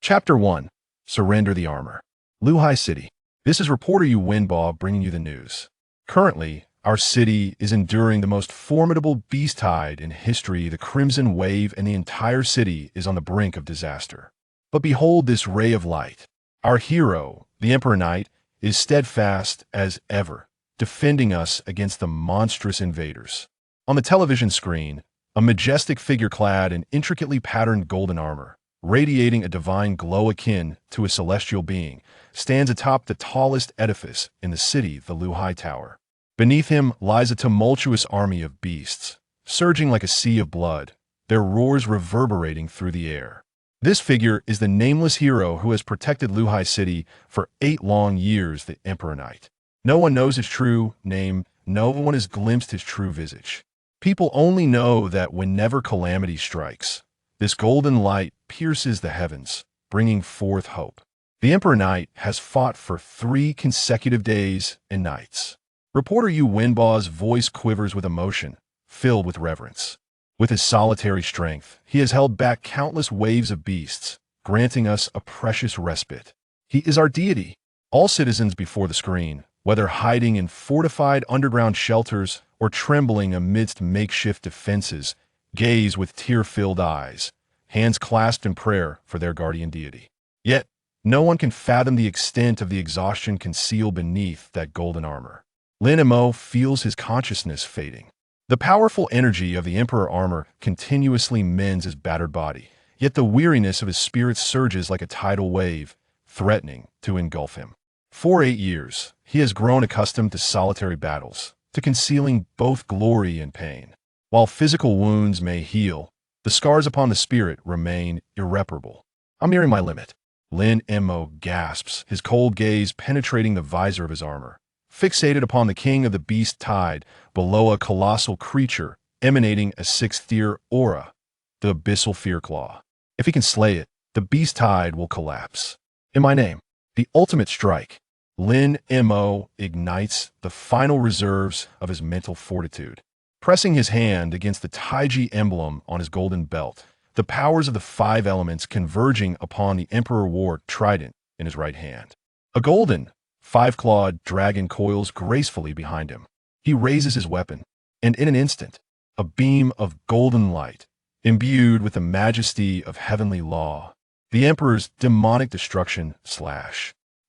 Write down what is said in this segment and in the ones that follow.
Chapter 1. Surrender the Armor. Luhai City. This is reporter Yu Winbaugh bringing you the news. Currently, our city is enduring the most formidable beast tide in history. The Crimson Wave and the entire city is on the brink of disaster. But behold this ray of light. Our hero, the Emperor Knight, is steadfast as ever, defending us against the monstrous invaders. On the television screen, a majestic figure clad in intricately patterned golden armor, radiating a divine glow akin to a celestial being, stands atop the tallest edifice in the city, the Luhai Tower. Beneath him lies a tumultuous army of beasts, surging like a sea of blood, their roars reverberating through the air. This figure is the nameless hero who has protected Luhai City for 8 long years, the Emperor Knight. No one knows his true name, no one has glimpsed his true visage. People only know that whenever calamity strikes, this golden light pierces the heavens, bringing forth hope. The Emperor Knight has fought for 3 consecutive days and nights. Reporter Yu Winbaugh's voice quivers with emotion, filled with reverence. With his solitary strength, he has held back countless waves of beasts, granting us a precious respite. He is our deity. All citizens before the screen, whether hiding in fortified underground shelters or trembling amidst makeshift defenses, gaze with tear-filled eyes, hands clasped in prayer for their guardian deity. Yet, no one can fathom the extent of the exhaustion concealed beneath that golden armor. Lin Mo feels his consciousness fading. The powerful energy of the Emperor armor continuously mends his battered body, yet the weariness of his spirit surges like a tidal wave, threatening to engulf him. For 8 years, he has grown accustomed to solitary battles, to concealing both glory and pain. While physical wounds may heal, the scars upon the spirit remain irreparable. I'm nearing my limit. Lin Mo gasps, his cold gaze penetrating the visor of his armor, fixated upon the king of the beast tide, below a colossal creature emanating a 6th-tier aura, the abyssal fear claw. If he can slay it, the beast tide will collapse. In my name, the ultimate strike. Lin Mo ignites the final reserves of his mental fortitude. Pressing his hand against the Taiji emblem on his golden belt, the powers of the 5 elements converging upon the Emperor War trident in his right hand. A golden, 5-clawed dragon coils gracefully behind him. He raises his weapon, and in an instant, a beam of golden light, imbued with the majesty of heavenly law, the Emperor's demonic destruction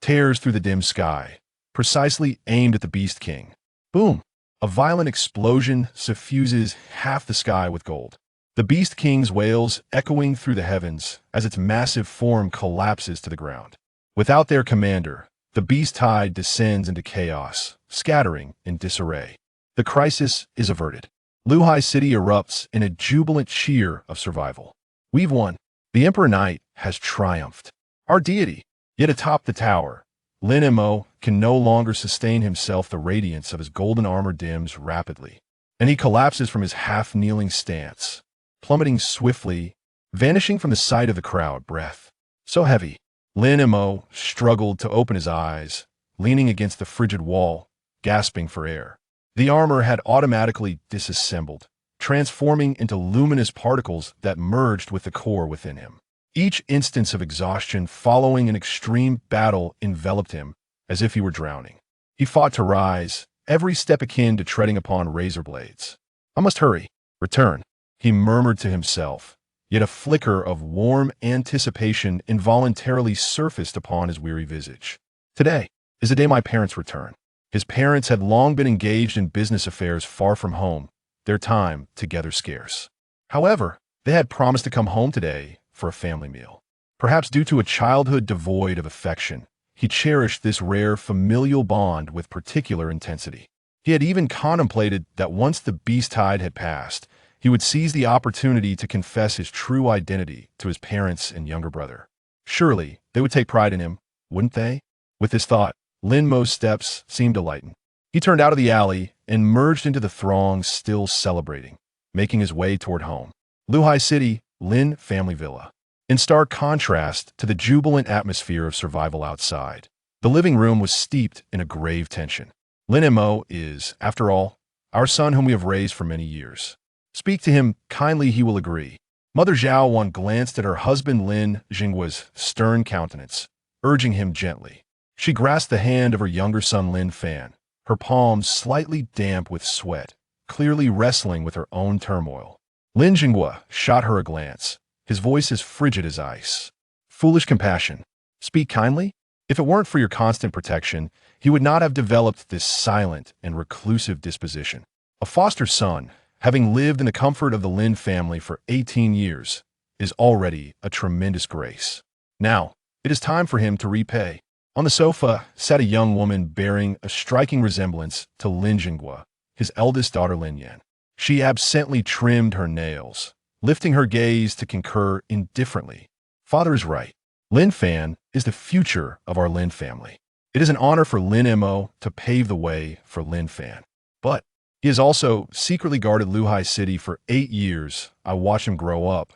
tears through the dim sky, precisely aimed at the Beast King. Boom! A violent explosion suffuses half the sky with gold. The Beast King's wails echoing through the heavens as its massive form collapses to the ground. Without their commander, the beast tide descends into chaos, scattering in disarray. The crisis is averted. Luhai City erupts in a jubilant cheer of survival. We've won. The Emperor Knight has triumphed. Our deity. Yet atop the tower, Lin Mo can no longer sustain himself. The radiance of his golden armor dims rapidly, and he collapses from his half-kneeling stance, plummeting swiftly, vanishing from the sight of the crowd. Breath so heavy, Lin Mo struggled to open his eyes, leaning against the frigid wall, gasping for air. The armor had automatically disassembled, transforming into luminous particles that merged with the core within him. Each instance of exhaustion following an extreme battle enveloped him, as if he were drowning. He fought to rise, every step akin to treading upon razor blades. I must hurry, return, he murmured to himself, yet a flicker of warm anticipation involuntarily surfaced upon his weary visage. Today is the day my parents return. His parents had long been engaged in business affairs far from home, their time together scarce. However, they had promised to come home today for a family meal. Perhaps due to a childhood devoid of affection, he cherished this rare familial bond with particular intensity. He had even contemplated that once the beast tide had passed, he would seize the opportunity to confess his true identity to his parents and younger brother. Surely, they would take pride in him, wouldn't they? With this thought, Lin Mo's steps seemed to lighten. He turned out of the alley and merged into the throng still celebrating, making his way toward home. Luhai City, Lin Family Villa. In stark contrast to the jubilant atmosphere of survival outside, the living room was steeped in a grave tension. Lin Mo is, after all, our son whom we have raised for many years. Speak to him kindly, he will agree. Mother Zhao Wan glanced at her husband Lin Jinghua's stern countenance, urging him gently. She grasped the hand of her younger son Lin Fan, her palms slightly damp with sweat, clearly wrestling with her own turmoil. Lin Jinghua shot her a glance, his voice as frigid as ice. Foolish compassion. Speak kindly? If it weren't for your constant protection, he would not have developed this silent and reclusive disposition. A foster son, having lived in the comfort of the Lin family for 18 years, is already a tremendous grace. Now, it is time for him to repay. On the sofa sat a young woman bearing a striking resemblance to Lin Jinghua, his eldest daughter Lin Yan. She absently trimmed her nails, lifting her gaze to concur indifferently. Father is right. Lin Fan is the future of our Lin family. It is an honor for Lin Mo to pave the way for Lin Fan. But he has also secretly guarded Luhai City for 8 years. I watched him grow up.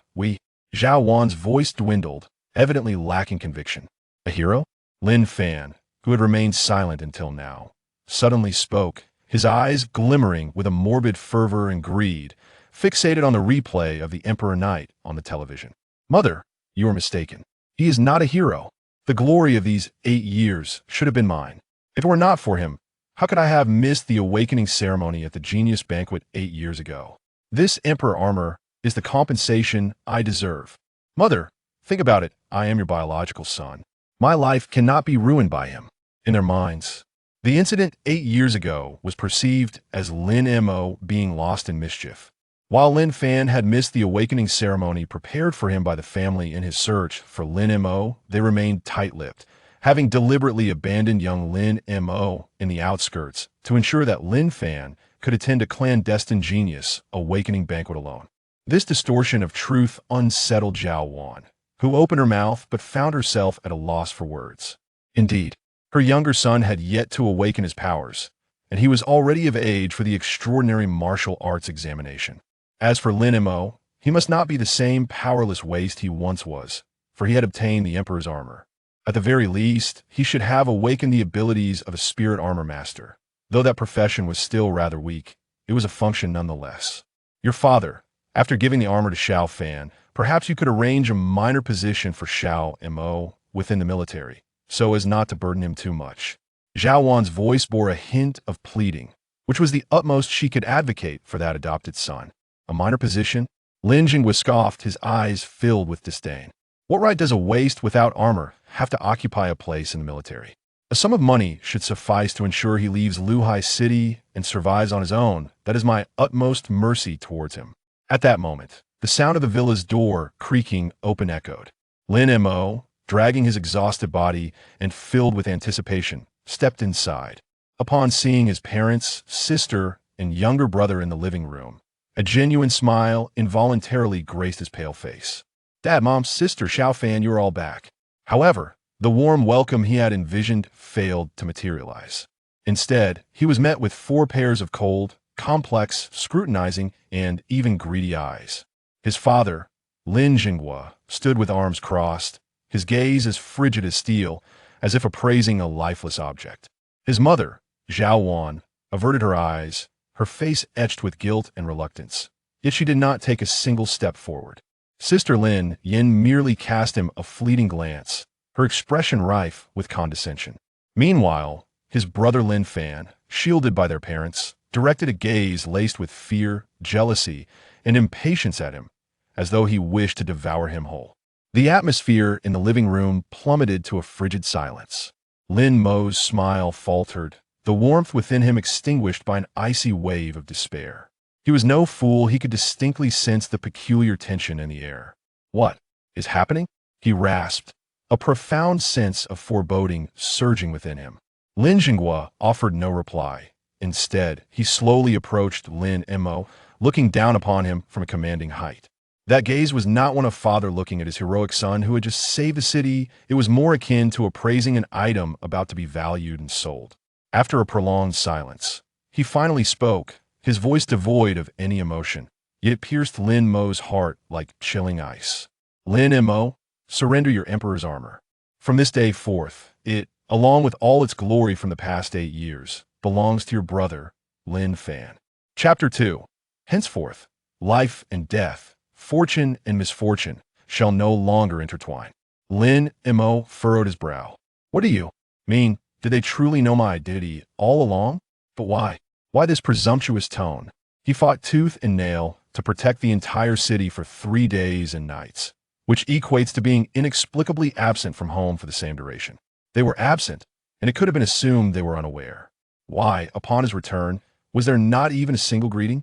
Zhao Wan's voice dwindled, evidently lacking conviction. A hero? Lin Fan, who had remained silent until now, suddenly spoke, his eyes glimmering with a morbid fervor and greed, fixated on the replay of the Emperor Knight on the television. Mother, you are mistaken. He is not a hero. The glory of these 8 years should have been mine. If it were not for him, how could I have missed the awakening ceremony at the Genius Banquet 8 years ago? This Emperor armor is the compensation I deserve. Mother, think about it. I am your biological son. My life cannot be ruined by him. In their minds, the incident 8 years ago was perceived as Lin Mo being lost in mischief. While Lin Fan had missed the awakening ceremony prepared for him by the family in his search for Lin Mo, they remained tight-lipped, having deliberately abandoned young Lin Mo in the outskirts to ensure that Lin Fan could attend a clandestine genius awakening banquet alone. This distortion of truth unsettled Zhao Wan, who opened her mouth but found herself at a loss for words. Indeed, her younger son had yet to awaken his powers, and he was already of age for the extraordinary martial arts examination. As for Lin Mo, he must not be the same powerless waste he once was, for he had obtained the Emperor's armor. At the very least, he should have awakened the abilities of a spirit armor master. Though that profession was still rather weak, it was a function nonetheless. Your father, after giving the armor to Xiao Fan, perhaps you could arrange a minor position for Xiao Mo within the military, so as not to burden him too much. Zhao Wan's voice bore a hint of pleading, which was the utmost she could advocate for that adopted son. A minor position? Lin Jinghua scoffed, his eyes filled with disdain. What right does a waste without armor have to occupy a place in the military? A sum of money should suffice to ensure he leaves Luhai City and survives on his own. That is my utmost mercy towards him. At that moment, the sound of the villa's door creaking open echoed. Lin Mo, dragging his exhausted body and filled with anticipation, stepped inside. Upon seeing his parents, sister, and younger brother in the living room, a genuine smile involuntarily graced his pale face. Dad, Mom, Sister, Xiao Fan, you're all back. However, the warm welcome he had envisioned failed to materialize. Instead, he was met with 4 pairs of cold, complex, scrutinizing, and even greedy eyes. His father, Lin Jinghua, stood with arms crossed, his gaze as frigid as steel, as if appraising a lifeless object. His mother, Zhao Wan, averted her eyes, her face etched with guilt and reluctance. Yet she did not take a single step forward. Sister Lin Yin merely cast him a fleeting glance, her expression rife with condescension. Meanwhile, his brother Lin Fan, shielded by their parents, directed a gaze laced with fear, jealousy, and impatience at him, as though he wished to devour him whole. The atmosphere in the living room plummeted to a frigid silence. Lin Mo's smile faltered, the warmth within him extinguished by an icy wave of despair. He was no fool, he could distinctly sense the peculiar tension in the air. What is happening? He rasped, a profound sense of foreboding surging within him. Lin Jinghua offered no reply. Instead, he slowly approached Lin Mo, looking down upon him from a commanding height. That gaze was not one of father looking at his heroic son who had just saved the city. It was more akin to appraising an item about to be valued and sold. After a prolonged silence, he finally spoke, his voice devoid of any emotion, yet it pierced Lin Mo's heart like chilling ice. Lin Mo, surrender your Emperor's armor. From this day forth, it, along with all its glory from the past 8 years, belongs to your brother, Lin Fan. Chapter 2. Henceforth, life and death fortune and misfortune shall no longer intertwine. Lin Mo furrowed his brow. What do you mean? Did they truly know my identity all along? But why? Why this presumptuous tone? He fought tooth and nail to protect the entire city for 3 days and nights, which equates to being inexplicably absent from home for the same duration. They were absent, and it could have been assumed they were unaware. Why, upon his return, was there not even a single greeting?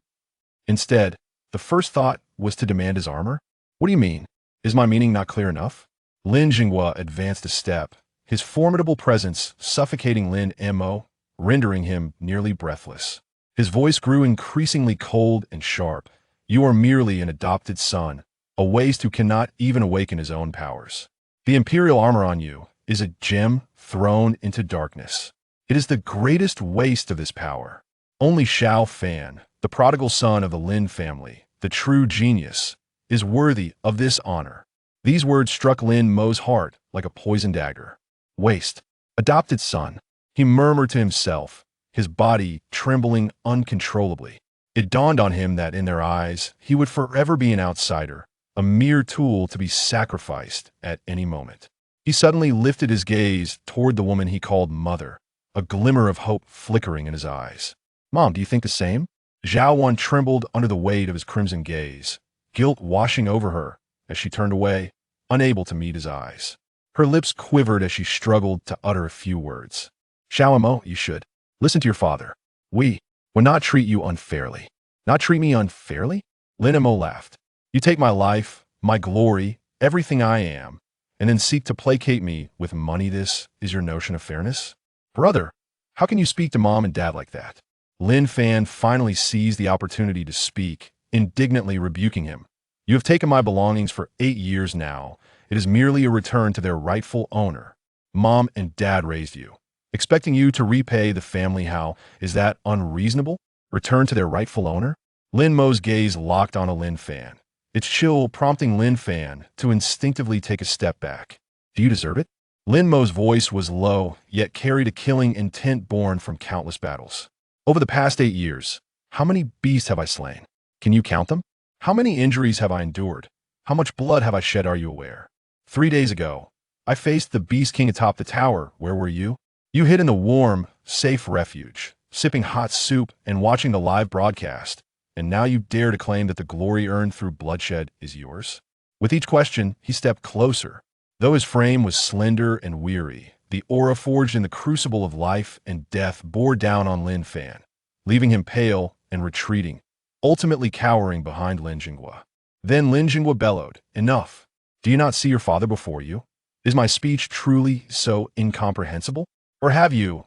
Instead, the first thought was to demand his armor. What do you mean? Is my meaning not clear enough? Lin Jinghua advanced a step, his formidable presence suffocating Lin Mo, rendering him nearly breathless. His voice grew increasingly cold and sharp. You are merely an adopted son, a waste who cannot even awaken his own powers. The imperial armor on you is a gem thrown into darkness. It is the greatest waste of this power. Only Xiao Fan, the prodigal son of the Lin family, the true genius, is worthy of this honor. These words struck Lin Mo's heart like a poisoned dagger. Waste. Adopted son. He murmured to himself, his body trembling uncontrollably. It dawned on him that in their eyes, he would forever be an outsider, a mere tool to be sacrificed at any moment. He suddenly lifted his gaze toward the woman he called mother, a glimmer of hope flickering in his eyes. Mom, do you think the same? Zhao Wan trembled under the weight of his crimson gaze, guilt washing over her as she turned away, unable to meet his eyes. Her lips quivered as she struggled to utter a few words. Xiao Mo, you should listen to your father. We will not treat you unfairly. Not treat me unfairly? Lin Mo laughed. You take my life, my glory, everything I am, and then seek to placate me with money. This is your notion of fairness? Brother, how can you speak to mom and dad like that? Lin Fan finally seized the opportunity to speak, indignantly rebuking him. You have taken my belongings for 8 years now. It is merely a return to their rightful owner. Mom and dad raised you, expecting you to repay the family. How is that unreasonable? Return to their rightful owner? Lin Mo's gaze locked on a Lin Fan, its chill prompting Lin Fan to instinctively take a step back. Do you deserve it? Lin Mo's voice was low, yet carried a killing intent born from countless battles. Over the past 8 years, how many beasts have I slain? Can you count them? How many injuries have I endured? How much blood have I shed? Are you aware? 3 days ago, I faced the Beast King atop the tower. Where were you? You hid in the warm, safe refuge, sipping hot soup and watching the live broadcast. And now you dare to claim that the glory earned through bloodshed is yours? With each question, he stepped closer. Though his frame was slender and weary, the aura forged in the crucible of life and death bore down on Lin Fan, leaving him pale and retreating, ultimately cowering behind Lin Jinghua. Then Lin Jinghua bellowed, Enough! Do you not see your father before you? Is my speech truly so incomprehensible? Or have you,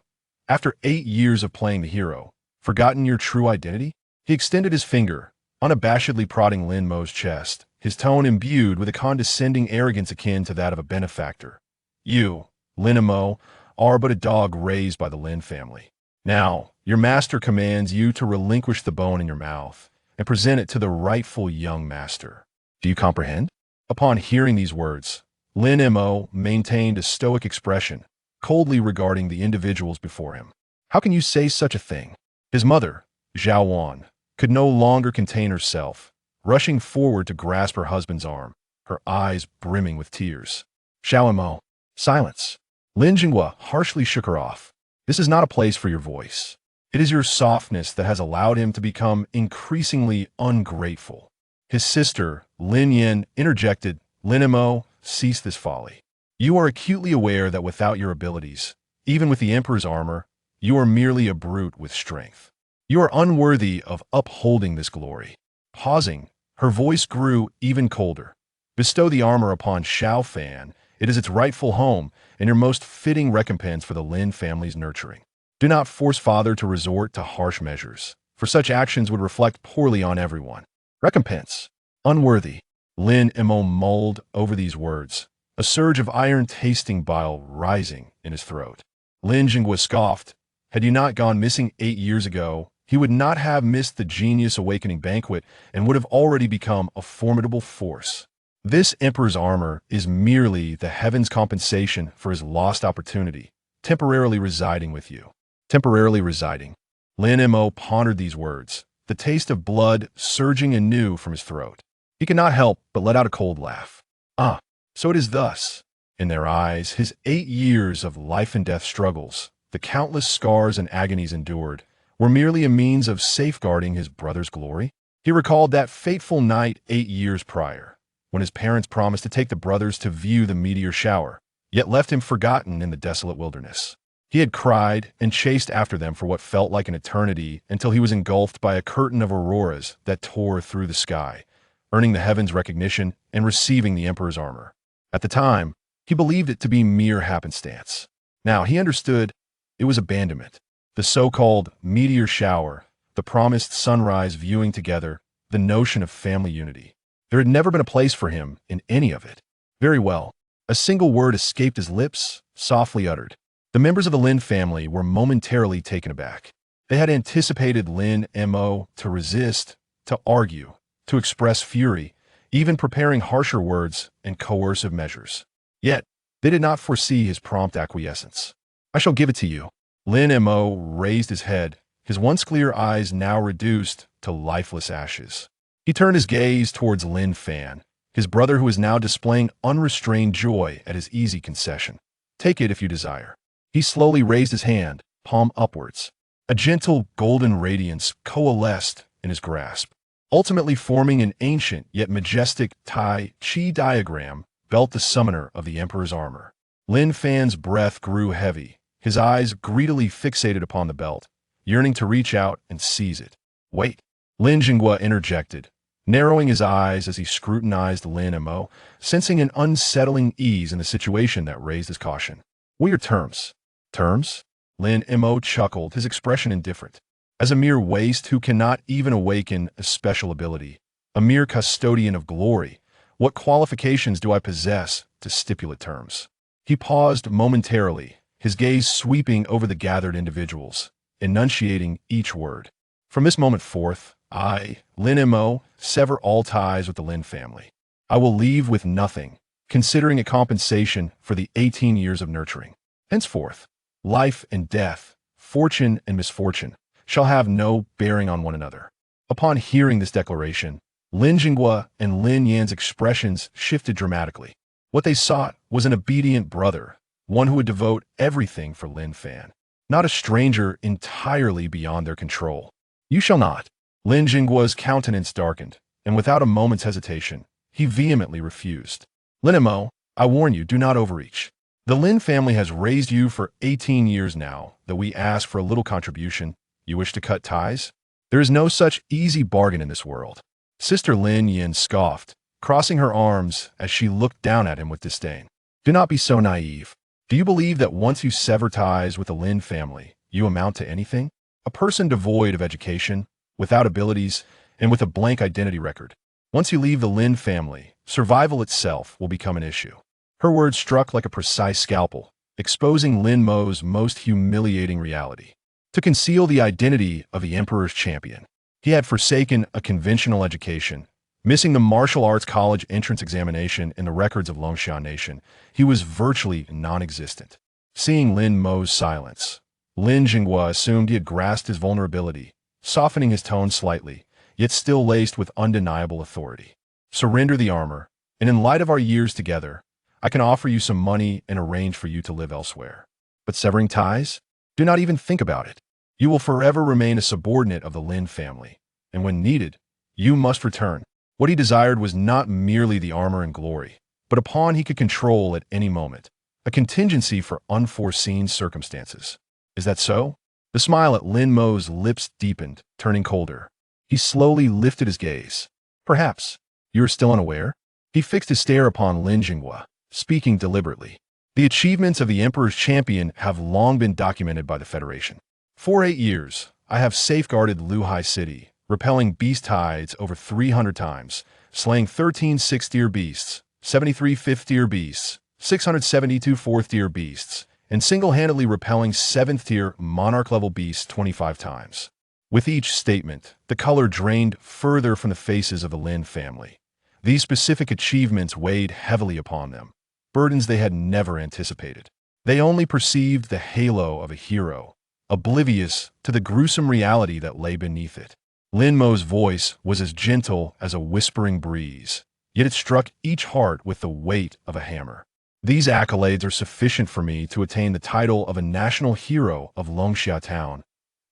after 8 years of playing the hero, forgotten your true identity? He extended his finger, unabashedly prodding Lin Mo's chest, his tone imbued with a condescending arrogance akin to that of a benefactor. You, Lin Mo, are but a dog raised by the Lin family. Now, your master commands you to relinquish the bone in your mouth and present it to the rightful young master. Do you comprehend? Upon hearing these words, Lin Mo maintained a stoic expression, coldly regarding the individuals before him. How can you say such a thing? His mother, Zhao Wan, could no longer contain herself, rushing forward to grasp her husband's arm, her eyes brimming with tears. Xiao Mo, silence. Lin Jinghua harshly shook her off. This is not a place for your voice. It is your softness that has allowed him to become increasingly ungrateful. His sister, Lin Yin, interjected, Lin Mo, cease this folly. You are acutely aware that without your abilities, even with the Emperor's armor, you are merely a brute with strength. You are unworthy of upholding this glory. Pausing, her voice grew even colder. Bestow the armor upon Xiao Fan. It is its rightful home and your most fitting recompense for the Lin family's nurturing. Do not force father to resort to harsh measures, for such actions would reflect poorly on everyone. Recompense. Unworthy. Lin Mo mulled over these words, a surge of iron-tasting bile rising in his throat. Lin Jinghua scoffed. Had you not gone missing 8 years ago, he would not have missed the Genius Awakening banquet and would have already become a formidable force. This Emperor's armor is merely the heaven's compensation for his lost opportunity, temporarily residing with you. Temporarily residing. Lin Mo pondered these words, the taste of blood surging anew from his throat. He could not help but let out a cold laugh. Ah, so it is thus. In their eyes, his 8 years of life and death struggles, the countless scars and agonies endured, were merely a means of safeguarding his brother's glory. He recalled that fateful night 8 years prior, when his parents promised to take the brothers to view the meteor shower, yet left him forgotten in the desolate wilderness. He had cried and chased after them for what felt like an eternity until he was engulfed by a curtain of auroras that tore through the sky, earning the heavens' recognition and receiving the Emperor's armor. At the time, he believed it to be mere happenstance. Now he understood it was abandonment. The so-called meteor shower, the promised sunrise viewing together, the notion of family unity. There had never been a place for him in any of it. Very well. A single word escaped his lips, softly uttered. The members of the Lin family were momentarily taken aback. They had anticipated Lin Mo to resist, to argue, to express fury, even preparing harsher words and coercive measures. Yet, they did not foresee his prompt acquiescence. "I shall give it to you." Lin Mo raised his head, his once clear eyes now reduced to lifeless ashes. He turned his gaze towards Lin Fan, his brother who was now displaying unrestrained joy at his easy concession. "Take it if you desire." He slowly raised his hand, palm upwards. A gentle golden radiance coalesced in his grasp, ultimately forming an ancient yet majestic Tai Chi diagram belt the summoner of the Emperor's armor. Lin Fan's breath grew heavy, his eyes greedily fixated upon the belt, yearning to reach out and seize it. "Wait," Lin Jinghua interjected, narrowing his eyes as he scrutinized Lin Mo, sensing an unsettling ease in the situation that raised his caution. "What are your terms?" "Terms?" Lin Mo chuckled, his expression indifferent. "As a mere waste who cannot even awaken a special ability, a mere custodian of glory, what qualifications do I possess to stipulate terms?" He paused momentarily, his gaze sweeping over the gathered individuals, enunciating each word. "From this moment forth, I, Lin Mo, sever all ties with the Lin family. I will leave with nothing, considering it compensation for the 18 years of nurturing. Henceforth, life and death, fortune and misfortune, shall have no bearing on one another." Upon hearing this declaration, Lin Jinghua and Lin Yan's expressions shifted dramatically. What they sought was an obedient brother, one who would devote everything for Lin Fan, not a stranger entirely beyond their control. "You shall not." Lin Jinghua's countenance darkened, and without a moment's hesitation, he vehemently refused. "Lin Mo, I warn you, do not overreach. The Lin family has raised you for 18 years now, that we ask for a little contribution. You wish to cut ties? There is no such easy bargain in this world." Sister Lin Yin scoffed, crossing her arms as she looked down at him with disdain. "Do not be so naive. Do you believe that once you sever ties with the Lin family, you amount to anything? A person devoid of education, without abilities, and with a blank identity record. Once you leave the Lin family, survival itself will become an issue." Her words struck like a precise scalpel, exposing Lin Mo's most humiliating reality. To conceal the identity of the Emperor's champion, he had forsaken a conventional education. Missing the martial arts college entrance examination in the records of Longshan Nation, he was virtually non-existent. Seeing Lin Mo's silence, Lin Jinghua assumed he had grasped his vulnerability, softening his tone slightly, yet still laced with undeniable authority. "Surrender the armor, and in light of our years together, I can offer you some money and arrange for you to live elsewhere. But severing ties? Do not even think about it. You will forever remain a subordinate of the Lin family, and when needed, you must return." What he desired was not merely the armor and glory, but a pawn he could control at any moment, a contingency for unforeseen circumstances. "Is that so?" The smile at Lin Mo's lips deepened, turning colder. He slowly lifted his gaze. "Perhaps. You are still unaware?" He fixed his stare upon Lin Jinghua, speaking deliberately. "The achievements of the Emperor's champion have long been documented by the Federation. For 8 years, I have safeguarded Luhai City, repelling beast tides over 300 times, slaying 13 sixth-tier beasts, 73 fifth-tier beasts, 672 fourth-tier beasts, and single-handedly repelling 7th-tier monarch-level beasts 25 times." With each statement, the color drained further from the faces of the Lin family. These specific achievements weighed heavily upon them, burdens they had never anticipated. They only perceived the halo of a hero, oblivious to the gruesome reality that lay beneath it. Lin Mo's voice was as gentle as a whispering breeze, yet it struck each heart with the weight of a hammer. These accolades are sufficient for me to attain the title of a national hero of Longxia Town,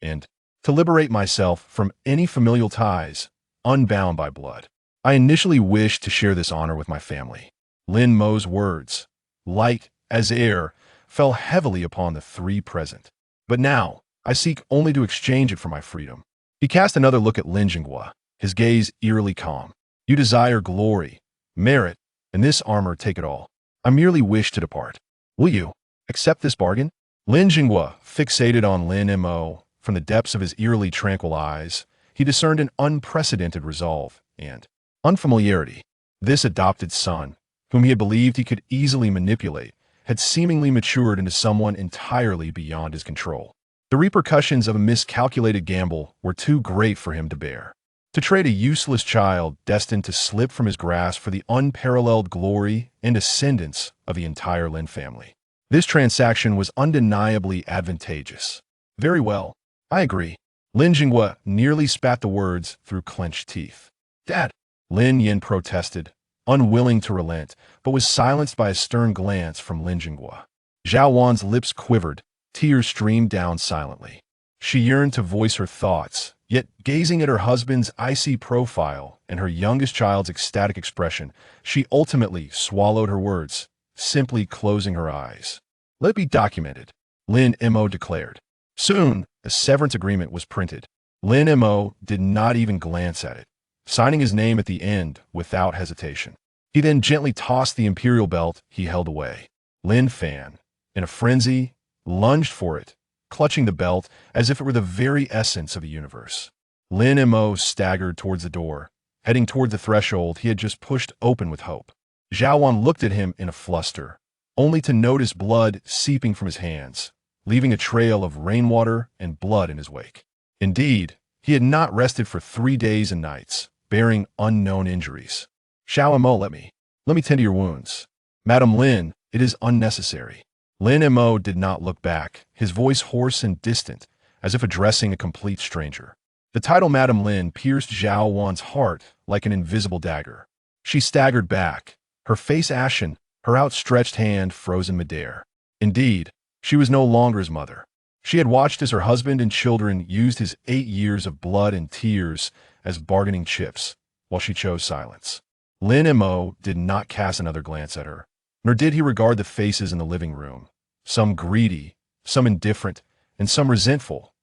and to liberate myself from any familial ties, unbound by blood. I initially wished to share this honor with my family. Lin Mo's words, light as air, fell heavily upon the three present. But now, I seek only to exchange it for my freedom. He cast another look at Lin Jinghua, his gaze eerily calm. You desire glory, merit, and this armor take it all. I merely wish to depart. Will you accept this bargain? Lin Jinghua, fixated on Lin Mo, from the depths of his eerily tranquil eyes, he discerned an unprecedented resolve and unfamiliarity. This adopted son, whom he had believed he could easily manipulate, had seemingly matured into someone entirely beyond his control. The repercussions of a miscalculated gamble were too great for him to bear. To trade a useless child destined to slip from his grasp for the unparalleled glory and ascendance of the entire Lin family. This transaction was undeniably advantageous. Very well, I agree. Lin Jinghua nearly spat the words through clenched teeth. Dad! Lin Yin protested, unwilling to relent, but was silenced by a stern glance from Lin Jinghua. Zhao Wan's lips quivered, tears streamed down silently. She yearned to voice her thoughts, yet gazing at her husband's icy profile and her youngest child's ecstatic expression, she ultimately swallowed her words, simply closing her eyes. Let it be documented, Lin Mo declared. Soon, a severance agreement was printed. Lin Mo did not even glance at it, signing his name at the end without hesitation. He then gently tossed the imperial belt he held away. Lin Fan, in a frenzy, lunged for it, clutching the belt as if it were the very essence of the universe. Lin Mo staggered towards the door, heading toward the threshold he had just pushed open with hope. Zhao Wan looked at him in a fluster, only to notice blood seeping from his hands, leaving a trail of rainwater and blood in his wake. Indeed, he had not rested for 3 days and nights, bearing unknown injuries. Xiao Mo, let me tend to your wounds. Madam Lin, it is unnecessary. Lin Mo did not look back, his voice hoarse and distant, as if addressing a complete stranger. The title Madam Lin pierced Zhao Wan's heart like an invisible dagger. She staggered back, her face ashen, her outstretched hand frozen midair. Indeed, she was no longer his mother. She had watched as her husband and children used his 8 years of blood and tears as bargaining chips, while she chose silence. Lin Mo did not cast another glance at her, nor did he regard the faces in the living room, some greedy, some indifferent, and some resentful.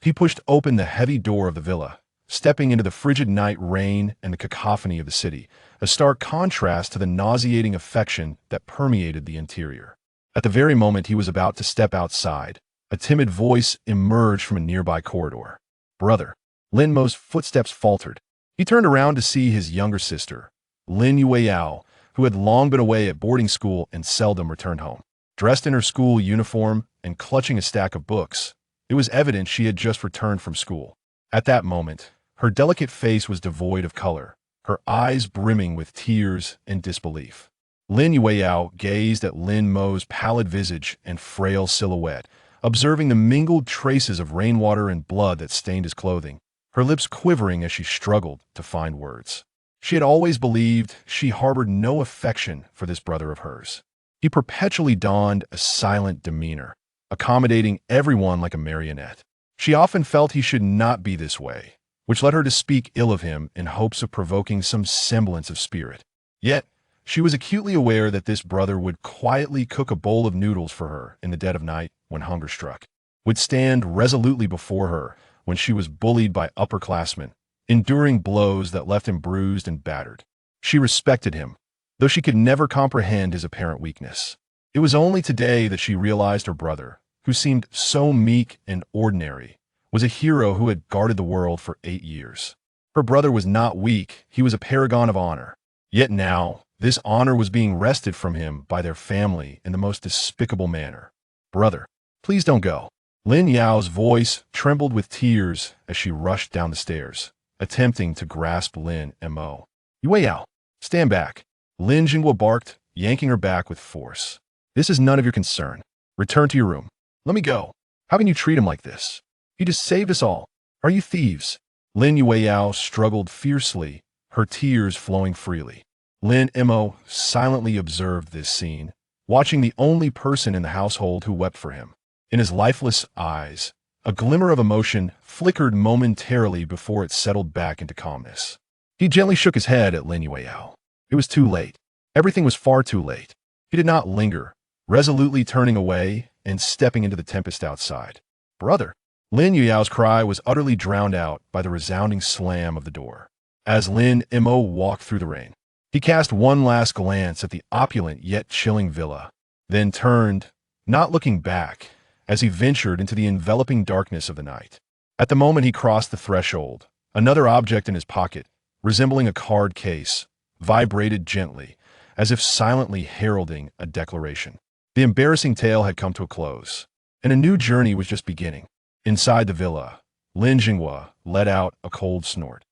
He pushed open the heavy door of the villa, stepping into the frigid night rain and the cacophony of the city, a stark contrast to the nauseating affection that permeated the interior. At the very moment he was about to step outside, a timid voice emerged from a nearby corridor. Brother. Lin Mo's footsteps faltered. He turned around to see his younger sister, Lin Yueyao, who had long been away at boarding school and seldom returned home. Dressed in her school uniform and clutching a stack of books, it was evident she had just returned from school. At that moment, her delicate face was devoid of color, her eyes brimming with tears and disbelief. Lin Yueyao gazed at Lin Mo's pallid visage and frail silhouette, observing the mingled traces of rainwater and blood that stained his clothing, her lips quivering as she struggled to find words. She had always believed she harbored no affection for this brother of hers. He perpetually donned a silent demeanor, accommodating everyone like a marionette. She often felt he should not be this way, which led her to speak ill of him in hopes of provoking some semblance of spirit. Yet, she was acutely aware that this brother would quietly cook a bowl of noodles for her in the dead of night when hunger struck, would stand resolutely before her when she was bullied by upperclassmen, enduring blows that left him bruised and battered. She respected him, though she could never comprehend his apparent weakness. It was only today that she realized her brother, who seemed so meek and ordinary, was a hero who had guarded the world for 8 years. Her brother was not weak, he was a paragon of honor. Yet now, this honor was being wrested from him by their family in the most despicable manner. Brother, please don't go. Lin Yao's voice trembled with tears as she rushed down the stairs, attempting to grasp Lin Mo. Yueyao, stand back. Lin Jinghua barked, yanking her back with force. This is none of your concern. Return to your room. Let me go. How can you treat him like this? He just saved us all. Are you thieves? Lin Yueyao struggled fiercely, her tears flowing freely. Lin Mo silently observed this scene, watching the only person in the household who wept for him. In his lifeless eyes, a glimmer of emotion flickered momentarily before it settled back into calmness. He gently shook his head at Lin Yueyao. It was too late. Everything was far too late. He did not linger, resolutely turning away and stepping into the tempest outside. "Brother!" Lin Yuyao's cry was utterly drowned out by the resounding slam of the door. As Lin Mo walked through the rain, he cast one last glance at the opulent yet chilling villa, then turned, not looking back, as he ventured into the enveloping darkness of the night. At the moment he crossed the threshold, another object in his pocket, resembling a card case, vibrated gently, as if silently heralding a declaration. The embarrassing tale had come to a close, and a new journey was just beginning. Inside the villa, Lin Jinghua let out a cold snort.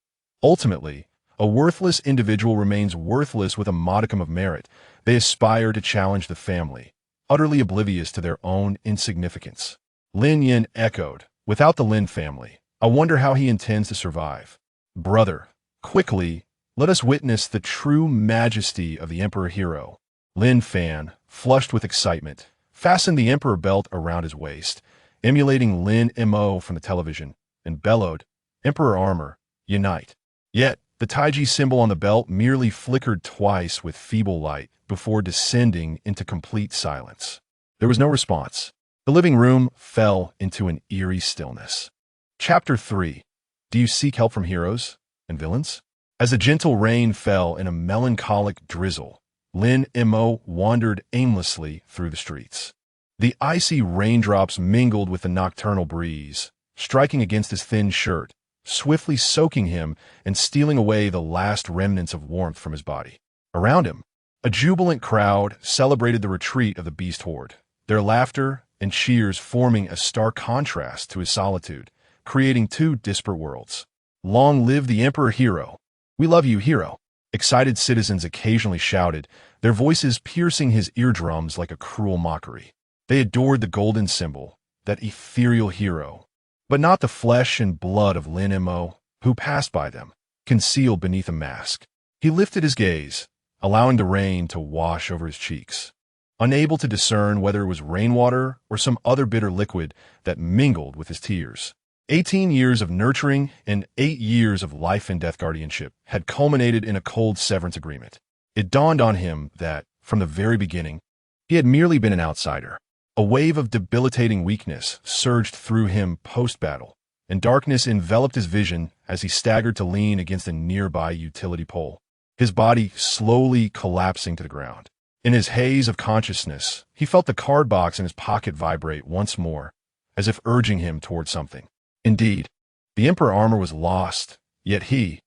Ultimately, a worthless individual remains worthless with a modicum of merit. They aspire to challenge the family, utterly oblivious to their own insignificance. Lin Yin echoed, "Without the Lin family, I wonder how he intends to survive." "Brother, quickly, let us witness the true majesty of the Emperor Hero." Lin Fan, flushed with excitement, fastened the Emperor belt around his waist, emulating Lin Mo from the television, and bellowed, "Emperor Armor, unite." Yet, the Taiji symbol on the belt merely flickered twice with feeble light before descending into complete silence. There was no response. The living room fell into an eerie stillness. Chapter 3. Do you seek help from heroes and villains? As the gentle rain fell in a melancholic drizzle, Lin Mo wandered aimlessly through the streets. The icy raindrops mingled with the nocturnal breeze, striking against his thin shirt, swiftly soaking him and stealing away the last remnants of warmth from his body. Around him, a jubilant crowd celebrated the retreat of the beast horde, their laughter and cheers forming a stark contrast to his solitude, creating two disparate worlds. "Long live the Emperor Hero! We love you, Hero!" Excited citizens occasionally shouted, their voices piercing his eardrums like a cruel mockery. They adored the golden symbol, that ethereal hero, but not the flesh and blood of Lin Mo, who passed by them, concealed beneath a mask. He lifted his gaze, allowing the rain to wash over his cheeks, unable to discern whether it was rainwater or some other bitter liquid that mingled with his tears. 18 years of nurturing and 8 years of life and death guardianship had culminated in a cold severance agreement. It dawned on him that, from the very beginning, he had merely been an outsider. A wave of debilitating weakness surged through him post-battle, and darkness enveloped his vision as he staggered to lean against a nearby utility pole, his body slowly collapsing to the ground. In his haze of consciousness, he felt the card box in his pocket vibrate once more, as if urging him toward something. Indeed, the Emperor Armor was lost, yet he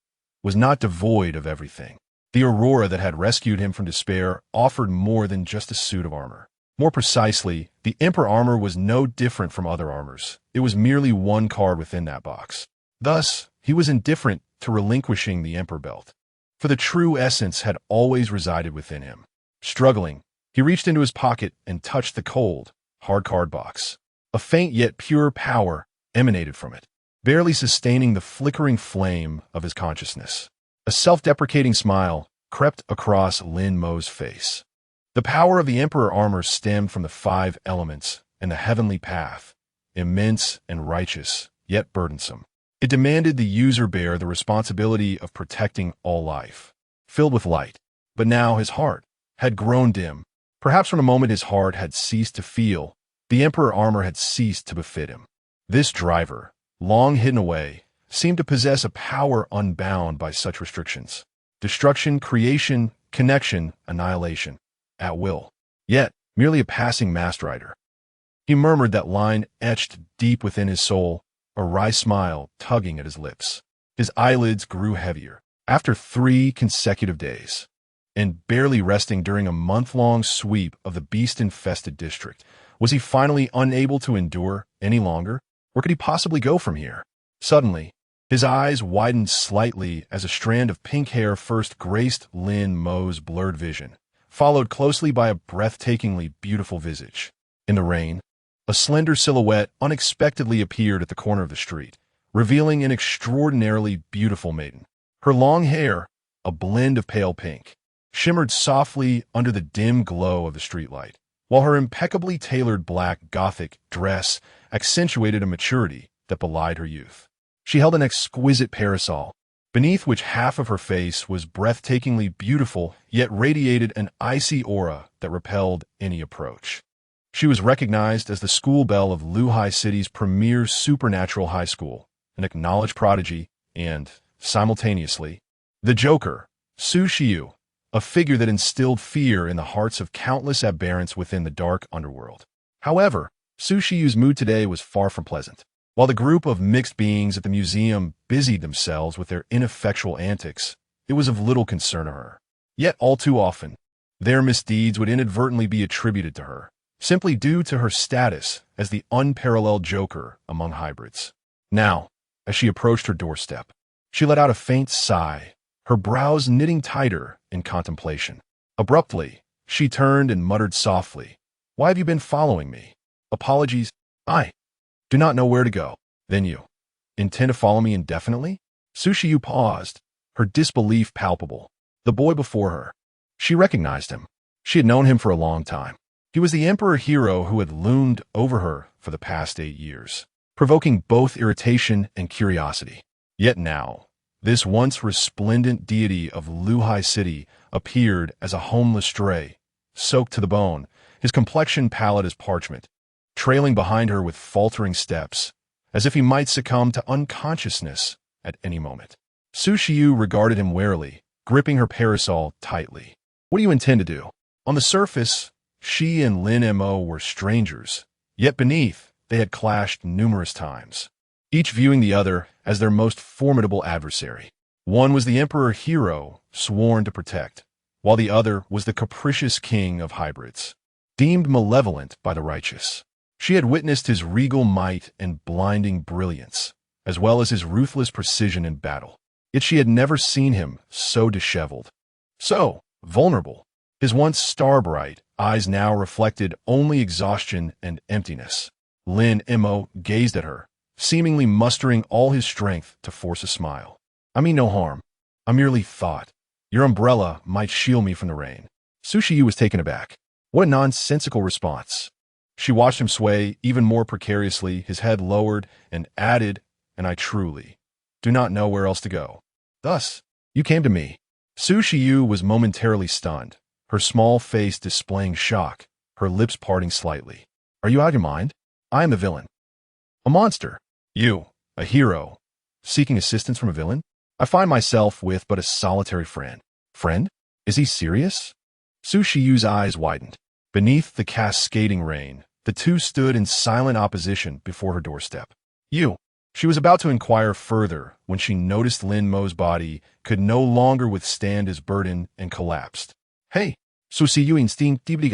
was not devoid of everything. The aurora that had rescued him from despair offered more than just a suit of armor. More precisely, the Emperor Armor was no different from other armors. It was merely one card within that box. Thus, he was indifferent to relinquishing the Emperor belt, for the true essence had always resided within him. Struggling, he reached into his pocket and touched the cold, hard card box. A faint yet pure power emanated from it, barely sustaining the flickering flame of his consciousness. A self-deprecating smile crept across Lin Mo's face. The power of the Emperor Armor stemmed from the 5 elements and the heavenly path, immense and righteous, yet burdensome. It demanded the user bear the responsibility of protecting all life, filled with light. But now his heart had grown dim. Perhaps from the moment his heart had ceased to feel, the Emperor Armor had ceased to befit him. This driver, long hidden away, seemed to possess a power unbound by such restrictions. Destruction, creation, connection, annihilation. At will, yet merely a passing mast rider. He murmured that line etched deep within his soul, a wry smile tugging at his lips. His eyelids grew heavier. After 3 consecutive days, and barely resting during a month-long sweep of the beast-infested district, was he finally unable to endure any longer? Where could he possibly go from here? Suddenly, his eyes widened slightly as a strand of pink hair first graced Lin Mo's blurred vision, followed closely by a breathtakingly beautiful visage. In the rain, a slender silhouette unexpectedly appeared at the corner of the street, revealing an extraordinarily beautiful maiden. Her long hair, a blend of pale pink, shimmered softly under the dim glow of the streetlight, while her impeccably tailored black Gothic dress accentuated a maturity that belied her youth. She held an exquisite parasol, beneath which half of her face was breathtakingly beautiful, yet radiated an icy aura that repelled any approach. She was recognized as the school belle of Luhai City's premier supernatural high school, an acknowledged prodigy, and, simultaneously, the Joker, Su Xiu, a figure that instilled fear in the hearts of countless aberrants within the dark underworld. However, Su Xiu's mood today was far from pleasant. While the group of mixed beings at the museum busied themselves with their ineffectual antics, it was of little concern to her. Yet all too often, their misdeeds would inadvertently be attributed to her, simply due to her status as the unparalleled Joker among hybrids. Now, as she approached her doorstep, she let out a faint sigh, her brows knitting tighter in contemplation. Abruptly, she turned and muttered softly, "Why have you been following me? Apologies, I do not know where to go." "Then you intend to follow me indefinitely?" Su Xiu paused, her disbelief palpable. The boy before her. She recognized him. She had known him for a long time. He was the Emperor Hero who had loomed over her for the past 8 years, provoking both irritation and curiosity. Yet now, this once resplendent deity of Luhai City appeared as a homeless stray, soaked to the bone, his complexion pallid as parchment, trailing behind her with faltering steps, as if he might succumb to unconsciousness at any moment. Su Xiu regarded him warily, gripping her parasol tightly. "What do you intend to do?" On the surface, she and Lin Mo were strangers, yet beneath, they had clashed numerous times, each viewing the other as their most formidable adversary. One was the Emperor Hero, sworn to protect, while the other was the capricious king of hybrids, deemed malevolent by the righteous. She had witnessed his regal might and blinding brilliance, as well as his ruthless precision in battle. Yet she had never seen him so disheveled, so vulnerable. His once star-bright eyes now reflected only exhaustion and emptiness. Lin Mo gazed at her, seemingly mustering all his strength to force a smile. "I mean no harm. I merely thought your umbrella might shield me from the rain." Su Xiu was taken aback. What a nonsensical response. She watched him sway even more precariously, his head lowered, and added, "And I truly do not know where else to go. Thus, you came to me." Su Xiu was momentarily stunned, her small face displaying shock, her lips parting slightly. "Are you out of your mind? I am the villain. A monster. You, a hero, seeking assistance from a villain? I find myself with but a solitary friend." "Friend? Is he serious?" Su Xiu's eyes widened. Beneath the cascading rain, the two stood in silent opposition before her doorstep. "You." She was about to inquire further when she noticed Lin Mo's body could no longer withstand his burden and collapsed. "Hey, Su Xiu instinctively,"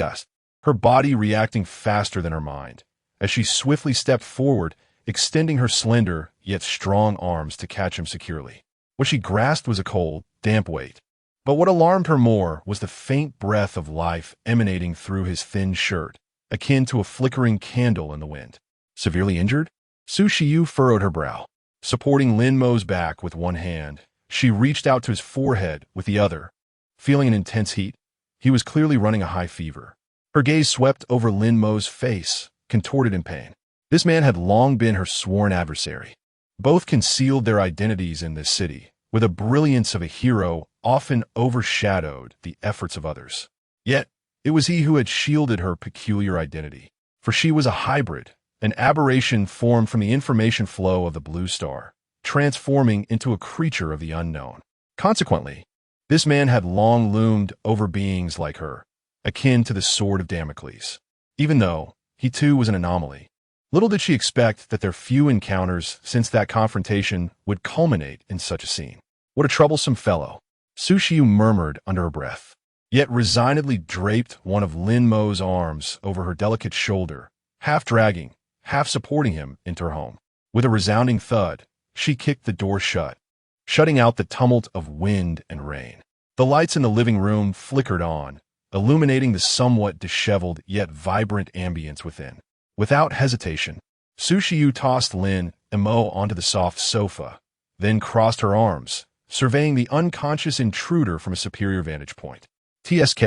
her body reacting faster than her mind, as she swiftly stepped forward, extending her slender yet strong arms to catch him securely. What she grasped was a cold, damp weight. But what alarmed her more was the faint breath of life emanating through his thin shirt, akin to a flickering candle in the wind. "Severely injured?" Su Xiu furrowed her brow. Supporting Lin Mo's back with one hand, she reached out to his forehead with the other. Feeling an intense heat, he was clearly running a high fever. Her gaze swept over Lin Mo's face, contorted in pain. This man had long been her sworn adversary. Both concealed their identities in this city, where the brilliance of a hero often overshadowed the efforts of others. Yet, it was he who had shielded her peculiar identity, for she was a hybrid, an aberration formed from the information flow of the blue star, transforming into a creature of the unknown. Consequently, this man had long loomed over beings like her, akin to the sword of Damocles. Even though he too was an anomaly, little did she expect that their few encounters since that confrontation would culminate in such a scene. "What a troublesome fellow," Su Xiu murmured under her breath, yet resignedly draped one of Lin Mo's arms over her delicate shoulder, half dragging, half supporting him into her home. With a resounding thud, she kicked the door shut, shutting out the tumult of wind and rain. The lights in the living room flickered on, illuminating the somewhat disheveled yet vibrant ambience within. Without hesitation, Su Xiu tossed Lin Mo onto the soft sofa, then crossed her arms, surveying the unconscious intruder from a superior vantage point. TSK.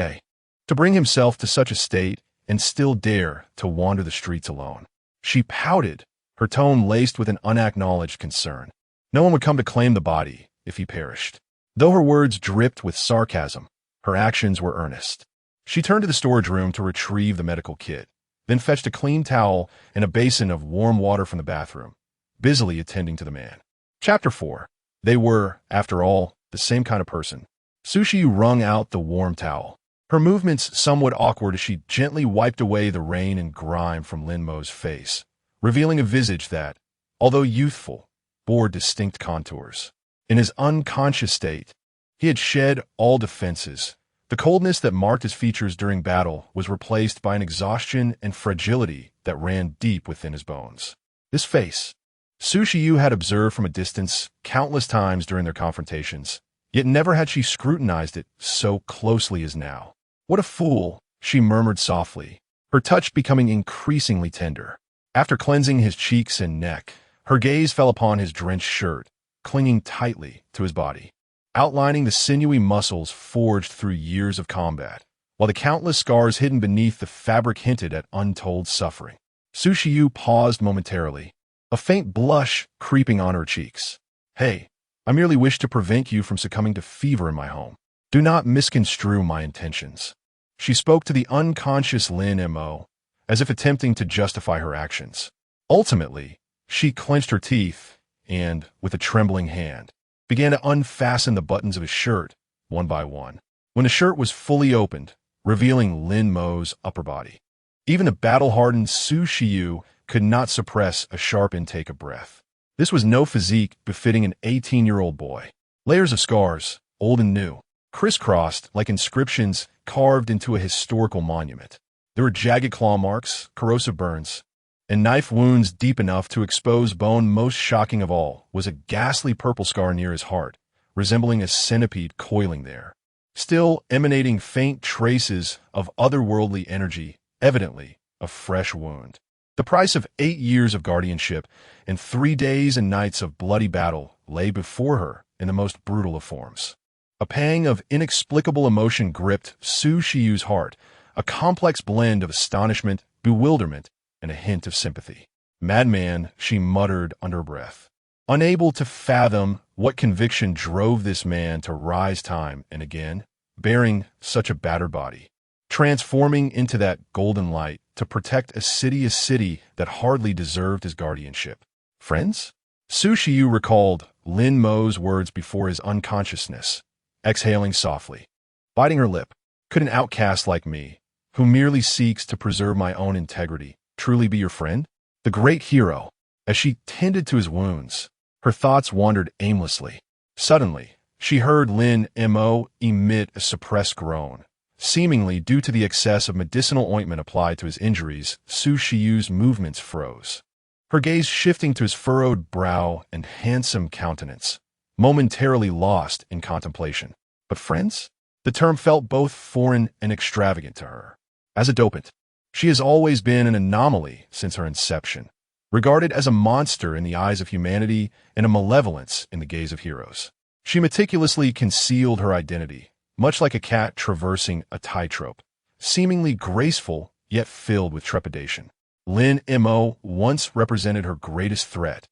To bring himself to such a state and still dare to wander the streets alone. She pouted, her tone laced with an unacknowledged concern. No one would come to claim the body if he perished. Though her words dripped with sarcasm, her actions were earnest. She turned to the storage room to retrieve the medical kit, then fetched a clean towel and a basin of warm water from the bathroom, busily attending to the man. Chapter 4. They were, after all, the same kind of person. Sushiyu wrung out the warm towel, her movements somewhat awkward as she gently wiped away the rain and grime from Lin Mo's face, revealing a visage that, although youthful, bore distinct contours. In his unconscious state, he had shed all defenses. The coldness that marked his features during battle was replaced by an exhaustion and fragility that ran deep within his bones. This face, Sushiyu had observed from a distance countless times during their confrontations, yet never had she scrutinized it so closely as now. What a fool, she murmured softly, her touch becoming increasingly tender. After cleansing his cheeks and neck, her gaze fell upon his drenched shirt, clinging tightly to his body, outlining the sinewy muscles forged through years of combat, while the countless scars hidden beneath the fabric hinted at untold suffering. Sushiyu paused momentarily, a faint blush creeping on her cheeks. Hey, I merely wish to prevent you from succumbing to fever in my home. Do not misconstrue my intentions. She spoke to the unconscious Lin Mo, as if attempting to justify her actions. Ultimately, she clenched her teeth and, with a trembling hand, began to unfasten the buttons of his shirt, one by one. When the shirt was fully opened, revealing Lin Mo's upper body, even the battle-hardened Sushiyu could not suppress a sharp intake of breath. This was no physique befitting an 18-year-old boy. Layers of scars, old and new, crisscrossed like inscriptions carved into a historical monument. There were jagged claw marks, corrosive burns, and knife wounds deep enough to expose bone. Most shocking of all was a ghastly purple scar near his heart, resembling a centipede coiling there, still emanating faint traces of otherworldly energy, evidently a fresh wound. The price of 8 years of guardianship and 3 days and nights of bloody battle lay before her in the most brutal of forms. A pang of inexplicable emotion gripped Sushiyu's heart, a complex blend of astonishment, bewilderment, and a hint of sympathy. Madman, she muttered under her breath, unable to fathom what conviction drove this man to rise time and again, bearing such a battered body, transforming into that golden light to protect a city that hardly deserved his guardianship. Friends? Sushiyu recalled Lin Mo's words before his unconsciousness, exhaling softly, biting her lip. Could an outcast like me, who merely seeks to preserve my own integrity, truly be your friend? The great hero, as she tended to his wounds, her thoughts wandered aimlessly. Suddenly, she heard Lin Mo emit a suppressed groan. Seemingly due to the excess of medicinal ointment applied to his injuries, Sushiyu's movements froze, her gaze shifting to his furrowed brow and handsome countenance, momentarily lost in contemplation. But friends? The term felt both foreign and extravagant to her. As a dopant, she has always been an anomaly since her inception, regarded as a monster in the eyes of humanity and a malevolence in the gaze of heroes. She meticulously concealed her identity, much like a cat traversing a tightrope, seemingly graceful yet filled with trepidation. Lin Mo once represented her greatest threat,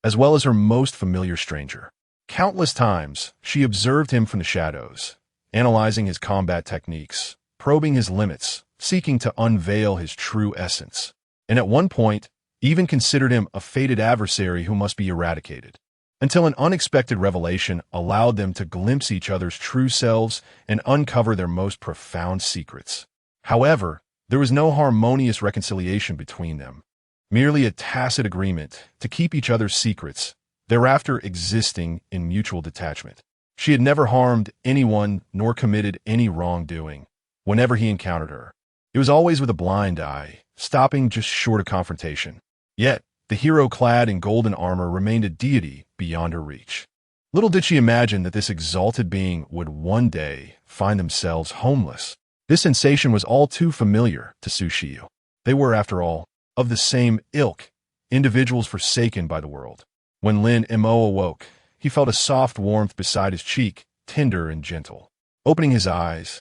as well as her most familiar stranger. Countless times, she observed him from the shadows, analyzing his combat techniques, probing his limits, seeking to unveil his true essence, and at one point, even considered him a fated adversary who must be eradicated, until an unexpected revelation allowed them to glimpse each other's true selves and uncover their most profound secrets. However, there was no harmonious reconciliation between them, merely a tacit agreement to keep each other's secrets, thereafter existing in mutual detachment. She had never harmed anyone nor committed any wrongdoing whenever he encountered her. It was always with a blind eye, stopping just short of confrontation. Yet, the hero clad in golden armor remained a deity beyond her reach. Little did she imagine that this exalted being would one day find themselves homeless. This sensation was all too familiar to Sushiyu. They were, after all, of the same ilk, individuals forsaken by the world. When Lin Mo awoke, he felt a soft warmth beside his cheek, tender and gentle. Opening his eyes,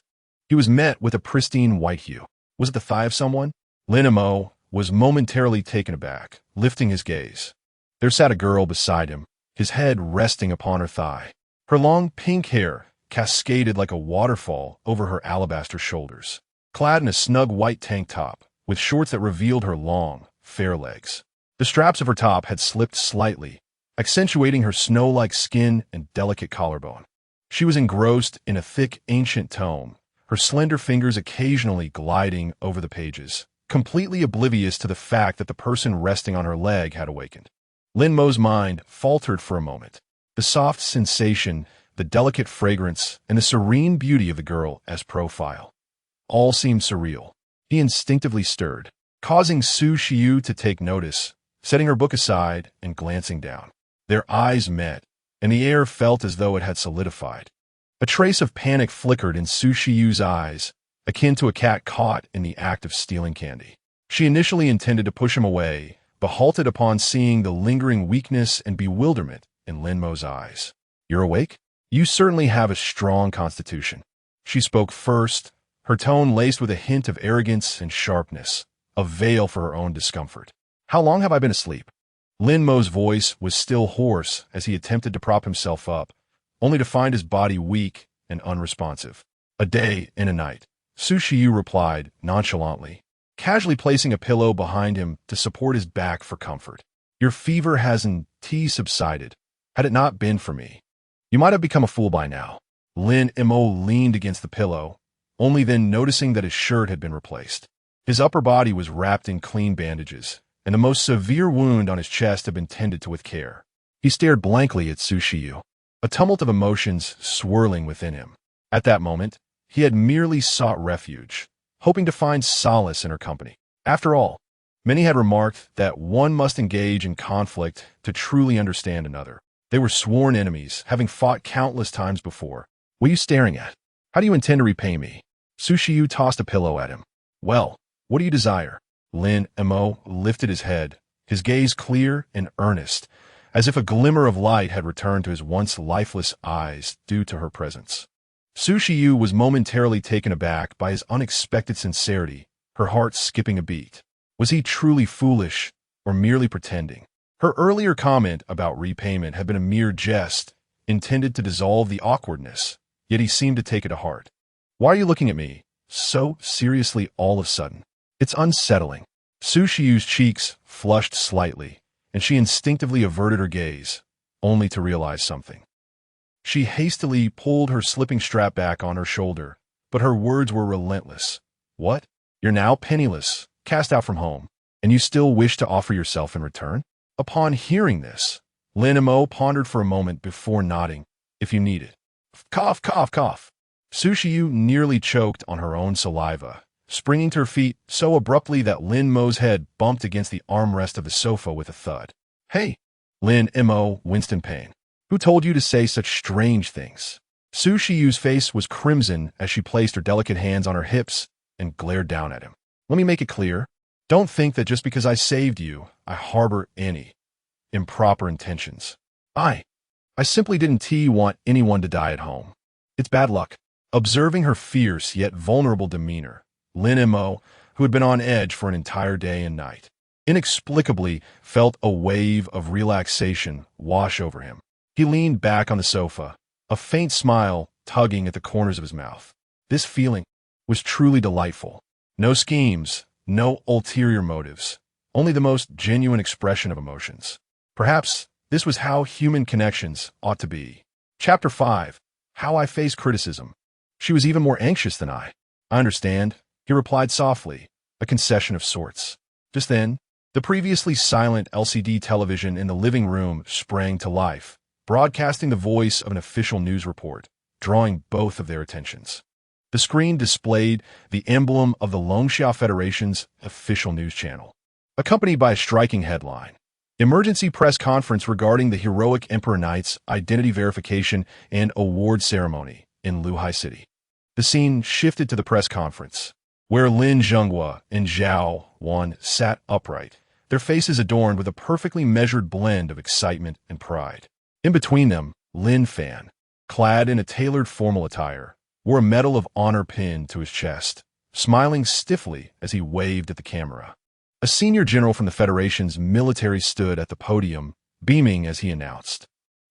he was met with a pristine white hue. Was it the thigh of someone? Lin Mo was momentarily taken aback, lifting his gaze. There sat a girl beside him, his head resting upon her thigh. Her long pink hair cascaded like a waterfall over her alabaster shoulders. Clad in a snug white tank top, with shorts that revealed her long, fair legs. The straps of her top had slipped slightly, accentuating her snow-like skin and delicate collarbone. She was engrossed in a thick, ancient tome, her slender fingers occasionally gliding over the pages, completely oblivious to the fact that the person resting on her leg had awakened. Lin Mo's mind faltered for a moment. The soft sensation, the delicate fragrance, and the serene beauty of the girl as profile all seemed surreal. He instinctively stirred, causing Su Xiu to take notice, setting her book aside and glancing down. Their eyes met, and the air felt as though it had solidified. A trace of panic flickered in Su Xiu's eyes, akin to a cat caught in the act of stealing candy. She initially intended to push him away, but halted upon seeing the lingering weakness and bewilderment in Lin Mo's eyes. "You're awake? You certainly have a strong constitution." She spoke first, her tone laced with a hint of arrogance and sharpness, a veil for her own discomfort. "How long have I been asleep?" Lin Mo's voice was still hoarse as he attempted to prop himself up, only to find his body weak and unresponsive. "A day and a night," Su Xiu replied nonchalantly, casually placing a pillow behind him to support his back for comfort. "Your fever hasn't subsided. Had it not been for me, you might have become a fool by now." Lin Mo leaned against the pillow, only then noticing that his shirt had been replaced. His upper body was wrapped in clean bandages, and the most severe wound on his chest had been tended to with care. He stared blankly at Su Xiu, a tumult of emotions swirling within him. At that moment, he had merely sought refuge, hoping to find solace in her company. After all, many had remarked that one must engage in conflict to truly understand another. They were sworn enemies, having fought countless times before. "What are you staring at? How do you intend to repay me?" Su Xiu tossed a pillow at him. "Well, what do you desire?" Lin Mo lifted his head, his gaze clear and earnest, as if a glimmer of light had returned to his once lifeless eyes due to her presence. Su Xiu was momentarily taken aback by his unexpected sincerity, her heart skipping a beat. Was he truly foolish, or merely pretending? Her earlier comment about repayment had been a mere jest, intended to dissolve the awkwardness, yet he seemed to take it to heart. "Why are you looking at me so seriously all of a sudden? It's unsettling." Su Xiu's cheeks flushed slightly, and she instinctively averted her gaze, only to realize something. She hastily pulled her slipping strap back on her shoulder, but her words were relentless. "What? You're now penniless, cast out from home, and you still wish to offer yourself in return?" Upon hearing this, Lin Mo pondered for a moment before nodding. "If you need it." Cough, cough, cough. Su Xiu nearly choked on her own saliva, springing to her feet so abruptly that Lin Mo's head bumped against the armrest of the sofa with a thud. "Hey!" Lin Mo winced in pain. "Who told you to say such strange things?" Su Xiu's face was crimson as she placed her delicate hands on her hips and glared down at him. "Let me make it clear. Don't think that just because I saved you, I harbor any improper intentions. I simply didn't want anyone to die at home. It's bad luck." Observing her fierce yet vulnerable demeanor, Lin Mo, who had been on edge for an entire day and night, inexplicably felt a wave of relaxation wash over him. He leaned back on the sofa, a faint smile tugging at the corners of his mouth. This feeling was truly delightful. No schemes, no ulterior motives, only the most genuine expression of emotions. Perhaps this was how human connections ought to be. Chapter 5. How I Face Criticism. "She was even more anxious than I." "I understand," he replied softly, a concession of sorts. Just then, the previously silent LCD television in the living room sprang to life, broadcasting the voice of an official news report, drawing both of their attentions. The screen displayed the emblem of the Longxia Federation's official news channel, accompanied by a striking headline: "Emergency press conference regarding the heroic Emperor Knight's identity verification and award ceremony in Luhai City." The scene shifted to the press conference, where Lin Zhenghua and Zhao Wan sat upright, their faces adorned with a perfectly measured blend of excitement and pride. In between them, Lin Fan, clad in a tailored formal attire, wore a Medal of Honor pinned to his chest, smiling stiffly as he waved at the camera. A senior general from the Federation's military stood at the podium, beaming as he announced,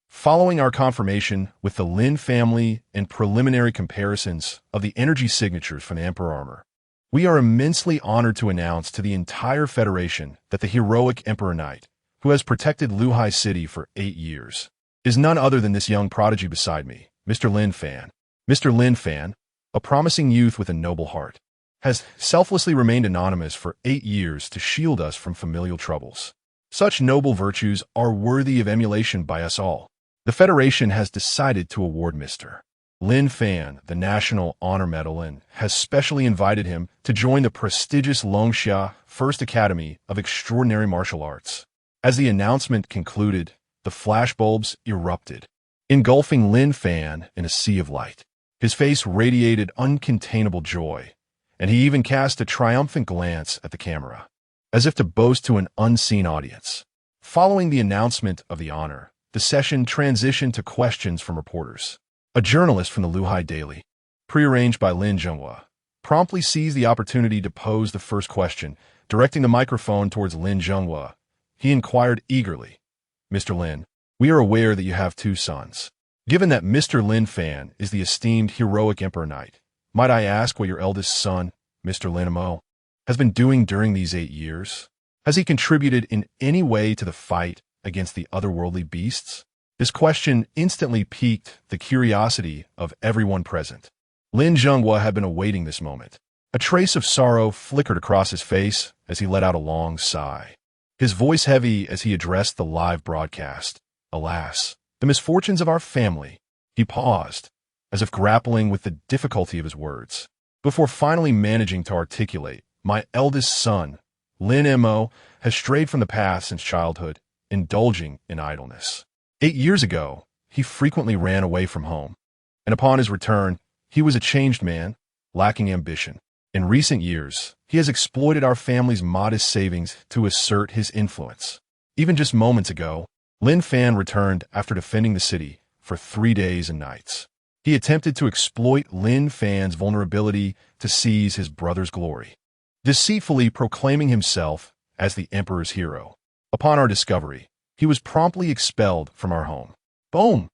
"Following our confirmation with the Lin family and preliminary comparisons of the energy signatures from the Emperor Armor, we are immensely honored to announce to the entire Federation that the heroic Emperor Knight, who has protected Luhai City for 8 years, is none other than this young prodigy beside me, Mr. Lin Fan. Mr. Lin Fan, a promising youth with a noble heart, has selflessly remained anonymous for 8 years to shield us from familial troubles. Such noble virtues are worthy of emulation by us all. The Federation has decided to award Mr. Lin Fan the National Honor Medal and has specially invited him to join the prestigious Longxia First Academy of Extraordinary Martial Arts." As the announcement concluded, the flashbulbs erupted, engulfing Lin Fan in a sea of light. His face radiated uncontainable joy, and he even cast a triumphant glance at the camera, as if to boast to an unseen audience. Following the announcement of the honor, the session transitioned to questions from reporters. A journalist from the Luhai Daily, prearranged by Lin Zhenghua, promptly seized the opportunity to pose the first question, directing the microphone towards Lin Zhenghua. He inquired eagerly, "Mr. Lin, we are aware that you have 2 sons. Given that Mr. Lin Fan is the esteemed heroic Emperor Knight, might I ask what your eldest son, Mr. Lin Mo, has been doing during these 8 years? Has he contributed in any way to the fight against the otherworldly beasts?" This question instantly piqued the curiosity of everyone present. Lin Zhenghua had been awaiting this moment. A trace of sorrow flickered across his face as he let out a long sigh. His voice heavy as he addressed the live broadcast. "Alas, the misfortunes of our family." He paused, as if grappling with the difficulty of his words, before finally managing to articulate, "My eldest son, Lin Mo, has strayed from the path since childhood, indulging in idleness. 8 years ago, he frequently ran away from home, and upon his return, he was a changed man, lacking ambition. In recent years, he has exploited our family's modest savings to assert his influence. Even just moments ago, Lin Fan returned after defending the city for 3 days and nights. He attempted to exploit Lin Fan's vulnerability to seize his brother's glory, deceitfully proclaiming himself as the Emperor's hero. Upon our discovery, he was promptly expelled from our home. Boom!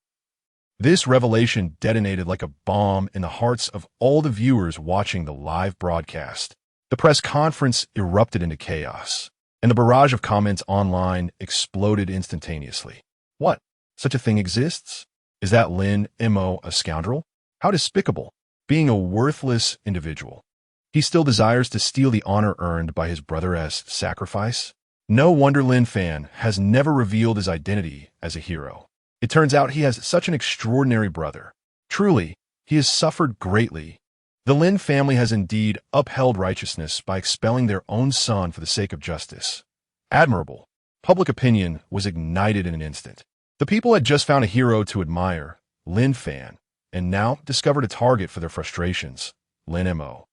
This revelation detonated like a bomb in the hearts of all the viewers watching the live broadcast. The press conference erupted into chaos, and the barrage of comments online exploded instantaneously. What? Such a thing exists? Is that Lin Mo a scoundrel? How despicable! Being a worthless individual, he still desires to steal the honor earned by his brother's sacrifice? No wonder Lin Fan has never revealed his identity as a hero. It turns out he has such an extraordinary brother. Truly, he has suffered greatly. The Lin family has indeed upheld righteousness by expelling their own son for the sake of justice. Admirable. Public opinion was ignited in an instant. The people had just found a hero to admire, Lin Fan, and now discovered a target for their frustrations, Lin Mo.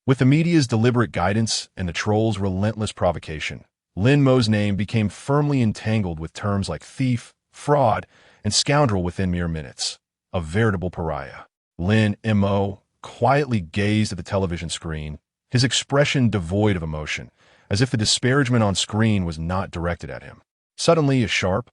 With the media's deliberate guidance and the trolls' relentless provocation, Lin Mo's name became firmly entangled with terms like thief, fraud, and scoundrel within mere minutes. A veritable pariah. Lin Mo quietly gazed at the television screen, his expression devoid of emotion, as if the disparagement on screen was not directed at him. Suddenly, a sharp,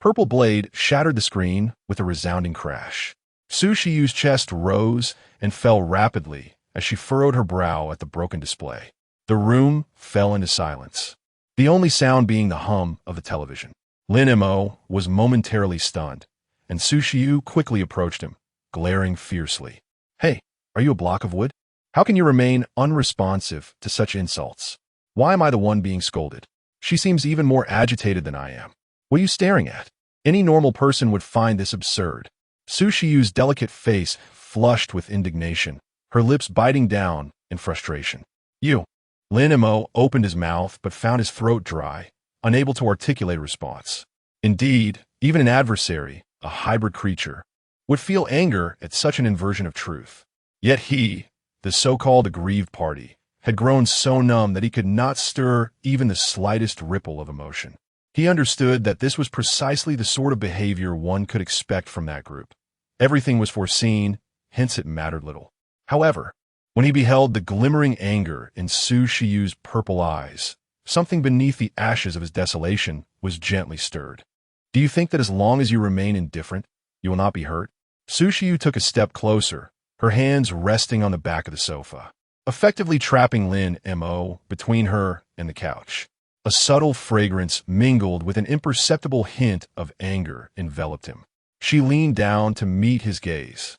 purple blade shattered the screen with a resounding crash. Su Shiyu's chest rose and fell rapidly as she furrowed her brow at the broken display. The room fell into silence, the only sound being the hum of the television. Lin Mo was momentarily stunned, and Su Shiyu quickly approached him, glaring fiercely. "Hey, are you a block of wood? How can you remain unresponsive to such insults? Why am I the one being scolded? She seems even more agitated than I am. What are you staring at? Any normal person would find this absurd." Su Shiyu's delicate face flushed with indignation, her lips biting down in frustration. "You." Lin Mo opened his mouth but found his throat dry, unable to articulate a response. Indeed, even an adversary, a hybrid creature, would feel anger at such an inversion of truth. Yet he, the so-called aggrieved party, had grown so numb that he could not stir even the slightest ripple of emotion. He understood that this was precisely the sort of behavior one could expect from that group. Everything was foreseen, hence it mattered little. However, when he beheld the glimmering anger in Su Shiyu's purple eyes, something beneath the ashes of his desolation was gently stirred. Do you think that as long as you remain indifferent, you will not be hurt? Su Shiyu took a step closer, her hands resting on the back of the sofa, effectively trapping Lin Mo between her and the couch. A subtle fragrance mingled with an imperceptible hint of anger enveloped him. She leaned down to meet his gaze,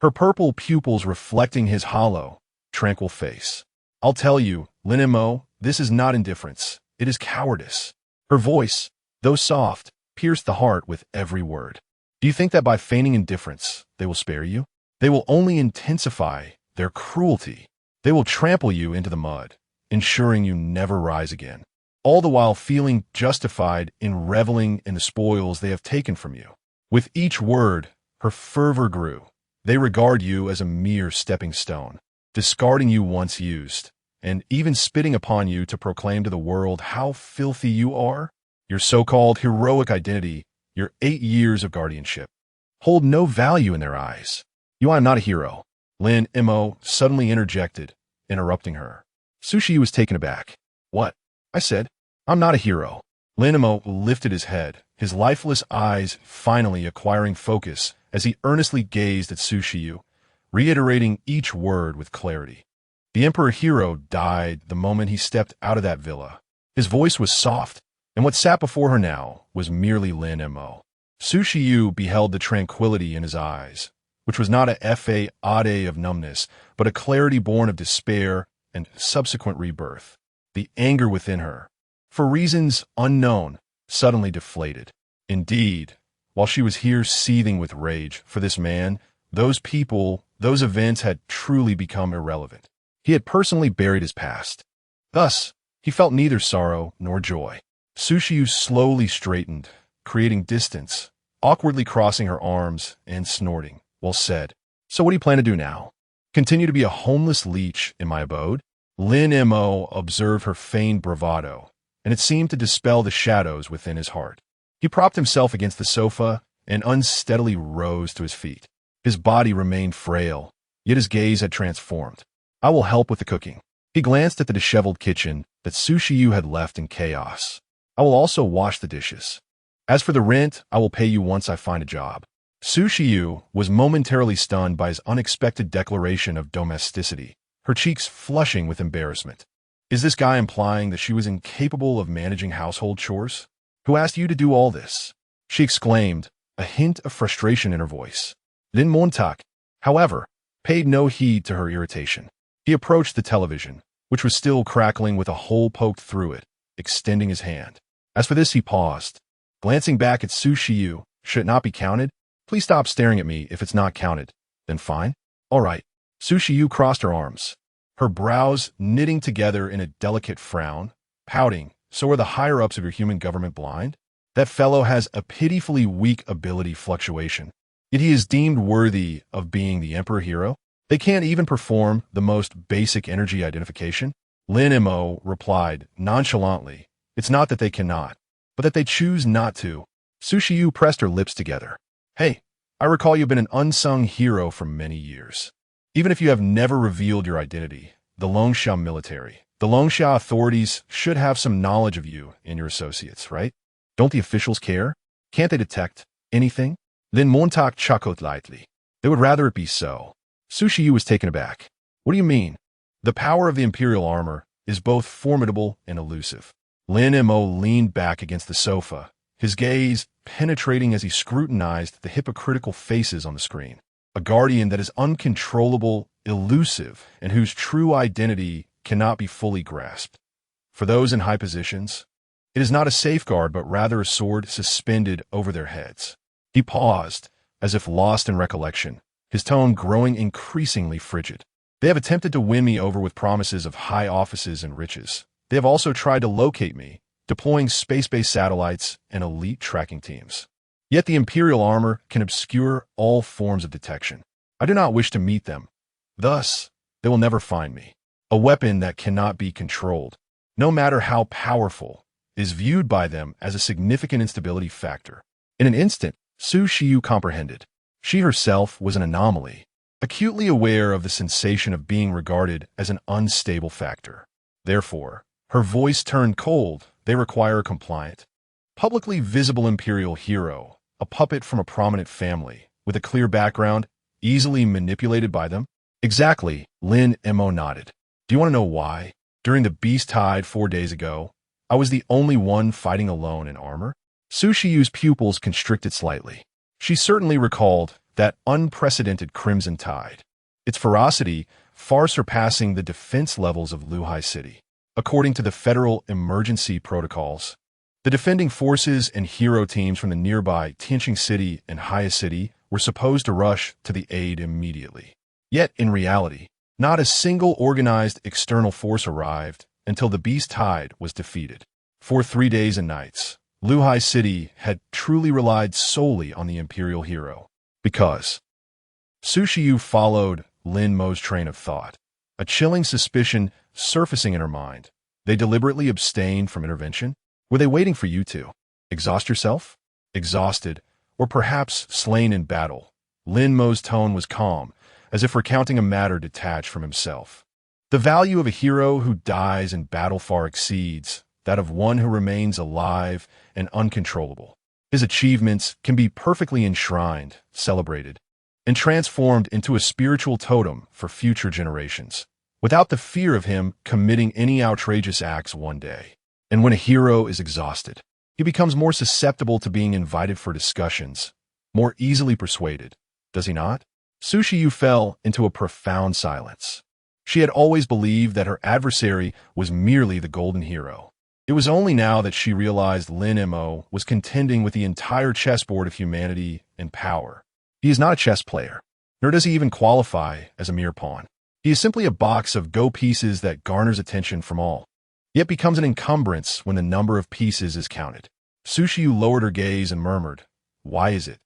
her purple pupils reflecting his hollow, tranquil face. I'll tell you, Lin Mo, this is not indifference, it is cowardice. Her voice, though soft, pierced the heart with every word. Do you think that by feigning indifference, they will spare you? They will only intensify their cruelty. They will trample you into the mud, ensuring you never rise again, all the while feeling justified in reveling in the spoils they have taken from you. With each word, her fervor grew. They regard you as a mere stepping stone, discarding you once used, and even spitting upon you to proclaim to the world how filthy you are. Your so-called heroic identity, your 8 years of guardianship, hold no value in their eyes. You are not a hero. Lin Mo suddenly interjected, interrupting her. Su Shiyu was taken aback. What? I said, I'm not a hero. Lin Mo lifted his head, his lifeless eyes finally acquiring focus as he earnestly gazed at Su Shiyu, reiterating each word with clarity. The Emperor Hero died the moment he stepped out of that villa. His voice was soft, and what sat before her now was merely Lin Mo. Su Shiyu beheld the tranquility in his eyes, which was not a fade of numbness, but a clarity born of despair and subsequent rebirth. The anger within her, for reasons unknown, suddenly deflated. Indeed, while she was here seething with rage for this man, those people, those events had truly become irrelevant. He had personally buried his past. Thus, he felt neither sorrow nor joy. Su Shiyu slowly straightened, creating distance, awkwardly crossing her arms and snorting, while said, So what do you plan to do now? Continue to be a homeless leech in my abode? Lin Mo observed her feigned bravado, and it seemed to dispel the shadows within his heart. He propped himself against the sofa and unsteadily rose to his feet. His body remained frail, yet his gaze had transformed. I will help with the cooking. He glanced at the disheveled kitchen that Su Shiyu had left in chaos. I will also wash the dishes. As for the rent, I will pay you once I find a job. Su Shiyu was momentarily stunned by his unexpected declaration of domesticity, her cheeks flushing with embarrassment. Is this guy implying that she was incapable of managing household chores? Who asked you to do all this? She exclaimed, a hint of frustration in her voice. Lin Mo, however, paid no heed to her irritation. He approached the television, which was still crackling with a hole poked through it, extending his hand. As for this, he paused, glancing back at Su Shiyu. Should it not be counted? Please stop staring at me if it's not counted. Then fine. All right. Su Shiyu crossed her arms, her brows knitting together in a delicate frown, pouting. So are the higher-ups of your human government blind? That fellow has a pitifully weak ability fluctuation. Yet he is deemed worthy of being the Emperor Hero? They can't even perform the most basic energy identification? Lin Mo replied nonchalantly, It's not that they cannot, but that they choose not to. Su Shiyu pressed her lips together. Hey, I recall you've been an unsung hero for many years. Even if you have never revealed your identity, the Longxia military, the Longxia authorities should have some knowledge of you and your associates, right? Don't the officials care? Can't they detect anything? Lin Mo chuckled lightly. They would rather it be so. Su Shiyu was taken aback. What do you mean? The power of the Imperial armor is both formidable and elusive. Lin Mo leaned back against the sofa, his gaze penetrating as he scrutinized the hypocritical faces on the screen. A guardian that is uncontrollable, elusive, and whose true identity cannot be fully grasped. For those in high positions, it is not a safeguard but rather a sword suspended over their heads. He paused, as if lost in recollection, his tone growing increasingly frigid. They have attempted to win me over with promises of high offices and riches. They have also tried to locate me, deploying space-based satellites and elite tracking teams. Yet the Imperial armor can obscure all forms of detection. I do not wish to meet them. Thus, they will never find me. a weapon that cannot be controlled, no matter how powerful, is viewed by them as a significant instability factor. In an instant, Su Xiu comprehended. She herself was an anomaly, acutely aware of the sensation of being regarded as an unstable factor. Therefore, her voice turned cold. They require a compliant, publicly visible imperial hero, a puppet from a prominent family, with a clear background, easily manipulated by them? Exactly, Lin Mo nodded. Do you want to know why? During the Beast Tide 4 days ago, I was the only one fighting alone in armor? Su Xiu's pupils constricted slightly. She certainly recalled that unprecedented Crimson Tide, its ferocity far surpassing the defense levels of Luhai City. According to the federal emergency protocols, the defending forces and hero teams from the nearby Tianqing City and Haya City were supposed to rush to the aid immediately. Yet, in reality, not a single organized external force arrived until the Beast Tide was defeated. For 3 days and nights, Luhai City had truly relied solely on the imperial hero. Because Su Xiu followed Lin Mo's train of thought, a chilling suspicion surfacing in her mind. They deliberately abstained from intervention? Were they waiting for you to exhaust yourself? Exhausted, or perhaps slain in battle? Lin Mo's tone was calm, as if recounting a matter detached from himself. The value of a hero who dies in battle far exceeds that of one who remains alive and uncontrollable. His achievements can be perfectly enshrined, celebrated, and transformed into a spiritual totem for future generations, without the fear of him committing any outrageous acts one day. And when a hero is exhausted, he becomes more susceptible to being invited for discussions, more easily persuaded, does he not? Su Xiu fell into a profound silence. She had always believed that her adversary was merely the golden hero. It was only now that she realized Lin Mo was contending with the entire chessboard of humanity and power. He is not a chess player, nor does he even qualify as a mere pawn. He is simply a box of go pieces that garners attention from all, yet becomes an encumbrance when the number of pieces is counted. Su Xiu lowered her gaze and murmured, "Why is it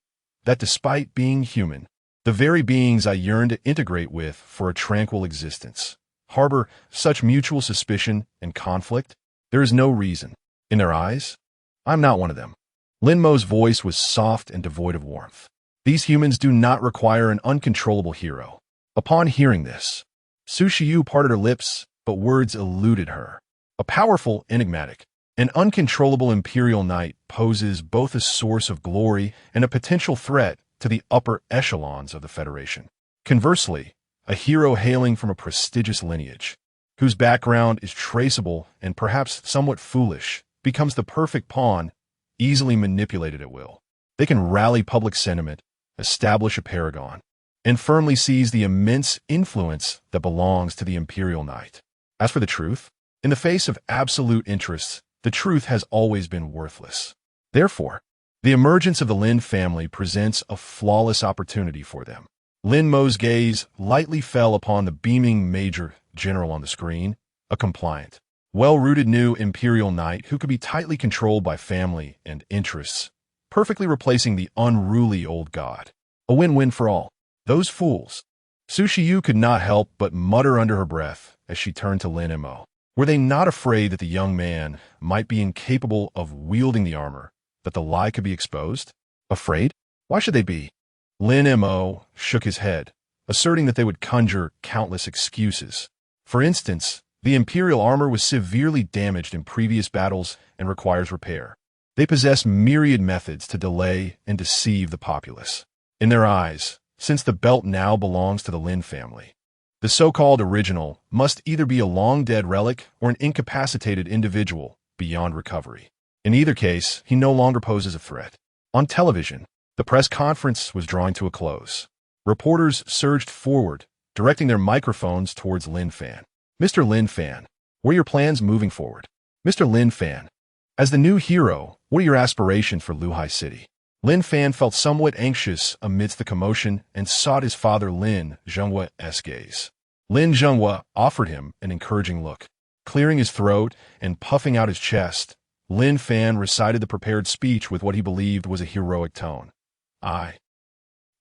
that despite being human, the very beings I yearn to integrate with for a tranquil existence harbor such mutual suspicion and conflict? There is no reason. In their eyes, I'm not one of them." Lin Mo's voice was soft and devoid of warmth. These humans do not require an uncontrollable hero. Upon hearing this, Su Xiu parted her lips, but words eluded her. A powerful, enigmatic, and uncontrollable imperial knight poses both a source of glory and a potential threat to the upper echelons of the Federation. Conversely, a hero hailing from a prestigious lineage, whose background is traceable and perhaps somewhat foolish, becomes the perfect pawn, easily manipulated at will. They can rally public sentiment, establish a paragon, and firmly seize the immense influence that belongs to the imperial knight. As for the truth, in the face of absolute interests, the truth has always been worthless. Therefore, the emergence of the Lin family presents a flawless opportunity for them. Lin Mo's gaze lightly fell upon the beaming Major General on the screen, a compliant, well-rooted new imperial knight who could be tightly controlled by family and interests, perfectly replacing the unruly old god. A win-win for all. Those fools. Su Xiu could not help but mutter under her breath as she turned to Lin Mo. Were they not afraid that the young man might be incapable of wielding the armor, that the lie could be exposed? Afraid? Why should they be? Lin Mo shook his head, asserting that they would conjure countless excuses. For instance, the imperial armor was severely damaged in previous battles and requires repair. They possess myriad methods to delay and deceive the populace. In their eyes, since the belt now belongs to the Lin family, the so-called original must either be a long-dead relic or an incapacitated individual beyond recovery. In either case, he no longer poses a threat. On television, the press conference was drawing to a close. Reporters surged forward, directing their microphones towards Lin Fan. "Mr. Lin Fan, what are your plans moving forward? Mr. Lin Fan, as the new hero, what are your aspirations for Luhai City?" Lin Fan felt somewhat anxious amidst the commotion and sought his father Lin Zhenghua's gaze. Lin Zhenghua offered him an encouraging look. Clearing his throat and puffing out his chest, Lin Fan recited the prepared speech with what he believed was a heroic tone. I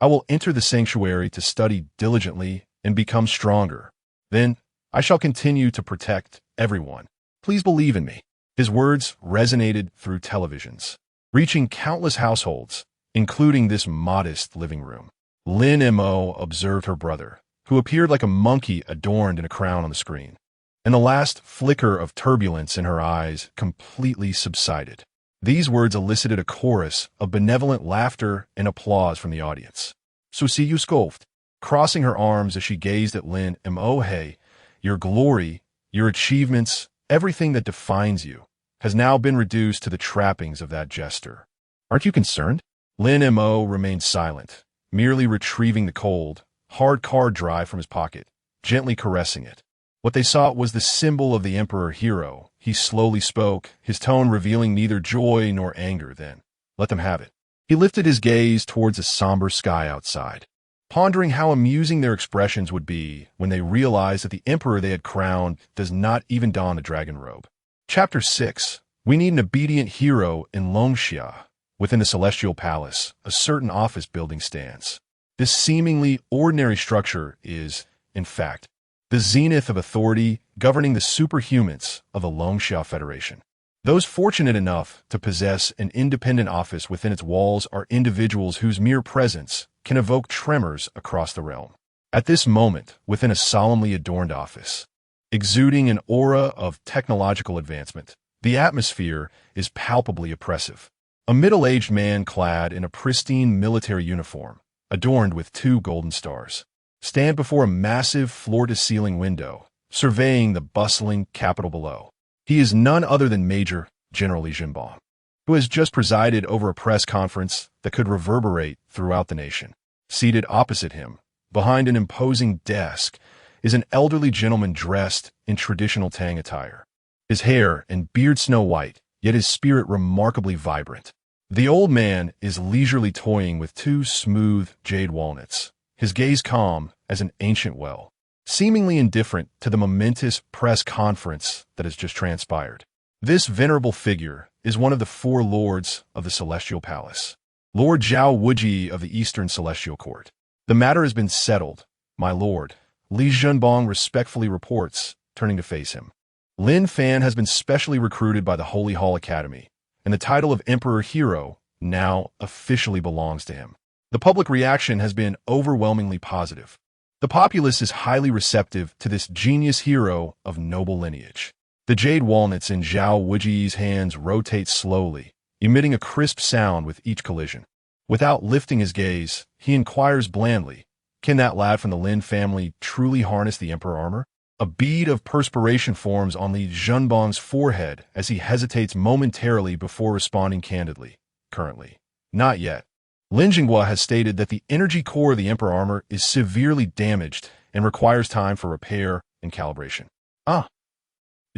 will enter the sanctuary to study diligently and become stronger. Then I shall continue to protect everyone. Please believe in me. His words resonated through televisions, reaching countless households, including this modest living room. Lin Mo observed her brother, who appeared like a monkey adorned in a crown on the screen, and the last flicker of turbulence in her eyes completely subsided. These words elicited a chorus of benevolent laughter and applause from the audience. So see you scoffed, crossing her arms as she gazed at Lin Mo. Hey, your glory, your achievements, everything that defines you, has now been reduced to the trappings of that jester. Aren't you concerned? Lin Mo remained silent, merely retrieving the cold, hard card drive from his pocket, gently caressing it. What they saw was the symbol of the Emperor Hero. He slowly spoke, his tone revealing neither joy nor anger. Then, let them have it. He lifted his gaze towards a somber sky outside, pondering how amusing their expressions would be when they realized that the emperor they had crowned does not even don the dragon robe. Chapter 6. We need an obedient hero in Longxia. Within the Celestial Palace, a certain office building stands. This seemingly ordinary structure is, in fact, the zenith of authority governing the superhumans of the Longxia Federation. Those fortunate enough to possess an independent office within its walls are individuals whose mere presence can evoke tremors across the realm. At this moment, within a solemnly adorned office, exuding an aura of technological advancement, the atmosphere is palpably oppressive. A middle-aged man clad in a pristine military uniform, adorned with 2 golden stars, stands before a massive floor-to-ceiling window, surveying the bustling capital below. He is none other than Major General Li Jinbang, who has just presided over a press conference that could reverberate throughout the nation. Seated opposite him, behind an imposing desk, is an elderly gentleman dressed in traditional Tang attire. His hair and beard snow-white, yet his spirit remarkably vibrant. The old man is leisurely toying with 2 smooth jade walnuts, his gaze calm as an ancient well, seemingly indifferent to the momentous press conference that has just transpired. This venerable figure is one of the 4 lords of the Celestial Palace, Lord Zhao Wuji of the Eastern Celestial Court. The matter has been settled, my lord, Li Jinbang respectfully reports, turning to face him. Lin Fan has been specially recruited by the Holy Hall Academy, and the title of Emperor Hero now officially belongs to him. The public reaction has been overwhelmingly positive. The populace is highly receptive to this genius hero of noble lineage. The jade walnuts in Zhao Wuji's hands rotate slowly, emitting a crisp sound with each collision. Without lifting his gaze, he inquires blandly, can that lad from the Lin family truly harness the Emperor armor? A bead of perspiration forms on Li Jinbang's forehead as he hesitates momentarily before responding candidly. Currently, not yet. Lin Jinghua has stated that the energy core of the Emperor armor is severely damaged and requires time for repair and calibration. Ah.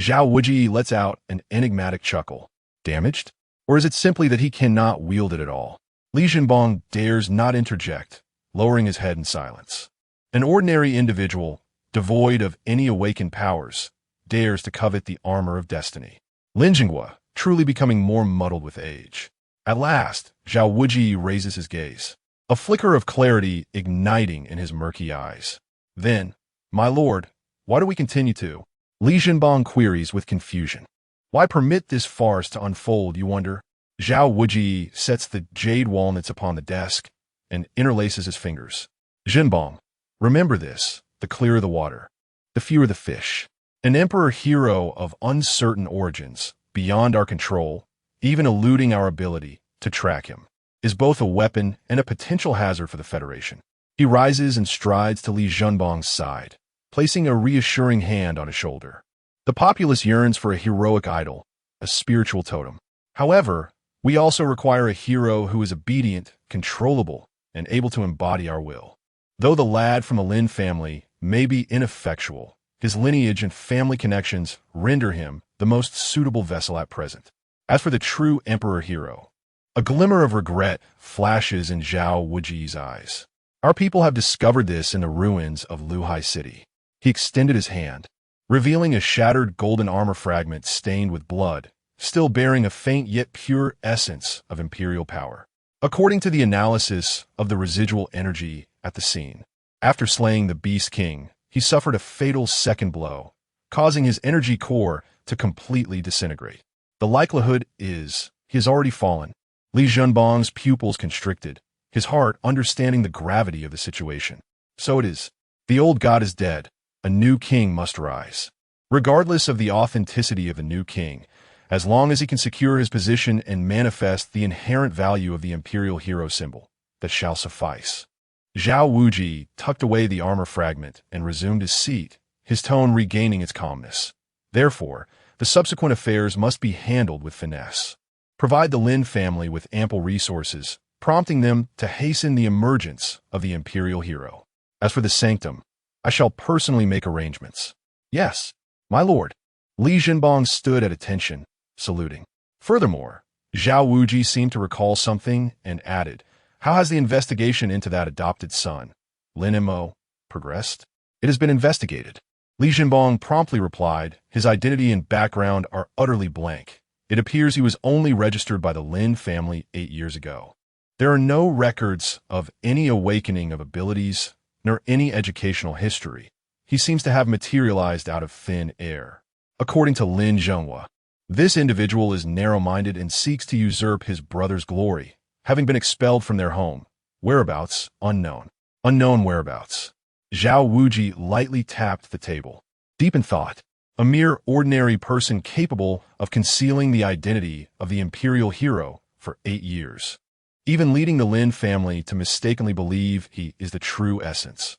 Zhao Wuji lets out an enigmatic chuckle. Damaged? Or is it simply that he cannot wield it at all? Li Jinbang dares not interject, lowering his head in silence. An ordinary individual, devoid of any awakened powers, dares to covet the armor of destiny. Lin Jinghua, truly becoming more muddled with age. At last, Zhao Wuji raises his gaze, a flicker of clarity igniting in his murky eyes. Then, my lord, why do we continue to? Li Jinbang queries with confusion. Why permit this farce to unfold, you wonder? Zhao Wuji sets the jade walnuts upon the desk and interlaces his fingers. Jinbang, remember this. The clearer the water, the fewer the fish. An emperor hero of uncertain origins, beyond our control, even eluding our ability to track him, is both a weapon and a potential hazard for the Federation. He rises and strides to Li Jinbang's side, placing a reassuring hand on his shoulder. The populace yearns for a heroic idol, a spiritual totem. However, we also require a hero who is obedient, controllable, and able to embody our will. Though the lad from the Lin family may be ineffectual, his lineage and family connections render him the most suitable vessel at present. As for the true Emperor Hero, a glimmer of regret flashes in Zhao Wuji's eyes. Our people have discovered this in the ruins of Luhai City. He extended his hand, revealing a shattered golden armor fragment stained with blood, still bearing a faint yet pure essence of imperial power. According to the analysis of the residual energy at the scene, after slaying the Beast King, he suffered a fatal second blow, causing his energy core to completely disintegrate. The likelihood is he has already fallen. Li Zhenbong's pupils constricted, his heart understanding the gravity of the situation. So it is. The old god is dead. A new king must rise. Regardless of the authenticity of the new king, as long as he can secure his position and manifest the inherent value of the imperial hero symbol, that shall suffice. Zhao Wuji tucked away the armor fragment and resumed his seat, his tone regaining its calmness. Therefore, the subsequent affairs must be handled with finesse. Provide the Lin family with ample resources, prompting them to hasten the emergence of the imperial hero. As for the sanctum, I shall personally make arrangements. Yes, my lord. Li Zhenbong stood at attention, saluting. Furthermore, Zhao Wuji seemed to recall something and added, "How has the investigation into that adopted son, Lin Mo, progressed?" "It has been investigated." Li Zhenbong promptly replied, "His identity and background are utterly blank. It appears he was only registered by the Lin family 8 years ago. There are no records of any awakening of abilities, nor any educational history. He seems to have materialized out of thin air." According to Lin Zhenghua, this individual is narrow-minded and seeks to usurp his brother's glory, having been expelled from their home. Whereabouts, unknown. Unknown whereabouts. Zhao Wuji lightly tapped the table. Deep in thought, a mere ordinary person capable of concealing the identity of the imperial hero for 8 years. Even leading the Lin family to mistakenly believe he is the true essence.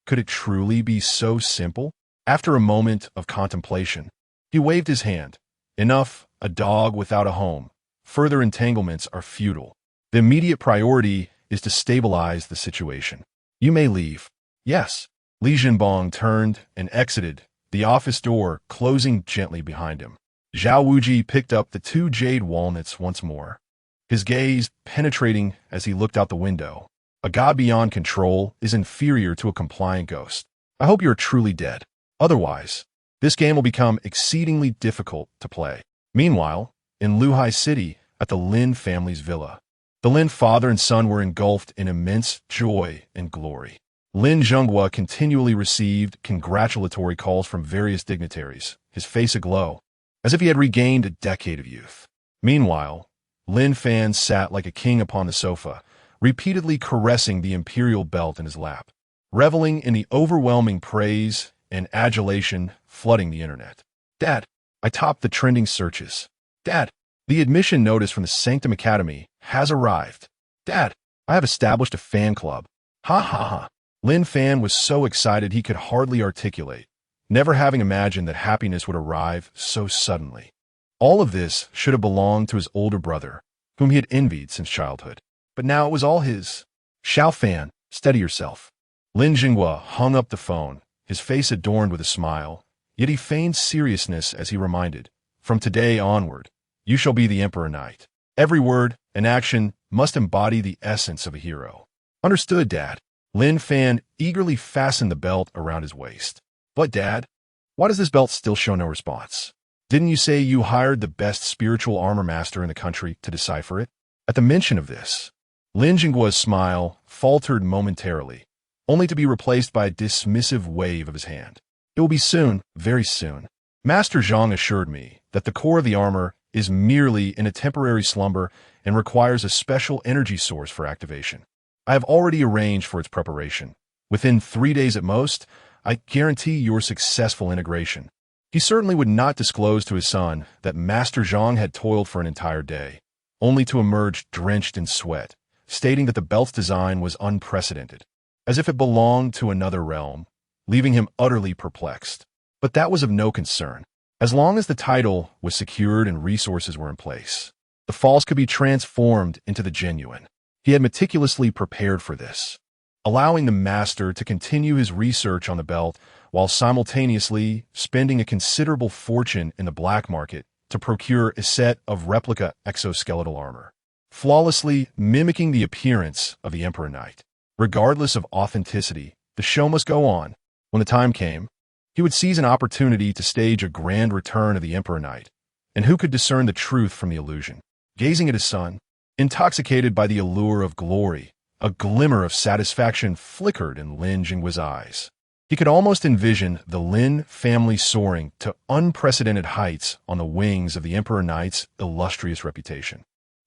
Could it truly be so simple? After a moment of contemplation, he waved his hand. Enough, a dog without a home. Further entanglements are futile. The immediate priority is to stabilize the situation. You may leave. Yes. Li Zhenbong turned and exited, the office door closing gently behind him. Zhao Wuji picked up the 2 jade walnuts once more, his gaze penetrating as he looked out the window. A god beyond control is inferior to a compliant ghost. I hope you are truly dead. Otherwise, this game will become exceedingly difficult to play. Meanwhile, in Luhai City, at the Lin family's villa, the Lin father and son were engulfed in immense joy and glory. Lin Zhenghua continually received congratulatory calls from various dignitaries, his face aglow, as if he had regained a decade of youth. Meanwhile, Lin Fan sat like a king upon the sofa, repeatedly caressing the imperial belt in his lap, reveling in the overwhelming praise and adulation flooding the internet. "Dad, I topped the trending searches. Dad, the admission notice from the Sanctum Academy has arrived. Dad, I have established a fan club. Ha ha ha." Lin Fan was so excited he could hardly articulate, never having imagined that happiness would arrive so suddenly. All of this should have belonged to his older brother, whom he had envied since childhood. But now it was all his. "Xiao Fan, steady yourself." Lin Zhenghua hung up the phone, his face adorned with a smile, yet he feigned seriousness as he reminded, "From today onward, you shall be the Emperor Knight. Every word and action must embody the essence of a hero." "Understood, Dad." Lin Fan eagerly fastened the belt around his waist. "But Dad, why does this belt still show no response? Didn't you say you hired the best spiritual armor master in the country to decipher it?" At the mention of this, Lin Zhenghua's smile faltered momentarily, only to be replaced by a dismissive wave of his hand. "It will be soon, very soon. Master Zhang assured me that the core of the armor is merely in a temporary slumber and requires a special energy source for activation. I have already arranged for its preparation. Within 3 days at most, I guarantee your successful integration." He certainly would not disclose to his son that Master Zhang had toiled for an entire day, only to emerge drenched in sweat, stating that the belt's design was unprecedented, as if it belonged to another realm, leaving him utterly perplexed. But that was of no concern. As long as the title was secured and resources were in place, the false could be transformed into the genuine. He had meticulously prepared for this, allowing the master to continue his research on the belt while simultaneously spending a considerable fortune in the black market to procure a set of replica exoskeletal armor, flawlessly mimicking the appearance of the Emperor Knight. Regardless of authenticity, the show must go on. When the time came, he would seize an opportunity to stage a grand return of the Emperor Knight, and who could discern the truth from the illusion? Gazing at his son, intoxicated by the allure of glory, a glimmer of satisfaction flickered in Lin Zhenghua's eyes. He could almost envision the Lin family soaring to unprecedented heights on the wings of the Emperor Knight's illustrious reputation,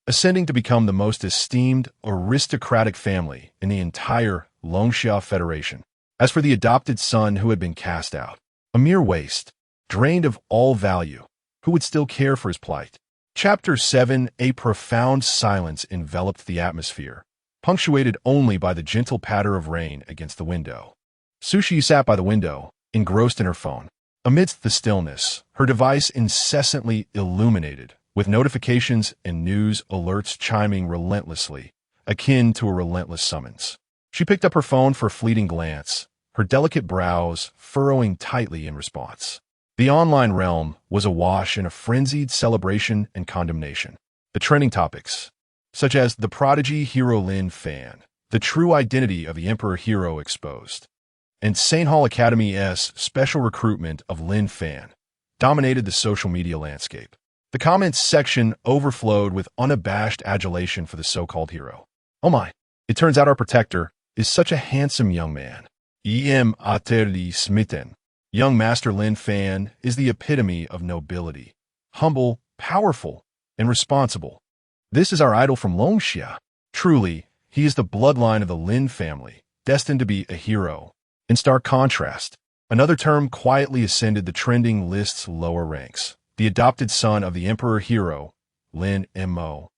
ascending to become the most esteemed aristocratic family in the entire Longxia Federation. As for the adopted son who had been cast out, a mere waste, drained of all value, who would still care for his plight? Chapter 7. A profound silence enveloped the atmosphere, punctuated only by the gentle patter of rain against the window. Sushi sat by the window, engrossed in her phone. Amidst the stillness, her device incessantly illuminated, with notifications and news alerts chiming relentlessly, akin to a relentless summons. She picked up her phone for a fleeting glance, her delicate brows furrowing tightly in response. The online realm was awash in a frenzied celebration and condemnation. The trending topics, such as the prodigy hero Lin Fan, the true identity of the Emperor Hero exposed, and St. Hall Academy's special recruitment of Lin Fan, dominated the social media landscape. The comments section overflowed with unabashed adulation for the so-called hero. Oh my, it turns out our protector is such a handsome young man. Utterly smitten. Young Master Lin Fan is the epitome of nobility. Humble, powerful, and responsible. This is our idol from Longxia. Truly, he is the bloodline of the Lin family, destined to be a hero. In stark contrast, another term quietly ascended the trending list's lower ranks, the adopted son of the Emperor Hero, Lin Mo.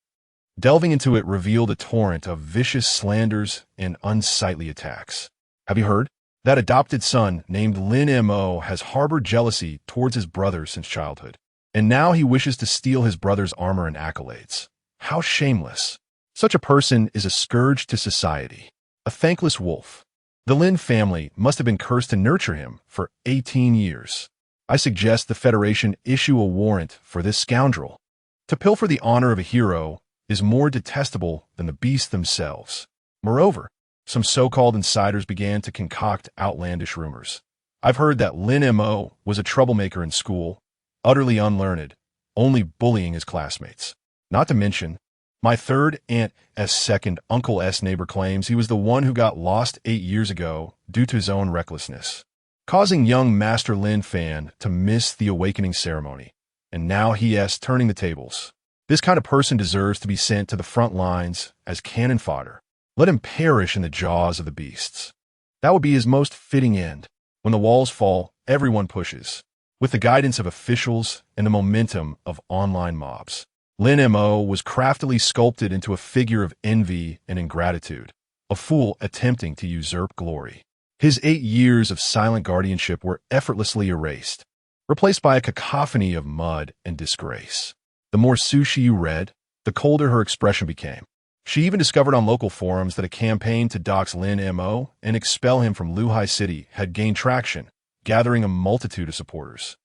Delving into it revealed a torrent of vicious slanders and unsightly attacks. Have you heard? That adopted son, named Lin Mo, has harbored jealousy towards his brother since childhood. And now he wishes to steal his brother's armor and accolades. How shameless. Such a person is a scourge to society. A thankless wolf. The Lin family must have been cursed to nurture him for 18 years. I suggest the Federation issue a warrant for this scoundrel. To pilfer the honor of a hero is more detestable than the beasts themselves. Moreover, some so-called insiders began to concoct outlandish rumors. I've heard that Lin Mo was a troublemaker in school, utterly unlearned, only bullying his classmates. Not to mention, my third aunt's second uncle's neighbor claims he was the one who got lost 8 years ago due to his own recklessness, causing young Master Lin Fan to miss the awakening ceremony. And now he's turning the tables. This kind of person deserves to be sent to the front lines as cannon fodder. Let him perish in the jaws of the beasts. That would be his most fitting end. When the walls fall, everyone pushes, with the guidance of officials and the momentum of online mobs. Lin Mo was craftily sculpted into a figure of envy and ingratitude, a fool attempting to usurp glory. His 8 years of silent guardianship were effortlessly erased, replaced by a cacophony of mud and disgrace. The more Sushi you read, the colder her expression became. She even discovered on local forums that a campaign to dox Lin Mo and expel him from Luhai City had gained traction, gathering a multitude of supporters.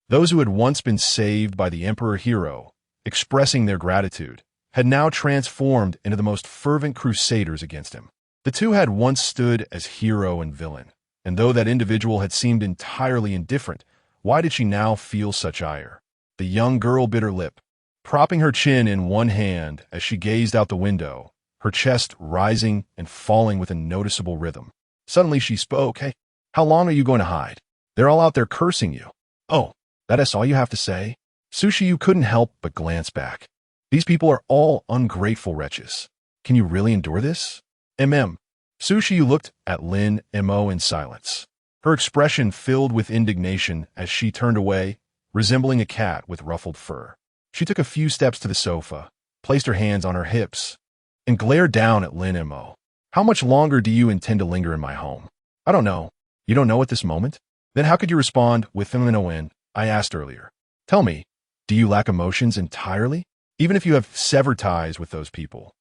Those who had once been saved by the Emperor Hero, expressing their gratitude, had now transformed into the most fervent crusaders against him. The two had once stood as hero and villain, and though that individual had seemed entirely indifferent, why did she now feel such ire? The young girl bit her lip, propping her chin in one hand as she gazed out the window, her chest rising and falling with a noticeable rhythm. Suddenly she spoke. Hey, how long are you going to hide? They're all out there cursing you. Oh, that's all you have to say? Sushi, you couldn't help but glance back. These people are all ungrateful wretches. Can you really endure this? Sushi, you looked at Lin Mo in silence. Her expression filled with indignation as she turned away, resembling a cat with ruffled fur. She took a few steps to the sofa, placed her hands on her hips, and glared down at Lin Mo. How much longer do you intend to linger in my home? I don't know. You don't know at this moment? Then how could you respond with when I asked earlier? Tell me, do you lack emotions entirely? Even if you have severed ties with those people,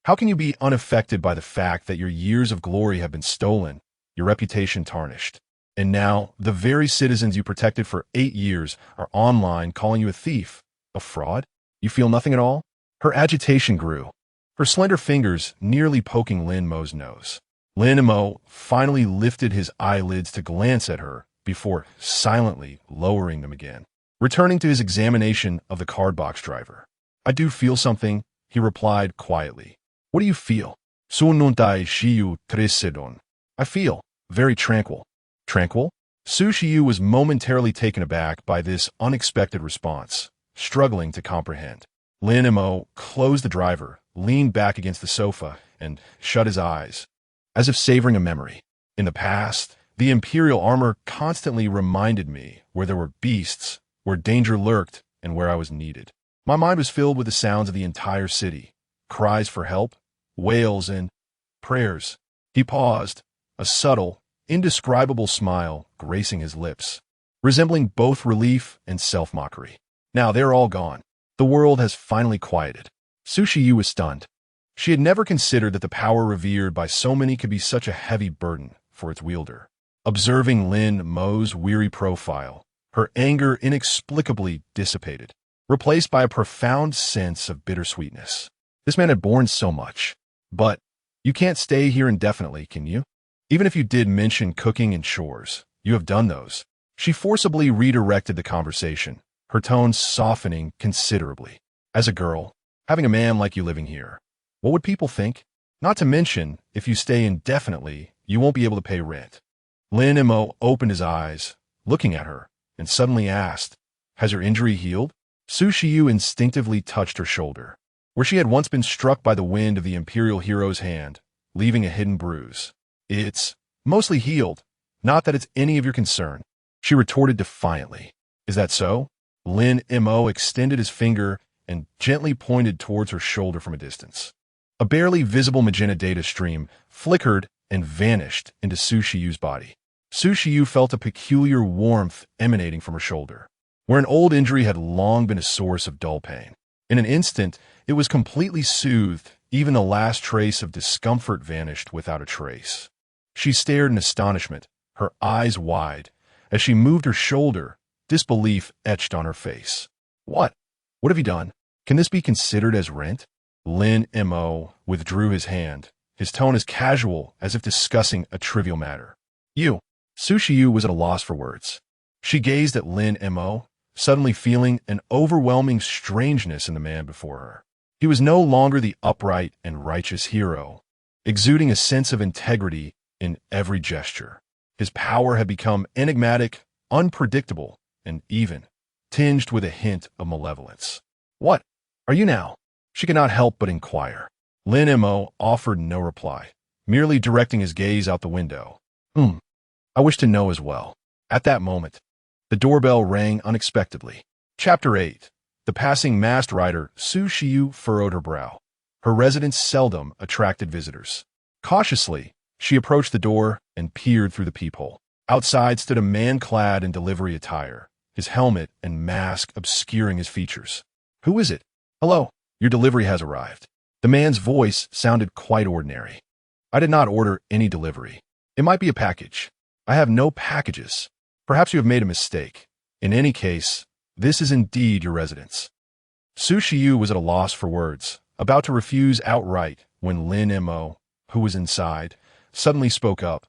how can you be unaffected by the fact that your years of glory have been stolen, your reputation tarnished, and now the very citizens you protected for 8 years are online calling you a thief? A fraud? You feel nothing at all? Her agitation grew, her slender fingers nearly poking Lin Mo's nose. Lin Mo finally lifted his eyelids to glance at her before silently lowering them again, returning to his examination of the card box driver. I do feel something, he replied quietly. What do you feel? I feel very tranquil. Tranquil? Su Shiyu was momentarily taken aback by this unexpected response, struggling to comprehend. Lin Mo closed the driver, leaned back against the sofa, and shut his eyes, as if savoring a memory. In the past, the Imperial armor constantly reminded me where there were beasts, where danger lurked, and where I was needed. My mind was filled with the sounds of the entire city, cries for help, wails, and prayers. He paused, a subtle, indescribable smile gracing his lips, resembling both relief and self-mockery. Now they're all gone. The world has finally quieted. Su Shiyu was stunned. She had never considered that the power revered by so many could be such a heavy burden for its wielder. Observing Lin Mo's weary profile, her anger inexplicably dissipated, replaced by a profound sense of bittersweetness. This man had borne so much. But you can't stay here indefinitely, can you? Even if you did mention cooking and chores, you have done those. She forcibly redirected the conversation, her tone softening considerably. As a girl, having a man like you living here, what would people think? Not to mention, if you stay indefinitely, you won't be able to pay rent. Lin Mo opened his eyes, looking at her, and suddenly asked, "Has your injury healed?" Su Shiyu instinctively touched her shoulder, where she had once been struck by the wind of the Imperial hero's hand, leaving a hidden bruise. "It's mostly healed. Not that it's any of your concern," she retorted defiantly. "Is that so?" Lin Mo extended his finger and gently pointed towards her shoulder from a distance. A barely visible magenta data stream flickered and vanished into Su Shiyu's body. Su Shiyu felt a peculiar warmth emanating from her shoulder, where an old injury had long been a source of dull pain. In an instant, it was completely soothed, even the last trace of discomfort vanished without a trace. She stared in astonishment, her eyes wide. As she moved her shoulder, disbelief etched on her face. What? What have you done? Can this be considered as rent?" Lin Mo withdrew his hand, his tone as casual as if discussing a trivial matter. "You." Su Shiyu was at a loss for words. She gazed at Lin Mo, suddenly feeling an overwhelming strangeness in the man before her. He was no longer the upright and righteous hero, exuding a sense of integrity in every gesture. His power had become enigmatic, unpredictable, and even tinged with a hint of malevolence. "What are you now?" She could not help but inquire. Lin Mo offered no reply, merely directing his gaze out the window. I wish to know as well." At that moment, the doorbell rang unexpectedly. Chapter 8. The passing masked rider, Su Shiyu furrowed her brow. Her residence seldom attracted visitors. Cautiously, she approached the door and peered through the peephole. Outside stood a man clad in delivery attire, his helmet and mask obscuring his features. "Who is it?" "Hello, your delivery has arrived." The man's voice sounded quite ordinary. "I did not order any delivery. It might be a package." "I have no packages. Perhaps you have made a mistake. In any case, this is indeed your residence." Su Shiyu was at a loss for words, about to refuse outright when Lin Mo, who was inside, suddenly spoke up.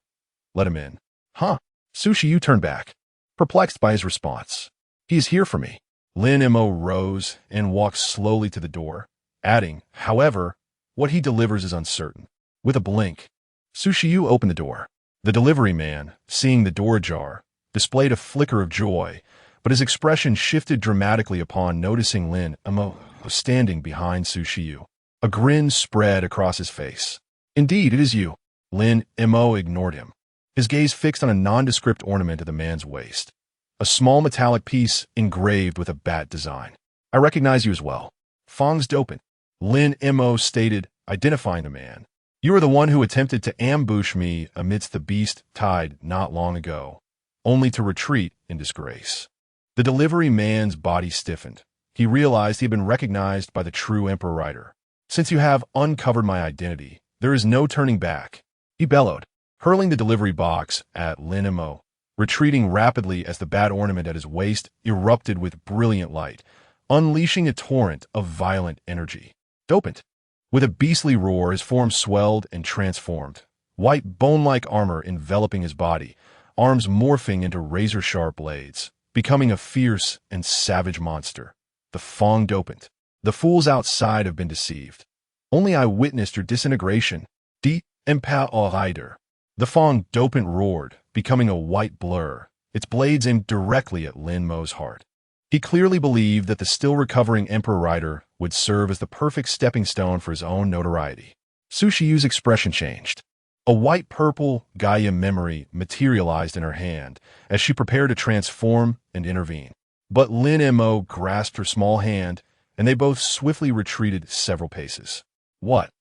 "Let him in." "Huh?" Su Shiyu turned back, perplexed by his response. "He is here for me." Lin Mo rose and walked slowly to the door, adding, "However, what he delivers is uncertain." With a blink, Su Shiyu opened the door. The delivery man, seeing the door ajar, displayed a flicker of joy, but his expression shifted dramatically upon noticing Lin Mo standing behind Su Shiyu. A grin spread across his face. "Indeed, it is you." Lin Mo ignored him, his gaze fixed on a nondescript ornament at the man's waist, a small metallic piece engraved with a bat design. "I recognize you as well. Fong's Dopant," Lin Mo stated, identifying the man. "You are the one who attempted to ambush me amidst the beast tide not long ago, only to retreat in disgrace." The delivery man's body stiffened. He realized he had been recognized by the true Emperor Rider. "Since you have uncovered my identity, there is no turning back," he bellowed, hurling the delivery box at Lin Mo, retreating rapidly as the bat ornament at his waist erupted with brilliant light, unleashing a torrent of violent energy. "Dopant." With a beastly roar, his form swelled and transformed, white bone-like armor enveloping his body, arms morphing into razor-sharp blades, becoming a fierce and savage monster. The Fong Dopant. "The fools outside have been deceived. Only I witnessed your disintegration. The Empire Rider." The Fong dopant roared, becoming a white blur, its blades aimed directly at Lin Mo's heart. He clearly believed that the still-recovering Emperor Rider would serve as the perfect stepping stone for his own notoriety. Sushiyu's expression changed. A white-purple Gaia memory materialized in her hand as she prepared to transform and intervene. But Lin Mo grasped her small hand, and they both swiftly retreated several paces. "What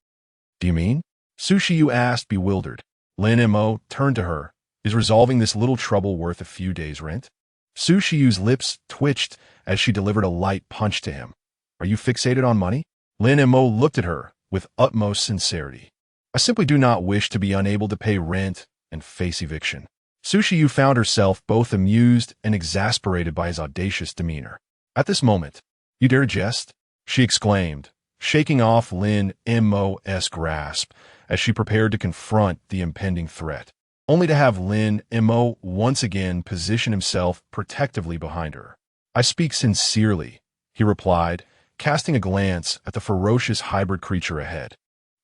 do you mean?" Sushiyu asked, bewildered. Lin Mo turned to her. "Is resolving this little trouble worth a few days' rent?" Sushiyu's lips twitched as she delivered a light punch to him. "Are you fixated on money?" Lin Mo looked at her with utmost sincerity. "I simply do not wish to be unable to pay rent and face eviction." Sushiyu found herself both amused and exasperated by his audacious demeanor. At this moment, "You dare jest?" she exclaimed, shaking off Lin Mo's grasp as she prepared to confront the impending threat, only to have Lin Mo once again position himself protectively behind her. "I speak sincerely," he replied, casting a glance at the ferocious hybrid creature ahead.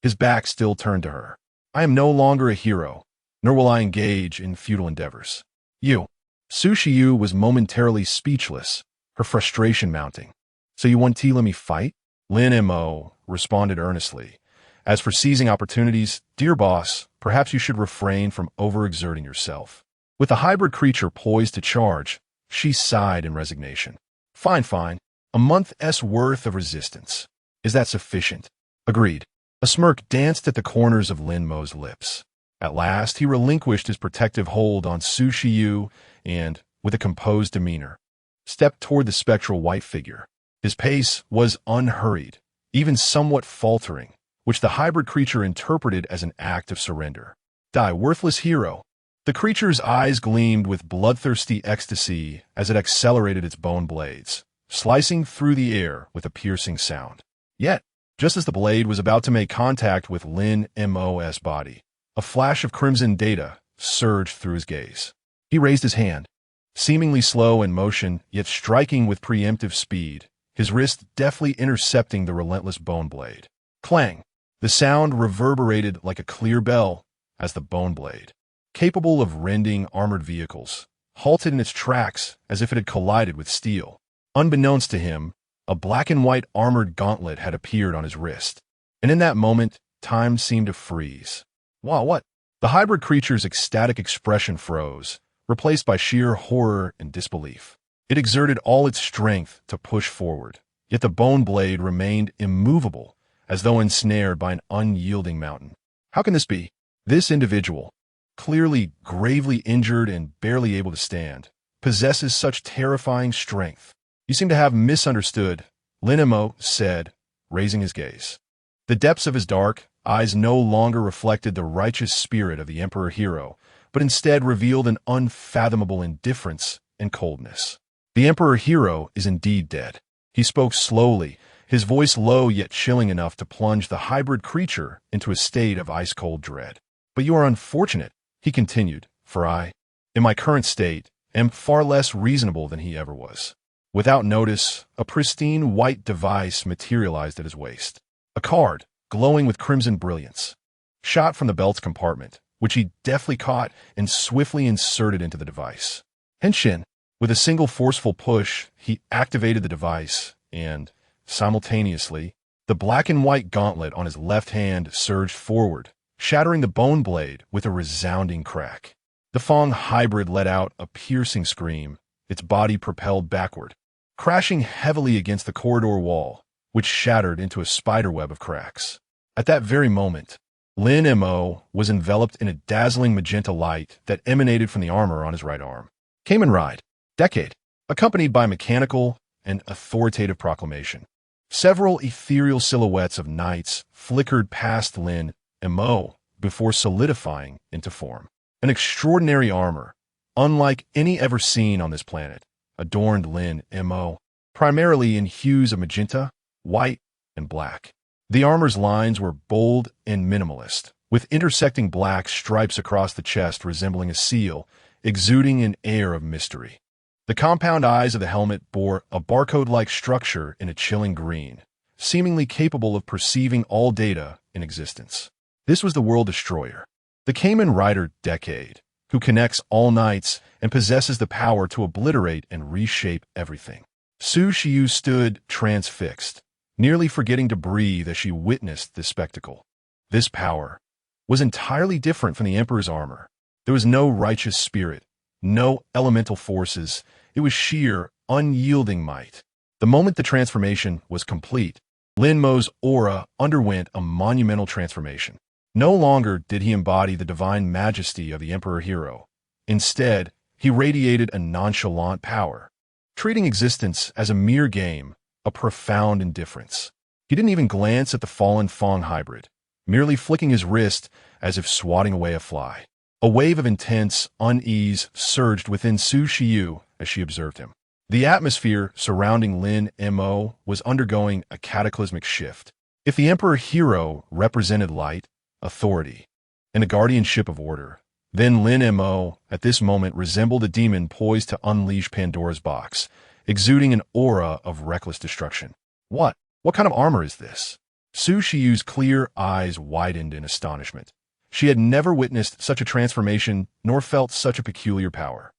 His back still turned to her. "I am no longer a hero, nor will I engage in futile endeavors." "You." Sushiyu was momentarily speechless, her frustration mounting. "So you want to let me fight?" Lin Mo responded earnestly. "As for seizing opportunities, dear boss, perhaps you should refrain from overexerting yourself." With the hybrid creature poised to charge, she sighed in resignation. Fine. A month's worth of resistance. Is that sufficient?" "Agreed." A smirk danced at the corners of Lin Mo's lips. At last, he relinquished his protective hold on Sushiyu and, with a composed demeanor, stepped toward the spectral white figure. His pace was unhurried, even somewhat faltering, which the hybrid creature interpreted as an act of surrender. "Die, worthless hero." The creature's eyes gleamed with bloodthirsty ecstasy as it accelerated its bone blades, slicing through the air with a piercing sound. Yet, just as the blade was about to make contact with Lin Mo's body, a flash of crimson data surged through his gaze. He raised his hand, seemingly slow in motion, yet striking with preemptive speed, his wrist deftly intercepting the relentless bone blade. Clang! The sound reverberated like a clear bell as the bone blade, capable of rending armored vehicles, halted in its tracks as if it had collided with steel. Unbeknownst to him, a black and white armored gauntlet had appeared on his wrist, and in that moment, time seemed to freeze. "Wow, what?" The hybrid creature's ecstatic expression froze, replaced by sheer horror and disbelief. It exerted all its strength to push forward, yet the bone blade remained immovable, as though ensnared by an unyielding mountain. How can this be? This individual, clearly gravely injured and barely able to stand, possesses such terrifying strength. "You seem to have misunderstood," Lin Mo said, raising his gaze. The depths of his dark eyes no longer reflected the righteous spirit of the Emperor Hero, but instead revealed an unfathomable indifference and coldness. "The Emperor Hero is indeed dead." He spoke slowly, his voice low yet chilling enough to plunge the hybrid creature into a state of ice-cold dread. "But you are unfortunate," he continued, "for I, in my current state, am far less reasonable than he ever was." Without notice, a pristine white device materialized at his waist. A card, glowing with crimson brilliance, shot from the belt's compartment, which he deftly caught and swiftly inserted into the device. Henshin, with a single forceful push, he activated the device, and, simultaneously, the black and white gauntlet on his left hand surged forward, shattering the bone blade with a resounding crack. The Fong hybrid let out a piercing scream, its body propelled backward, crashing heavily against the corridor wall, which shattered into a spiderweb of cracks. At that very moment, Lin Mo was enveloped in a dazzling magenta light that emanated from the armor on his right arm. Kamen Rider, Decade, accompanied by mechanical and authoritative proclamation. Several ethereal silhouettes of knights flickered past Lin Mo before solidifying into form. An extraordinary armor, unlike any ever seen on this planet, adorned Lin Mo, primarily in hues of magenta, white, and black. The armor's lines were bold and minimalist, with intersecting black stripes across the chest resembling a seal, exuding an air of mystery. The compound eyes of the helmet bore a barcode-like structure in a chilling green, seemingly capable of perceiving all data in existence. This was the World Destroyer, the Kamen Rider Decade, who connects all knights and possesses the power to obliterate and reshape everything. Su Xiu stood transfixed, nearly forgetting to breathe as she witnessed this spectacle. This power was entirely different from the Emperor's armor. There was no righteous spirit, no elemental forces. It was sheer, unyielding might. The moment the transformation was complete, Lin Mo's aura underwent a monumental transformation. No longer did he embody the divine majesty of the Emperor Hero. Instead, he radiated a nonchalant power, treating existence as a mere game, a profound indifference. He didn't even glance at the fallen Fong hybrid, merely flicking his wrist as if swatting away a fly. A wave of intense unease surged within Su Xiu as she observed him. The atmosphere surrounding Lin Mo was undergoing a cataclysmic shift. If the Emperor Hero represented light, authority, and the guardianship of order, then Lin Mo at this moment resembled a demon poised to unleash Pandora's box, exuding an aura of reckless destruction. What kind of armor is this? Su Xiu's clear eyes widened in astonishment. She had never witnessed such a transformation nor felt such a peculiar power.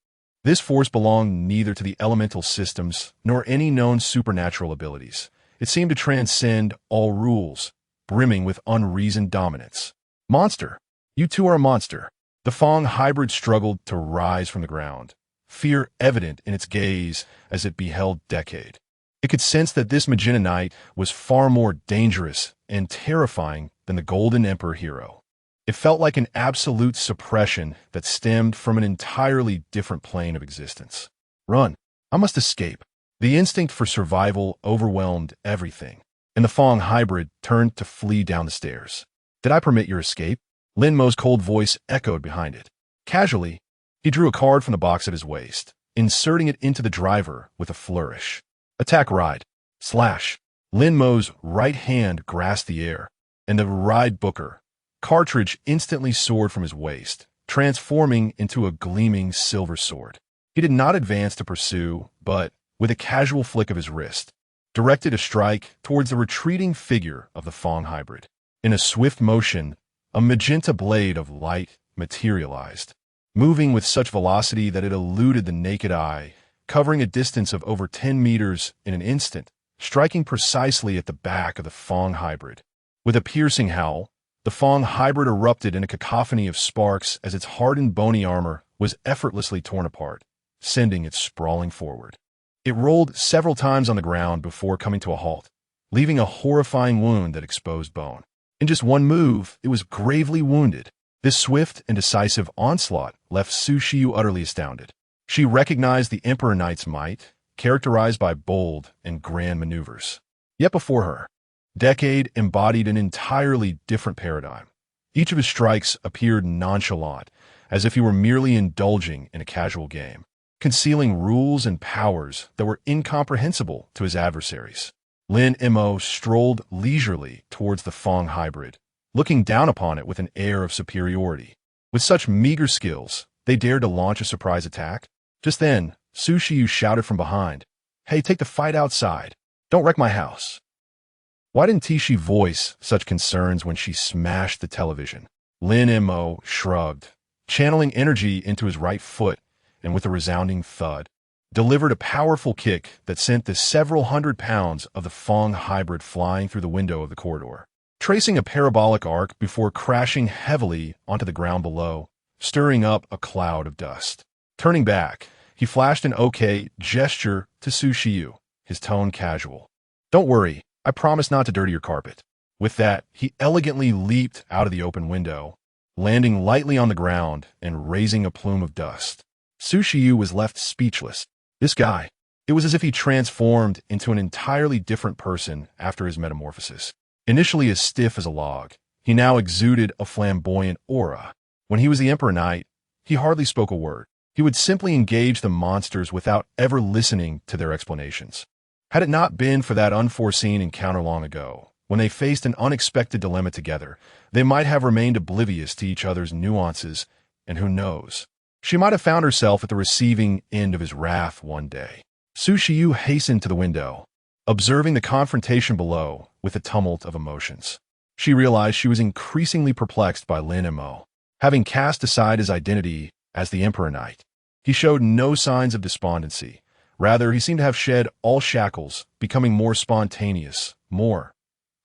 This force belonged neither to the elemental systems nor any known supernatural abilities. It seemed to transcend all rules, brimming with unreasoned dominance. Monster! You two are a monster. The Fong hybrid struggled to rise from the ground, fear evident in its gaze as it beheld Decade. It could sense that this Magenta Knight was far more dangerous and terrifying than the Golden Emperor Hero. It felt like an absolute suppression that stemmed from an entirely different plane of existence. Run! I must escape. The instinct for survival overwhelmed everything, and the Fong hybrid turned to flee down the stairs. Did I permit your escape? Lin Mo's cold voice echoed behind it. Casually, he drew a card from the box at his waist, inserting it into the driver with a flourish. Attack ride. Slash. Lin Mo's right hand grasped the air, and the ride booker cartridge instantly soared from his waist, transforming into a gleaming silver sword. He did not advance to pursue, but, with a casual flick of his wrist, directed a strike towards the retreating figure of the Fong hybrid. In a swift motion, a magenta blade of light materialized, moving with such velocity that it eluded the naked eye, covering a distance of over 10 meters in an instant, striking precisely at the back of the Fong hybrid. With a piercing howl, the Fong hybrid erupted in a cacophony of sparks as its hardened bony armor was effortlessly torn apart, sending it sprawling forward. It rolled several times on the ground before coming to a halt, leaving a horrifying wound that exposed bone. In just one move, it was gravely wounded. This swift and decisive onslaught left Su Xiu utterly astounded. She recognized the Emperor Knight's might, characterized by bold and grand maneuvers. Yet before her, Decade embodied an entirely different paradigm. Each of his strikes appeared nonchalant, as if he were merely indulging in a casual game, concealing rules and powers that were incomprehensible to his adversaries. Lin Mo strolled leisurely towards the Fong hybrid, looking down upon it with an air of superiority. With such meager skills, they dared to launch a surprise attack? Just then, Su Xiu shouted from behind, "Hey, take the fight outside. Don't wreck my house." Why didn't Tishi voice such concerns when she smashed the television? Lin Mo shrugged, channeling energy into his right foot, and with a resounding thud, delivered a powerful kick that sent the several hundred pounds of the Fong hybrid flying through the window of the corridor, tracing a parabolic arc before crashing heavily onto the ground below, stirring up a cloud of dust. Turning back, he flashed an okay gesture to Su Xiu, his tone casual. "Don't worry, I promise not to dirty your carpet." With that, he elegantly leaped out of the open window, landing lightly on the ground and raising a plume of dust. Su Xiu was left speechless. This guy, it was as if he transformed into an entirely different person after his metamorphosis. Initially as stiff as a log, he now exuded a flamboyant aura. When he was the Emperor Knight, he hardly spoke a word. He would simply engage the monsters without ever listening to their explanations. Had it not been for that unforeseen encounter long ago, when they faced an unexpected dilemma together, they might have remained oblivious to each other's nuances, and who knows, she might have found herself at the receiving end of his wrath one day. Su Xiu hastened to the window, observing the confrontation below with a tumult of emotions. She realized she was increasingly perplexed by Lin Mo. Having cast aside his identity as the Emperor Knight, he showed no signs of despondency. Rather, he seemed to have shed all shackles, becoming more spontaneous, more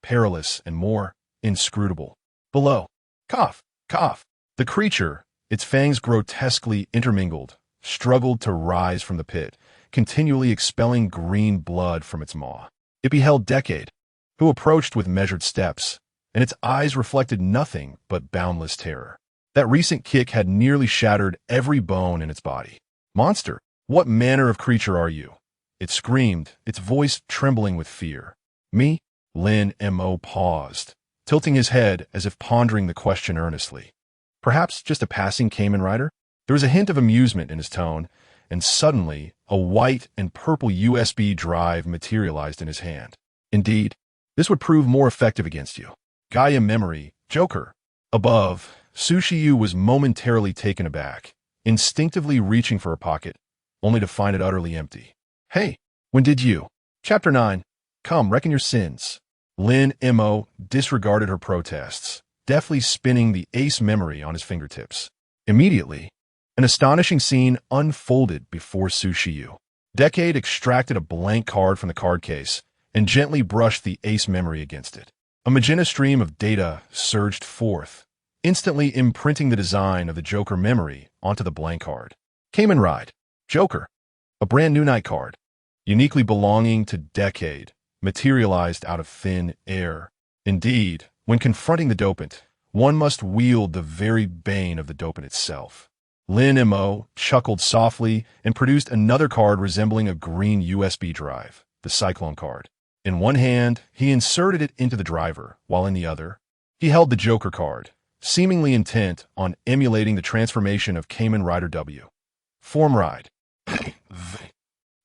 perilous, and more inscrutable. Below, cough, cough. The creature, its fangs grotesquely intermingled, struggled to rise from the pit, continually expelling green blood from its maw. It beheld Decade, who approached with measured steps, and its eyes reflected nothing but boundless terror. That recent kick had nearly shattered every bone in its body. "Monster, what manner of creature are you?" it screamed, its voice trembling with fear. "Me?" Lin Mo paused, tilting his head as if pondering the question earnestly. "Perhaps just a passing Kamen Rider?" There was a hint of amusement in his tone, and suddenly a white and purple USB drive materialized in his hand. "Indeed, this would prove more effective against you. Gaia memory, Joker." Above, Sushiyu was momentarily taken aback, instinctively reaching for her pocket, only to find it utterly empty. "Hey, when did you?" Chapter 9. Come, reckon your sins. Lin Mo disregarded her protests, deftly spinning the ace memory on his fingertips. Immediately, an astonishing scene unfolded before Sushiyu. Decade extracted a blank card from the card case and gently brushed the ace memory against it. A magenta stream of data surged forth, instantly imprinting the design of the Joker memory onto the blank card. Kamen Rider Joker, a brand new night card, uniquely belonging to Decade, materialized out of thin air. Indeed, when confronting the dopant, one must wield the very bane of the dopant itself. Lin Mo chuckled softly and produced another card resembling a green USB drive, the Cyclone card. In one hand, he inserted it into the driver, while in the other, he held the Joker card, seemingly intent on emulating the transformation of Kamen Rider W. Form Ride.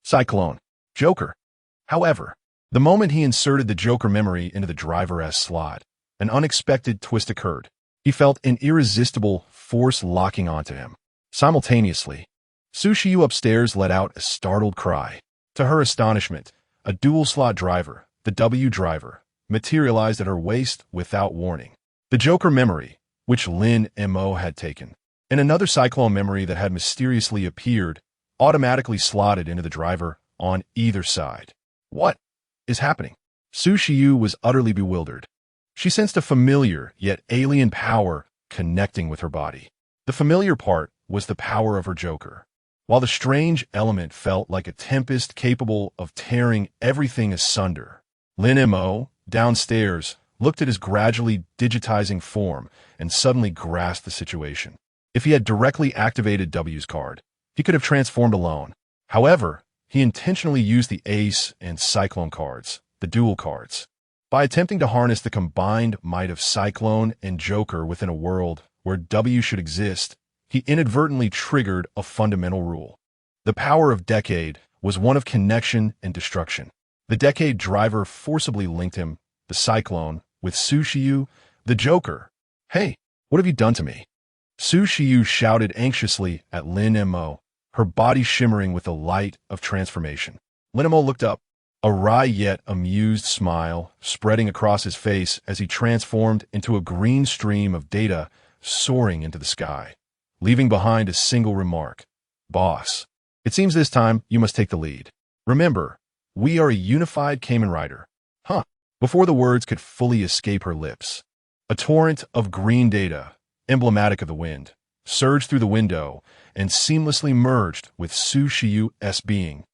Cyclone. Joker. However, the moment he inserted the Joker memory into the driver S slot, an unexpected twist occurred. He felt an irresistible force locking onto him. Simultaneously, Sushiyu upstairs let out a startled cry. To her astonishment, a dual-slot driver, the W driver, materialized at her waist without warning. The Joker memory, which Lin Mo had taken, and another Cyclone memory that had mysteriously appeared, automatically slotted into the driver on either side. What is happening? Sushiyu was utterly bewildered. She sensed a familiar yet alien power connecting with her body. The familiar part was the power of her Joker, while the strange element felt like a tempest capable of tearing everything asunder. Lin Mo, downstairs, looked at his gradually digitizing form and suddenly grasped the situation. If he had directly activated W's card, he could have transformed alone. However, he intentionally used the Ace and Cyclone cards, the dual cards. By attempting to harness the combined might of Cyclone and Joker within a world where W should exist, he inadvertently triggered a fundamental rule. The power of Decade was one of connection and destruction. The Decade driver forcibly linked him, the Cyclone, with Sushiyu, the Joker. "Hey, what have you done to me?" Sushiyu shouted anxiously at Lin Mo, her body shimmering with the light of transformation. Lin Mo looked up, a wry yet amused smile spreading across his face as he transformed into a green stream of data soaring into the sky, leaving behind a single remark. "Boss, it seems this time you must take the lead. Remember, we are a unified Kamen Rider." Huh. Before the words could fully escape her lips, a torrent of green data, emblematic of the wind, surged through the window and seamlessly merged with Sushiyu's being.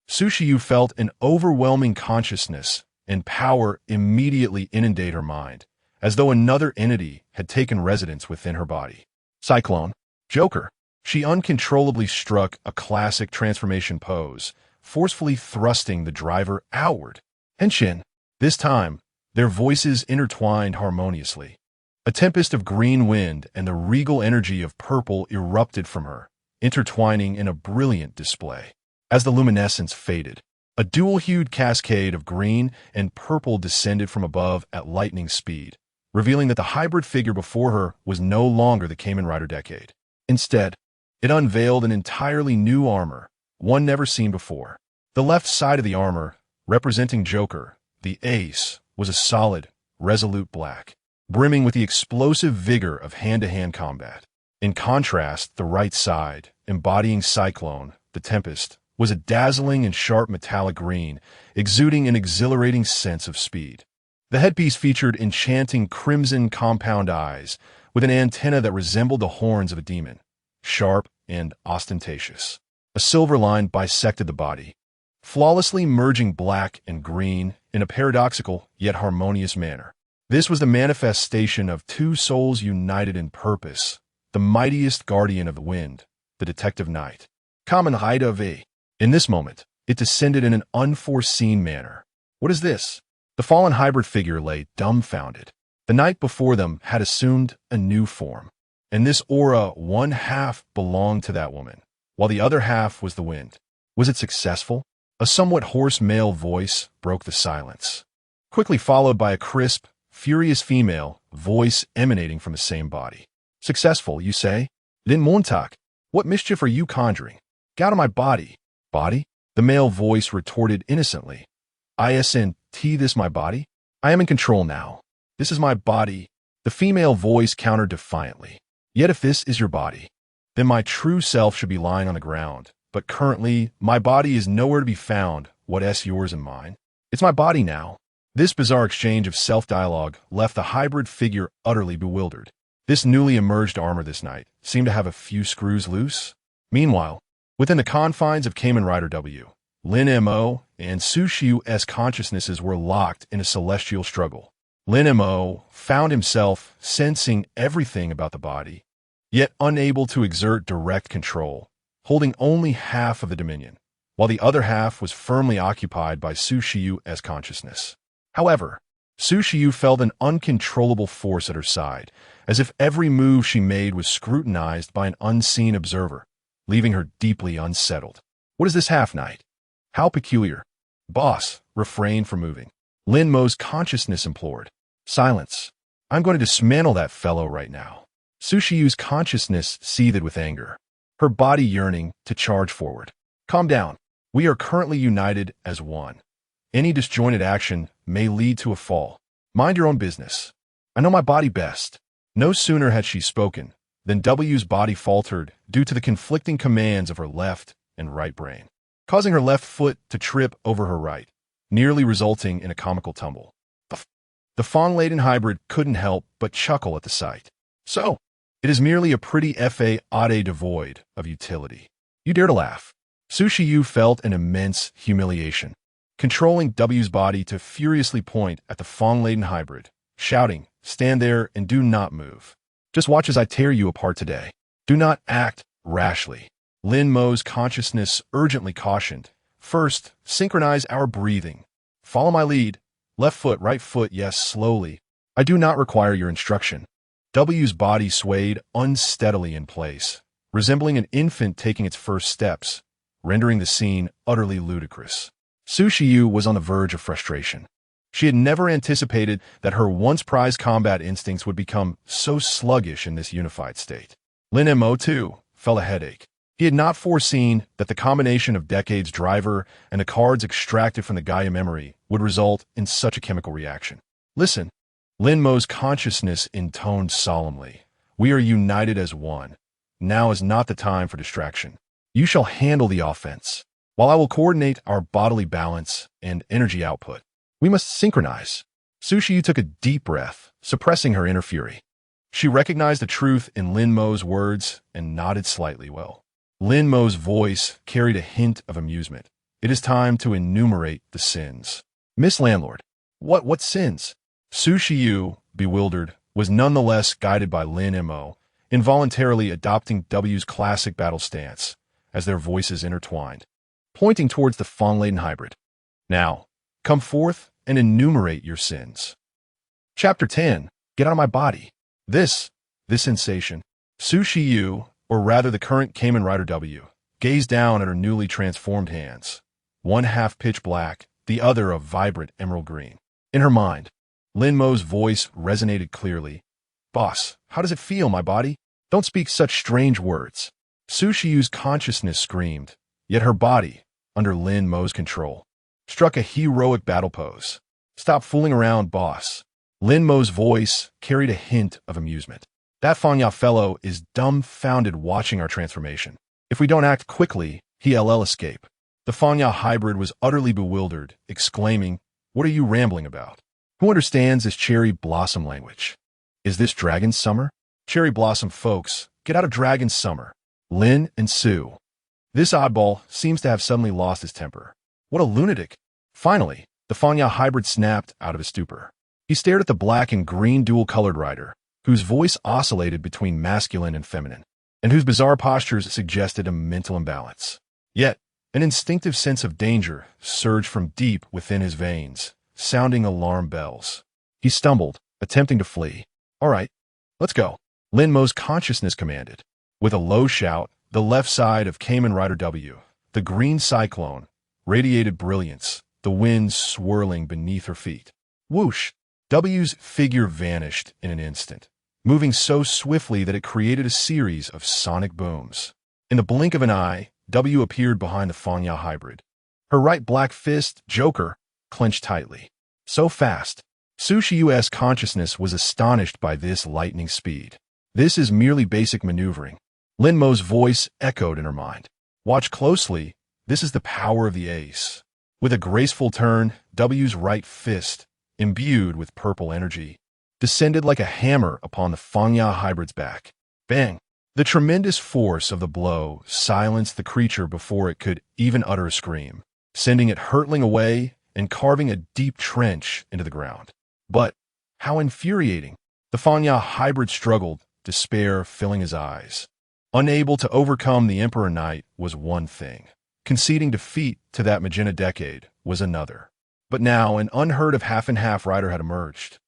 Sushiyu felt an overwhelming consciousness and power immediately inundate her mind, as though another entity had taken residence within her body. Cyclone. Joker. She uncontrollably struck a classic transformation pose, forcefully thrusting the driver outward. Henshin. This time, their voices intertwined harmoniously. A tempest of green wind and the regal energy of purple erupted from her, intertwining in a brilliant display. As the luminescence faded, a dual-hued cascade of green and purple descended from above at lightning speed, revealing that the hybrid figure before her was no longer the Kamen Rider Decade. Instead, it unveiled an entirely new armor, one never seen before. The left side of the armor, representing Joker, the Ace, was a solid, resolute black. brimming with the explosive vigor of hand-to-hand combat. In contrast, the right side, embodying Cyclone, the Tempest, was a dazzling and sharp metallic green, exuding an exhilarating sense of speed. The headpiece featured enchanting crimson compound eyes, with an antenna that resembled the horns of a demon, sharp and ostentatious. A silver line bisected the body, flawlessly merging black and green in a paradoxical yet harmonious manner. This was the manifestation of two souls united in purpose, the mightiest guardian of the wind, the detective knight. Kamen Rider V. In this moment, it descended in an unforeseen manner. What is this? The fallen hybrid figure lay dumbfounded. The knight before them had assumed a new form. In this aura, one half belonged to that woman, while the other half was the wind. Was it successful? A somewhat hoarse male voice broke the silence, quickly followed by a crisp, furious female voice emanating from the same body. Successful, you say? Lin Mo, what mischief are you conjuring? Get out of my body. Body? The male voice retorted innocently. Isn't this my body? I am in control now. This is my body. The female voice countered defiantly. Yet if this is your body, then my true self should be lying on the ground. But currently, my body is nowhere to be found. What's yours and mine? It's my body now. This bizarre exchange of self-dialogue left the hybrid figure utterly bewildered. This newly emerged armor this night seemed to have a few screws loose. Meanwhile, within the confines of Kamen Rider W, Lin Mo and Sushiu's consciousnesses were locked in a celestial struggle. Lin Mo found himself sensing everything about the body, yet unable to exert direct control, holding only half of the dominion, while the other half was firmly occupied by Sushiu's consciousness. However, Sushiu felt an uncontrollable force at her side, as if every move she made was scrutinized by an unseen observer, leaving her deeply unsettled. What is this half-knight? How peculiar. Boss, refrain from moving. Lin Mo's consciousness implored. Silence. I'm going to dismantle that fellow right now. Sushiu's consciousness seethed with anger, her body yearning to charge forward. Calm down. We are currently united as one. Any disjointed action may lead to a fall. Mind your own business. I know my body best. No sooner had she spoken than W's body faltered due to the conflicting commands of her left and right brain, causing her left foot to trip over her right, nearly resulting in a comical tumble. The fawn-laden hybrid couldn't help but chuckle at the sight. So, it is merely a pretty fa-ade devoid of utility. You dare to laugh. Sushiu felt an immense humiliation, controlling W's body to furiously point at the fawn-laden hybrid, shouting, "Stand there and do not move. Just watch as I tear you apart today. Do not act rashly." Lin Mo's consciousness urgently cautioned. First, synchronize our breathing. Follow my lead. Left foot, right foot, yes, slowly. I do not require your instruction. W's body swayed unsteadily in place, resembling an infant taking its first steps, rendering the scene utterly ludicrous. Sushiu was on the verge of frustration. She had never anticipated that her once prized combat instincts would become so sluggish in this unified state. Lin Mo, too, felt a headache. He had not foreseen that the combination of Decade's driver and the cards extracted from the Gaia memory would result in such a chemical reaction. Listen, Lin Mo's consciousness intoned solemnly. We are united as one. Now is not the time for distraction. You shall handle the offense, while I will coordinate our bodily balance and energy output. We must synchronize. Sushiu took a deep breath, suppressing her inner fury. She recognized the truth in Lin Mo's words and nodded slightly. Well, Lin Mo's voice carried a hint of amusement. It is time to enumerate the sins. Miss Landlord, what sins? Sushiu, bewildered, was nonetheless guided by Lin Mo, involuntarily adopting W's classic battle stance as their voices intertwined, pointing towards the fawn-laden hybrid. Now, come forth and enumerate your sins. Chapter 10. Get out of my body. This sensation. Sushiu, or rather the current Kamen Rider W, gazed down at her newly transformed hands, one half pitch black, the other a vibrant emerald green. In her mind, Lin Mo's voice resonated clearly. Boss, how does it feel, my body? Don't speak such strange words. Sushiu's consciousness screamed, yet her body, under Lin Mo's control, struck a heroic battle pose. Stop fooling around, boss. Lin Mo's voice carried a hint of amusement. That Fanya fellow is dumbfounded watching our transformation. If we don't act quickly, he'll escape. The Fanya hybrid was utterly bewildered, exclaiming, "What are you rambling about? Who understands this cherry blossom language? Is this Dragon Summer? Cherry blossom folks, get out of Dragon Summer." Lin and Sue. This oddball seems to have suddenly lost his temper. What a lunatic. Finally, the Fanya hybrid snapped out of his stupor. He stared at the black and green dual-colored rider, whose voice oscillated between masculine and feminine, and whose bizarre postures suggested a mental imbalance. Yet, an instinctive sense of danger surged from deep within his veins, sounding alarm bells. He stumbled, attempting to flee. "All right, let's go," Lin Mo's consciousness commanded. With a low shout, the left side of Kamen Rider W, the green cyclone, radiated brilliance, the wind swirling beneath her feet. Whoosh! W's figure vanished in an instant, moving so swiftly that it created a series of sonic booms. In the blink of an eye, W appeared behind the Fanya hybrid. Her right black fist, Joker, clenched tightly. So fast. Sushiyu's consciousness was astonished by this lightning speed. This is merely basic maneuvering. Lin Mo's voice echoed in her mind. Watch closely. This is the power of the ace. With a graceful turn, W's right fist, imbued with purple energy, descended like a hammer upon the Fanya hybrid's back. Bang! The tremendous force of the blow silenced the creature before it could even utter a scream, sending it hurtling away and carving a deep trench into the ground. But how infuriating! The Fanya hybrid struggled, despair filling his eyes. Unable to overcome the Emperor Knight was one thing. Conceding defeat to that Magenta Decade was another. But now an unheard-of half-and-half rider had emerged,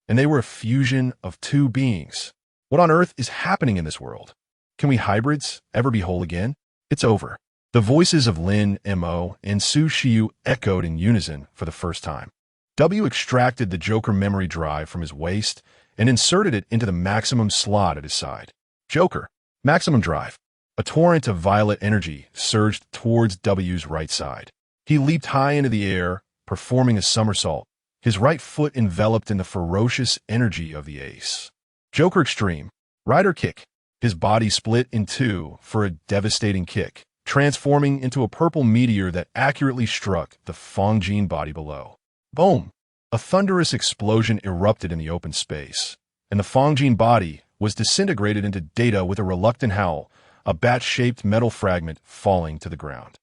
and they were a fusion of two beings. What on earth is happening in this world? Can we hybrids ever be whole again? It's over. The voices of Lin Mo and Su Shiyu echoed in unison for the first time. W extracted the Joker memory drive from his waist and inserted it into the maximum slot at his side. Joker, maximum drive. A torrent of violet energy surged towards W's right side. He leaped high into the air, performing a somersault, his right foot enveloped in the ferocious energy of the ace. Joker Extreme, Rider Kick. His body split in two for a devastating kick, transforming into a purple meteor that accurately struck the Fongjin body below. Boom! A thunderous explosion erupted in the open space, and the Fongjin body was disintegrated into data with a reluctant howl, a bat-shaped metal fragment falling to the ground.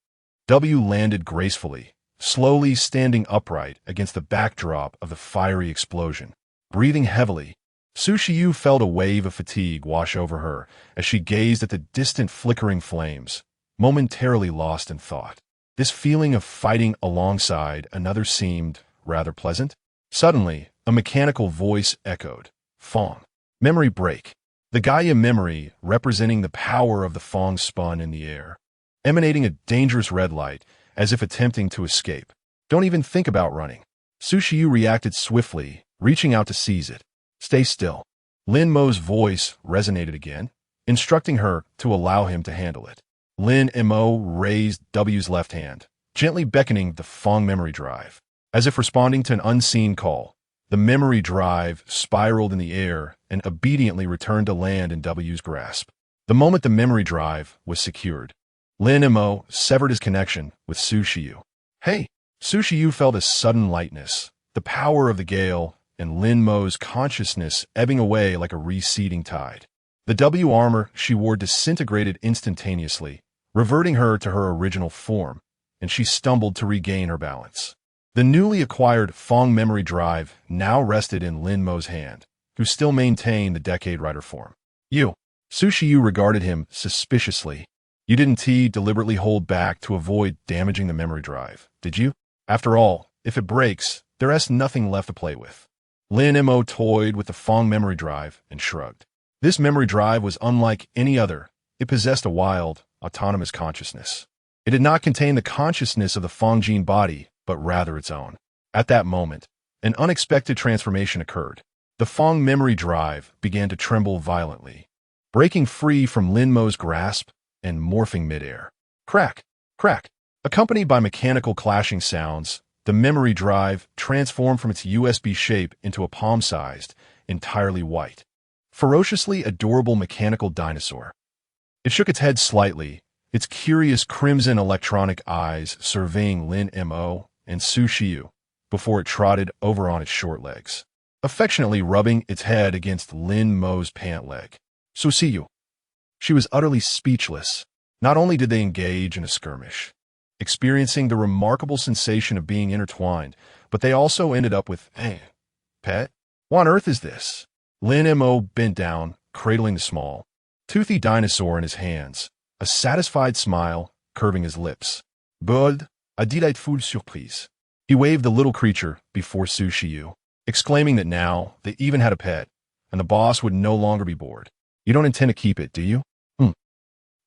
W landed gracefully, slowly standing upright against the backdrop of the fiery explosion. Breathing heavily, Su Shiyu felt a wave of fatigue wash over her as she gazed at the distant flickering flames, momentarily lost in thought. This feeling of fighting alongside another seemed rather pleasant. Suddenly, a mechanical voice echoed. Fong. Memory break. The Gaia memory, representing the power of the Fong, spun in the air, emanating a dangerous red light, as if attempting to escape. Don't even think about running. Su Shiyu reacted swiftly, reaching out to seize it. Stay still. Lin Mo's voice resonated again, instructing her to allow him to handle it. Lin Mo raised W's left hand, gently beckoning the Fong memory drive. As if responding to an unseen call, the memory drive spiraled in the air and obediently returned to land in W's grasp. The moment the memory drive was secured, Lin Mo severed his connection with Su Shiyu. Hey! Su Shiyu felt a sudden lightness, the power of the gale, and Lin Mo's consciousness ebbing away like a receding tide. The W armor she wore disintegrated instantaneously, reverting her to her original form, and she stumbled to regain her balance. The newly acquired Fong memory drive now rested in Lin Mo's hand, who still maintained the Decade Rider form. You. Su Shiyu regarded him suspiciously. You didn't deliberately hold back to avoid damaging the memory drive, did you? After all, if it breaks, there's nothing left to play with. Lin Mo toyed with the Fong memory drive and shrugged. This memory drive was unlike any other. It possessed a wild, autonomous consciousness. It did not contain the consciousness of the Fongjin body, but rather its own. At that moment, an unexpected transformation occurred. The Fong memory drive began to tremble violently, breaking free from Lin Mo's grasp and morphing midair. Crack! Crack! Accompanied by mechanical clashing sounds, The memory drive transformed from its USB shape into a palm-sized, entirely white, ferociously adorable mechanical dinosaur. It shook its head slightly, its curious crimson electronic eyes surveying Lin Mo and Su Xiu before it trotted over on its short legs, affectionately rubbing its head against Lin Mo's pant leg. Su Xiu. She was utterly speechless. Not only did they engage in a skirmish, experiencing the remarkable sensation of being intertwined, but they also ended up with, "Hey, pet? What on earth is this?" Lin Mo bent down, cradling the small, toothy dinosaur in his hands, a satisfied smile curving his lips. "Bold, a delightful surprise." He waved the little creature before Su Xiu, exclaiming that now they even had a pet, and the boss would no longer be bored. "You don't intend to keep it, do you?"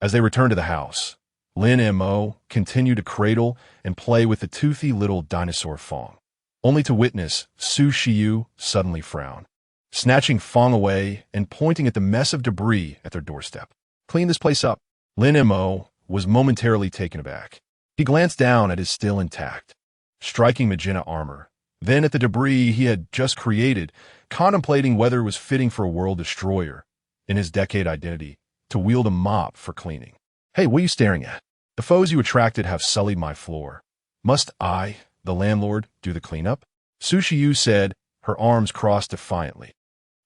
As they returned to the house, Lin Mo continued to cradle and play with the toothy little dinosaur Fong, only to witness Su Xiu suddenly frown, snatching Fong away and pointing at the mess of debris at their doorstep. "Clean this place up." Lin Mo was momentarily taken aback. He glanced down at his still intact, striking magenta armor, then at the debris he had just created, contemplating whether it was fitting for a world destroyer, in his decade identity, to wield a mop for cleaning. "Hey, what are you staring at? The foes you attracted have sullied my floor. Must I, the landlord, do the cleanup?" Su Xiu said, her arms crossed defiantly.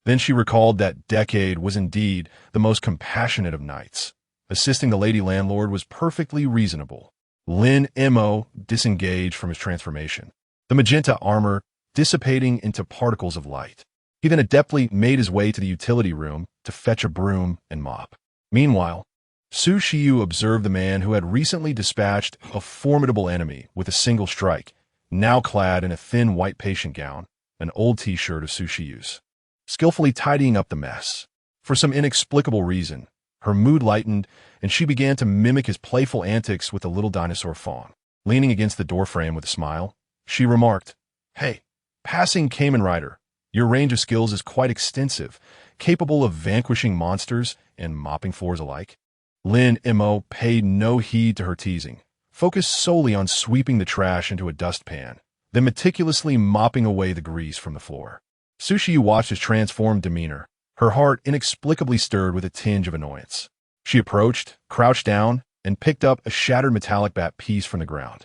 Then she recalled that decade was indeed the most compassionate of nights. Assisting the lady landlord was perfectly reasonable. Lin Mo disengaged from his transformation, the magenta armor dissipating into particles of light. He then adeptly made his way to the utility room to fetch a broom and mop. Meanwhile, Su Xiu observed the man who had recently dispatched a formidable enemy with a single strike, now clad in a thin white patient gown, an old t-shirt of Su Xiu's, skillfully tidying up the mess. For some inexplicable reason, her mood lightened, and she began to mimic his playful antics with the little dinosaur Fong. Leaning against the doorframe with a smile, she remarked, "Hey, passing Kamen Rider, your range of skills is quite extensive, capable of vanquishing monsters and mopping floors alike." Lin Mo paid no heed to her teasing, focused solely on sweeping the trash into a dustpan, then meticulously mopping away the grease from the floor. Su Xiu watched his transformed demeanor, her heart inexplicably stirred with a tinge of annoyance. She approached, crouched down, and picked up a shattered metallic bat piece from the ground.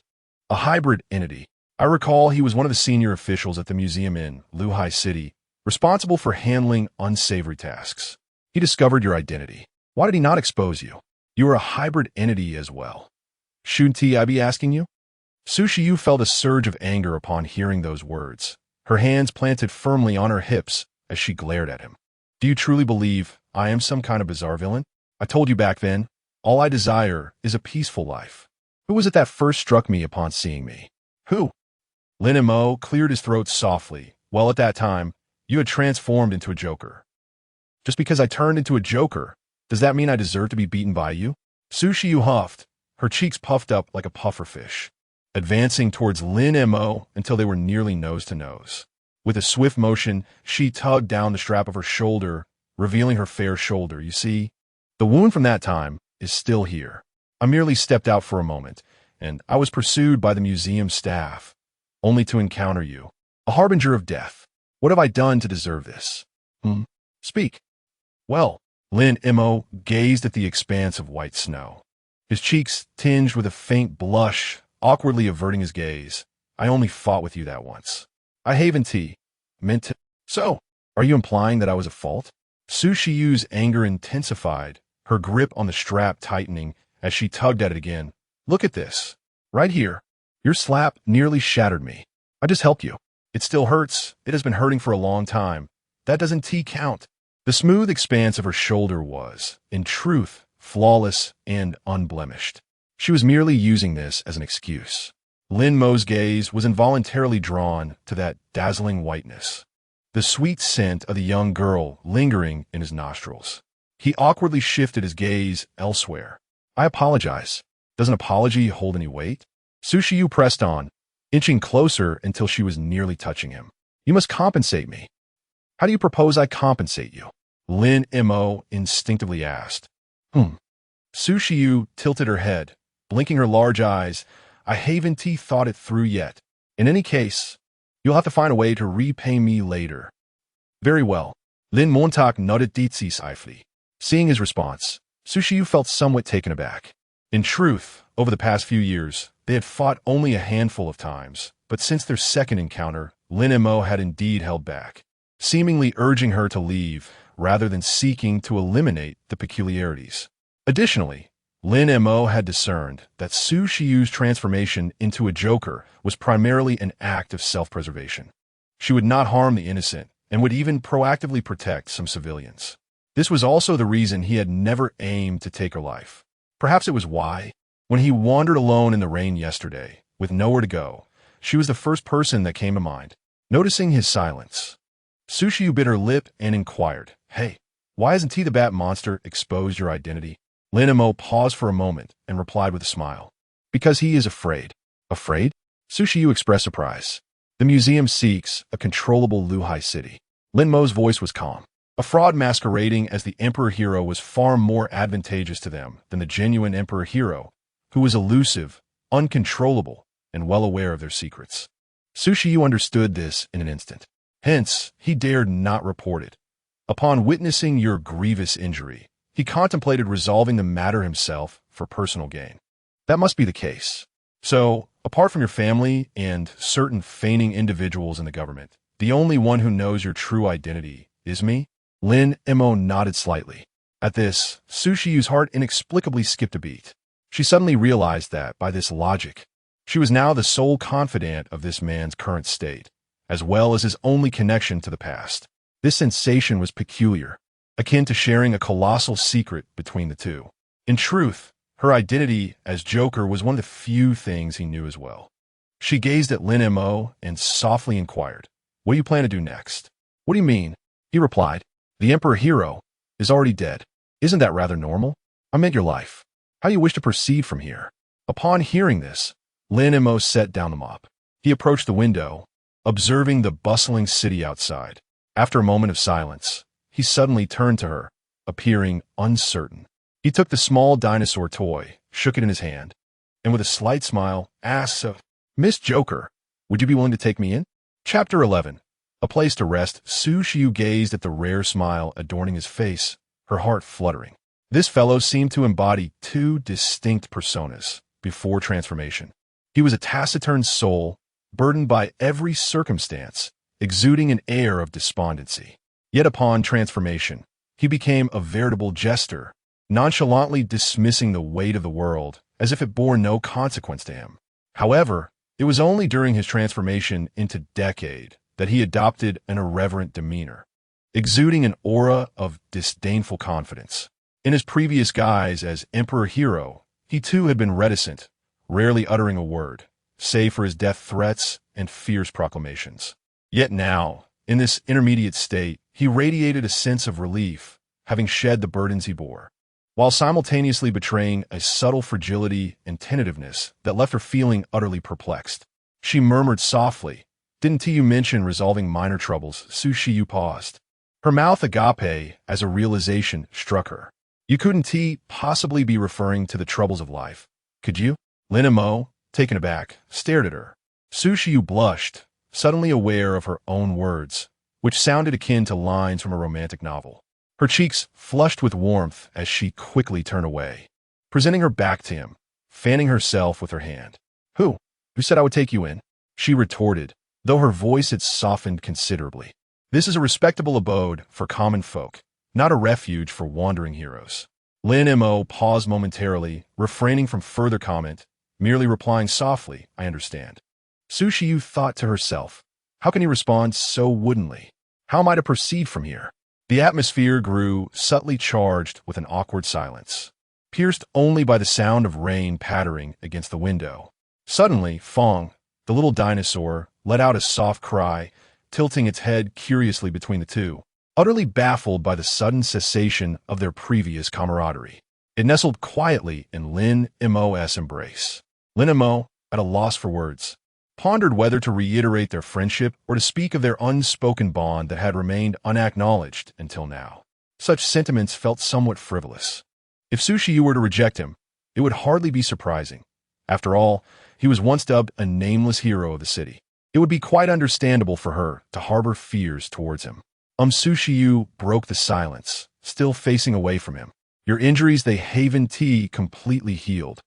A hybrid entity. I recall he was one of the senior officials at the museum in Lehigh City, responsible for handling unsavory tasks. He discovered your identity. Why did he not expose you? You are a hybrid entity as well. Shouldn't I be asking you? Su Xiu felt a surge of anger upon hearing those words, her hands planted firmly on her hips as she glared at him. "Do you truly believe I am some kind of bizarre villain? I told you back then, all I desire is a peaceful life. Who was it that first struck me upon seeing me?" "Who?" Lin Mo cleared his throat softly. "Well, at that time, you had transformed into a joker." "Just because I turned into a joker, does that mean I deserve to be beaten by you?" Su Xiu huffed, her cheeks puffed up like a pufferfish, advancing towards Lin Mo until they were nearly nose to nose. With a swift motion, she tugged down the strap of her shoulder, revealing her fair shoulder. "You see, the wound from that time is still here. I merely stepped out for a moment, and I was pursued by the museum staff, only to encounter you, a harbinger of death. What have I done to deserve this? Speak." "Well," Lin Mo gazed at the expanse of white snow, his cheeks tinged with a faint blush, awkwardly averting his gaze. "I only fought with you that once. I haven't meant to." "So, are you implying that I was at fault?" Su Xiu's anger intensified, her grip on the strap tightening as she tugged at it again. "Look at this. Right here. Your slap nearly shattered me. I just helped you. It still hurts. It has been hurting for a long time. That doesn't count." The smooth expanse of her shoulder was, in truth, flawless and unblemished. She was merely using this as an excuse. Lin Mo's gaze was involuntarily drawn to that dazzling whiteness, the sweet scent of the young girl lingering in his nostrils. He awkwardly shifted his gaze elsewhere. "I apologize. Does an apology hold any weight?" Su Xiu pressed on, inching closer until she was nearly touching him. "You must compensate me." "How do you propose I compensate you?" Lin Mo instinctively asked. Su Xiu tilted her head, blinking her large eyes. "I haven't thought it through yet. In any case, you'll have to find a way to repay me later. Very well. Lin Mo nodded decisively. Seeing his response, Sushiyu felt somewhat taken aback. In truth, over the past few years, they had fought only a handful of times, but since their second encounter, Lin Mo had indeed held back, seemingly urging her to leave rather than seeking to eliminate the peculiarities. Additionally, Lin Mo had discerned that Sushiyu's transformation into a joker was primarily an act of self-preservation. She would not harm the innocent and would even proactively protect some civilians. This was also the reason he had never aimed to take her life. Perhaps it was why, when he wandered alone in the rain yesterday, with nowhere to go, she was the first person that came to mind. Noticing his silence, Sushiyu bit her lip and inquired, "Hey, why hasn't he the bat monster exposed your identity?" Lin Mo paused for a moment and replied with a smile. "Because he is afraid." "Afraid?" Sushiyu expressed surprise. "The museum seeks a controllable Luhai city." Lin Mo's voice was calm. A fraud masquerading as the Emperor Hero was far more advantageous to them than the genuine Emperor Hero, who was elusive, uncontrollable, and well aware of their secrets. Sushiyu understood this in an instant. Hence, he dared not report it. Upon witnessing your grievous injury, he contemplated resolving the matter himself for personal gain. That must be the case. So, apart from your family and certain feigning individuals in the government, the only one who knows your true identity is me? Lin Mo nodded slightly. At this, Sushiyu's heart inexplicably skipped a beat. She suddenly realized that, by this logic, she was now the sole confidant of this man's current state, as well as his only connection to the past. This sensation was peculiar, akin to sharing a colossal secret between the two. In truth, her identity as Joker was one of the few things he knew as well. She gazed at Lin Mo and softly inquired, "What do you plan to do next?" "What do you mean?" He replied, "The Emperor Hero is already dead. Isn't that rather normal? I meant your life. How do you wish to proceed from here?" Upon hearing this, Lin Mo set down the mop. He approached the window, observing the bustling city outside. After a moment of silence, he suddenly turned to her, appearing uncertain. He took the small dinosaur toy, shook it in his hand, and with a slight smile, asked, "Miss Joker, would you be willing to take me in?" Chapter 11. A place to rest. Sushiyu gazed at the rare smile adorning his face, her heart fluttering. This fellow seemed to embody two distinct personas before transformation. He was a taciturn soul, burdened by every circumstance, exuding an air of despondency. Yet upon transformation, he became a veritable jester, nonchalantly dismissing the weight of the world as if it bore no consequence to him. However, it was only during his transformation into Decade that he adopted an irreverent demeanor, exuding an aura of disdainful confidence. In his previous guise as Emperor Hero, he too had been reticent, rarely uttering a word, save for his death threats and fierce proclamations. Yet now, in this intermediate state, he radiated a sense of relief, having shed the burdens he bore, while simultaneously betraying a subtle fragility and tentativeness that left her feeling utterly perplexed. She murmured softly, "Didn't you mention resolving minor troubles?" Sushiyu paused. Her mouth agape as a realization struck her. "You couldn't possibly be referring to the troubles of life, could you?" Lin Mo, taken aback, stared at her. Sushiyu blushed, suddenly aware of her own words, which sounded akin to lines from a romantic novel. Her cheeks flushed with warmth as she quickly turned away, presenting her back to him, fanning herself with her hand. Who said I would take you in?" she retorted, though her voice had softened considerably. "This is a respectable abode for common folk, not a refuge for wandering heroes." Lin Mo paused momentarily, refraining from further comment, merely replying softly, "I understand." Sushiyu thought to herself, how can he respond so woodenly? How am I to proceed from here? The atmosphere grew subtly charged with an awkward silence, pierced only by the sound of rain pattering against the window. Suddenly, Fong, the little dinosaur, let out a soft cry, tilting its head curiously between the two, utterly baffled by the sudden cessation of their previous camaraderie. It nestled quietly in Lin Mo's embrace. Lin Mo, at a loss for words, pondered whether to reiterate their friendship or to speak of their unspoken bond that had remained unacknowledged until now. Such sentiments felt somewhat frivolous. If Sushiyu were to reject him, it would hardly be surprising. After all, he was once dubbed a nameless hero of the city. It would be quite understandable for her to harbor fears towards him. Sushiyu broke the silence, still facing away from him. Your injuries, they haven't completely healed.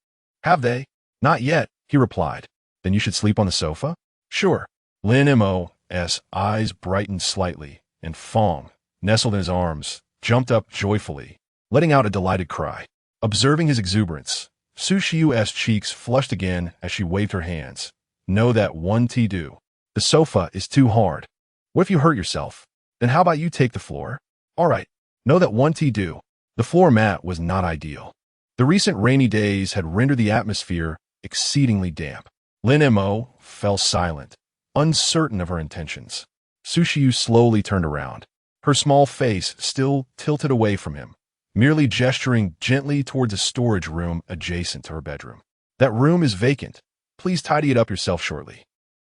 Have they? Not yet, he replied. Then you should sleep on the sofa? Sure. Lin Mo's eyes brightened slightly, and Fong, nestled in his arms, jumped up joyfully, letting out a delighted cry. Observing his exuberance, Sushiyu's cheeks flushed again as she waved her hands. Know that one do. The sofa is too hard. What if you hurt yourself? Then how about you take the floor? All right. Know that one do. The floor mat was not ideal. The recent rainy days had rendered the atmosphere exceedingly damp. Lin Mo fell silent, uncertain of her intentions. Sushiyu slowly turned around, her small face still tilted away from him, merely gesturing gently towards a storage room adjacent to her bedroom. That room is vacant. Please tidy it up yourself shortly.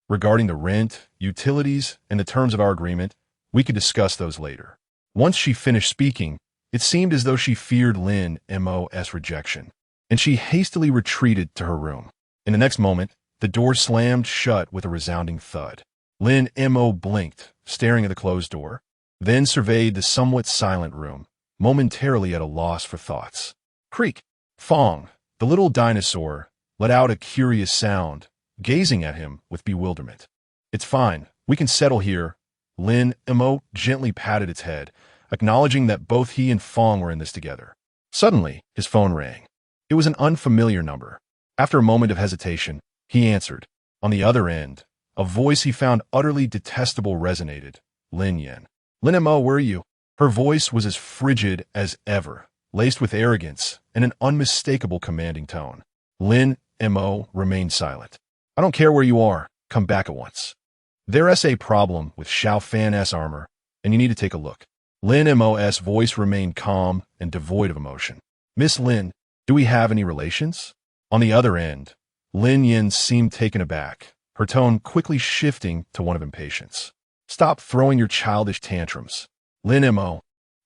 Regarding the rent, utilities, and the terms of our agreement, we could discuss those later. Once she finished speaking, it seemed as though she feared Lin Mo's rejection, and she hastily retreated to her room. In the next moment, the door slammed shut with a resounding thud. Lin Mo blinked, staring at the closed door, then surveyed the somewhat silent room, momentarily at a loss for thoughts. Creak! Fong, the little dinosaur, let out a curious sound, gazing at him with bewilderment. It's fine, we can settle here. Lin Mo gently patted its head, acknowledging that both he and Fong were in this together. Suddenly, his phone rang. It was an unfamiliar number. After a moment of hesitation, he answered. On the other end, a voice he found utterly detestable resonated. Lin Yen. Lin Mo, where are you? Her voice was as frigid as ever, laced with arrogance and an unmistakable commanding tone. Lin Mo remained silent. I don't care where you are. Come back at once. There's a problem with Xiao Fan's armor, and you need to take a look. Lin Mo's voice remained calm and devoid of emotion. Miss Lin, do we have any relations? On the other end, Lin Yen seemed taken aback, her tone quickly shifting to one of impatience. Stop throwing your childish tantrums. Lin Mo,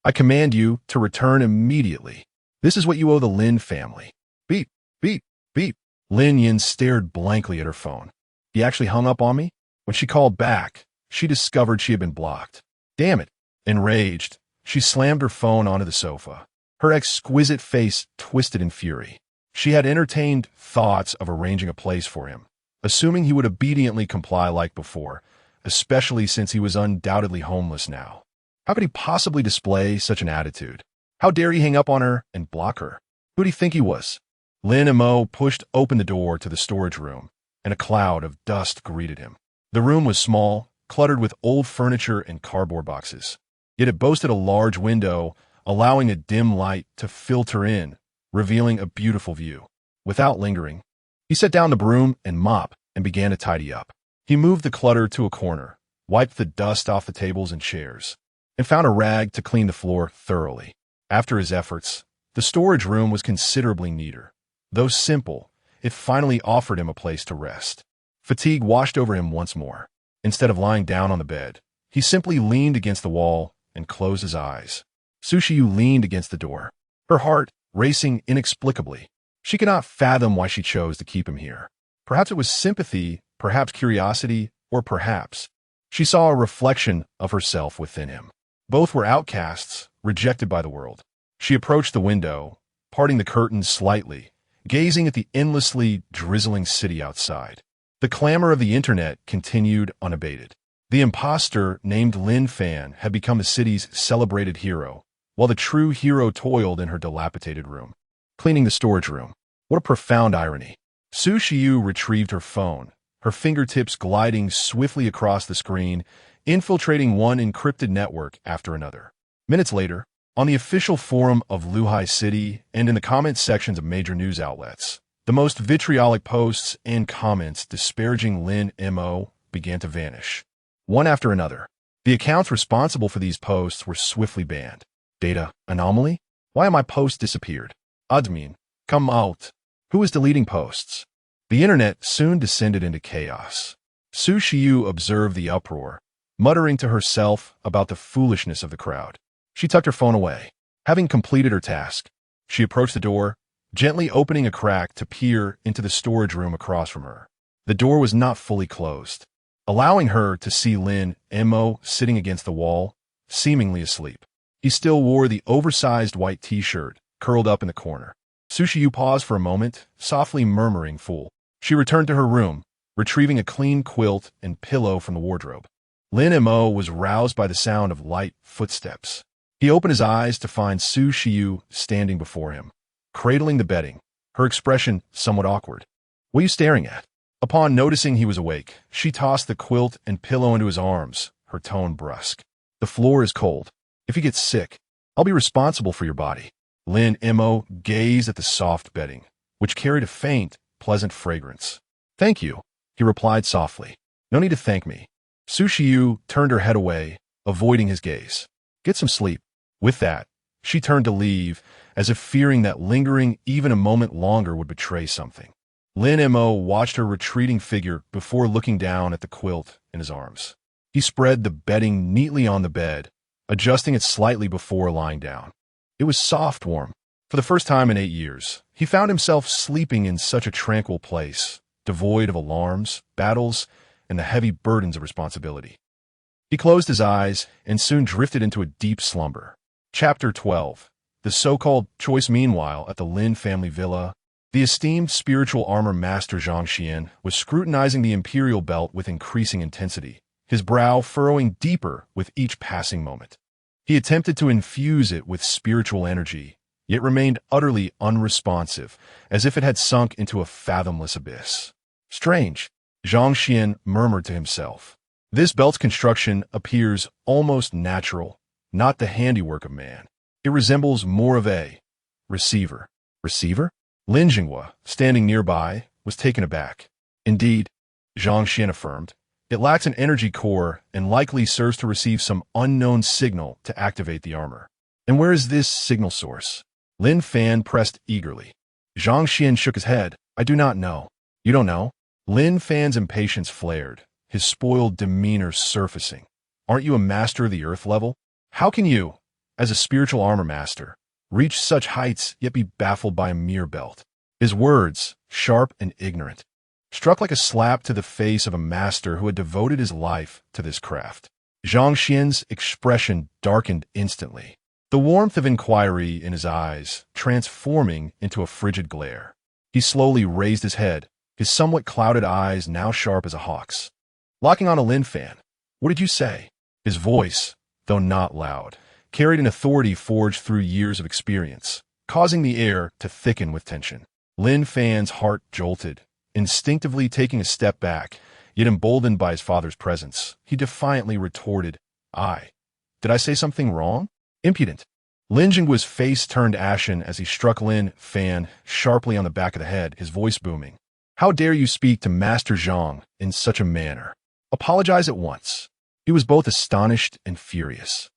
I command you to return immediately. This is what you owe the Lin family. Beep, beep, beep. Lin Yen stared blankly at her phone. He actually hung up on me? When she called back, she discovered she had been blocked. Damn it. Enraged, she slammed her phone onto the sofa. Her exquisite face twisted in fury. She had entertained thoughts of arranging a place for him, assuming he would obediently comply like before, especially since he was undoubtedly homeless now. How could he possibly display such an attitude? How dare he hang up on her and block her? Who did he think he was? Lin Mo pushed open the door to the storage room, and a cloud of dust greeted him. The room was small, cluttered with old furniture and cardboard boxes. Yet it boasted a large window, allowing a dim light to filter in, revealing a beautiful view. Without lingering, he set down the broom and mop and began to tidy up. He moved the clutter to a corner, wiped the dust off the tables and chairs, and found a rag to clean the floor thoroughly. After his efforts, the storage room was considerably neater. Though simple, it finally offered him a place to rest. Fatigue washed over him once more. Instead of lying down on the bed, he simply leaned against the wall and closed his eyes. Sushiyu leaned against the door, her heart racing inexplicably. She could not fathom why she chose to keep him here. Perhaps it was sympathy, perhaps curiosity, or perhaps she saw a reflection of herself within him. Both were outcasts, rejected by the world. She approached the window, parting the curtains slightly, gazing at the endlessly drizzling city outside. The clamor of the internet continued unabated. The imposter named Lin Fan had become the city's celebrated hero, while the true hero toiled in her dilapidated room, cleaning the storage room. What a profound irony. Sushiyu retrieved her phone, her fingertips gliding swiftly across the screen, infiltrating one encrypted network after another. Minutes later, on the official forum of Lehigh City and in the comment sections of major news outlets, the most vitriolic posts and comments disparaging Lin Mo began to vanish. One after another, the accounts responsible for these posts were swiftly banned. Data anomaly? Why have my posts disappeared? Admin, come out. Who is deleting posts? The internet soon descended into chaos. Sushiyu observed the uproar, muttering to herself about the foolishness of the crowd. She tucked her phone away. Having completed her task, she approached the door, gently opening a crack to peer into the storage room across from her. The door was not fully closed. allowing her to see Lin Mo sitting against the wall, seemingly asleep. He still wore the oversized white t-shirt, curled up in the corner. Sushiyu paused for a moment, softly murmuring "fool." She returned to her room, retrieving a clean quilt and pillow from the wardrobe. Lin Mo was roused by the sound of light footsteps. He opened his eyes to find Sushiyu standing before him, cradling the bedding, her expression somewhat awkward. "What are you staring at?" Upon noticing he was awake, she tossed the quilt and pillow into his arms, her tone brusque. "The floor is cold. If you get sick, I'll be responsible for your body." Lin Mo gazed at the soft bedding, which carried a faint, pleasant fragrance. "Thank you," he replied softly. "No need to thank me." Sushiyu turned her head away, avoiding his gaze. "Get some sleep." With that, she turned to leave, as if fearing that lingering even a moment longer would betray something. Lin Mo watched her retreating figure before looking down at the quilt in his arms. He spread the bedding neatly on the bed, adjusting it slightly before lying down. It was soft warm. For the first time in 8 years, he found himself sleeping in such a tranquil place, devoid of alarms, battles, and the heavy burdens of responsibility. He closed his eyes and soon drifted into a deep slumber. Chapter 12. The so-called choice. Meanwhile, at the Lin family villa, the esteemed spiritual armor master Zhang Xian was scrutinizing the imperial belt with increasing intensity, his brow furrowing deeper with each passing moment. He attempted to infuse it with spiritual energy, yet remained utterly unresponsive, as if it had sunk into a fathomless abyss. "Strange," Zhang Xian murmured to himself. "This belt's construction appears almost natural, not the handiwork of man. It resembles more of a receiver." "Receiver?" Lin Jinghua, standing nearby, was taken aback. "Indeed," Zhang Xian affirmed, "it lacks an energy core and likely serves to receive some unknown signal to activate the armor." "And where is this signal source?" Lin Fan pressed eagerly. Zhang Xian shook his head. "I do not know." "You don't know?" Lin Fan's impatience flared, his spoiled demeanor surfacing. "Aren't you a master of the earth level? How can you, as a spiritual armor master, reach such heights yet be baffled by a mere belt?" His words, sharp and ignorant, struck like a slap to the face of a master who had devoted his life to this craft. Zhang Xian's expression darkened instantly, the warmth of inquiry in his eyes transforming into a frigid glare. He slowly raised his head, his somewhat clouded eyes now sharp as a hawk's. Locking on a Lin Fan. "What did you say?" His voice, though not loud, carried an authority forged through years of experience, causing the air to thicken with tension. Lin Fan's heart jolted. Instinctively taking a step back, yet emboldened by his father's presence, he defiantly retorted, Did I say something wrong?" "Impudent." Lin Jinghua's face turned ashen as he struck Lin Fan sharply on the back of the head, his voice booming. "How dare you speak to Master Zhang in such a manner? Apologize at once." He was both astonished and furious.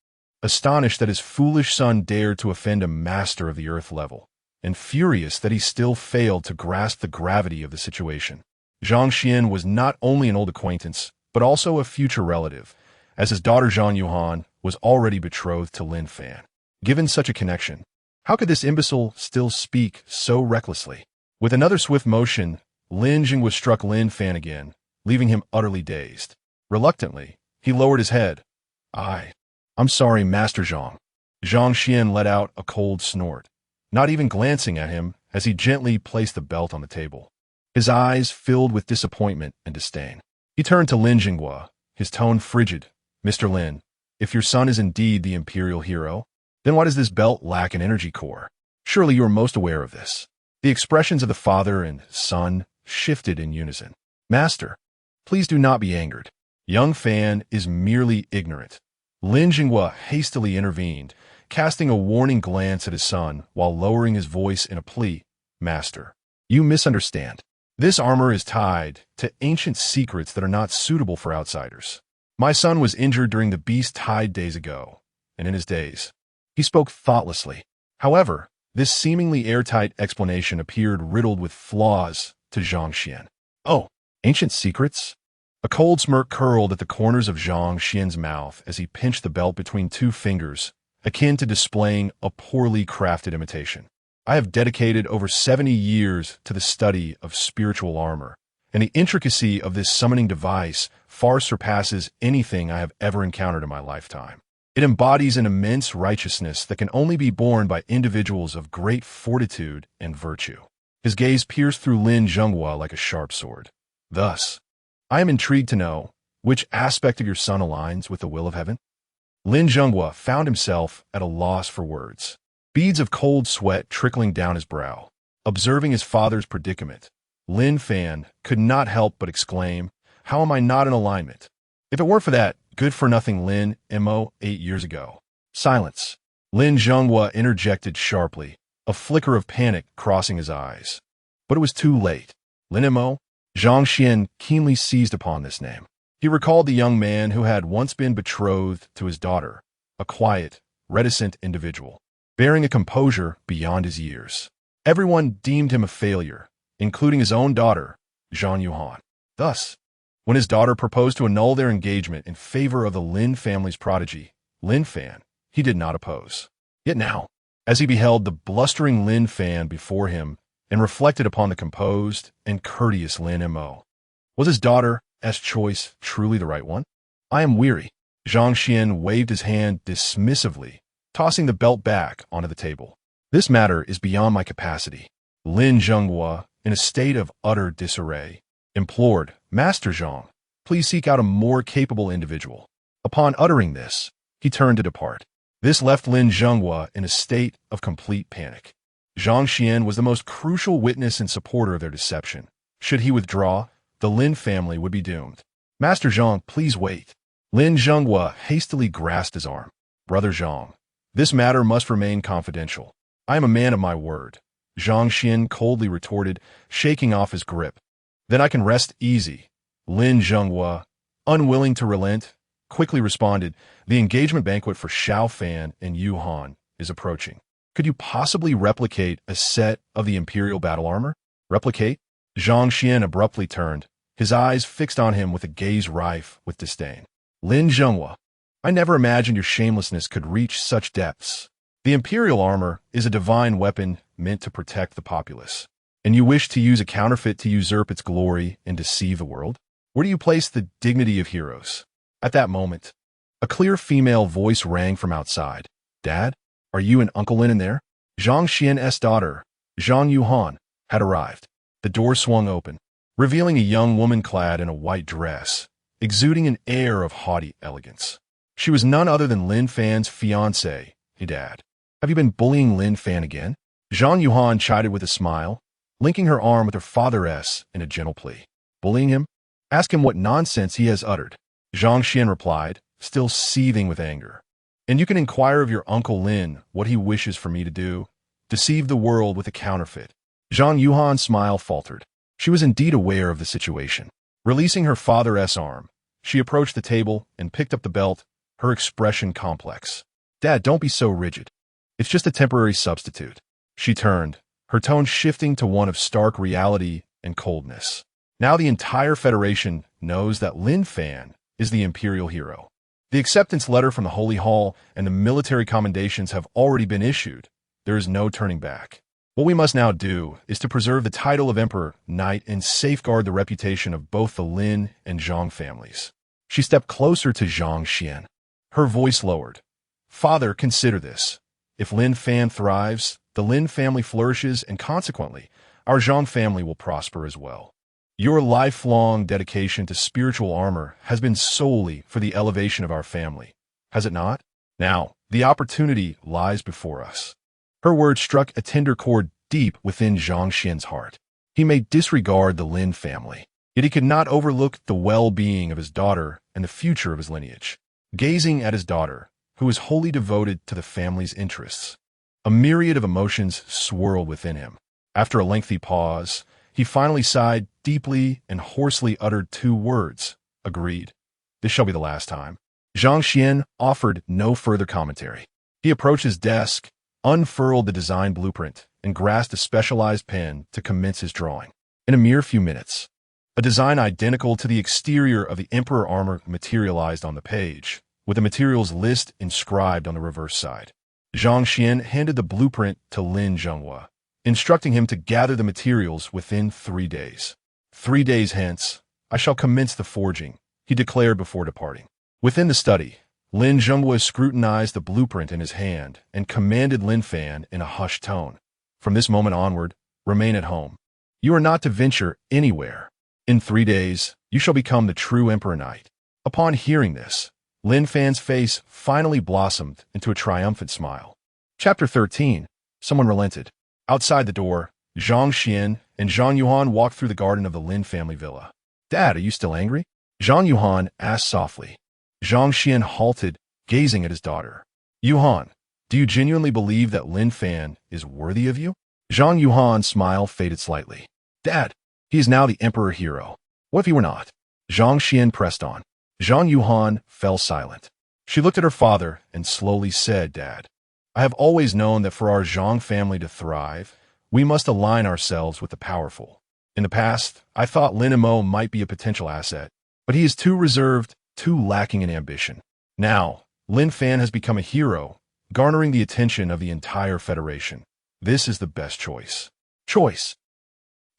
Astonished that his foolish son dared to offend a master of the earth level, and furious that he still failed to grasp the gravity of the situation. Zhang Xian was not only an old acquaintance, but also a future relative, as his daughter Zhang Yuhan was already betrothed to Lin Fan. Given such a connection, how could this imbecile still speak so recklessly? With another swift motion, Lin Jinghua struck Lin Fan again, leaving him utterly dazed. Reluctantly, he lowered his head. I'm sorry, Master Zhang." Zhang Xian let out a cold snort, not even glancing at him as he gently placed the belt on the table. His eyes filled with disappointment and disdain. He turned to Lin Jinghua, his tone frigid. "Mr. Lin, if your son is indeed the imperial hero, then why does this belt lack an energy core? Surely you are most aware of this." The expressions of the father and son shifted in unison. "Master, please do not be angered. Young Fan is merely ignorant." Lin Jinghua hastily intervened, casting a warning glance at his son while lowering his voice in a plea. "Master, you misunderstand. This armor is tied to ancient secrets that are not suitable for outsiders. My son was injured during the Beast Tide days ago, and in his days." He spoke thoughtlessly. However, this seemingly airtight explanation appeared riddled with flaws to Zhang Xian. "Oh, ancient secrets?" A cold smirk curled at the corners of Zhang Xian's mouth as he pinched the belt between 2 fingers, akin to displaying a poorly crafted imitation. "I have dedicated over 70 years to the study of spiritual armor, and the intricacy of this summoning device far surpasses anything I have ever encountered in my lifetime. It embodies an immense righteousness that can only be borne by individuals of great fortitude and virtue. His gaze pierced through Lin Zhenghua like a sharp sword. Thus, I am intrigued to know which aspect of your son aligns with the will of heaven? Lin Zhenghua found himself at a loss for words. Beads of cold sweat trickling down his brow. Observing his father's predicament, Lin Fan could not help but exclaim, "How am I not in alignment? If it weren't for that good-for-nothing Lin Mo 8 years ago." Silence. Lin Zhenghua interjected sharply, a flicker of panic crossing his eyes. But it was too late. Lin Mo? Zhang Xian keenly seized upon this name. He recalled the young man who had once been betrothed to his daughter, a quiet, reticent individual, bearing a composure beyond his years. Everyone deemed him a failure, including his own daughter, Zhang Yuhan. Thus, when his daughter proposed to annul their engagement in favor of the Lin family's prodigy, Lin Fan, he did not oppose. Yet now, as he beheld the blustering Lin Fan before him and reflected upon the composed and courteous Lin Mo, was his daughter's choice truly the right one? "I am weary." Zhang Xian waved his hand dismissively, tossing the belt back onto the table. "This matter is beyond my capacity." Lin Zhenghua, in a state of utter disarray, implored, "Master Zhang, please seek out a more capable individual." Upon uttering this, he turned to depart. This left Lin Zhenghua in a state of complete panic. Zhang Xian was the most crucial witness and supporter of their deception. Should he withdraw, the Lin family would be doomed. "Master Zhang, please wait." Lin Zhenghua hastily grasped his arm. "Brother Zhang, this matter must remain confidential. I am a man of my word," Zhang Xian coldly retorted, shaking off his grip. "Then I can rest easy." Lin Zhenghua, unwilling to relent, quickly responded, "The engagement banquet for Xiao Fan and Yu Han is approaching. Could you possibly replicate a set of the Imperial battle armor?" "Replicate?" Zhang Xian abruptly turned, his eyes fixed on him with a gaze rife with disdain. "Lin Zhenghua, I never imagined your shamelessness could reach such depths. The Imperial armor is a divine weapon meant to protect the populace, and you wish to use a counterfeit to usurp its glory and deceive the world? Where do you place the dignity of heroes?" At that moment, a clear female voice rang from outside. "Dad, are you and Uncle Lin in there?" Zhang Xian's daughter, Zhang Yuhan, had arrived. The door swung open, revealing a young woman clad in a white dress, exuding an air of haughty elegance. She was none other than Lin Fan's fiancée. "Hey, Dad, have you been bullying Lin Fan again?" Zhang Yuhan chided with a smile, linking her arm with her father's in a gentle plea. "Bullying him? Ask him what nonsense he has uttered." Zhang Xian replied, still seething with anger. "And you can inquire of your Uncle Lin what he wishes for me to do. Deceive the world with a counterfeit." Zhang Yuhan's smile faltered. She was indeed aware of the situation. Releasing her father's arm, she approached the table and picked up the belt, her expression complex. "Dad, don't be so rigid. It's just a temporary substitute." She turned, her tone shifting to one of stark reality and coldness. "Now the entire Federation knows that Lin Fan is the Imperial hero. The acceptance letter from the Holy Hall and the military commendations have already been issued. There is no turning back. What we must now do is to preserve the title of Emperor Knight and safeguard the reputation of both the Lin and Zhang families." She stepped closer to Zhang Xian. Her voice lowered. "Father, consider this. If Lin Fan thrives, the Lin family flourishes, and consequently, our Zhang family will prosper as well. Your lifelong dedication to spiritual armor has been solely for the elevation of our family, has it not? Now, the opportunity lies before us." Her words struck a tender chord deep within Zhang Xian's heart. He may disregard the Lin family, yet he could not overlook the well-being of his daughter and the future of his lineage. Gazing at his daughter, who was wholly devoted to the family's interests, a myriad of emotions swirled within him. After a lengthy pause, he finally sighed deeply and hoarsely uttered 2 words. "Agreed. This shall be the last time." Zhang Xian offered no further commentary. He approached his desk, unfurled the design blueprint, and grasped a specialized pen to commence his drawing. In a mere few minutes, a design identical to the exterior of the Emperor armor materialized on the page, with the materials list inscribed on the reverse side. Zhang Xian handed the blueprint to Lin Zhenghua, instructing him to gather the materials within 3 days. 3 days hence, I shall commence the forging, he declared before departing. Within the study, Lin Zhengguo scrutinized the blueprint in his hand and commanded Lin Fan in a hushed tone. From this moment onward, remain at home. You are not to venture anywhere. In 3 days, you shall become the true Emperor Knight. Upon hearing this, Lin Fan's face finally blossomed into a triumphant smile. Chapter 13. Someone relented. Outside the door, Zhang Xian and Zhang Yuan walked through the garden of the Lin family villa. Dad, are you still angry? Zhang Yuan asked softly. Zhang Xian halted, gazing at his daughter. Yuan, do you genuinely believe that Lin Fan is worthy of you? Zhang Yuan's smile faded slightly. Dad, he is now the Emperor Hero. What if he were not? Zhang Xian pressed on. Zhang Yuan fell silent. She looked at her father and slowly said, Dad, I have always known that for our Zhang family to thrive, we must align ourselves with the powerful. In the past, I thought Lin Mo might be a potential asset, but he is too reserved, too lacking in ambition. Now, Lin Fan has become a hero, garnering the attention of the entire Federation. This is the best choice. Choice.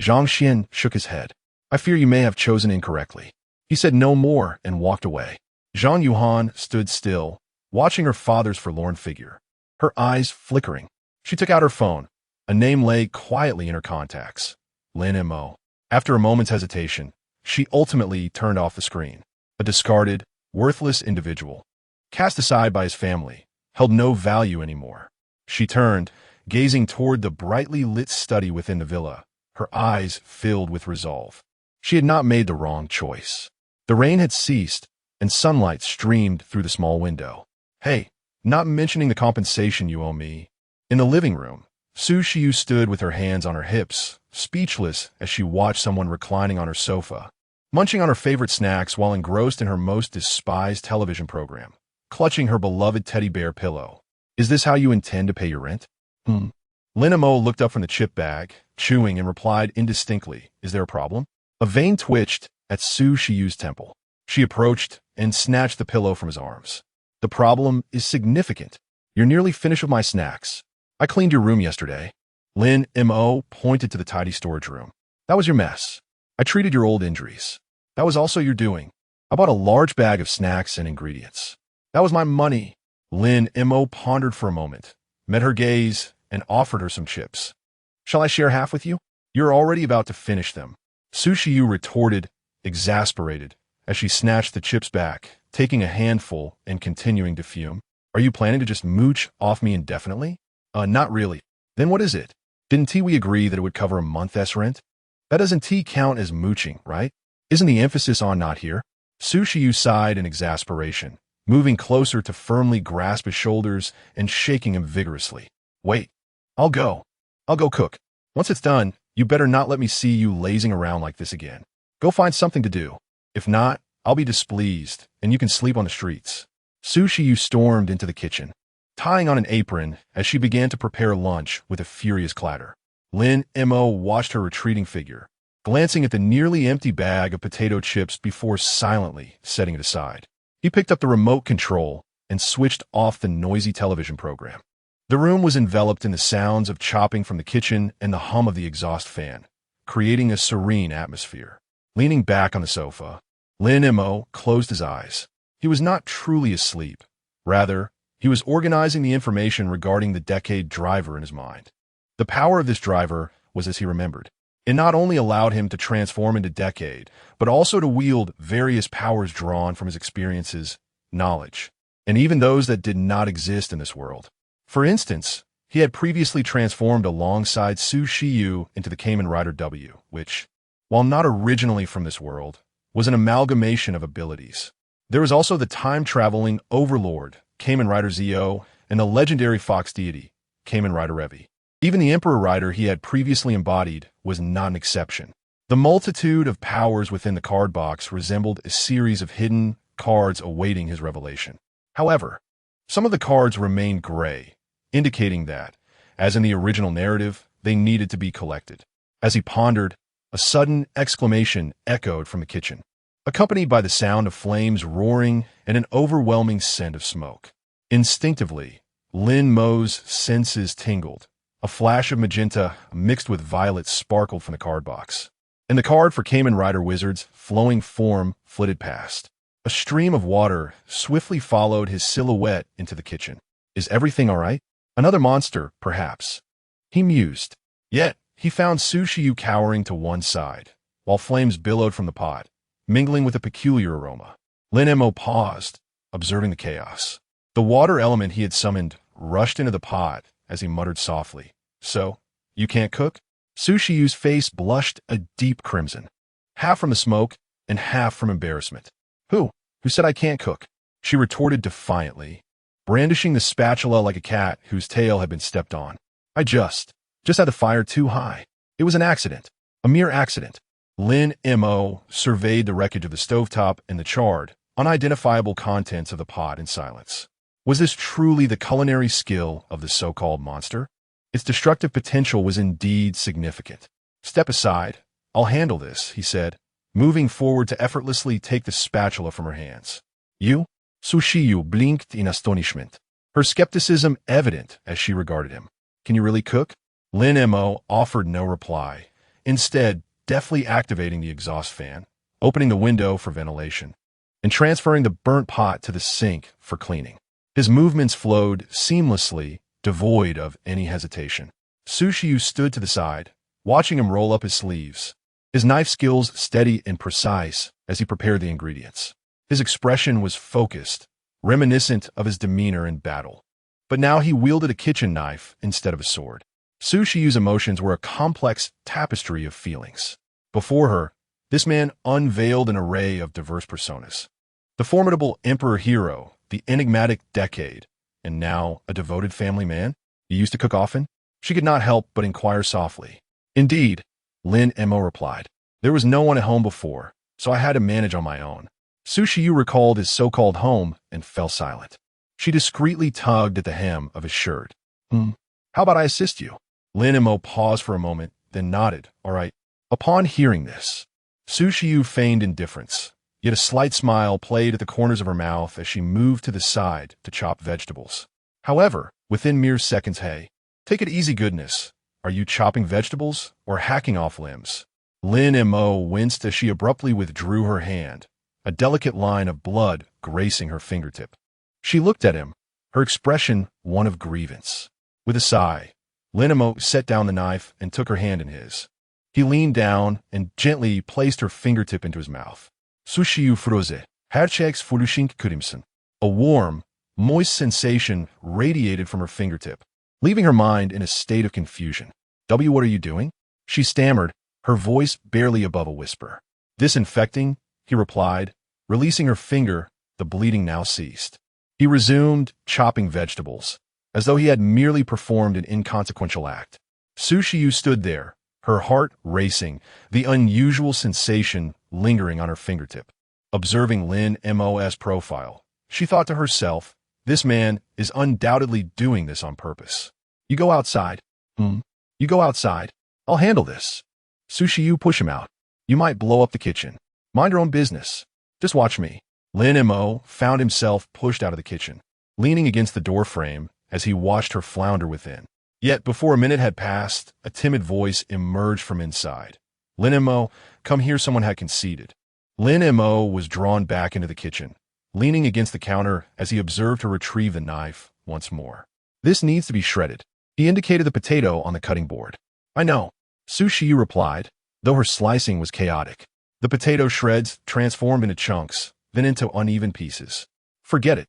Zhang Xian shook his head. I fear you may have chosen incorrectly. He said no more and walked away. Zhang Yuan stood still, watching her father's forlorn figure, her eyes flickering. She took out her phone. A name lay quietly in her contacts. Lin Mo. After a moment's hesitation, she ultimately turned off the screen. A discarded, worthless individual, cast aside by his family, held no value anymore. She turned, gazing toward the brightly lit study within the villa, her eyes filled with resolve. She had not made the wrong choice. The rain had ceased, and sunlight streamed through the small window. Hey, not mentioning the compensation you owe me. In the living room, Su Shiyu stood with her hands on her hips, speechless as she watched someone reclining on her sofa, munching on her favorite snacks while engrossed in her most despised television program, clutching her beloved teddy bear pillow. Is this how you intend to pay your rent? Lin Mo looked up from the chip bag, chewing, and replied indistinctly, Is there a problem? A vein twitched at Su Shiyu's temple. She approached and snatched the pillow from his arms. The problem is significant. You're nearly finished with my snacks. I cleaned your room yesterday. Lin Mo pointed to the tidy storage room. That was your mess. I treated your old injuries. That was also your doing. I bought a large bag of snacks and ingredients. That was my money. Lin Mo pondered for a moment, met her gaze, and offered her some chips. Shall I share half with you? You're already about to finish them. Su Shiyu retorted, exasperated, as she snatched the chips back, taking a handful and continuing to fume. Are you planning to just mooch off me indefinitely? Not really. Then what is it? Didn't we agree that it would cover a month's rent? That doesn't count as mooching, right? Isn't the emphasis on not here? Su Shiyu sighed in exasperation, moving closer to firmly grasp his shoulders and shaking him vigorously. Wait. I'll go. I'll go cook. Once it's done, you better not let me see you lazing around like this again. Go find something to do. If not, I'll be displeased, and you can sleep on the streets. Su Shiyu stormed into the kitchen, tying on an apron as she began to prepare lunch with a furious clatter. Lin Mo watched her retreating figure, glancing at the nearly empty bag of potato chips before silently setting it aside. He picked up the remote control and switched off the noisy television program. The room was enveloped in the sounds of chopping from the kitchen and the hum of the exhaust fan, creating a serene atmosphere. Leaning back on the sofa, Lin Mo closed his eyes. He was not truly asleep. Rather, he was organizing the information regarding the decade driver in his mind. The power of this driver was as he remembered. It not only allowed him to transform into Decade, but also to wield various powers drawn from his experiences, knowledge, and even those that did not exist in this world. For instance, he had previously transformed alongside Su Shiyu into the Kamen Rider W, which, while not originally from this world, was an amalgamation of abilities. There was also the time-traveling Overlord, Kamen Rider Zio, and the legendary fox deity, Kamen Rider Revi. Even the Emperor Rider he had previously embodied was not an exception. The multitude of powers within the card box resembled a series of hidden cards awaiting his revelation. However, some of the cards remained gray, indicating that, as in the original narrative, they needed to be collected. As he pondered, a sudden exclamation echoed from the kitchen, accompanied by the sound of flames roaring and an overwhelming scent of smoke. Instinctively, Lin Mo's senses tingled. A flash of magenta mixed with violet sparkled from the card box. and the card for Kamen Rider Wizard's flowing form flitted past. A stream of water swiftly followed his silhouette into the kitchen. Is everything all right? Another monster, perhaps. He mused. Yet, he found Sushiyu cowering to one side, while flames billowed from the pot, mingling with a peculiar aroma. Lin Mo paused, observing the chaos. The water element he had summoned rushed into the pot as he muttered softly. So, you can't cook? Sushiyu's face blushed a deep crimson, half from the smoke and half from embarrassment. Who said I can't cook? She retorted defiantly, brandishing the spatula like a cat whose tail had been stepped on. I just had the fire too high. It was an accident. A mere accident. Lin Mo surveyed the wreckage of the stovetop and the charred, unidentifiable contents of the pot in silence. Was this truly the culinary skill of the so-called monster? Its destructive potential was indeed significant. Step aside. I'll handle this, he said, moving forward to effortlessly take the spatula from her hands. You? Sushiyu blinked in astonishment, her skepticism evident as she regarded him. Can you really cook? Lin Mo offered no reply, instead deftly activating the exhaust fan, opening the window for ventilation, and transferring the burnt pot to the sink for cleaning. His movements flowed seamlessly, devoid of any hesitation. Sushiyu stood to the side, watching him roll up his sleeves, his knife skills steady and precise as he prepared the ingredients. His expression was focused, reminiscent of his demeanor in battle. But now he wielded a kitchen knife instead of a sword. Sushiyu's emotions were a complex tapestry of feelings. Before her, this man unveiled an array of diverse personas. The formidable emperor hero, the enigmatic decade, and now a devoted family man? You used to cook often? She could not help but inquire softly. Indeed, Lin Mo replied. There was no one at home before, so I had to manage on my own. Sushiyu recalled his so-called home and fell silent. She discreetly tugged at the hem of his shirt. How about I assist you? Lin Mo paused for a moment, then nodded. All right. Upon hearing this, Sushiyu feigned indifference, yet a slight smile played at the corners of her mouth as she moved to the side to chop vegetables. However, within mere seconds, hey, take it easy, goodness. Are you chopping vegetables or hacking off limbs? Lin Mo winced as she abruptly withdrew her hand, a delicate line of blood gracing her fingertip. She looked at him, her expression one of grievance. With a sigh, Lin Mo set down the knife and took her hand in his. He leaned down and gently placed her fingertip into his mouth. Sushiyu froze. Hercheks furusink kurimson. A warm, moist sensation radiated from her fingertip, leaving her mind in a state of confusion. What are you doing? She stammered, her voice barely above a whisper. Disinfecting, he replied, releasing her finger. The bleeding now ceased. He resumed chopping vegetables, as though he had merely performed an inconsequential act. Sushiyu stood there, her heart racing, the unusual sensation lingering on her fingertip. Observing Lin Mo's profile, she thought to herself, this man is undoubtedly doing this on purpose. You go outside. You go outside. I'll handle this. Sushiyu, push him out. You might blow up the kitchen. Mind your own business. Just watch me. Lin Mo found himself pushed out of the kitchen, leaning against the doorframe as he watched her flounder within. Yet before a minute had passed, a timid voice emerged from inside. Lin Mo, come here, someone had conceded. Lin Mo was drawn back into the kitchen, leaning against the counter as he observed her retrieve the knife once more. This needs to be shredded. He indicated the potato on the cutting board. I know, Sushiyu replied, though her slicing was chaotic. The potato shreds transformed into chunks, then into uneven pieces. Forget it,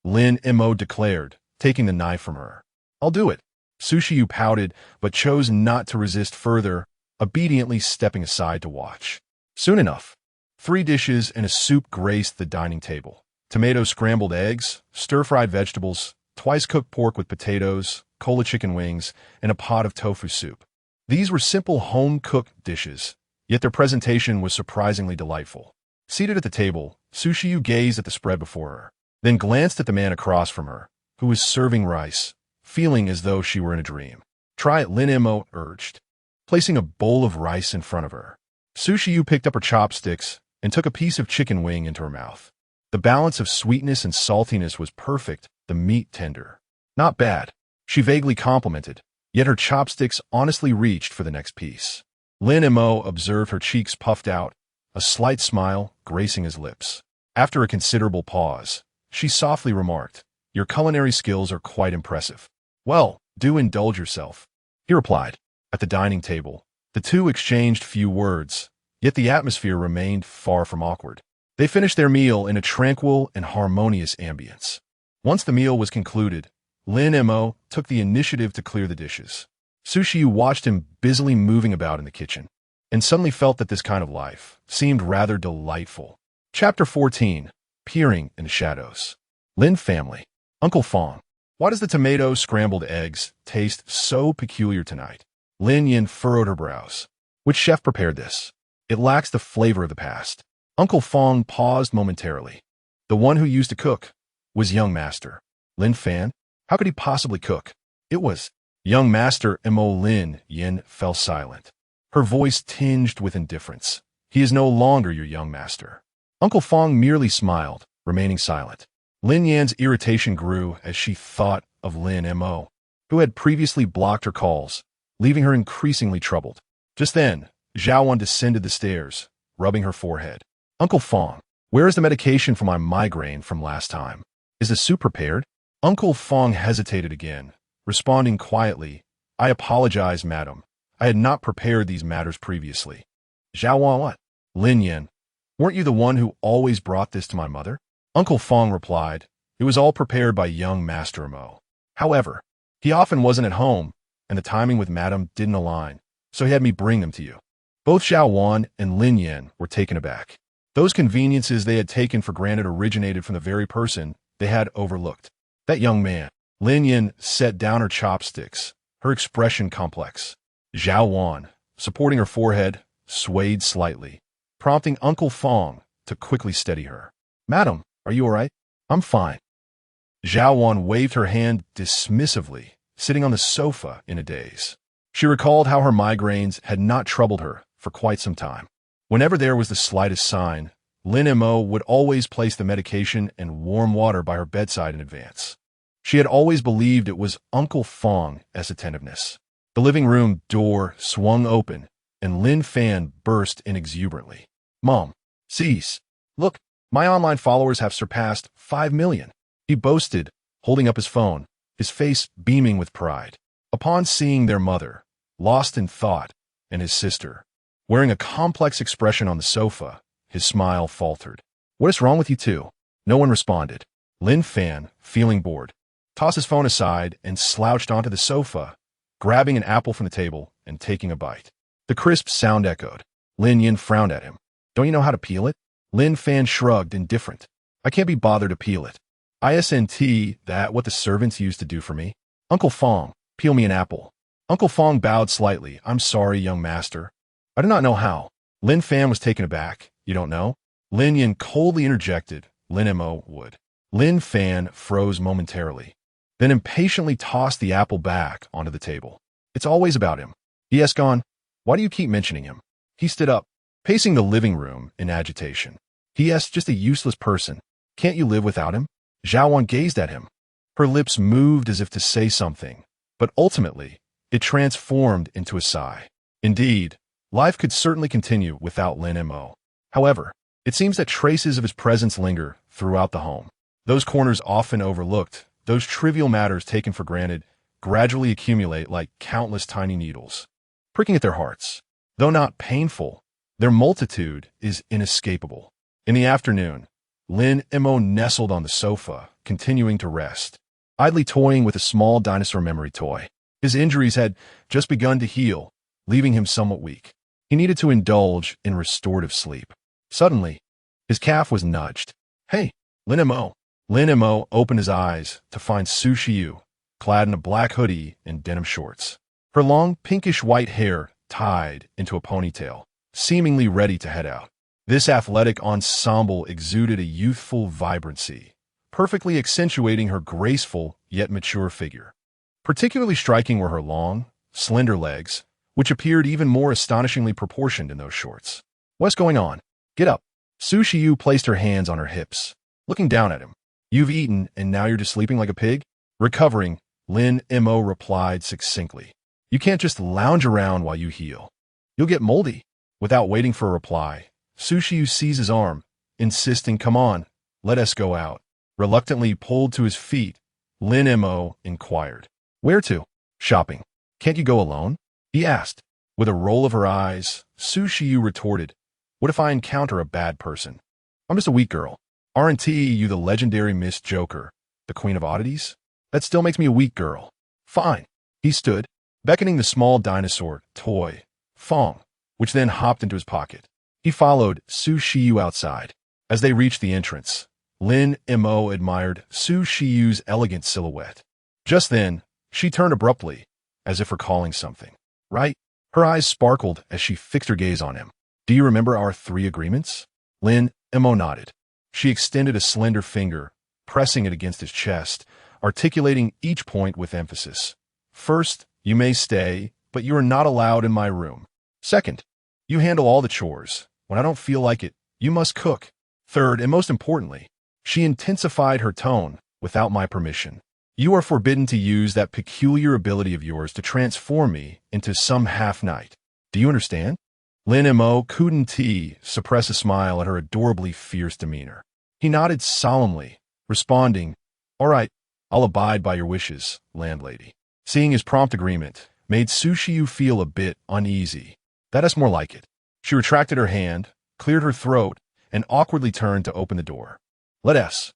Lin Mo declared, taking the knife from her. I'll do it. Sushiyu pouted, but chose not to resist further, obediently stepping aside to watch. Soon enough, 3 dishes and a soup graced the dining table. Tomato scrambled eggs, stir-fried vegetables, twice-cooked pork with potatoes, cola chicken wings, and a pot of tofu soup. These were simple home-cooked dishes, yet their presentation was surprisingly delightful. Seated at the table, Sushiyu gazed at the spread before her, then glanced at the man across from her, who was serving rice, feeling as though she were in a dream. Try it, Lin Mo urged, placing a bowl of rice in front of her. Sushiyu picked up her chopsticks and took a piece of chicken wing into her mouth. The balance of sweetness and saltiness was perfect, the meat tender. Not bad, she vaguely complimented, yet her chopsticks honestly reached for the next piece. Lin Mo observed her cheeks puffed out, a slight smile gracing his lips. After a considerable pause, she softly remarked, "Your culinary skills are quite impressive." "Well, do indulge yourself," he replied. At the dining table, the two exchanged few words, yet the atmosphere remained far from awkward. They finished their meal in a tranquil and harmonious ambience. Once the meal was concluded, Lin Mo took the initiative to clear the dishes. Sushi watched him busily moving about in the kitchen, and suddenly felt that this kind of life seemed rather delightful. Chapter 14. Peering in the Shadows. Lin family. Uncle Fong. Why does the tomato scrambled eggs taste so peculiar tonight? Lin Yin furrowed her brows. Which chef prepared this? It lacks the flavor of the past. Uncle Fong paused momentarily. The one who used to cook was young master. Lin Fan? How could he possibly cook? It was young master. Mo. Lin Yin fell silent. Her voice tinged with indifference. He is no longer your young master. Uncle Fong merely smiled, remaining silent. Lin Yan's irritation grew as she thought of Lin Mo, who had previously blocked her calls, leaving her increasingly troubled. Just then, Zhao descended the stairs, rubbing her forehead. "Uncle Fong, where is the medication for my migraine from last time? Is the soup prepared?" Uncle Fong hesitated again, responding quietly, "I apologize, madam. I had not prepared these matters previously." "Zhao what?" "Lin Yan, weren't you the one who always brought this to my mother?" Uncle Fong replied, "It was all prepared by young Master Mo. However, he often wasn't at home, and the timing with madam didn't align, so he had me bring them to you." Both Zhao Wan and Lin Yan were taken aback. Those conveniences they had taken for granted originated from the very person they had overlooked. That young man. Lin Yan set down her chopsticks, her expression complex. Zhao Wan, supporting her forehead, swayed slightly, prompting Uncle Fong to quickly steady her. "Madam, are you all right?" "I'm fine." Zhao Wan waved her hand dismissively, sitting on the sofa in a daze. She recalled how her migraines had not troubled her for quite some time. Whenever there was the slightest sign, Lin Mo would always place the medication and warm water by her bedside in advance. She had always believed it was Uncle Fong's attentiveness. The living room door swung open, and Lin Fan burst in exuberantly. "Mom, cease. Look, my online followers have surpassed 5 million. He boasted, holding up his phone, his face beaming with pride. Upon seeing their mother, lost in thought, and his sister, wearing a complex expression on the sofa, his smile faltered. "What is wrong with you two?" No one responded. Lin Fan, feeling bored, tossed his phone aside and slouched onto the sofa, grabbing an apple from the table and taking a bite. The crisp sound echoed. Lin Yin frowned at him. "Don't you know how to peel it?" Lin Fan shrugged, indifferent. "I can't be bothered to peel it. Isn't that what the servants used to do for me? Uncle Fong, peel me an apple." Uncle Fong bowed slightly. "I'm sorry, young master. I do not know how." Lin Fan was taken aback. "You don't know?" Lin Yin coldly interjected. Lin Mo would. Lin Fan froze momentarily, then impatiently tossed the apple back onto the table. "It's always about him." He asked on, "Why do you keep mentioning him?" He stood up, pacing the living room in agitation. "He is just a useless person. Can't you live without him?" Zhao Wan gazed at him. Her lips moved as if to say something, but ultimately, it transformed into a sigh. Indeed, life could certainly continue without Lin Mo. However, it seems that traces of his presence linger throughout the home. Those corners often overlooked, those trivial matters taken for granted, gradually accumulate like countless tiny needles, pricking at their hearts. Though not painful, their multitude is inescapable. In the afternoon, Lin Mo nestled on the sofa, continuing to rest, idly toying with a small dinosaur memory toy. His injuries had just begun to heal, leaving him somewhat weak. He needed to indulge in restorative sleep. Suddenly, his calf was nudged. "Hey, Lin Mo." Lin Mo opened his eyes to find Su Shiyu, clad in a black hoodie and denim shorts. Her long pinkish-white hair tied into a ponytail, seemingly ready to head out. This athletic ensemble exuded a youthful vibrancy, perfectly accentuating her graceful yet mature figure. Particularly striking were her long, slender legs, which appeared even more astonishingly proportioned in those shorts. "What's going on? Get up." Su Shiyu placed her hands on her hips, looking down at him. "You've eaten, and now you're just sleeping like a pig?" Recovering, Lin Mo replied succinctly. "You can't just lounge around while you heal." You'll get moldy. Without waiting for a reply, Sushiyu seized his arm, insisting, come on, let us go out. Reluctantly pulled to his feet, Lin Mo inquired. Where to? Shopping. Can't you go alone? He asked. With a roll of her eyes, Sushiyu retorted, what if I encounter a bad person? I'm just a weak girl. Aren't you the legendary Miss Joker, the Queen of Oddities? That still makes me a weak girl. Fine. He stood, beckoning the small dinosaur toy, Fong, which then hopped into his pocket. He followed Sushiyu outside. As they reached the entrance, Lin Mo admired Sushiyu's elegant silhouette. Just then, she turned abruptly, as if recalling something. Right? Her eyes sparkled as she fixed her gaze on him. Do you remember our 3 agreements? Lin Mo nodded. She extended a slender finger, pressing it against his chest, articulating each point with emphasis. First, you may stay, but you are not allowed in my room. Second, you handle all the chores. When I don't feel like it, you must cook. Third, and most importantly, she intensified her tone without my permission. You are forbidden to use that peculiar ability of yours to transform me into some half-knight. Do you understand? Lin Mo couldn't suppress a smile at her adorably fierce demeanor. He nodded solemnly, responding, all right, I'll abide by your wishes, landlady. Seeing his prompt agreement made Sushiyu feel a bit uneasy. That's more like it. She retracted her hand, cleared her throat, and awkwardly turned to open the door. Let us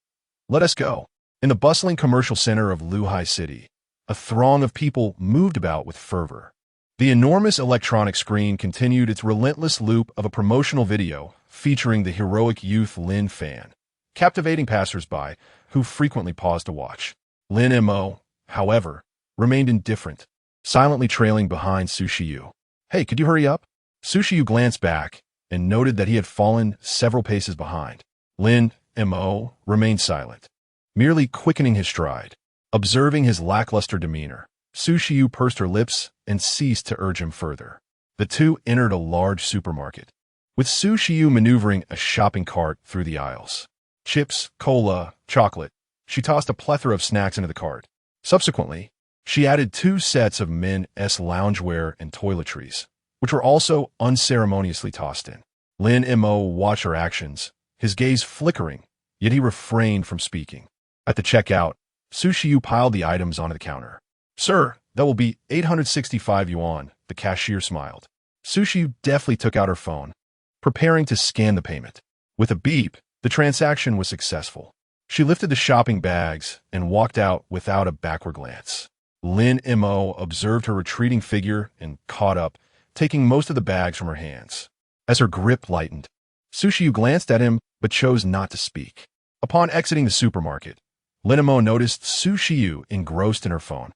go. In the bustling commercial center of Luhai City, a throng of people moved about with fervor. The enormous electronic screen continued its relentless loop of a promotional video featuring the heroic youth Lin Fan, captivating passersby who frequently paused to watch. Lin Mo, however, remained indifferent, silently trailing behind Sushiyu. Hey, could you hurry up? Sushiyu glanced back and noted that he had fallen several paces behind. Lin Mo remained silent, merely quickening his stride. Observing his lackluster demeanor, Sushiyu pursed her lips and ceased to urge him further. The two entered a large supermarket, with Sushiyu maneuvering a shopping cart through the aisles. Chips, cola, chocolate. She tossed a plethora of snacks into the cart. Subsequently, she added 2 sets of men's loungewear and toiletries, which were also unceremoniously tossed in. Lin Mo watched her actions, his gaze flickering, yet he refrained from speaking. At the checkout, Sushiyu piled the items onto the counter. Sir, that will be 865 yuan, the cashier smiled. Sushiyu deftly took out her phone, preparing to scan the payment. With a beep, the transaction was successful. She lifted the shopping bags and walked out without a backward glance. Lin Mo observed her retreating figure and caught up, taking most of the bags from her hands. As her grip lightened, Sushiyu glanced at him but chose not to speak. Upon exiting the supermarket, Lin Mo noticed Sushiyu engrossed in her phone,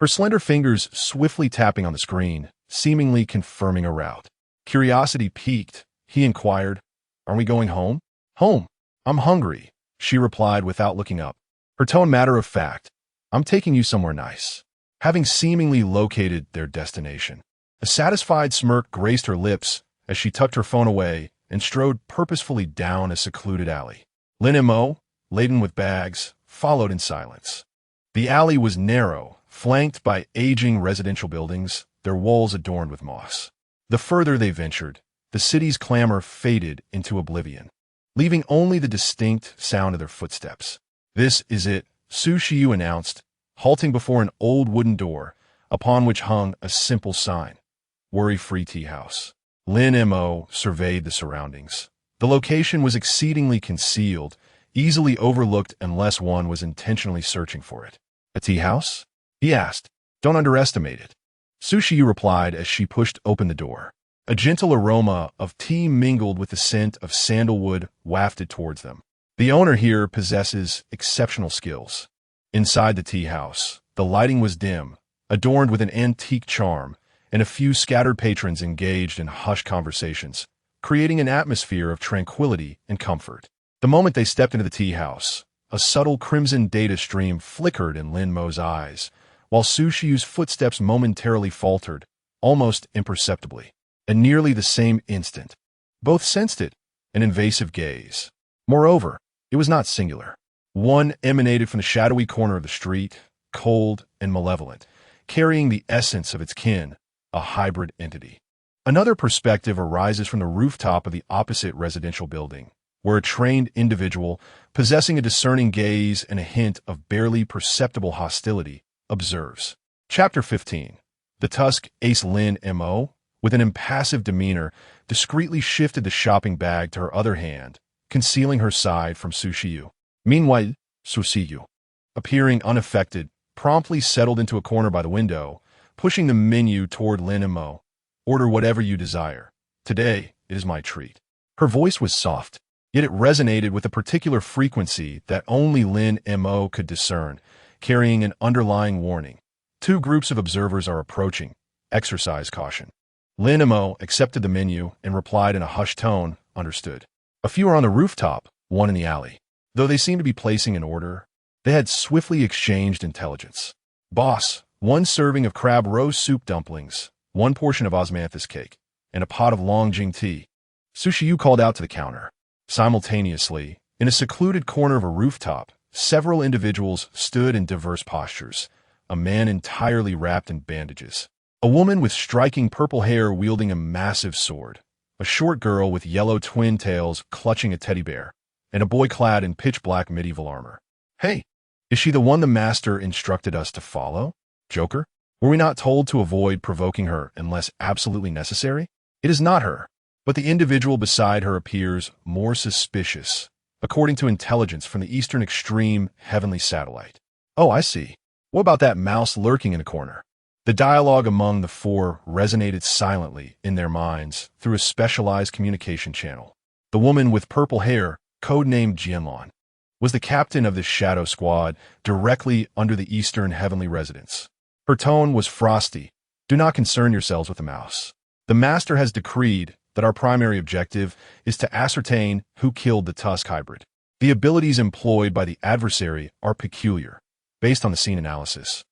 her slender fingers swiftly tapping on the screen, seemingly confirming a route. Curiosity piqued, he inquired, "Aren't we going home?" "Home. I'm hungry," she replied without looking up, her tone matter of fact. "I'm taking you somewhere nice." Having seemingly located their destination, a satisfied smirk graced her lips as she tucked her phone away and strode purposefully down a secluded alley. Lin Mo, laden with bags, followed in silence. The alley was narrow, flanked by aging residential buildings, their walls adorned with moss. The further they ventured, the city's clamor faded into oblivion, leaving only the distinct sound of their footsteps. "This is it," Sushiyu announced, halting before an old wooden door, upon which hung a simple sign, "Worry-Free Tea House." Lin Mo surveyed the surroundings. The location was exceedingly concealed, easily overlooked unless one was intentionally searching for it. "A tea house?" he asked. "Don't underestimate it," Sushiyu replied as she pushed open the door. A gentle aroma of tea mingled with the scent of sandalwood wafted towards them. "The owner here possesses exceptional skills." Inside the tea house, the lighting was dim, adorned with an antique charm, and a few scattered patrons engaged in hushed conversations, creating an atmosphere of tranquility and comfort. The moment they stepped into the tea house, a subtle crimson data stream flickered in Lin Mo's eyes, while Sushiyu's footsteps momentarily faltered, almost imperceptibly. At nearly the same instant, both sensed it, an invasive gaze. Moreover, it was not singular. One emanated from the shadowy corner of the street, cold and malevolent, carrying the essence of its kin, a hybrid entity. Another perspective arises from the rooftop of the opposite residential building, where a trained individual, possessing a discerning gaze and a hint of barely perceptible hostility, observes. Chapter 15. The Tusk ace Lin Mo, with an impassive demeanor, discreetly shifted the shopping bag to her other hand, concealing her side from Sushiyu. Meanwhile, Sushiyu, appearing unaffected, promptly settled into a corner by the window, pushing the menu toward Lin Mo. Order whatever you desire. Today, it is my treat. Her voice was soft, yet it resonated with a particular frequency that only Lin Mo could discern, carrying an underlying warning. Two groups of observers are approaching. Exercise caution. Lin Mo accepted the menu and replied in a hushed tone, understood. A few are on the rooftop, one in the alley. Though they seemed to be placing an order, they had swiftly exchanged intelligence. Boss, one serving of crab roast soup dumplings, one portion of osmanthus cake, and a pot of Longjing tea. Sushiyu called out to the counter. Simultaneously, in a secluded corner of a rooftop, several individuals stood in diverse postures, a man entirely wrapped in bandages, a woman with striking purple hair wielding a massive sword, a short girl with yellow twin tails clutching a teddy bear, and a boy clad in pitch-black medieval armor. Hey, is she the one the master instructed us to follow? Joker? Were we not told to avoid provoking her unless absolutely necessary? It is not her, but the individual beside her appears more suspicious, according to intelligence from the eastern extreme heavenly satellite. Oh, I see. What about that mouse lurking in a corner? The dialogue among the four resonated silently in their minds through a specialized communication channel. The woman with purple hair, codenamed Jianlon, was the captain of the Shadow Squad directly under the eastern heavenly residence. Her tone was frosty. Do not concern yourselves with the mouse. The master has decreed that our primary objective is to ascertain who killed the Tusk hybrid. The abilities employed by the adversary are peculiar, based on the scene analysis.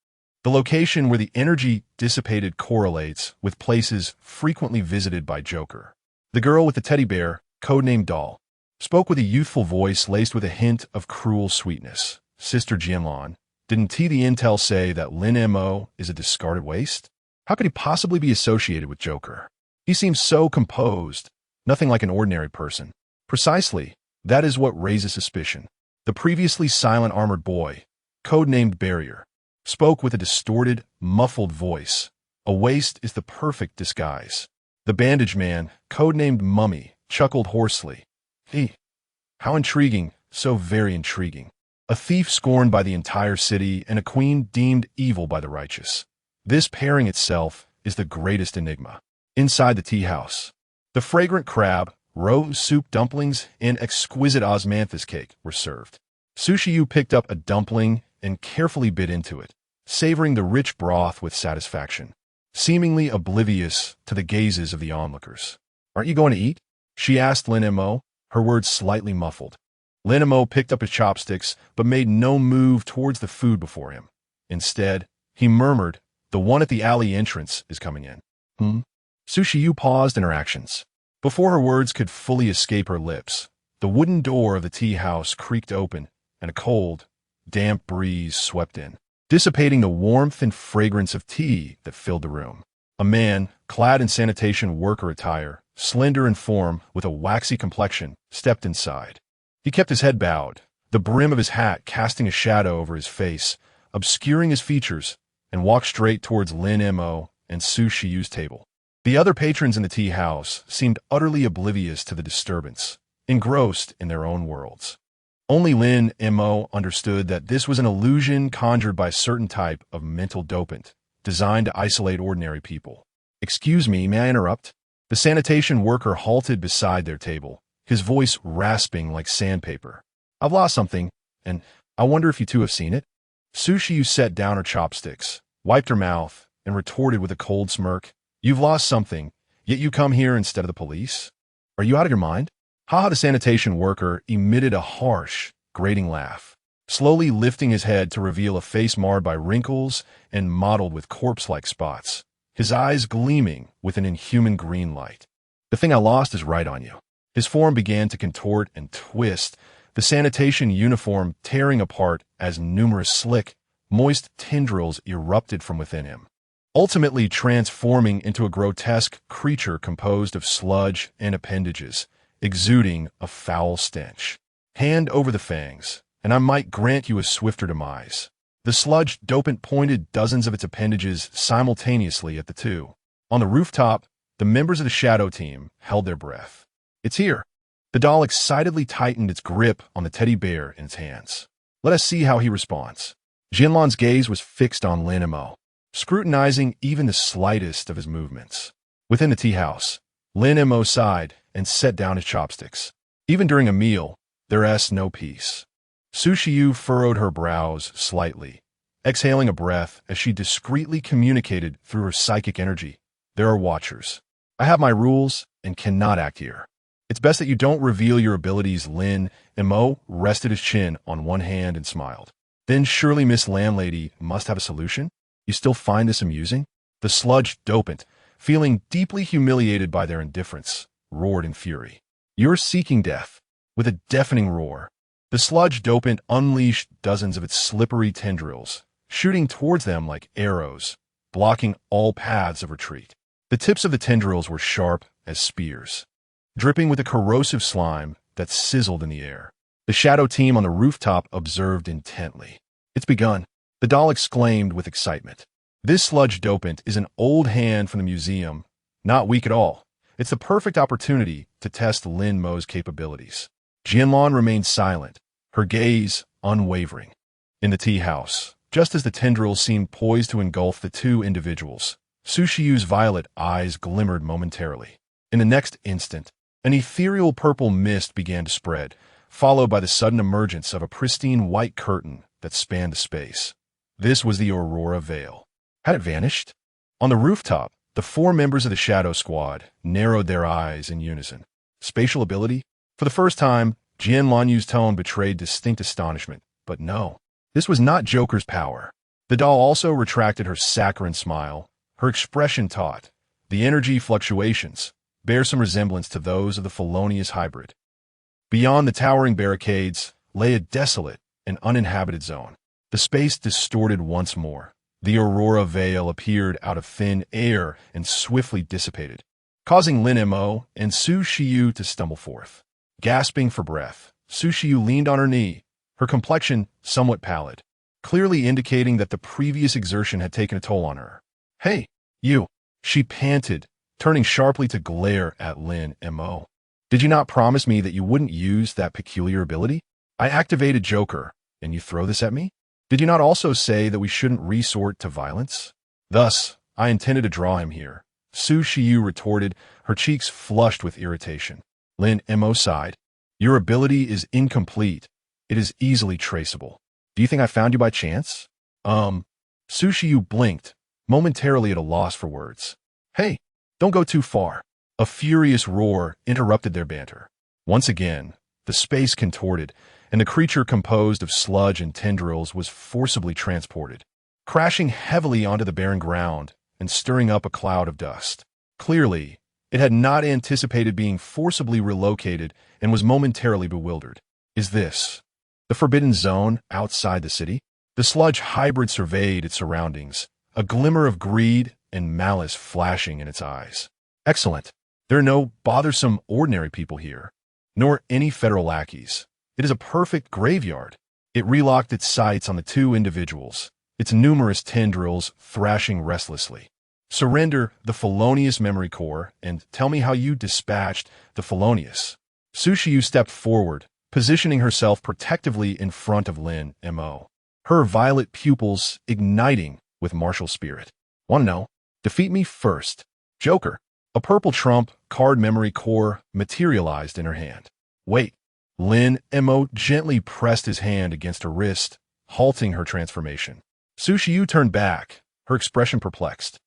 The location where the energy dissipated correlates with places frequently visited by Joker. The girl with the teddy bear, codenamed Doll, spoke with a youthful voice laced with a hint of cruel sweetness. Sister Jianlon, didn't the intel say that Lin Mo is a discarded waste? How could he possibly be associated with Joker? He seems so composed, nothing like an ordinary person. Precisely, that is what raises suspicion. The previously silent armored boy, codenamed Barrier, spoke with a distorted, muffled voice. A waste is the perfect disguise. The bandage man, codenamed Mummy, chuckled hoarsely. How intriguing, so very intriguing. A thief scorned by the entire city and a queen deemed evil by the righteous. This pairing itself is the greatest enigma. Inside the tea house, the fragrant crab, roast soup dumplings, and exquisite osmanthus cake were served. Sushiyu picked up a dumpling and carefully bit into it, savoring the rich broth with satisfaction, seemingly oblivious to the gazes of the onlookers. Aren't you going to eat? She asked Lin Mo, her words slightly muffled. Lin Mo picked up his chopsticks, but made no move towards the food before him. Instead, he murmured, the one at the alley entrance is coming in. Sushiyu paused in her actions. Before her words could fully escape her lips, the wooden door of the tea house creaked open, and a cold, damp breeze swept in, dissipating the warmth and fragrance of tea that filled the room. A man, clad in sanitation worker attire, slender in form with a waxy complexion, stepped inside. He kept his head bowed, the brim of his hat casting a shadow over his face, obscuring his features, and walked straight towards Lin Mo and Sushiyu's table. The other patrons in the tea house seemed utterly oblivious to the disturbance, engrossed in their own worlds. Only Lin Mo understood that this was an illusion conjured by a certain type of mental dopant, designed to isolate ordinary people. Excuse me, may I interrupt? The sanitation worker halted beside their table, his voice rasping like sandpaper. I've lost something, and I wonder if you two have seen it? Sushiyu set down her chopsticks, wiped her mouth, and retorted with a cold smirk. You've lost something, yet you come here instead of the police? Are you out of your mind? The sanitation worker emitted a harsh, grating laugh, slowly lifting his head to reveal a face marred by wrinkles and mottled with corpse-like spots, his eyes gleaming with an inhuman green light. The thing I lost is right on you. His form began to contort and twist, the sanitation uniform tearing apart as numerous slick, moist tendrils erupted from within him. ultimately transforming into a grotesque creature composed of sludge and appendages, exuding a foul stench. Hand over the fangs, and I might grant you a swifter demise. The sludge dopant pointed dozens of its appendages simultaneously at the two. On the rooftop, the members of the shadow team held their breath. It's here. The doll excitedly tightened its grip on the teddy bear in its hands. Let us see how he responds. Jinlan's gaze was fixed on Lin Mo, scrutinizing even the slightest of his movements. Within the tea house, Lin Mo sighed and set down his chopsticks. Even during a meal, there's no peace. Su Shiyu furrowed her brows slightly, exhaling a breath as she discreetly communicated through her psychic energy. There are watchers. I have my rules and cannot act here. It's best that you don't reveal your abilities. Lin Mo rested his chin on one hand and smiled. Then surely Miss Landlady must have a solution? You still find this amusing? The sludge dopant, feeling deeply humiliated by their indifference, roared in fury. You're seeking death. With a deafening roar, the sludge dopant unleashed dozens of its slippery tendrils, shooting towards them like arrows, blocking all paths of retreat. The tips of the tendrils were sharp as spears, dripping with a corrosive slime that sizzled in the air. The shadow team on the rooftop observed intently. It's begun, the doll exclaimed with excitement. This sludge dopant is an old hand from the museum, not weak at all. It's the perfect opportunity to test Lin Mo's capabilities. Jinlan remained silent, her gaze unwavering. In the tea house, just as the tendrils seemed poised to engulf the two individuals, Su Shiyu's violet eyes glimmered momentarily. In the next instant, an ethereal purple mist began to spread, followed by the sudden emergence of a pristine white curtain that spanned the space. This was the Aurora Veil. Had it vanished? On the rooftop, the four members of the Shadow Squad narrowed their eyes in unison. Spatial ability? For the first time, Jian Lanyu's tone betrayed distinct astonishment. But no, this was not Joker's power. The doll also retracted her saccharine smile, her expression taut. The energy fluctuations bear some resemblance to those of the felonious hybrid. Beyond the towering barricades lay a desolate and uninhabited zone. The space distorted once more. The Aurora Veil appeared out of thin air and swiftly dissipated, causing Lin Mo and Su Shiyu to stumble forth. Gasping for breath, Su Shiyu leaned on her knee, her complexion somewhat pallid, clearly indicating that the previous exertion had taken a toll on her. Hey, you, she panted, turning sharply to glare at Lin Mo. Did you not promise me that you wouldn't use that peculiar ability? I activated Joker, and you throw this at me? Did you not also say that we shouldn't resort to violence? Thus, I intended to draw him here. Su Shiyu retorted, her cheeks flushed with irritation. Lin Mo sighed. Your ability is incomplete. It is easily traceable. Do you think I found you by chance? Su Shiyu blinked, momentarily at a loss for words. Hey, don't go too far. A furious roar interrupted their banter. Once again, the space contorted, and the creature composed of sludge and tendrils was forcibly transported, crashing heavily onto the barren ground and stirring up a cloud of dust. Clearly, it had not anticipated being forcibly relocated and was momentarily bewildered. Is this the forbidden zone outside the city? The sludge hybrid surveyed its surroundings, a glimmer of greed and malice flashing in its eyes. Excellent. There are no bothersome ordinary people here, nor any federal lackeys. It is a perfect graveyard. It relocked its sights on the two individuals, its numerous tendrils thrashing restlessly. Surrender the felonious memory core and tell me how you dispatched the felonious. Su Shiyu stepped forward, positioning herself protectively in front of Lin Mo, her violet pupils igniting with martial spirit. Want to know? Defeat me first. Joker. A purple trump card memory core materialized in her hand. Wait. Lin Mo gently pressed his hand against her wrist, halting her transformation. Su Shiyu turned back, her expression perplexed.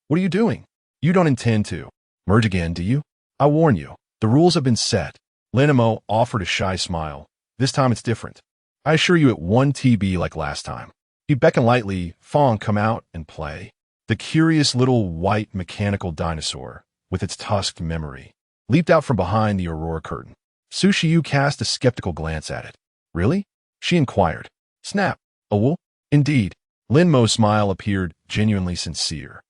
What are you doing? You don't intend to merge again, do you? I warn you, the rules have been set. Lin Mo offered a shy smile. This time it's different. I assure you it 1 TB like last time. He beckoned lightly, Fong, come out and play. The curious little white mechanical dinosaur, with its tusked memory, leaped out from behind the Aurora curtain. Su Shiyu cast a skeptical glance at it. Really? She inquired. Snap. A wool? Indeed. Lin Mo's smile appeared genuinely sincere.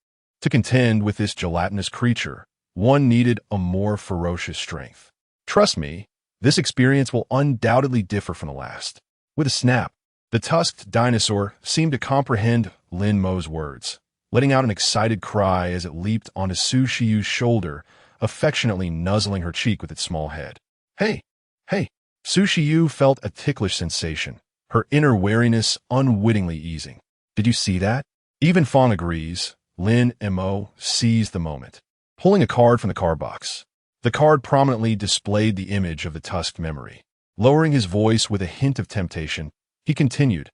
To contend with this gelatinous creature, one needed a more ferocious strength. Trust me, this experience will undoubtedly differ from the last. With a snap, the tusked dinosaur seemed to comprehend Lin Mo's words, letting out an excited cry as it leaped onto Su Shiyu's shoulder, affectionately nuzzling her cheek with its small head. Hey, hey! Su Shiyu felt a ticklish sensation, her inner wariness unwittingly easing. Did you see that? Even Fong agrees. Lin Mo seized the moment, pulling a card from the card box. The card prominently displayed the image of the tusked memory. Lowering his voice with a hint of temptation, he continued,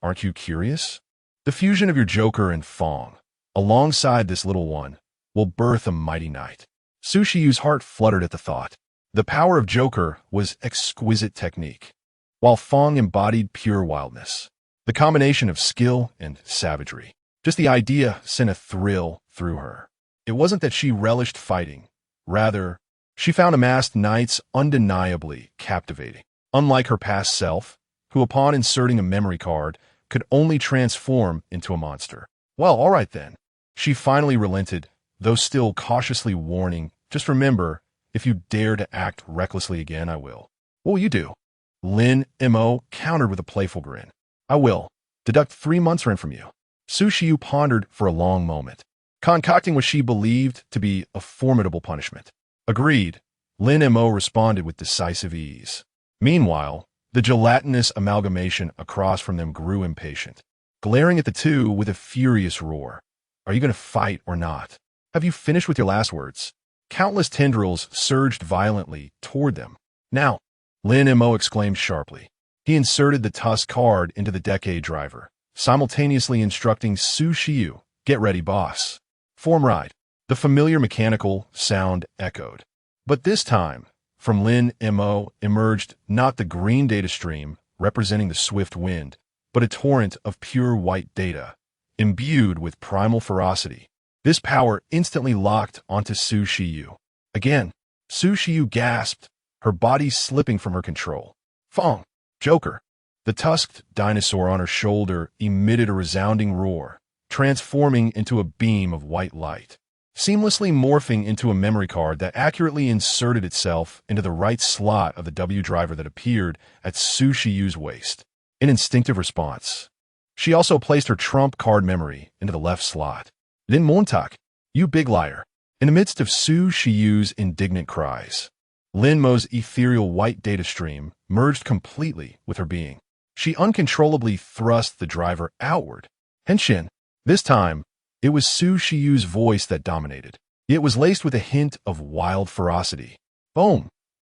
"Aren't you curious? The fusion of your Joker and Fong, alongside this little one, will birth a mighty knight." Su Shiyu's heart fluttered at the thought. The power of Joker was exquisite technique, while Fong embodied pure wildness. The combination of skill and savagery. Just the idea sent a thrill through her. It wasn't that she relished fighting. Rather, she found amassed knights undeniably captivating. Unlike her past self, who upon inserting a memory card could only transform into a monster. Well, all right then. She finally relented, though still cautiously warning, "Just remember, if you dare to act recklessly again, I will." "What will you do?" Lin Mo countered with a playful grin. "I will deduct 3 months' rent from you." Su Shiyu pondered for a long moment, concocting what she believed to be a formidable punishment. "Agreed," Lin Mo responded with decisive ease. Meanwhile, the gelatinous amalgamation across from them grew impatient, glaring at the two with a furious roar. "Are you going to fight or not? Have you finished with your last words?" Countless tendrils surged violently toward them. "Now!" Lin Mo exclaimed sharply. He inserted the tusk card into the decade driver, simultaneously instructing Su Shiyu, "Get ready, boss." "Form right." The familiar mechanical sound echoed. But this time, from Lin Mo emerged not the green data stream representing the swift wind, but a torrent of pure white data, imbued with primal ferocity. This power instantly locked onto Su Shiyu. Again, Su Shiyu gasped, her body slipping from her control. "Fong! Joker!" The tusked dinosaur on her shoulder emitted a resounding roar, transforming into a beam of white light, seamlessly morphing into a memory card that accurately inserted itself into the right slot of the W driver that appeared at Su Shiyu's waist. In instinctive response, she also placed her trump card memory into the left slot. "Lin Montak, you big liar!" In the midst of Su Shiyu's indignant cries, Lin Mo's ethereal white data stream merged completely with her being. She uncontrollably thrust the driver outward. Henshin. This time, it was Su Shiyu's voice that dominated. It was laced with a hint of wild ferocity. Boom!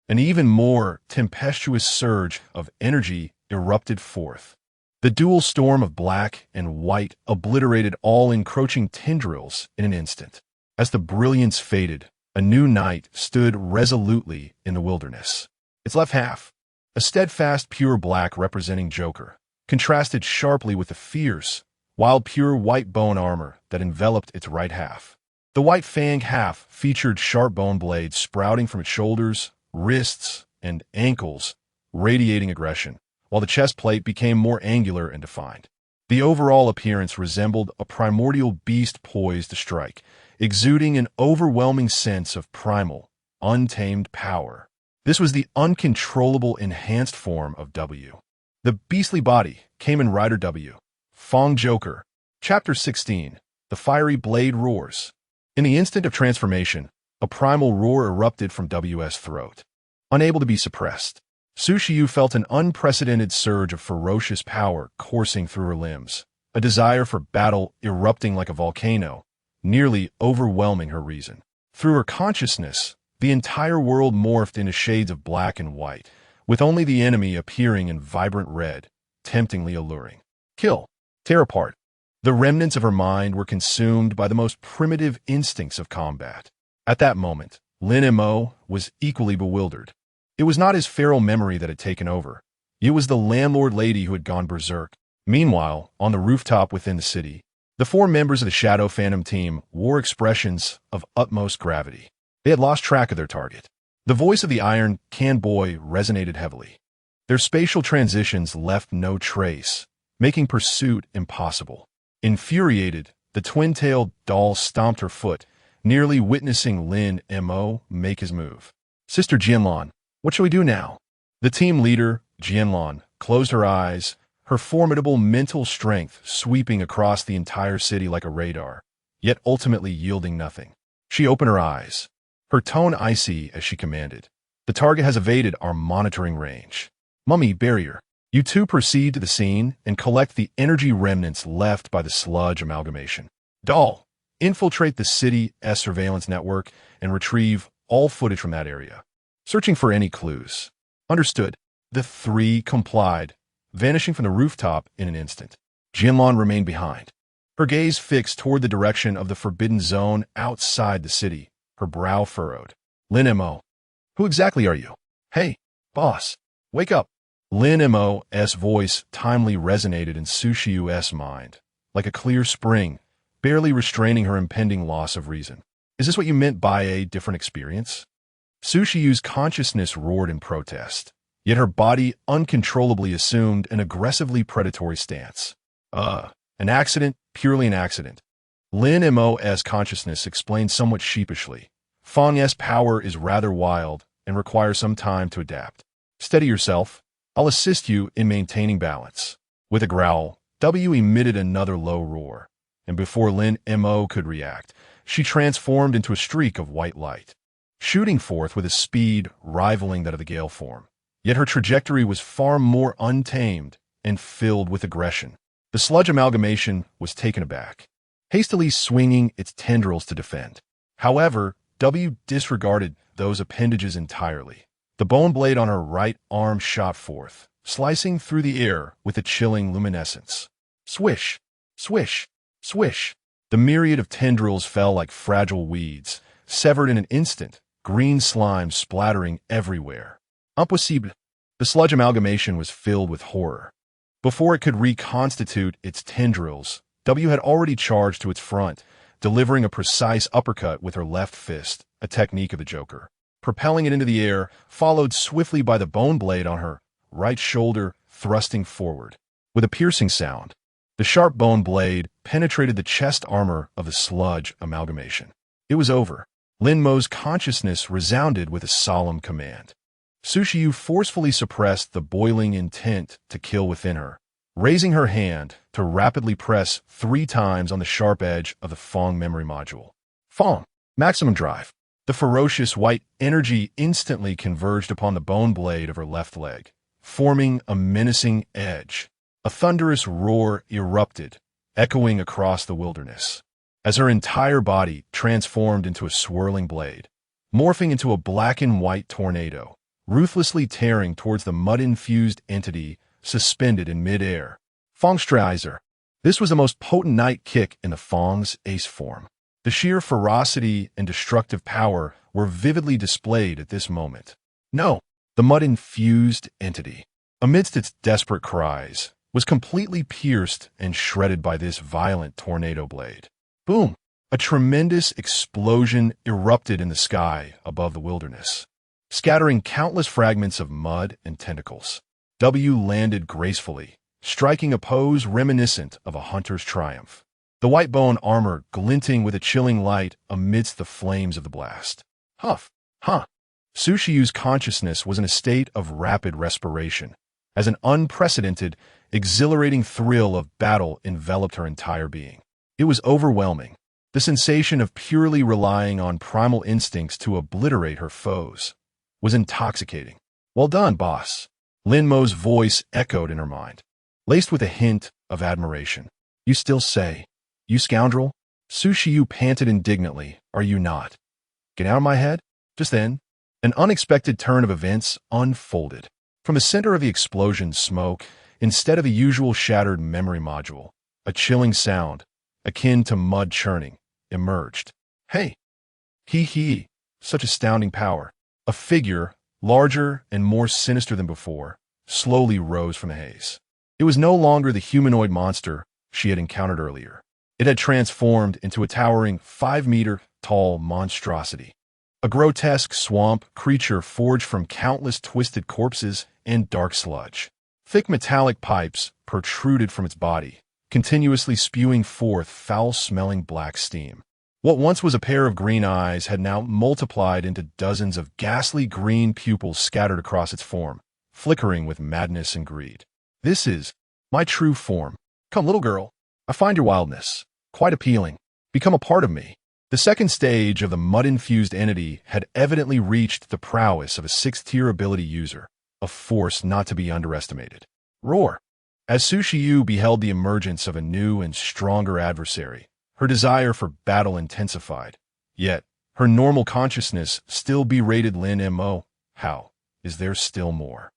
An even more tempestuous surge of energy erupted forth. The dual storm of black and white obliterated all encroaching tendrils in an instant. As the brilliance faded, a new knight stood resolutely in the wilderness. Its left half, a steadfast pure black representing Joker, contrasted sharply with the fierce, wild pure white bone armor that enveloped its right half. The white fanged half featured sharp bone blades sprouting from its shoulders, wrists, and ankles, radiating aggression, while the chest plate became more angular and defined. The overall appearance resembled a primordial beast poised to strike, exuding an overwhelming sense of primal, untamed power. This was the uncontrollable enhanced form of W. The beastly body, Kamen Rider W. Fong Joker. Chapter 16. The Fiery Blade Roars. In the instant of transformation, a primal roar erupted from W's throat. Unable to be suppressed, Su Shiyu felt an unprecedented surge of ferocious power coursing through her limbs, a desire for battle erupting like a volcano, nearly overwhelming her reason. Through her consciousness, the entire world morphed into shades of black and white, with only the enemy appearing in vibrant red, temptingly alluring. Kill. Tear apart. The remnants of her mind were consumed by the most primitive instincts of combat. At that moment, Lin Mo was equally bewildered. It was not his feral memory that had taken over. It was the landlord lady who had gone berserk. Meanwhile, on the rooftop within the city, the 4 members of the Shadow Phantom team wore expressions of utmost gravity. They had lost track of their target. The voice of the Iron Can Boy resonated heavily. Their spatial transitions left no trace, making pursuit impossible. Infuriated, The twin-tailed doll stomped her foot, nearly witnessing Lin Mo make his move. Sister Jianlan, what shall we do now? The team leader, Jianlan, closed her eyes, her formidable mental strength sweeping across the entire city like a radar, yet ultimately yielding nothing. She opened her eyes, her tone icy as she commanded. The target has evaded our monitoring range. Mummy barrier. You two proceed to the scene and collect the energy remnants left by the sludge amalgamation. Doll, infiltrate the city's surveillance network and retrieve all footage from that area. Searching for any clues. Understood. The three complied, vanishing from the rooftop in an instant. Jianlan remained behind, her gaze fixed toward the direction of the forbidden zone outside the city, her brow furrowed. Lin Mo, who exactly are you? Hey, boss, wake up. Lin Mo's voice timely resonated in Sushiyu's mind, like a clear spring, barely restraining her impending loss of reason. Is this what you meant by a different experience? Sushiyu's consciousness roared in protest, yet her body uncontrollably assumed an aggressively predatory stance. An accident, purely an accident. Lin Mo's consciousness explained somewhat sheepishly. Fang's power is rather wild and requires some time to adapt. Steady yourself. I'll assist you in maintaining balance. With a growl, W emitted another low roar, and before Lin Mo could react, she transformed into a streak of white light, shooting forth with a speed rivaling that of the gale form. Yet her trajectory was far more untamed and filled with aggression. The sludge amalgamation was taken aback, hastily swinging its tendrils to defend. However, W disregarded those appendages entirely. The bone blade on her right arm shot forth, slicing through the air with a chilling luminescence. Swish, swish, swish. The myriad of tendrils fell like fragile weeds, severed in an instant, green slime splattering everywhere. Impossible. The sludge amalgamation was filled with horror. Before it could reconstitute its tendrils, W had already charged to its front, delivering a precise uppercut with her left fist, a technique of the Joker. Propelling it into the air, followed swiftly by the bone blade on her right shoulder, thrusting forward. With a piercing sound, the sharp bone blade penetrated the chest armor of the sludge amalgamation. It was over. Lin Mo's consciousness resounded with a solemn command. Sushiyu forcefully suppressed the boiling intent to kill within her, raising her hand to rapidly press 3 times on the sharp edge of the Fang memory module. Fang, maximum drive. The ferocious white energy instantly converged upon the bone blade of her left leg, forming a menacing edge. A thunderous roar erupted, echoing across the wilderness, as her entire body transformed into a swirling blade, morphing into a black and white tornado, ruthlessly tearing towards the mud-infused entity suspended in mid-air. Fangstrizer. This was the most potent night kick in the Fang's ace form. The sheer ferocity and destructive power were vividly displayed at this moment. No, the mud-infused entity, amidst its desperate cries, was completely pierced and shredded by this violent tornado blade. Boom! A tremendous explosion erupted in the sky above the wilderness, scattering countless fragments of mud and tentacles. W landed gracefully, striking a pose reminiscent of a hunter's triumph. The white bone armor glinting with a chilling light amidst the flames of the blast. Huff! Huh! Sushiyu's consciousness was in a state of rapid respiration, as an unprecedented, exhilarating thrill of battle enveloped her entire being. It was overwhelming, the sensation of purely relying on primal instincts to obliterate her foes was intoxicating. Well done, boss. Lin Mo's voice echoed in her mind, laced with a hint of admiration. You still say, you scoundrel? Sushiyu panted indignantly. Are you not? Get out of my head? Just then, an unexpected turn of events unfolded. From the center of the explosion smoke, instead of the usual shattered memory module, a chilling sound, akin to mud churning, emerged. Hey! Hee, such astounding power. A figure, larger and more sinister than before, slowly rose from the haze. It was no longer the humanoid monster she had encountered earlier. It had transformed into a towering 5-meter-tall monstrosity. A grotesque swamp creature forged from countless twisted corpses and dark sludge. Thick metallic pipes protruded from its body, continuously spewing forth foul-smelling black steam. What once was a pair of green eyes had now multiplied into dozens of ghastly green pupils scattered across its form, flickering with madness and greed. This is my true form. Come, little girl. I find your wildness quite appealing. Become a part of me. The second stage of the mud-infused entity had evidently reached the prowess of a sixth-tier ability user, a force not to be underestimated. Roar! As Sushiyu beheld the emergence of a new and stronger adversary, her desire for battle intensified. Yet, her normal consciousness still berated Lin Mo. How is there still more?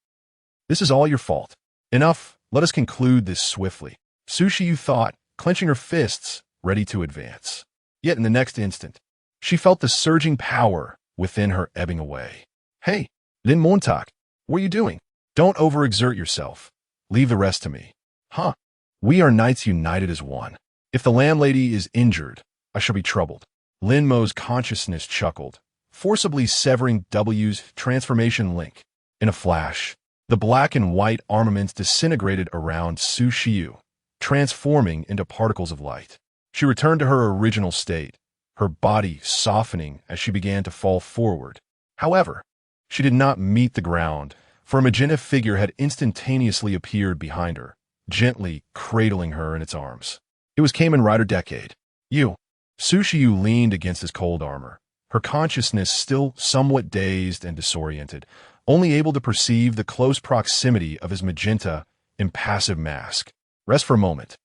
This is all your fault. Enough, let us conclude this swiftly. Sushiyu thought, clenching her fists, ready to advance. Yet in the next instant, she felt the surging power within her ebbing away. Hey, Lin Montak, what are you doing? Don't overexert yourself. Leave the rest to me. Huh? We are knights united as one. If the landlady is injured, I shall be troubled. Lin Mo's consciousness chuckled, forcibly severing W's transformation link. In a flash, the black and white armaments disintegrated around Sushiyu, transforming into particles of light. She returned to her original state, her body softening as she began to fall forward. However, she did not meet the ground, for a magenta figure had instantaneously appeared behind her, gently cradling her in its arms. It was Kamen Rider Decade. You. Sushiyu leaned against his cold armor, her consciousness still somewhat dazed and disoriented, only able to perceive the close proximity of his magenta, impassive mask. Rest for a moment.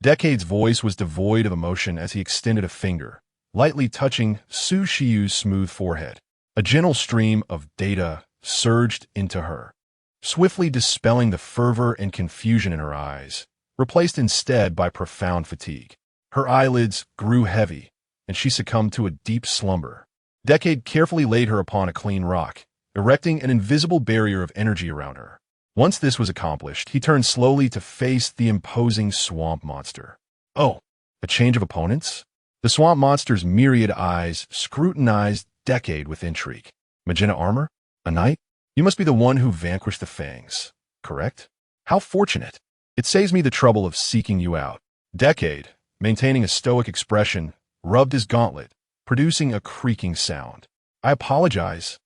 Decade's voice was devoid of emotion as he extended a finger, lightly touching Sushiyu's smooth forehead. A gentle stream of data surged into her, swiftly dispelling the fervor and confusion in her eyes, replaced instead by profound fatigue. Her eyelids grew heavy, and she succumbed to a deep slumber. Decade carefully laid her upon a clean rock, erecting an invisible barrier of energy around her. Once this was accomplished, he turned slowly to face the imposing swamp monster. Oh, a change of opponents? The swamp monster's myriad eyes scrutinized Decade with intrigue. Magenta armor? A knight? You must be the one who vanquished the fangs, correct? How fortunate. It saves me the trouble of seeking you out. Decade, maintaining a stoic expression, rubbed his gauntlet, producing a creaking sound. I apologize,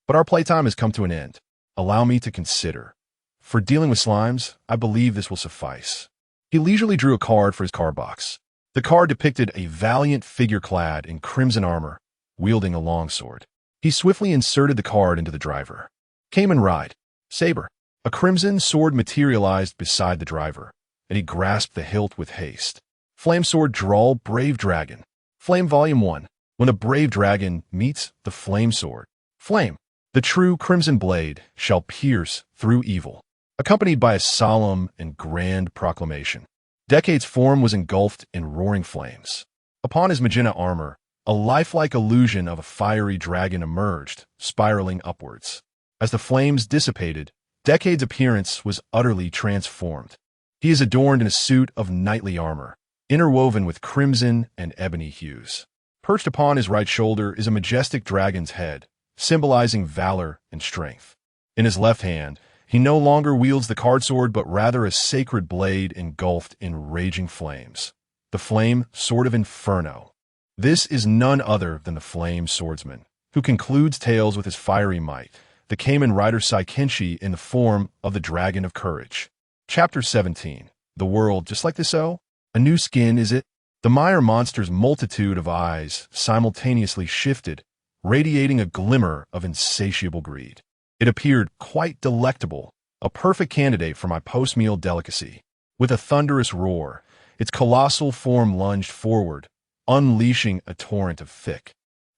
but our playtime has come to an end. Allow me to consider. For dealing with slimes, I believe this will suffice. He leisurely drew a card for his card box. The card depicted a valiant figure clad in crimson armor, wielding a longsword. He swiftly inserted the card into the driver. Kamen Rider Saber. A crimson sword materialized beside the driver, and he grasped the hilt with haste. Flame sword drawl Brave Dragon. Flame Volume 1. When the Brave Dragon meets the flame sword, flame, the true crimson blade, shall pierce through evil, accompanied by a solemn and grand proclamation. Decade's form was engulfed in roaring flames. Upon his magenta armor, a lifelike illusion of a fiery dragon emerged, spiraling upwards. As the flames dissipated, Decade's appearance was utterly transformed. He is adorned in a suit of knightly armor, interwoven with crimson and ebony hues. Perched upon his right shoulder is a majestic dragon's head, symbolizing valor and strength. In his left hand, he no longer wields the card sword but rather a sacred blade engulfed in raging flames. The flame sword of Inferno. This is none other than the flame swordsman, who concludes tales with his fiery might, the Kamen Rider Saikenshi in the form of the Dragon of Courage. Chapter 17. The world just like this, oh? A new skin, is it? The mire monster's multitude of eyes simultaneously shifted, radiating a glimmer of insatiable greed. It appeared quite delectable, a perfect candidate for my post-meal delicacy. With a thunderous roar, its colossal form lunged forward, unleashing a torrent of thick,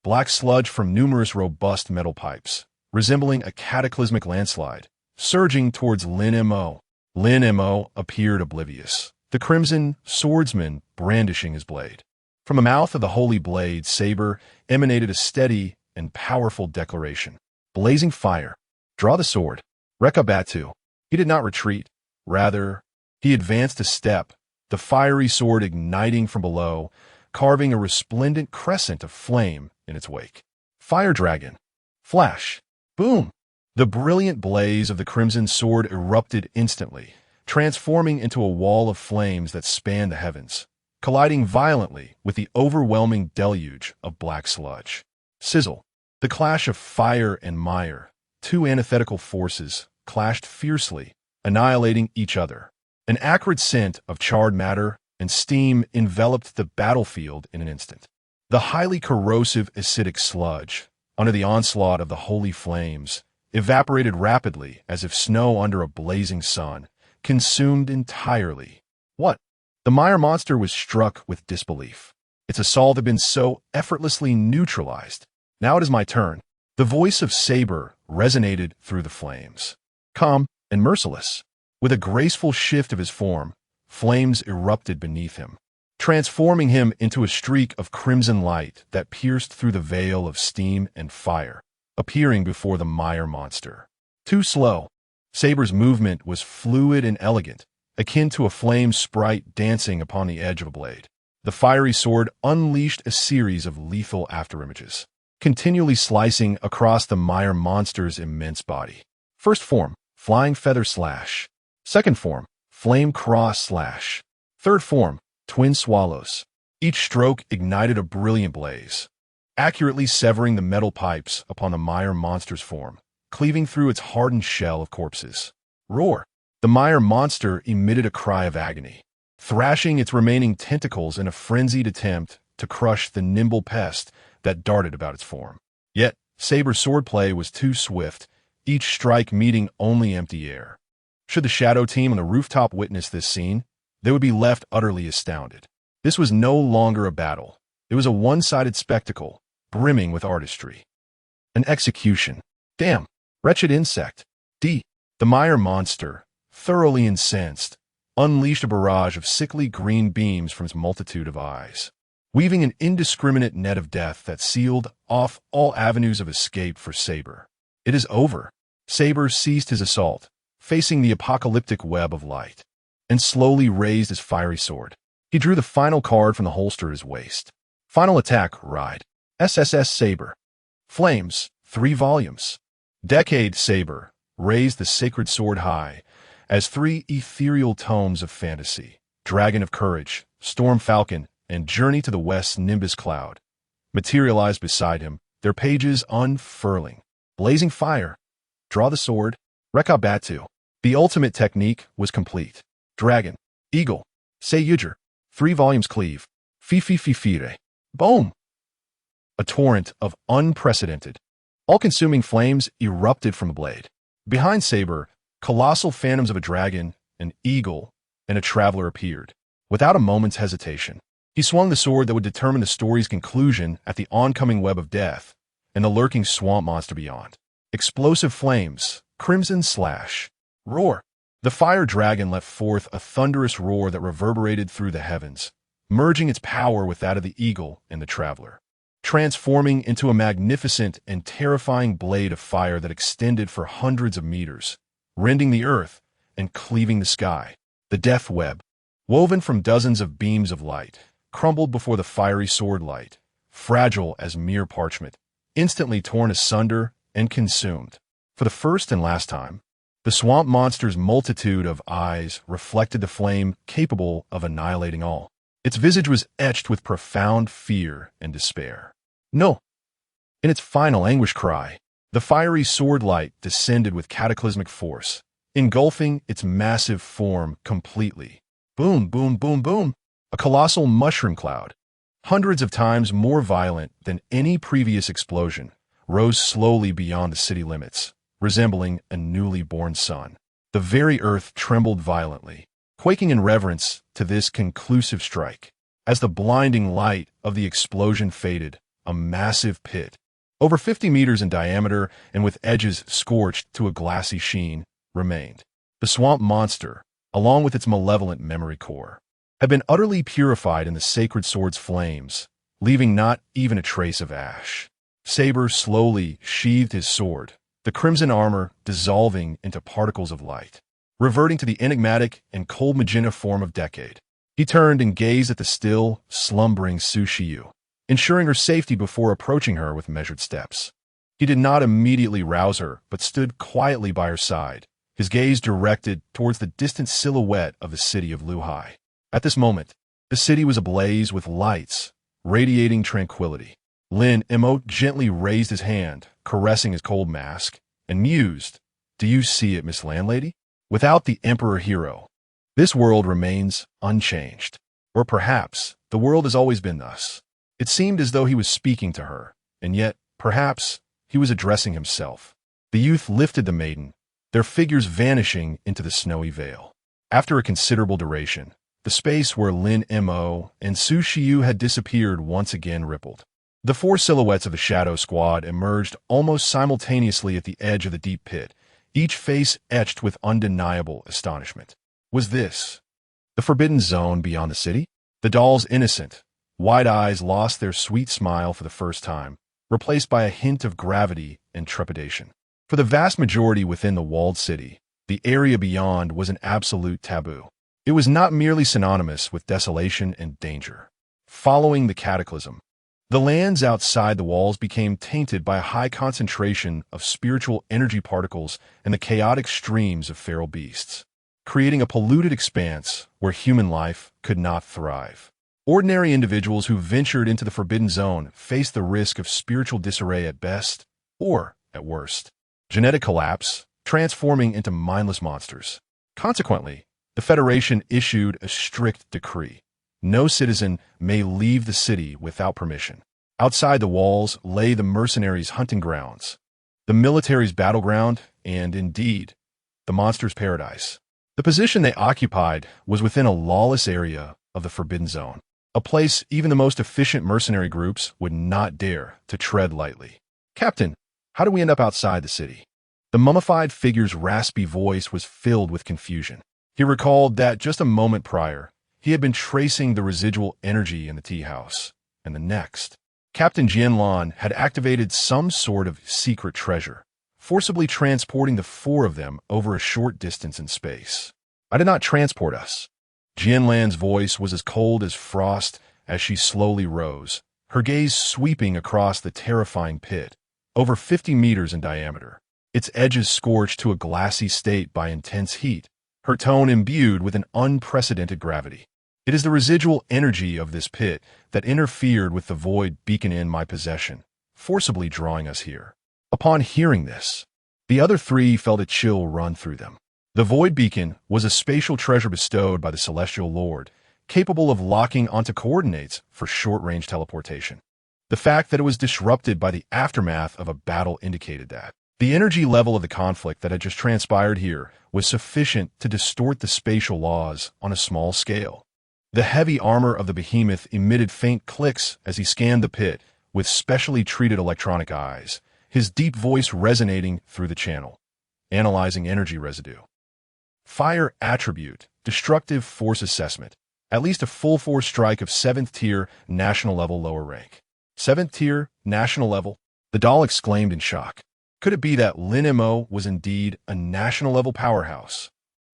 black sludge from numerous robust metal pipes, resembling a cataclysmic landslide, surging towards Lin Mo. Lin Mo appeared oblivious, the crimson swordsman brandishing his blade. From the mouth of the holy blade saber emanated a steady and powerful declaration. Blazing fire. Draw the sword. Rekabatu. He did not retreat. Rather, he advanced a step, the fiery sword igniting from below, carving a resplendent crescent of flame in its wake. Fire dragon. Flash. Boom! The brilliant blaze of the crimson sword erupted instantly, transforming into a wall of flames that spanned the heavens, colliding violently with the overwhelming deluge of black sludge. Sizzle. The clash of fire and mire, two antithetical forces, clashed fiercely, annihilating each other. An acrid scent of charred matter and steam enveloped the battlefield in an instant. The highly corrosive acidic sludge, under the onslaught of the holy flames, evaporated rapidly as if snow under a blazing sun, consumed entirely. What? The mire monster was struck with disbelief. Its assault had been so effortlessly neutralized. Now it is my turn. The voice of Saber resonated through the flames. Calm and merciless. With a graceful shift of his form, flames erupted beneath him, transforming him into a streak of crimson light that pierced through the veil of steam and fire, appearing before the mire monster. Too slow. Saber's movement was fluid and elegant, akin to a flame sprite dancing upon the edge of a blade. The fiery sword unleashed a series of lethal afterimages, continually slicing across the mire monster's immense body. First form, flying feather slash. Second form, flame cross slash. Third form, twin swallows. Each stroke ignited a brilliant blaze, accurately severing the metal pipes upon the mire monster's form, cleaving through its hardened shell of corpses. Roar! The mire monster emitted a cry of agony, thrashing its remaining tentacles in a frenzied attempt to crush the nimble pest that darted about its form. Yet, Saber's swordplay was too swift, each strike meeting only empty air. Should the Shadow team on the rooftop witness this scene, they would be left utterly astounded. This was no longer a battle. It was a one-sided spectacle, brimming with artistry. An execution. Damn! Wretched insect. The mire monster, thoroughly incensed, unleashed a barrage of sickly green beams from its multitude of eyes, weaving an indiscriminate net of death that sealed off all avenues of escape for Saber. It is over. Saber ceased his assault, facing the apocalyptic web of light, and slowly raised his fiery sword. He drew the final card from the holster at his waist. Final attack, Ride. SSS Saber. Flames, 3 volumes. Decade Saber raised the sacred sword high as 3 ethereal tomes of fantasy, Dragon of Courage, Storm Falcon, and Journey to the West's Nimbus Cloud, materialized beside him, their pages unfurling. Blazing fire. Draw the sword. Rekabatu. The ultimate technique was complete. Dragon. Eagle. Seiyuger. 3 volumes cleave. Fifire. Boom! A torrent of unprecedented, all-consuming flames erupted from the blade. Behind Saber, colossal phantoms of a dragon, an eagle, and a traveler appeared. Without a moment's hesitation, he swung the sword that would determine the story's conclusion at the oncoming web of death and the lurking swamp monster beyond. Explosive flames, crimson slash, roar. The fire dragon let forth a thunderous roar that reverberated through the heavens, merging its power with that of the eagle and the traveler, transforming into a magnificent and terrifying blade of fire that extended for hundreds of meters, rending the earth and cleaving the sky. The death web, woven from dozens of beams of light, crumbled before the fiery sword light, fragile as mere parchment, instantly torn asunder and consumed. For the first and last time, the swamp monster's multitude of eyes reflected the flame capable of annihilating all. Its visage was etched with profound fear and despair. No! In its final anguish cry, the fiery sword light descended with cataclysmic force, engulfing its massive form completely. Boom, boom, boom, boom! A colossal mushroom cloud, hundreds of times more violent than any previous explosion, rose slowly beyond the city limits, resembling a newly born sun. The very earth trembled violently, quaking in reverence to this conclusive strike. As the blinding light of the explosion faded, a massive pit, over 50 meters in diameter and with edges scorched to a glassy sheen, remained. The swamp monster, along with its malevolent memory core, had been utterly purified in the sacred sword's flames, leaving not even a trace of ash. Saber slowly sheathed his sword, the crimson armor dissolving into particles of light, reverting to the enigmatic and cold magenta form of Decade. He turned and gazed at the still, slumbering Sushiyu, ensuring her safety before approaching her with measured steps. He did not immediately rouse her, but stood quietly by her side, his gaze directed towards the distant silhouette of the city of Luhai. At this moment, the city was ablaze with lights, radiating tranquility. Lin Mo gently raised his hand, caressing his cold mask, and mused, "Do you see it, Miss Landlady? Without the Emperor Hero, this world remains unchanged. Or perhaps the world has always been thus." It seemed as though he was speaking to her, and yet, perhaps, he was addressing himself. The youth lifted the maiden, their figures vanishing into the snowy veil. After a considerable duration, the space where Lin Mo and Su Xiu had disappeared once again rippled. The four silhouettes of the Shadow Squad emerged almost simultaneously at the edge of the deep pit, each face etched with undeniable astonishment. Was this the forbidden zone beyond the city? The doll's innocent, wide eyes lost their sweet smile for the first time, replaced by a hint of gravity and trepidation. For the vast majority within the walled city, the area beyond was an absolute taboo. It was not merely synonymous with desolation and danger. Following the cataclysm, the lands outside the walls became tainted by a high concentration of spiritual energy particles and the chaotic streams of feral beasts, creating a polluted expanse where human life could not thrive. Ordinary individuals who ventured into the forbidden zone faced the risk of spiritual disarray at best, or, at worst, genetic collapse, transforming into mindless monsters. Consequently, the Federation issued a strict decree. No citizen may leave the city without permission. Outside the walls lay the mercenaries' hunting grounds, the military's battleground, and, indeed, the monsters' paradise. The position they occupied was within a lawless area of the Forbidden Zone, a place even the most efficient mercenary groups would not dare to tread lightly. "Captain, how do we end up outside the city?" The mummified figure's raspy voice was filled with confusion. He recalled that just a moment prior, he had been tracing the residual energy in the tea house, and the next, Captain Jianlan had activated some sort of secret treasure, forcibly transporting the four of them over a short distance in space. "I did not transport us." Jianlan's voice was as cold as frost as she slowly rose, her gaze sweeping across the terrifying pit, over 50 meters in diameter, its edges scorched to a glassy state by intense heat, her tone imbued with an unprecedented gravity. "It is the residual energy of this pit that interfered with the void beacon in my possession, forcibly drawing us here." Upon hearing this, the other three felt a chill run through them. The void beacon was a spatial treasure bestowed by the Celestial Lord, capable of locking onto coordinates for short-range teleportation. The fact that it was disrupted by the aftermath of a battle indicated that the energy level of the conflict that had just transpired here was sufficient to distort the spatial laws on a small scale. The heavy armor of the behemoth emitted faint clicks as he scanned the pit with specially treated electronic eyes, his deep voice resonating through the channel, analyzing energy residue. Fire attribute, destructive force assessment, at least a full force strike of 7th tier, national level lower rank. 7th tier, national level? The doll exclaimed in shock. Could it be that Lin Mo was indeed a national level powerhouse?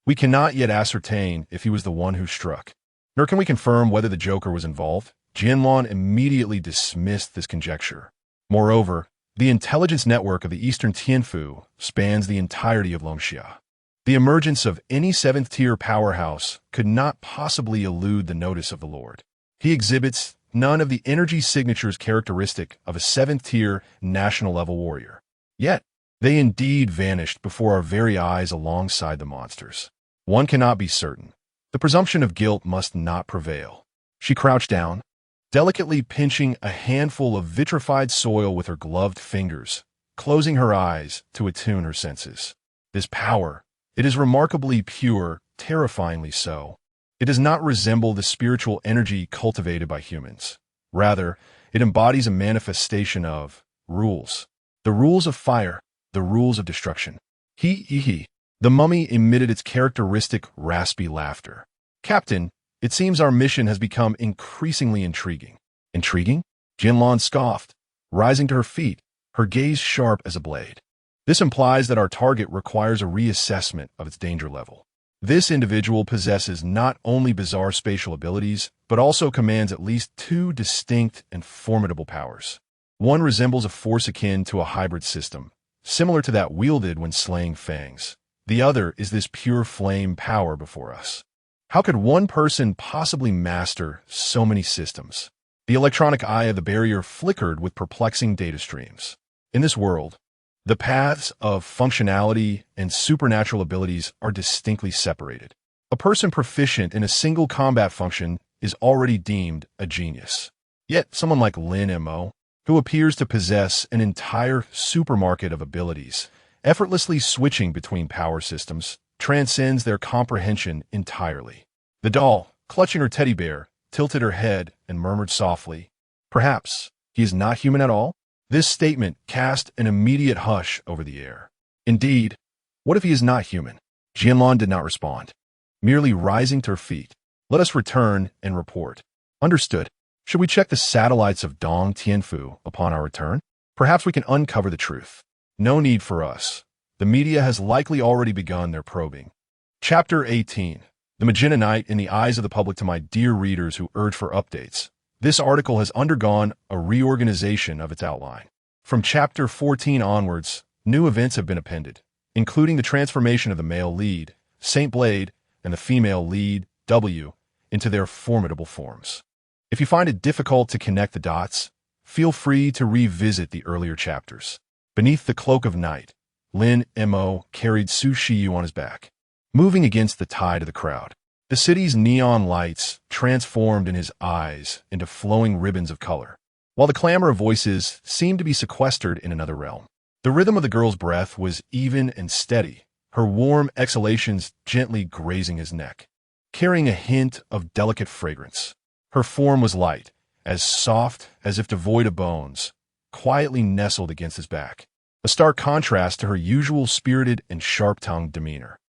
We cannot yet ascertain if he was the one who struck, nor can we confirm whether the Joker was involved. Jianlan immediately dismissed this conjecture. Moreover, the intelligence network of the Eastern Tianfu spans the entirety of Longxia. The emergence of any 7th tier powerhouse could not possibly elude the notice of the Lord. He exhibits none of the energy signatures characteristic of a 7th tier national level warrior. Yet, they indeed vanished before our very eyes alongside the monsters. One cannot be certain. The presumption of guilt must not prevail. She crouched down, delicately pinching a handful of vitrified soil with her gloved fingers, closing her eyes to attune her senses. This power, it is remarkably pure, terrifyingly so. It does not resemble the spiritual energy cultivated by humans. Rather, it embodies a manifestation of rules. The rules of fire, the rules of destruction. He. The mummy emitted its characteristic raspy laughter. "Captain, it seems our mission has become increasingly intriguing." "Intriguing?" Jianlan scoffed, rising to her feet, her gaze sharp as a blade. "This implies that our target requires a reassessment of its danger level. This individual possesses not only bizarre spatial abilities, but also commands at least two distinct and formidable powers. One resembles a force akin to a hybrid system, similar to that wielded when slaying fangs. The other is this pure flame power before us. How could one person possibly master so many systems? The electronic eye of the barrier flickered with perplexing data streams. In this world, the paths of functionality and supernatural abilities are distinctly separated. A person proficient in a single combat function is already deemed a genius. Yet someone like Lin Mo, who appears to possess an entire supermarket of abilities, effortlessly switching between power systems, transcends their comprehension entirely. The doll, clutching her teddy bear, tilted her head and murmured softly, "Perhaps he is not human at all?" This statement cast an immediate hush over the air. Indeed, what if he is not human? Jianlan did not respond, merely rising to her feet. "Let us return and report." "Understood. Should we check the satellites of Dong Tianfu upon our return? Perhaps we can uncover the truth." "No need for us. The media has likely already begun their probing." Chapter 18. The Magenta Night in the eyes of the public. To my dear readers who urge for updates, this article has undergone a reorganization of its outline. From Chapter 14 onwards, new events have been appended, including the transformation of the male lead, Saint Blade, and the female lead, W, into their formidable forms. If you find it difficult to connect the dots, feel free to revisit the earlier chapters. Beneath the cloak of night, Lin Mo carried Su Shiyu on his back, moving against the tide of the crowd. The city's neon lights transformed in his eyes into flowing ribbons of color, while the clamor of voices seemed to be sequestered in another realm. The rhythm of the girl's breath was even and steady, her warm exhalations gently grazing his neck, carrying a hint of delicate fragrance. Her form was light, as soft as if devoid of bones, quietly nestled against his back, a stark contrast to her usual spirited and sharp-tongued demeanor.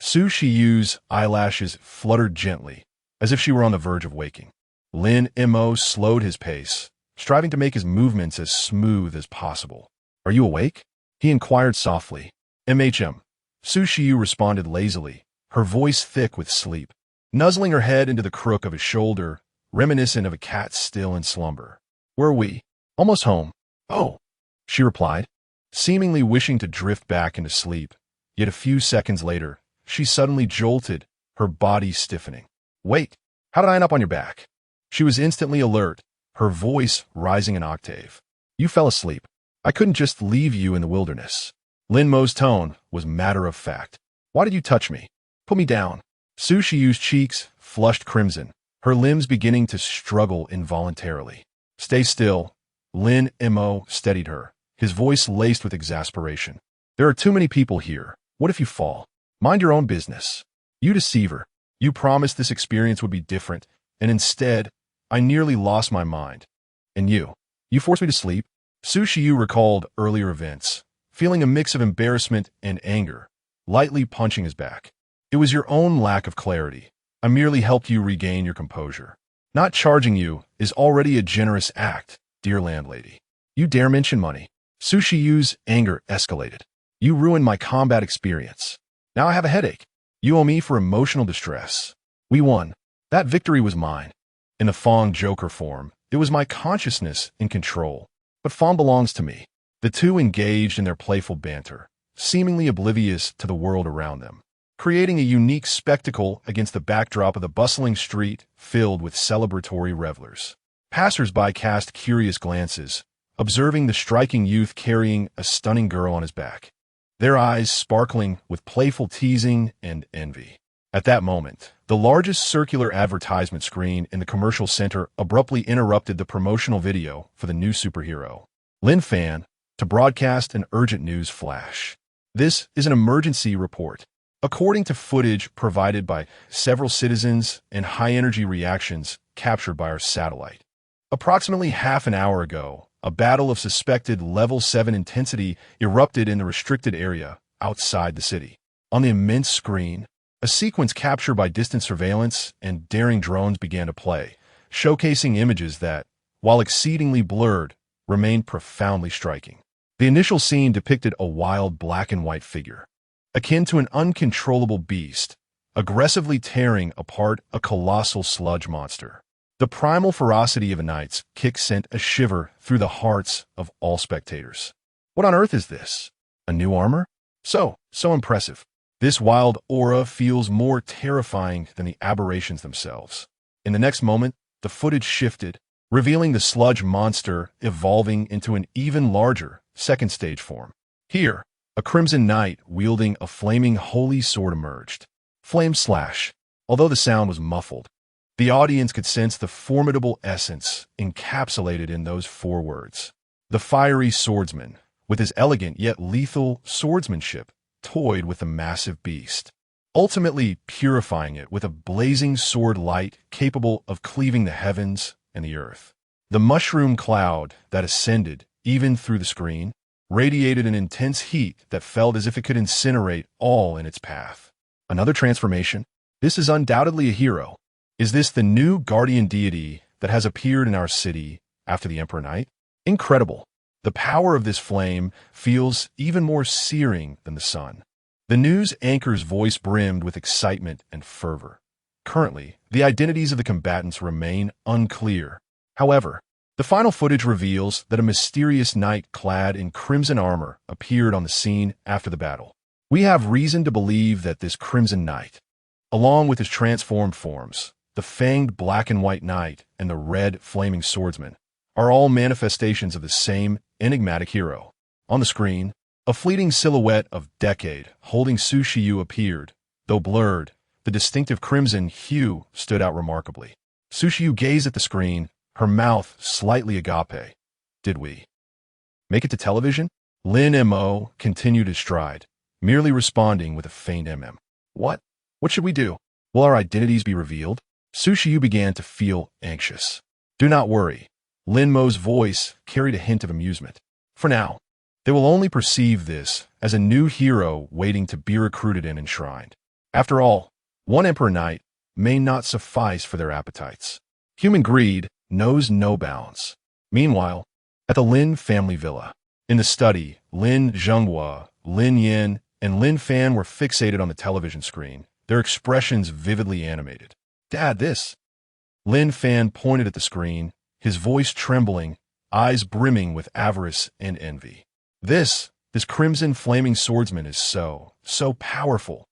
Su Shiyu's eyelashes fluttered gently, as if she were on the verge of waking. Lin Mo slowed his pace, striving to make his movements as smooth as possible. "Are you awake?" he inquired softly. Su Shiyu responded lazily, her voice thick with sleep, nuzzling her head into the crook of his shoulder, reminiscent of a cat still in slumber. "Where are we?" "Almost home." "Oh," she replied, seemingly wishing to drift back into sleep. Yet a few seconds later, she suddenly jolted, her body stiffening. "Wait, how did I end up on your back?" She was instantly alert, her voice rising an octave. "You fell asleep. I couldn't just leave you in the wilderness." Lin Mo's tone was matter of fact. "Why did you touch me? Put me down." Su Shiyu's cheeks flushed crimson, her limbs beginning to struggle involuntarily. "Stay still." Lin Mo steadied her, his voice laced with exasperation. "There are too many people here. What if you fall? Mind your own business." "You deceiver. You promised this experience would be different, and instead, I nearly lost my mind. And you forced me to sleep." Su Shiyu recalled earlier events, feeling a mix of embarrassment and anger, lightly punching his back. "It was your own lack of clarity. I merely helped you regain your composure. Not charging you is already a generous act, dear landlady. You dare mention money." Su Shiyu's anger escalated. "You ruined my combat experience. Now I have a headache. You owe me for emotional distress. We won. That victory was mine. In the Fong Joker form, it was my consciousness in control. But Fong belongs to me." The two engaged in their playful banter, seemingly oblivious to the world around them, creating a unique spectacle against the backdrop of the bustling street filled with celebratory revelers. Passers-by cast curious glances, observing the striking youth carrying a stunning girl on his back, their eyes sparkling with playful teasing and envy. At that moment, the largest circular advertisement screen in the commercial center abruptly interrupted the promotional video for the new superhero, Lin Fan, to broadcast an urgent news flash. This is an emergency report. According to footage provided by several citizens and high-energy reactions captured by our satellite, approximately half an hour ago, a battle of suspected level 7 intensity erupted in the restricted area outside the city. On the immense screen, a sequence captured by distant surveillance and daring drones began to play, showcasing images that, while exceedingly blurred, remained profoundly striking. The initial scene depicted a wild black and white figure, akin to an uncontrollable beast, aggressively tearing apart a colossal sludge monster. The primal ferocity of a knight's kick sent a shiver through the hearts of all spectators. What on earth is this? A new armor? So impressive. This wild aura feels more terrifying than the aberrations themselves. In the next moment, the footage shifted, revealing the sludge monster evolving into an even larger second stage form. Here, a crimson knight wielding a flaming holy sword emerged. Flame slash. Although the sound was muffled, the audience could sense the formidable essence encapsulated in those four words. The fiery swordsman, with his elegant yet lethal swordsmanship, toyed with the massive beast, ultimately purifying it with a blazing sword light capable of cleaving the heavens and the earth. The mushroom cloud that ascended, even through the screen, radiated an intense heat that felt as if it could incinerate all in its path. Another transformation? This is undoubtedly a hero. Is this the new guardian deity that has appeared in our city after the Emperor Knight? Incredible. The power of this flame feels even more searing than the sun. The news anchor's voice brimmed with excitement and fervor. Currently, the identities of the combatants remain unclear. However, the final footage reveals that a mysterious knight clad in crimson armor appeared on the scene after the battle. We have reason to believe that this crimson knight, along with his transformed forms, the fanged black and white knight and the red flaming swordsman, are all manifestations of the same enigmatic hero. On the screen, a fleeting silhouette of Decade holding Sushiyu appeared. Though blurred, the distinctive crimson hue stood out remarkably. Sushiyu gazed at the screen, her mouth slightly agape. Did we make it to television? Lin Mo continued his stride, merely responding with a faint What? What should we do? Will our identities be revealed? Sushiyu began to feel anxious. Do not worry. Lin Mo's voice carried a hint of amusement. For now, they will only perceive this as a new hero waiting to be recruited and enshrined. After all, one Emperor Knight may not suffice for their appetites. Human greed knows no bounds. Meanwhile, at the Lin family villa, in the study, Lin Zhenghua, Lin Yin, and Lin Fan were fixated on the television screen, their expressions vividly animated. Dad, this. Lin Fan pointed at the screen, his voice trembling, eyes brimming with avarice and envy. This crimson flaming swordsman is so powerful.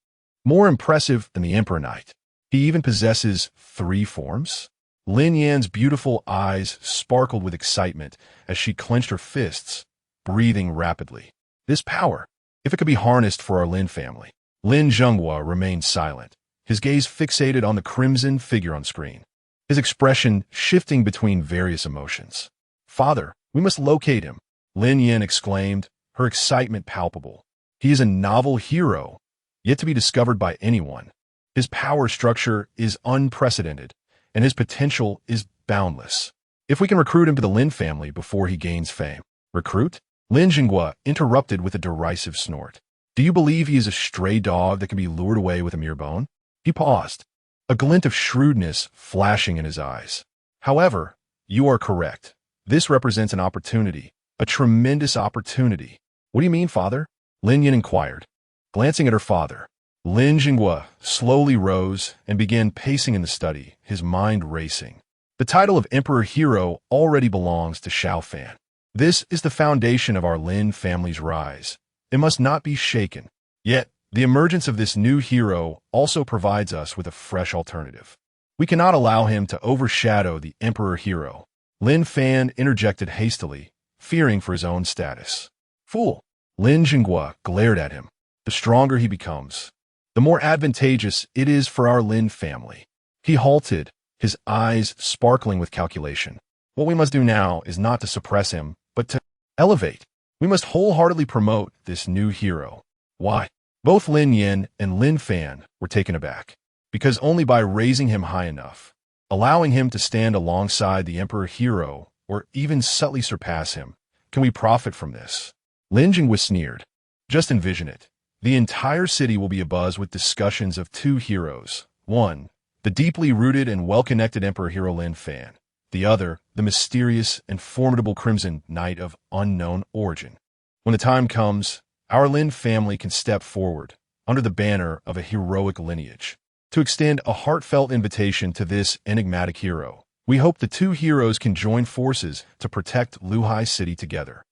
More impressive than the Emperor Knight. He even possesses 3 forms? Lin Yan's beautiful eyes sparkled with excitement as she clenched her fists, breathing rapidly. This power, if it could be harnessed for our Lin family. Lin Zhenghua remained silent, his gaze fixated on the crimson figure on screen, his expression shifting between various emotions. Father, we must locate him, Lin Yin exclaimed, her excitement palpable. He is a novel hero, yet to be discovered by anyone. His power structure is unprecedented, and his potential is boundless. If we can recruit him to the Lin family before he gains fame. Recruit? Lin Zhenghua interrupted with a derisive snort. Do you believe he is a stray dog that can be lured away with a mere bone? He paused, a glint of shrewdness flashing in his eyes. However, you are correct. This represents an opportunity, a tremendous opportunity. What do you mean, father? Lin Yin inquired, glancing at her father. Lin Zhenghua slowly rose and began pacing in the study, his mind racing. The title of Emperor Hero already belongs to Xiao Fan. This is the foundation of our Lin family's rise. It must not be shaken. Yet, the emergence of this new hero also provides us with a fresh alternative. We cannot allow him to overshadow the Emperor Hero. Lin Fan interjected hastily, fearing for his own status. Fool! Lin Zhenghua glared at him. The stronger he becomes, the more advantageous it is for our Lin family. He halted, his eyes sparkling with calculation. What we must do now is not to suppress him, but to elevate. We must wholeheartedly promote this new hero. Why? Both Lin Yin and Lin Fan were taken aback, because only by raising him high enough, allowing him to stand alongside the Emperor Hero, or even subtly surpass him, can we profit from this. Lin Zhenghua sneered. Just envision it. The entire city will be abuzz with discussions of 2 heroes. One, the deeply rooted and well-connected Emperor Hero Lin Fan. The other, the mysterious and formidable Crimson Knight of unknown origin. When the time comes, our Lin family can step forward, under the banner of a heroic lineage, to extend a heartfelt invitation to this enigmatic hero. We hope the 2 heroes can join forces to protect Luhai City together.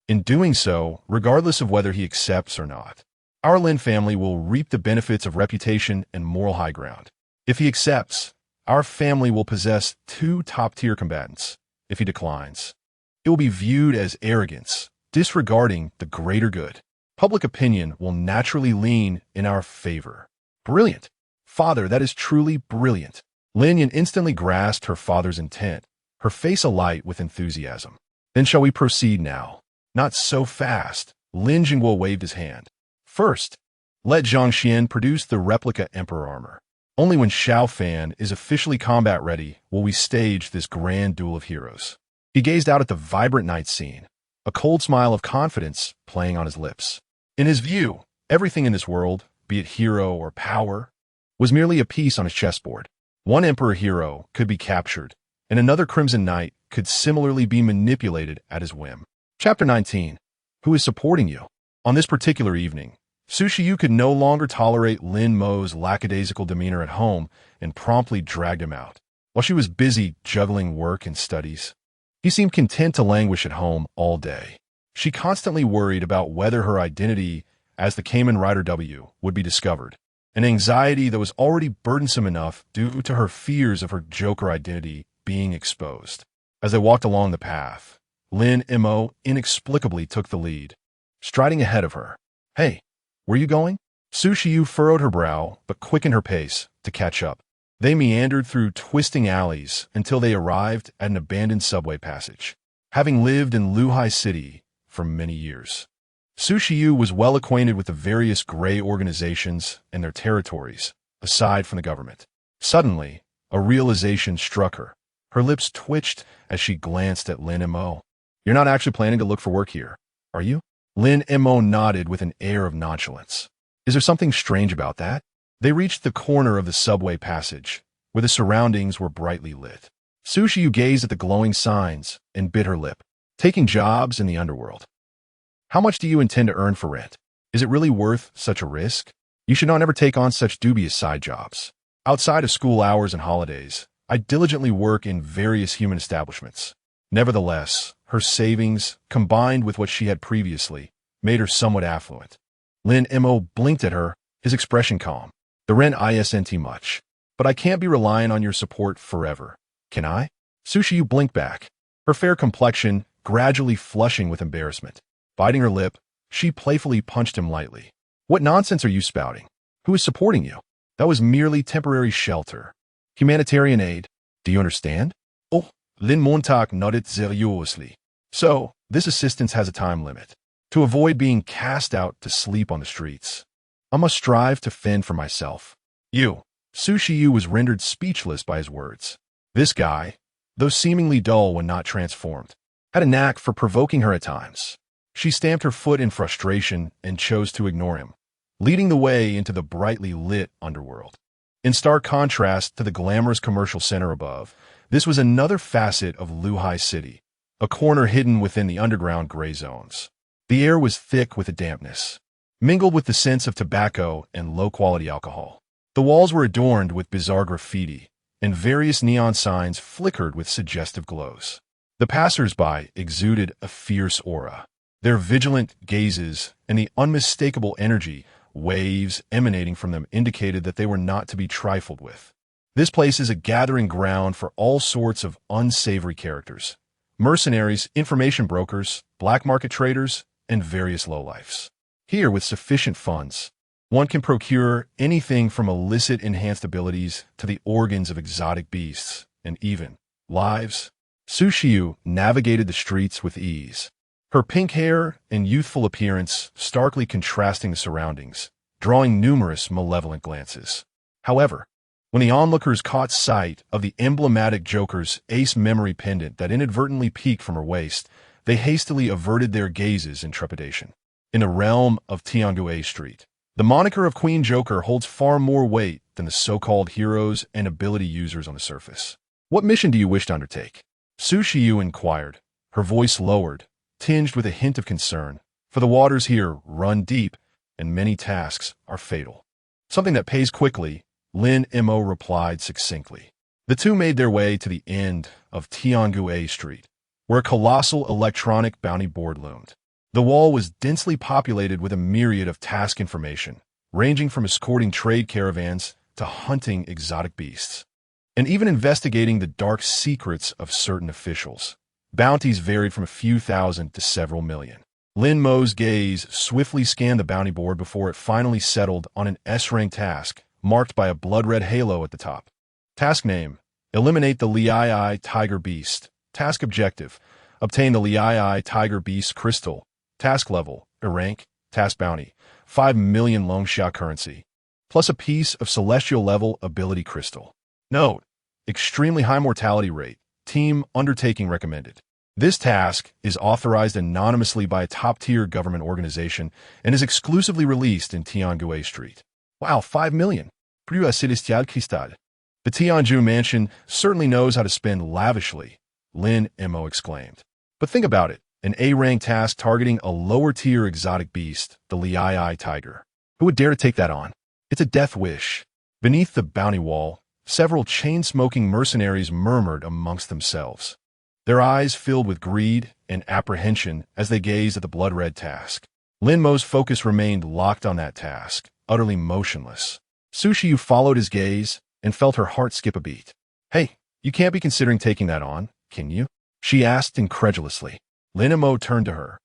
In doing so, regardless of whether he accepts or not. Our Lin family will reap the benefits of reputation and moral high ground. If he accepts, our family will possess 2 top-tier combatants. If he declines, it will be viewed as arrogance, disregarding the greater good. Public opinion will naturally lean in our favor. Brilliant. Father, that is truly brilliant. Lin Yan instantly grasped her father's intent, her face alight with enthusiasm. Then shall we proceed now? Not so fast. Lin Jingguo waved his hand. First, let Zhang Xian produce the replica Emperor armor. Only when Xiao Fan is officially combat ready will we stage this grand duel of heroes. He gazed out at the vibrant night scene, a cold smile of confidence playing on his lips. In his view, everything in this world, be it hero or power, was merely a piece on his chessboard. One Emperor hero could be captured, and another Crimson Knight could similarly be manipulated at his whim. Chapter 19. Who is supporting you? On this particular evening, Su Shiyu could no longer tolerate Lin Mo's lackadaisical demeanor at home and promptly dragged him out. While she was busy juggling work and studies, he seemed content to languish at home all day. She constantly worried about whether her identity as the Kamen Rider W would be discovered, an anxiety that was already burdensome enough due to her fears of her Joker identity being exposed. As they walked along the path, Lin Mo inexplicably took the lead, striding ahead of her. Hey, where you going? Su Shiyu furrowed her brow, but quickened her pace to catch up. They meandered through twisting alleys until they arrived at an abandoned subway passage. Having lived in Luhai City for many years, Su Shiyu was well acquainted with the various gray organizations and their territories, aside from the government. Suddenly, a realization struck her. Her lips twitched as she glanced at Lin Mo. You're not actually planning to look for work here, are you? Lin Mo nodded with an air of nonchalance. Is there something strange about that? They reached the corner of the subway passage, where the surroundings were brightly lit. Su Shiyu gazed at the glowing signs and bit her lip. Taking jobs in the underworld. How much do you intend to earn for rent? Is it really worth such a risk? You should not ever take on such dubious side jobs. Outside of school hours and holidays, I diligently work in various human establishments. Nevertheless, her savings, combined with what she had previously, made her somewhat affluent. Lin Mo blinked at her, his expression calm. The rent isn't much, but I can't be relying on your support forever. Can I? Su Shiyu blinked back, her fair complexion gradually flushing with embarrassment. Biting her lip, she playfully punched him lightly. What nonsense are you spouting? Who is supporting you? That was merely temporary shelter. Humanitarian aid. Do you understand? Oh, Lin Montauk nodded seriously. So, this assistance has a time limit. To avoid being cast out to sleep on the streets, I must strive to fend for myself. You. Su Shiyu was rendered speechless by his words. This guy, though seemingly dull when not transformed, had a knack for provoking her at times. She stamped her foot in frustration and chose to ignore him, leading the way into the brightly lit underworld. In stark contrast to the glamorous commercial center above, this was another facet of Luhai City, a corner hidden within the underground gray zones. The air was thick with a dampness, mingled with the scents of tobacco and low-quality alcohol. The walls were adorned with bizarre graffiti, and various neon signs flickered with suggestive glows. The passers-by exuded a fierce aura. Their vigilant gazes and the unmistakable energy waves emanating from them indicated that they were not to be trifled with. This place is a gathering ground for all sorts of unsavory characters: mercenaries, information brokers, black market traders, and various lowlifes. Here, with sufficient funds, one can procure anything from illicit enhanced abilities to the organs of exotic beasts, and even lives. Su Shiyu navigated the streets with ease, her pink hair and youthful appearance starkly contrasting the surroundings, drawing numerous malevolent glances. However, when the onlookers caught sight of the emblematic Joker's ace memory pendant that inadvertently peeked from her waist, they hastily averted their gazes in trepidation. In the realm of Tiangue Street, the moniker of Queen Joker holds far more weight than the so-called heroes and ability users on the surface. What mission do you wish to undertake? Su Shiyu inquired, her voice lowered, tinged with a hint of concern, for the waters here run deep, and many tasks are fatal. Something that pays quickly, Lin Mo replied succinctly. The two made their way to the end of Tiangue Street, where a colossal electronic bounty board loomed. The wall was densely populated with a myriad of task information, ranging from escorting trade caravans to hunting exotic beasts, and even investigating the dark secrets of certain officials. Bounties varied from a few thousand to several million. Lin Mo's gaze swiftly scanned the bounty board before it finally settled on an S-rank task, marked by a blood-red halo at the top. Task name: eliminate the Liai Tiger Beast. Task objective: obtain the Liai Tiger Beast Crystal. Task level: rank. Task bounty: 5 million Longsha currency, plus a piece of celestial level ability crystal. Note: extremely high mortality rate. Team undertaking recommended. This task is authorized anonymously by a top-tier government organization and is exclusively released in Tianjue Street. Wow, 5 million. Plus celestial cristal. The Tianjue mansion certainly knows how to spend lavishly, Lin Mo exclaimed. But think about it, an A-rank task targeting a lower-tier exotic beast, the Liai tiger. Who would dare to take that on? It's a death wish. Beneath the bounty wall, several chain-smoking mercenaries murmured amongst themselves, their eyes filled with greed and apprehension as they gazed at the blood-red task. Lin Mo's focus remained locked on that task, utterly motionless. Sushiyu followed his gaze and felt her heart skip a beat. Hey, you can't be considering taking that on, can you? She asked incredulously. Lin Mo turned to her,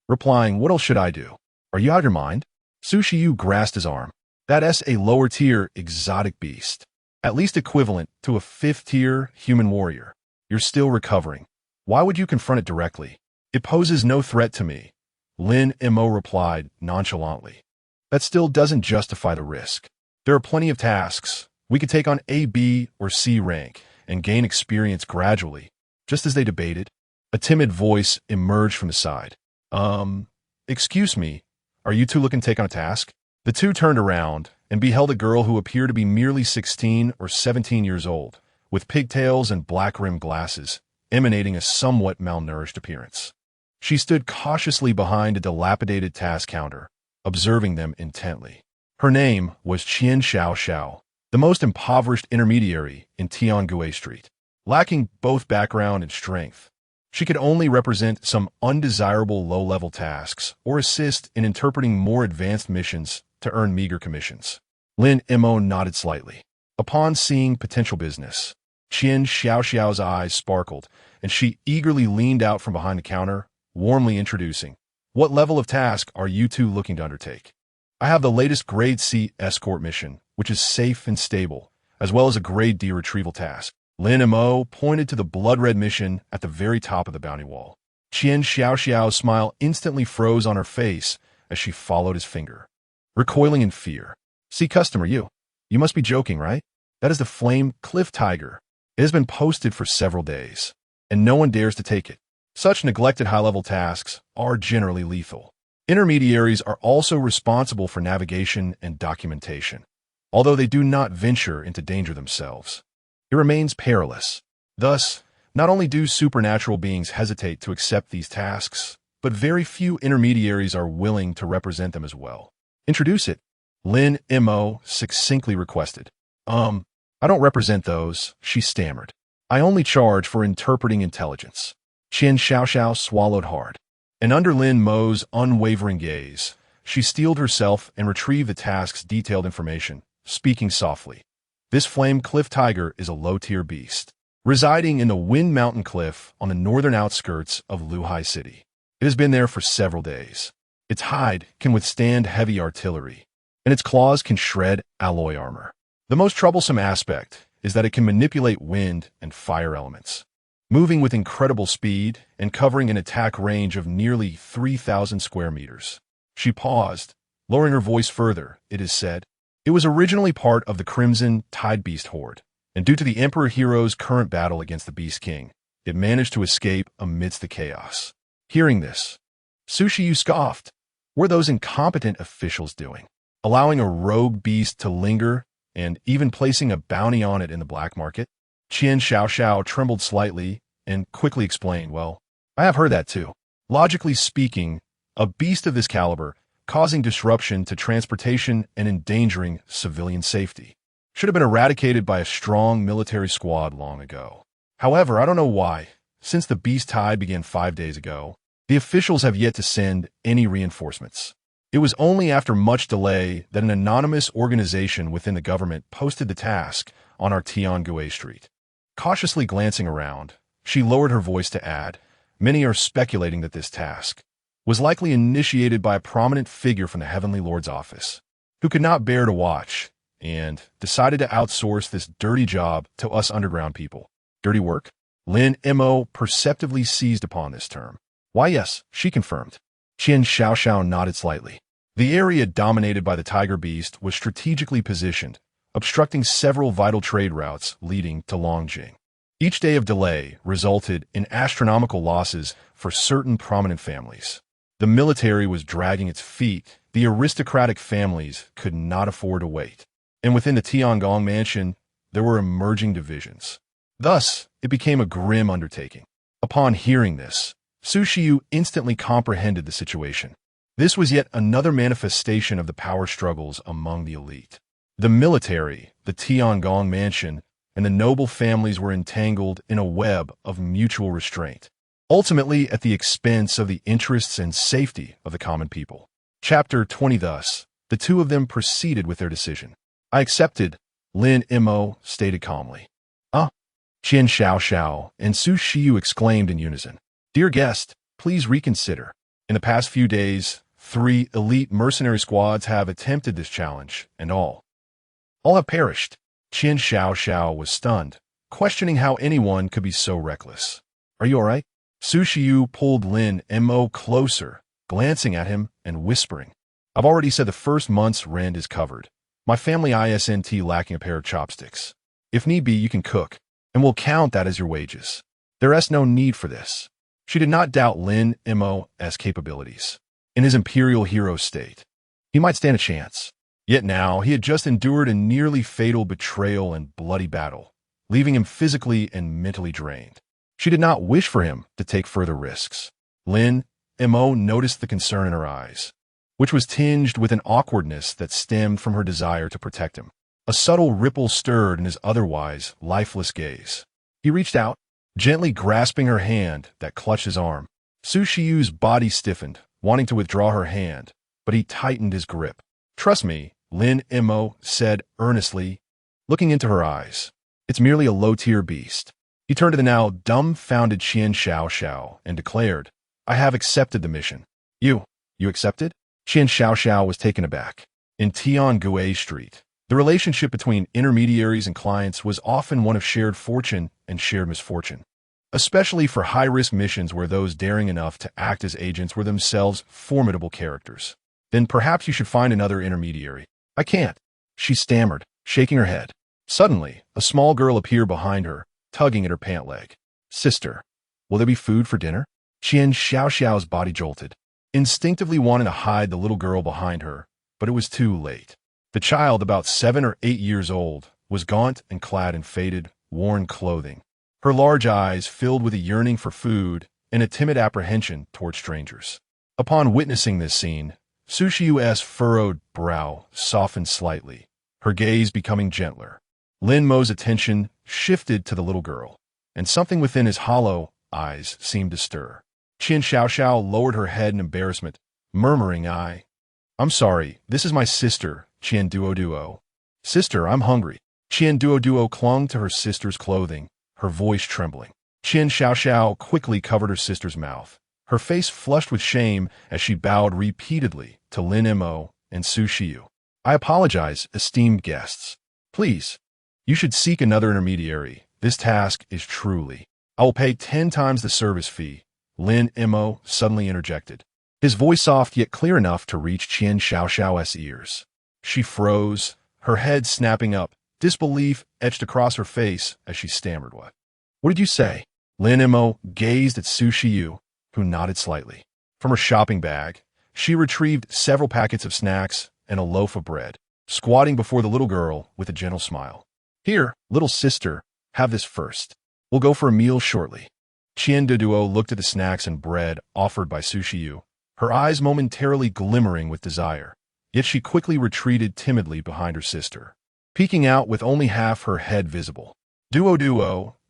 replying, what else should I do? Are you out of your mind? Sushiyu grasped his arm. That's a lower-tier exotic beast, at least equivalent to a 5th-tier human warrior. You're still recovering. Why would you confront it directly? It poses no threat to me, Lin Mo replied nonchalantly. That still doesn't justify the risk. There are plenty of tasks. We could take on A, B, or C rank and gain experience gradually. Just as they debated, a timid voice emerged from the side. Excuse me, are you two looking to take on a task? The two turned around and beheld a girl who appeared to be merely 16 or 17 years old, with pigtails and black-rimmed glasses, emanating a somewhat malnourished appearance. She stood cautiously behind a dilapidated task counter, observing them intently. Her name was Qian Xiao, the most impoverished intermediary in Tianjue Street. Lacking both background and strength, she could only represent some undesirable low-level tasks or assist in interpreting more advanced missions to earn meager commissions. Lin Mo nodded slightly. Upon seeing potential business, Qian Xiao's eyes sparkled, and she eagerly leaned out from behind the counter, warmly introducing, what level of task are you two looking to undertake? I have the latest Grade C escort mission, which is safe and stable, as well as a Grade D retrieval task. Lin Mo pointed to the blood-red mission at the very top of the bounty wall. Qian Xiao's smile instantly froze on her face as she followed his finger, recoiling in fear. See, customer, you must be joking, right? That is the Flame Cliff Tiger. It has been posted for several days, and no one dares to take it. Such neglected high-level tasks are generally lethal. Intermediaries are also responsible for navigation and documentation, although they do not venture into danger themselves. It remains perilous. Thus, not only do supernatural beings hesitate to accept these tasks, but very few intermediaries are willing to represent them as well. Introduce it, Lin Mo succinctly requested. I don't represent those, she stammered. I only charge for interpreting intelligence. Qian Xiao swallowed hard, and under Lin Mo's unwavering gaze, she steeled herself and retrieved the task's detailed information, speaking softly. This Flame Cliff Tiger is a low-tier beast, residing in the Wind Mountain Cliff on the northern outskirts of Luhai City. It has been there for several days. Its hide can withstand heavy artillery, and its claws can shred alloy armor. The most troublesome aspect is that it can manipulate wind and fire elements, moving with incredible speed and covering an attack range of nearly 3,000 square meters. She paused, lowering her voice further. It is said, it was originally part of the Crimson Tide Beast Horde, and due to the Emperor Hero's current battle against the Beast King, it managed to escape amidst the chaos. Hearing this, Sushiyu scoffed. What were those incompetent officials doing? Allowing a rogue beast to linger and even placing a bounty on it in the black market? Qian Xiao trembled slightly and quickly explained, well, I have heard that too. Logically speaking, a beast of this caliber, causing disruption to transportation and endangering civilian safety, should have been eradicated by a strong military squad long ago. However, I don't know why, since the beast tide began 5 days ago, The officials have yet to send any reinforcements. It was only after much delay that an anonymous organization within the government posted the task on our Tiangue Street. Cautiously glancing around, she lowered her voice to add, "Many are speculating that this task was likely initiated by a prominent figure from the Heavenly Lord's office, who could not bear to watch and decided to outsource this dirty job to us underground people." Dirty work? Lin Mo perceptively seized upon this term. "Why, yes," she confirmed. Qian Xiaoxiao nodded slightly. The area dominated by the tiger beast was strategically positioned, obstructing several vital trade routes leading to Longjing. Each day of delay resulted in astronomical losses for certain prominent families. The military was dragging its feet. The aristocratic families could not afford to wait. And within the Tiangong mansion, there were emerging divisions. Thus, it became a grim undertaking. Upon hearing this, Su Xiu instantly comprehended the situation. This was yet another manifestation of the power struggles among the elite. The military, the Tiangong mansion, and the noble families were entangled in a web of mutual restraint, ultimately at the expense of the interests and safety of the common people. Chapter 20. Thus, the two of them proceeded with their decision. "I accepted," Lin Mo stated calmly. Qian Xiaoxiao and Su Xiu exclaimed in unison. "Dear guest, please reconsider. In the past few days, 3 elite mercenary squads have attempted this challenge, and all have perished." Qian Xiaoxiao was stunned, questioning how anyone could be so reckless. "Are you all right?" Su Xiu pulled Lin Mo closer, glancing at him and whispering, "I've already said the first month's rent is covered. My family isn't lacking a pair of chopsticks. If need be, you can cook, and we'll count that as your wages. There is no need for this." She did not doubt Lin Mo's capabilities. In his imperial hero state, he might stand a chance. Yet now he had just endured a nearly fatal betrayal and bloody battle, leaving him physically and mentally drained. She did not wish for him to take further risks. Lin Mo noticed the concern in her eyes, which was tinged with an awkwardness that stemmed from her desire to protect him. A subtle ripple stirred in his otherwise lifeless gaze. He reached out, gently grasping her hand that clutched his arm. Su Xiu's body stiffened, wanting to withdraw her hand, but he tightened his grip. "Trust me," Lin Mo said earnestly, looking into her eyes. "It's merely a low-tier beast." He turned to the now dumbfounded Qian Xiaoxiao and declared, "I have accepted the mission." You accepted?" Qian Xiaoxiao was taken aback. In Tiangue Street, the relationship between intermediaries and clients was often one of shared fortune and shared misfortune, especially for high-risk missions where those daring enough to act as agents were themselves formidable characters. "Then perhaps you should find another intermediary." "I can't," she stammered, shaking her head. Suddenly, a small girl appeared behind her, tugging at her pant leg. "Sister, will there be food for dinner?" Qian Xiaoxiao's body jolted, instinctively wanting to hide the little girl behind her, but it was too late. The child, about 7 or 8 years old, was gaunt and clad in faded, worn clothing. Her large eyes filled with a yearning for food and a timid apprehension toward strangers. Upon witnessing this scene, Su Xiu's furrowed brow softened slightly, her gaze becoming gentler. Lin Mo's attention shifted to the little girl, and something within his hollow eyes seemed to stir. Qian Xiaoxiao lowered her head in embarrassment, murmuring, I'm sorry, this is my sister, Qian Duo. Sister, I'm hungry." Qian Duo clung to her sister's clothing, her voice trembling. Qian Xiaoxiao quickly covered her sister's mouth, her face flushed with shame as she bowed repeatedly to Lin Mo and Su Xiu. "I apologize, esteemed guests. Please, you should seek another intermediary. This task is truly. I will pay 10 times the service fee," Lin Mo suddenly interjected, his voice soft yet clear enough to reach Qian Xiaoxiao's ears. She froze, her head snapping up, disbelief etched across her face as she stammered, "What did you say?" Lin Mo gazed at Su Xiu, who nodded slightly. From her shopping bag, she retrieved several packets of snacks and a loaf of bread, squatting before the little girl with a gentle smile. "Here, little sister, have this first. We'll go for a meal shortly." Qian Duo looked at the snacks and bread offered by Su Xiu, her eyes momentarily glimmering with desire, yet she quickly retreated timidly behind her sister, peeking out with only half her head visible. Duo,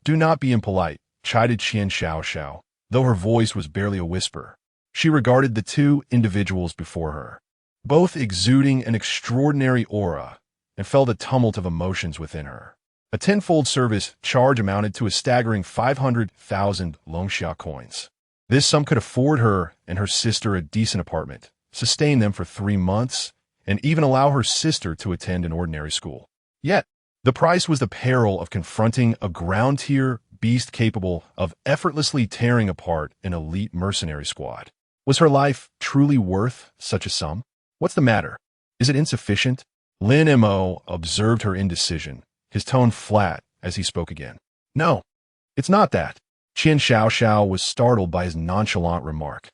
do not be impolite," chided Qian Xiaoxiao, though her voice was barely a whisper. She regarded the two individuals before her, both exuding an extraordinary aura, and felt a tumult of emotions within her. A tenfold service charge amounted to a staggering 500,000 Longxia coins. This sum could afford her and her sister a decent apartment, sustain them for 3 months, and even allow her sister to attend an ordinary school. Yet, the price was the peril of confronting a ground-tier beast capable of effortlessly tearing apart an elite mercenary squad. Was her life truly worth such a sum? What's the matter? Is it insufficient? Lin Mo observed her indecision, his tone flat as he spoke again. No, it's not that. Qian Xiaoxiao was startled by his nonchalant remark,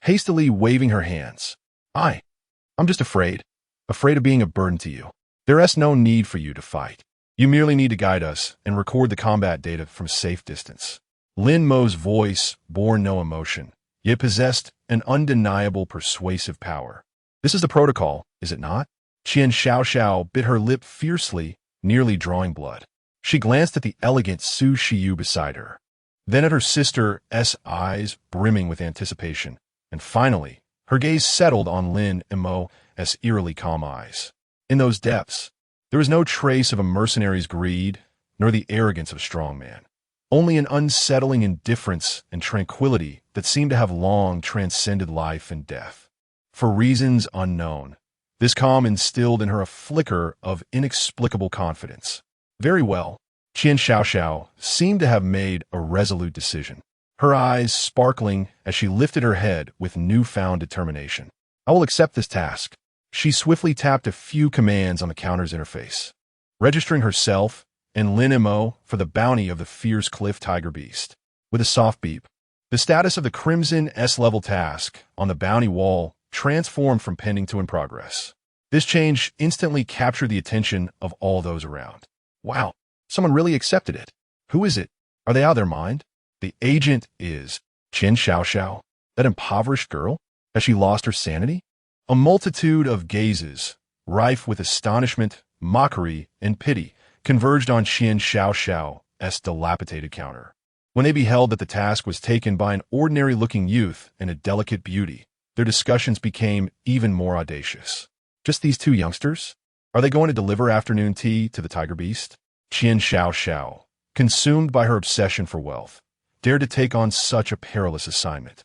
hastily waving her hands. I'm just afraid of being a burden to you. There is no need for you to fight. You merely need to guide us and record the combat data from a safe distance. Lin Mo's voice bore no emotion, yet possessed an undeniable persuasive power. This is the protocol, is it not? Qian Xiaoxiao bit her lip fiercely, nearly drawing blood. She glanced at the elegant Su Shiyu beside her, then at her sister's eyes brimming with anticipation, and finally, her gaze settled on Lin Mo's eerily calm eyes. In those depths, there was no trace of a mercenary's greed, nor the arrogance of a strong man. Only an unsettling indifference and tranquility that seemed to have long transcended life and death. For reasons unknown, this calm instilled in her a flicker of inexplicable confidence. Very well, Qian Xiaoxiao seemed to have made a resolute decision, her eyes sparkling as she lifted her head with newfound determination. I will accept this task. She swiftly tapped a few commands on the counter's interface, registering herself and Lin Mo for the bounty of the fierce cliff tiger beast. With a soft beep, the status of the Crimson S-level task on the bounty wall transformed from pending to in progress. This change instantly captured the attention of all those around. Wow, someone really accepted it. Who is it? Are they out of their mind? The agent is Qian Xiaoxiao, that impoverished girl? Has she lost her sanity? A multitude of gazes, rife with astonishment, mockery, and pity, converged on Qian Xiaoxiao's dilapidated counter. When they beheld that the task was taken by an ordinary-looking youth and a delicate beauty, their discussions became even more audacious. Just these two youngsters? Are they going to deliver afternoon tea to the tiger beast? Qian Xiaoxiao, consumed by her obsession for wealth, dared to take on such a perilous assignment,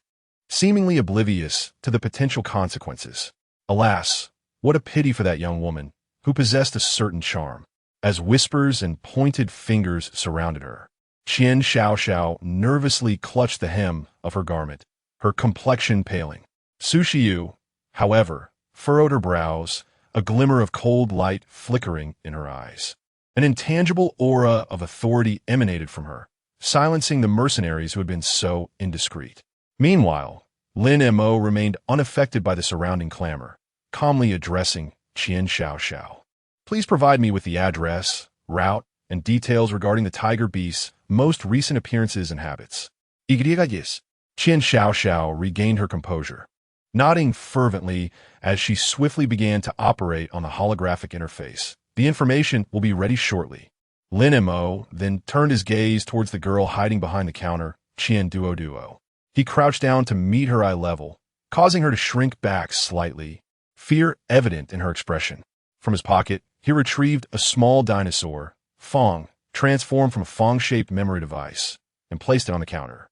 seemingly oblivious to the potential consequences. Alas, what a pity for that young woman, who possessed a certain charm. As whispers and pointed fingers surrounded her, Qian Xiaoxiao nervously clutched the hem of her garment, her complexion paling. Su Shiyu, however, furrowed her brows, a glimmer of cold light flickering in her eyes. An intangible aura of authority emanated from her, silencing the mercenaries who had been so indiscreet. Meanwhile, Lin Mo remained unaffected by the surrounding clamor, calmly addressing Qian Xiaoxiao. Please provide me with the address, route, and details regarding the tiger beast's most recent appearances and habits. Qian Xiaoxiao regained her composure, nodding fervently as she swiftly began to operate on the holographic interface. The information will be ready shortly. Lin Mo then turned his gaze towards the girl hiding behind the counter, Qian Duo. He crouched down to meet her eye level, causing her to shrink back slightly, fear evident in her expression. From his pocket, he retrieved a small dinosaur, Fong, transformed from a Fong-shaped memory device, and placed it on the counter.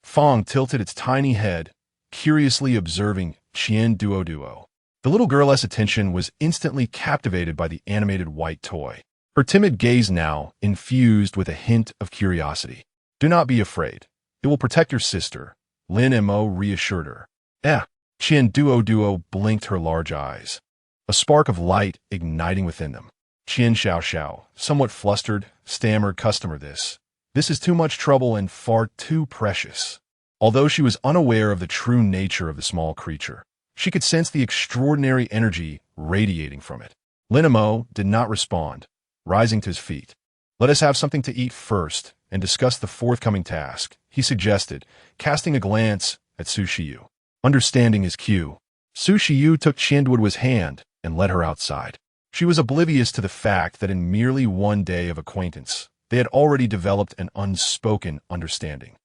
Fong tilted its tiny head, curiously observing Qian Duo. The little girl's attention was instantly captivated by the animated white toy, her timid gaze now infused with a hint of curiosity. Do not be afraid. It will protect your sister, Lin Mo reassured her. Qian Duo blinked her large eyes, a spark of light igniting within them. Qian Xiaoxiao, somewhat flustered, stammered, "Customer, this is too much trouble and far too precious." Although she was unaware of the true nature of the small creature, she could sense the extraordinary energy radiating from it. Lin Mo did not respond, rising to his feet. "Let us have something to eat first and discuss the forthcoming task," he suggested, casting a glance at Su Shiyu. Understanding his cue, Su Shiyu took Qian Duo's hand and led her outside. She was oblivious to the fact that in merely one day of acquaintance, they had already developed an unspoken understanding.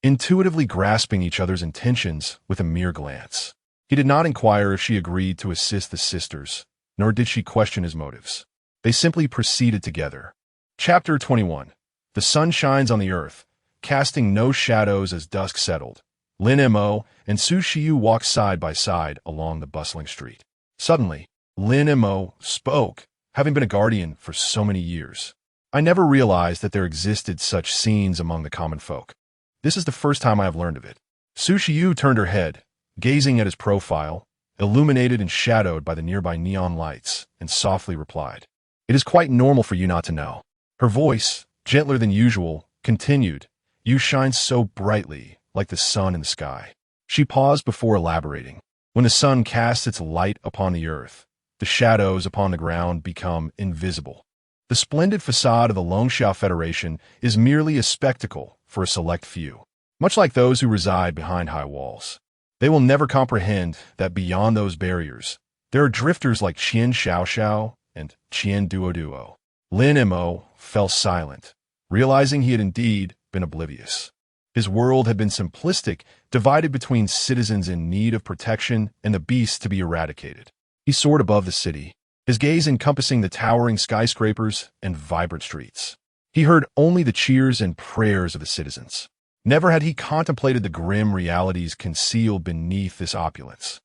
intuitively grasping each other's intentions with a mere glance. He did not inquire if she agreed to assist the sisters, nor did she question his motives. They simply proceeded together. Chapter 21. The sun shines on the earth, casting no shadows as dusk settled. Lin Mo and Su Shiyu walked side by side along the bustling street. Suddenly, Lin Mo spoke, having been a guardian for so many years. I never realized that there existed such scenes among the common folk. This is the first time I have learned of it. Su Shiyu turned her head, gazing at his profile, illuminated and shadowed by the nearby neon lights, and softly replied, "It is quite normal for you not to know." Her voice, gentler than usual, continued, "You shine so brightly, like the sun in the sky." She paused before elaborating. When the sun casts its light upon the earth, the shadows upon the ground become invisible. The splendid facade of the Longxia Federation is merely a spectacle for a select few, much like those who reside behind high walls. They will never comprehend that beyond those barriers, there are drifters like Qian Xiaoxiao and Qian Duoduo. Lin Mo fell silent, realizing he had indeed been oblivious. His world had been simplistic, divided between citizens in need of protection and the beasts to be eradicated. He soared above the city, his gaze encompassing the towering skyscrapers and vibrant streets. He heard only the cheers and prayers of the citizens. Never had he contemplated the grim realities concealed beneath this opulence.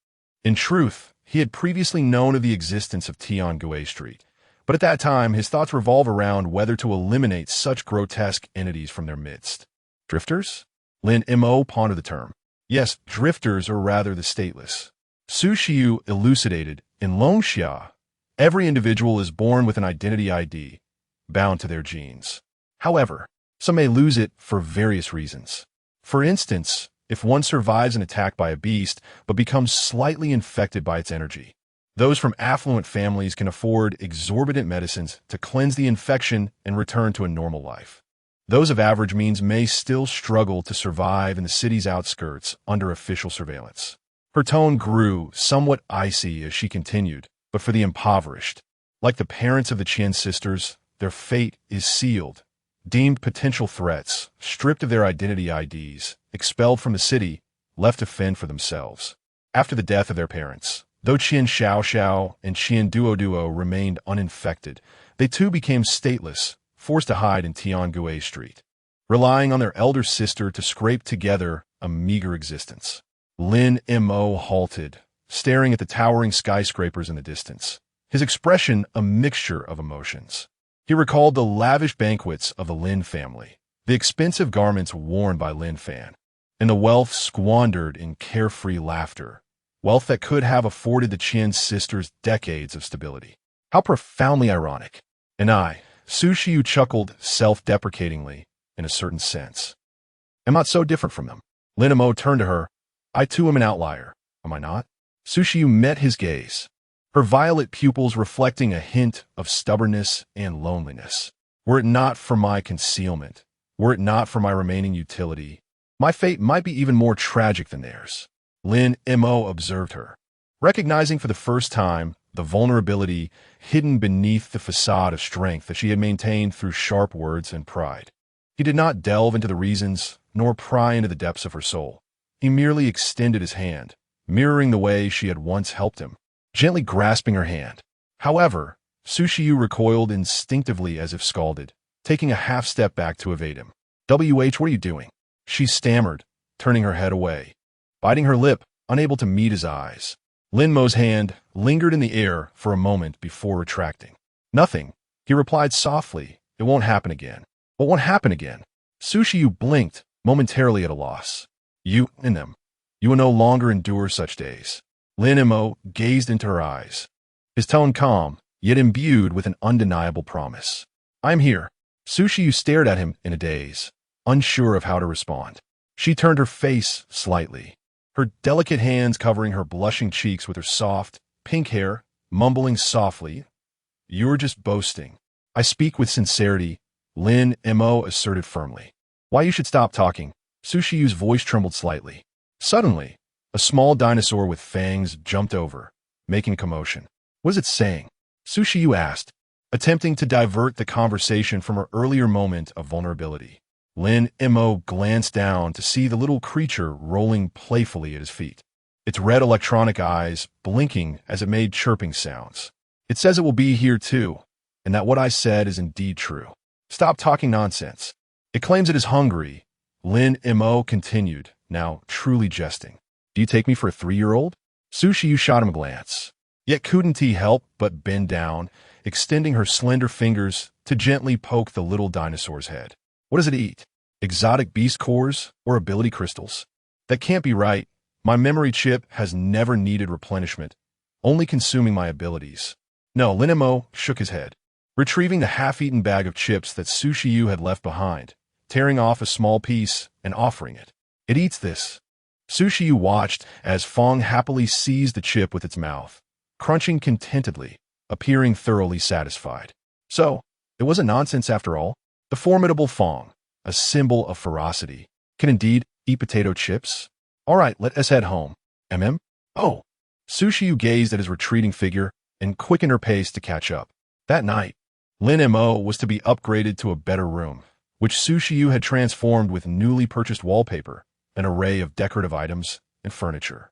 In truth, he had previously known of the existence of Tiangui Street, but at that time his thoughts revolve around whether to eliminate such grotesque entities from their midst. Drifters? Lin Mo pondered the term. Yes, drifters, or rather the stateless. Su Shiyu elucidated, in Longxia, every individual is born with an identity ID, bound to their genes. However, some may lose it for various reasons. For instance, if one survives an attack by a beast but becomes slightly infected by its energy. Those from affluent families can afford exorbitant medicines to cleanse the infection and return to a normal life. Those of average means may still struggle to survive in the city's outskirts under official surveillance. Her tone grew somewhat icy as she continued, but for the impoverished, like the parents of the Qian sisters, their fate is sealed, deemed potential threats, stripped of their identity IDs, expelled from the city, left to fend for themselves. After the death of their parents, though Qian Xiaoxiao and Qian Duoduo remained uninfected, they too became stateless, forced to hide in Tiangui Street, relying on their elder sister to scrape together a meager existence. Lin Mo halted, staring at the towering skyscrapers in the distance, his expression a mixture of emotions. He recalled the lavish banquets of the Lin family, the expensive garments worn by Lin Fan, and the wealth squandered in carefree laughter, wealth that could have afforded the Qian sisters decades of stability. How profoundly ironic. And I, Su Shiyu chuckled self-deprecatingly, in a certain sense. Am not so different from them. Lin Mo turned to her. I too am an outlier, am I not? Su Shiyu met his gaze, her violet pupils reflecting a hint of stubbornness and loneliness. Were it not for my concealment, were it not for my remaining utility, my fate might be even more tragic than theirs. Lin Mo observed her, recognizing for the first time the vulnerability hidden beneath the facade of strength that she had maintained through sharp words and pride. He did not delve into the reasons, nor pry into the depths of her soul. He merely extended his hand, mirroring the way she had once helped him, gently grasping her hand. However, Su Shiyu recoiled instinctively as if scalded, taking a half step back to evade him. "WH, what are you doing?" She stammered, turning her head away, biting her lip, unable to meet his eyes. Lin Mo's hand lingered in the air for a moment before retracting. "Nothing," he replied softly. "It won't happen again." "What won't happen again?" Su Shiyu blinked, momentarily at a loss. "You and them. You will no longer endure such days." Lin Mo gazed into her eyes, his tone calm, yet imbued with an undeniable promise. "I am here." Su Shiyu stared at him in a daze, unsure of how to respond. She turned her face slightly, her delicate hands covering her blushing cheeks with her soft, pink hair, mumbling softly, "You're just boasting." "I speak with sincerity," Lin Mo asserted firmly. "Why you should stop talking." Su Shiyu's voice trembled slightly. Suddenly, a small dinosaur with fangs jumped over, making a commotion. "What is it saying?" Su Shiyu asked, attempting to divert the conversation from her earlier moment of vulnerability. Lin Mo glanced down to see the little creature rolling playfully at his feet, its red electronic eyes blinking as it made chirping sounds. It says it will be here too, and that what I said is indeed true. Stop talking nonsense. It claims it is hungry. Lin Mo continued, now truly jesting. Do you take me for a 3-year-old? Sushiyu shot him a glance, yet couldn't he help but bend down, extending her slender fingers to gently poke the little dinosaur's head. What does it eat? Exotic beast cores or ability crystals? That can't be right. My memory chip has never needed replenishment, only consuming my abilities. No, Lin Mo shook his head, retrieving the half-eaten bag of chips that Sushiyu had left behind, tearing off a small piece and offering it. It eats this. Sushiyu watched as Fong happily seized the chip with its mouth, crunching contentedly, appearing thoroughly satisfied. So, it wasn't nonsense after all. The formidable Fong, a symbol of ferocity, can indeed eat potato chips. All right, let us head home. Oh. Sushiyu gazed at his retreating figure and quickened her pace to catch up. That night, Lin Mo was to be upgraded to a better room, which Sushiyu had transformed with newly purchased wallpaper, an array of decorative items, and furniture.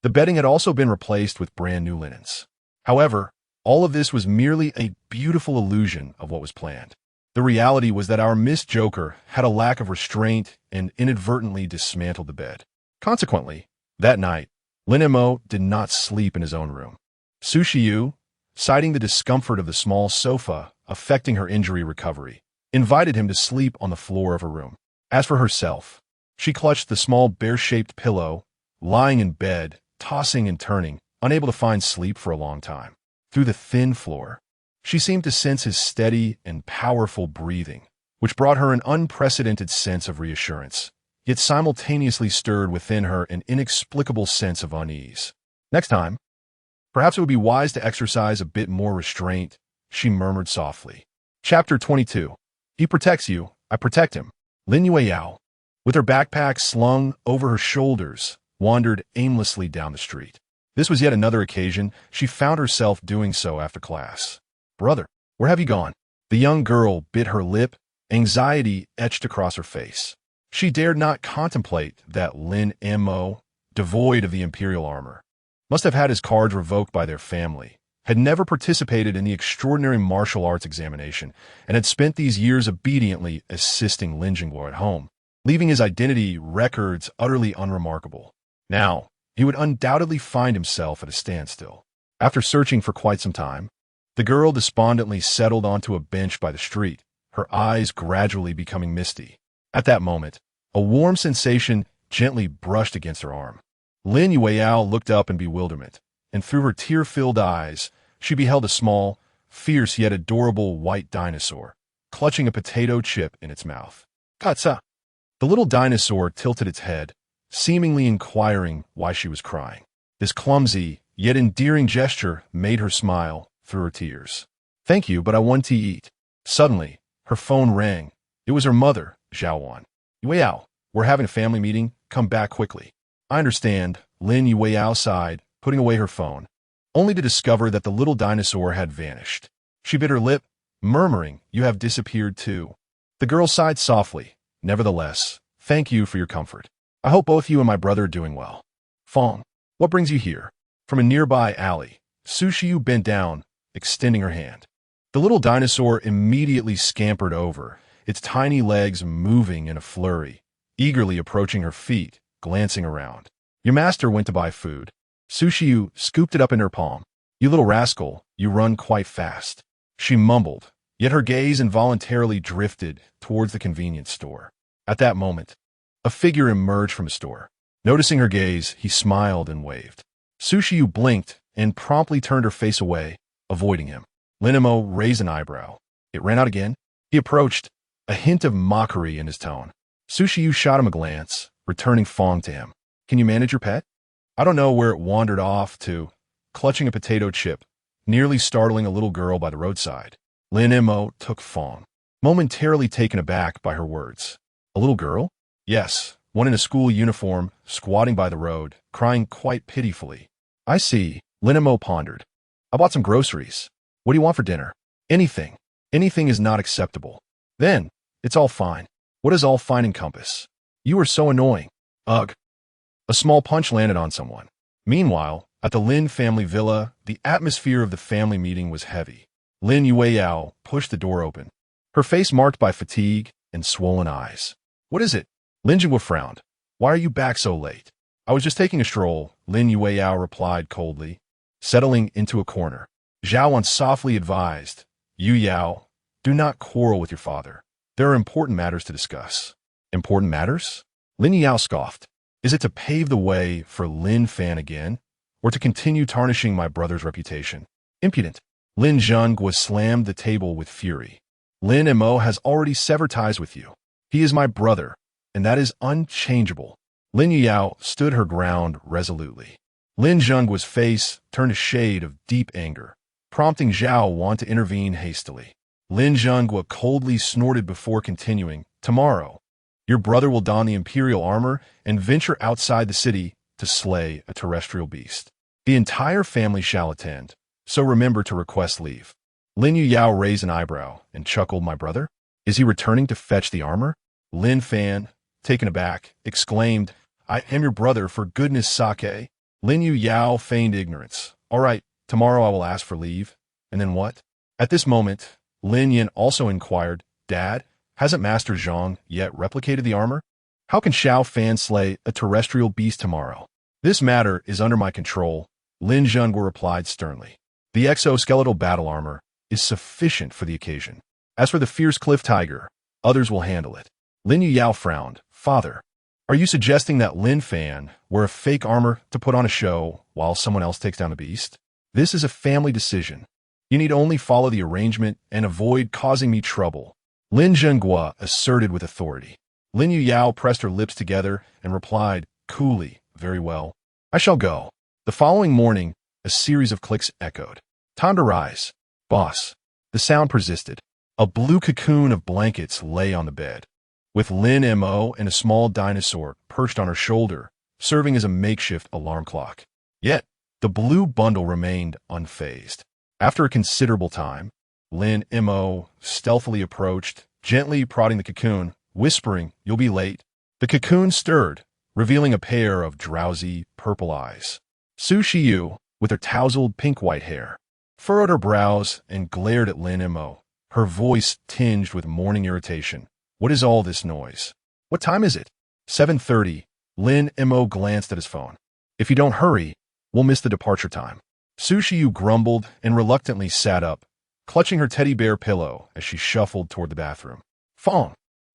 The bedding had also been replaced with brand new linens. However, all of this was merely a beautiful illusion of what was planned. The reality was that our Miss Joker had a lack of restraint and inadvertently dismantled the bed. Consequently, that night, Lin Mo did not sleep in his own room. Sushiyu, citing the discomfort of the small sofa affecting her injury recovery, invited him to sleep on the floor of her room. As for herself, she clutched the small bear-shaped pillow, lying in bed, tossing and turning, unable to find sleep for a long time. Through the thin floor, she seemed to sense his steady and powerful breathing, which brought her an unprecedented sense of reassurance, yet simultaneously stirred within her an inexplicable sense of unease. Next time, perhaps it would be wise to exercise a bit more restraint, she murmured softly. Chapter 22. He protects you, I protect him. Lin Yao, with her backpack slung over her shoulders, wandered aimlessly down the street. This was yet another occasion she found herself doing so after class. Brother, where have you gone? The young girl bit her lip, anxiety etched across her face. She dared not contemplate that Lin Mo, devoid of the imperial armor, must have had his cards revoked by their family, had never participated in the extraordinary martial arts examination, and had spent these years obediently assisting Lin Jingguo at home, leaving his identity records utterly unremarkable. Now, he would undoubtedly find himself at a standstill. After searching for quite some time, the girl despondently settled onto a bench by the street, her eyes gradually becoming misty. At that moment, a warm sensation gently brushed against her arm. Lin Yao looked up in bewilderment, and through her tear-filled eyes, she beheld a small, fierce yet adorable white dinosaur, clutching a potato chip in its mouth. Katsa! The little dinosaur tilted its head, seemingly inquiring why she was crying. This clumsy, yet endearing gesture made her smile through her tears. Thank you, but I want to eat. Suddenly, her phone rang. It was her mother, Zhaowan. Yao, we're having a family meeting. Come back quickly. I understand, Lin Yao sighed, putting away her phone, only to discover that the little dinosaur had vanished. She bit her lip, murmuring, You have disappeared too. The girl sighed softly. Nevertheless, thank you for your comfort. I hope both you and my brother are doing well. Fong, what brings you here? From a nearby alley, Sushiyu bent down, extending her hand. The little dinosaur immediately scampered over, its tiny legs moving in a flurry, eagerly approaching her feet, glancing around. Your master went to buy food. Sushiyu scooped it up in her palm. You little rascal, you run quite fast. She mumbled, yet her gaze involuntarily drifted towards the convenience store. At that moment, a figure emerged from a store. Noticing her gaze, he smiled and waved. Sushiyu blinked and promptly turned her face away, avoiding him. Lin Mo raised an eyebrow. It ran out again. He approached, a hint of mockery in his tone. Sushiyu shot him a glance, returning Fong to him. Can you manage your pet? I don't know where it wandered off to, clutching a potato chip, nearly startling a little girl by the roadside. Lin Mo took Fong, momentarily taken aback by her words. A little girl? Yes, one in a school uniform, squatting by the road, crying quite pitifully. I see, Lin Mo pondered. I bought some groceries. What do you want for dinner? Anything. Anything is not acceptable. Then, it's all fine. What is all fine and compass? You are so annoying. Ugh. A small punch landed on someone. Meanwhile, at the Lin family villa, the atmosphere of the family meeting was heavy. Lin Yueyao pushed the door open, her face marked by fatigue and swollen eyes. What is it? Lin Jinhua frowned. Why are you back so late? I was just taking a stroll, Lin Yueyao replied coldly, settling into a corner. Zhao Wan softly advised, Yu Yao, do not quarrel with your father. There are important matters to discuss. Important matters? Lin Yao scoffed. Is it to pave the way for Lin Fan again, or to continue tarnishing my brother's reputation? Impudent. Lin Zhengguo slammed the table with fury. Lin Mo has already severed ties with you. He is my brother, and that is unchangeable. Lin Yao stood her ground resolutely. Lin Zhengguo's face turned a shade of deep anger, prompting Zhao Wan to intervene hastily. Lin Zhengguo coldly snorted before continuing, Tomorrow, your brother will don the imperial armor and venture outside the city to slay a terrestrial beast. The entire family shall attend, so remember to request leave. Lin Yao raised an eyebrow and chuckled, My brother? Is he returning to fetch the armor? Lin Fan, taken aback, exclaimed, I am your brother, for goodness sake. Lin Yao feigned ignorance. All right, tomorrow I will ask for leave. And then what? At this moment, Lin Yin also inquired, Dad, hasn't Master Zhang yet replicated the armor? How can Xiao Fan slay a terrestrial beast tomorrow? This matter is under my control, Lin Zhengguo replied sternly. The exoskeletal battle armor is sufficient for the occasion. As for the fierce cliff tiger, others will handle it. Lin Yao frowned. Father, are you suggesting that Lin Fan wear a fake armor to put on a show while someone else takes down a beast? This is a family decision. You need only follow the arrangement and avoid causing me trouble, Lin Zhengguo asserted with authority. Lin Yao pressed her lips together and replied, coolly, Very well. I shall go. The following morning, a series of clicks echoed. Time to rise. Boss. The sound persisted. A blue cocoon of blankets lay on the bed, with Lin Mo and a small dinosaur perched on her shoulder, serving as a makeshift alarm clock. Yet, the blue bundle remained unfazed. After a considerable time, Lin Mo stealthily approached, gently prodding the cocoon, whispering, You'll be late. The cocoon stirred, revealing a pair of drowsy, purple eyes. Su Shiyu, with her tousled pink-white hair, furrowed her brows and glared at Lin Mo, her voice tinged with morning irritation. What is all this noise? What time is it? 7:30. Lin Mo glanced at his phone. If you don't hurry, we'll miss the departure time. Su Shiyu grumbled and reluctantly sat up, clutching her teddy bear pillow as she shuffled toward the bathroom. Fong!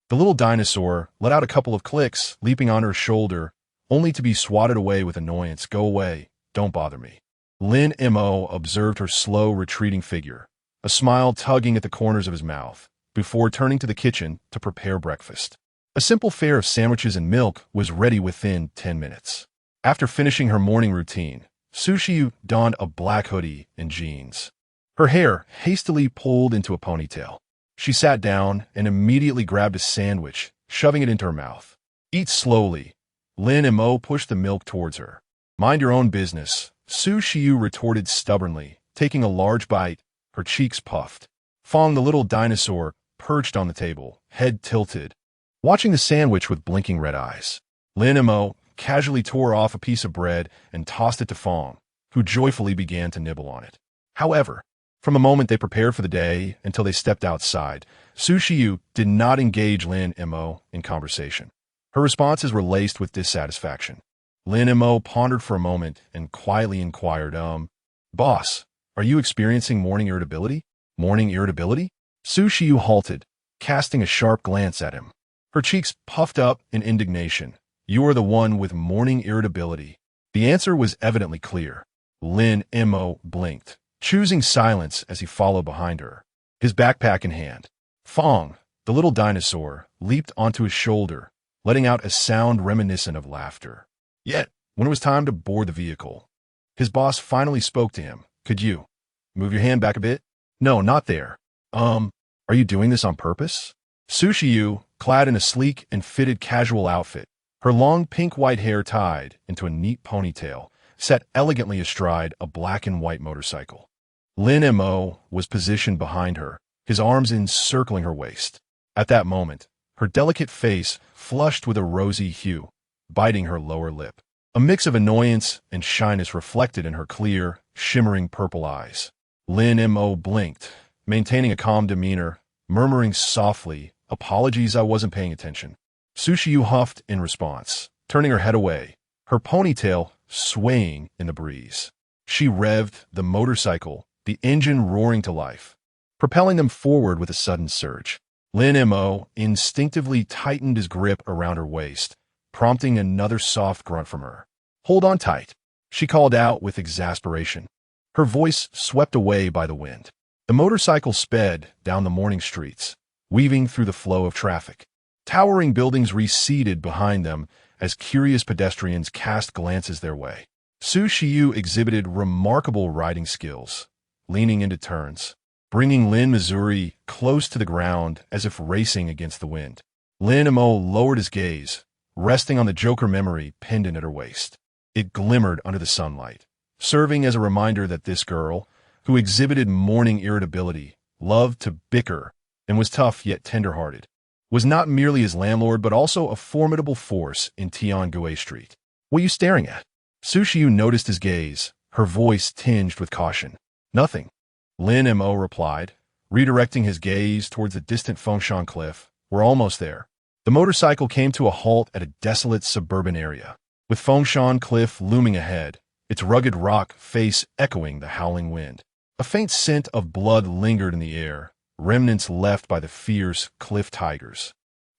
The little dinosaur let out a couple of clicks, leaping on her shoulder, only to be swatted away with annoyance. Go away. Don't bother me. Lin Mo observed her slow, retreating figure, a smile tugging at the corners of his mouth, before turning to the kitchen to prepare breakfast. A simple fare of sandwiches and milk was ready within 10 minutes. After finishing her morning routine, Su Shiyu donned a black hoodie and jeans, her hair hastily pulled into a ponytail. She sat down and immediately grabbed a sandwich, shoving it into her mouth. Eat slowly. Lin Mo pushed the milk towards her. Mind your own business, Su Shiyu retorted stubbornly, taking a large bite, her cheeks puffed. Fong, the little dinosaur, perched on the table, head tilted, watching the sandwich with blinking red eyes. Lin Mo casually tore off a piece of bread and tossed it to Fong, who joyfully began to nibble on it. However, from the moment they prepared for the day until they stepped outside, Su Shiyu did not engage Lin Mo in conversation. Her responses were laced with dissatisfaction. Lin Mo pondered for a moment and quietly inquired, Boss, are you experiencing morning irritability? Morning irritability? Su Shiyu halted, casting a sharp glance at him. Her cheeks puffed up in indignation. You are the one with morning irritability. The answer was evidently clear. Lin Mo blinked, choosing silence as he followed behind her, his backpack in hand. Fong, the little dinosaur, leaped onto his shoulder, letting out a sound reminiscent of laughter. Yet, when it was time to board the vehicle, his boss finally spoke to him. Could you move your hand back a bit? No, not there. Are you doing this on purpose? Su Shiyu, clad in a sleek and fitted casual outfit, her long pink-white hair tied into a neat ponytail, sat elegantly astride a black and white motorcycle. Lin Mo was positioned behind her, his arms encircling her waist. At that moment, her delicate face flushed with a rosy hue, biting her lower lip. A mix of annoyance and shyness reflected in her clear, shimmering purple eyes. Lin Mo blinked, maintaining a calm demeanor, murmuring softly, "Apologies, I wasn't paying attention." Sushiyu huffed in response, turning her head away, her ponytail swaying in the breeze. She revved the motorcycle, the engine roaring to life, propelling them forward with a sudden surge. Lin Mo instinctively tightened his grip around her waist, prompting another soft grunt from her. "Hold on tight," she called out with exasperation, her voice swept away by the wind. The motorcycle sped down the morning streets, weaving through the flow of traffic. Towering buildings receded behind them as curious pedestrians cast glances their way. Sushiyu exhibited remarkable riding skills, leaning into turns, bringing Lin Missouri close to the ground as if racing against the wind. Lin Mo lowered his gaze, resting on the Joker memory pendant at her waist. It glimmered under the sunlight, serving as a reminder that this girl, who exhibited morning irritability, loved to bicker, and was tough yet tender-hearted, was not merely his landlord but also a formidable force in Tiangue Street. "What are you staring at?" Sushiyu noticed his gaze, her voice tinged with caution. "Nothing," Lin Mo replied, redirecting his gaze towards the distant Fengshan cliff. "We're almost there." The motorcycle came to a halt at a desolate suburban area, with Fengshan Cliff looming ahead, its rugged rock face echoing the howling wind. A faint scent of blood lingered in the air, remnants left by the fierce cliff tigers.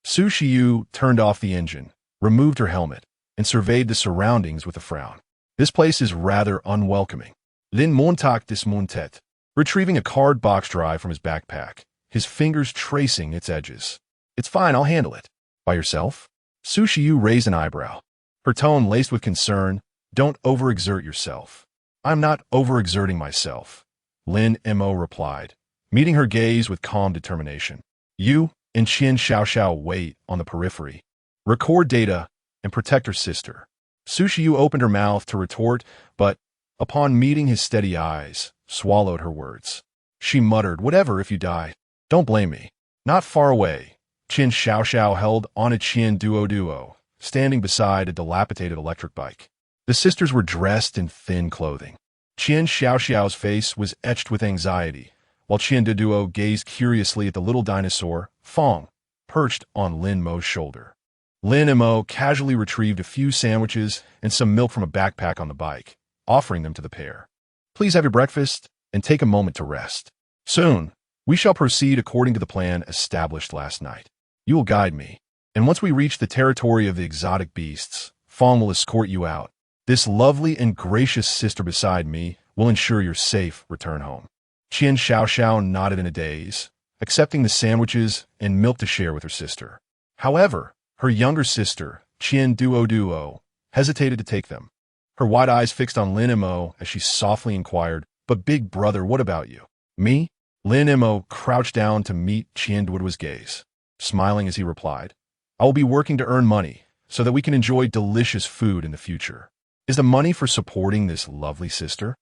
Sushiyu turned off the engine, removed her helmet, and surveyed the surroundings with a frown. "This place is rather unwelcoming." Lin Montak dismontet, retrieving a card box drive from his backpack, his fingers tracing its edges. "It's fine, I'll handle it." "By yourself?" Sushiyu raised an eyebrow, her tone laced with concern. "Don't overexert yourself." "I'm not overexerting myself," Lin Mo replied, meeting her gaze with calm determination. "You and Qian Xiaoxiao wait on the periphery. Record data and protect her sister." Sushiyu opened her mouth to retort, but, upon meeting his steady eyes, swallowed her words. She muttered, "Whatever if you die. Don't blame me." Not far away, Qian Xiaoxiao held on a Qian Duo, standing beside a dilapidated electric bike. The sisters were dressed in thin clothing. Qian Xiaoxiao's face was etched with anxiety, while Qian Duo gazed curiously at the little dinosaur, Fong, perched on Lin Mo's shoulder. Lin Mo casually retrieved a few sandwiches and some milk from a backpack on the bike, offering them to the pair. "Please have your breakfast and take a moment to rest. Soon, we shall proceed according to the plan established last night. You will guide me, and once we reach the territory of the exotic beasts, Fong will escort you out. This lovely and gracious sister beside me will ensure your safe return home." Qian Xiaoxiao nodded in a daze, accepting the sandwiches and milk to share with her sister. However, her younger sister, Qian Duo, hesitated to take them, her wide eyes fixed on Lin Mo as she softly inquired, "But big brother, what about you?" "Me?" Lin Mo crouched down to meet Qian Duo's gaze, smiling as he replied, "I will be working to earn money so that we can enjoy delicious food in the future." "Is the money for supporting this lovely sister?"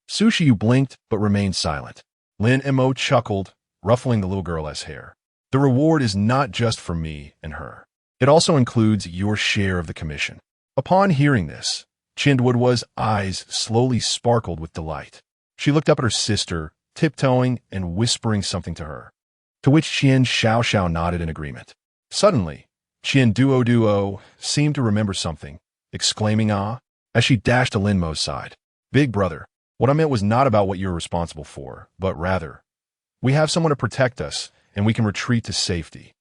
Sushiyu blinked but remained silent. Lin Mo chuckled, ruffling the little girl's hair. "The reward is not just for me and her. It also includes your share of the commission." Upon hearing this, Chindwood's eyes slowly sparkled with delight. She looked up at her sister, tiptoeing and whispering something to her, to which Qian Xiaoxiao nodded in agreement. Suddenly, Qian Duo seemed to remember something, exclaiming "Ah," as she dashed to Lin Mo's side. "Big brother, what I meant was not about what you're responsible for, but rather, we have someone to protect us, and we can retreat to safety.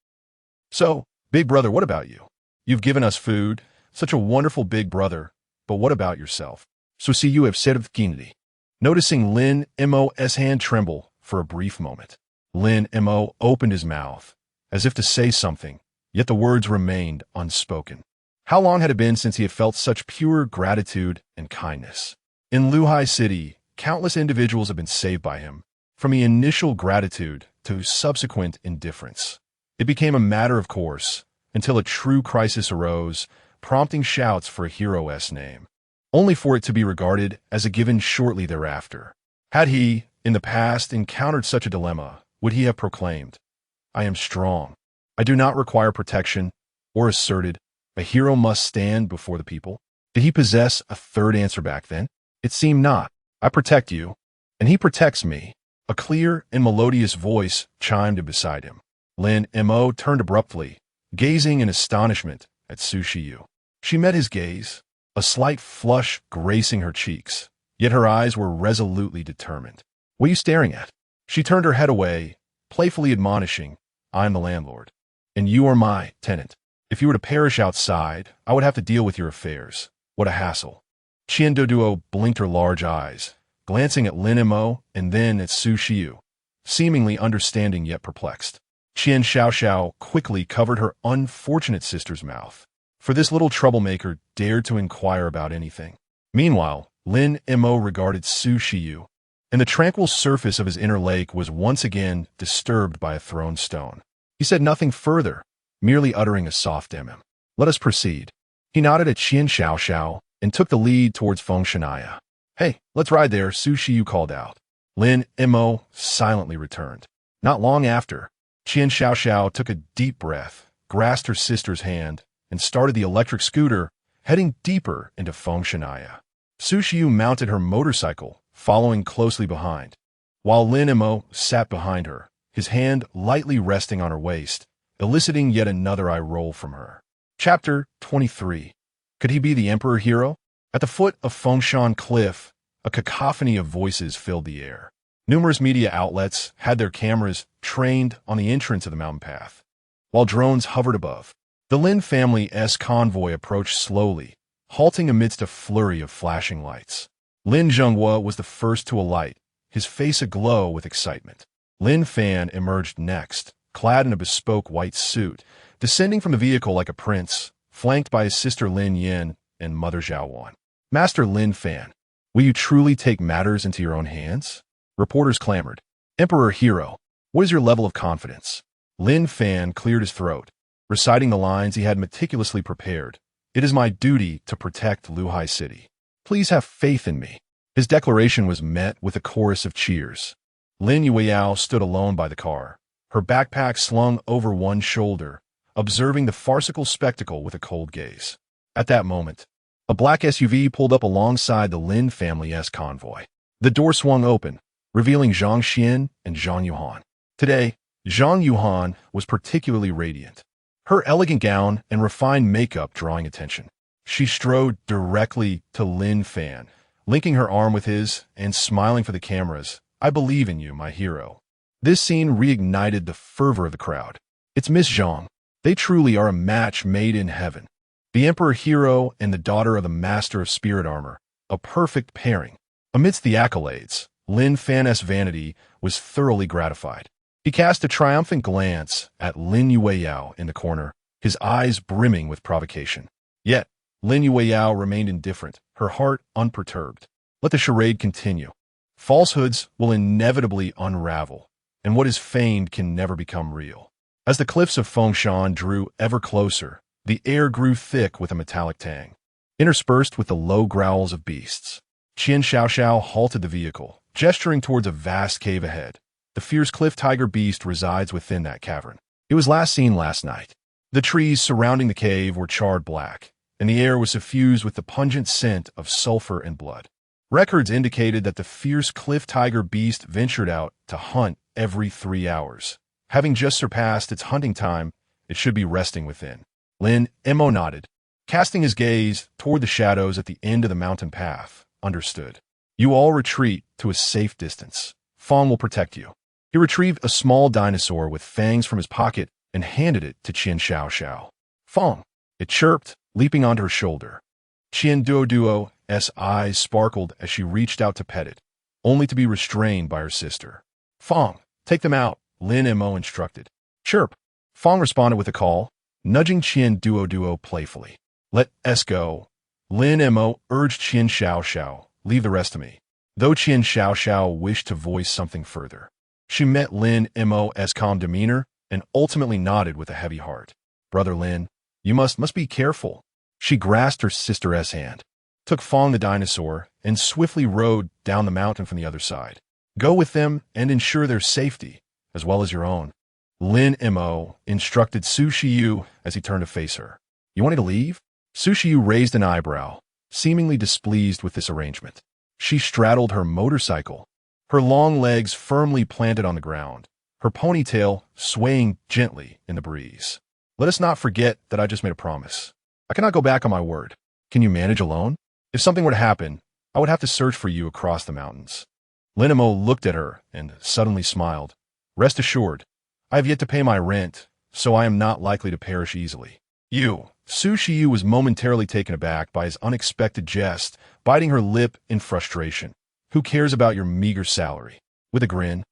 So, big brother, what about you? You've given us food, such a wonderful big brother, but what about yourself?" "So see you have said of Kennedy." Noticing Lin Mo's hand tremble for a brief moment, Lin Mo opened his mouth, as if to say something, yet the words remained unspoken. How long had it been since he had felt such pure gratitude and kindness? In Luhai City, countless individuals have been saved by him, from the initial gratitude to subsequent indifference. It became a matter of course, until a true crisis arose, prompting shouts for a hero's name, only for it to be regarded as a given shortly thereafter. Had he, in the past, encountered such a dilemma, would he have proclaimed, "I am strong. I do not require protection, or asserted, a hero must stand before the people. Did he possess a third answer back then? It seemed not. I protect you, and he protects me. A clear and melodious voice chimed beside him. Lin Mo turned abruptly, gazing in astonishment at Su Shiyu. She met his gaze, a slight flush gracing her cheeks, yet her eyes were resolutely determined. What are you staring at? She turned her head away, playfully admonishing, I am the landlord, and you are my tenant. If you were to perish outside, I would have to deal with your affairs. What a hassle. Qian Duoduo blinked her large eyes, glancing at Lin Mo and then at Su Shiyu, seemingly understanding yet perplexed. Qian Xiaoxiao quickly covered her unfortunate sister's mouth, for this little troublemaker dared to inquire about anything. Meanwhile, Lin Mo regarded Su Shiyu, and the tranquil surface of his inner lake was once again disturbed by a thrown stone. He said nothing further, merely uttering a soft Let us proceed. He nodded at Qian Xiaoxiao and took the lead towards Feng Shanaya. Hey, let's ride there, Su Shiyu called out. Lin Mo silently returned. Not long after, Qian Xiaoxiao took a deep breath, grasped her sister's hand, and started the electric scooter, heading deeper into Feng Shanaya. Su Shiyu mounted her motorcycle, following closely behind, while Lin Mo sat behind her, his hand lightly resting on her waist, eliciting yet another eye roll from her. Chapter 23. Could he be the Emperor Hero? At the foot of Fengshan Cliff, a cacophony of voices filled the air. Numerous media outlets had their cameras trained on the entrance of the mountain path, while drones hovered above. The Lin family's convoy approached slowly, halting amidst a flurry of flashing lights. Lin Zhenghua was the first to alight, his face aglow with excitement. Lin Fan emerged next, clad in a bespoke white suit, descending from the vehicle like a prince, flanked by his sister Lin Yin and mother Zhaowan. Master Lin Fan, will you truly take matters into your own hands? Reporters clamored. Emperor Hero, what is your level of confidence? Lin Fan cleared his throat, reciting the lines he had meticulously prepared. It is my duty to protect Luhai City. Please have faith in me. His declaration was met with a chorus of cheers. Lin Yueyao stood alone by the car, her backpack slung over one shoulder, observing the farcical spectacle with a cold gaze. At that moment, a black SUV pulled up alongside the Lin family's convoy. The door swung open, revealing Zhang Xian and Zhang Yuhan. Today, Zhang Yuhan was particularly radiant, her elegant gown and refined makeup drawing attention. She strode directly to Lin Fan, linking her arm with his and smiling for the cameras. I believe in you, my hero. This scene reignited the fervor of the crowd. It's Miss Zhang. They truly are a match made in heaven. The Emperor Hero and the daughter of the Master of Spirit Armor, a perfect pairing. Amidst the accolades, Lin Fan's vanity was thoroughly gratified. He cast a triumphant glance at Lin Yueyao in the corner, his eyes brimming with provocation. Yet, Lin Yueyao remained indifferent, her heart unperturbed. Let the charade continue. Falsehoods will inevitably unravel, and what is feigned can never become real. As the cliffs of Fengshan drew ever closer, the air grew thick with a metallic tang, interspersed with the low growls of beasts. Qian Xiaoxiao halted the vehicle, gesturing towards a vast cave ahead. The fierce cliff tiger beast resides within that cavern. It was last seen last night. The trees surrounding the cave were charred black, and the air was suffused with the pungent scent of sulfur and blood. Records indicated that the fierce cliff tiger beast ventured out to hunt every 3 hours. Having just surpassed its hunting time, it should be resting within. Lin Mo nodded, casting his gaze toward the shadows at the end of the mountain path. Understood. You all retreat to a safe distance. Fong will protect you. He retrieved a small dinosaur with fangs from his pocket and handed it to Qian Xiaoxiao. Fong, it chirped, leaping onto her shoulder. Qian Duoduo's eyes sparkled as she reached out to pet it, only to be restrained by her sister. Fong, take them out, Lin Mo instructed. Chirp. Fong responded with a call, nudging Qian Duoduo playfully. Let us go. Lin Mo urged Qian Xiaoxiao, leave the rest to me. Though Qian Xiaoxiao wished to voice something further, she met Lin Mo's calm demeanor and ultimately nodded with a heavy heart. Brother Lin, you must be careful. She grasped her sister's hand, took Fong the dinosaur, and swiftly rode down the mountain from the other side. Go with them and ensure their safety, as well as your own. Lin Mo instructed Su Shiyu as he turned to face her. You want me to leave? Su Shiyu raised an eyebrow, seemingly displeased with this arrangement. She straddled her motorcycle, her long legs firmly planted on the ground, her ponytail swaying gently in the breeze. Let us not forget that I just made a promise. I cannot go back on my word. Can you manage alone? If something were to happen, I would have to search for you across the mountains. Lin Mo looked at her and suddenly smiled. Rest assured, I have yet to pay my rent, so I am not likely to perish easily. You. Su Shiyu was momentarily taken aback by his unexpected jest, biting her lip in frustration. Who cares about your meager salary? With a grin,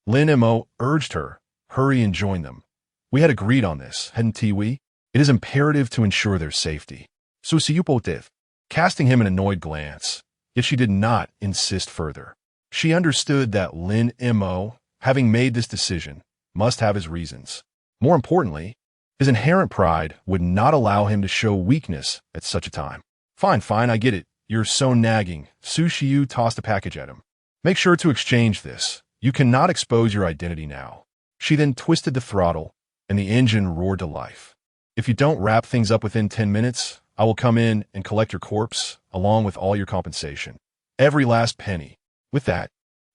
Lin Mo urged her, hurry and join them. We had agreed on this, hadn't we? It is imperative to ensure their safety. Su Shiyu, casting him an annoyed glance, yet she did not insist further. She understood that Lin Mo, having made this decision, must have his reasons. More importantly, his inherent pride would not allow him to show weakness at such a time. Fine, I get it. You're so nagging. Su Shiyu tossed a package at him. Make sure to exchange this. You cannot expose your identity now. She then twisted the throttle, and the engine roared to life. If you don't wrap things up within 10 minutes, I will come in and collect your corpse, along with all your compensation. Every last penny. With that,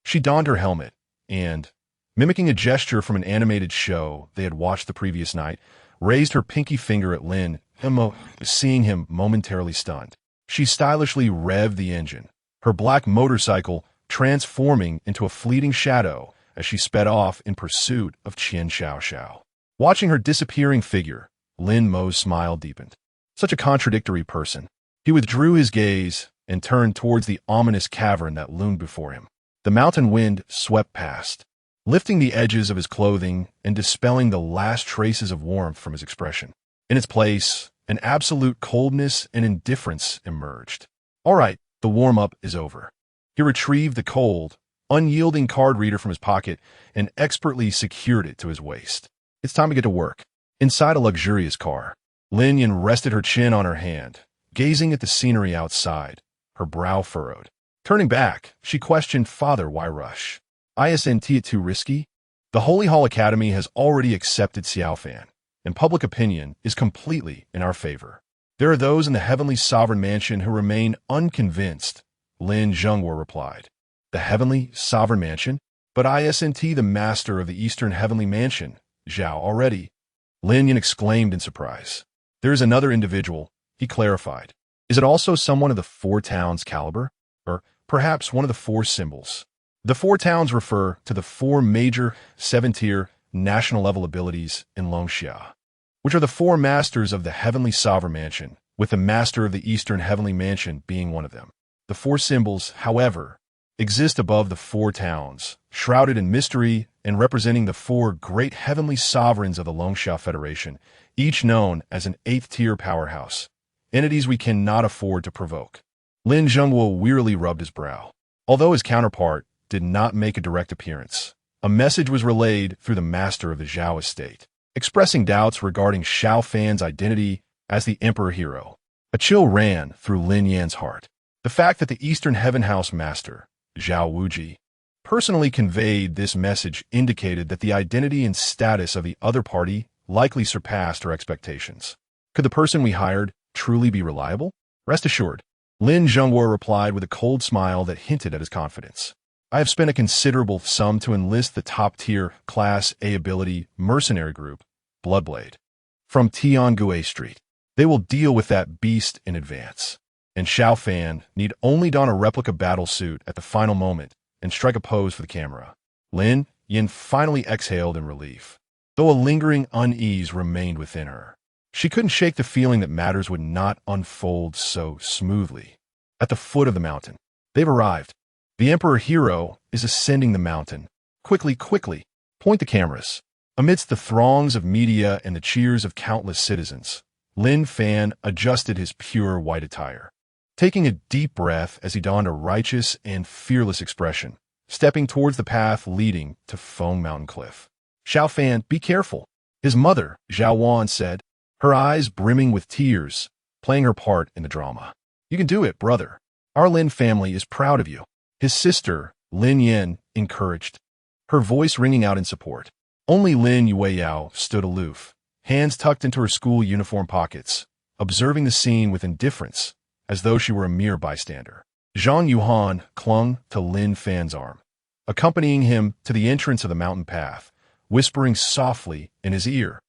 she donned her helmet, and, mimicking a gesture from an animated show they had watched the previous night, raised her pinky finger at Lin Mo, seeing him momentarily stunned. She stylishly revved the engine, her black motorcycle transforming into a fleeting shadow as she sped off in pursuit of Qian Xiao. Watching her disappearing figure, Lin Mo's smile deepened. Such a contradictory person. He withdrew his gaze and turned towards the ominous cavern that loomed before him. The mountain wind swept past, lifting the edges of his clothing and dispelling the last traces of warmth from his expression. In its place, an absolute coldness and indifference emerged. All right, the warm-up is over. He retrieved the cold, unyielding card reader from his pocket and expertly secured it to his waist. It's time to get to work. Inside a luxurious car, Lin Yan rested her chin on her hand, gazing at the scenery outside, her brow furrowed. Turning back, she questioned Father, why rush? Isn't it too risky? The Holy Hall Academy has already accepted Xiaofan, and public opinion is completely in our favor. There are those in the Heavenly Sovereign Mansion who remain unconvinced, Lin Zhengguo replied. The Heavenly Sovereign Mansion? But isn't the master of the Eastern Heavenly Mansion, Zhao, already? Lin Yan exclaimed in surprise. There is another individual, he clarified. Is it also someone of the Four Towns caliber? Or perhaps one of the Four Symbols? The Four Towns refer to the four major 7-tier national-level abilities in Longxia, which are the four masters of the Heavenly Sovereign Mansion, with the master of the Eastern Heavenly Mansion being one of them. The Four Symbols, however, exist above the Four Towns, shrouded in mystery and representing the four great heavenly sovereigns of the Longxia Federation, each known as an 8th-tier powerhouse, entities we cannot afford to provoke. Lin Zhengguo wearily rubbed his brow. Although his counterpart did not make a direct appearance, a message was relayed through the master of the Zhao estate, expressing doubts regarding Xiao Fan's identity as the Emperor Hero. A chill ran through Lin Yan's heart. The fact that the Eastern Heaven House master, Zhao Wuji, personally conveyed this message indicated that the identity and status of the other party likely surpassed her expectations. Could the person we hired truly be reliable? Rest assured, Lin Zhengguo replied with a cold smile that hinted at his confidence. I have spent a considerable sum to enlist the top-tier Class A ability mercenary group, Bloodblade, from Tiangue Street. They will deal with that beast in advance, and Xiao Fan need only don a replica battlesuit at the final moment and strike a pose for the camera. Lin Yan finally exhaled in relief, though a lingering unease remained within her. She couldn't shake the feeling that matters would not unfold so smoothly. At the foot of the mountain, they've arrived. The Emperor Hero is ascending the mountain. Quickly, point the cameras. Amidst the throngs of media and the cheers of countless citizens, Lin Fan adjusted his pure white attire, taking a deep breath as he donned a righteous and fearless expression, stepping towards the path leading to Feng Mountain Cliff. Xiao Fan, be careful, his mother, Zhao Wan, said, her eyes brimming with tears, playing her part in the drama. You can do it, brother. Our Lin family is proud of you. His sister, Lin Yan, encouraged, her voice ringing out in support. Only Lin Yao stood aloof, hands tucked into her school uniform pockets, observing the scene with indifference, as though she were a mere bystander. Zhang Yuhan clung to Lin Fan's arm, accompanying him to the entrance of the mountain path, whispering softly in his ear,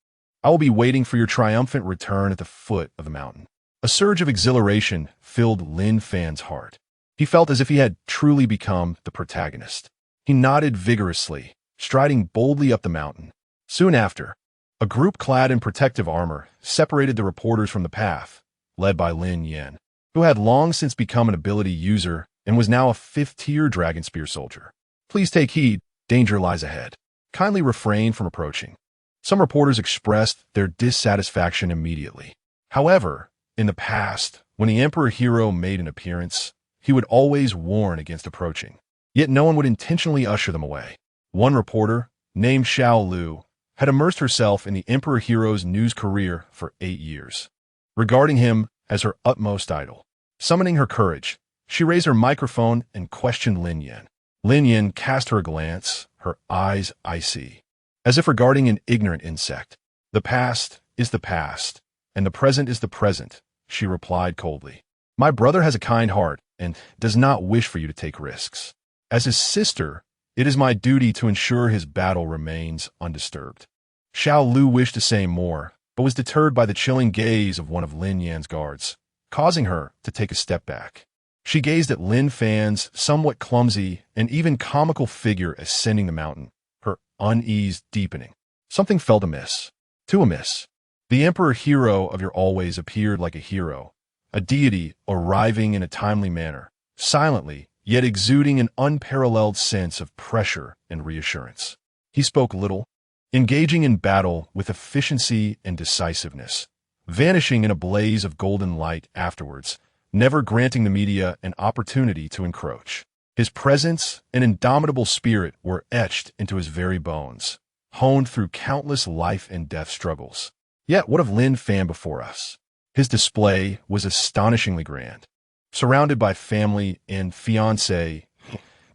"I will be waiting for your triumphant return at the foot of the mountain." A surge of exhilaration filled Lin Fan's heart. He felt as if he had truly become the protagonist. He nodded vigorously, striding boldly up the mountain. Soon after, a group clad in protective armor separated the reporters from the path, led by Lin Yan, who had long since become an ability user and was now a 5th-tier Dragon Spear soldier. "Please take heed, danger lies ahead. Kindly refrain from approaching." Some reporters expressed their dissatisfaction immediately. However, in the past, when the Emperor Hero made an appearance, he would always warn against approaching. Yet no one would intentionally usher them away. One reporter, named Xiao Lu, had immersed herself in the Emperor Hero's news career for 8 years, regarding him as her utmost idol. Summoning her courage, she raised her microphone and questioned Lin Yan. Lin Yan cast her a glance, her eyes icy, as if regarding an ignorant insect. "The past is the past, and the present is the present," she replied coldly. "My brother has a kind heart and does not wish for you to take risks. As his sister, it is my duty to ensure his battle remains undisturbed." Xiao Lu wished to say more, but was deterred by the chilling gaze of one of Lin Yan's guards, causing her to take a step back. She gazed at Lin Fan's somewhat clumsy and even comical figure ascending the mountain, her unease deepening. Something felt amiss. Too amiss. The Emperor Hero of your always appeared like a hero, a deity arriving in a timely manner, silently, yet exuding an unparalleled sense of pressure and reassurance. He spoke little, engaging in battle with efficiency and decisiveness, vanishing in a blaze of golden light afterwards, never granting the media an opportunity to encroach. His presence and indomitable spirit were etched into his very bones, honed through countless life and death struggles. Yet what of Lin Fan before us? His display was astonishingly grand. Surrounded by family and fiancé,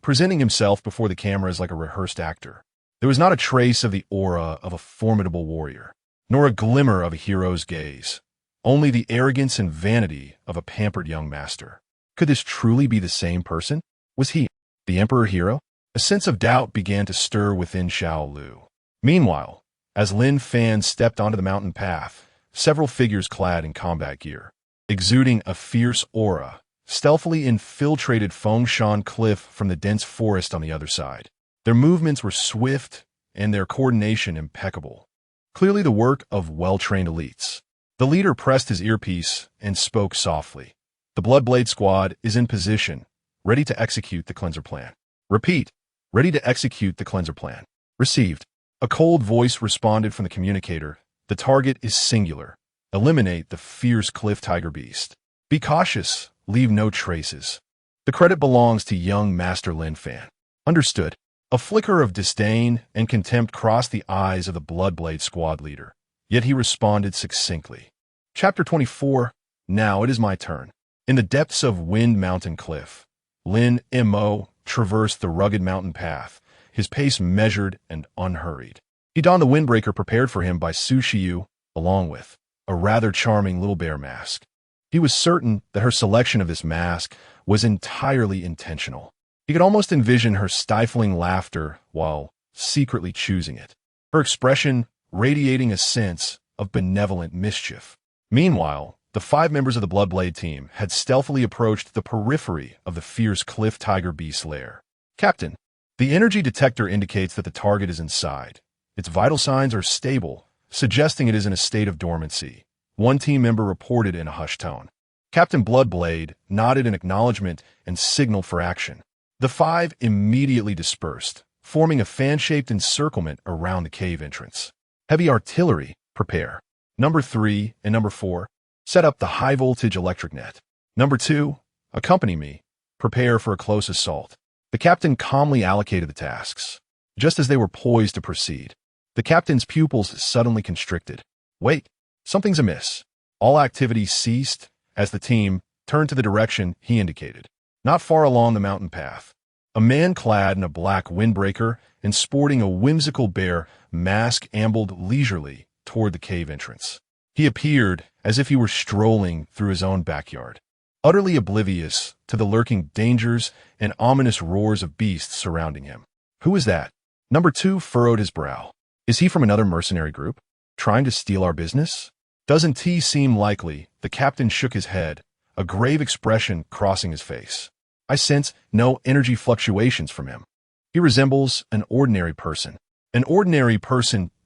presenting himself before the cameras like a rehearsed actor. There was not a trace of the aura of a formidable warrior, nor a glimmer of a hero's gaze, only the arrogance and vanity of a pampered young master. Could this truly be the same person? Was he the Emperor Hero? A sense of doubt began to stir within Xiao Lu. Meanwhile, as Lin Fan stepped onto the mountain path, several figures clad in combat gear, exuding a fierce aura, stealthily infiltrated Fengshan Cliff from the dense forest on the other side. Their movements were swift and their coordination impeccable, clearly the work of well-trained elites. The leader pressed his earpiece and spoke softly. "The Bloodblade Squad is in position, ready to execute the cleanser plan." "Repeat, ready to execute the cleanser plan." "Received." A cold voice responded from the communicator. "The target is singular. Eliminate the fierce cliff tiger beast. Be cautious, leave no traces. The credit belongs to young Master Lin Fan." "Understood." A flicker of disdain and contempt crossed the eyes of the Bloodblade Squad leader, yet he responded succinctly. Chapter 24. Now it is my turn. In the depths of Wind Mountain Cliff, Lin Mo traversed the rugged mountain path, his pace measured and unhurried. He donned the windbreaker prepared for him by Su Shiyu, along with a rather charming little bear mask. He was certain that her selection of this mask was entirely intentional. He could almost envision her stifling laughter while secretly choosing it, her expression radiating a sense of benevolent mischief. Meanwhile, the 5 members of the Bloodblade team had stealthily approached the periphery of the fierce cliff tiger beast's lair. "Captain, the energy detector indicates that the target is inside. Its vital signs are stable, suggesting it is in a state of dormancy," one team member reported in a hushed tone. Captain Bloodblade nodded in acknowledgement and signaled for action. The 5 immediately dispersed, forming a fan-shaped encirclement around the cave entrance. "Heavy artillery, prepare. Number 3 and number 4, set up the high-voltage electric net. Number 2, accompany me. Prepare for a close assault." The captain calmly allocated the tasks. Just as they were poised to proceed, the captain's pupils suddenly constricted. Wait, something's amiss. All activity ceased as the team turned to the direction he indicated. Not far along the mountain path, A man clad in a black windbreaker and sporting a whimsical bear mask ambled leisurely toward the cave entrance. He appeared as if he were strolling through his own backyard, utterly oblivious to the lurking dangers and ominous roars of beasts surrounding him. Who is that? Number 2 furrowed his brow. Is he from another mercenary group, trying to steal our business? Doesn't he seem likely? The captain shook his head, a grave expression crossing his face. I sense no energy fluctuations from him. He resembles an ordinary person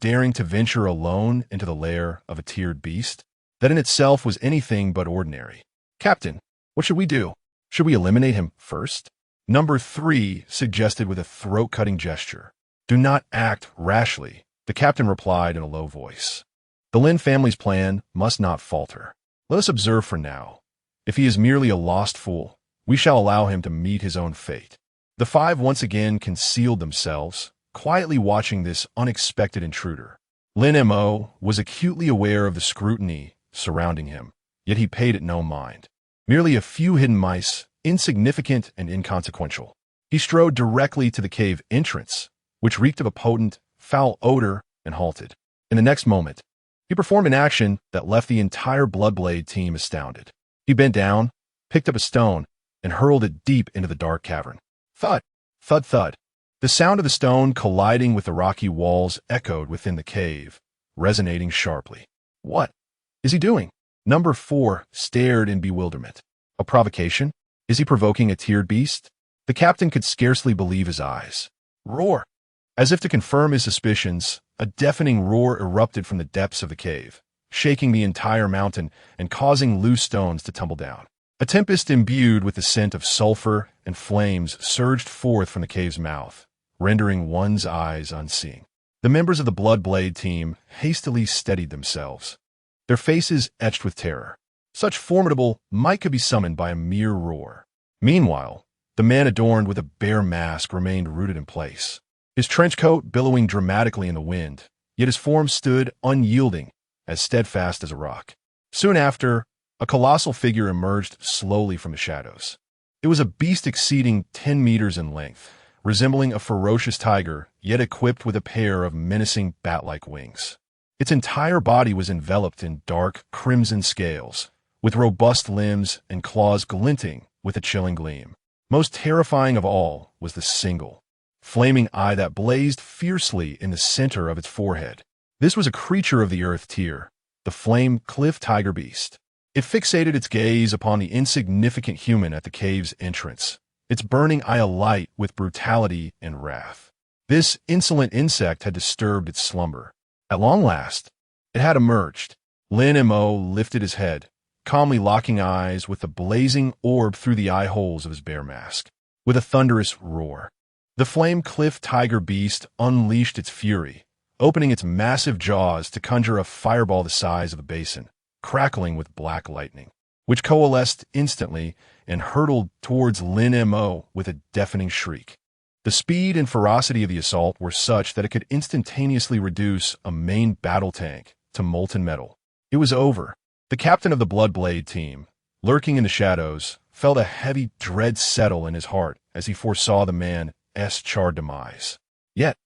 daring to venture alone into the lair of a tiered beast. That in itself was anything but ordinary. Captain, what should we do? Should we eliminate him first? Number 3 suggested with a throat-cutting gesture. Do not act rashly, the captain replied in a low voice. The Lin family's plan must not falter. Let us observe for now. If he is merely a lost fool, we shall allow him to meet his own fate. The 5 once again concealed themselves, quietly watching this unexpected intruder. Lin Mo was acutely aware of the scrutiny surrounding him, yet he paid it no mind. Merely a few hidden mice, insignificant and inconsequential. He strode directly to the cave entrance, which reeked of a potent, foul odor, and halted. In the next moment, he performed an action that left the entire Bloodblade team astounded. He bent down, picked up a stone, and hurled it deep into the dark cavern. Thud, thud, thud. The sound of the stone colliding with the rocky walls echoed within the cave, resonating sharply. What is he doing? Number 4 stared in bewilderment. A provocation? Is he provoking a tiered beast? The captain could scarcely believe his eyes. Roar! As if to confirm his suspicions, a deafening roar erupted from the depths of the cave, shaking the entire mountain and causing loose stones to tumble down. A tempest imbued with the scent of sulfur and flames surged forth from the cave's mouth, rendering one's eyes unseeing. The members of the Bloodblade team hastily steadied themselves, their faces etched with terror. Such formidable might could be summoned by a mere roar. Meanwhile, the man adorned with a bear mask remained rooted in place, his trench coat billowing dramatically in the wind, yet his form stood unyielding, as steadfast as a rock. Soon after, a colossal figure emerged slowly from the shadows. It was a beast exceeding 10 meters in length, resembling a ferocious tiger, yet equipped with a pair of menacing bat-like wings. Its entire body was enveloped in dark, crimson scales, with robust limbs and claws glinting with a chilling gleam. Most terrifying of all was the single, flaming eye that blazed fiercely in the center of its forehead. This was a creature of the earth tier, the flame cliff tiger beast. It fixated its gaze upon the insignificant human at the cave's entrance, its burning eye alight with brutality and wrath. This insolent insect had disturbed its slumber. At long last, it had emerged. Lin Mo lifted his head, calmly locking eyes with the blazing orb through the eye holes of his bear mask. With a thunderous roar, the flame cliff tiger beast unleashed its fury, opening its massive jaws to conjure a fireball the size of a basin, crackling with black lightning, which coalesced instantly and hurtled towards Lin Mo with a deafening shriek. The speed and ferocity of the assault were such that it could instantaneously reduce a main battle tank to molten metal. It was over. The captain of the Bloodblade team, lurking in the shadows, felt a heavy dread settle in his heart as he foresaw the man's charred demise. Yet,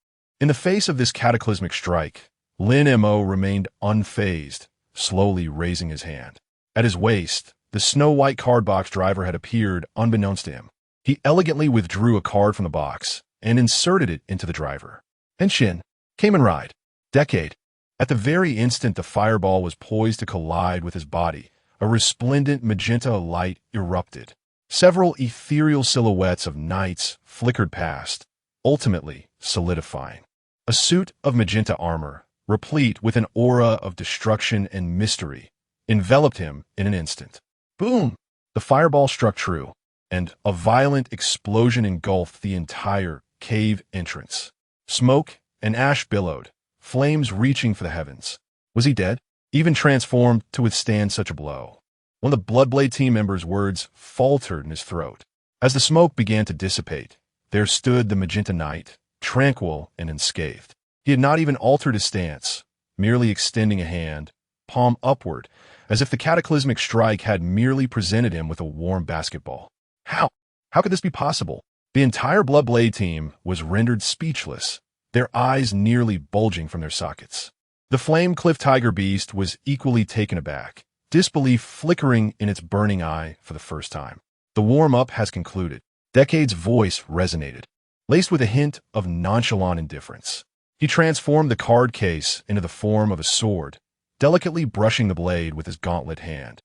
in the face of this cataclysmic strike, Lin Mo remained unfazed, slowly raising his hand. At his waist, the snow-white card box driver had appeared unbeknownst to him. He elegantly withdrew a card from the box and inserted it into the driver. Henshin, Kamen Rider, Decade. At the very instant the fireball was poised to collide with his body, a resplendent magenta light erupted. Several ethereal silhouettes of knights flickered past, ultimately solidifying. A suit of magenta armor, replete with an aura of destruction and mystery, enveloped him in an instant. Boom! The fireball struck true, and a violent explosion engulfed the entire cave entrance. Smoke and ash billowed, flames reaching for the heavens. Was he dead? Even transformed to withstand such a blow? One of the Bloodblade team members' words faltered in his throat. As the smoke began to dissipate, there stood the Magenta Knight, tranquil and unscathed. He had not even altered his stance, merely extending a hand, palm upward, as if the cataclysmic strike had merely presented him with a warm basketball. How? How could this be possible? The entire Bloodblade team was rendered speechless, their eyes nearly bulging from their sockets. The flame cliff tiger beast was equally taken aback, disbelief flickering in its burning eye for the first time. The warm-up has concluded. Decade's voice resonated, laced with a hint of nonchalant indifference. He transformed the card case into the form of a sword, delicately brushing the blade with his gauntlet hand,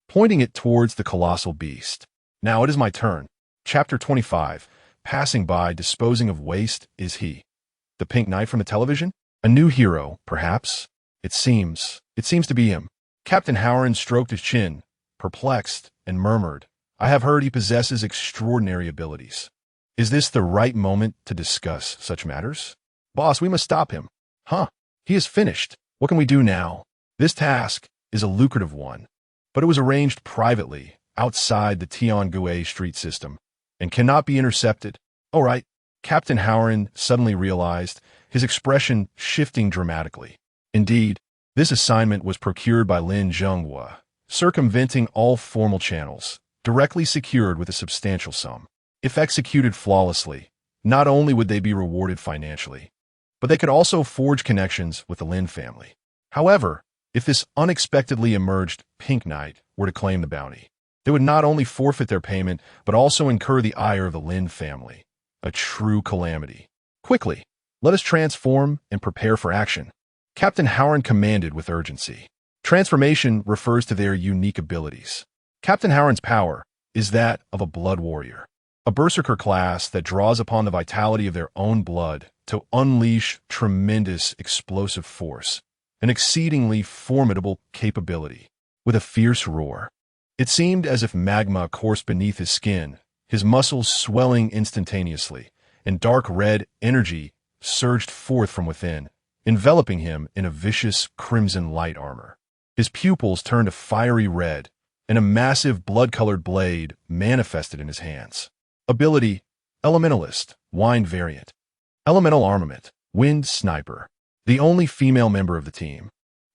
pointing it towards the colossal beast. Now it is my turn. Chapter 25. Passing by, disposing of waste, is he. The pink knight from the television? A new hero, perhaps? It seems to be him. Captain Howard stroked his chin, perplexed, and murmured, I have heard he possesses extraordinary abilities. Is this the right moment to discuss such matters? Boss, we must stop him. Huh? He is finished. What can we do now? This task is a lucrative one, but it was arranged privately, outside the Tiangue street system, and cannot be intercepted. All right, Captain Howard suddenly realized, his expression shifting dramatically. Indeed, this assignment was procured by Lin Zhonghua, circumventing all formal channels, directly secured with a substantial sum. If executed flawlessly, not only would they be rewarded financially, but they could also forge connections with the Lin family. However, if this unexpectedly emerged Pink Knight were to claim the bounty, they would not only forfeit their payment, but also incur the ire of the Lin family. A true calamity. Quickly, let us transform and prepare for action. Captain Howard commanded with urgency. Transformation refers to their unique abilities. Captain Howard's power is that of a blood warrior, a berserker class that draws upon the vitality of their own blood to unleash tremendous explosive force, an exceedingly formidable capability. With a fierce roar, it seemed as if magma coursed beneath his skin, his muscles swelling instantaneously, and dark red energy surged forth from within, enveloping him in a vicious crimson light armor. His pupils turned a fiery red, and a massive blood-colored blade manifested in his hands. Ability: Elementalist, Wind Variant. Elemental Armament, Wind Sniper. The only female member of the team.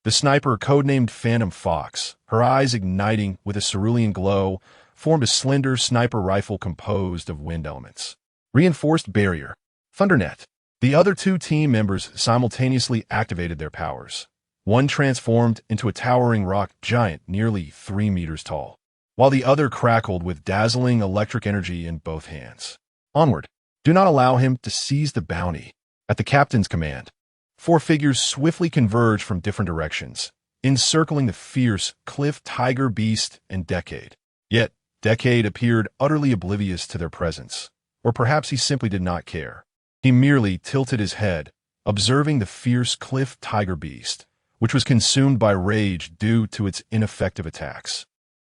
The sniper, codenamed Phantom Fox, her eyes igniting with a cerulean glow, formed a slender sniper rifle composed of wind elements. Reinforced Barrier, Thundernet. The other two team members simultaneously activated their powers. One transformed into a towering rock giant nearly 3 meters tall, while the other crackled with dazzling electric energy in both hands. Onward. Do not allow him to seize the bounty. At the captain's command, 4 figures swiftly converged from different directions, encircling the fierce cliff tiger beast and Decade. Yet, Decade appeared utterly oblivious to their presence, or perhaps he simply did not care. He merely tilted his head, observing the fierce cliff tiger beast, which was consumed by rage due to its ineffective attacks.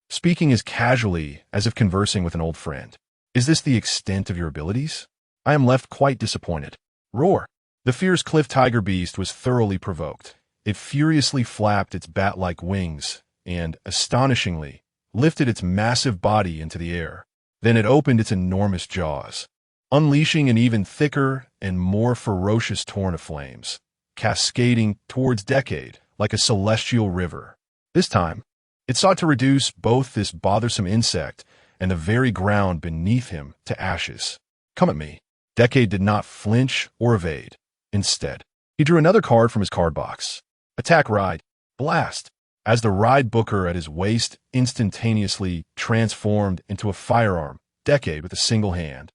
Speaking as casually as if conversing with an old friend. Is this the extent of your abilities? I am left quite disappointed. Roar. The fierce cliff tiger beast was thoroughly provoked. It furiously flapped its bat-like wings and, astonishingly, lifted its massive body into the air. Then it opened its enormous jaws, unleashing an even thicker and more ferocious torrent of flames, cascading towards Decade like a celestial river. This time, it sought to reduce both this bothersome insect and the very ground beneath him to ashes. Come at me. Decade did not flinch or evade. Instead, he drew another card from his card box. Attack Ride. Blast. As the ride booker at his waist instantaneously transformed into a firearm, Decade, with a single hand,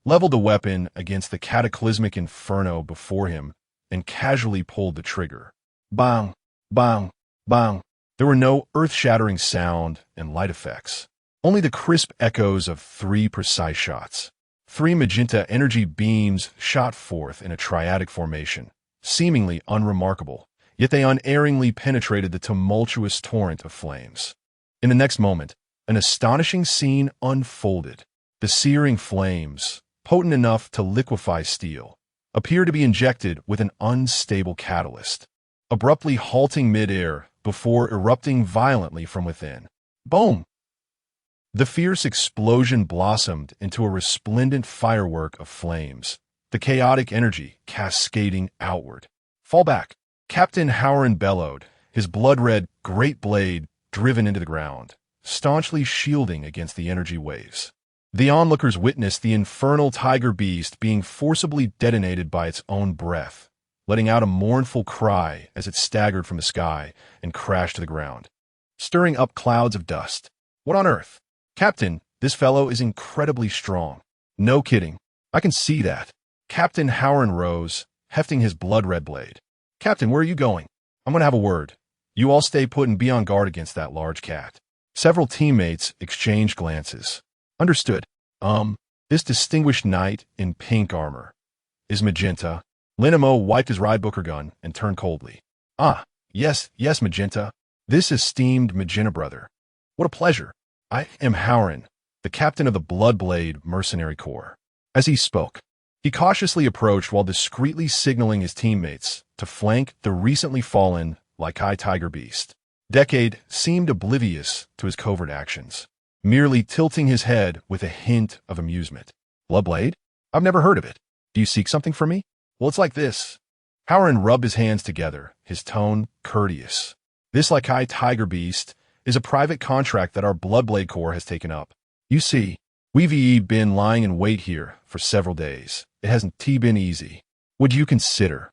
leveled the weapon against the cataclysmic inferno before him and casually pulled the trigger. Bang, bang, bang. There were no earth-shattering sound and light effects, only the crisp echoes of 3 precise shots. 3 magenta energy beams shot forth in a triadic formation, seemingly unremarkable, yet they unerringly penetrated the tumultuous torrent of flames. In the next moment, an astonishing scene unfolded. The searing flames, potent enough to liquefy steel, appeared to be injected with an unstable catalyst, abruptly halting mid-air before erupting violently from within. Boom! The fierce explosion blossomed into a resplendent firework of flames, the chaotic energy cascading outward. Fall back! Captain Howard bellowed, his blood-red great blade driven into the ground, staunchly shielding against the energy waves. The onlookers witnessed the infernal tiger beast being forcibly detonated by its own breath, letting out a mournful cry as it staggered from the sky and crashed to the ground, stirring up clouds of dust. What on earth? Captain, this fellow is incredibly strong. No kidding. I can see that. Captain Howren rose, hefting his blood-red blade. Captain, where are you going? I'm going to have a word. You all stay put and be on guard against that large cat. Several teammates exchanged glances. Understood. This distinguished knight in pink armor is Magenta. Lin Mo wiped his ride-booker gun and turned coldly. Ah, yes, Magenta. This esteemed Magenta brother. What a pleasure. I am Howren, the captain of the Bloodblade Mercenary Corps. As he spoke, he cautiously approached while discreetly signaling his teammates to flank the recently fallen Lykai Tiger Beast. Decade seemed oblivious to his covert actions, merely tilting his head with a hint of amusement. Bloodblade? I've never heard of it. Do you seek something from me? Well, it's like this. Howren rubbed his hands together, his tone courteous. This Lykai Tiger Beast is a private contract that our Bloodblade Corps has taken up. You see, we've been lying in wait here for several days. It hasn't been easy. Would you consider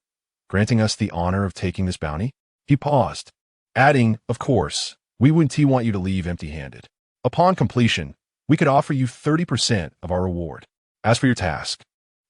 granting us the honor of taking this bounty? He paused, adding, of course, we wouldn't want you to leave empty-handed. Upon completion, we could offer you 30% of our reward. As for your task,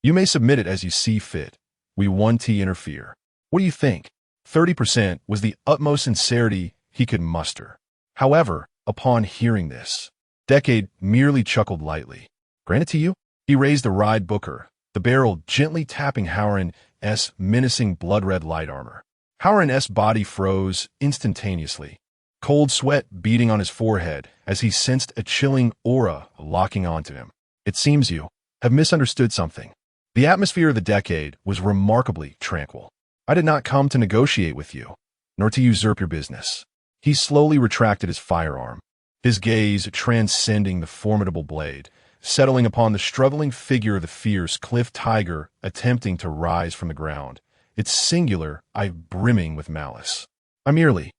you may submit it as you see fit. We won't interfere. What do you think? 30% was the utmost sincerity he could muster. However, upon hearing this, Decade merely chuckled lightly. Granted to you? He raised the ride booker, the barrel gently tapping Howren's menacing blood-red light armor. Howren's body froze instantaneously, cold sweat beading on his forehead as he sensed a chilling aura locking onto him. It seems you have misunderstood something. The atmosphere of the Decade was remarkably tranquil. I did not come to negotiate with you, nor to usurp your business. He slowly retracted his firearm, his gaze transcending the formidable blade, settling upon the struggling figure of the fierce cliff tiger attempting to rise from the ground, its singular eye brimming with malice. I merely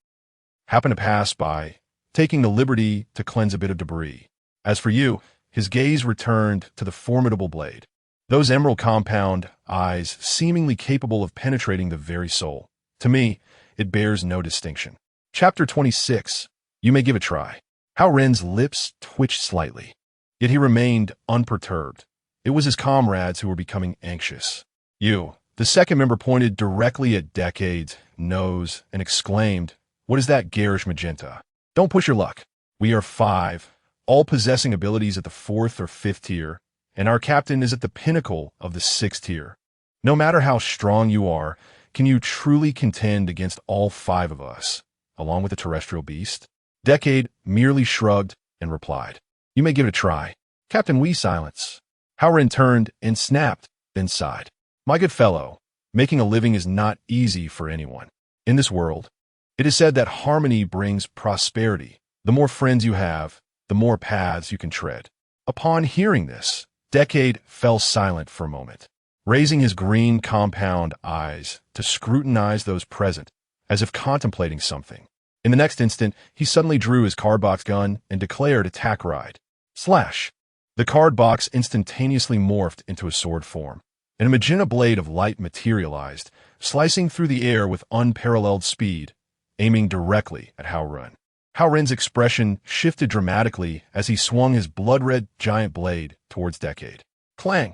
happened to pass by, taking the liberty to cleanse a bit of debris. As for you, his gaze returned to the formidable blade, those emerald compound eyes seemingly capable of penetrating the very soul. To me, it bears no distinction. Chapter 26. You may give a try. Howren's lips twitched slightly, yet he remained unperturbed. It was his comrades who were becoming anxious. You, the second member, pointed directly at Decade's nose and exclaimed, "What is that garish Magenta? Don't push your luck. We are 5, all possessing abilities at the 4th or 5th tier, and our captain is at the pinnacle of the 6th tier. No matter how strong you are, can you truly contend against all 5 of us, along with the terrestrial beast?" Decade merely shrugged and replied, "You may give it a try." Captain Wee silence. Howren turned and snapped, then sighed. My good fellow, making a living is not easy for anyone. In this world, it is said that harmony brings prosperity. The more friends you have, the more paths you can tread. Upon hearing this, Decade fell silent for a moment, raising his green compound eyes to scrutinize those present, as if contemplating something. In the next instant, he suddenly drew his card box gun and declared attack ride. Slash! The card box instantaneously morphed into a sword form, and a magenta blade of light materialized, slicing through the air with unparalleled speed, aiming directly at Howren. Howren's expression shifted dramatically as he swung his blood-red giant blade towards Decade. Clang!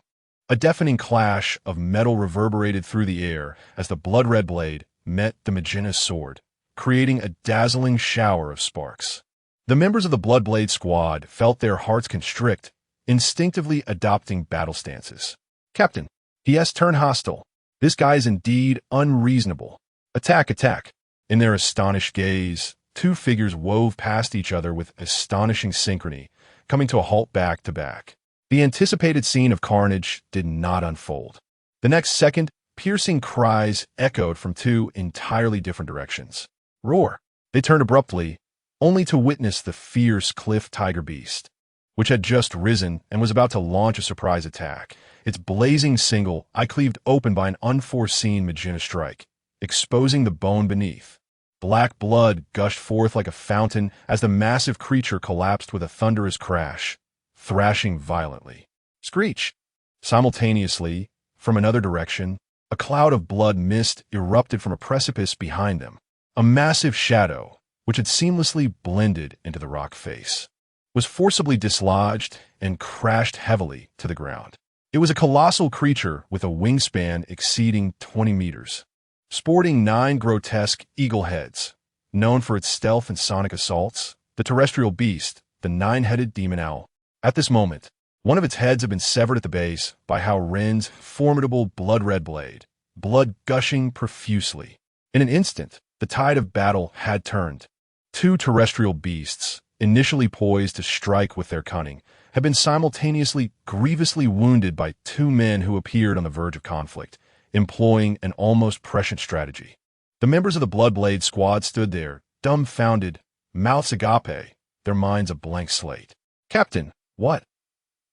A deafening clash of metal reverberated through the air as the blood-red blade met the magenta sword, creating a dazzling shower of sparks. The members of the Bloodblade squad felt their hearts constrict, instinctively adopting battle stances. Captain, he has turned hostile. This guy is indeed unreasonable. Attack, attack. In their astonished gaze, 2 figures wove past each other with astonishing synchrony, coming to a halt back to back. The anticipated scene of carnage did not unfold. The next second, piercing cries echoed from 2 entirely different directions. Roar! They turned abruptly, only to witness the fierce cliff tiger beast, which had just risen and was about to launch a surprise attack. Its blazing single eye cleaved open by an unforeseen magenta strike, exposing the bone beneath. Black blood gushed forth like a fountain as the massive creature collapsed with a thunderous crash, thrashing violently. Screech! Simultaneously, from another direction, a cloud of blood mist erupted from a precipice behind them. A massive shadow, which had seamlessly blended into the rock face, was forcibly dislodged and crashed heavily to the ground. It was a colossal creature with a wingspan exceeding 20 meters, sporting 9 grotesque eagle heads. Known for its stealth and sonic assaults, the terrestrial beast, the 9-headed demon owl. At this moment, one of its heads had been severed at the base by Hao Ren's formidable blood-red blade, blood gushing profusely. In an instant, the tide of battle had turned. 2 terrestrial beasts, initially poised to strike with their cunning, had been simultaneously grievously wounded by 2 men who appeared on the verge of conflict, employing an almost prescient strategy. The members of the Bloodblade squad stood there, dumbfounded, mouths agape, their minds a blank slate. "Captain, what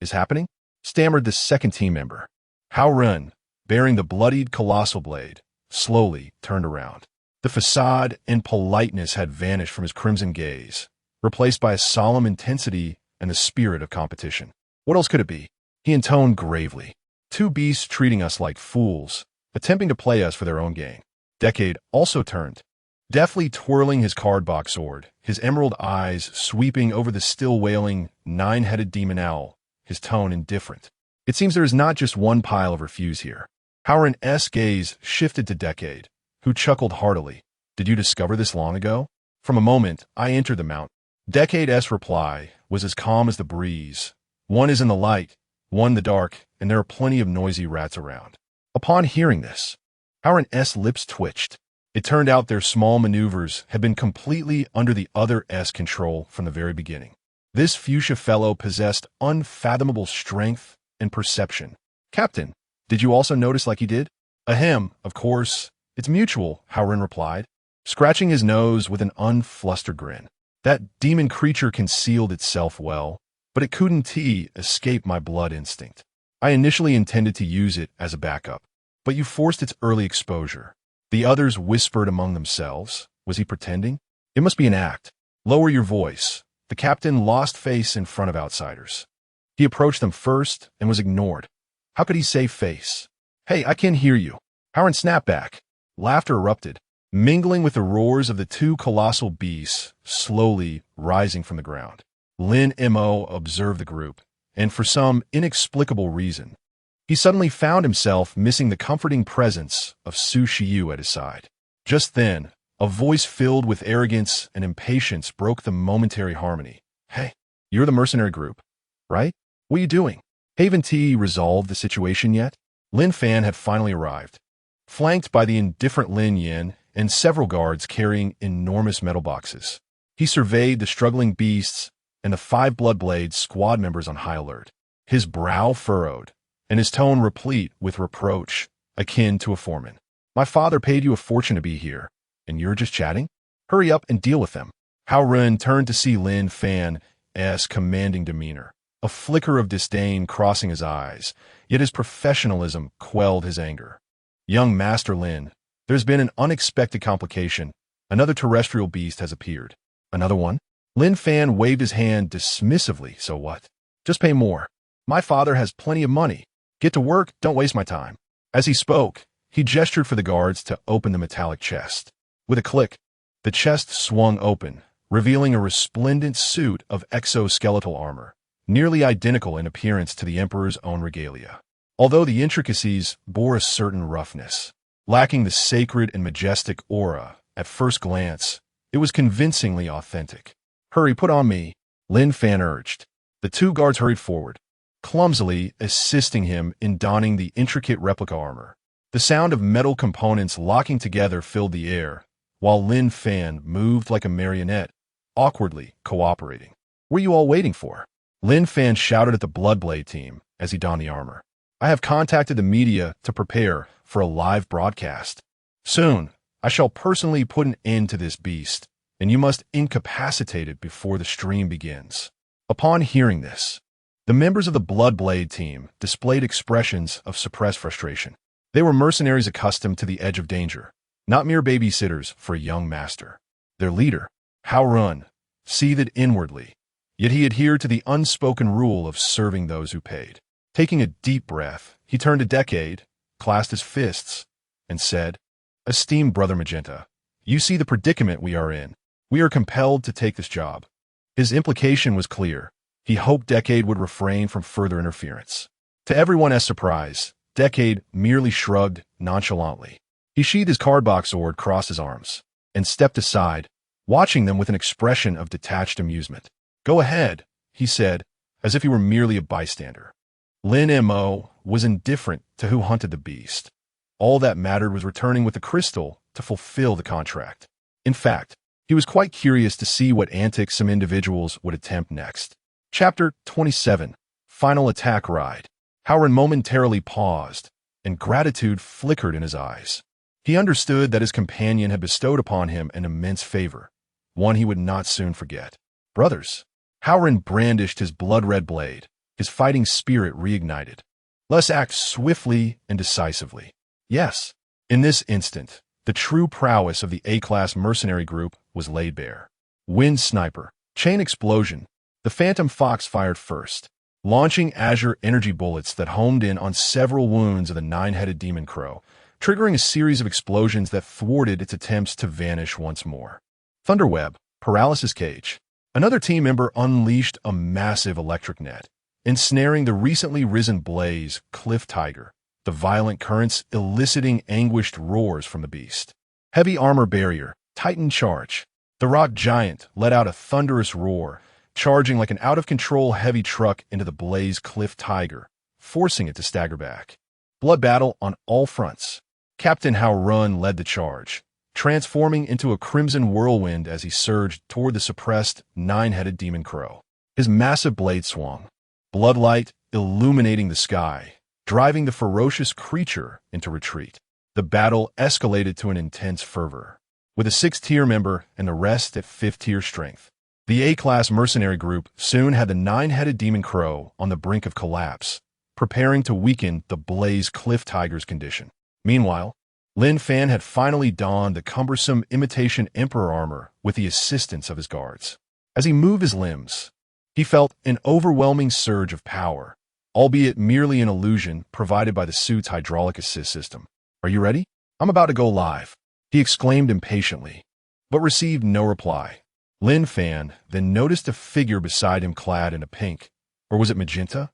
is happening?" stammered the second team member. Hao Ren, bearing the bloodied colossal blade, slowly turned around. The facade and politeness had vanished from his crimson gaze, replaced by a solemn intensity and the spirit of competition. "What else could it be?" he intoned gravely. "2 beasts treating us like fools, attempting to play us for their own gain." Decade also turned, deftly twirling his cardbox sword, his emerald eyes sweeping over the still wailing 9-headed demon owl, his tone indifferent. "It seems there is not just one pile of refuse here." Howren's gaze shifted to Decade, who chuckled heartily. "Did you discover this long ago?" "From a moment I entered the mount." Decade's reply was as calm as the breeze. "One is in the light, one in the dark, and there are plenty of noisy rats around." Upon hearing this, Howren's lips twitched. It turned out their small maneuvers had been completely under the other's control from the very beginning. This fuchsia fellow possessed unfathomable strength and perception. "Captain, did you also notice like he did?" "Ahem, of course. It's mutual," Howren replied, scratching his nose with an unflustered grin. "That demon creature concealed itself well, but it couldn't escape my blood instinct. I initially intended to use it as a backup, but you forced its early exposure." The others whispered among themselves. Was he pretending? It must be an act. "Lower your voice." The captain lost face in front of outsiders. He approached them first and was ignored. How could he save face? "Hey, I can't hear you." Howren snapped back. Laughter erupted, mingling with the roars of the 2 colossal beasts slowly rising from the ground. Lin Mo observed the group, and for some inexplicable reason, he suddenly found himself missing the comforting presence of Su Shiyu at his side. Just then, a voice filled with arrogance and impatience broke the momentary harmony. "Hey, you're the mercenary group, right? What are you doing? Haven't resolved the situation yet?" Lin Fan had finally arrived, flanked by the indifferent Lin Yin and several guards carrying enormous metal boxes. He surveyed the struggling beasts and the 5 Bloodblade squad members on high alert, his brow furrowed, and his tone replete with reproach, akin to a foreman. "My father paid you a fortune to be here, and you're just chatting? Hurry up and deal with them." Hao Ren turned to see Lin Fan's commanding demeanor, a flicker of disdain crossing his eyes, yet his professionalism quelled his anger. "Young Master Lin, there's been an unexpected complication. Another terrestrial beast has appeared." "Another one?" Lin Fan waved his hand dismissively. "So what? Just pay more. My father has plenty of money. Get to work, don't waste my time." As he spoke, he gestured for the guards to open the metallic chest. With a click, the chest swung open, revealing a resplendent suit of exoskeletal armor, nearly identical in appearance to the Emperor's own regalia. Although the intricacies bore a certain roughness, lacking the sacred and majestic aura, at first glance, it was convincingly authentic. "Hurry, put on me," Lin Fan urged. The 2 guards hurried forward, clumsily assisting him in donning the intricate replica armor. The sound of metal components locking together filled the air, while Lin Fan moved like a marionette, awkwardly cooperating. "What are you all waiting for?" Lin Fan shouted at the Bloodblade team as he donned the armor. "I have contacted the media to prepare for a live broadcast. Soon, I shall personally put an end to this beast, and you must incapacitate it before the stream begins." Upon hearing this, the members of the Bloodblade team displayed expressions of suppressed frustration. They were mercenaries accustomed to the edge of danger, not mere babysitters for a young master. Their leader, Hao Run, seethed inwardly, Yet he adhered to the unspoken rule of serving those who paid. Taking a deep breath, he turned to Decade, clasped his fists, and said, "Esteemed Brother Magenta, you see the predicament we are in. We are compelled to take this job." His implication was clear. He hoped Decade would refrain from further interference. To everyone's surprise, Decade merely shrugged nonchalantly. He sheathed his cardbox sword, crossed his arms, and stepped aside, watching them with an expression of detached amusement. "Go ahead," he said, as if he were merely a bystander. Lin Mo was indifferent to who hunted the beast. All that mattered was returning with the crystal to fulfill the contract. In fact, he was quite curious to see what antics some individuals would attempt next. Chapter 27, Final Attack Ride. Howren momentarily paused, and gratitude flickered in his eyes. He understood that his companion had bestowed upon him an immense favor, one he would not soon forget. "Brothers." Howren brandished his blood-red blade, his fighting spirit reignited. "Let's act swiftly and decisively." Yes, in this instant, the true prowess of the A-class mercenary group was laid bare. Wind sniper, chain explosion. The Phantom Fox fired first, launching azure energy bullets that homed in on several wounds of the nine-headed demon crow, triggering a series of explosions that thwarted its attempts to vanish once more. Thunderweb, paralysis cage. Another team member unleashed a massive electric net, ensnaring the recently risen blaze, Cliff Tiger, the violent currents eliciting anguished roars from the beast. Heavy armor barrier, Titan charge. The rock giant let out a thunderous roar, charging like an out-of-control heavy truck into the blaze Cliff Tiger, forcing it to stagger back. Blood battle on all fronts. Captain Howrun led the charge, transforming into a crimson whirlwind as he surged toward the suppressed, nine-headed demon crow. His massive blade swung, bloodlight illuminating the sky, driving the ferocious creature into retreat. The battle escalated to an intense fervor, with a 6th-tier member and the rest at 5th-tier strength. The A-class mercenary group soon had the nine-headed demon crow on the brink of collapse, preparing to weaken the blaze Cliff Tiger's condition. Meanwhile, Lin Fan had finally donned the cumbersome imitation emperor armor with the assistance of his guards. As he moved his limbs, he felt an overwhelming surge of power, albeit merely an illusion provided by the suit's hydraulic assist system. "Are you ready? I'm about to go live," he exclaimed impatiently, but received no reply. Lin Fan then noticed a figure beside him clad in a pink, or was it magenta,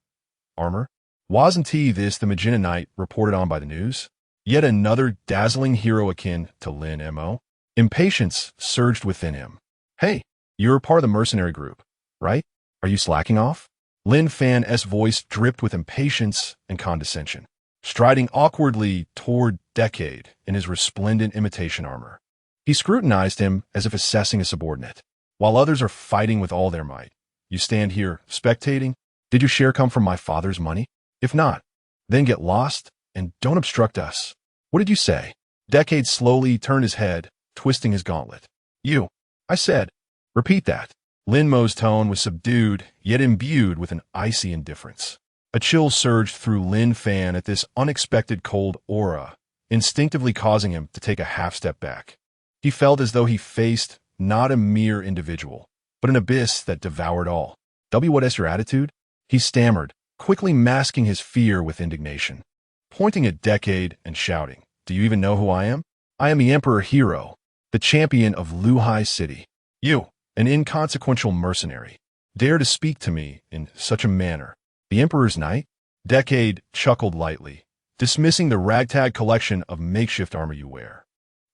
armor. Wasn't he this the Magenta Knight reported on by the news? Yet another dazzling hero akin to Lin Mo. Impatience surged within him. "Hey, you're part of the mercenary group, right? Are you slacking off?" Lin Fan's voice dripped with impatience and condescension, striding awkwardly toward Decade in his resplendent imitation armor. He scrutinized him as if assessing a subordinate. "While others are fighting with all their might, you stand here spectating? Did your share come from my father's money? If not, then get lost and don't obstruct us." "What did you say?" Decade slowly turned his head, twisting his gauntlet. "You," I said. "Repeat that." Lin Mo's tone was subdued, yet imbued with an icy indifference. A chill surged through Lin Fan at this unexpected cold aura, instinctively causing him to take a half-step back. He felt as though he faced not a mere individual, but an abyss that devoured all. "What is your attitude?" he stammered, quickly masking his fear with indignation. Pointing at Decade and shouting, "Do you even know who I am? I am the Emperor Hero, the champion of Luhai City. You, an inconsequential mercenary, dare to speak to me in such a manner. The Emperor's Knight?" Decade chuckled lightly, dismissing the ragtag collection of makeshift armor you wear.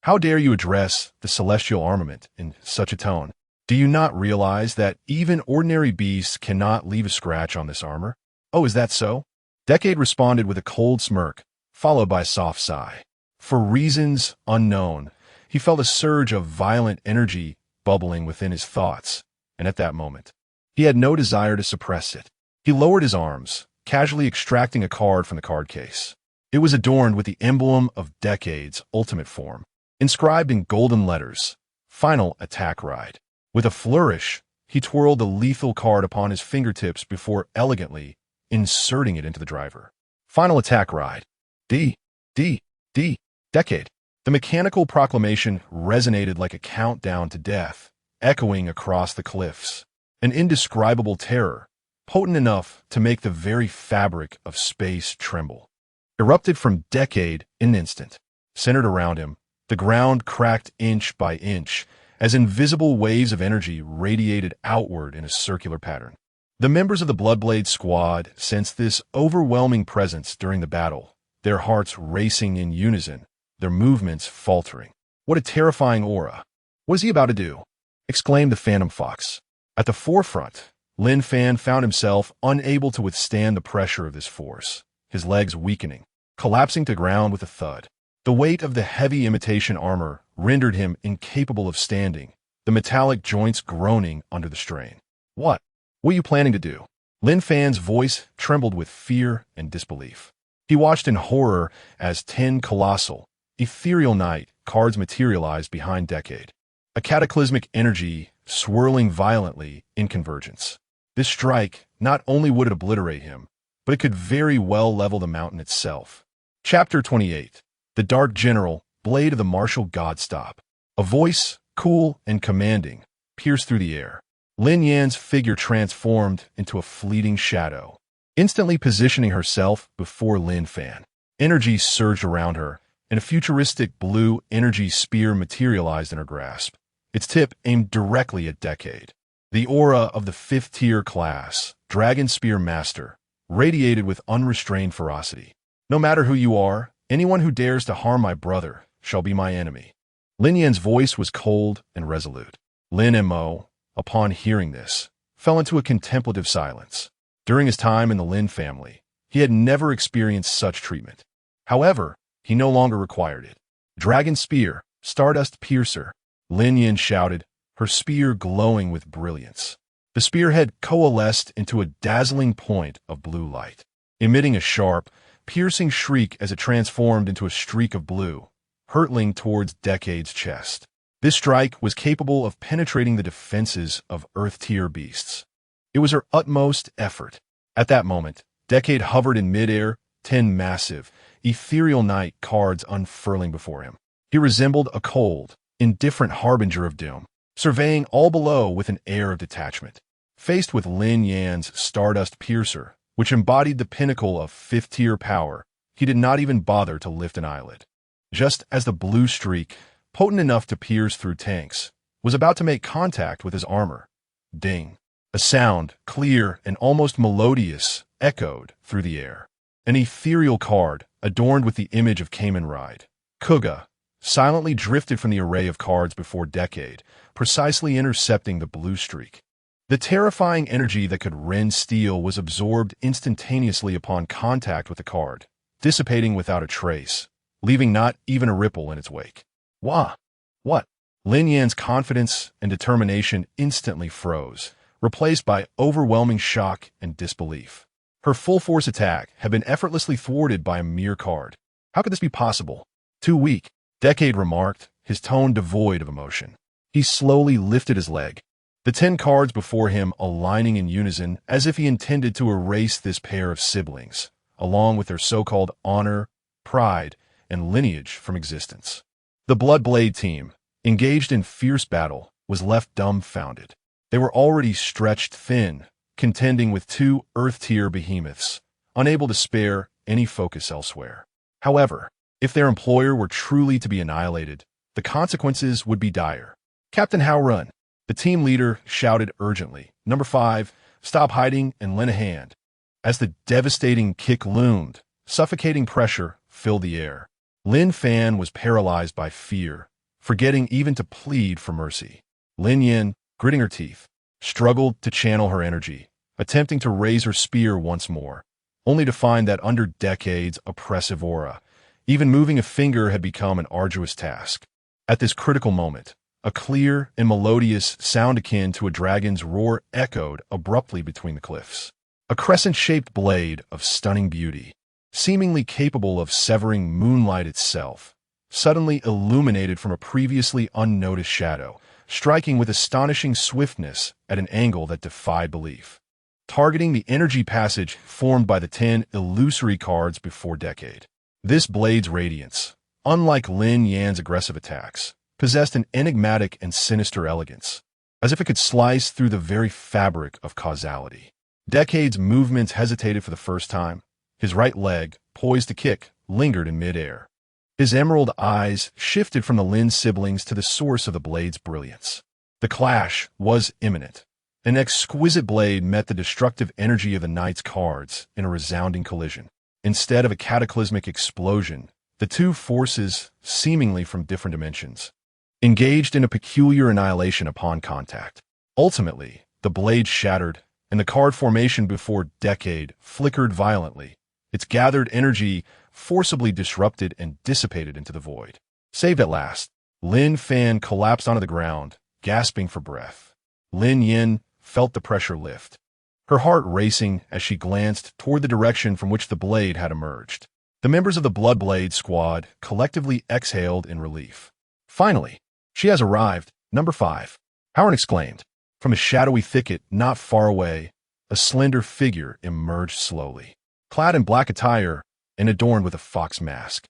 "How dare you address the celestial armament in such a tone? Do you not realize that even ordinary beasts cannot leave a scratch on this armor?" "Oh, is that so?" Decade responded with a cold smirk, followed by a soft sigh. For reasons unknown, he felt a surge of violent energy bubbling within his thoughts, and at that moment, he had no desire to suppress it. He lowered his arms, casually extracting a card from the card case. It was adorned with the emblem of Decade's ultimate form, inscribed in golden letters, "Final Attack Ride." With a flourish, he twirled the lethal card upon his fingertips before elegantly inserting it into the driver. "Final Attack Ride. D. Decade." The mechanical proclamation resonated like a countdown to death, echoing across the cliffs. an indescribable terror, potent enough to make the very fabric of space tremble. Erupted from decade in an instant. Centered around him, the ground cracked inch by inch as invisible waves of energy radiated outward in a circular pattern. The members of the Bloodblade squad sensed this overwhelming presence during the battle, their hearts racing in unison, their movements faltering. "What a terrifying aura! What is he about to do?" exclaimed the Phantom Fox. At the forefront, Lin Fan found himself unable to withstand the pressure of this force, his legs weakening, collapsing to ground with a thud. The weight of the heavy imitation armor rendered him incapable of standing, the metallic joints groaning under the strain. What are you planning to do?" Lin Fan's voice trembled with fear and disbelief. He watched in horror as 10 colossal, ethereal night cards materialized behind Decade. A cataclysmic energy swirling violently in convergence. This strike not only would it obliterate him, but it could very well level the mountain itself. Chapter 28. The Dark General, Blade of the Martial God Stop. A voice, cool and commanding, pierced through the air. Lin Yan's figure transformed into a fleeting shadow, instantly positioning herself before Lin Fan. Energy surged around her, and a futuristic blue energy spear materialized in her grasp, its tip aimed directly at Decade. The aura of the 5th-tier class, Dragon Spear Master, radiated with unrestrained ferocity. "No matter who you are, anyone who dares to harm my brother shall be my enemy." Lin Yan's voice was cold and resolute. Lin Mo, upon hearing this, fell into a contemplative silence. During his time in the Lin family, he had never experienced such treatment. However, he no longer required it. "Dragon Spear, Stardust Piercer," Lin Yan shouted, her spear glowing with brilliance. The spearhead coalesced into a dazzling point of blue light, emitting a sharp, piercing shriek as it transformed into a streak of blue, hurtling towards Decade's chest. This strike was capable of penetrating the defenses of Earth-tier beasts. It was her utmost effort. At that moment, Decade hovered in midair, 10 massive, ethereal night cards unfurling before him. He resembled a cold, indifferent harbinger of doom, surveying all below with an air of detachment. Faced with Lin Yan's Stardust Piercer, which embodied the pinnacle of 5th-tier power, he did not even bother to lift an eyelid. Just as the blue streak, potent enough to pierce through tanks, was about to make contact with his armor. Ding! A sound, clear and almost melodious, echoed through the air. An ethereal card, adorned with the image of Kamen Rider Kuga, silently drifted from the array of cards before Decade, precisely intercepting the blue streak. The terrifying energy that could rend steel was absorbed instantaneously upon contact with the card, dissipating without a trace, leaving not even a ripple in its wake. Wah! What? Lin Yan's confidence and determination instantly froze, replaced by overwhelming shock and disbelief. Her full-force attack had been effortlessly thwarted by a mere card. How could this be possible? Too weak, Decade remarked, his tone devoid of emotion. He slowly lifted his leg, the 10 cards before him aligning in unison as if he intended to erase this pair of siblings, along with their so-called honor, pride, and lineage from existence. The Bloodblade team, engaged in fierce battle, was left dumbfounded. They were already stretched thin, contending with 2 Earth-tier behemoths, unable to spare any focus elsewhere. However, if their employer were truly to be annihilated, the consequences would be dire. "Captain How Run," the team leader shouted urgently. "Number 5, stop hiding and lend a hand." As the devastating kick loomed, suffocating pressure filled the air. Lin Fan was paralyzed by fear, forgetting even to plead for mercy. Lin Yan, gritting her teeth, struggled to channel her energy, attempting to raise her spear once more, only to find that under Decade's oppressive aura, even moving a finger had become an arduous task. At this critical moment, a clear and melodious sound akin to a dragon's roar echoed abruptly between the cliffs. A crescent-shaped blade of stunning beauty, seemingly capable of severing moonlight itself, suddenly illuminated from a previously unnoticed shadow, striking with astonishing swiftness at an angle that defied belief, targeting the energy passage formed by the 10 illusory cards before Decade. This blade's radiance, unlike Lin Yan's aggressive attacks, possessed an enigmatic and sinister elegance. as if it could slice through the very fabric of causality. Decade's movements hesitated for the first time. His right leg, poised to kick, lingered in midair. His emerald eyes shifted from the Lin siblings to the source of the blade's brilliance. The clash was imminent. An exquisite blade met the destructive energy of the knight's cards in a resounding collision. Instead of a cataclysmic explosion, the two forces, seemingly from different dimensions, engaged in a peculiar annihilation upon contact. Ultimately, the blade shattered, and the card formation before Decade flickered violently, its gathered energy forcibly disrupted and dissipated into the void. Saved at last, Lin Fan collapsed onto the ground, gasping for breath. Lin Yin felt the pressure lift, her heart racing as she glanced toward the direction from which the blade had emerged. The members of the Bloodblade squad collectively exhaled in relief. Finally, she has arrived, number 5. Howard exclaimed. From a shadowy thicket not far away, a slender figure emerged slowly, clad in black attire and adorned with a fox mask.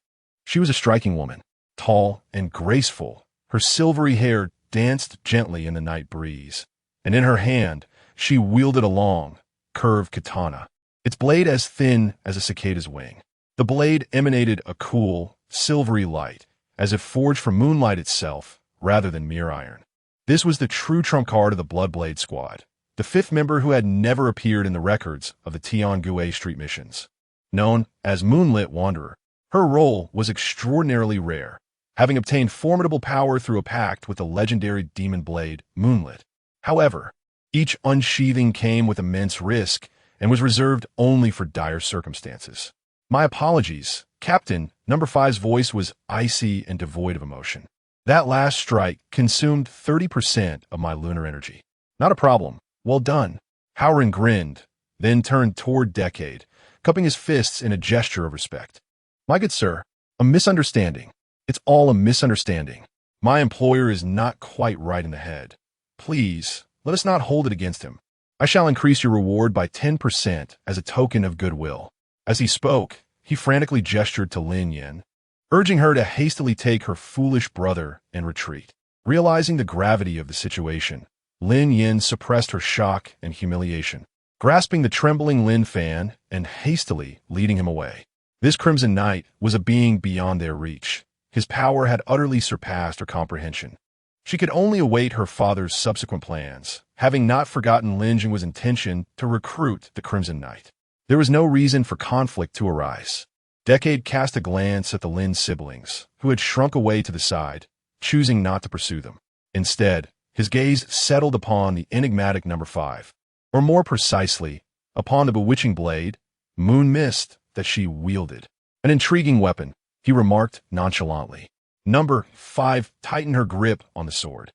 She was a striking woman, tall and graceful. Her silvery hair danced gently in the night breeze, and in her hand she wielded a long, curved katana, its blade as thin as a cicada's wing. The blade emanated a cool, silvery light, as if forged from moonlight itself rather than mere iron. This was the true trump card of the Bloodblade squad, the 5th member who had never appeared in the records of the Tiangue Street missions. Known as Moonlit Wanderer, her role was extraordinarily rare, having obtained formidable power through a pact with the legendary demon blade, Moonlit. However, each unsheathing came with immense risk and was reserved only for dire circumstances. My apologies, Captain. Number 5's voice was icy and devoid of emotion. That last strike consumed 30% of my lunar energy. Not a problem. Well done. Howren grinned, then turned toward Decade, cupping his fists in a gesture of respect. My good sir, a misunderstanding. It's all a misunderstanding. My employer is not quite right in the head. Please, let us not hold it against him. I shall increase your reward by 10% as a token of goodwill. As he spoke, he frantically gestured to Lin Yin, urging her to hastily take her foolish brother and retreat. Realizing the gravity of the situation, Lin Yin suppressed her shock and humiliation, grasping the trembling Lin Fan and hastily leading him away. This Crimson Knight was a being beyond their reach. His power had utterly surpassed her comprehension. She could only await her father's subsequent plans, having not forgotten Lin Jing's intention to recruit the Crimson Knight. There was no reason for conflict to arise. Decade cast a glance at the Lin siblings, who had shrunk away to the side, choosing not to pursue them. Instead, his gaze settled upon the enigmatic number 5, or more precisely, upon the bewitching blade, Moon Mist, that she wielded. An intriguing weapon, he remarked nonchalantly. Number 5 tightened her grip on the sword,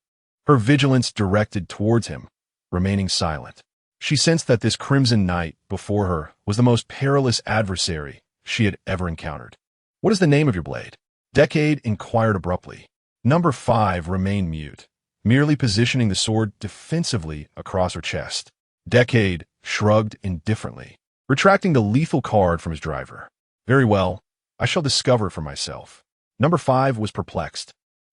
her vigilance directed towards him, remaining silent. She sensed that this Crimson Knight before her was the most perilous adversary she had ever encountered. What is the name of your blade? Decade inquired abruptly. Number 5 remained mute, merely positioning the sword defensively across her chest. Decade shrugged indifferently, retracting the lethal card from his driver. Very well, I shall discover for myself. Number 5 was perplexed.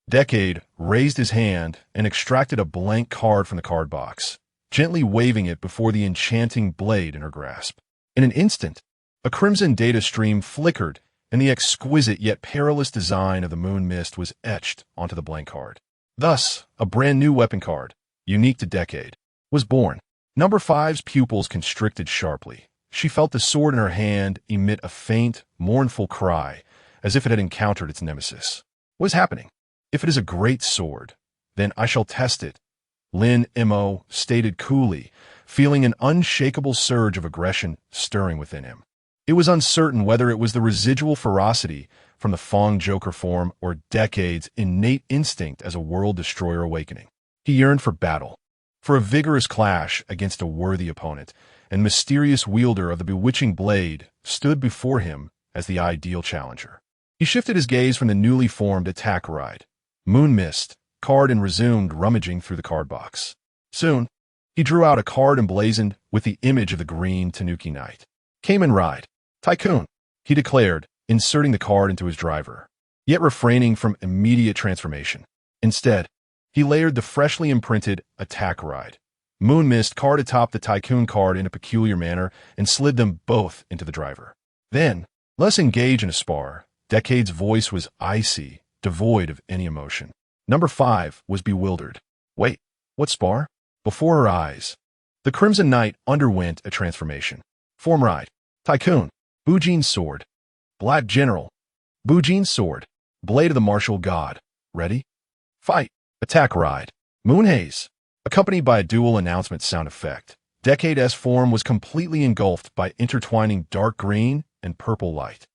Decade raised his hand and extracted a blank card from the card box, gently waving it before the enchanting blade in her grasp. In an instant, a crimson data stream flickered, and the exquisite yet perilous design of the Moon Mist was etched onto the blank card. Thus, a brand new weapon card, unique to Decade, was born. Number 5's pupils constricted sharply. She felt the sword in her hand emit a faint, mournful cry, as if it had encountered its nemesis. What is happening? If it is a great sword, then I shall test it, Lin Mo stated coolly, feeling an unshakable surge of aggression stirring within him. It was uncertain whether it was the residual ferocity from the Fong Joker form or Decade's innate instinct as a world destroyer awakening. He yearned for battle, for a vigorous clash against a worthy opponent, and mysterious wielder of the bewitching blade stood before him as the ideal challenger. He shifted his gaze from the newly formed attack ride, Moon Mist, card and resumed rummaging through the card box. Soon, he drew out a card emblazoned with the image of the green Tanuki Knight. Kamen Rider Tycoon, he declared, inserting the card into his driver, yet refraining from immediate transformation. Instead, He layered the freshly imprinted attack ride. Moon Mist card atop the Tycoon card in a peculiar manner and slid them both into the driver. Then, let's engage in a spar. Decade's voice was icy, devoid of any emotion. Number 5 was bewildered. Wait, what spar? Before her eyes, the Crimson Knight underwent a transformation. Form ride. Tycoon. Bujin's sword. Black General. Bujin's sword. Blade of the Martial God. Ready? Fight. Attack ride. Moonhaze. Accompanied by a dual announcement sound effect, Decade's form was completely engulfed by intertwining dark green and purple light.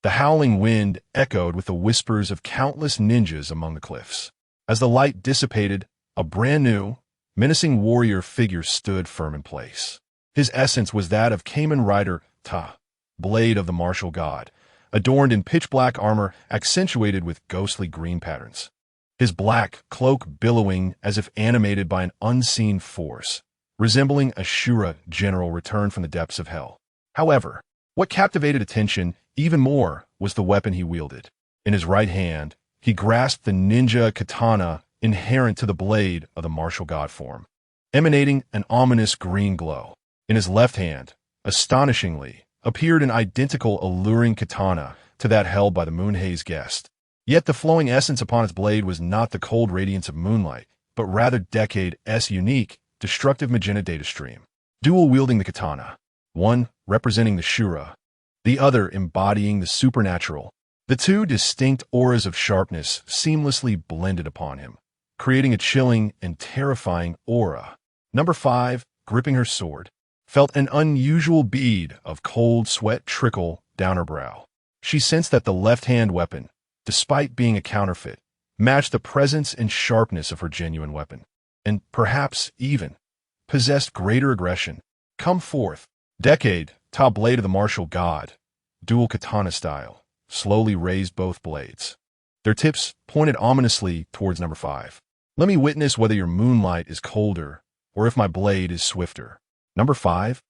The howling wind echoed with the whispers of countless ninjas among the cliffs. As the light dissipated, a brand new, menacing warrior figure stood firm in place. His essence was that of Kamen Rider Blade of the Martial God, adorned in pitch-black armor accentuated with ghostly green patterns. His black cloak billowing as if animated by an unseen force, resembling a Shura general returned from the depths of hell. However, what captivated attention even more was the weapon he wielded. In his right hand, he grasped the ninja katana inherent to the blade of the martial god form, emanating an ominous green glow. In his left hand, astonishingly, appeared an identical alluring katana to that held by the Moonhaze guest. Yet the flowing essence upon its blade was not the cold radiance of moonlight, but rather Decade's unique, destructive magenta data stream. Dual-wielding the katana, one representing the Shura, the other embodying the supernatural. The two distinct auras of sharpness seamlessly blended upon him, creating a chilling and terrifying aura. Number 5, gripping her sword, felt an unusual bead of cold sweat trickle down her brow. She sensed that the left-hand weapon, despite being a counterfeit, matched the presence and sharpness of her genuine weapon, and perhaps even possessed greater aggression. Come forth. Decade, top blade of the martial god, dual katana style, slowly raised both blades. Their tips pointed ominously towards number 5. Let me witness whether your moonlight is colder or if my blade is swifter. Number 5.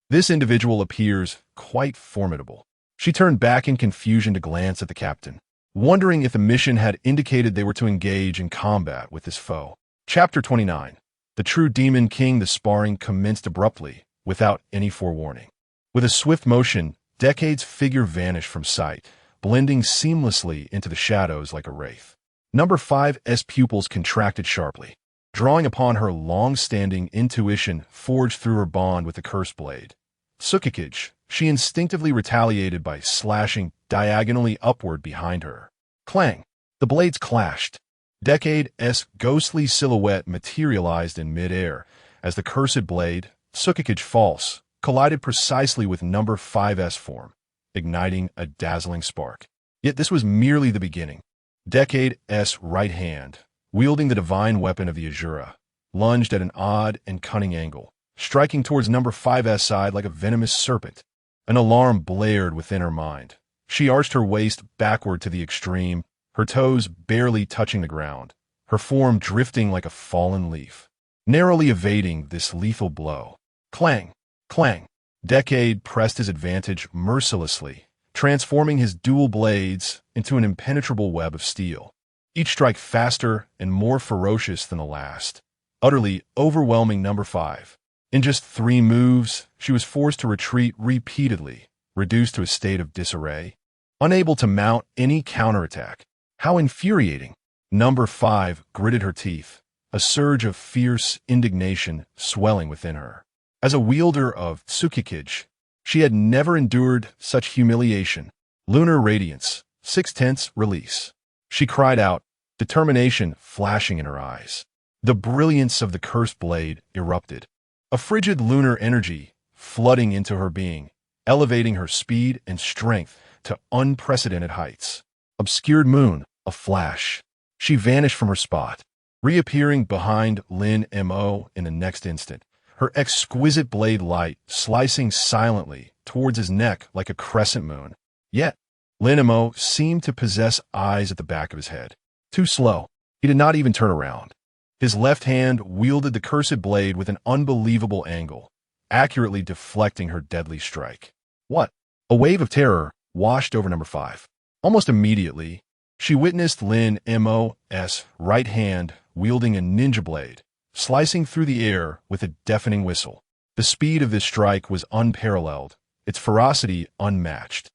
This individual appears quite formidable. She turned back in confusion to glance at the captain, wondering if the mission had indicated they were to engage in combat with this foe. Chapter 29. The true Demon King. The sparring commenced abruptly, without any forewarning. With a swift motion, Decade's figure vanished from sight, blending seamlessly into the shadows like a wraith. Number 5's pupils contracted sharply. Drawing upon her long-standing intuition forged through her bond with the cursed blade, Tsukikage, she instinctively retaliated by slashing diagonally upward behind her. Clang! The blades clashed. Decade's ghostly silhouette materialized in midair as the cursed blade, Tsukikage false, collided precisely with number 5's form, igniting a dazzling spark. Yet this was merely the beginning. Decade's right hand, wielding the divine weapon of the Azura, lunged at an odd and cunning angle, striking towards number 5's side like a venomous serpent. An alarm blared within her mind. She arched her waist backward to the extreme, her toes barely touching the ground, her form drifting like a fallen leaf, narrowly evading this lethal blow. Clang! Clang! Decade pressed his advantage mercilessly, transforming his dual blades into an impenetrable web of steel, each strike faster and more ferocious than the last, utterly overwhelming number 5. In just 3 moves, she was forced to retreat repeatedly, reduced to a state of disarray, unable to mount any counterattack. How infuriating! Number 5 gritted her teeth, a surge of fierce indignation swelling within her. As a wielder of Tsukikage, she had never endured such humiliation. Lunar radiance, 6/10 release. She cried out, determination flashing in her eyes. The brilliance of the cursed blade erupted, a frigid lunar energy flooding into her being, elevating her speed and strength to unprecedented heights. Obscured moon, a flash. She vanished from her spot, reappearing behind Lin Mo in the next instant, her exquisite blade light slicing silently towards his neck like a crescent moon. Yet, Lin Mo seemed to possess eyes at the back of his head. Too slow, he did not even turn around. His left hand wielded the cursed blade with an unbelievable angle, accurately deflecting her deadly strike. What? A wave of terror washed over number 5. Almost immediately, She witnessed Lin Mo's right hand wielding a ninja blade, slicing through the air with a deafening whistle. The speed of this strike was unparalleled, its ferocity unmatched.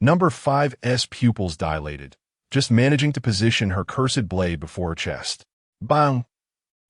Number 5's pupils dilated, just managing to position her cursed blade before her chest. Bang!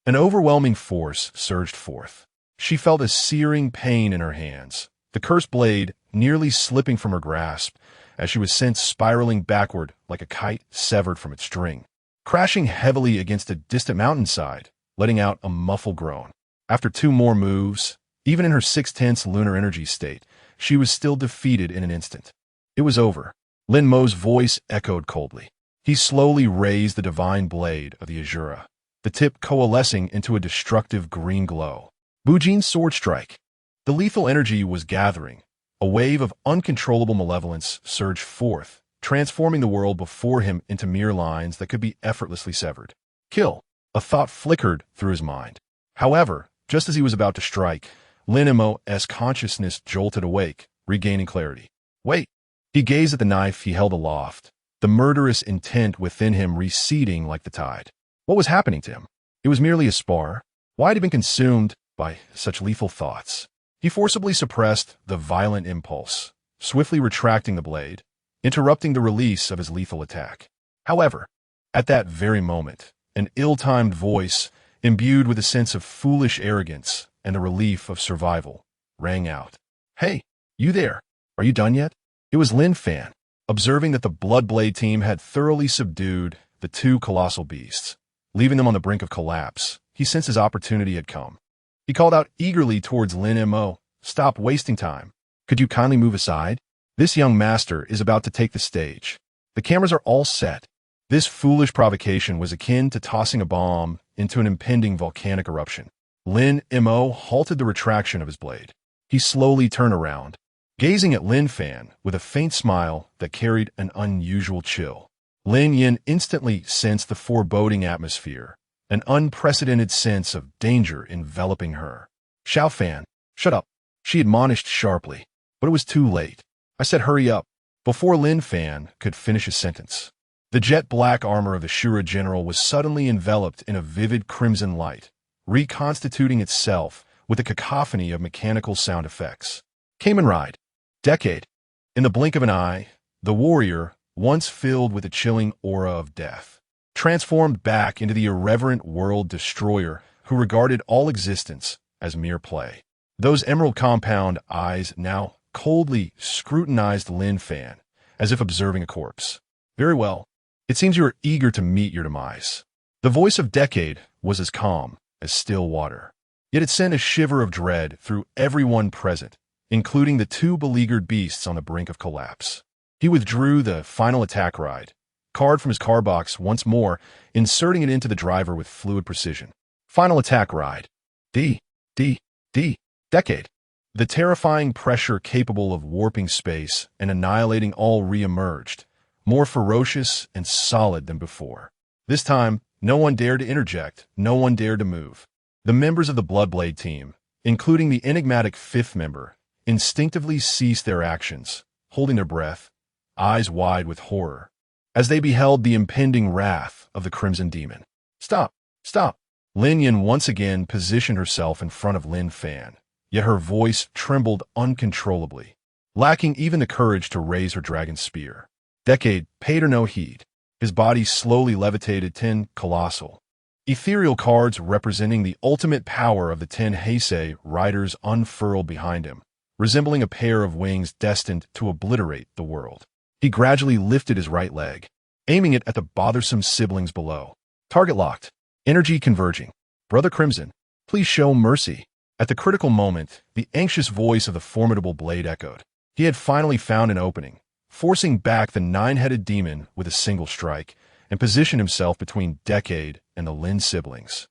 An overwhelming force surged forth. She felt a searing pain in her hands, the cursed blade nearly slipping from her grasp as she was sent spiraling backward like a kite severed from its string, crashing heavily against a distant mountainside, letting out a muffled groan. After 2 more moves, even in her 6/10 lunar energy state, she was still defeated in an instant. It was over. Lin Mo's voice echoed coldly. He slowly raised the divine blade of the Azura, the tip coalescing into a destructive green glow. Bujin's sword strike. The lethal energy was gathering. A wave of uncontrollable malevolence surged forth, transforming the world before him into mere lines that could be effortlessly severed. Kill. A thought flickered through his mind. However, just as he was about to strike, Lin Mo's consciousness jolted awake, regaining clarity. Wait. He gazed at the knife he held aloft, the murderous intent within him receding like the tide. What was happening to him? It was merely a spar. Why had he been consumed by such lethal thoughts? He forcibly suppressed the violent impulse, swiftly retracting the blade, interrupting the release of his lethal attack. However, at that very moment, an ill-timed voice, imbued with a sense of foolish arrogance and the relief of survival, rang out. Hey, you there? Are you done yet? It was Lin Fan, observing that the Bloodblade team had thoroughly subdued the 2 colossal beasts, leaving them on the brink of collapse. He sensed his opportunity had come. He called out eagerly towards Lin Mo. Stop wasting time. Could you kindly move aside? This young master is about to take the stage. The cameras are all set. This foolish provocation was akin to tossing a bomb into an impending volcanic eruption. Lin Mo halted the retraction of his blade. He slowly turned around, gazing at Lin Fan with a faint smile that carried an unusual chill. Lin Yin instantly sensed the foreboding atmosphere, an unprecedented sense of danger enveloping her. Xiao Fan, shut up, she admonished sharply. But it was too late. I said hurry up, before Lin Fan could finish his sentence. The jet-black armor of the Shura general was suddenly enveloped in a vivid crimson light, reconstituting itself with a cacophony of mechanical sound effects. Kamen Rider. Decade. In the blink of an eye, the warrior, once filled with a chilling aura of death, transformed back into the irreverent world destroyer who regarded all existence as mere play. Those emerald compound eyes now coldly scrutinized Lin Fan, as if observing a corpse. Very well. It seems you are eager to meet your demise. The voice of Decade was as calm as still water. Yet it sent a shiver of dread through everyone present, including the 2 beleaguered beasts on the brink of collapse. He withdrew the final attack ride, card from his car box once more, inserting it into the driver with fluid precision. Final attack ride. Decade. The terrifying pressure capable of warping space and annihilating all re-emerged, more ferocious and solid than before. This time, no one dared to interject, no one dared to move. The members of the Bloodblade team, including the enigmatic 5th member, instinctively ceased their actions, holding their breath, eyes wide with horror, as they beheld the impending wrath of the Crimson Demon. Stop! Lin Yin once again positioned herself in front of Lin Fan, yet her voice trembled uncontrollably, lacking even the courage to raise her dragon spear. Decade paid her no heed. His body slowly levitated 10 colossal, ethereal cards representing the ultimate power of the 10 Heisei riders unfurled behind him, resembling a pair of wings destined to obliterate the world. He gradually lifted his right leg, aiming it at the bothersome siblings below. Target locked. Energy converging. Brother Crimson, please show mercy. At the critical moment, the anxious voice of the formidable blade echoed. He had finally found an opening, forcing back the 9-headed demon with a single strike, and positioned himself between Decade and the Lin siblings,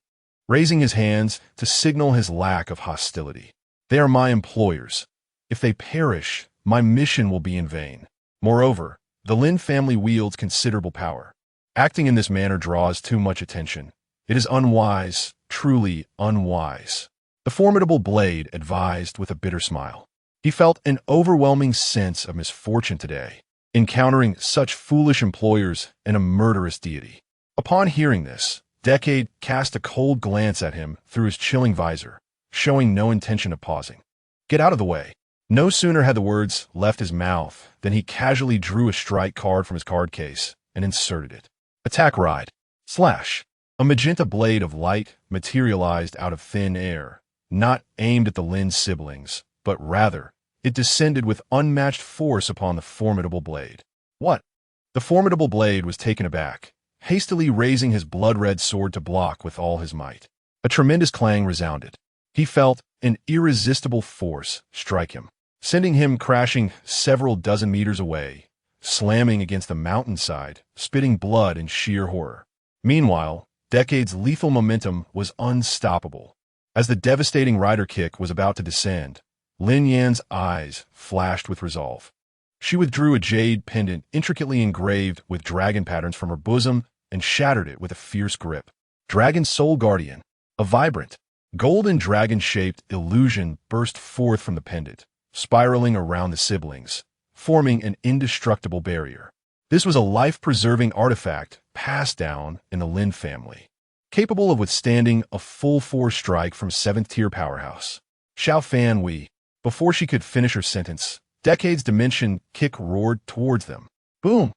raising his hands to signal his lack of hostility. They are my employers. If they perish, my mission will be in vain. Moreover, the Lin family wields considerable power. Acting in this manner draws too much attention. It is unwise, truly unwise. The formidable blade advised with a bitter smile. He felt an overwhelming sense of misfortune today. encountering such foolish employers and a murderous deity. Upon hearing this, Decade cast a cold glance at him through his chilling visor, showing no intention of pausing. Get out of the way. No sooner had the words left his mouth than he casually drew a strike card from his card case and inserted it. Attack Ride. Slash. A magenta blade of light materialized out of thin air, not aimed at the Lin siblings, but rather, it descended with unmatched force upon the formidable blade. What? The formidable blade was taken aback, hastily raising his blood-red sword to block with all his might. A tremendous clang resounded. He felt an irresistible force strike him, sending him crashing several dozen meters away, slamming against the mountainside, spitting blood in sheer horror. Meanwhile, Decade's lethal momentum was unstoppable. As the devastating rider kick was about to descend, Lin Yan's eyes flashed with resolve. She withdrew a jade pendant intricately engraved with dragon patterns from her bosom and shattered it with a fierce grip. Dragon Soul Guardian. A vibrant, golden dragon-shaped illusion burst forth from the pendant, spiraling around the siblings, forming an indestructible barrier. This was a life-preserving artifact passed down in the Lin family, capable of withstanding a full-force strike from 7th-tier powerhouse. Xiao Fan Wei. Before she could finish her sentence, Decade's dimension kick roared towards them. Boom!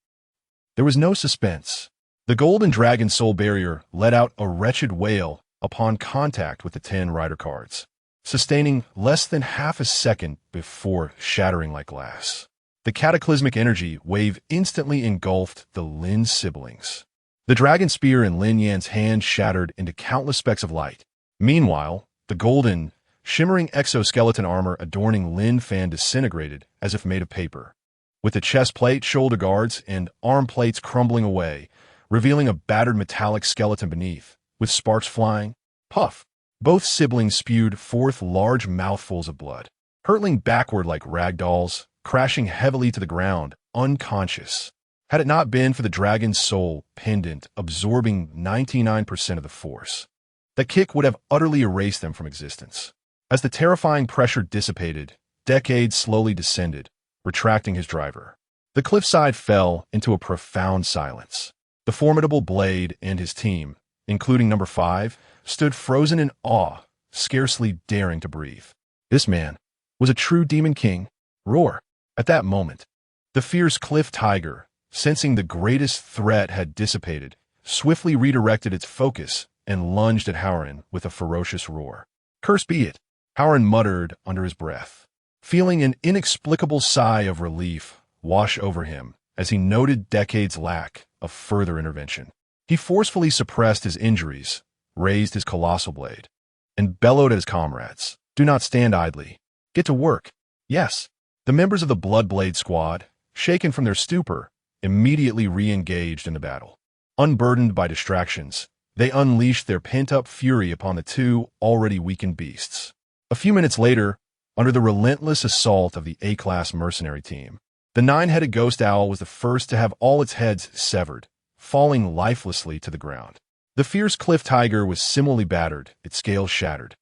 There was no suspense. The golden dragon soul barrier let out a wretched wail upon contact with the 10 rider cards, sustaining less than half a second before shattering like glass. The cataclysmic energy wave instantly engulfed the Lin siblings. The dragon spear in Lin Yan's hand shattered into countless specks of light. Meanwhile, the golden, shimmering exoskeleton armor adorning Lin Fan disintegrated as if made of paper, with the chest plate, shoulder guards, and arm plates crumbling away, revealing a battered metallic skeleton beneath, with sparks flying. Puff! Both siblings spewed forth large mouthfuls of blood, hurtling backward like rag dolls, crashing heavily to the ground, unconscious. Had it not been for the dragon's soul pendant absorbing 99% of the force, the kick would have utterly erased them from existence. As the terrifying pressure dissipated, Decade slowly descended, retracting his driver. The cliffside fell into a profound silence. The formidable Blade and his team, including number 5, stood frozen in awe, scarcely daring to breathe. This man was a true demon king. Roar! At that moment, the fierce cliff tiger, sensing the greatest threat had dissipated, swiftly redirected its focus and lunged at Howren with a ferocious roar. Curse be it! Howren muttered under his breath, feeling an inexplicable sigh of relief wash over him as he noted Decade's lack of further intervention. He forcefully suppressed his injuries, raised his colossal blade, and bellowed at his comrades. Do not stand idly. Get to work. Yes. The members of the Bloodblade squad, shaken from their stupor, immediately re-engaged in the battle. Unburdened by distractions, they unleashed their pent-up fury upon the 2 already weakened beasts. A few minutes later, under the relentless assault of the A-class mercenary team, the 9-headed ghost owl was the first to have all its heads severed, falling lifelessly to the ground. The fierce cliff tiger was similarly battered, its scales shattered,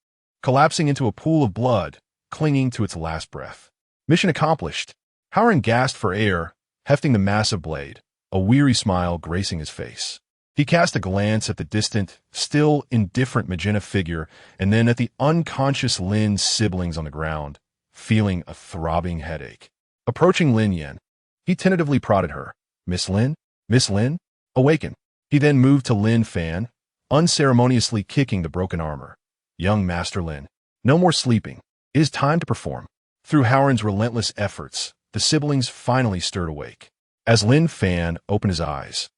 collapsing into a pool of blood, clinging to its last breath. Mission accomplished. Howren gasped for air, hefting the massive blade, a weary smile gracing his face. He cast a glance at the distant, still indifferent magenta figure and then at the unconscious Lin's siblings on the ground, feeling a throbbing headache. Approaching Lin Yan, he tentatively prodded her. Miss Lin? Miss Lin? Awaken. He then moved to Lin Fan, unceremoniously kicking the broken armor. Young Master Lin, no more sleeping. It is time to perform. Through Howren's relentless efforts, the siblings finally stirred awake. As Lin Fan opened his eyes,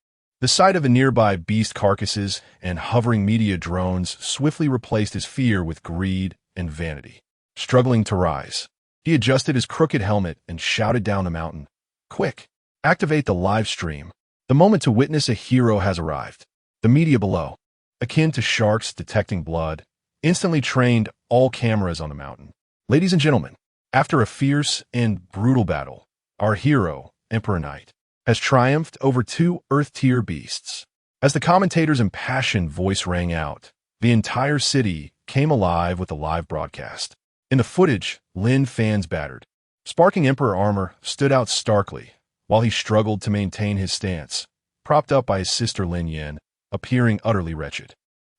the sight of the nearby beast carcasses and hovering media drones swiftly replaced his fear with greed and vanity. Struggling to rise, he adjusted his crooked helmet and shouted down the mountain. Quick! Activate the live stream. The moment to witness a hero has arrived. The media below, akin to sharks detecting blood, instantly trained all cameras on the mountain. Ladies and gentlemen, after a fierce and brutal battle, our hero, Emperor Knight, has triumphed over 2 Earth-tier beasts. As the commentator's impassioned voice rang out, the entire city came alive with the live broadcast. In the footage, Lin Fan's battered, sparking Emperor armor stood out starkly, while he struggled to maintain his stance, propped up by his sister Lin Yin, appearing utterly wretched.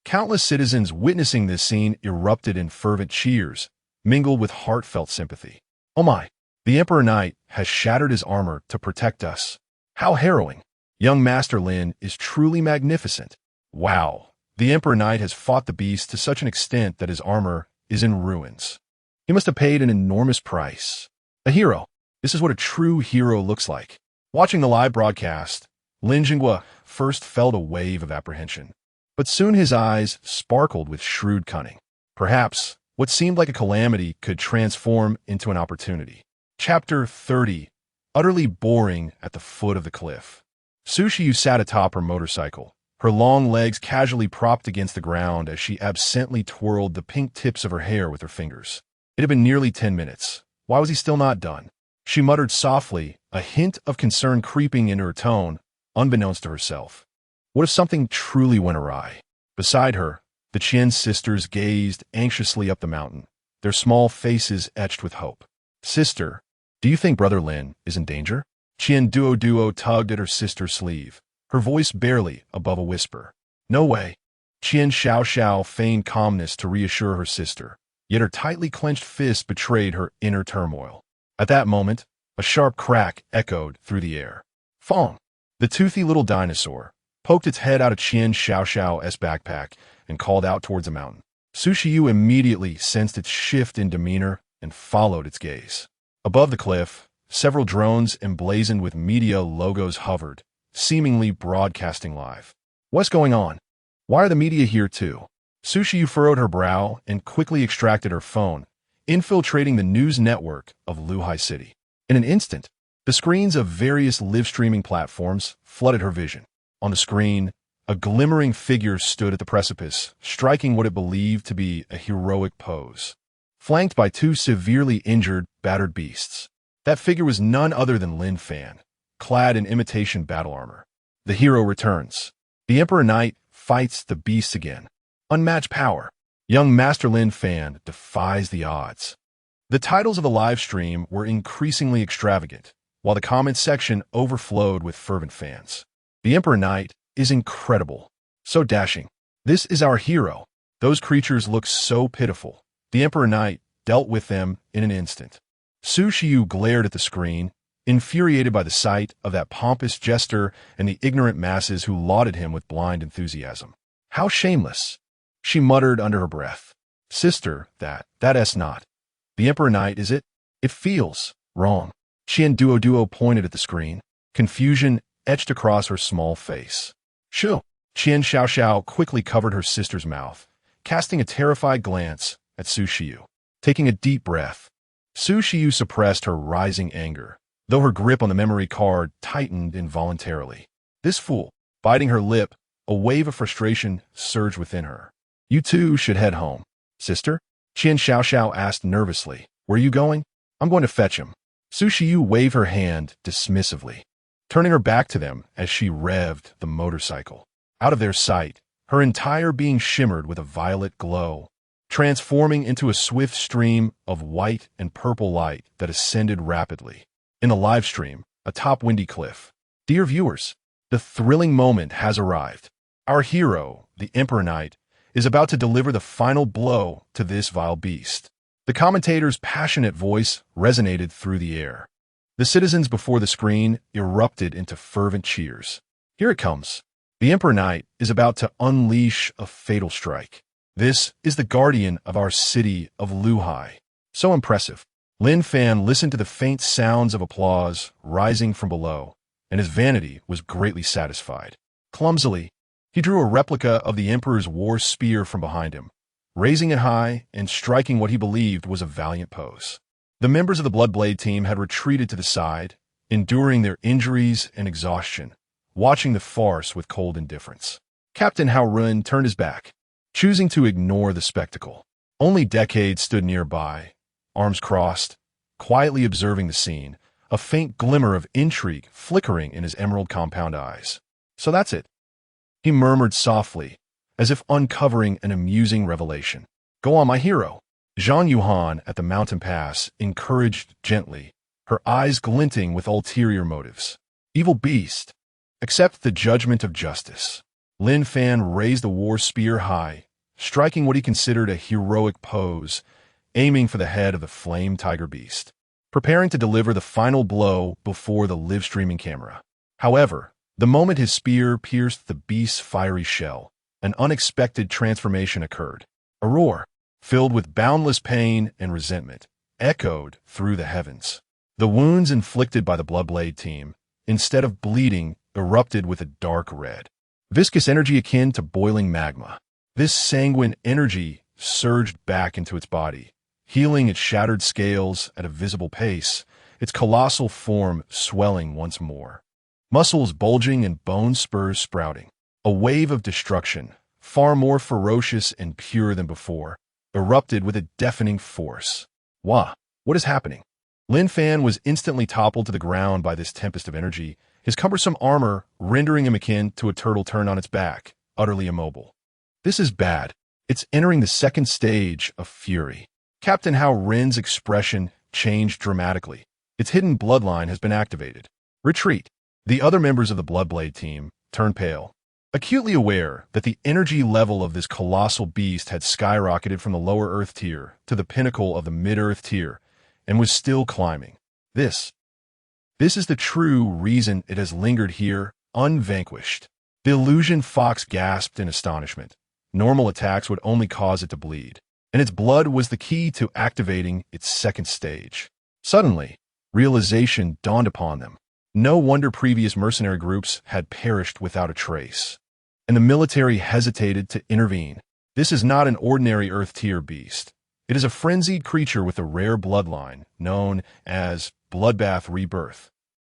Countless citizens witnessing this scene erupted in fervent cheers, mingled with heartfelt sympathy. "Oh my! The Emperor Knight has shattered his armor to protect us. How harrowing! Young Master Lin is truly magnificent. Wow! The Emperor Knight has fought the beast to such an extent that his armor is in ruins. He must have paid an enormous price. A hero. This is what a true hero looks like." Watching the live broadcast, Lin Jinghua first felt a wave of apprehension, but soon his eyes sparkled with shrewd cunning. Perhaps what seemed like a calamity could transform into an opportunity. Chapter 30. Utterly boring at the foot of the cliff. Su Shiyu sat atop her motorcycle, her long legs casually propped against the ground as she absently twirled the pink tips of her hair with her fingers. It had been nearly 10 minutes. Why was he still not done? She muttered softly, a hint of concern creeping into her tone, unbeknownst to herself. What if something truly went awry? Beside her, the Qian sisters gazed anxiously up the mountain, their small faces etched with hope. "Sister, do you think Brother Lin is in danger?" Qian Duo tugged at her sister's sleeve, her voice barely above a whisper. "No way." Qian Xiao feigned calmness to reassure her sister, yet her tightly clenched fist betrayed her inner turmoil. At that moment, a sharp crack echoed through the air. Fong! The toothy little dinosaur poked its head out of Qian Xiao's backpack and called out towards the mountain. Su Shiyu immediately sensed its shift in demeanor and followed its gaze. Above the cliff, several drones emblazoned with media logos hovered, seemingly broadcasting live. "What's going on? Why are the media here too?" Su Shiyu furrowed her brow and quickly extracted her phone, infiltrating the news network of Luhai City. In an instant, the screens of various live-streaming platforms flooded her vision. On the screen, a glimmering figure stood at the precipice, striking what it believed to be a heroic pose, flanked by two severely injured, battered beasts. That figure was none other than Lin Fan, clad in imitation battle armor. The hero returns. The Emperor Knight fights the beasts again. Unmatched power. Young Master Lin Fan defies the odds. The titles of the live stream were increasingly extravagant, while the comments section overflowed with fervent fans. The Emperor Knight is incredible. So dashing. This is our hero. Those creatures look so pitiful. The Emperor Knight dealt with them in an instant. Su Shiyu glared at the screen, infuriated by the sight of that pompous jester and the ignorant masses who lauded him with blind enthusiasm. How shameless! She muttered under her breath. "Sister, that's not the Emperor Knight, is it? It feels wrong." Qian Duo pointed at the screen, confusion etched across her small face. "Shoo!" Qian Xiao quickly covered her sister's mouth, casting a terrified glance at Su Shiyu. Taking a deep breath, Su Shiyu suppressed her rising anger, though her grip on the memory card tightened involuntarily. This fool, biting her lip, a wave of frustration surged within her. "You two should head home." "Sister?" Qian Xiao asked nervously. "Where are you going?" "I'm going to fetch him." Su Shiyu waved her hand dismissively, turning her back to them as she revved the motorcycle. Out of their sight, her entire being shimmered with a violet glow, transforming into a swift stream of white and purple light that ascended rapidly. In the live stream, atop Windy Cliff. Dear viewers, the thrilling moment has arrived. Our hero, the Emperor Knight, is about to deliver the final blow to this vile beast. The commentator's passionate voice resonated through the air. The citizens before the screen erupted into fervent cheers. Here it comes. The Emperor Knight is about to unleash a fatal strike. This is the guardian of our city of Luhai. So impressive. Lin Fan listened to the faint sounds of applause rising from below, and his vanity was greatly satisfied. Clumsily, he drew a replica of the Emperor's war spear from behind him, raising it high and striking what he believed was a valiant pose. The members of the Bloodblade team had retreated to the side, enduring their injuries and exhaustion, watching the farce with cold indifference. Captain Haorun turned his back, choosing to ignore the spectacle. Only Decade stood nearby, arms crossed, quietly observing the scene, a faint glimmer of intrigue flickering in his emerald compound eyes. "So that's it," he murmured softly, as if uncovering an amusing revelation. "Go on, my hero." Zhang Yuhan at the mountain pass encouraged gently, her eyes glinting with ulterior motives. Evil beast, accept the judgment of justice. Lin Fan raised the war spear high, striking what he considered a heroic pose, aiming for the head of the flame tiger beast, preparing to deliver the final blow before the live-streaming camera. However, the moment his spear pierced the beast's fiery shell, an unexpected transformation occurred. A roar, filled with boundless pain and resentment, echoed through the heavens. The wounds inflicted by the Bloodblade team, instead of bleeding, erupted with a dark red, viscous energy akin to boiling magma. This sanguine energy surged back into its body, healing its shattered scales at a visible pace, its colossal form swelling once more. Muscles bulging and bone spurs sprouting. A wave of destruction, far more ferocious and pure than before, erupted with a deafening force. Wah! What is happening? Lin Fan was instantly toppled to the ground by this tempest of energy, his cumbersome armor rendering him akin to a turtle turned on its back, utterly immobile. This is bad. It's entering the second stage of fury. Captain Hao Ren's expression changed dramatically. Its hidden bloodline has been activated. Retreat. The other members of the Bloodblade team turned pale, acutely aware that the energy level of this colossal beast had skyrocketed from the lower Earth tier to the pinnacle of the mid-Earth tier and was still climbing. This is the true reason it has lingered here, unvanquished. The illusion fox gasped in astonishment. Normal attacks would only cause it to bleed, and its blood was the key to activating its second stage. Suddenly, realization dawned upon them. No wonder previous mercenary groups had perished without a trace, and the military hesitated to intervene. This is not an ordinary Earth-tier beast. It is a frenzied creature with a rare bloodline, known as Bloodbath Rebirth.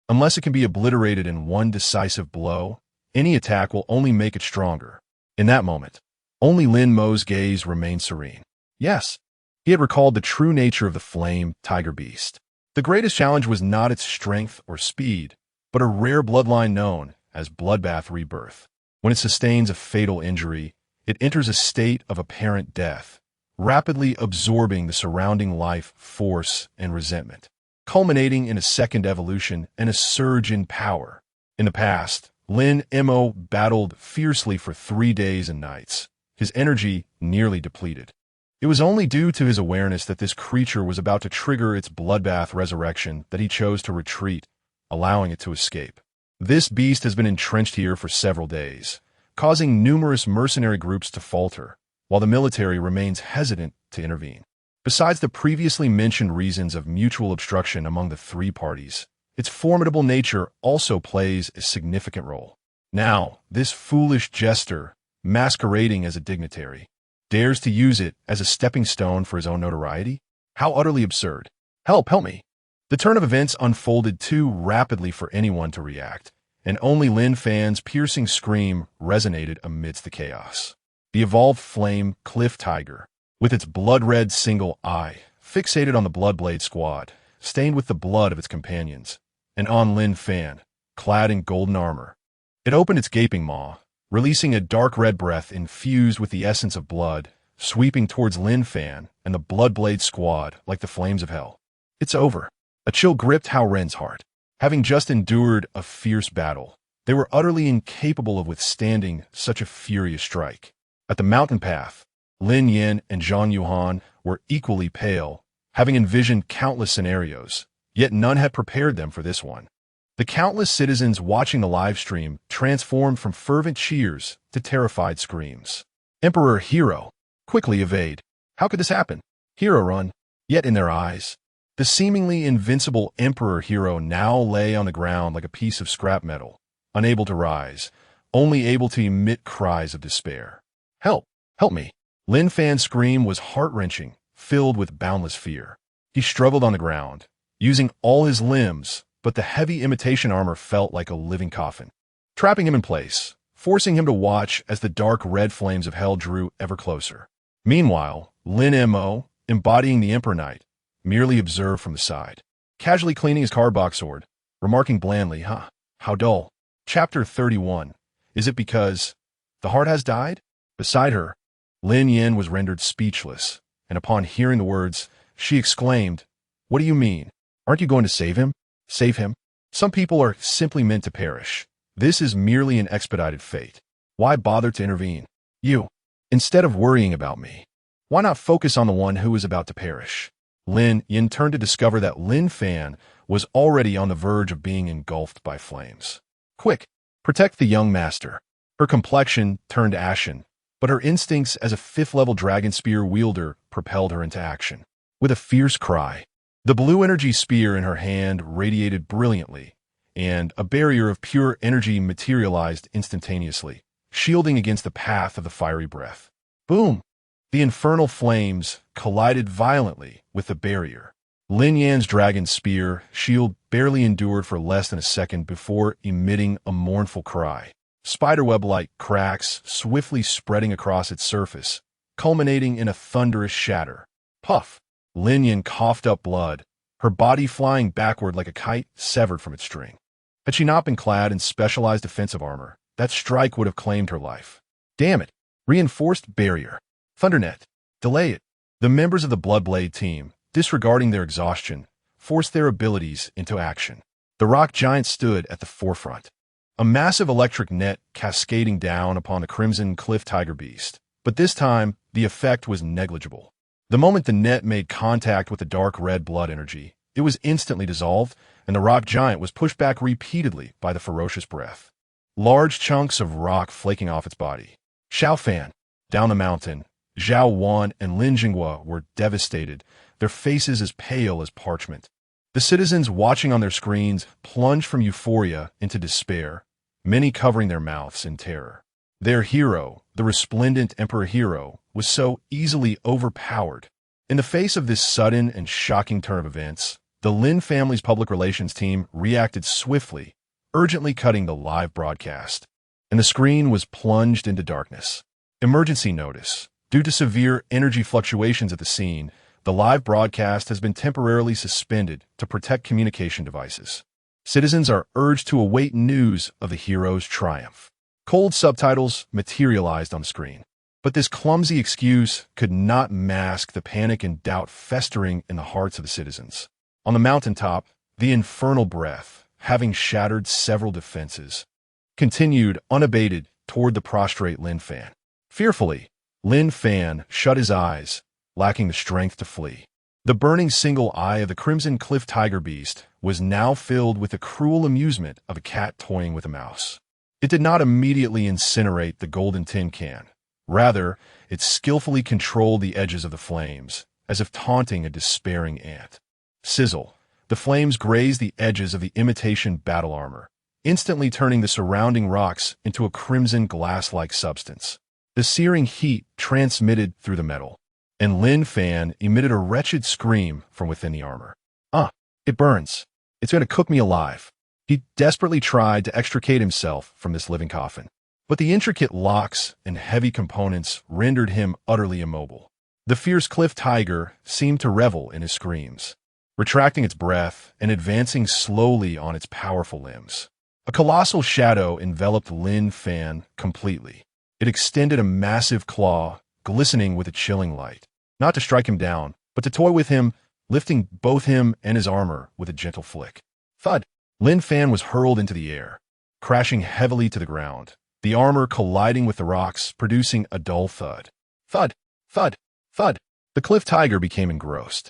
Unless it can be obliterated in one decisive blow, any attack will only make it stronger. In that moment, only Lin Mo's gaze remained serene. Yes, he had recalled the true nature of the flame tiger beast. The greatest challenge was not its strength or speed, but a rare bloodline known as Bloodbath Rebirth. When it sustains a fatal injury, it enters a state of apparent death, rapidly absorbing the surrounding life force and resentment, culminating in a second evolution and a surge in power. In the past, Lin Mo battled fiercely for 3 days and nights, his energy nearly depleted. It was only due to his awareness that this creature was about to trigger its bloodbath resurrection that he chose to retreat, allowing it to escape. This beast has been entrenched here for several days, causing numerous mercenary groups to falter, while the military remains hesitant to intervene. Besides the previously mentioned reasons of mutual obstruction among the three parties, its formidable nature also plays a significant role. Now, this foolish jester, masquerading as a dignitary, dares to use it as a stepping stone for his own notoriety? How utterly absurd. Help me. The turn of events unfolded too rapidly for anyone to react, and only Lin Fan's piercing scream resonated amidst the chaos. The evolved flame cliff tiger, with its blood-red single eye, fixated on the Bloodblade squad, stained with the blood of its companions, and on Lin Fan, clad in golden armor. It opened its gaping maw, releasing a dark red breath infused with the essence of blood, sweeping towards Lin Fan and the Bloodblade squad like the flames of hell. It's over. A chill gripped Hao Ren's heart. Having just endured a fierce battle, they were utterly incapable of withstanding such a furious strike. At the mountain path, Lin Yin and Zhang Yuhan were equally pale, having envisioned countless scenarios, yet none had prepared them for this one. The countless citizens watching the live stream transformed from fervent cheers to terrified screams. Emperor Hero, quickly evade. How could this happen? Hero run. Yet in their eyes, the seemingly invincible Emperor Hero now lay on the ground like a piece of scrap metal, unable to rise, only able to emit cries of despair. Help! Help me! Lin Fan's scream was heart-wrenching, filled with boundless fear. He struggled on the ground, using all his limbs, but the heavy imitation armor felt like a living coffin, trapping him in place, forcing him to watch as the dark red flames of hell drew ever closer. Meanwhile, Lin Mo, embodying the Emperor Knight, merely observed from the side, casually cleaning his carbach sword, remarking blandly, how dull. Chapter 31. Is it because the heart has died? Beside her, Lin Yin was rendered speechless, and upon hearing the words, she exclaimed, What do you mean? Aren't you going to save him? Save him? Some people are simply meant to perish. This is merely an expedited fate. Why bother to intervene? You, instead of worrying about me, why not focus on the one who is about to perish? Lin Yin turned to discover that Lin Fan was already on the verge of being engulfed by flames. Quick, protect the young master. Her complexion turned ashen, but her instincts as a fifth-level dragon spear wielder propelled her into action. With a fierce cry, the blue energy spear in her hand radiated brilliantly, and a barrier of pure energy materialized instantaneously, shielding against the path of the fiery breath. Boom! The infernal flames collided violently with the barrier. Lin Yan's dragon spear shield barely endured for less than a second before emitting a mournful cry. Spiderweb-like cracks swiftly spreading across its surface, culminating in a thunderous shatter. Puff! Lin Yan coughed up blood, her body flying backward like a kite severed from its string. Had she not been clad in specialized defensive armor, that strike would have claimed her life. Damn it! Reinforced barrier. Thundernet. Delay it. The members of the Bloodblade team, disregarding their exhaustion, forced their abilities into action. The rock giant stood at the forefront, a massive electric net cascading down upon the crimson cliff tiger beast. But this time, the effect was negligible. The moment the net made contact with the dark red blood energy, it was instantly dissolved, and the rock giant was pushed back repeatedly by the ferocious breath. Large chunks of rock flaking off its body. Xiao Fan. Down the mountain, Zhao Wan and Lin Jinghua were devastated, their faces as pale as parchment. The citizens watching on their screens plunged from euphoria into despair, many covering their mouths in terror. Their hero, the resplendent Emperor Hero, was so easily overpowered. In the face of this sudden and shocking turn of events, the Lin family's public relations team reacted swiftly, urgently cutting the live broadcast, and the screen was plunged into darkness. Emergency notice. Due to severe energy fluctuations at the scene, the live broadcast has been temporarily suspended to protect communication devices. Citizens are urged to await news of the hero's triumph. Cold subtitles materialized on the screen. But this clumsy excuse could not mask the panic and doubt festering in the hearts of the citizens. On the mountaintop, the infernal breath, having shattered several defenses, continued unabated toward the prostrate Lin Fan. Fearfully, Lin Fan shut his eyes, lacking the strength to flee. The burning single eye of the crimson cliff tiger beast was now filled with the cruel amusement of a cat toying with a mouse. It did not immediately incinerate the golden tin can. Rather, it skillfully controlled the edges of the flames, as if taunting a despairing ant. Sizzle. The flames grazed the edges of the imitation battle armor, instantly turning the surrounding rocks into a crimson glass-like substance. The searing heat transmitted through the metal, and Lin Fan emitted a wretched scream from within the armor. It burns. It's going to cook me alive. He desperately tried to extricate himself from this living coffin, but the intricate locks and heavy components rendered him utterly immobile. The fierce cliff tiger seemed to revel in his screams, retracting its breath and advancing slowly on its powerful limbs. A colossal shadow enveloped Lin Fan completely. It extended a massive claw, glistening with a chilling light, not to strike him down, but to toy with him, lifting both him and his armor with a gentle flick. Thud! Lin Fan was hurled into the air, crashing heavily to the ground, the armor colliding with the rocks, producing a dull thud. Thud! Thud! Thud! The cliff tiger became engrossed,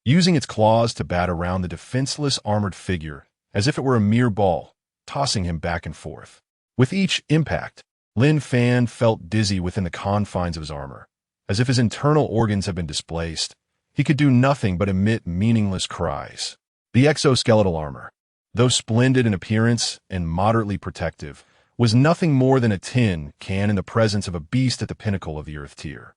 using its claws to bat around the defenseless armored figure as if it were a mere ball, tossing him back and forth. With each impact, Lin Fan felt dizzy within the confines of his armor, as if his internal organs had been displaced. He could do nothing but emit meaningless cries. The exoskeletal armor, though splendid in appearance and moderately protective, was nothing more than a tin can in the presence of a beast at the pinnacle of the Earth tier.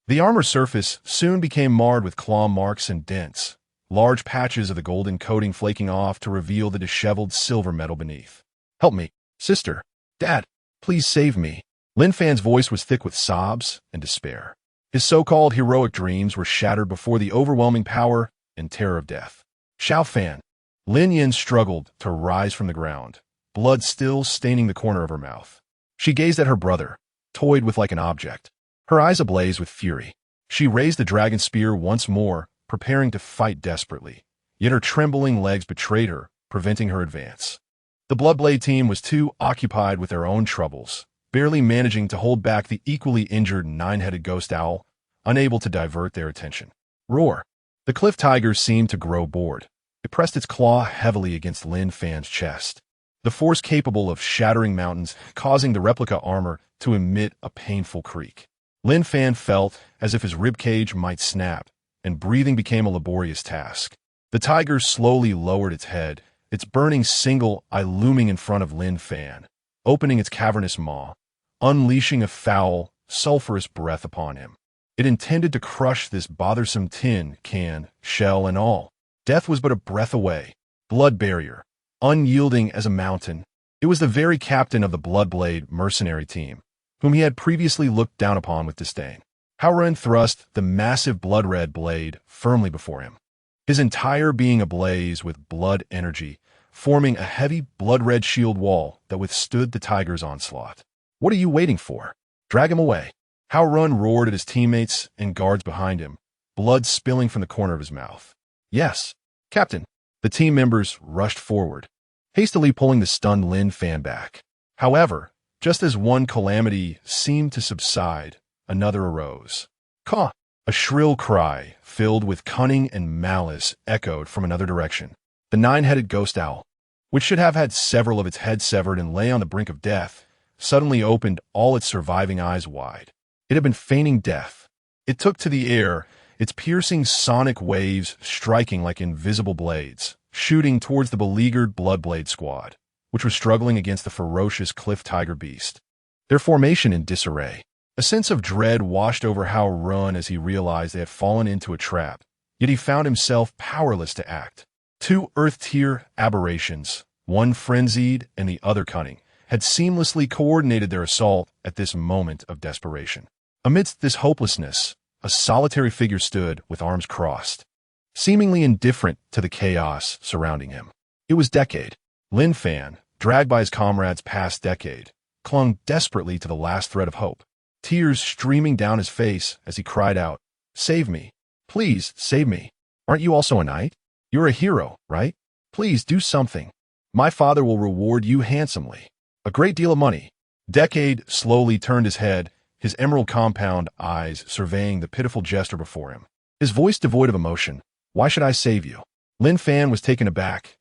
The armor surface soon became marred with claw marks and dents, large patches of the golden coating flaking off to reveal the disheveled silver metal beneath. Help me, sister, Dad, please save me. Lin Fan's voice was thick with sobs and despair. His so-called heroic dreams were shattered before the overwhelming power and terror of death. Xiao Fan. Lin Yin struggled to rise from the ground, blood still staining the corner of her mouth. She gazed at her brother, toyed with like an object, her eyes ablaze with fury. She raised the dragon spear once more, preparing to fight desperately, yet her trembling legs betrayed her, preventing her advance. The Bloodblade team was too occupied with their own troubles, barely managing to hold back the equally injured nine-headed ghost owl, unable to divert their attention. Roar! The cliff tiger seemed to grow bored. It pressed its claw heavily against Lin Fan's chest, the force capable of shattering mountains, causing the replica armor to emit a painful creak. Lin Fan felt as if his ribcage might snap, and breathing became a laborious task. The tiger slowly lowered its head, its burning single eye looming in front of Lin Fan, opening its cavernous maw, unleashing a foul, sulphurous breath upon him. It intended to crush this bothersome tin can, shell and all. Death was but a breath away. Blood barrier, unyielding as a mountain. It was the very captain of the Bloodblade mercenary team, whom he had previously looked down upon with disdain. Howrun thrust the massive blood-red blade firmly before him, his entire being ablaze with blood energy, forming a heavy blood-red shield wall that withstood the tiger's onslaught. "What are you waiting for? Drag him away." Howrun roared at his teammates and guards behind him, blood spilling from the corner of his mouth. "Yes, Captain." The team members rushed forward, hastily pulling the stunned Lin Fan back. However, just as one calamity seemed to subside, another arose. "Caw!" A shrill cry, filled with cunning and malice, echoed from another direction. The nine-headed ghost owl, which should have had several of its heads severed and lay on the brink of death, suddenly opened all its surviving eyes wide. It had been feigning death. It took to the air, its piercing sonic waves striking like invisible blades, shooting towards the beleaguered Bloodblade squad, which was struggling against the ferocious cliff tiger beast, their formation in disarray. A sense of dread washed over Howrun as he realized they had fallen into a trap, yet he found himself powerless to act. Two Earth-tier aberrations, one frenzied and the other cunning, had seamlessly coordinated their assault at this moment of desperation. Amidst this hopelessness, a solitary figure stood with arms crossed, seemingly indifferent to the chaos surrounding him. It was Decade. Lin Fan, dragged by his comrades past Decade, clung desperately to the last thread of hope, tears streaming down his face as he cried out, "Save me! Please, save me! Aren't you also a knight? You're a hero, right? Please do something. My father will reward you handsomely. A great deal of money." Decade slowly turned his head, his emerald compound eyes surveying the pitiful jester before him, his voice devoid of emotion. "Why should I save you?" Lin Fan was taken aback.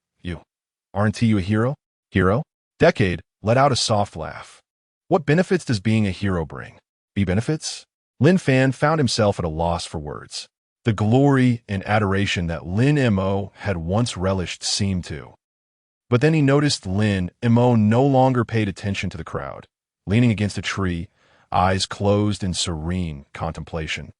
Aren't you a hero? Hero? Decade let out a soft laugh. "What benefits does being a hero bring?" Benefits? Lin Fan found himself at a loss for words. The glory and adoration that Lin Mo had once relished seemed to. But then he noticed Lin Mo no longer paid attention to the crowd, leaning against a tree, eyes closed in serene contemplation,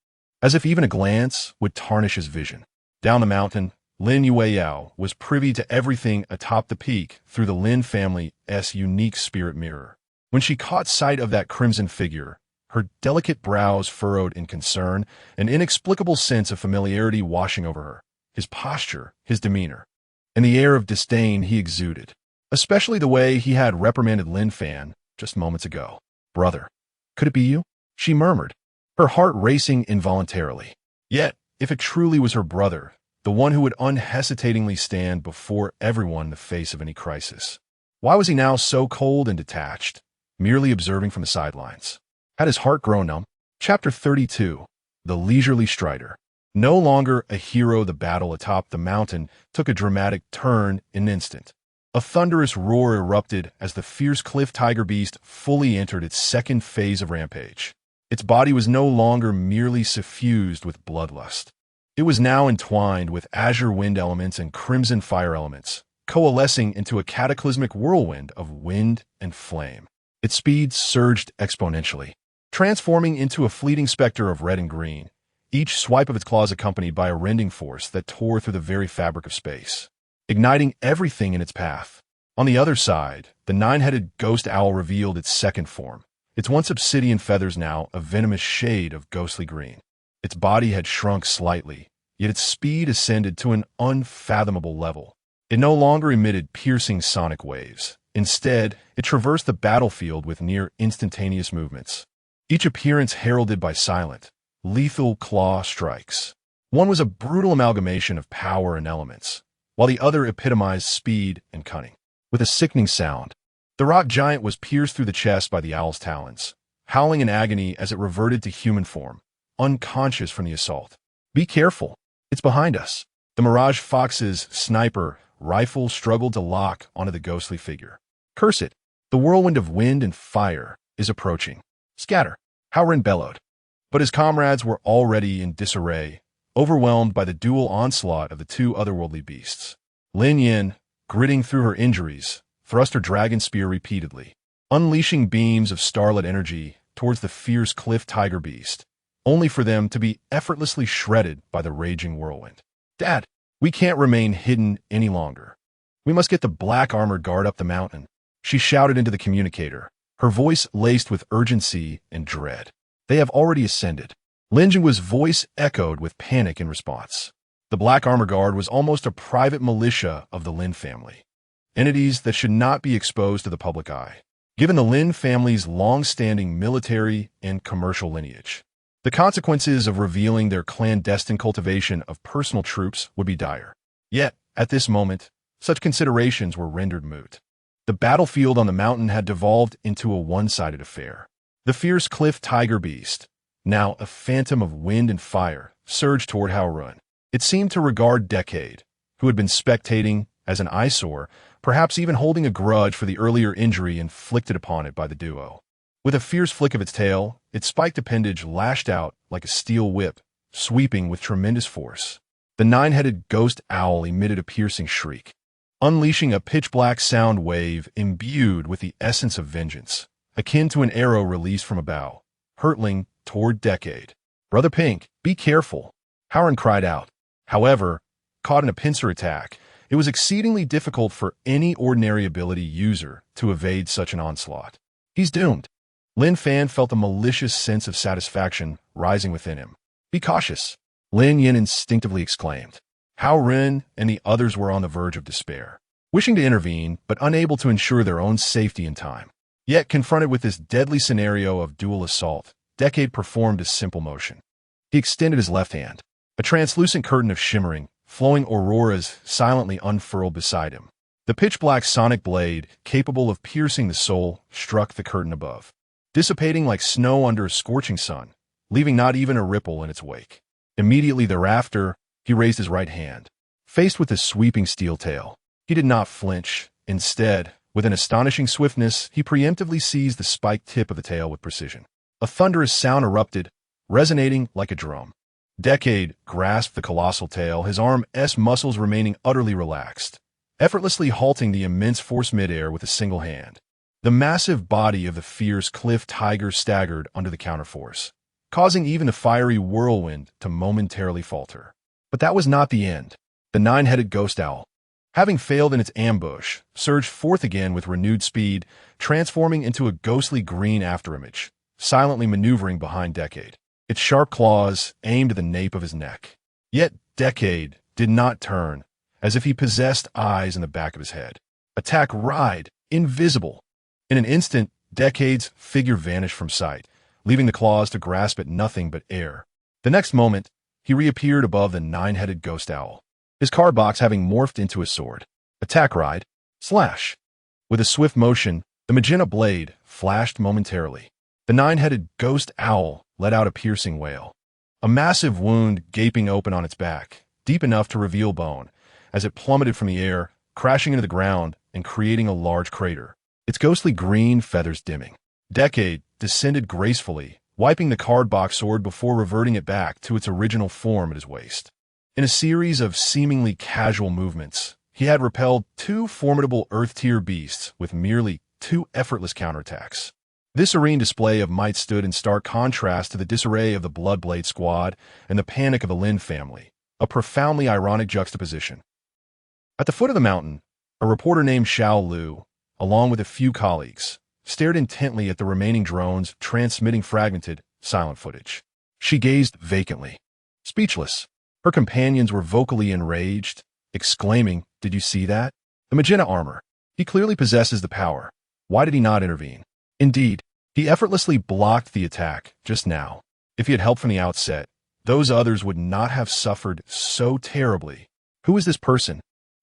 as if even a glance would tarnish his vision. Down the mountain, Lin Yueyao was privy to everything atop the peak through the Lin family's unique spirit mirror. When she caught sight of that crimson figure, her delicate brows furrowed in concern, an inexplicable sense of familiarity washing over her, his posture, his demeanor, and the air of disdain he exuded, especially the way he had reprimanded Lin Fan just moments ago. "Brother, could it be you?" she murmured, her heart racing involuntarily. Yet, if it truly was her brother, the one who would unhesitatingly stand before everyone in the face of any crisis, why was he now so cold and detached, merely observing from the sidelines? Had his heart grown numb? Chapter 32. The Leisurely Strider. No longer a hero, the battle atop the mountain took a dramatic turn in an instant. A thunderous roar erupted as the fierce cliff tiger beast fully entered its second phase of rampage. Its body was no longer merely suffused with bloodlust. It was now entwined with azure wind elements and crimson fire elements, coalescing into a cataclysmic whirlwind of wind and flame. Its speed surged exponentially, transforming into a fleeting specter of red and green, each swipe of its claws accompanied by a rending force that tore through the very fabric of space, igniting everything in its path. On the other side, the nine-headed ghost owl revealed its second form, its once obsidian feathers now a venomous shade of ghostly green. Its body had shrunk slightly, yet its speed ascended to an unfathomable level. It no longer emitted piercing sonic waves. Instead, it traversed the battlefield with near instantaneous movements, each appearance heralded by silent, lethal claw strikes. One was a brutal amalgamation of power and elements, while the other epitomized speed and cunning. With a sickening sound, the rock giant was pierced through the chest by the owl's talons, howling in agony as it reverted to human form, unconscious from the assault. "Be careful. It's behind us." The Mirage Fox's sniper rifle struggled to lock onto the ghostly figure. "Curse it! The whirlwind of wind and fire is approaching. Scatter!" Howrin bellowed. But his comrades were already in disarray, overwhelmed by the dual onslaught of the two otherworldly beasts. Lin Yin, gritting through her injuries, thrust her dragon spear repeatedly, unleashing beams of starlit energy towards the fierce cliff tiger beast, only for them to be effortlessly shredded by the raging whirlwind. "Dad, we can't remain hidden any longer. We must get the black armored guard up the mountain," she shouted into the communicator, her voice laced with urgency and dread. "They have already ascended." Lin Jingu's voice echoed with panic in response. The Black Armor Guard was almost a private militia of the Lin family, entities that should not be exposed to the public eye, given the Lin family's long-standing military and commercial lineage. The consequences of revealing their clandestine cultivation of personal troops would be dire. Yet, at this moment, such considerations were rendered moot. The battlefield on the mountain had devolved into a one-sided affair. The fierce cliff tiger beast, now a phantom of wind and fire, surged toward Howrun. It seemed to regard Decade, who had been spectating, as an eyesore, perhaps even holding a grudge for the earlier injury inflicted upon it by the duo. With a fierce flick of its tail, its spiked appendage lashed out like a steel whip, sweeping with tremendous force. The nine-headed ghost owl emitted a piercing shriek, unleashing a pitch-black sound wave imbued with the essence of vengeance, akin to an arrow released from a bow, hurtling toward Decade. "Brother Pink, be careful," Howren cried out. However, caught in a pincer attack, it was exceedingly difficult for any ordinary ability user to evade such an onslaught. "He's doomed." Lin Fan felt a malicious sense of satisfaction rising within him. "Be cautious," Lin Yin instinctively exclaimed. Hao Ren and the others were on the verge of despair, wishing to intervene but unable to ensure their own safety in time. Yet, confronted with this deadly scenario of dual assault, Decade performed a simple motion. He extended his left hand. A translucent curtain of shimmering, flowing auroras silently unfurled beside him. The pitch-black sonic blade, capable of piercing the soul, struck the curtain above, dissipating like snow under a scorching sun, leaving not even a ripple in its wake. Immediately thereafter, he raised his right hand. Faced with the sweeping steel tail, he did not flinch. Instead, with an astonishing swiftness, he preemptively seized the spiked tip of the tail with precision. A thunderous sound erupted, resonating like a drum. Decade grasped the colossal tail, his arm's muscles remaining utterly relaxed, effortlessly halting the immense force midair with a single hand. The massive body of the fierce cliff tiger staggered under the counterforce, causing even the fiery whirlwind to momentarily falter. But that was not the end. The nine-headed ghost owl, having failed in its ambush, surged forth again with renewed speed, transforming into a ghostly green afterimage, silently maneuvering behind Decade, its sharp claws aimed at the nape of his neck. Yet Decade did not turn, as if he possessed eyes in the back of his head. Attack Ride, invisible. In an instant, Decade's figure vanished from sight, leaving the claws to grasp at nothing but air. The next moment, he reappeared above the nine-headed ghost owl, his card box having morphed into a sword. Attack Ride, slash. With a swift motion, the magenta blade flashed momentarily. The nine-headed ghost owl let out a piercing wail, a massive wound gaping open on its back, deep enough to reveal bone, as it plummeted from the air, crashing into the ground and creating a large crater, its ghostly green feathers dimming. Decade descended gracefully, wiping the card box sword before reverting it back to its original form at his waist. In a series of seemingly casual movements, he had repelled two formidable Earth-tier beasts with merely two effortless counterattacks. This serene display of might stood in stark contrast to the disarray of the Bloodblade squad and the panic of the Lin family, a profoundly ironic juxtaposition. At the foot of the mountain, a reporter named Xiao Lu, along with a few colleagues, stared intently at the remaining drones transmitting fragmented, silent footage. She gazed vacantly, speechless. Her companions were vocally enraged, exclaiming, "Did you see that? The magenta armor. He clearly possesses the power. Why did he not intervene? Indeed, he effortlessly blocked the attack just now. If he had helped from the outset, those others would not have suffered so terribly. Who is this person?"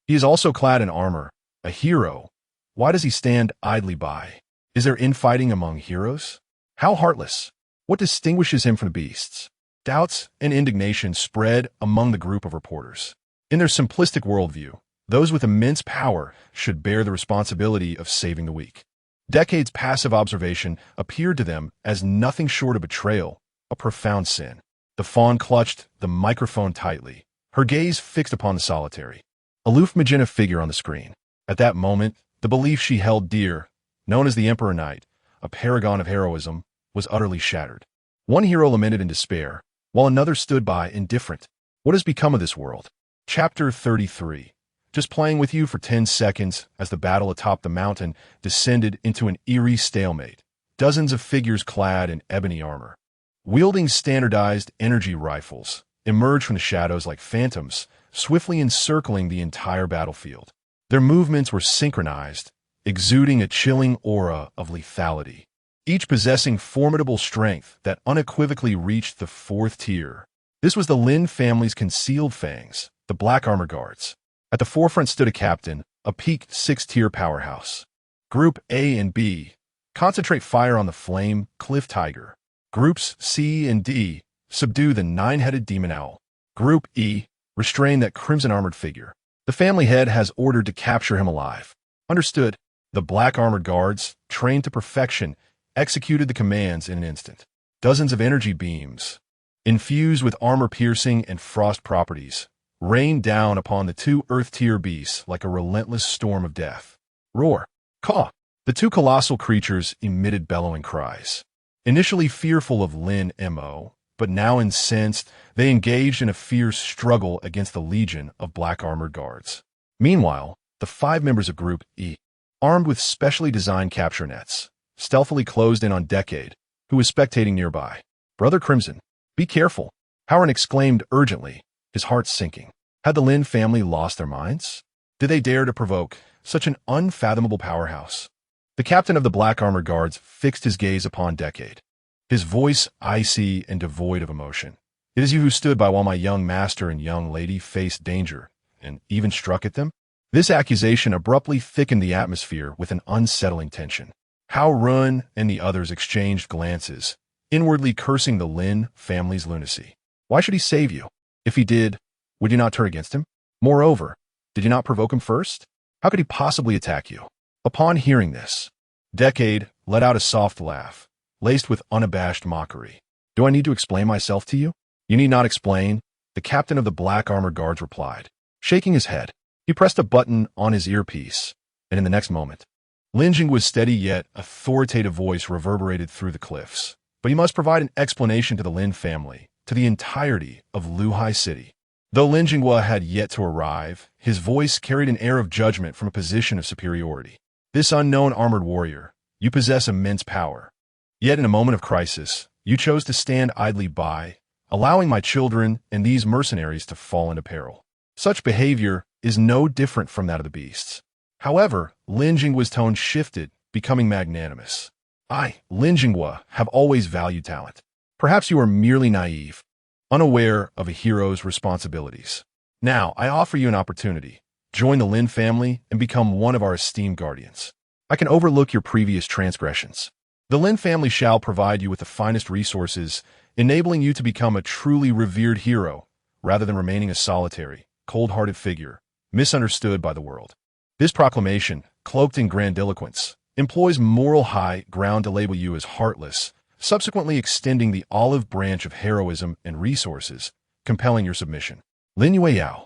He is also clad in armor, a hero. Why does he stand idly by? Is there infighting among heroes? How heartless! What distinguishes him from the beasts? Doubts and indignation spread among the group of reporters. In their simplistic worldview, those with immense power should bear the responsibility of saving the weak. Decades' passive observation appeared to them as nothing short of betrayal, a profound sin. The fawn clutched the microphone tightly, her gaze fixed upon the solitary, aloof magenta figure on the screen. At that moment, the belief she held dear, known as the Emperor Knight, a paragon of heroism, was utterly shattered. One hero lamented in despair, while another stood by indifferent. What has become of this world? Chapter 33. Just playing with you for 10 seconds as the battle atop the mountain descended into an eerie stalemate. Dozens of figures clad in ebony armor, wielding standardized energy rifles, emerged from the shadows like phantoms, swiftly encircling the entire battlefield. Their movements were synchronized, exuding a chilling aura of lethality, each possessing formidable strength that unequivocally reached the fourth tier. This was the Lin family's concealed fangs, the Black Armor Guards. At the forefront stood a captain, a peaked 6-tier powerhouse. Group A and B, concentrate fire on the flame cliff tiger. Groups C and D, subdue the 9-headed demon owl. Group E, restrain that crimson-armored figure. The family head has ordered to capture him alive. Understood. The Black Armored Guards, trained to perfection, executed the commands in an instant. Dozens of energy beams, infused with armor-piercing and frost properties, rained down upon the 2 Earth-tier beasts like a relentless storm of death. Roar! Caw! The 2 colossal creatures emitted bellowing cries. Initially fearful of Lin Mo, but now incensed, they engaged in a fierce struggle against the legion of Black Armored Guards. Meanwhile, the 5 members of Group E, armed with specially designed capture nets, stealthily closed in on Decade, who was spectating nearby. Brother Crimson, be careful! Howard exclaimed urgently, his heart sinking. Had the Lin family lost their minds? Did they dare to provoke such an unfathomable powerhouse? The captain of the Black Armor Guards fixed his gaze upon Decade, his voice icy and devoid of emotion. It is you who stood by while my young master and young lady faced danger, and even struck at them? This accusation abruptly thickened the atmosphere with an unsettling tension. Hao Run and the others exchanged glances, inwardly cursing the Lin family's lunacy. Why should he save you? If he did, would you not turn against him? Moreover, did you not provoke him first? How could he possibly attack you? Upon hearing this, Decade let out a soft laugh, laced with unabashed mockery. Do I need to explain myself to you? You need not explain, the captain of the Black Armor Guards replied. Shaking his head, he pressed a button on his earpiece, and in the next moment, Lin Jingwa's steady yet authoritative voice reverberated through the cliffs. But you must provide an explanation to the Lin family, to the entirety of Luhai City. Though Lin Jingwa had yet to arrive, his voice carried an air of judgment from a position of superiority. This unknown armored warrior, you possess immense power. Yet in a moment of crisis, you chose to stand idly by, allowing my children and these mercenaries to fall into peril. Such behavior is no different from that of the beasts. However, Lin Jingwa's tone shifted, becoming magnanimous. I, Lin Jingwa, have always valued talent. Perhaps you are merely naive, unaware of a hero's responsibilities. Now, I offer you an opportunity. Join the Lin family and become one of our esteemed guardians. I can overlook your previous transgressions. The Lin family shall provide you with the finest resources, enabling you to become a truly revered hero, rather than remaining a solitary, cold-hearted figure, misunderstood by the world. This proclamation, cloaked in grandiloquence, employs moral high ground to label you as heartless, subsequently extending the olive branch of heroism and resources, compelling your submission. Lin Yueyao,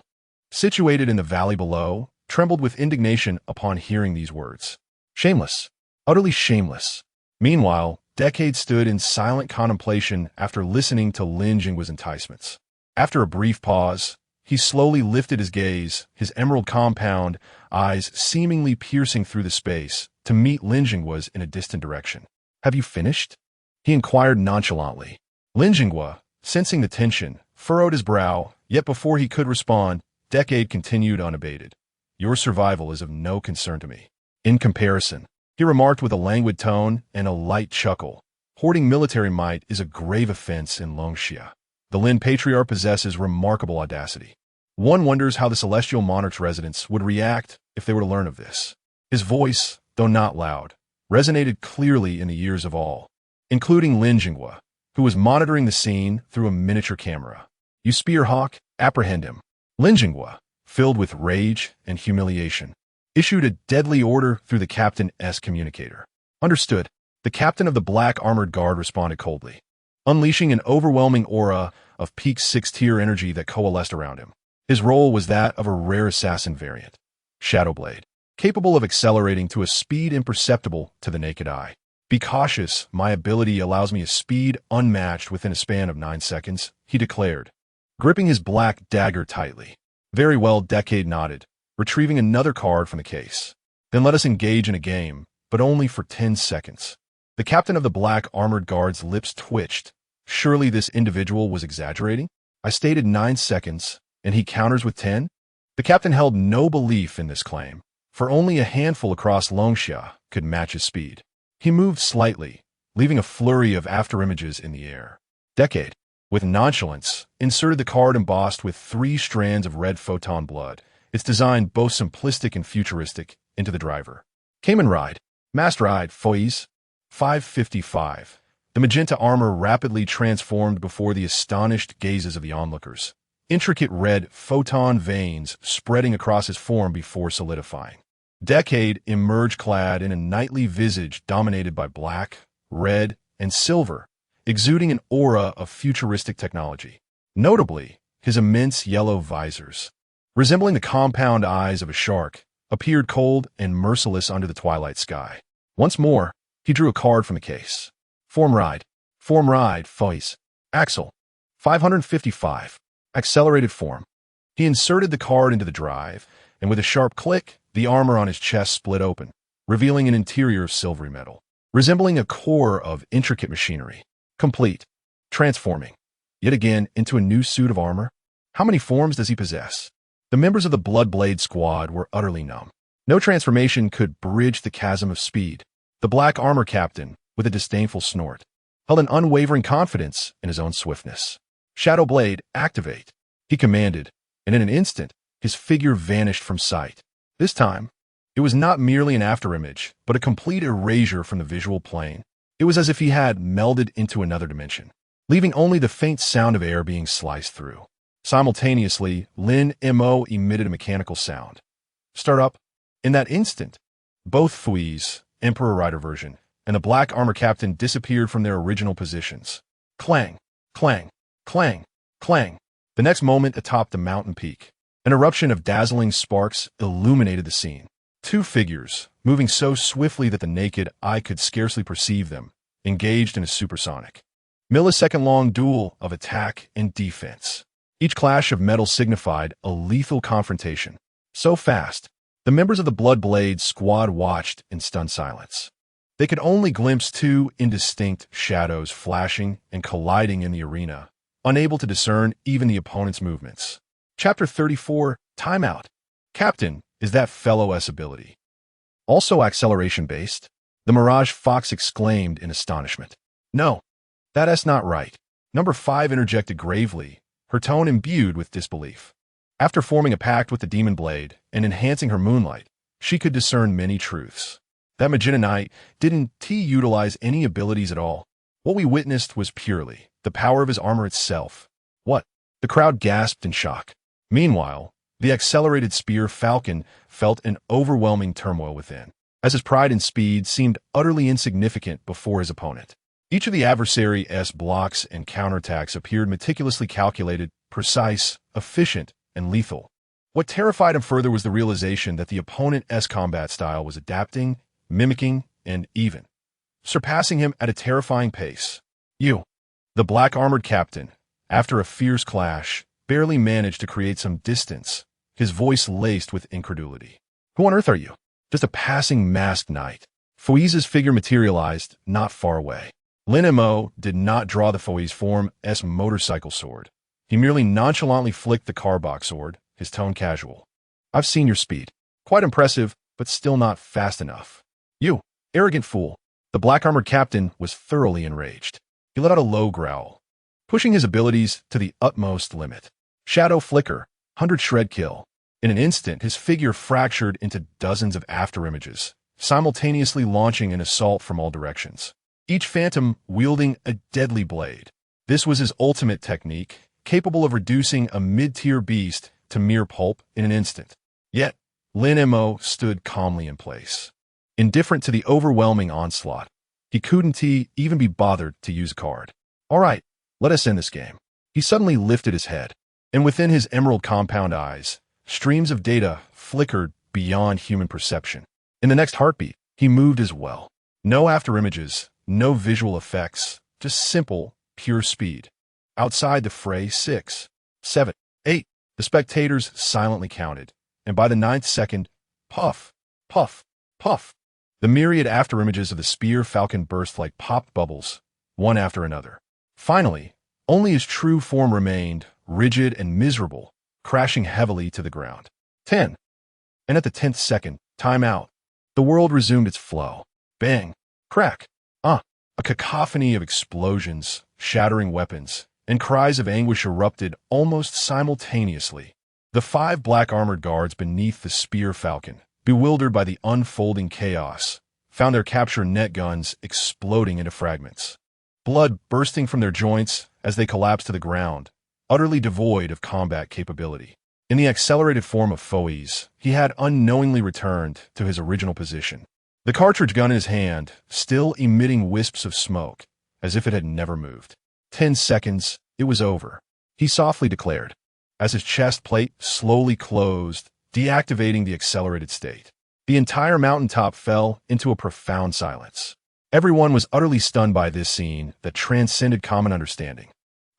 situated in the valley below, trembled with indignation upon hearing these words. Shameless, utterly shameless. Meanwhile, Decade stood in silent contemplation after listening to Lin Jingwa's enticements. After a brief pause, he slowly lifted his gaze, his emerald compound eyes seemingly piercing through the space, to meet Lin Jingwa's in a distant direction. Have you finished? He inquired nonchalantly. Lin Jingwa, sensing the tension, furrowed his brow, yet before he could respond, Decade continued unabated. Your survival is of no concern to me. In comparison, he remarked with a languid tone and a light chuckle, hoarding military might is a grave offense in Longxia. The Lin Patriarch possesses remarkable audacity. One wonders how the Celestial Monarch's residents would react if they were to learn of this. His voice, though not loud, resonated clearly in the ears of all, including Lin Mo, who was monitoring the scene through a miniature camera. You Spearhawk, apprehend him. Lin Mo, filled with rage and humiliation, issued a deadly order through the captain's communicator. Understood. The captain of the Black Armored Guard responded coldly, unleashing an overwhelming aura of peak 6-tier energy that coalesced around him. His role was that of a rare assassin variant, Shadowblade, capable of accelerating to a speed imperceptible to the naked eye. Be cautious, my ability allows me a speed unmatched within a span of 9 seconds, he declared, gripping his black dagger tightly. Very well, Decade nodded, retrieving another card from the case. Then let us engage in a game, but only for 10 seconds. The captain of the Black Armored Guard's lips twitched. Surely this individual was exaggerating? I stated 9 seconds, and he counters with 10? The captain held no belief in this claim, for only a handful across Longxia could match his speed. He moved slightly, leaving a flurry of afterimages in the air. Decade, with nonchalance, inserted the card embossed with 3 strands of red photon blood, its design both simplistic and futuristic, into the driver. Kamen Rider, Master Ride, Foys, 555. The magenta armor rapidly transformed before the astonished gazes of the onlookers. Intricate red photon veins spreading across his form before solidifying. Decade emerged clad in a knightly visage dominated by black, red, and silver, exuding an aura of futuristic technology. Notably, his immense yellow visors, resembling the compound eyes of a shark, appeared cold and merciless under the twilight sky. Once more, he drew a card from the case. Form Ride, Foys, Axel, 555. Accelerated form. He inserted the card into the drive, and with a sharp click, the armor on his chest split open, revealing an interior of silvery metal, resembling a core of intricate machinery. Complete. Transforming, yet again, into a new suit of armor. How many forms does he possess? The members of the Bloodblade squad were utterly numb. No transformation could bridge the chasm of speed. The Black Armor Captain, with a disdainful snort, held an unwavering confidence in his own swiftness. Shadowblade, activate, he commanded, and in an instant, his figure vanished from sight. This time, it was not merely an afterimage, but a complete erasure from the visual plane. It was as if he had melded into another dimension, leaving only the faint sound of air being sliced through. Simultaneously, Lin Mo emitted a mechanical sound. Start up. In that instant, both Fui's, Emperor Rider version, and the Black Armor Captain disappeared from their original positions. Clang, clang, clang, clang. The next moment atop the mountain peak, an eruption of dazzling sparks illuminated the scene. 2 figures, moving so swiftly that the naked eye could scarcely perceive them, engaged in a supersonic, millisecond-long duel of attack and defense. Each clash of metal signified a lethal confrontation. So fast, the members of the Bloodblade squad watched in stunned silence. They could only glimpse 2 indistinct shadows flashing and colliding in the arena, unable to discern even the opponent's movements. Chapter 34, Timeout. Captain, is that fellow's ability also acceleration-based? The Mirage Fox exclaimed in astonishment. No, that's not right. Number 5 interjected gravely, her tone imbued with disbelief. After forming a pact with the Demon Blade and enhancing her moonlight, she could discern many truths. That Magenta Knight didn't utilize any abilities at all. What we witnessed was purely the power of his armor itself. What? The crowd gasped in shock. Meanwhile, the accelerated spear Falcon felt an overwhelming turmoil within, as his pride and speed seemed utterly insignificant before his opponent. Each of the adversary's blocks and counterattacks appeared meticulously calculated, precise, efficient, and lethal. What terrified him further was the realization that the opponent's combat style was adapting, mimicking, and even surpassing him at a terrifying pace. You, the Black Armored Captain, after a fierce clash, barely managed to create some distance, his voice laced with incredulity. Who on earth are you? Just a passing masked knight. Foiz's figure materialized not far away. Lin Mo did not draw the Foi's form's motorcycle sword. He merely nonchalantly flicked the carbach sword, his tone casual. I've seen your speed. Quite impressive, but still not fast enough. You, arrogant fool. The Black Armored Captain was thoroughly enraged. He let out a low growl, pushing his abilities to the utmost limit. Shadow Flicker, 100 shred kill. In an instant, his figure fractured into dozens of afterimages, simultaneously launching an assault from all directions, each phantom wielding a deadly blade. This was his ultimate technique, capable of reducing a mid-tier beast to mere pulp in an instant. Yet, Lin Mo stood calmly in place. Indifferent to the overwhelming onslaught, he couldn't even be bothered to use a card. All right, let us end this game. He suddenly lifted his head, and within his emerald compound eyes, streams of data flickered beyond human perception. In the next heartbeat, he moved as well. No afterimages, no visual effects, just simple, pure speed. Outside the fray, 6, 7, 8. The spectators silently counted, and by the 9th second, puff, puff, puff. The myriad afterimages of the spear falcon burst like popped bubbles, one after another. Finally, only his true form remained, rigid and miserable, crashing heavily to the ground. 10. And at the 10th second, time out. The world resumed its flow. Bang, crack, a cacophony of explosions, shattering weapons, and cries of anguish erupted almost simultaneously. The 5 black armored guards beneath the spear falcon, bewildered by the unfolding chaos, found their capture net guns exploding into fragments. Blood bursting from their joints as they collapsed to the ground, utterly devoid of combat capability. In the accelerated form of Foes, he had unknowingly returned to his original position. The cartridge gun in his hand, still emitting wisps of smoke, as if it had never moved. 10 seconds, it was over, he softly declared, as his chest plate slowly closed, deactivating the accelerated state. The entire mountaintop fell into a profound silence. Everyone was utterly stunned by this scene that transcended common understanding.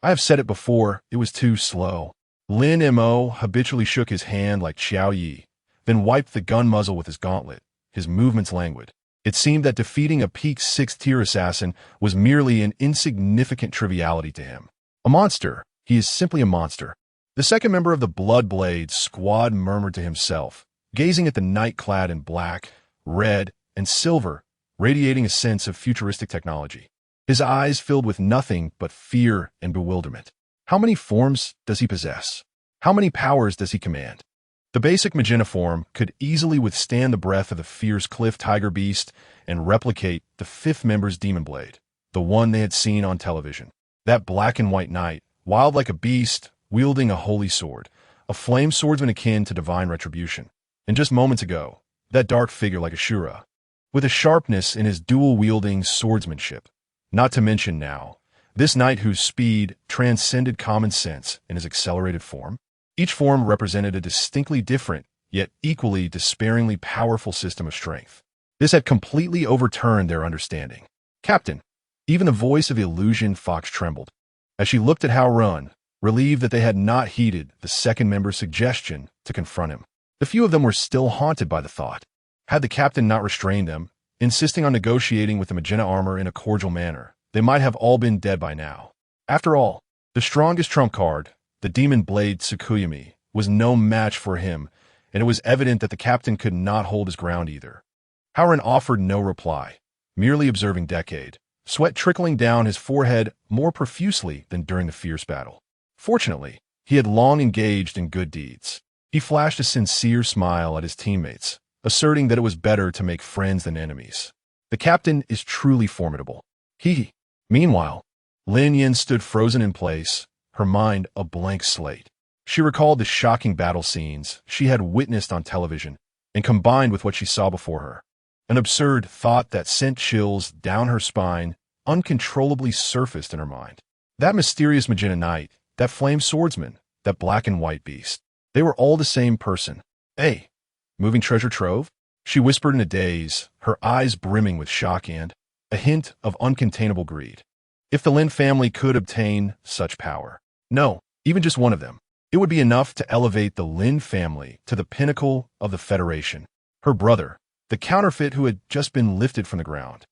I have said it before, it was too slow. Lin Mo habitually shook his hand like Xiao Yi, then wiped the gun muzzle with his gauntlet, his movements languid. It seemed that defeating a peak 6th-tier assassin was merely an insignificant triviality to him. A monster. He is simply a monster. The second member of the Bloodblade squad murmured to himself, gazing at the knight clad in black, red, and silver, radiating a sense of futuristic technology. His eyes filled with nothing but fear and bewilderment. How many forms does he possess? How many powers does he command? The basic magenta form could easily withstand the breath of the fierce cliff tiger beast and replicate the 5th member's demon blade, the one they had seen on television. That black and white knight, wild like a beast, wielding a holy sword, a flame swordsman akin to divine retribution. And just moments ago, that dark figure like Ashura, with a sharpness in his dual-wielding swordsmanship. Not to mention now, this knight whose speed transcended common sense in his accelerated form. Each form represented a distinctly different, yet equally despairingly powerful system of strength. This had completely overturned their understanding. Captain, even the voice of Illusion Fox trembled, as she looked at Hao Run, relieved that they had not heeded the second member's suggestion to confront him. The few of them were still haunted by the thought. Had the captain not restrained them, insisting on negotiating with the magenta armor in a cordial manner, they might have all been dead by now. After all, the strongest trump card, the demon blade Tsukuyami, was no match for him, and it was evident that the captain could not hold his ground either. Howren offered no reply, merely observing Decade, sweat trickling down his forehead more profusely than during the fierce battle. Fortunately, he had long engaged in good deeds. He flashed a sincere smile at his teammates, asserting that it was better to make friends than enemies. The captain is truly formidable. Meanwhile, Lin Yin stood frozen in place, her mind a blank slate. She recalled the shocking battle scenes she had witnessed on television and combined with what she saw before her. An absurd thought that sent chills down her spine uncontrollably surfaced in her mind. That mysterious magenta knight, that flame swordsman, that black and white beast. They were all the same person. Hey, moving treasure trove? She whispered in a daze, her eyes brimming with shock and a hint of uncontainable greed. If the Lin family could obtain such power. No, even just one of them. It would be enough to elevate the Lin family to the pinnacle of the Federation. Her brother, the counterfeit who had just been lifted from the ground,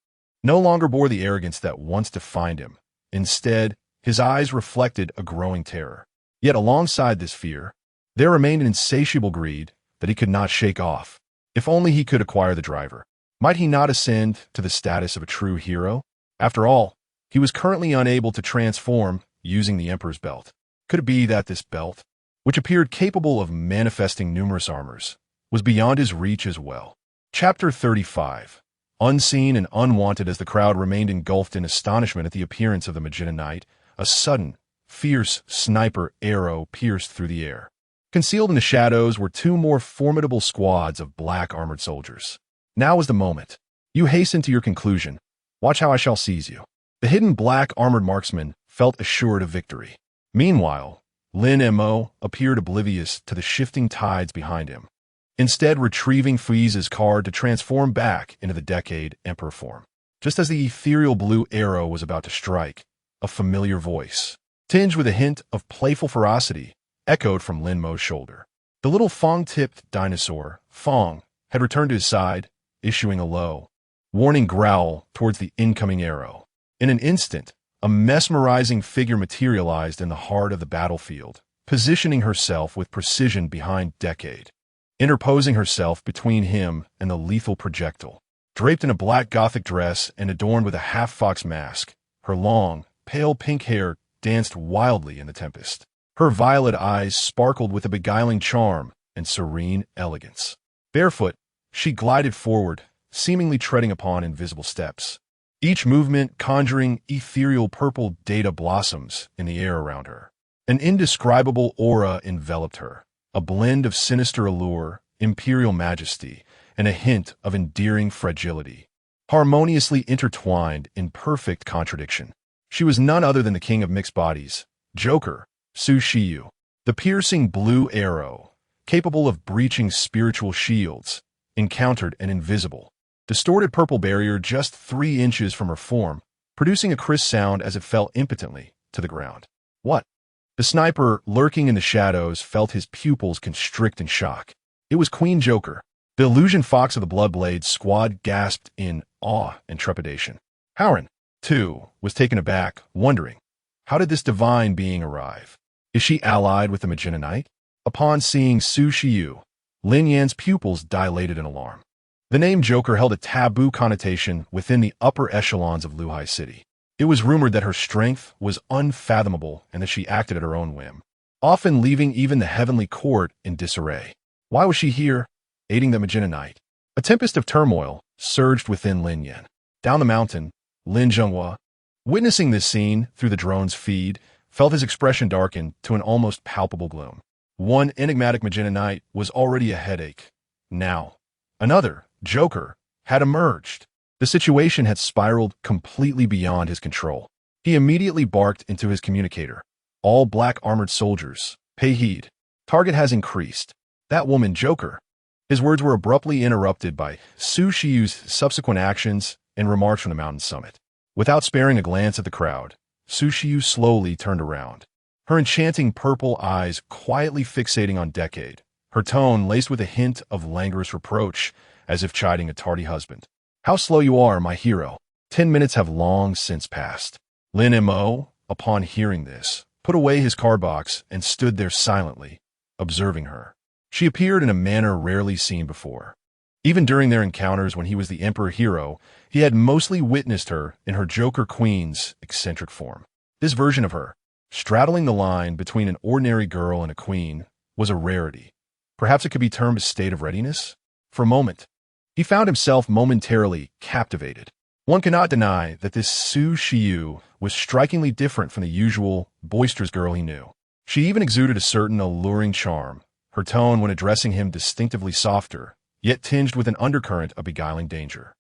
no longer bore the arrogance that once defined him. Instead, his eyes reflected a growing terror. Yet alongside this fear, there remained an insatiable greed that he could not shake off. If only he could acquire the driver. Might he not ascend to the status of a true hero? After all, he was currently unable to transform using the Emperor's belt. Could it be that this belt which appeared capable of manifesting numerous armors, was beyond his reach as well. Chapter 35. Unseen and unwanted. As the crowd remained engulfed in astonishment at the appearance of the Magenta Knight, a sudden, fierce sniper arrow pierced through the air. Concealed in the shadows were two more formidable squads of black armored soldiers. Now was the moment. You hasten to your conclusion. Watch how I shall seize you. The hidden black armored marksman felt assured of victory. Meanwhile, Lin Mo appeared oblivious to the shifting tides behind him, instead retrieving Friez's card to transform back into the Decade Emperor form. Just as the ethereal blue arrow was about to strike, a familiar voice, tinged with a hint of playful ferocity, echoed from Lin Mo's shoulder. The little fong-tipped dinosaur, Fong, had returned to his side, issuing a low, warning growl towards the incoming arrow. In an instant, a mesmerizing figure materialized in the heart of the battlefield, positioning herself with precision behind Decade, interposing herself between him and the lethal projectile. Draped in a black gothic dress and adorned with a half-fox mask, her long, pale pink hair danced wildly in the tempest. Her violet eyes sparkled with a beguiling charm and serene elegance. Barefoot, she glided forward, seemingly treading upon invisible steps, each movement conjuring ethereal purple data blossoms in the air around her. An indescribable aura enveloped her, a blend of sinister allure, imperial majesty, and a hint of endearing fragility, harmoniously intertwined in perfect contradiction. She was none other than the king of mixed bodies, Joker, Su Shiyu, the piercing blue arrow, capable of breaching spiritual shields, encountered an invisible, distorted purple barrier just 3 inches from her form, producing a crisp sound as it fell impotently to the ground. What? The sniper, lurking in the shadows, felt his pupils constrict in shock. It was Queen Joker. The illusion fox of the Bloodblade squad gasped in awe and trepidation. Howren, too, was taken aback, wondering, how did this divine being arrive? Is she allied with the Magenta Knight? Upon seeing Su Shiyu, Lin Yan's pupils dilated in alarm. The name Joker held a taboo connotation within the upper echelons of Luhai City. It was rumored that her strength was unfathomable and that she acted at her own whim, often leaving even the heavenly court in disarray. Why was she here, aiding the Magenta Knight? A tempest of turmoil surged within Lin Yan. Down the mountain, Lin Zhenghua, witnessing this scene through the drone's feed, felt his expression darken to an almost palpable gloom. One enigmatic Magenta Knight was already a headache. Now, another, Joker, had emerged. The situation had spiraled completely beyond his control. He immediately barked into his communicator. All black armored soldiers, pay heed. Target has increased. That woman, Joker. His words were abruptly interrupted by Su Shiyu's subsequent actions and remarks from the mountain summit. Without sparing a glance at the crowd, Su Shiyu slowly turned around, her enchanting purple eyes quietly fixating on Decade, her tone laced with a hint of languorous reproach, as if chiding a tardy husband. How slow you are, my hero. 10 minutes have long since passed. Lin Mo, upon hearing this, put away his card box and stood there silently, observing her. She appeared in a manner rarely seen before. Even during their encounters when he was the Emperor Hero, he had mostly witnessed her in her Joker Queen's eccentric form. This version of her, straddling the line between an ordinary girl and a queen, was a rarity. Perhaps it could be termed a state of readiness? For a moment, he found himself momentarily captivated. One cannot deny that this Su Shiyu was strikingly different from the usual, boisterous girl he knew. She even exuded a certain alluring charm, her tone when addressing him distinctively softer, yet tinged with an undercurrent of beguiling danger.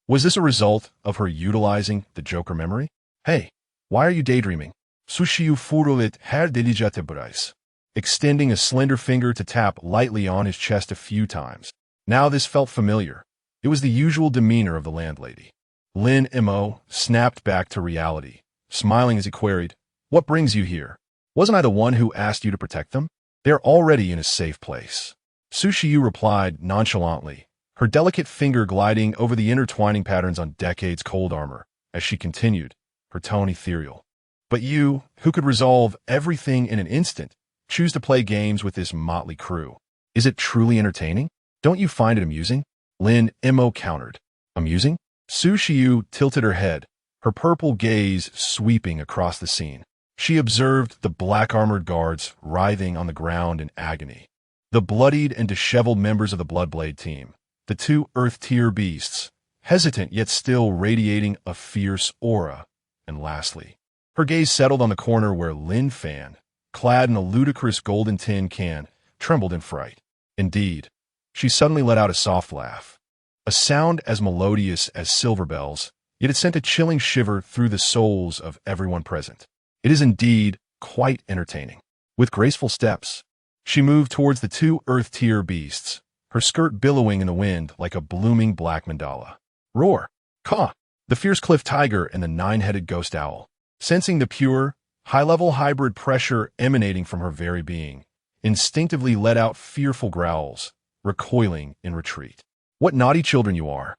Was this a result of her utilizing the Joker memory? Hey, why are you daydreaming? Su Shiyu furulit her diligate brais, extending a slender finger to tap lightly on his chest a few times. Now this felt familiar. It was the usual demeanor of the landlady. Lin Mo snapped back to reality, smiling as he queried, "What brings you here? Wasn't I the one who asked you to protect them? They're already in a safe place." Su Shiyu replied nonchalantly, her delicate finger gliding over the intertwining patterns on Decade's cold armor, as she continued, her tone ethereal. "But you, who could resolve everything in an instant, choose to play games with this motley crew. Is it truly entertaining? Don't you find it amusing?" Lin Mo countered. "Amusing?" Su Shiyu tilted her head, her purple gaze sweeping across the scene. She observed the black-armored guards writhing on the ground in agony. The bloodied and disheveled members of the Bloodblade team, the two Earth-tier beasts, hesitant yet still radiating a fierce aura. And lastly, her gaze settled on the corner where Lin Fan, clad in a ludicrous golden tin can, trembled in fright. Indeed, she suddenly let out a soft laugh, a sound as melodious as silver bells, yet it sent a chilling shiver through the souls of everyone present. It is indeed quite entertaining. With graceful steps, she moved towards the two Earth-tier beasts, her skirt billowing in the wind like a blooming black mandala. Roar! Caw! The fierce cliff tiger and the nine-headed ghost owl, sensing the pure, high-level hybrid pressure emanating from her very being, instinctively let out fearful growls, recoiling in retreat. What naughty children you are!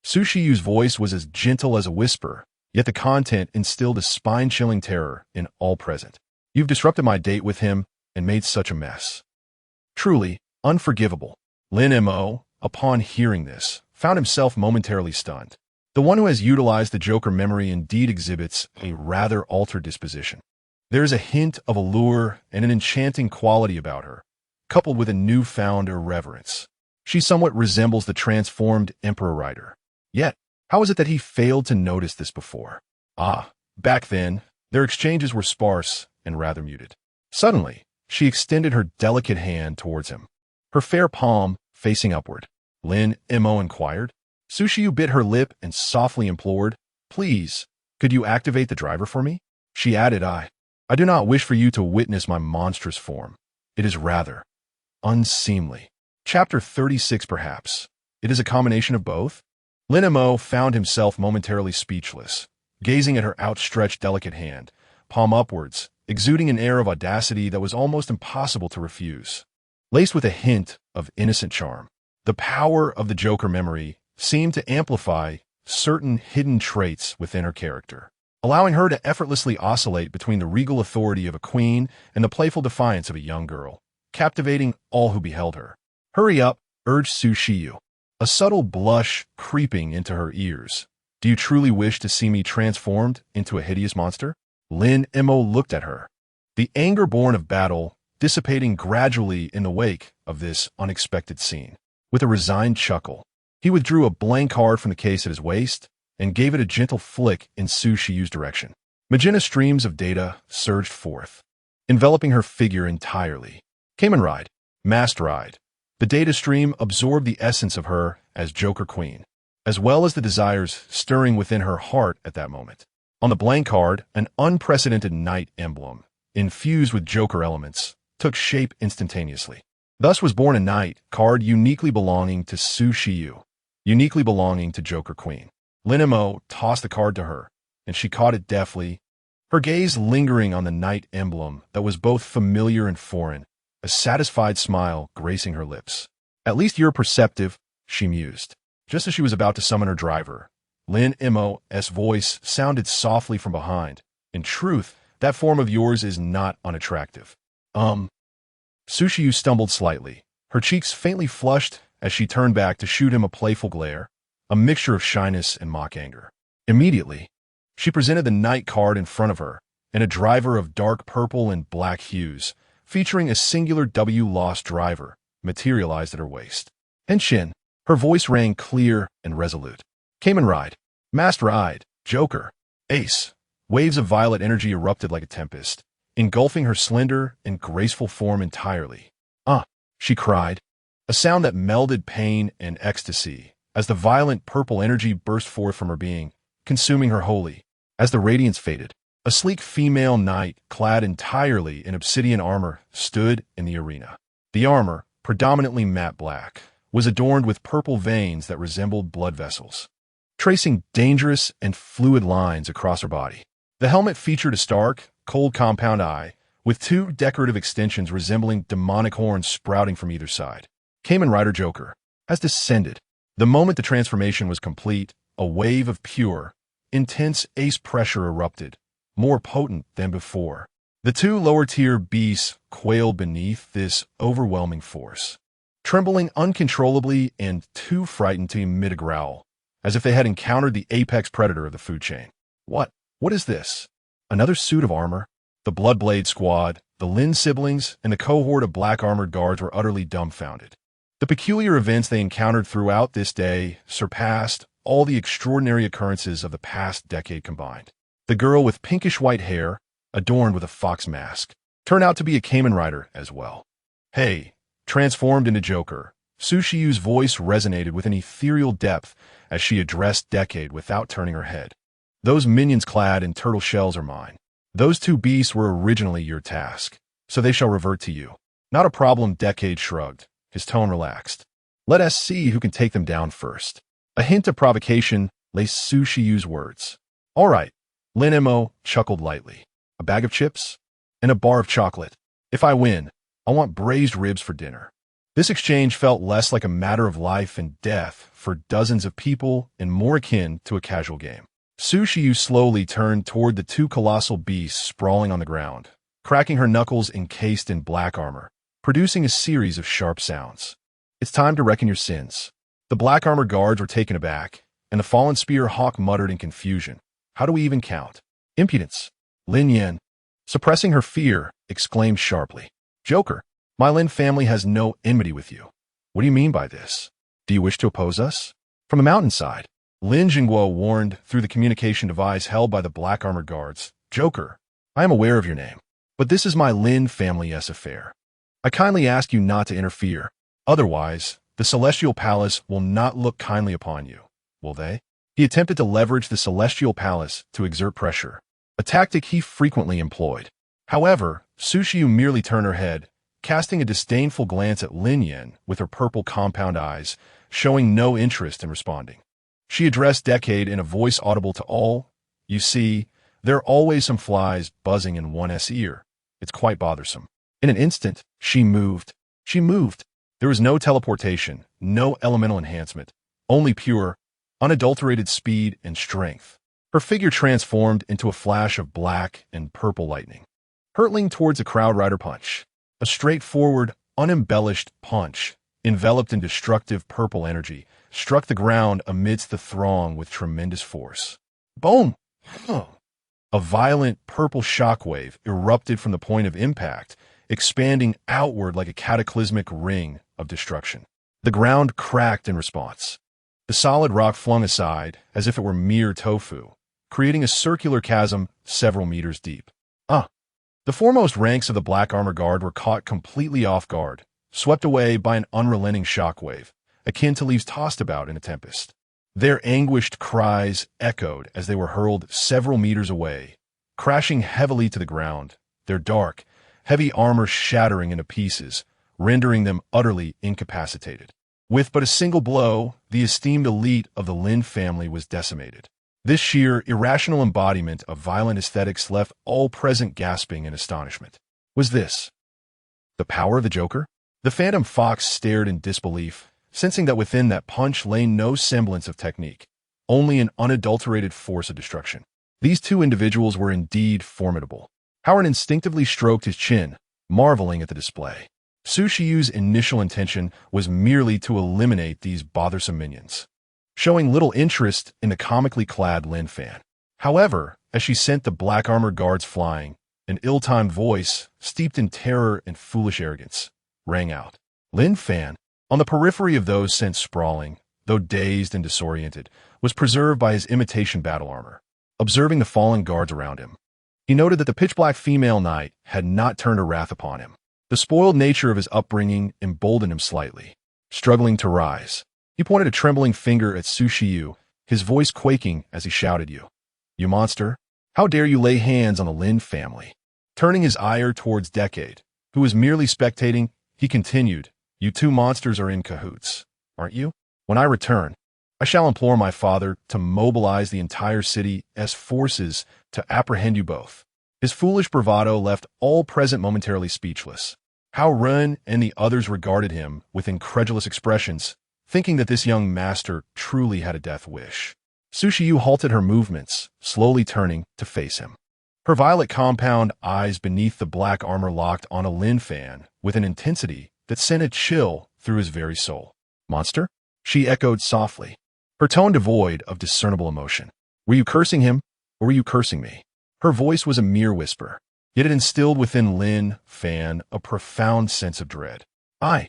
Sushiyu's voice was as gentle as a whisper, yet the content instilled a spine-chilling terror in all present. You've disrupted my date with him and made such a mess. Truly unforgivable. Lin Mo, upon hearing this, found himself momentarily stunned. The one who has utilized the Joker memory indeed exhibits a rather altered disposition. There is a hint of allure and an enchanting quality about her, coupled with a newfound irreverence. She somewhat resembles the transformed Emperor Rider. Yet, how is it that he failed to notice this before? Back then, their exchanges were sparse and rather muted. Suddenly, she extended her delicate hand towards him, her fair palm facing upward. Lin Mo inquired. Sushiyu bit her lip and softly implored, "Please, could you activate the driver for me?" She added, I do not wish for you to witness my monstrous form. It is rather unseemly. Chapter 36, perhaps. It is a combination of both? Lin Mo found himself momentarily speechless, gazing at her outstretched delicate hand, palm upwards, exuding an air of audacity that was almost impossible to refuse. Laced with a hint of innocent charm, the power of the Joker memory seemed to amplify certain hidden traits within her character, allowing her to effortlessly oscillate between the regal authority of a queen and the playful defiance of a young girl, captivating all who beheld her. "Hurry up," urged Sushiyu, a subtle blush creeping into her ears. "Do you truly wish to see me transformed into a hideous monster?" Lin Mo looked at her, the anger born of battle dissipating gradually in the wake of this unexpected scene. With a resigned chuckle, he withdrew a blank card from the case at his waist and gave it a gentle flick in Sushiyu's direction. Magenta streams of data surged forth, enveloping her figure entirely. Kamen Rider, Masked Ride. The data stream absorbed the essence of her as Joker Queen, as well as the desires stirring within her heart at that moment. On the blank card, an unprecedented knight emblem, infused with Joker elements, took shape instantaneously. Thus was born a knight card uniquely belonging to Sushiyu, uniquely belonging to Joker Queen. Lin Mo tossed the card to her, and she caught it deftly, her gaze lingering on the knight emblem that was both familiar and foreign, a satisfied smile gracing her lips. "At least you're perceptive," she mused. Just as she was about to summon her driver, Lin Mo's voice sounded softly from behind. "In truth, that form of yours is not unattractive." Sushiyu stumbled slightly, her cheeks faintly flushed as she turned back to shoot him a playful glare, a mixture of shyness and mock anger. Immediately, she presented the knight card in front of her, and a driver of dark purple and black hues, featuring a singular W-lost driver, materialized at her waist. "Henshin," her voice rang clear and resolute. "Kamen Rider, Masked Ride, Joker, Ace." Waves of violet energy erupted like a tempest, engulfing her slender and graceful form entirely. She cried, a sound that melded pain and ecstasy, as the violent purple energy burst forth from her being, consuming her wholly. As the radiance faded, a sleek female knight, clad entirely in obsidian armor, stood in the arena. The armor, predominantly matte black, was adorned with purple veins that resembled blood vessels, tracing dangerous and fluid lines across her body. The helmet featured a stark, cold compound eye, with two decorative extensions resembling demonic horns sprouting from either side. Kamen Rider Joker has descended. The moment the transformation was complete, a wave of pure, intense ace pressure erupted, more potent than before. The two lower-tier beasts quailed beneath this overwhelming force, trembling uncontrollably and too frightened to emit a growl, as if they had encountered the apex predator of the food chain. What is this? Another suit of armor? The Bloodblade Squad, the Lin siblings, and the cohort of black armored guards were utterly dumbfounded. The peculiar events they encountered throughout this day surpassed all the extraordinary occurrences of the past decade combined. The girl with pinkish-white hair, adorned with a fox mask, turned out to be a Kamen Rider as well. Hey, transformed into Joker, Sushiyu's voice resonated with an ethereal depth as she addressed Decade without turning her head. Those minions clad in turtle shells are mine. Those two beasts were originally your task, so they shall revert to you. Not a problem, Decade shrugged, his tone relaxed. Let us see who can take them down first. A hint of provocation laced Sushiyu's words. All right, Lin Mo chuckled lightly. A bag of chips? And a bar of chocolate. If I win, I want braised ribs for dinner. This exchange felt less like a matter of life and death for dozens of people and more akin to a casual game. Sushiyu slowly turned toward the two colossal beasts sprawling on the ground, cracking her knuckles encased in black armor, producing a series of sharp sounds. It's time to reckon your sins. The black armor guards were taken aback, and the fallen spear hawk muttered in confusion. How do we even count? Impudence. Lin Yan, suppressing her fear, exclaimed sharply. Joker, my Lin family has no enmity with you. What do you mean by this? Do you wish to oppose us? From the mountainside, Lin Jingguo warned through the communication device held by the black armor guards. Joker, I am aware of your name, but this is my Lin family's affair. I kindly ask you not to interfere. Otherwise, the Celestial Palace will not look kindly upon you, will they? He attempted to leverage the Celestial Palace to exert pressure, a tactic he frequently employed. However, Sushiyu merely turned her head, casting a disdainful glance at Lin Yan with her purple compound eyes, showing no interest in responding. She addressed Decade in a voice audible to all. You see, there are always some flies buzzing in one's ear. It's quite bothersome. In an instant, she moved. She moved. There was no teleportation, no elemental enhancement, only pure, unadulterated speed and strength. Her figure transformed into a flash of black and purple lightning, hurtling towards a crowd rider punch. A straightforward, unembellished punch, enveloped in destructive purple energy, struck the ground amidst the throng with tremendous force. Boom! A violent purple shockwave erupted from the point of impact, expanding outward like a cataclysmic ring of destruction. The ground cracked in response. The solid rock flung aside as if it were mere tofu, creating a circular chasm several meters deep. The foremost ranks of the Black Armor Guard were caught completely off guard, swept away by an unrelenting shockwave, akin to leaves tossed about in a tempest. Their anguished cries echoed as they were hurled several meters away, crashing heavily to the ground, their dark, heavy armor shattering into pieces, rendering them utterly incapacitated. With but a single blow, the esteemed elite of the Lin family was decimated. This sheer, irrational embodiment of violent aesthetics left all present gasping in astonishment. Was this the power of the Joker? The Phantom Fox stared in disbelief, sensing that within that punch lay no semblance of technique, only an unadulterated force of destruction. These two individuals were indeed formidable. Howard instinctively stroked his chin, marveling at the display. Sushiyu's initial intention was merely to eliminate these bothersome minions, showing little interest in the comically clad Lin fan. However, as she sent the black armored guards flying, an ill-timed voice, steeped in terror and foolish arrogance, rang out. Lin fan, on the periphery of those sent sprawling, though dazed and disoriented, was preserved by his imitation battle armor. Observing the fallen guards around him, he noted that the pitch-black female knight had not turned her wrath upon him. The spoiled nature of his upbringing emboldened him slightly. Struggling to rise, he pointed a trembling finger at Sushiyu, his voice quaking as he shouted, You monster! How dare you lay hands on the Lin family? Turning his ire towards Decade, who was merely spectating, he continued, You two monsters are in cahoots, aren't you? When I return, I shall implore my father to mobilize the entire city's forces to apprehend you both. His foolish bravado left all present momentarily speechless. How Run and the others regarded him with incredulous expressions, thinking that this young master truly had a death wish. Sushiyu halted her movements, slowly turning to face him. Her violet compound eyes beneath the black armor locked on a Lin fan with an intensity that sent a chill through his very soul. Monster? She echoed softly, her tone devoid of discernible emotion. Were you cursing him, or were you cursing me? Her voice was a mere whisper. Yet it instilled within Lin Fan a profound sense of dread. I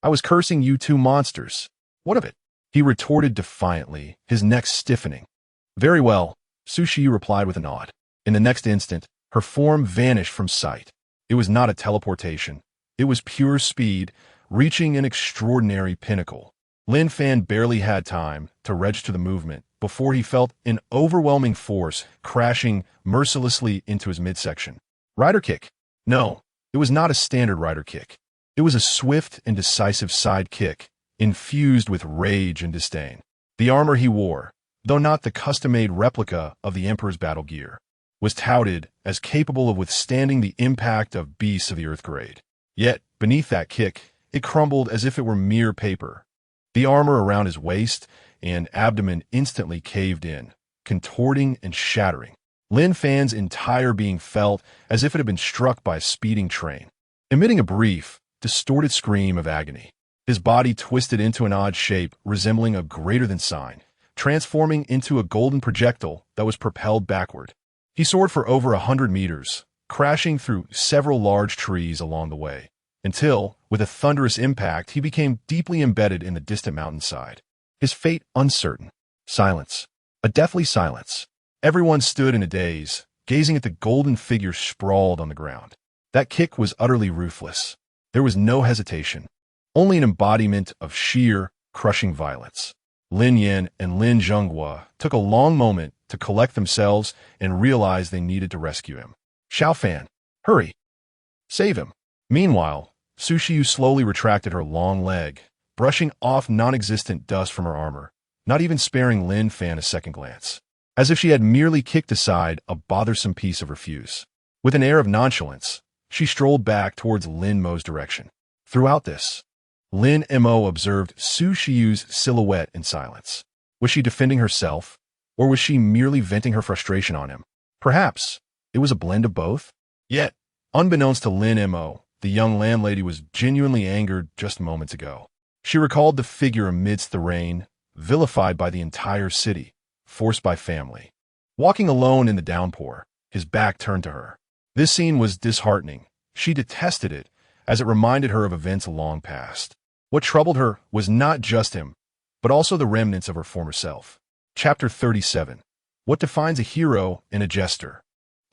was cursing you two monsters. What of it? He retorted defiantly, his neck stiffening. Very well, Sushi replied with a nod. In the next instant, her form vanished from sight. It was not a teleportation. It was pure speed, reaching an extraordinary pinnacle. Lin Fan barely had time to register the movement before he felt an overwhelming force crashing mercilessly into his midsection. Rider kick. No, it was not a standard rider kick. It was a swift and decisive side kick, infused with rage and disdain. The armor he wore, though not the custom-made replica of the Emperor's battle gear, was touted as capable of withstanding the impact of beasts of the Earth grade. Yet, beneath that kick, it crumbled as if it were mere paper. The armor around his waist and abdomen instantly caved in, contorting and shattering. Lin Fan's entire being felt as if it had been struck by a speeding train. Emitting a brief, distorted scream of agony, his body twisted into an odd shape resembling a greater-than sign, transforming into a golden projectile that was propelled backward. He soared for over 100 meters, crashing through several large trees along the way, until, with a thunderous impact, he became deeply embedded in the distant mountainside. His fate uncertain. Silence. A deathly silence. Everyone stood in a daze, gazing at the golden figure sprawled on the ground. That kick was utterly ruthless. There was no hesitation, only an embodiment of sheer, crushing violence. Lin Yan and Lin Zhenghua took a long moment to collect themselves and realize they needed to rescue him. Xiao Fan, hurry! Save him! Meanwhile, Sushiyu slowly retracted her long leg, brushing off non-existent dust from her armor, not even sparing Lin Fan a second glance, as if she had merely kicked aside a bothersome piece of refuse. With an air of nonchalance, she strolled back towards Lin Mo's direction. Throughout this, Lin Mo observed Sushiyu's silhouette in silence. Was she defending herself, or was she merely venting her frustration on him? Perhaps it was a blend of both? Yet, unbeknownst to Lin Mo, the young landlady was genuinely angered just moments ago. She recalled the figure amidst the rain, vilified by the entire city, forced by family. Walking alone in the downpour, his back turned to her. This scene was disheartening. She detested it, as it reminded her of events long past. What troubled her was not just him, but also the remnants of her former self. Chapter 37. What defines a hero and a jester?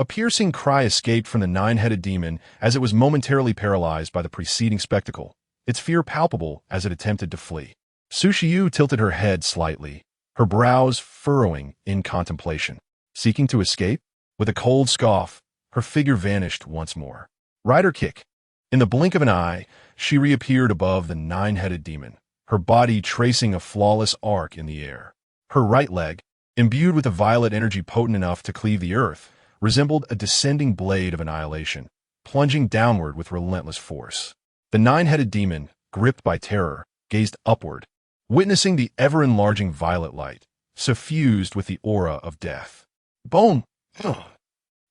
A piercing cry escaped from the nine-headed demon as it was momentarily paralyzed by the preceding spectacle, its fear palpable as it attempted to flee. Sushiyu tilted her head slightly, her brows furrowing in contemplation. Seeking to escape? With a cold scoff, her figure vanished once more. Rider kick. In the blink of an eye, she reappeared above the nine-headed demon, her body tracing a flawless arc in the air. Her right leg, imbued with a violet energy potent enough to cleave the earth, resembled a descending blade of annihilation, plunging downward with relentless force. The nine-headed demon, gripped by terror, gazed upward, witnessing the ever-enlarging violet light, suffused with the aura of death. Bone! Ugh.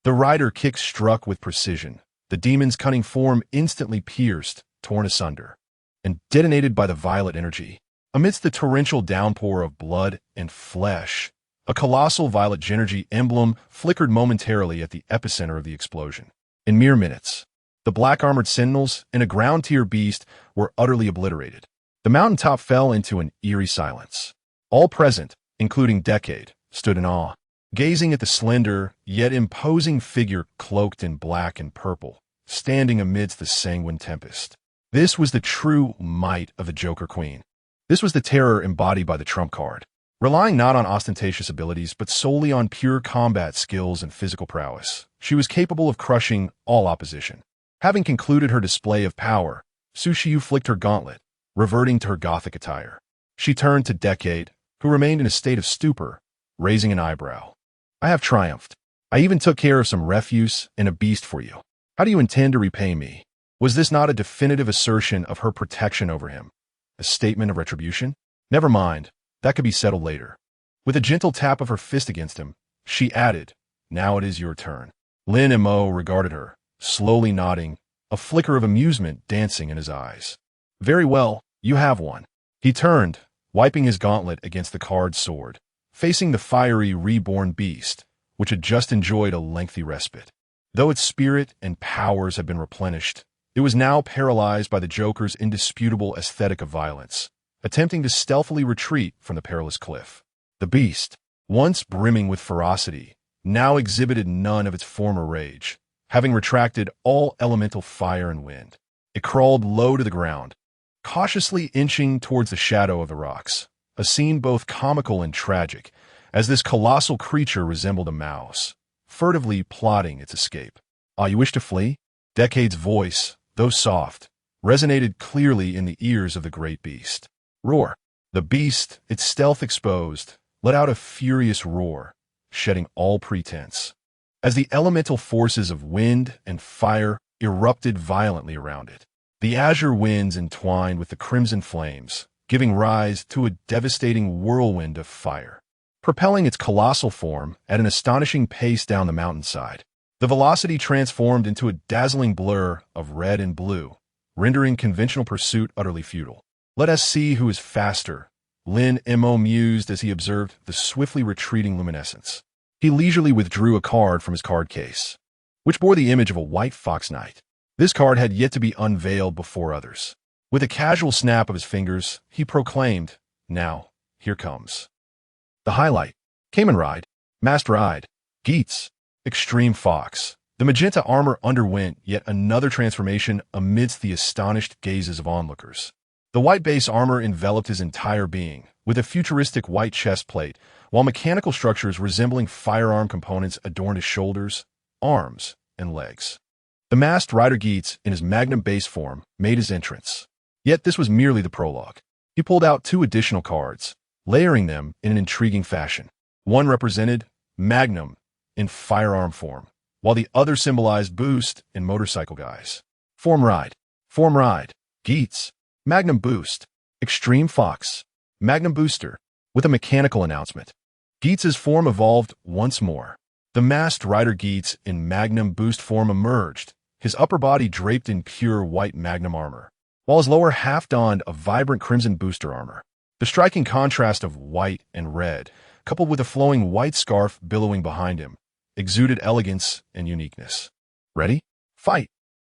The rider kick struck with precision. The demon's cunning form instantly pierced, torn asunder, and detonated by the violet energy. Amidst the torrential downpour of blood and flesh, a colossal violet Genergy emblem flickered momentarily at the epicenter of the explosion. In mere minutes, the black-armored sentinels and a ground-tier beast were utterly obliterated. The mountaintop fell into an eerie silence. All present, including Decade, stood in awe, gazing at the slender, yet imposing figure cloaked in black and purple, standing amidst the sanguine tempest. This was the true might of the Joker Queen. This was the terror embodied by the trump card. Relying not on ostentatious abilities, but solely on pure combat skills and physical prowess, she was capable of crushing all opposition. Having concluded her display of power, Sushiyu flicked her gauntlet, reverting to her gothic attire. She turned to Decade, who remained in a state of stupor, raising an eyebrow. I have triumphed. I even took care of some refuse and a beast for you. How do you intend to repay me? Was this not a definitive assertion of her protection over him? A statement of retribution? Never mind, that could be settled later. With a gentle tap of her fist against him, she added, Now it is your turn. Lin Mo regarded her, slowly nodding, a flicker of amusement dancing in his eyes. Very well, you have one. He turned, wiping his gauntlet against the carved sword, facing the fiery reborn beast, which had just enjoyed a lengthy respite. Though its spirit and powers had been replenished, it was now paralyzed by the Joker's indisputable aesthetic of violence, attempting to stealthily retreat from the perilous cliff. The beast, once brimming with ferocity, now exhibited none of its former rage, having retracted all elemental fire and wind. It crawled low to the ground, cautiously inching towards the shadow of the rocks, a scene both comical and tragic, as this colossal creature resembled a mouse, furtively plotting its escape. "Ah, you wish to flee?" Decade's voice, though soft, resonated clearly in the ears of the great beast. "Roar." The beast, its stealth exposed, let out a furious roar, shedding all pretense, as the elemental forces of wind and fire erupted violently around it. The azure winds entwined with the crimson flames, giving rise to a devastating whirlwind of fire, propelling its colossal form at an astonishing pace down the mountainside. The velocity transformed into a dazzling blur of red and blue, rendering conventional pursuit utterly futile. "Let us see who is faster," Lin Mo mused as he observed the swiftly retreating luminescence. He leisurely withdrew a card from his card case, which bore the image of a white fox knight. This card had yet to be unveiled before others. With a casual snap of his fingers, he proclaimed, "Now, here comes the highlight. Kamen Rider, Master Ride, Geats, Extreme Fox." The magenta armor underwent yet another transformation amidst the astonished gazes of onlookers. The white base armor enveloped his entire being, with a futuristic white chest plate, while mechanical structures resembling firearm components adorned his shoulders, arms, and legs. The masked rider Geats, in his magnum base form, made his entrance. Yet this was merely the prologue. He pulled out 2 additional cards, layering them in an intriguing fashion. One represented Magnum in firearm form, while the other symbolized Boost in motorcycle guise. Form Ride, Geats, Magnum Boost, Extreme Fox, Magnum Booster, with a mechanical announcement. Geats's form evolved once more. The masked rider Geats in Magnum Boost form emerged, his upper body draped in pure white Magnum armor, while his lower half donned a vibrant crimson booster armor. The striking contrast of white and red, coupled with a flowing white scarf billowing behind him, exuded elegance and uniqueness. "Ready? Fight!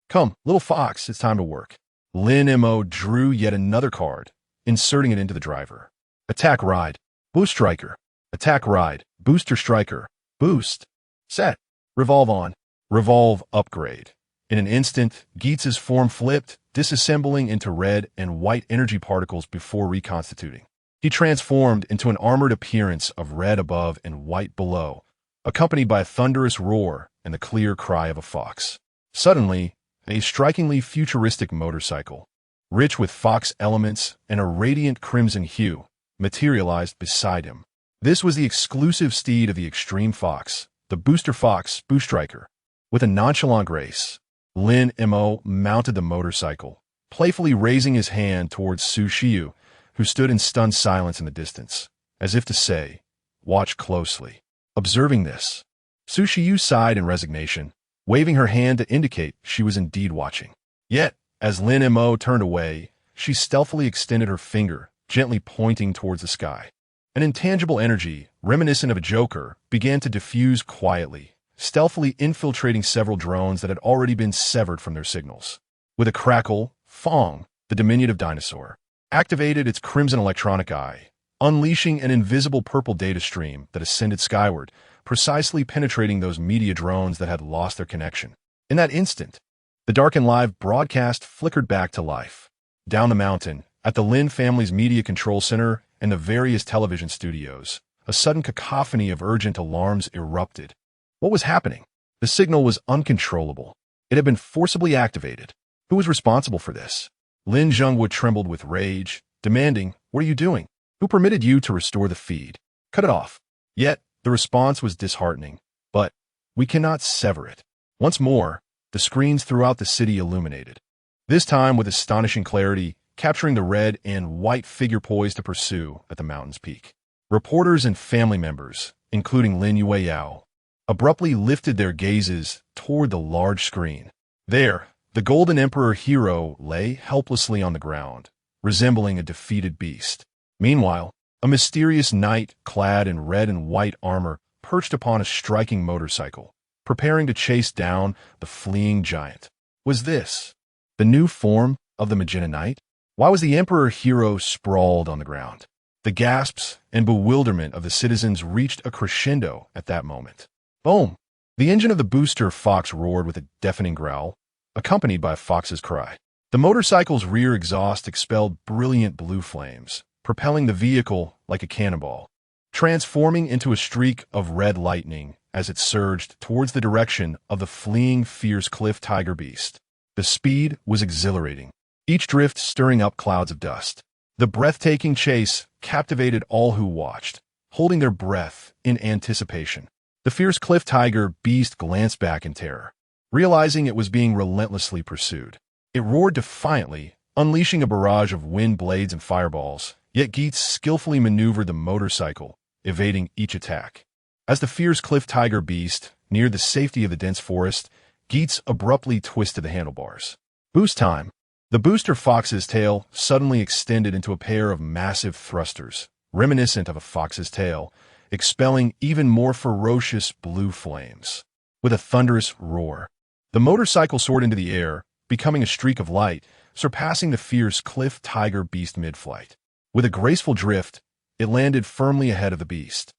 Come, little fox, it's time to work." Lin Mo drew yet another card, inserting it into the driver. "Attack Ride, Boost Striker. Attack Ride, Booster Striker. Boost. Set. Revolve on. Revolve Upgrade." In an instant, Geats's form flipped, disassembling into red and white energy particles before reconstituting. He transformed into an armored appearance of red above and white below, accompanied by a thunderous roar and the clear cry of a fox. Suddenly, a strikingly futuristic motorcycle, rich with fox elements and a radiant crimson hue, materialized beside him. This was the exclusive steed of the Extreme Fox, the Booster Fox Boost Striker. With a nonchalant grace, Lin Mo mounted the motorcycle, playfully raising his hand towards Su Xiu, who stood in stunned silence in the distance, as if to say, "Watch closely." Observing this, Su Xiu sighed in resignation, waving her hand to indicate she was indeed watching. Yet, as Lin Mo turned away, she stealthily extended her finger, gently pointing towards the sky. An intangible energy, reminiscent of a Joker, began to diffuse quietly, stealthily infiltrating several drones that had already been severed from their signals. With a crackle, Fong, the diminutive dinosaur, activated its crimson electronic eye, unleashing an invisible purple data stream that ascended skyward, precisely penetrating those media drones that had lost their connection. In that instant, the dark and live broadcast flickered back to life. Down the mountain, at the Lin family's media control center and the various television studios, a sudden cacophony of urgent alarms erupted. What was happening? The signal was uncontrollable. It had been forcibly activated. Who was responsible for this? Lin Zhengwu trembled with rage, demanding, "What are you doing? Who permitted you to restore the feed? Cut it off." Yet, the response was disheartening. "But we cannot sever it." Once more, the screens throughout the city illuminated, this time with astonishing clarity, capturing the red and white figure poised to pursue at the mountain's peak. Reporters and family members, including Lin Yueyao, abruptly lifted their gazes toward the large screen. There, the Golden Emperor hero lay helplessly on the ground, resembling a defeated beast. Meanwhile, a mysterious knight clad in red and white armor perched upon a striking motorcycle, preparing to chase down the fleeing giant. Was this the new form of the Magenta Knight? Why was the Emperor Hero sprawled on the ground? The gasps and bewilderment of the citizens reached a crescendo at that moment. Boom! The engine of the booster Fox roared with a deafening growl, accompanied by a fox's cry. The motorcycle's rear exhaust expelled brilliant blue flames, propelling the vehicle like a cannonball, transforming into a streak of red lightning as it surged towards the direction of the fleeing fierce cliff tiger beast. The speed was exhilarating, each drift stirring up clouds of dust. The breathtaking chase captivated all who watched, holding their breath in anticipation. The fierce cliff tiger beast glanced back in terror, realizing it was being relentlessly pursued. It roared defiantly, unleashing a barrage of wind blades and fireballs, yet Geets skillfully maneuvered the motorcycle, evading each attack. As the fierce cliff tiger beast neared the safety of the dense forest, Geets abruptly twisted the handlebars. Boost time! The booster fox's tail suddenly extended into a pair of massive thrusters, reminiscent of a fox's tail, expelling even more ferocious blue flames. With a thunderous roar, the motorcycle soared into the air, becoming a streak of light, surpassing the fierce cliff tiger beast mid-flight. With a graceful drift, it landed firmly ahead of the beast,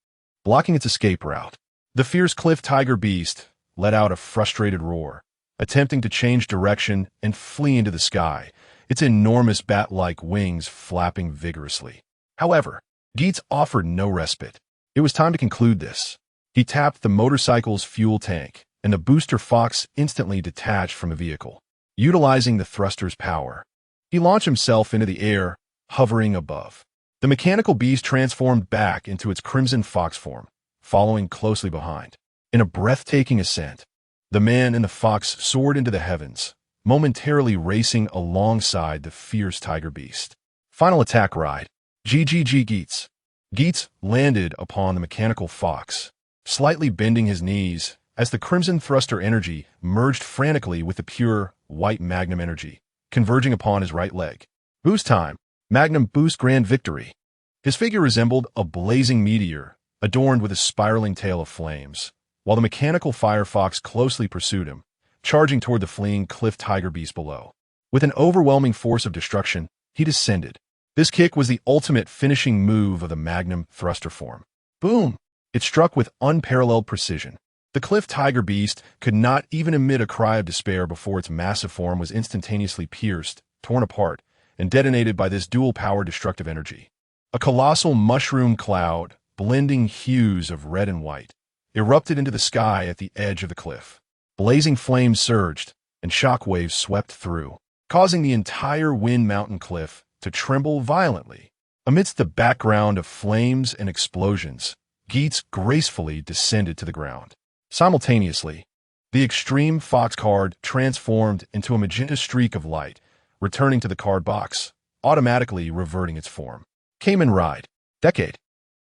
blocking its escape route. The fierce cliff tiger beast let out a frustrated roar, attempting to change direction and flee into the sky, its enormous bat-like wings flapping vigorously. However, Geets offered no respite. It was time to conclude this. He tapped the motorcycle's fuel tank, and the booster fox instantly detached from the vehicle. Utilizing the thruster's power, he launched himself into the air, hovering above. The mechanical beast transformed back into its crimson fox form, following closely behind. In a breathtaking ascent, the man and the fox soared into the heavens, momentarily racing alongside the fierce tiger beast. Final attack ride. GGG Geets. Geets landed upon the mechanical fox, slightly bending his knees as the crimson thruster energy merged frantically with the pure white magnum energy, converging upon his right leg. Boost time. Magnum boost grand victory. His figure resembled a blazing meteor, adorned with a spiraling tail of flames, while the mechanical firefox closely pursued him, charging toward the fleeing cliff tiger beast below. With an overwhelming force of destruction, he descended. This kick was the ultimate finishing move of the magnum thruster form. Boom! It struck with unparalleled precision. The cliff tiger beast could not even emit a cry of despair before its massive form was instantaneously pierced, torn apart, and detonated by this dual-power destructive energy. A colossal mushroom cloud, blending hues of red and white, erupted into the sky at the edge of the cliff. Blazing flames surged, and shock waves swept through, causing the entire Wind Mountain cliff to tremble violently. Amidst the background of flames and explosions, Geets gracefully descended to the ground. Simultaneously, the extreme fox card transformed into a magenta streak of light, returning to the card box, automatically reverting its form. Kamen Rider. Decade.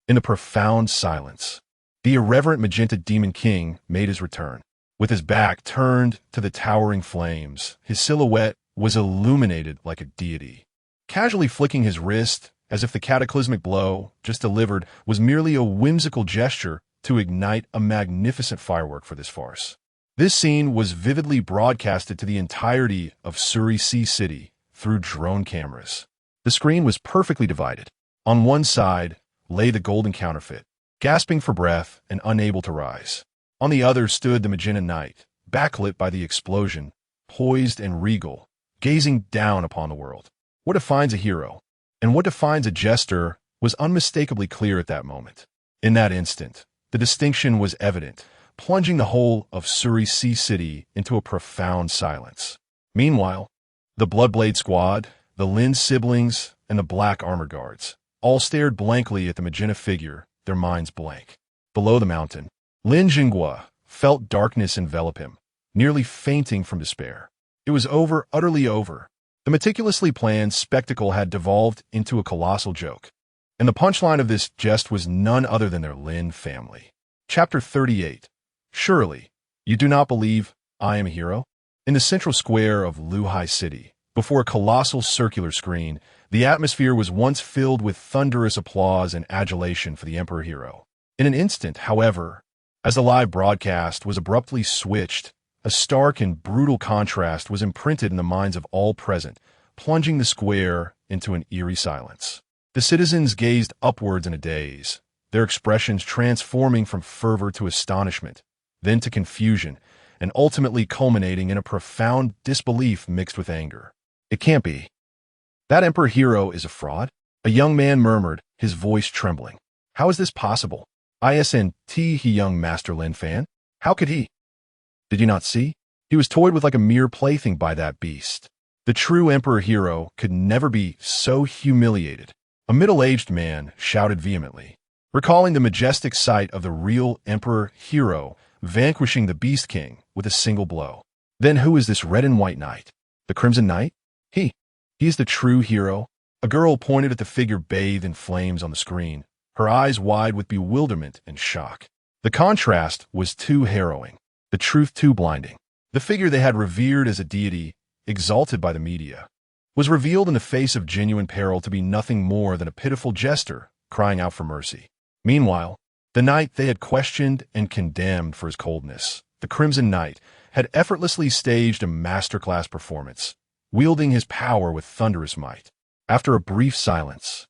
In the profound silence, the irreverent magenta demon king made his return. With his back turned to the towering flames, his silhouette was illuminated like a deity. Casually flicking his wrist, as if the cataclysmic blow just delivered was merely a whimsical gesture to ignite a magnificent firework for this farce. This scene was vividly broadcasted to the entirety of Surrey Sea City through drone cameras. The screen was perfectly divided. On one side lay the golden counterfeit, gasping for breath and unable to rise. On the other stood the Magenta Knight, backlit by the explosion, poised and regal, gazing down upon the world. What defines a hero, and what defines a jester, was unmistakably clear at that moment. In that instant, the distinction was evident, plunging the whole of Surrey Sea City into a profound silence. Meanwhile, the Bloodblade Squad, the Lin siblings, and the Black Armor Guards all stared blankly at the magenta figure, their minds blank. Below the mountain, Lin Jinghua felt darkness envelop him, nearly fainting from despair. It was over, utterly over. The meticulously planned spectacle had devolved into a colossal joke, and the punchline of this jest was none other than their Lin family. Chapter 38. Surely, you do not believe I am a hero? In the central square of Luhai City, before a colossal circular screen, the atmosphere was once filled with thunderous applause and adulation for the Emperor Hero. In an instant, however, As the live broadcast was abruptly switched, a stark and brutal contrast was imprinted in the minds of all present, plunging the square into an eerie silence. The citizens gazed upwards in a daze, their expressions transforming from fervor to astonishment, then to confusion, and ultimately culminating in a profound disbelief mixed with anger. It can't be. That Emperor Hero is a fraud? A young man murmured, his voice trembling. How is this possible? Isn't he young Master Lin fan? How could he? Did you not see? He was toyed with like a mere plaything by that beast. The true Emperor Hero could never be so humiliated. A middle-aged man shouted vehemently, recalling the majestic sight of the real Emperor Hero vanquishing the Beast King with a single blow. Then who is this red and white knight? The Crimson Knight? He is the true hero? A girl pointed at the figure bathed in flames on the screen, her eyes wide with bewilderment and shock. The contrast was too harrowing, the truth too blinding. The figure they had revered as a deity, exalted by the media, was revealed in the face of genuine peril to be nothing more than a pitiful jester crying out for mercy. Meanwhile, the knight they had questioned and condemned for his coldness, the Crimson Knight, had effortlessly staged a masterclass performance, wielding his power with thunderous might. After a brief silence,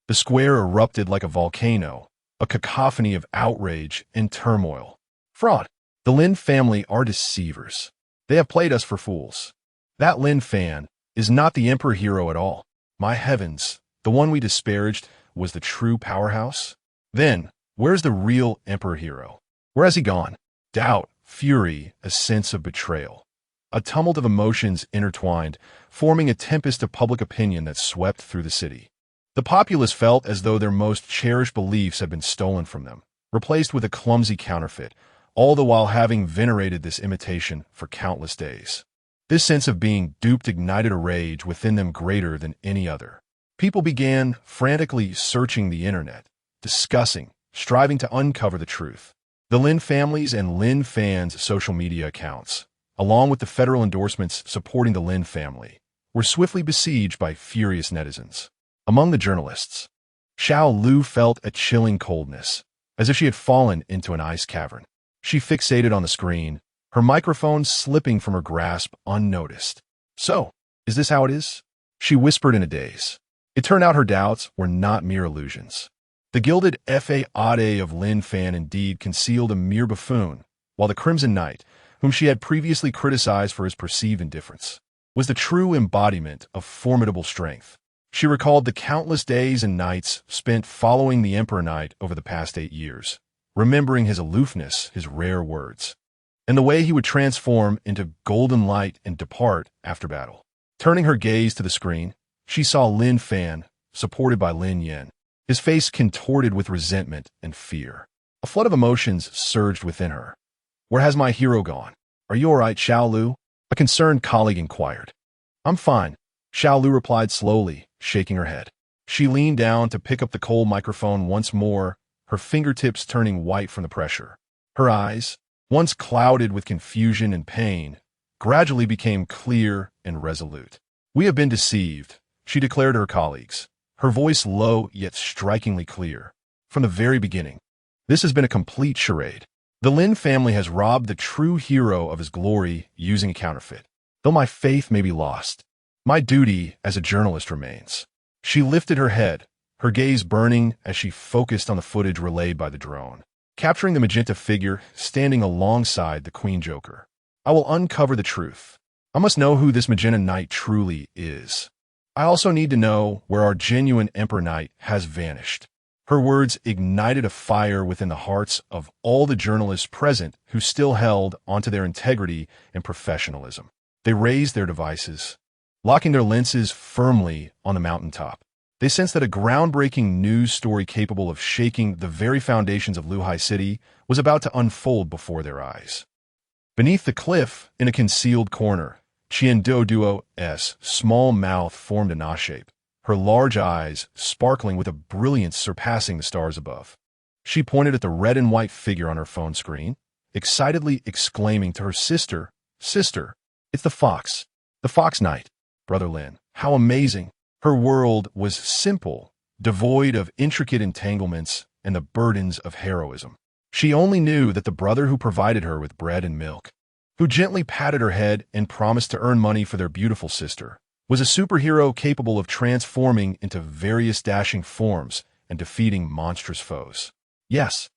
the square erupted like a volcano, a cacophony of outrage and turmoil. Fraud! The Lin family are deceivers. They have played us for fools. That Lin fan is not the Emperor Hero at all. My heavens, the one we disparaged was the true powerhouse? Then, where's the real Emperor Hero? Where has he gone? Doubt, fury, a sense of betrayal. A tumult of emotions intertwined, forming a tempest of public opinion that swept through the city. The populace felt as though their most cherished beliefs had been stolen from them, replaced with a clumsy counterfeit, all the while having venerated this imitation for countless days. This sense of being duped ignited a rage within them greater than any other. People began frantically searching the internet, discussing, striving to uncover the truth. The Lin families and Lin fans' social media accounts, along with the federal endorsements supporting the Lin family, were swiftly besieged by furious netizens. Among the journalists, Xiao Lu felt a chilling coldness, as if she had fallen into an ice cavern. She fixated on the screen, her microphone slipping from her grasp unnoticed. So, is this how it is? She whispered in a daze. It turned out her doubts were not mere illusions. The gilded faade of Lin Fan indeed concealed a mere buffoon, while the Crimson Knight, whom she had previously criticized for his perceived indifference, was the true embodiment of formidable strength. She recalled the countless days and nights spent following the Emperor Knight over the past 8 years, remembering his aloofness, his rare words, and the way he would transform into golden light and depart after battle. Turning her gaze to the screen, she saw Lin Fan, supported by Lin Yen, his face contorted with resentment and fear. A flood of emotions surged within her. Where has my hero gone? Are you all right, Xiao Lu? A concerned colleague inquired. I'm fine, Xiao Lu replied slowly, shaking her head. She leaned down to pick up the cold microphone once more, her fingertips turning white from the pressure. Her eyes, once clouded with confusion and pain, gradually became clear and resolute. We have been deceived, she declared to her colleagues, her voice low yet strikingly clear. From the very beginning, this has been a complete charade. The Lin family has robbed the true hero of his glory using a counterfeit. Though my faith may be lost, my duty as a journalist remains. She lifted her head, her gaze burning as she focused on the footage relayed by the drone, capturing the magenta figure standing alongside the Queen Joker. I will uncover the truth. I must know who this magenta knight truly is. I also need to know where our genuine Emperor Knight has vanished. Her words ignited a fire within the hearts of all the journalists present who still held onto their integrity and professionalism. They raised their devices, locking their lenses firmly on the mountaintop. They sensed that a groundbreaking news story capable of shaking the very foundations of Luhai City was about to unfold before their eyes. Beneath the cliff, in a concealed corner, Qiando Duo's small mouth formed an A shape, her large eyes sparkling with a brilliance surpassing the stars above. She pointed at the red and white figure on her phone screen, excitedly exclaiming to her sister, "Sister, it's the Fox Knight, Brother Lin. How amazing!" Her world was simple, devoid of intricate entanglements and the burdens of heroism. She only knew that the brother who provided her with bread and milk, who gently patted her head and promised to earn money for their beautiful sister, was a superhero capable of transforming into various dashing forms and defeating monstrous foes. Yes,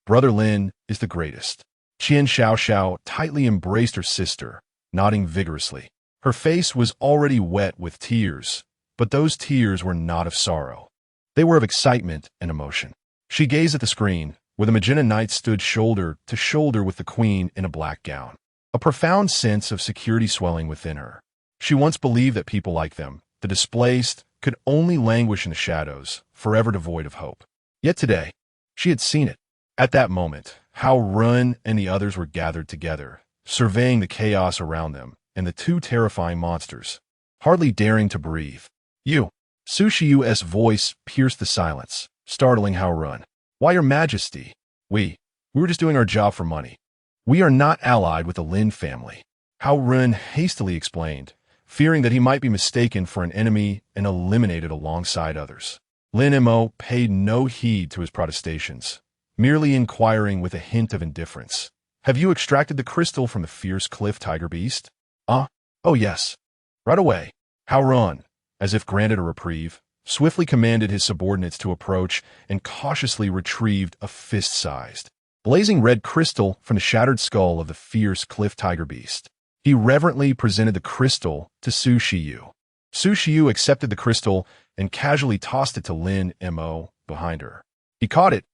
Brother Lin is the greatest. Qian Xiao tightly embraced her sister, nodding vigorously. Her face was already wet with tears, but those tears were not of sorrow. They were of excitement and emotion. She gazed at the screen, where the magenta knight stood shoulder to shoulder with the queen in a black gown. A profound sense of security swelling within her. She once believed that people like them, the displaced, could only languish in the shadows, forever devoid of hope. Yet today, she had seen it. At that moment, how Run and the others were gathered together, surveying the chaos around them and the two terrifying monsters, hardly daring to breathe. You. Su Shiyu's voice pierced the silence, startling Hao Run. Why, Your Majesty? We were just doing our job for money. We are not allied with the Lin family. Hao Run hastily explained, fearing that he might be mistaken for an enemy and eliminated alongside others. Lin Mo paid no heed to his protestations, merely inquiring with a hint of indifference. Have you extracted the crystal from the fierce cliff tiger beast? Oh yes. Right away. Hao Run, as if granted a reprieve, swiftly commanded his subordinates to approach and cautiously retrieved a fist-sized, blazing red crystal from the shattered skull of the fierce cliff tiger beast. He reverently presented the crystal to Su Shiyu. Su Shiyu accepted the crystal and casually tossed it to Lin Mo behind her. He caught it,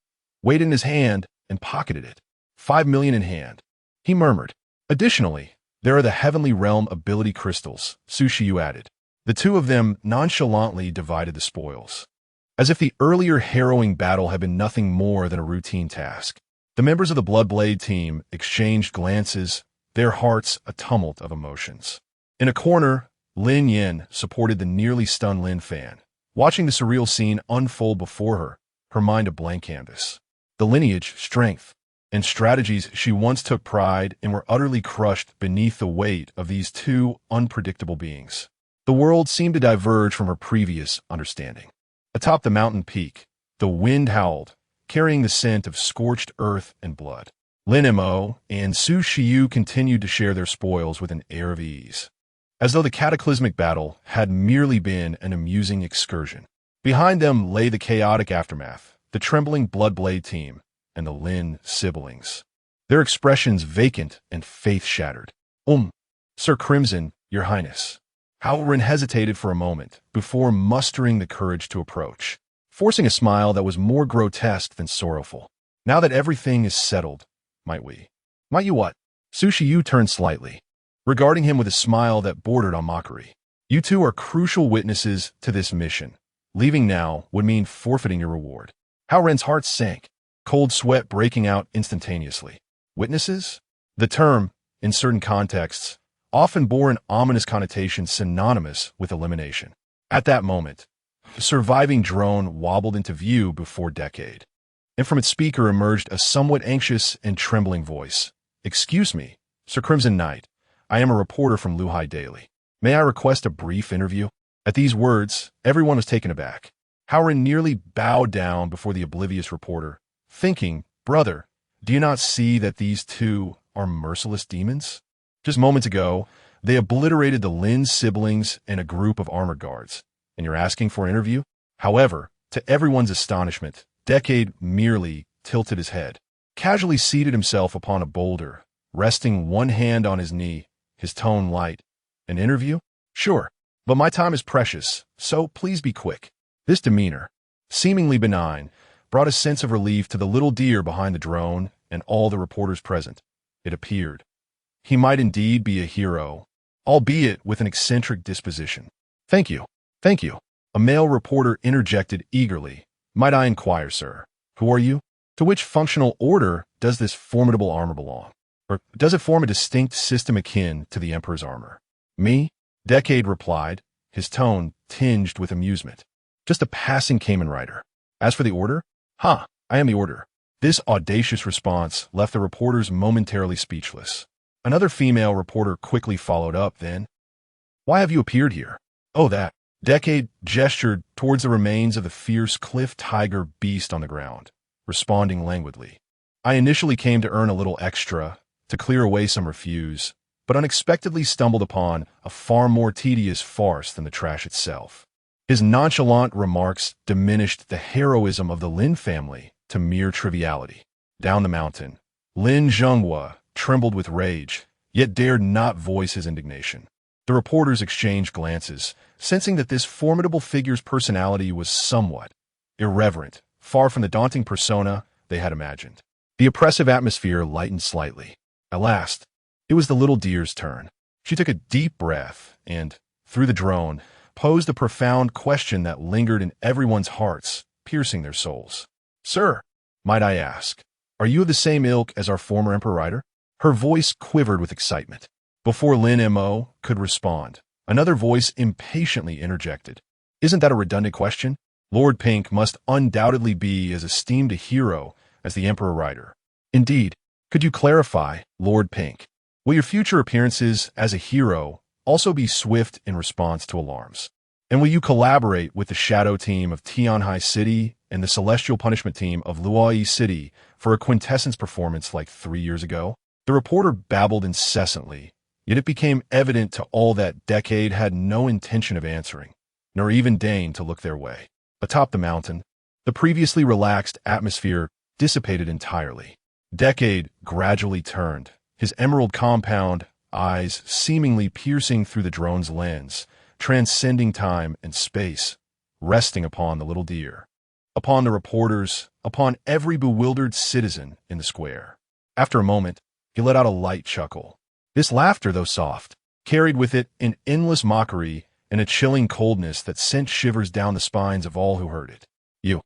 weighed it in his hand, and pocketed it. 5 million in hand. He murmured. Additionally, there are the Heavenly Realm ability crystals, Su Shiyu added. The two of them nonchalantly divided the spoils, as if the earlier harrowing battle had been nothing more than a routine task. The members of the Bloodblade team exchanged glances, their hearts a tumult of emotions. In a corner, Lin Yin supported the nearly stunned Lin Fan, watching the surreal scene unfold before her mind a blank canvas. The lineage, strength, and strategies she once took pride in were utterly crushed beneath the weight of these two unpredictable beings. The world seemed to diverge from her previous understanding. Atop the mountain peak, the wind howled, carrying the scent of scorched earth and blood. Lin Mo and Su Shiyu continued to share their spoils with an air of ease, as though the cataclysmic battle had merely been an amusing excursion. Behind them lay the chaotic aftermath, the trembling Bloodblade team, and the Lin siblings, their expressions vacant and faith-shattered. Sir Crimson, Your Highness. Hao Run hesitated for a moment before mustering the courage to approach, forcing a smile that was more grotesque than sorrowful. Now that everything is settled, might you what? Su Shiyu turned slightly, regarding him with a smile that bordered on mockery. You two are crucial witnesses to this mission. Leaving now would mean forfeiting your reward. Hao Ren's heart sank, cold sweat breaking out instantaneously. Witnesses? The term, in certain contexts, often bore an ominous connotation synonymous with elimination. At that moment, the surviving drone wobbled into view before Decade, and from its speaker emerged a somewhat anxious and trembling voice. Excuse me, Sir Crimson Knight. I am a reporter from Luhai Daily. May I request a brief interview? At these words, everyone was taken aback. Hao Ren nearly bowed down before the oblivious reporter, thinking, brother, do you not see that these two are merciless demons? Just moments ago, they obliterated the Lin siblings and a group of armored guards, and you're asking for an interview? However, to everyone's astonishment, Decade merely tilted his head, casually seated himself upon a boulder, resting one hand on his knee, his tone light. An interview? Sure, but my time is precious, so please be quick. This demeanor, seemingly benign, brought a sense of relief to the little deer behind the drone and all the reporters present. It appeared he might indeed be a hero, albeit with an eccentric disposition. Thank you. Thank you. A male reporter interjected eagerly. Might I inquire, sir, who are you? To which functional order does this formidable armor belong? Or does it form a distinct system akin to the Emperor's armor? Me? Decade replied, his tone tinged with amusement. Just a passing Kamen Rider. As for the order? I am the order. This audacious response left the reporters momentarily speechless. Another female reporter quickly followed up then. Why have you appeared here? Oh, that. Decade gestured towards the remains of the fierce cliff tiger beast on the ground, responding languidly. I initially came to earn a little extra, to clear away some refuse, but unexpectedly stumbled upon a far more tedious farce than the trash itself. His nonchalant remarks diminished the heroism of the Lin family to mere triviality. Down the mountain, Lin Zhenghua trembled with rage, yet dared not voice his indignation. The reporters exchanged glances, sensing that this formidable figure's personality was somewhat irreverent, far from the daunting persona they had imagined. The oppressive atmosphere lightened slightly. At last, it was the little deer's turn. She took a deep breath and, through the drone, posed a profound question that lingered in everyone's hearts, piercing their souls. "Sir, might I ask, are you of the same ilk as our former Emperor Rider?" Her voice quivered with excitement. Before Lin Mo could respond, another voice impatiently interjected. "Isn't that a redundant question? Lord Pink must undoubtedly be as esteemed a hero as the Emperor Rider. Indeed, could you clarify, Lord Pink? Will your future appearances as a hero also be swift in response to alarms? And will you collaborate with the Shadow Team of Tianhai City and the Celestial Punishment Team of Luoyi City for a quintessence performance like 3 years ago?" The reporter babbled incessantly, yet it became evident to all that Decade had no intention of answering, nor even deigned to look their way. Atop the mountain, the previously relaxed atmosphere dissipated entirely. Decade gradually turned, his emerald compound eyes seemingly piercing through the drone's lens, transcending time and space, resting upon the little deer, upon the reporters, upon every bewildered citizen in the square. After a moment, he let out a light chuckle. This laughter, though soft, carried with it an endless mockery and a chilling coldness that sent shivers down the spines of all who heard it. "You."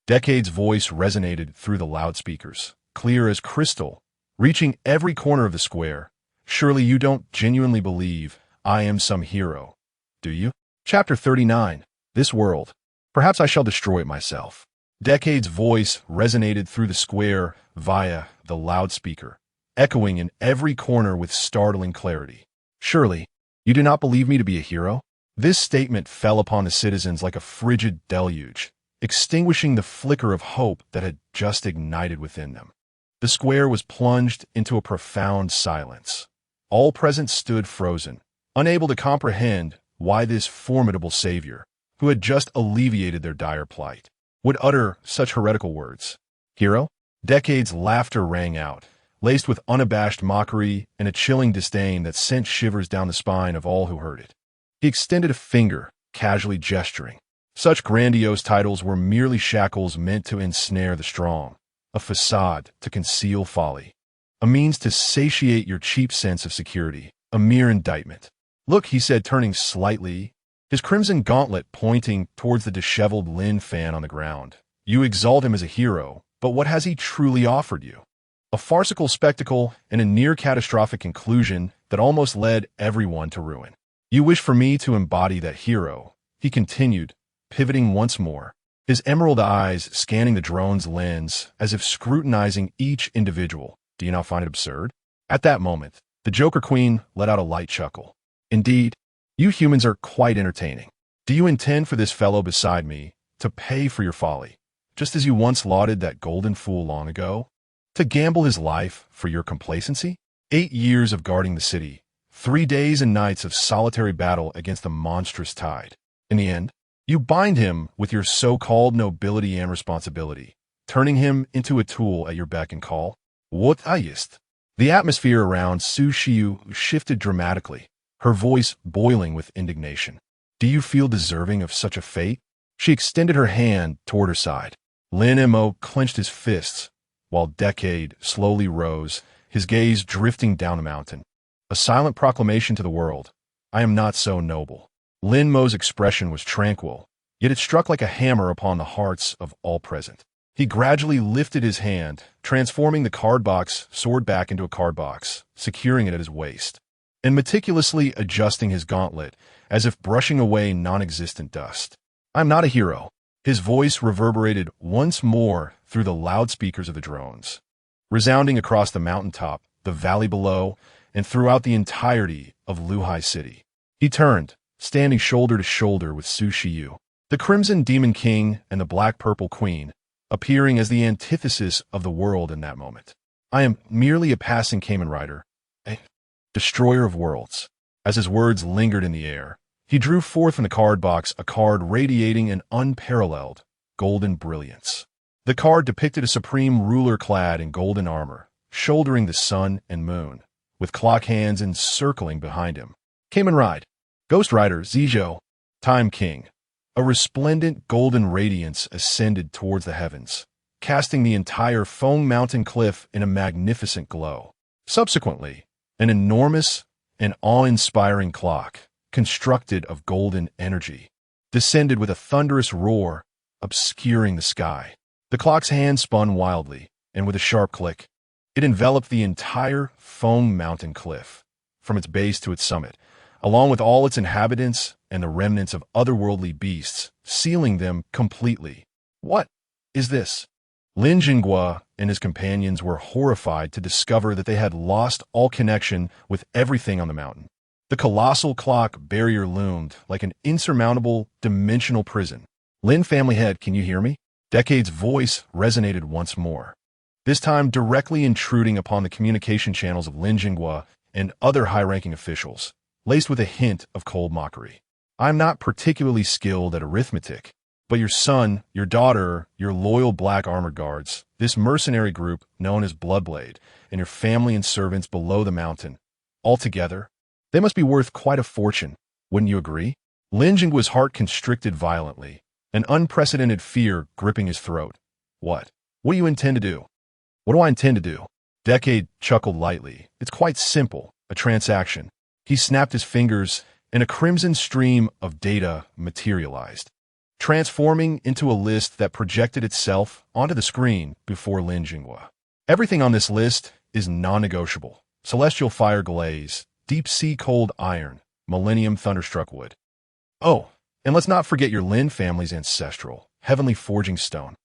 Decade's voice resonated through the loudspeakers, clear as crystal, reaching every corner of the square. "Surely you don't genuinely believe I am some hero, do you?" Chapter 39. This world. Perhaps I shall destroy it myself. Decade's voice resonated through the square via the loudspeaker, echoing in every corner with startling clarity. "Surely, you do not believe me to be a hero?" This statement fell upon the citizens like a frigid deluge, extinguishing the flicker of hope that had just ignited within them. The square was plunged into a profound silence. All present stood frozen, unable to comprehend why this formidable savior, who had just alleviated their dire plight, would utter such heretical words. "Hero?" Decade's laughter rang out, laced with unabashed mockery and a chilling disdain that sent shivers down the spine of all who heard it. He extended a finger, casually gesturing. Such grandiose titles were merely shackles meant to ensnare the strong, a facade to conceal folly, a means to satiate your cheap sense of security, a mere indictment. "Look," he said, turning slightly, his crimson gauntlet pointing towards the disheveled Lin fan on the ground. "You exalt him as a hero, but what has he truly offered you? A farcical spectacle and a near-catastrophic conclusion that almost led everyone to ruin. You wish for me to embody that hero," he continued, pivoting once more, his emerald eyes scanning the drone's lens as if scrutinizing each individual. "Do you not find it absurd?" At that moment, the Joker Queen let out a light chuckle. "Indeed, you humans are quite entertaining. Do you intend for this fellow beside me to pay for your folly, just as you once lauded that golden fool long ago? To gamble his life for your complacency? 8 years of guarding the city, 3 days and nights of solitary battle against the monstrous tide. In the end, you bind him with your so-called nobility and responsibility, turning him into a tool at your beck and call? What ist?" The atmosphere around Su Xiu shifted dramatically, her voice boiling with indignation. "Do you feel deserving of such a fate?" She extended her hand toward her side. Lin Mo clenched his fists, while Decade slowly rose, his gaze drifting down the mountain. A silent proclamation to the world. "I am not so noble." Lin Mo's expression was tranquil, yet it struck like a hammer upon the hearts of all present. He gradually lifted his hand, transforming the card box sword back into a card box, securing it at his waist, and meticulously adjusting his gauntlet as if brushing away non-existent dust. "I'm not a hero." His voice reverberated once more through the loudspeakers of the drones, resounding across the mountaintop, the valley below, and throughout the entirety of Luhai City. He turned, standing shoulder to shoulder with Su Xiu, the Crimson Demon King and the Black-Purple Queen, appearing as the antithesis of the world in that moment. I am merely a passing Kamen Rider, a destroyer of worlds. As his words lingered in the air, he drew forth from the card box a card radiating an unparalleled golden brilliance. The card depicted a supreme ruler clad in golden armor, shouldering the sun and moon, with clock hands encircling behind him. Kamen Rider, Ghost Rider Zijo, Time King. A resplendent golden radiance ascended towards the heavens, casting the entire Feng Mountain cliff in a magnificent glow. Subsequently, an enormous and awe-inspiring clock, constructed of golden energy, descended with a thunderous roar, obscuring the sky. The clock's hand spun wildly, and with a sharp click, it enveloped the entire Feng Mountain cliff, from its base to its summit, along with all its inhabitants and the remnants of otherworldly beasts, sealing them completely. What is this? Lin Jingua and his companions were horrified to discover that they had lost all connection with everything on the mountain. The colossal clock barrier loomed like an insurmountable dimensional prison. Lin family head, can you hear me? Decade's voice resonated once more, this time directly intruding upon the communication channels of Lin Jingua and other high-ranking officials, laced with a hint of cold mockery. I'm not particularly skilled at arithmetic, but your son, your daughter, your loyal black armored guards, this mercenary group known as Bloodblade, and your family and servants below the mountain, all together, they must be worth quite a fortune, wouldn't you agree? Lin Jingua's heart constricted violently, an unprecedented fear gripping his throat. What? What do you intend to do? What do I intend to do? Decade chuckled lightly. It's quite simple, a transaction. He snapped his fingers, and a crimson stream of data materialized, transforming into a list that projected itself onto the screen before Lin Jingua. Everything on this list is non-negotiable. Celestial fire glaze, deep-sea cold iron, millennium thunderstruck wood. Oh, and let's not forget your Lin family's ancestral, heavenly forging stone.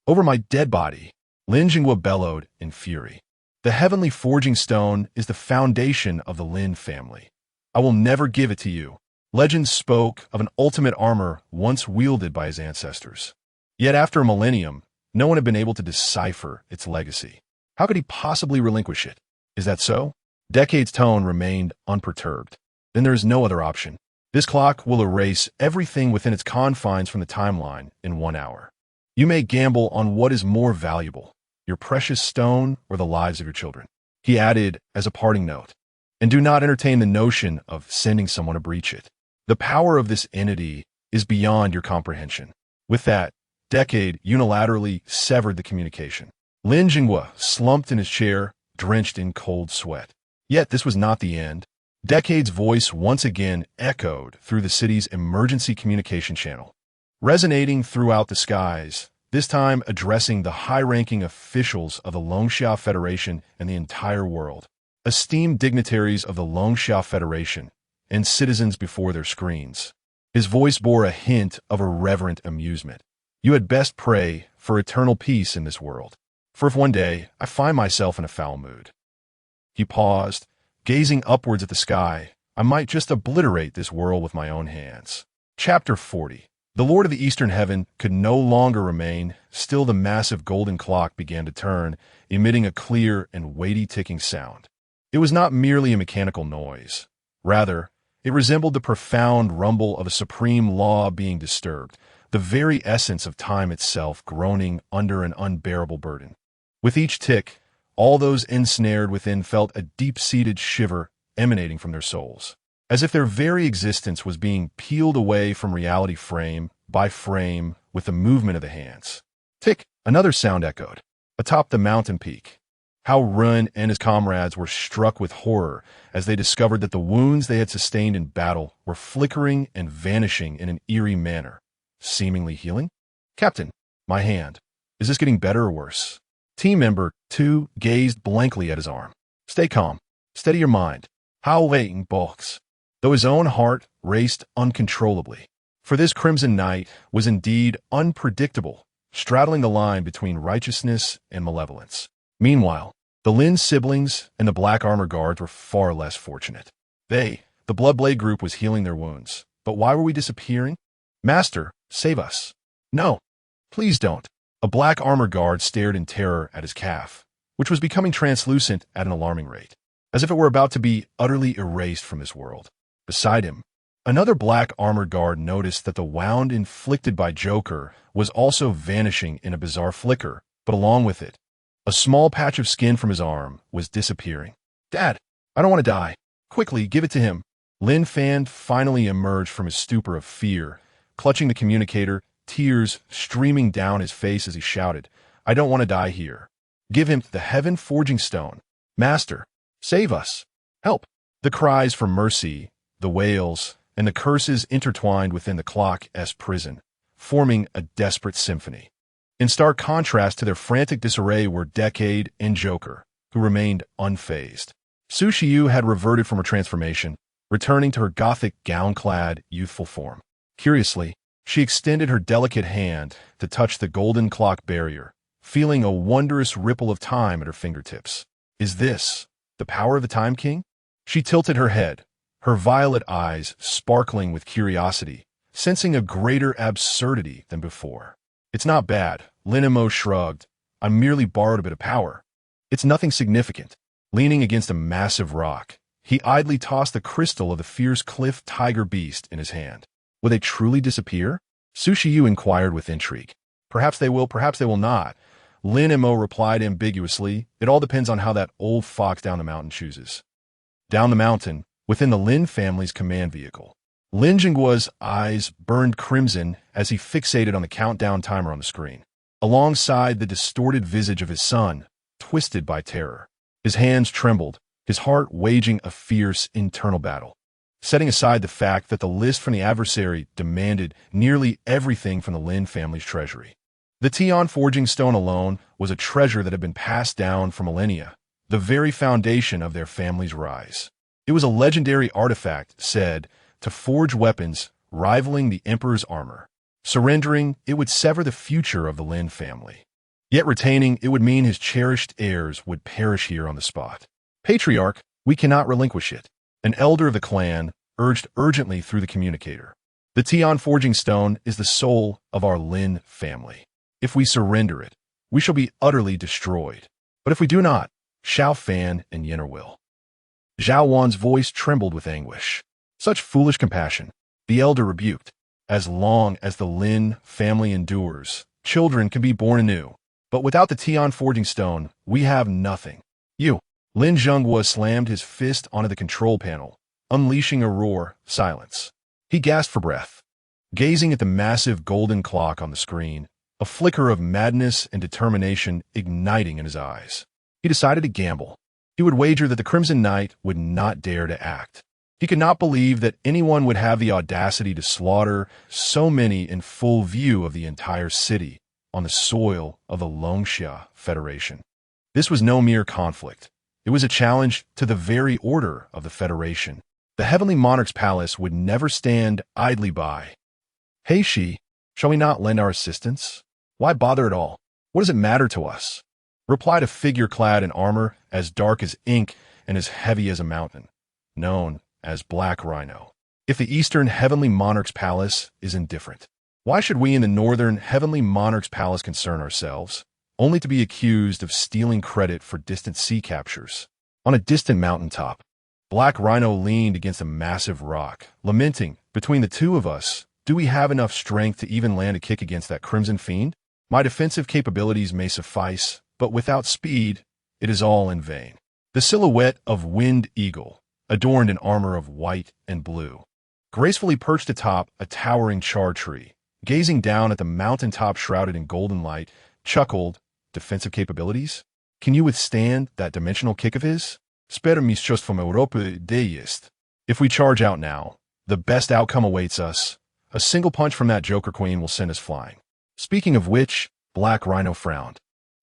Over my dead body, Lin Jingua bellowed in fury. The heavenly forging stone is the foundation of the Lin family. I will never give it to you. Legends spoke of an ultimate armor once wielded by his ancestors. Yet after a millennium, no one had been able to decipher its legacy. How could he possibly relinquish it? Is that so? Decade's tone remained unperturbed. Then there is no other option. This clock will erase everything within its confines from the timeline in 1 hour. You may gamble on what is more valuable, your precious stone or the lives of your children. He added as a parting note, and do not entertain the notion of sending someone to breach it. The power of this entity is beyond your comprehension. With that, Decade unilaterally severed the communication. Lin Jingua slumped in his chair, drenched in cold sweat. Yet this was not the end. Decade's voice once again echoed through the city's emergency communication channel, resonating throughout the skies, this time addressing the high-ranking officials of the Longxia Federation and the entire world. Esteemed dignitaries of the Longxia Federation and citizens before their screens. His voice bore a hint of irreverent amusement. You had best pray for eternal peace in this world, for if one day I find myself in a foul mood. He paused, gazing upwards at the sky. I might just obliterate this world with my own hands. Chapter 40. The Lord of the Eastern Heaven could no longer remain. Still the massive golden clock began to turn, emitting a clear and weighty ticking sound. It was not merely a mechanical noise. Rather, it resembled the profound rumble of a supreme law being disturbed, the very essence of time itself groaning under an unbearable burden. With each tick, all those ensnared within felt a deep-seated shiver emanating from their souls, as if their very existence was being peeled away from reality frame by frame with the movement of the hands. Tick, another sound echoed, atop the mountain peak. How Run and his comrades were struck with horror as they discovered that the wounds they had sustained in battle were flickering and vanishing in an eerie manner. Seemingly healing? Captain, my hand. Is this getting better or worse? Team member 2 gazed blankly at his arm. Stay calm. Steady your mind. How waiting bulks. Though his own heart raced uncontrollably. For this crimson night was indeed unpredictable, straddling the line between righteousness and malevolence. Meanwhile, the Lin siblings and the Black Armor Guards were far less fortunate. They, the Bloodblade group, was healing their wounds. But why were we disappearing? Master, save us. No, please don't. A black armor guard stared in terror at his calf, which was becoming translucent at an alarming rate, as if it were about to be utterly erased from this world. Beside him, another black armored guard noticed that the wound inflicted by Joker was also vanishing in a bizarre flicker, but along with it, a small patch of skin from his arm was disappearing. "Dad, I don't want to die. Quickly, give it to him." Lin Fan finally emerged from his stupor of fear, clutching the communicator, tears streaming down his face as he shouted, "I don't want to die here. Give him the heaven forging stone. Master, save us. Help." The cries for mercy, the wails, and the curses intertwined within the clock's prison, forming a desperate symphony. In stark contrast to their frantic disarray were Decade and Joker, who remained unfazed. Su Shiyu had reverted from her transformation, returning to her gothic gown-clad, youthful form. Curiously, she extended her delicate hand to touch the golden clock barrier, feeling a wondrous ripple of time at her fingertips. Is this the power of the Time King? She tilted her head, her violet eyes sparkling with curiosity, sensing a greater absurdity than before. "It's not bad," Lin Mo shrugged. "I merely borrowed a bit of power. It's nothing significant." Leaning against a massive rock, he idly tossed the crystal of the fierce cliff tiger beast in his hand. "Will they truly disappear?" Su Shiyu inquired with intrigue. "Perhaps they will, perhaps they will not." Lin Mo replied ambiguously. "It all depends on how that old fox down the mountain chooses." Down the mountain, within the Lin family's command vehicle, Lin Jingguo's eyes burned crimson as he fixated on the countdown timer on the screen, alongside the distorted visage of his son, twisted by terror. His hands trembled, his heart waging a fierce internal battle. Setting aside the fact that the list from the adversary demanded nearly everything from the Lin family's treasury, the Tian Forging Stone alone was a treasure that had been passed down for millennia, the very foundation of their family's rise. It was a legendary artifact, said, to forge weapons rivaling the Emperor's armor. Surrendering, it would sever the future of the Lin family. Yet retaining, it would mean his cherished heirs would perish here on the spot. "Patriarch, we cannot relinquish it," an elder of the clan urged urgently through the communicator. "The Tian Forging Stone is the soul of our Lin family. If we surrender it, we shall be utterly destroyed. But if we do not, Xiao Fan and Yenner will." Zhao Wan's voice trembled with anguish. "Such foolish compassion," the elder rebuked. "As long as the Lin family endures, children can be born anew. But without the Tian Forging Stone, we have nothing." "You." Lin Zhenghua slammed his fist onto the control panel, unleashing a roar. Silence. He gasped for breath. Gazing at the massive golden clock on the screen, a flicker of madness and determination igniting in his eyes. He decided to gamble. He would wager that the Crimson Knight would not dare to act. He could not believe that anyone would have the audacity to slaughter so many in full view of the entire city on the soil of the Longxia Federation. This was no mere conflict. It was a challenge to the very order of the Federation. The Heavenly Monarch's palace would never stand idly by. "Hey, Shi, shall we not lend our assistance? Why bother at all? What does it matter to us?" replied a figure clad in armor as dark as ink and as heavy as a mountain, known as Black Rhino. "If the Eastern Heavenly Monarch's palace is indifferent, why should we in the Northern Heavenly Monarch's palace concern ourselves, only to be accused of stealing credit for distant sea captures?" On a distant mountaintop, Black Rhino leaned against a massive rock, lamenting, "Between the two of us, do we have enough strength to even land a kick against that Crimson Fiend? My defensive capabilities may suffice, but without speed, it is all in vain." The silhouette of Wind Eagle, adorned in armor of white and blue, gracefully perched atop a towering char tree, gazing down at the mountaintop shrouded in golden light, chuckled. "Defensive capabilities? Can you withstand that dimensional kick of his? Spera mistrzostw from Europa deist. If we charge out now, the best outcome awaits us. A single punch from that Joker Queen will send us flying." Speaking of which, Black Rhino frowned.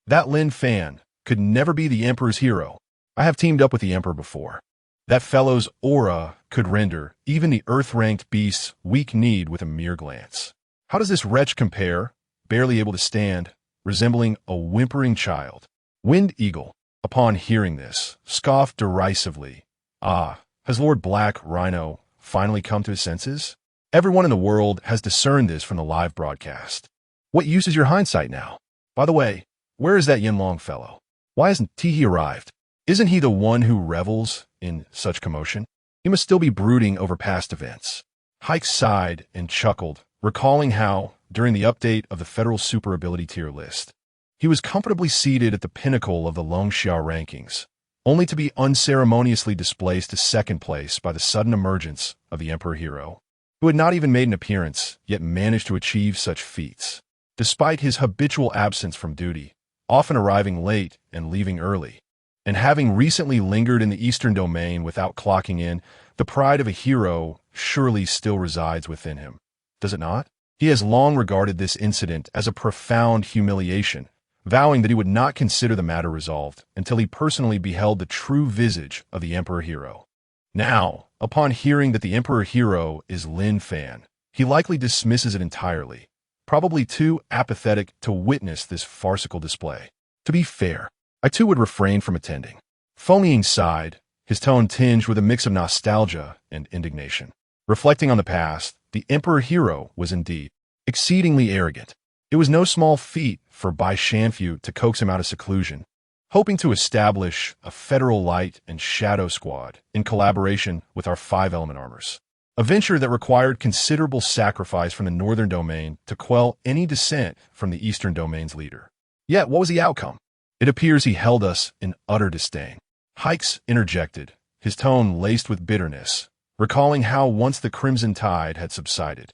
"That Lin Fan could never be the Emperor's hero. I have teamed up with the Emperor before. That fellow's aura could render even the earth-ranked beasts weak-kneed with a mere glance. How does this wretch compare, barely able to stand, resembling a whimpering child?" Wind Eagle, upon hearing this, scoffed derisively. "Ah, has Lord Black Rhino finally come to his senses? Everyone in the world has discerned this from the live broadcast. What use is your hindsight now? By the way, where is that Yinlong fellow? Why hasn't he arrived? Isn't he the one who revels in such commotion? He must still be brooding over past events. Hike sighed and chuckled, recalling how, during the update of the Federal Super Ability tier list, he was comfortably seated at the pinnacle of the Longxia rankings, only to be unceremoniously displaced to second place by the sudden emergence of the Emperor Hero, who had not even made an appearance, yet managed to achieve such feats. Despite his habitual absence from duty, often arriving late and leaving early, and having recently lingered in the Eastern Domain without clocking in, the pride of a hero surely still resides within him, does it not? He has long regarded this incident as a profound humiliation, vowing that he would not consider the matter resolved until he personally beheld the true visage of the Emperor Hero. Now, upon hearing that the Emperor Hero is Lin Fan, he likely dismisses it entirely, probably too apathetic to witness this farcical display. To be fair, I too would refrain from attending. Feng Ying sighed, his tone tinged with a mix of nostalgia and indignation. Reflecting on the past, the Emperor Hero was indeed exceedingly arrogant. It was no small feat for Bai Shanfu to coax him out of seclusion, hoping to establish a federal light and shadow squad in collaboration with our 5-element armors. A venture that required considerable sacrifice from the Northern Domain to quell any dissent from the Eastern Domain's leader. Yet, what was the outcome? It appears he held us in utter disdain. Hikes interjected, his tone laced with bitterness, recalling how once the Crimson Tide had subsided,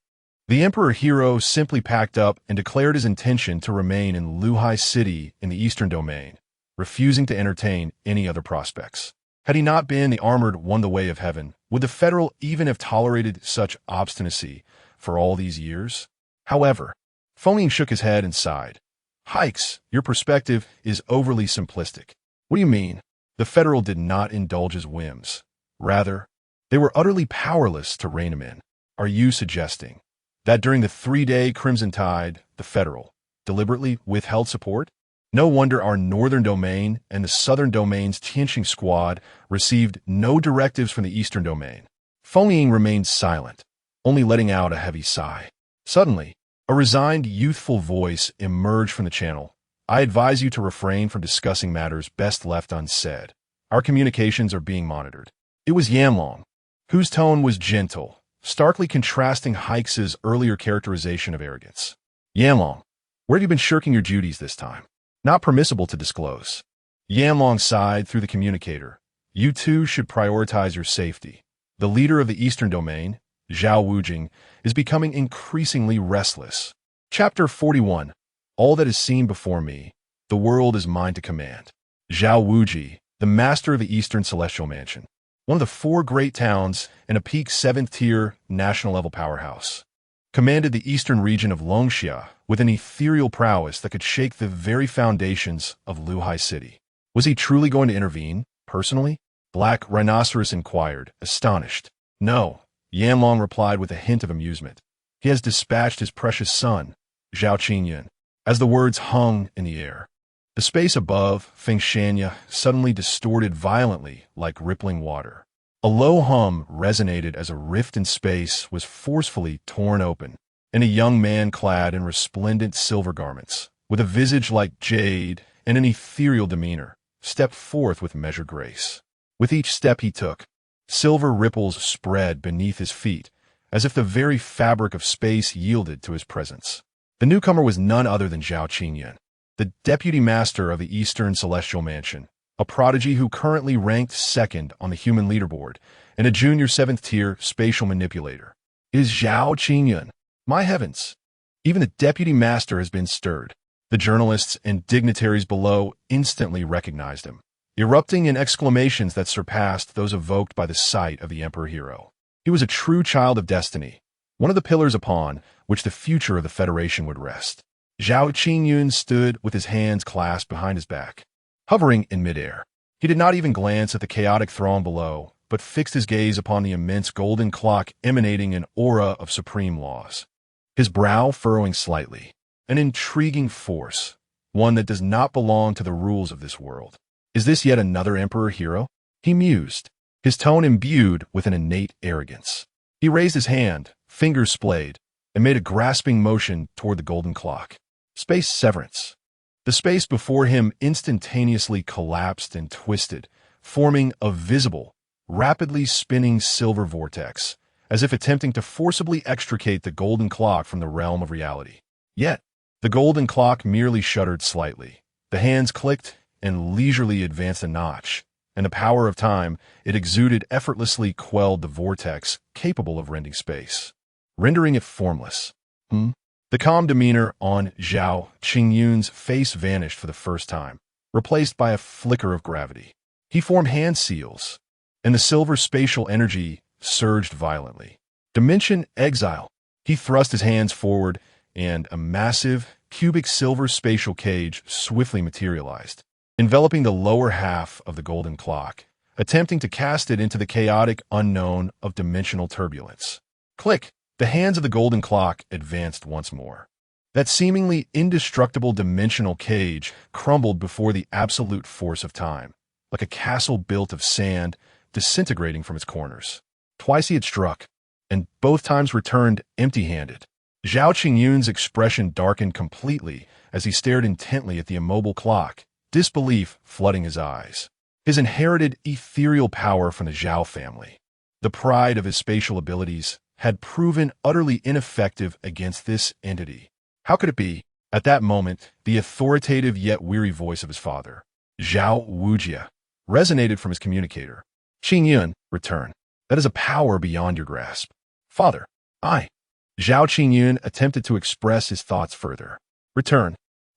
the Emperor Hero simply packed up and declared his intention to remain in Luhai City in the Eastern Domain, refusing to entertain any other prospects. Had he not been the armored won the way of heaven, would the Federal even have tolerated such obstinacy for all these years? However, Feng Ying shook his head and sighed. Hikes, your perspective is overly simplistic. What do you mean? The Federal did not indulge his whims. Rather, they were utterly powerless to rein him in. Are you suggesting that during the 3-day Crimson Tide, the Federal deliberately withheld support? No wonder our Northern Domain and the Southern Domain's Tianxing squad received no directives from the Eastern Domain. Feng Ying remained silent, only letting out a heavy sigh. Suddenly, a resigned, youthful voice emerged from the channel. I advise you to refrain from discussing matters best left unsaid. Our communications are being monitored. It was Yanlong, whose tone was gentle, starkly contrasting Hikes' earlier characterization of arrogance. Yanlong, where have you been shirking your duties this time? Not permissible to disclose. Yanlong sighed through the communicator. You too should prioritize your safety. The leader of the Eastern Domain, Zhao Wujing, is becoming increasingly restless. Chapter 41. All that is seen before me, the world is mine to command. Zhao Wuji, the master of the Eastern Celestial Mansion, one of the 4 great towns and a peak 7th-tier national-level powerhouse, commanded the eastern region of Longxia with an ethereal prowess that could shake the very foundations of Luhai City. Was he truly going to intervene, personally? Black Rhinoceros inquired, astonished. No, Yanlong replied with a hint of amusement. He has dispatched his precious son, Zhao Qingyun. As the words hung in the air, the space above Fengshanya suddenly distorted violently like rippling water. A low hum resonated as a rift in space was forcefully torn open, and a young man clad in resplendent silver garments, with a visage like jade and an ethereal demeanor, stepped forth with measured grace. With each step he took, silver ripples spread beneath his feet, as if the very fabric of space yielded to his presence. The newcomer was none other than Zhao Qingyun, the deputy master of the Eastern Celestial Mansion, a prodigy who currently ranked 2nd on the human leaderboard and a junior 7th-tier spatial manipulator. It is Zhao Qingyun. My heavens! Even the deputy master has been stirred. The journalists and dignitaries below instantly recognized him, erupting in exclamations that surpassed those evoked by the sight of the Emperor Hero. He was a true child of destiny, one of the pillars upon which the future of the Federation would rest. Zhao Qingyun stood with his hands clasped behind his back, hovering in midair. He did not even glance at the chaotic throng below, but fixed his gaze upon the immense golden clock emanating an aura of supreme laws. His brow furrowing slightly, an intriguing force, one that does not belong to the rules of this world. Is this yet another Emperor Hero? He mused, his tone imbued with an innate arrogance. He raised his hand, fingers splayed, and made a grasping motion toward the golden clock. Space severance. The space before him instantaneously collapsed and twisted, forming a visible, rapidly spinning silver vortex, as if attempting to forcibly extricate the golden clock from the realm of reality. Yet, the golden clock merely shuddered slightly. The hands clicked and leisurely advanced a notch, and the power of time it exuded effortlessly quelled the vortex capable of rending space, rendering it formless. The calm demeanor on Zhao Qingyun's face vanished for the first time, replaced by a flicker of gravity. He formed hand seals, and the silver spatial energy surged violently. Dimension exile. He thrust his hands forward, and a massive, cubic silver spatial cage swiftly materialized, enveloping the lower half of the golden clock, attempting to cast it into the chaotic unknown of dimensional turbulence. Click! The hands of the golden clock advanced once more. That seemingly indestructible dimensional cage crumbled before the absolute force of time, like a castle built of sand disintegrating from its corners. Twice he had struck, and both times returned empty-handed. Zhao Qingyun's expression darkened completely as he stared intently at the immobile clock, disbelief flooding his eyes. His inherited ethereal power from the Zhao family, the pride of his spatial abilities, had proven utterly ineffective against this entity. How could it be? At that moment, the authoritative yet weary voice of his father, Zhao Wujia, resonated from his communicator. Qingyun, return. That is a power beyond your grasp. Father, I. Zhao Qingyun attempted to express his thoughts further. Return.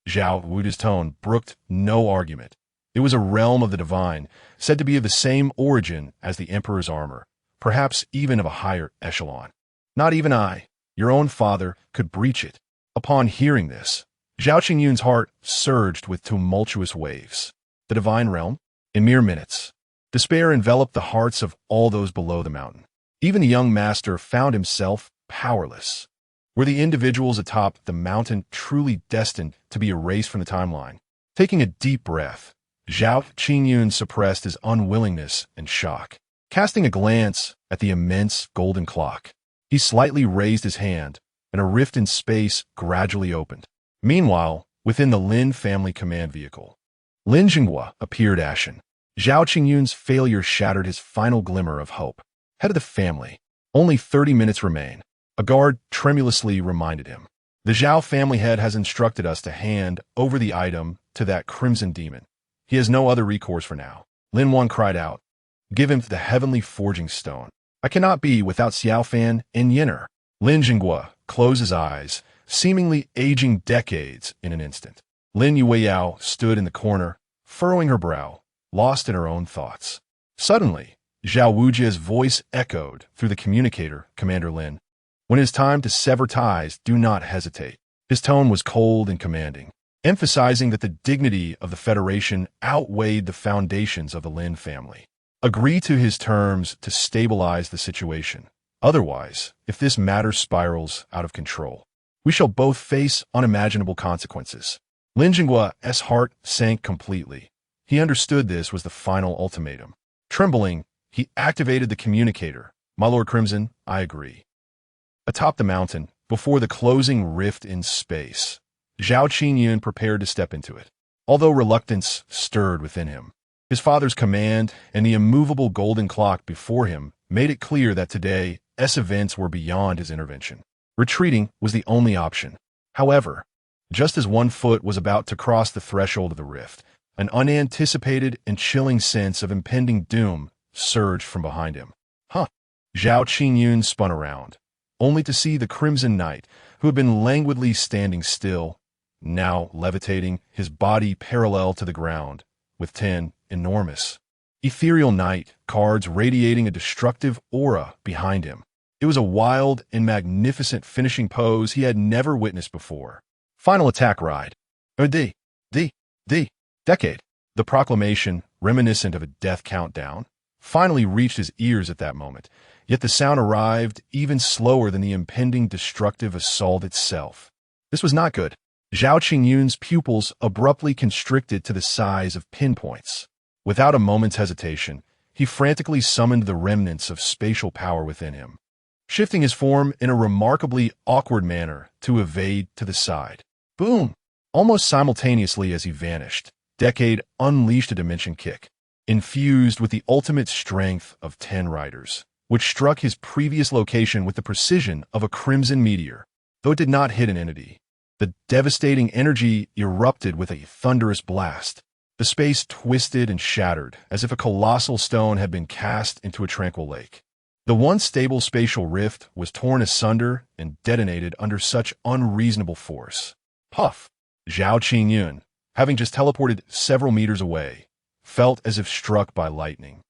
Zhao Wujia's tone brooked no argument. It was a realm of the divine, said to be of the same origin as the Emperor's armor, perhaps even of a higher echelon. Not even I, your own father, could breach it. Upon hearing this, Zhao Qingyun's heart surged with tumultuous waves. The divine realm? In mere minutes. Despair enveloped the hearts of all those below the mountain. Even the young master found himself powerless. Were the individuals atop the mountain truly destined to be erased from the timeline? Taking a deep breath, Zhao Qingyun suppressed his unwillingness and shock. Casting a glance at the immense golden clock, he slightly raised his hand, and a rift in space gradually opened. Meanwhile, within the Lin family command vehicle, Lin Jinghua appeared ashen. Zhao Qingyun's failure shattered his final glimmer of hope. Head of the family. Only 30 minutes remain. A guard tremulously reminded him. The Zhao family head has instructed us to hand over the item to that crimson demon. He has no other recourse for now. Lin Wan cried out. Give him the heavenly forging stone. I cannot be without Xiaofan and Yin'er. Lin Jinghua closed his eyes, seemingly aging decades in an instant. Lin Yueyao stood in the corner, furrowing her brow, lost in her own thoughts. Suddenly, Zhao Wujia's voice echoed through the communicator, Commander Lin. When it is time to sever ties, do not hesitate. His tone was cold and commanding, emphasizing that the dignity of the Federation outweighed the foundations of the Lin family. Agree to his terms to stabilize the situation. Otherwise, if this matter spirals out of control, we shall both face unimaginable consequences. Lin Jinghua's heart sank completely. He understood this was the final ultimatum. Trembling, he activated the communicator. My Lord Crimson, I agree. Atop the mountain, before the closing rift in space, Zhao Qingyun prepared to step into it, although reluctance stirred within him. His father's command and the immovable golden clock before him made it clear that today's events were beyond his intervention. Retreating was the only option. However, just as one foot was about to cross the threshold of the rift, an unanticipated and chilling sense of impending doom surged from behind him. Zhao Qingyun spun around, only to see the Crimson Knight, who had been languidly standing still, now levitating, his body parallel to the ground, with 10 enormous, ethereal night cards radiating a destructive aura behind him. It was a wild and magnificent finishing pose he had never witnessed before. Final attack ride. The decade. The proclamation, reminiscent of a death countdown, finally reached his ears at that moment, yet the sound arrived even slower than the impending destructive assault itself. This was not good. Zhao Qingyun's pupils abruptly constricted to the size of pinpoints. Without a moment's hesitation, he frantically summoned the remnants of spatial power within him, shifting his form in a remarkably awkward manner to evade to the side. Boom! Almost simultaneously as he vanished, Decade unleashed a dimension kick, infused with the ultimate strength of 10 riders, which struck his previous location with the precision of a crimson meteor. Though it did not hit an entity, the devastating energy erupted with a thunderous blast. The space twisted and shattered as if a colossal stone had been cast into a tranquil lake. The once stable spatial rift was torn asunder and detonated under such unreasonable force. Puff! Zhao Qingyun, having just teleported several meters away, felt as if struck by lightning,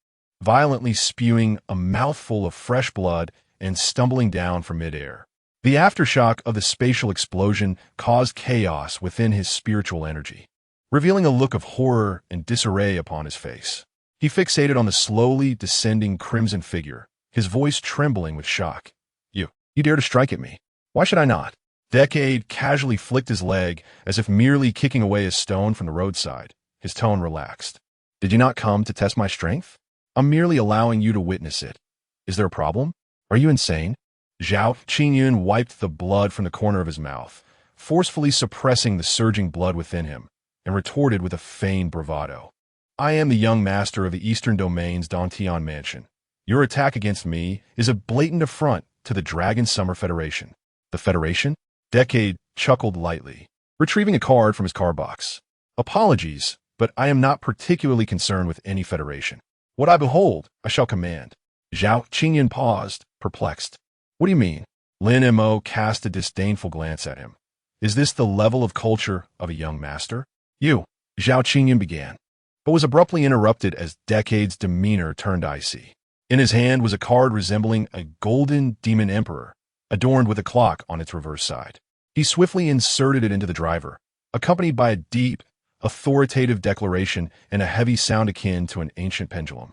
violently spewing a mouthful of fresh blood and stumbling down from midair. The aftershock of the spatial explosion caused chaos within his spiritual energy, revealing a look of horror and disarray upon his face. He fixated on the slowly descending crimson figure, his voice trembling with shock. You dare to strike at me? Why should I not? Decade casually flicked his leg as if merely kicking away a stone from the roadside. His tone relaxed. Did you not come to test my strength? I'm merely allowing you to witness it. Is there a problem? Are you insane? Zhao Qingyun wiped the blood from the corner of his mouth, forcefully suppressing the surging blood within him, and retorted with a feigned bravado. I am the young master of the Eastern Domain's Dantian Mansion. Your attack against me is a blatant affront to the Dragon Summer Federation. The Federation? Decade chuckled lightly, retrieving a card from his card box. Apologies, but I am not particularly concerned with any federation. What I behold, I shall command. Zhao Qingyun paused, perplexed. What do you mean? Lin Mo cast a disdainful glance at him. Is this the level of culture of a young master? You, Zhao Qingyun began, but was abruptly interrupted as Decade's demeanor turned icy. In his hand was a card resembling a golden demon emperor, adorned with a clock on its reverse side. He swiftly inserted it into the driver, accompanied by a deep, authoritative declaration and a heavy sound akin to an ancient pendulum.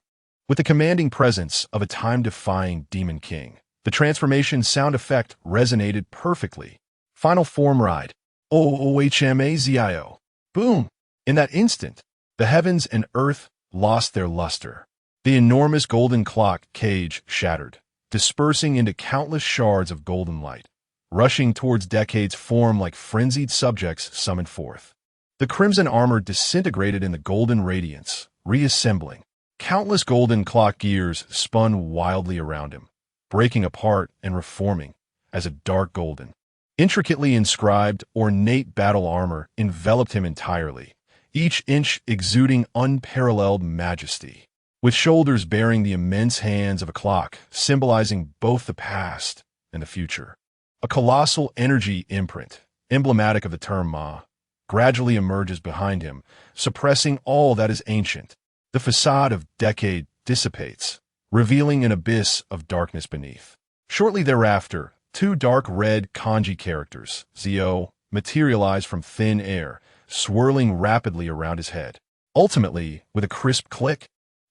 With the commanding presence of a time-defying demon king, the transformation sound effect resonated perfectly. Final form ride. OOHMAZIO. Boom! In that instant, the heavens and earth lost their luster. The enormous golden clock cage shattered, dispersing into countless shards of golden light, rushing towards Decade's form like frenzied subjects summoned forth. The crimson armor disintegrated in the golden radiance, reassembling. Countless golden clock gears spun wildly around him, breaking apart and reforming as a dark golden, intricately inscribed, ornate battle armor enveloped him entirely, each inch exuding unparalleled majesty. With shoulders bearing the immense hands of a clock, symbolizing both the past and the future. A colossal energy imprint, emblematic of the term Ma, gradually emerges behind him, suppressing all that is ancient. The facade of Decade dissipates, revealing an abyss of darkness beneath. Shortly thereafter, two dark red kanji characters, Zio, materialize from thin air, swirling rapidly around his head. Ultimately, with a crisp click,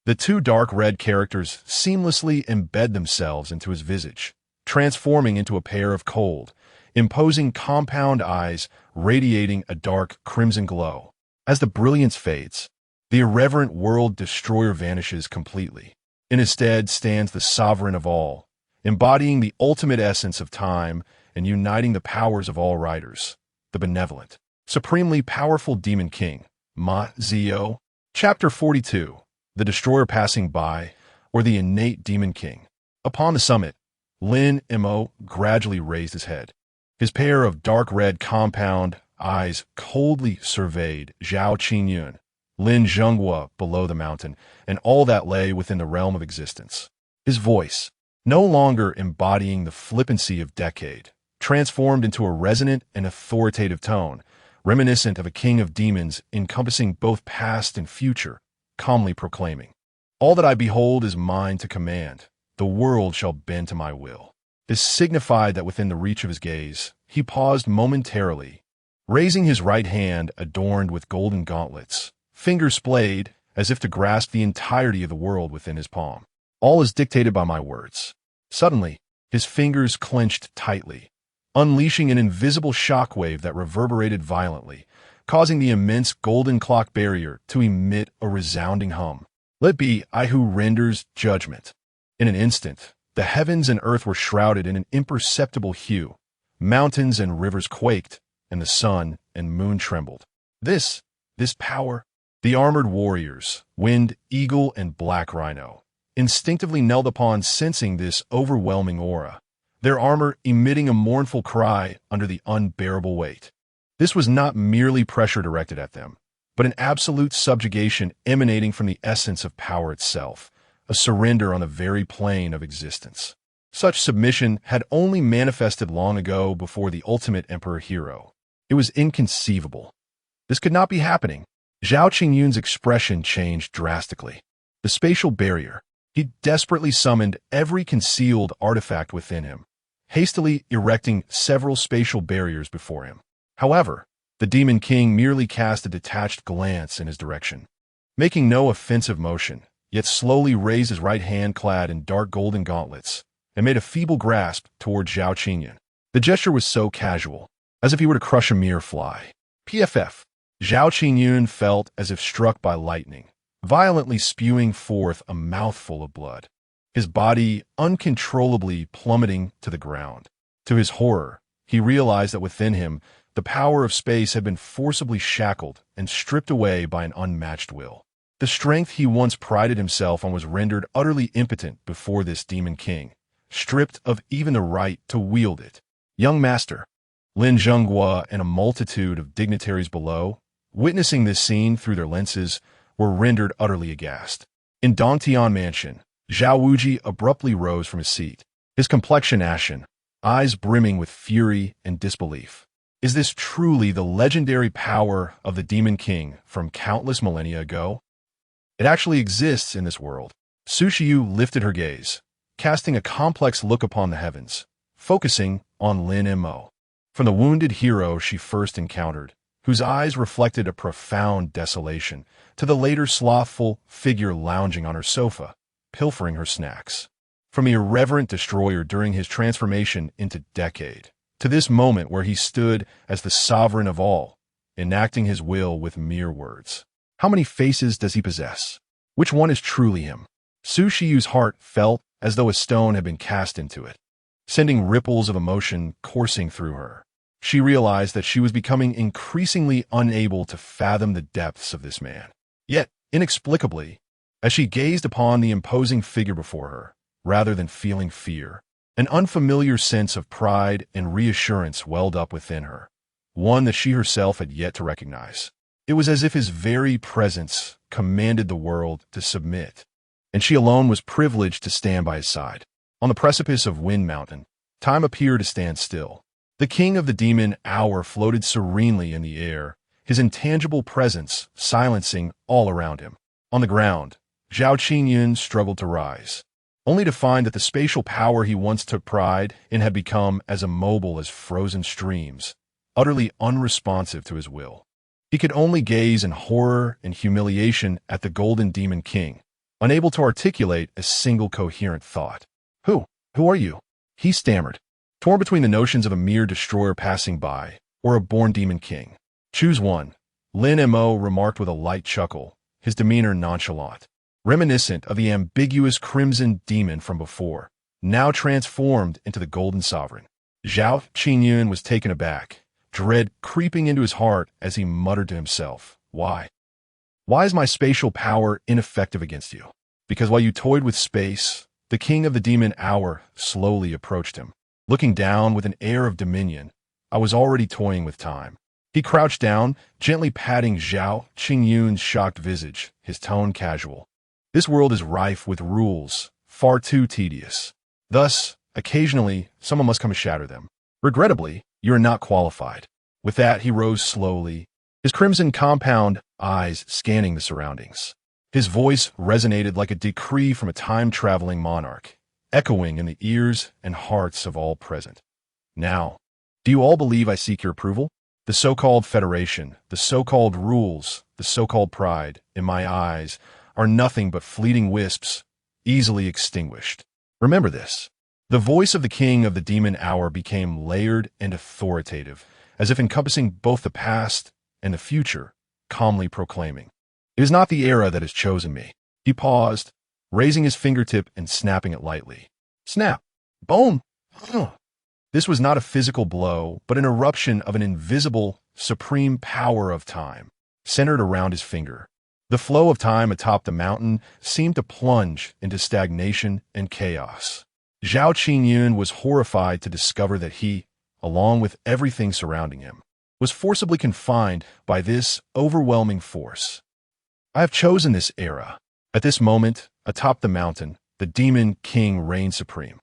the two dark red characters seamlessly embed themselves into his visage, transforming into a pair of cold, imposing compound eyes radiating a dark crimson glow. As the brilliance fades, the irreverent world destroyer vanishes completely. In his stead stands the sovereign of all, embodying the ultimate essence of time and uniting the powers of all riders, the benevolent, supremely powerful Demon King, Ma Zio. Chapter 42. The Destroyer Passing By, or the Innate Demon King. Upon the summit, Lin Mo gradually raised his head. His pair of dark red compound eyes coldly surveyed Zhao Qingyun, Lin Zhenghua below the mountain, and all that lay within the realm of existence. His voice, no longer embodying the flippancy of Decade, transformed into a resonant and authoritative tone, reminiscent of a king of demons encompassing both past and future, calmly proclaiming, "All that I behold is mine to command. The world shall bend to my will." This signified that within the reach of his gaze, he paused momentarily, raising his right hand adorned with golden gauntlets, fingers splayed as if to grasp the entirety of the world within his palm. All is dictated by my words. Suddenly, his fingers clenched tightly, unleashing an invisible shockwave that reverberated violently, causing the immense golden clock barrier to emit a resounding hum. Let be I who renders judgment. In an instant, the heavens and earth were shrouded in an imperceptible hue. Mountains and rivers quaked, and the sun and moon trembled. This power, the armored warriors, Wind, Eagle, and Black Rhino, instinctively knelt upon sensing this overwhelming aura, their armor emitting a mournful cry under the unbearable weight. This was not merely pressure directed at them, but an absolute subjugation emanating from the essence of power itself, a surrender on the very plane of existence. Such submission had only manifested long ago before the ultimate Emperor Hero. It was inconceivable. This could not be happening. Zhao Qingyun's expression changed drastically. The spatial barrier. He desperately summoned every concealed artifact within him, hastily erecting several spatial barriers before him. However, the Demon King merely cast a detached glance in his direction, making no offensive motion, yet slowly raised his right hand clad in dark golden gauntlets and made a feeble grasp toward Zhao Qingyun. The gesture was so casual, as if he were to crush a mere fly. PFF. Zhao Qingyun felt as if struck by lightning, violently spewing forth a mouthful of blood, his body uncontrollably plummeting to the ground. To his horror, he realized that within him, the power of space had been forcibly shackled and stripped away by an unmatched will. The strength he once prided himself on was rendered utterly impotent before this Demon King, stripped of even the right to wield it. Young Master, Lin Zhenghua and a multitude of dignitaries below, witnessing this scene through their lenses, were rendered utterly aghast. In Dongtian Mansion, Zhao Wuji abruptly rose from his seat, his complexion ashen, eyes brimming with fury and disbelief. Is this truly the legendary power of the Demon King from countless millennia ago? It actually exists in this world. Su Shiyu lifted her gaze, casting a complex look upon the heavens, focusing on Lin Mo. From the wounded hero she first encountered, whose eyes reflected a profound desolation, to the later slothful figure lounging on her sofa, pilfering her snacks. From the irreverent destroyer during his transformation into Decade, to this moment where he stood as the sovereign of all, enacting his will with mere words. How many faces does he possess? Which one is truly him? Su Shiyu's heart felt as though a stone had been cast into it, sending ripples of emotion coursing through her. She realized that she was becoming increasingly unable to fathom the depths of this man. Yet, inexplicably, as she gazed upon the imposing figure before her, rather than feeling fear, an unfamiliar sense of pride and reassurance welled up within her, one that she herself had yet to recognize. It was as if his very presence commanded the world to submit, and she alone was privileged to stand by his side. On the precipice of Wind Mountain, time appeared to stand still. The king of the demon hour floated serenely in the air, his intangible presence silencing all around him. On the ground, Zhao Qingyun struggled to rise, only to find that the spatial power he once took pride in had become as immobile as frozen streams, utterly unresponsive to his will. He could only gaze in horror and humiliation at the Golden Demon King, unable to articulate a single coherent thought. Who are you? He stammered, torn between the notions of a mere destroyer passing by or a born Demon King. Choose one, Lin Mo remarked with a light chuckle, his demeanor nonchalant, reminiscent of the ambiguous crimson demon from before, now transformed into the Golden Sovereign. Zhao Qingyun was taken aback, dread creeping into his heart as he muttered to himself, Why? Why is my spatial power ineffective against you? Because while you toyed with space, the king of the demon hour slowly approached him. Looking down with an air of dominion, I was already toying with time. He crouched down, gently patting Zhao Qingyun's shocked visage, his tone casual. This world is rife with rules, far too tedious. Thus, occasionally, someone must come to shatter them. Regrettably, you are not qualified. With that, he rose slowly, his crimson compound eyes scanning the surroundings. His voice resonated like a decree from a time-traveling monarch, echoing in the ears and hearts of all present. Now, do you all believe I seek your approval? The so-called federation, the so-called rules, the so-called pride, in my eyes, are nothing but fleeting wisps, easily extinguished. Remember this. The voice of the king of the demon hour became layered and authoritative, as if encompassing both the past and the future, calmly proclaiming, It is not the era that has chosen me. He paused, raising his fingertip and snapping it lightly. Snap! Boom! This was not a physical blow, but an eruption of an invisible, supreme power of time, centered around his finger. The flow of time atop the mountain seemed to plunge into stagnation and chaos. Zhao Qingyun was horrified to discover that he, along with everything surrounding him, was forcibly confined by this overwhelming force. I have chosen this era. At this moment, atop the mountain, the Demon King reigned supreme.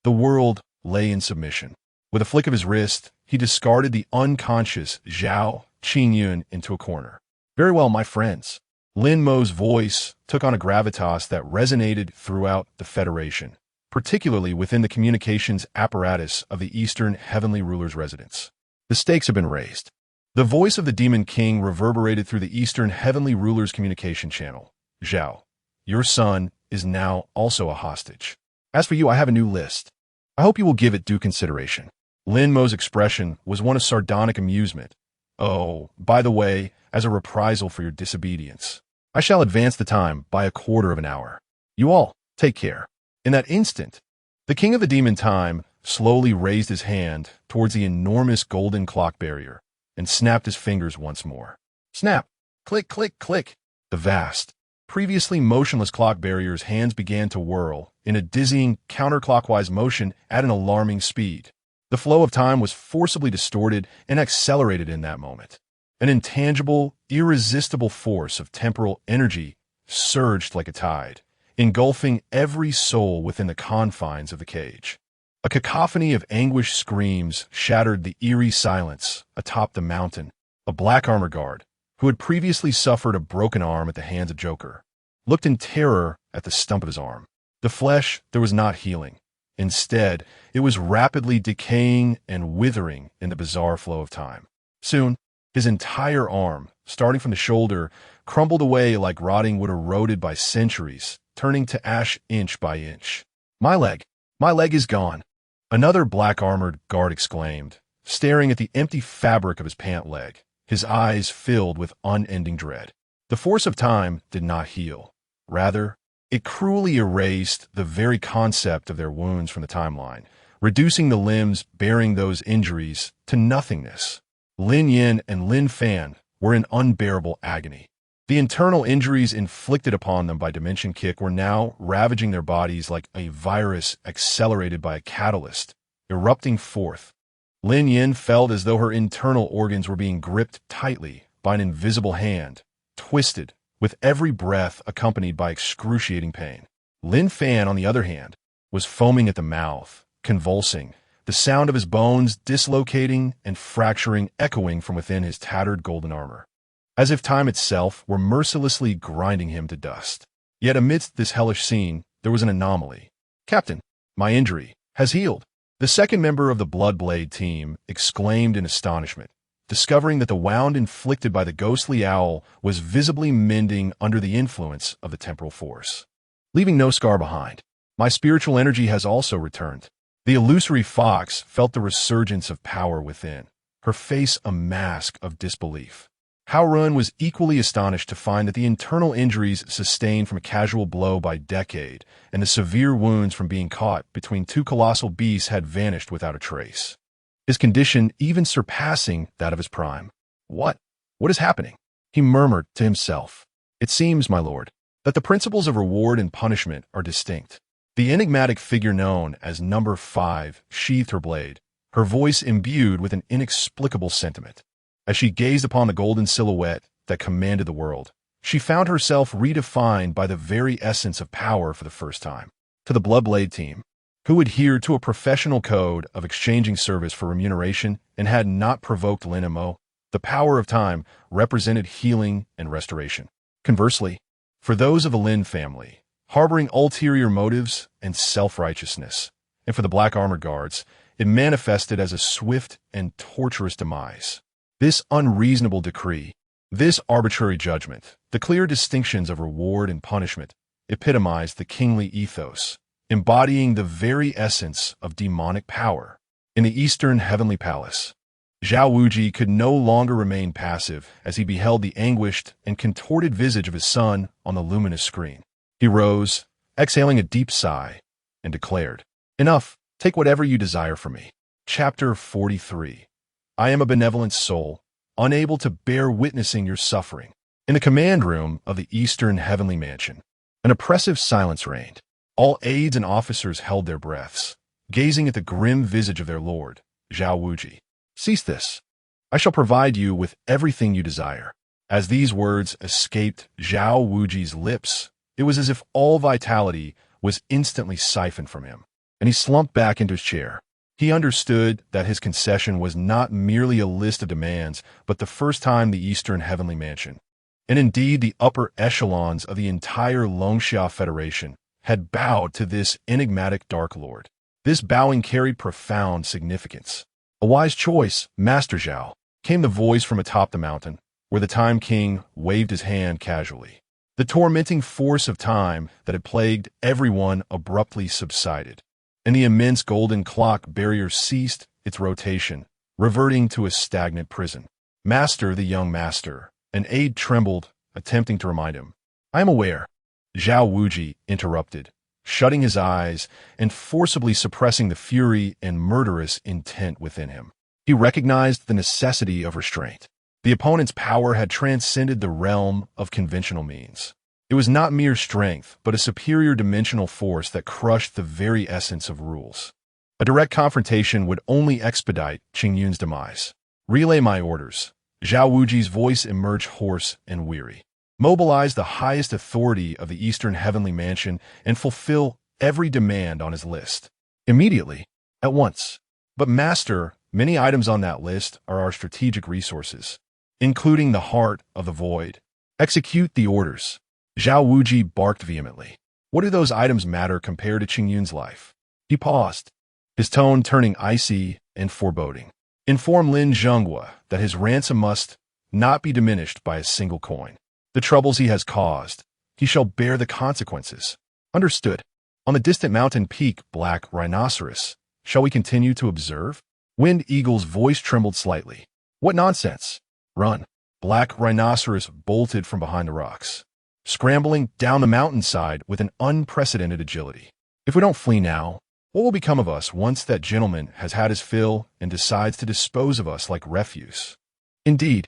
The world lay in submission. With a flick of his wrist, he discarded the unconscious Zhao Qingyun into a corner. Very well, my friends. Lin Mo's voice took on a gravitas that resonated throughout the Federation, particularly within the communications apparatus of the Eastern Heavenly Ruler's residence. The stakes have been raised. The voice of the Demon King reverberated through the Eastern Heavenly Ruler's communication channel. Zhao, your son is now also a hostage. As for you, I have a new list. I hope you will give it due consideration. Lin Mo's expression was one of sardonic amusement. Oh, by the way, as a reprisal for your disobedience, I shall advance the time by a quarter of an hour. You all, take care. In that instant, the King of the Demon Time slowly raised his hand towards the enormous golden clock barrier and snapped his fingers once more. Snap! Click, click, click! The vast, previously motionless clock barrier's hands began to whirl in a dizzying counterclockwise motion at an alarming speed. The flow of time was forcibly distorted and accelerated in that moment. An intangible, irresistible force of temporal energy surged like a tide, engulfing every soul within the confines of the cage. A cacophony of anguished screams shattered the eerie silence atop the mountain. A black armor guard, who had previously suffered a broken arm at the hands of Joker, looked in terror at the stump of his arm. The flesh, there was not healing. Instead, it was rapidly decaying and withering in the bizarre flow of time. Soon, his entire arm, starting from the shoulder, crumbled away like rotting wood eroded by centuries, turning to ash inch by inch. My leg is gone. Another black-armored guard exclaimed, staring at the empty fabric of his pant leg, his eyes filled with unending dread. The force of time did not heal. Rather, it cruelly erased the very concept of their wounds from the timeline, reducing the limbs bearing those injuries to nothingness. Lin Yin and Lin Fan were in unbearable agony. The internal injuries inflicted upon them by Dimension Kick were now ravaging their bodies like a virus accelerated by a catalyst, erupting forth. Lin Yin felt as though her internal organs were being gripped tightly by an invisible hand, twisted, with every breath accompanied by excruciating pain. Lin Fan, on the other hand, was foaming at the mouth, convulsing, the sound of his bones dislocating and fracturing echoing from within his tattered golden armor, as if time itself were mercilessly grinding him to dust. Yet amidst this hellish scene, there was an anomaly. Captain, my injury has healed. The second member of the Bloodblade team exclaimed in astonishment, discovering that the wound inflicted by the ghostly owl was visibly mending under the influence of the temporal force, leaving no scar behind. My spiritual energy has also returned. The illusory fox felt the resurgence of power within, her face a mask of disbelief. Hao Run was equally astonished to find that the internal injuries sustained from a casual blow by Decade and the severe wounds from being caught between two colossal beasts had vanished without a trace, his condition even surpassing that of his prime. What is happening? He murmured to himself. It seems, my lord, that the principles of reward and punishment are distinct. The enigmatic figure known as Number 5 sheathed her blade, her voice imbued with an inexplicable sentiment. As she gazed upon the golden silhouette that commanded the world, she found herself redefined by the very essence of power for the first time. To the Bloodblade team, who adhered to a professional code of exchanging service for remuneration and had not provoked Lin Mo, the power of time represented healing and restoration. Conversely, for those of the Lin family, harboring ulterior motives and self-righteousness, and for the Black Armor Guards, it manifested as a swift and torturous demise. This unreasonable decree, this arbitrary judgment, the clear distinctions of reward and punishment, epitomized the kingly ethos, embodying the very essence of demonic power. In the Eastern Heavenly Palace, Zhao Wuji could no longer remain passive as he beheld the anguished and contorted visage of his son on the luminous screen. He rose, exhaling a deep sigh, and declared, "Enough, take whatever you desire from me." Chapter 43. I am a benevolent soul, unable to bear witnessing your suffering. In the command room of the Eastern Heavenly Mansion, an oppressive silence reigned. All aides and officers held their breaths, gazing at the grim visage of their lord, Zhao Wuji. Cease this. I shall provide you with everything you desire. As these words escaped Zhao Wuji's lips, it was as if all vitality was instantly siphoned from him, and he slumped back into his chair. He understood that his concession was not merely a list of demands, but the first time the Eastern Heavenly Mansion, and indeed the upper echelons of the entire Longxia Federation, had bowed to this enigmatic Dark Lord. This bowing carried profound significance. A wise choice, Master Zhao, came the voice from atop the mountain, where the Time King waved his hand casually. The tormenting force of time that had plagued everyone abruptly subsided, and the immense golden clock barrier ceased its rotation, reverting to a stagnant prison. Master, the young master, an aide trembled, attempting to remind him. I am aware, Zhao Wuji interrupted, shutting his eyes and forcibly suppressing the fury and murderous intent within him. He recognized the necessity of restraint. The opponent's power had transcended the realm of conventional means. It was not mere strength, but a superior dimensional force that crushed the very essence of rules. A direct confrontation would only expedite Qingyun's demise. Relay my orders. Zhao Wuji's voice emerged hoarse and weary. Mobilize the highest authority of the Eastern Heavenly Mansion and fulfill every demand on his list. Immediately. At once. But Master, many items on that list are our strategic resources, including the heart of the void. Execute the orders. Zhao Wuji barked vehemently. What do those items matter compared to Qingyun's life? He paused, his tone turning icy and foreboding. Inform Lin Zhenghua that his ransom must not be diminished by a single coin. The troubles he has caused, he shall bear the consequences. Understood. On the distant mountain peak, Black Rhinoceros, shall we continue to observe? Wind Eagle's voice trembled slightly. What nonsense! Run. Black Rhinoceros bolted from behind the rocks, scrambling down the mountainside with an unprecedented agility. If we don't flee now, what will become of us once that gentleman has had his fill and decides to dispose of us like refuse? Indeed,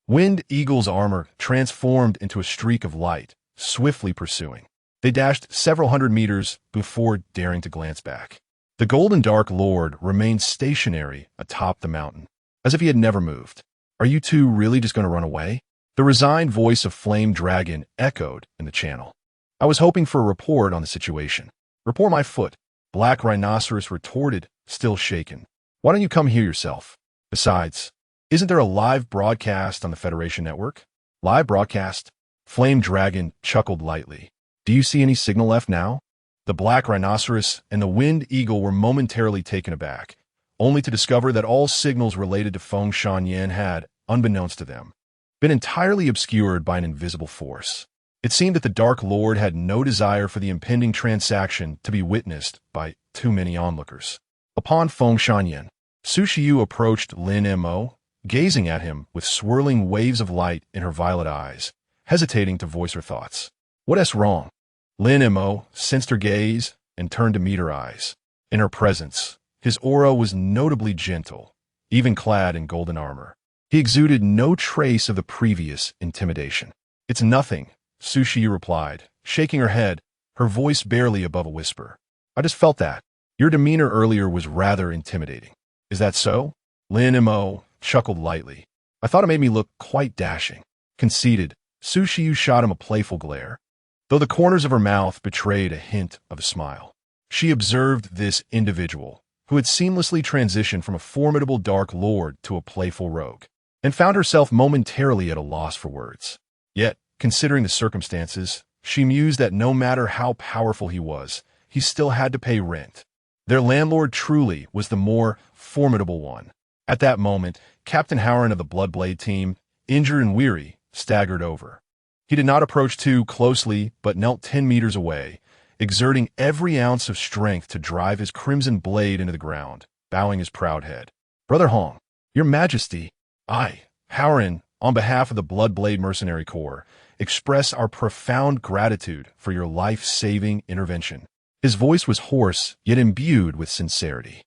Wind Eagle's armor transformed into a streak of light, swiftly pursuing. They dashed several hundred meters before daring to glance back. The Golden Dark Lord remained stationary atop the mountain, as if he had never moved. Are you two really just going to run away? The resigned voice of Flame Dragon echoed in the channel. I was hoping for a report on the situation. Report my foot, Black Rhinoceros retorted, still shaken. Why don't you come here yourself? Besides, isn't there a live broadcast on the Federation Network? Live broadcast? Flame Dragon chuckled lightly. Do you see any signal left now? The Black Rhinoceros and the Wind Eagle were momentarily taken aback, only to discover that all signals related to Feng Shanyan had, unbeknownst to them, been entirely obscured by an invisible force. It seemed that the Dark Lord had no desire for the impending transaction to be witnessed by too many onlookers. Upon Feng Shanyan, Su Shiyu approached Lin Mo, gazing at him with swirling waves of light in her violet eyes, hesitating to voice her thoughts. What's wrong? Lin Mo sensed her gaze and turned to meet her eyes. In her presence, his aura was notably gentle, even clad in golden armor. He exuded no trace of the previous intimidation. It's nothing, Su Shiyu replied, shaking her head, her voice barely above a whisper. I just felt that. Your demeanor earlier was rather intimidating. Is that so? Lin Mo chuckled lightly. I thought it made me look quite dashing. Conceited, Su Shiyu shot him a playful glare, though the corners of her mouth betrayed a hint of a smile. She observed this individual, who had seamlessly transitioned from a formidable Dark Lord to a playful rogue, and found herself momentarily at a loss for words. Yet, considering the circumstances, she mused that no matter how powerful he was, he still had to pay rent. Their landlord truly was the more formidable one. At that moment, Captain Howren of the Bloodblade team, injured and weary, staggered over. He did not approach too closely, but knelt 10 meters away, exerting every ounce of strength to drive his crimson blade into the ground, bowing his proud head. Brother Hong, your majesty, I, Howren, on behalf of the Bloodblade Mercenary Corps, express our profound gratitude for your life-saving intervention. His voice was hoarse, yet imbued with sincerity.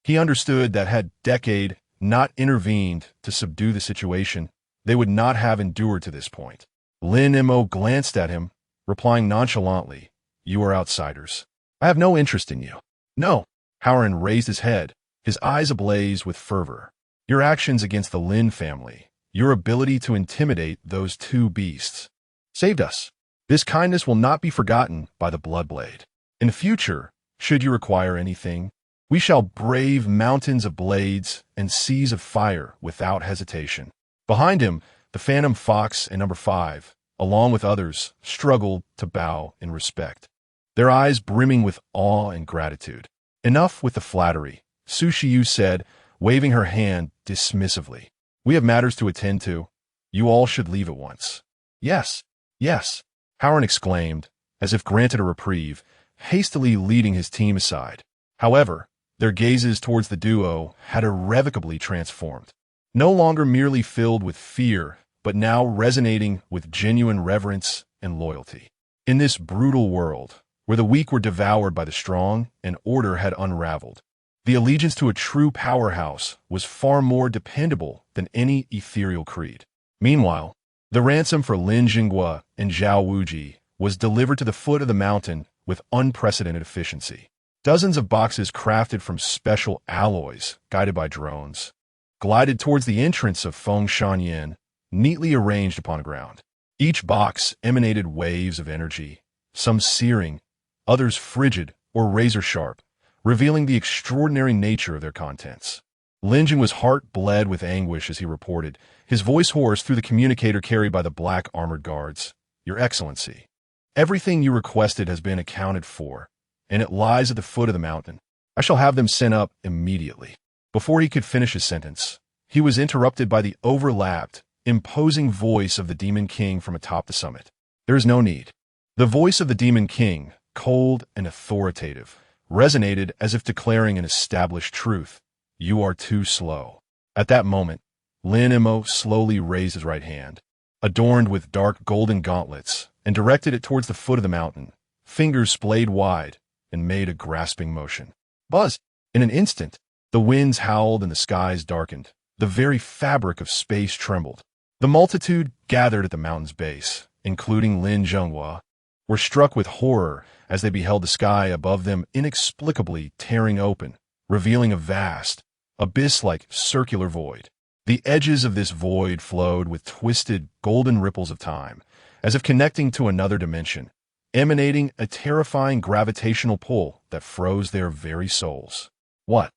He understood that had Decade not intervened to subdue the situation, they would not have endured to this point. Lin Mo glanced at him, replying nonchalantly, "You are outsiders. I have no interest in you." "No." Howard raised his head, his eyes ablaze with fervor. "Your actions against the Lin family, your ability to intimidate those two beasts, saved us. This kindness will not be forgotten by the Bloodblade. In the future, should you require anything, we shall brave mountains of blades and seas of fire without hesitation." Behind him, the Phantom Fox and Number 5, along with others, struggled to bow in respect, their eyes brimming with awe and gratitude. "Enough with the flattery," Su Shiyu said, waving her hand dismissively. "We have matters to attend to. You all should leave at once." "Yes, yes," Howard exclaimed, as if granted a reprieve, hastily leading his team aside. However, their gazes towards the duo had irrevocably transformed, no longer merely filled with fear, but now resonating with genuine reverence and loyalty. In this brutal world, where the weak were devoured by the strong and order had unraveled, the allegiance to a true powerhouse was far more dependable than any ethereal creed. Meanwhile, the ransom for Lin Jinghua and Zhao Wuji was delivered to the foot of the mountain with unprecedented efficiency. Dozens of boxes crafted from special alloys, guided by drones, glided towards the entrance of Feng Shanyan, neatly arranged upon the ground. Each box emanated waves of energy, some searing, others frigid or razor-sharp, revealing the extraordinary nature of their contents. Lin Jinghua's heart bled with anguish as he reported, his voice hoarse through the communicator carried by the black armored guards. "Your Excellency, everything you requested has been accounted for, and it lies at the foot of the mountain. I shall have them sent up immediately." Before he could finish his sentence, he was interrupted by the overlapped, imposing voice of the Demon King from atop the summit. "There is no need." The voice of the Demon King, cold and authoritative, resonated as if declaring an established truth. "You are too slow." At that moment, Lin Mo slowly raised his right hand, adorned with dark golden gauntlets, and directed it towards the foot of the mountain, fingers splayed wide, and made a grasping motion. Buzz! In an instant, the winds howled and the skies darkened. The very fabric of space trembled. The multitude gathered at the mountain's base, including Lin Jinghua, were struck with horror as they beheld the sky above them inexplicably tearing open, revealing a vast, abyss-like circular void. The edges of this void flowed with twisted, golden ripples of time, as if connecting to another dimension, emanating a terrifying gravitational pull that froze their very souls. What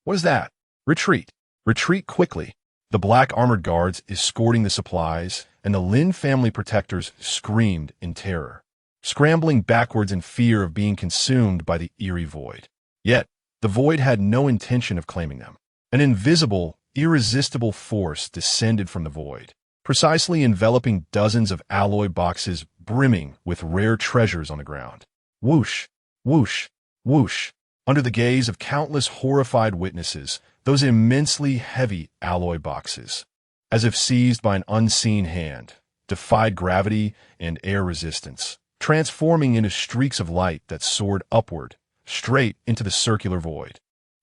is that? Retreat! Retreat quickly! The black armored guards escorting the supplies, and the Lin family protectors screamed in terror, scrambling backwards in fear of being consumed by the eerie void. Yet, the void had no intention of claiming them. An invisible, irresistible force descended from the void, precisely enveloping dozens of alloy boxes brimming with rare treasures on the ground. Whoosh, whoosh, whoosh. Under the gaze of countless horrified witnesses, those immensely heavy alloy boxes, as if seized by an unseen hand, defied gravity and air resistance, transforming into streaks of light that soared upward, straight into the circular void.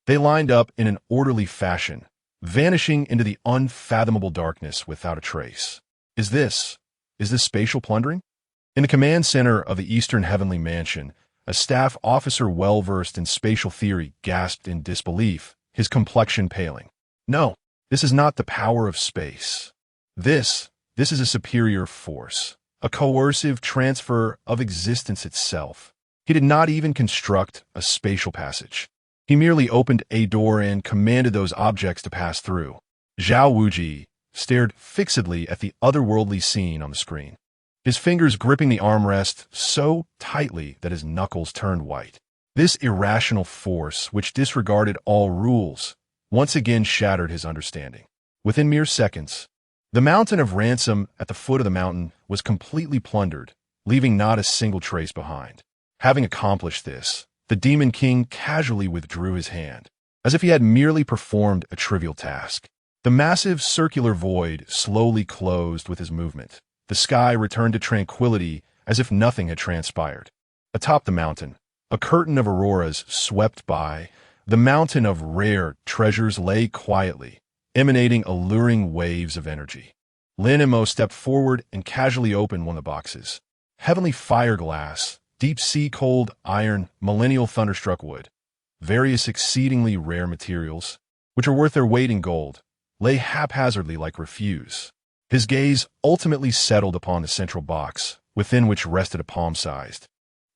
They lined up in an orderly fashion, vanishing into the unfathomable darkness without a trace. Is this spatial plundering? In the command center of the Eastern Heavenly Mansion, a staff officer well-versed in spatial theory gasped in disbelief, his complexion paling. "No, this is not the power of space. This is a superior force, a coercive transfer of existence itself." He did not even construct a spatial passage. He merely opened a door and commanded those objects to pass through. Zhao Wuji stared fixedly at the otherworldly scene on the screen, his fingers gripping the armrest so tightly that his knuckles turned white. This irrational force, which disregarded all rules, once again shattered his understanding. Within mere seconds, the mountain of ransom at the foot of the mountain was completely plundered, leaving not a single trace behind. Having accomplished this, the Demon King casually withdrew his hand, as if he had merely performed a trivial task. The massive circular void slowly closed with his movement. The sky returned to tranquility as if nothing had transpired. Atop the mountain, a curtain of auroras swept by, The mountain of rare treasures lay quietly, emanating alluring waves of energy. Lin Mo stepped forward and casually opened one of the boxes. Heavenly fire glass, deep-sea cold iron, millennial thunderstruck wood, various exceedingly rare materials, which are worth their weight in gold, lay haphazardly like refuse. His gaze ultimately settled upon the central box, within which rested a palm-sized,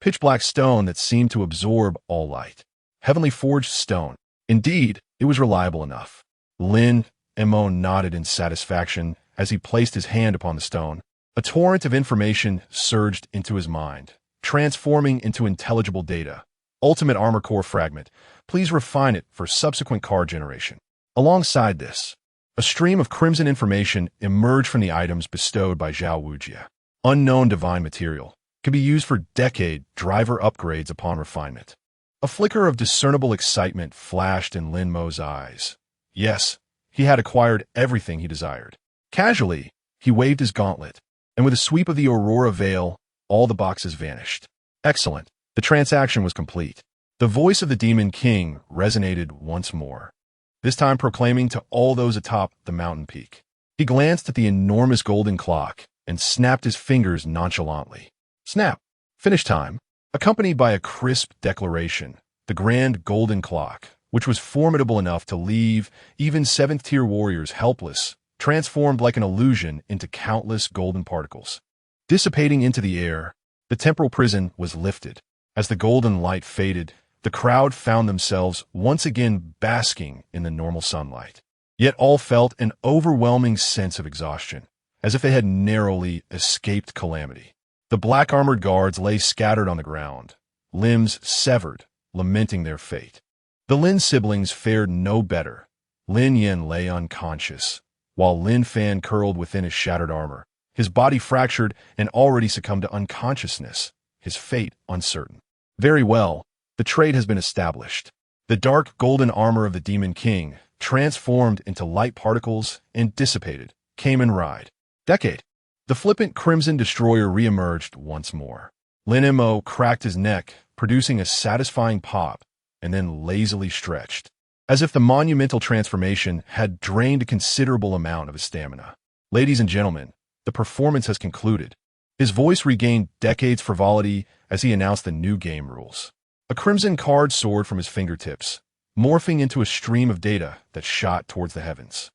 pitch-black stone that seemed to absorb all light. Heavenly forged stone. Indeed, it was reliable enough. Lin Mo nodded in satisfaction as he placed his hand upon the stone. A torrent of information surged into his mind, transforming into intelligible data. Ultimate armor core fragment. Please refine it for subsequent card generation. Alongside this, a stream of crimson information emerged from the items bestowed by Zhao Wujia. Unknown divine material. Could be used for decade driver upgrades upon refinement. A flicker of discernible excitement flashed in Lin Mo's eyes. Yes, he had acquired everything he desired. Casually, he waved his gauntlet, and with a sweep of the Aurora Veil, all the boxes vanished. Excellent. The transaction was complete. The voice of the Demon King resonated once more, this time proclaiming to all those atop the mountain peak. He glanced at the enormous golden clock and snapped his fingers nonchalantly. Snap! Finish time! Accompanied by a crisp declaration, the grand golden clock, which was formidable enough to leave even 7th-tier warriors helpless, transformed like an illusion into countless golden particles. Dissipating into the air, the temporal prison was lifted. As the golden light faded, the crowd found themselves once again basking in the normal sunlight. Yet all felt an overwhelming sense of exhaustion, as if they had narrowly escaped calamity. The black-armored guards lay scattered on the ground, limbs severed, lamenting their fate. The Lin siblings fared no better. Lin Yen lay unconscious, while Lin Fan curled within his shattered armor, his body fractured and already succumbed to unconsciousness, his fate uncertain. Very well, the trade has been established. The dark golden armor of the Demon King, transformed into light particles and dissipated, Kamen Rider. Decade. The flippant Crimson Destroyer reemerged once more. Lin Mo cracked his neck, producing a satisfying pop, and then lazily stretched, as if the monumental transformation had drained a considerable amount of his stamina. Ladies and gentlemen, the performance has concluded. His voice regained decades frivolity as he announced the new game rules. A crimson card soared from his fingertips, morphing into a stream of data that shot towards the heavens.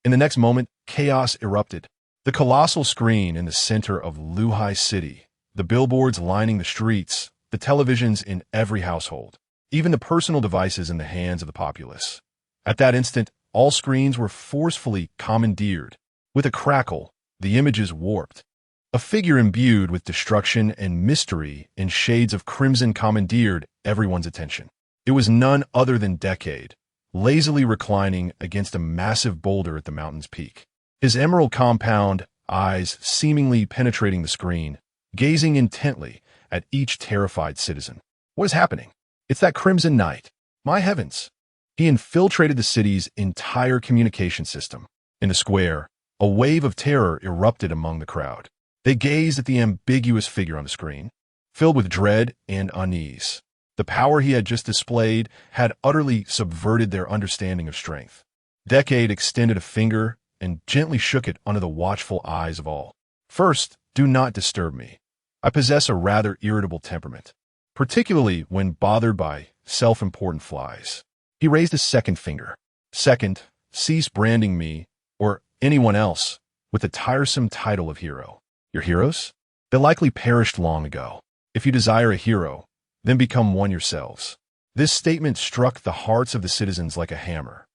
In the next moment, chaos erupted. The colossal screen in the center of Luhai City, the billboards lining the streets, the televisions in every household, even the personal devices in the hands of the populace. At that instant, all screens were forcefully commandeered. With a crackle, the images warped. A figure imbued with destruction and mystery in shades of crimson commandeered everyone's attention. It was none other than Decade, lazily reclining against a massive boulder at the mountain's peak. His emerald compound eyes seemingly penetrating the screen, gazing intently at each terrified citizen. What is happening? It's that Crimson Knight. My heavens! He infiltrated the city's entire communication system. In the square, a wave of terror erupted among the crowd. They gazed at the ambiguous figure on the screen, filled with dread and unease. The power he had just displayed had utterly subverted their understanding of strength. Decade extended a finger and gently shook it under the watchful eyes of all. First, do not disturb me. I possess a rather irritable temperament, particularly when bothered by self-important flies. He raised a second finger. Second, cease branding me, or anyone else, with the tiresome title of hero. Your heroes? They likely perished long ago. If you desire a hero, then become one yourselves. This statement struck the hearts of the citizens like a hammer.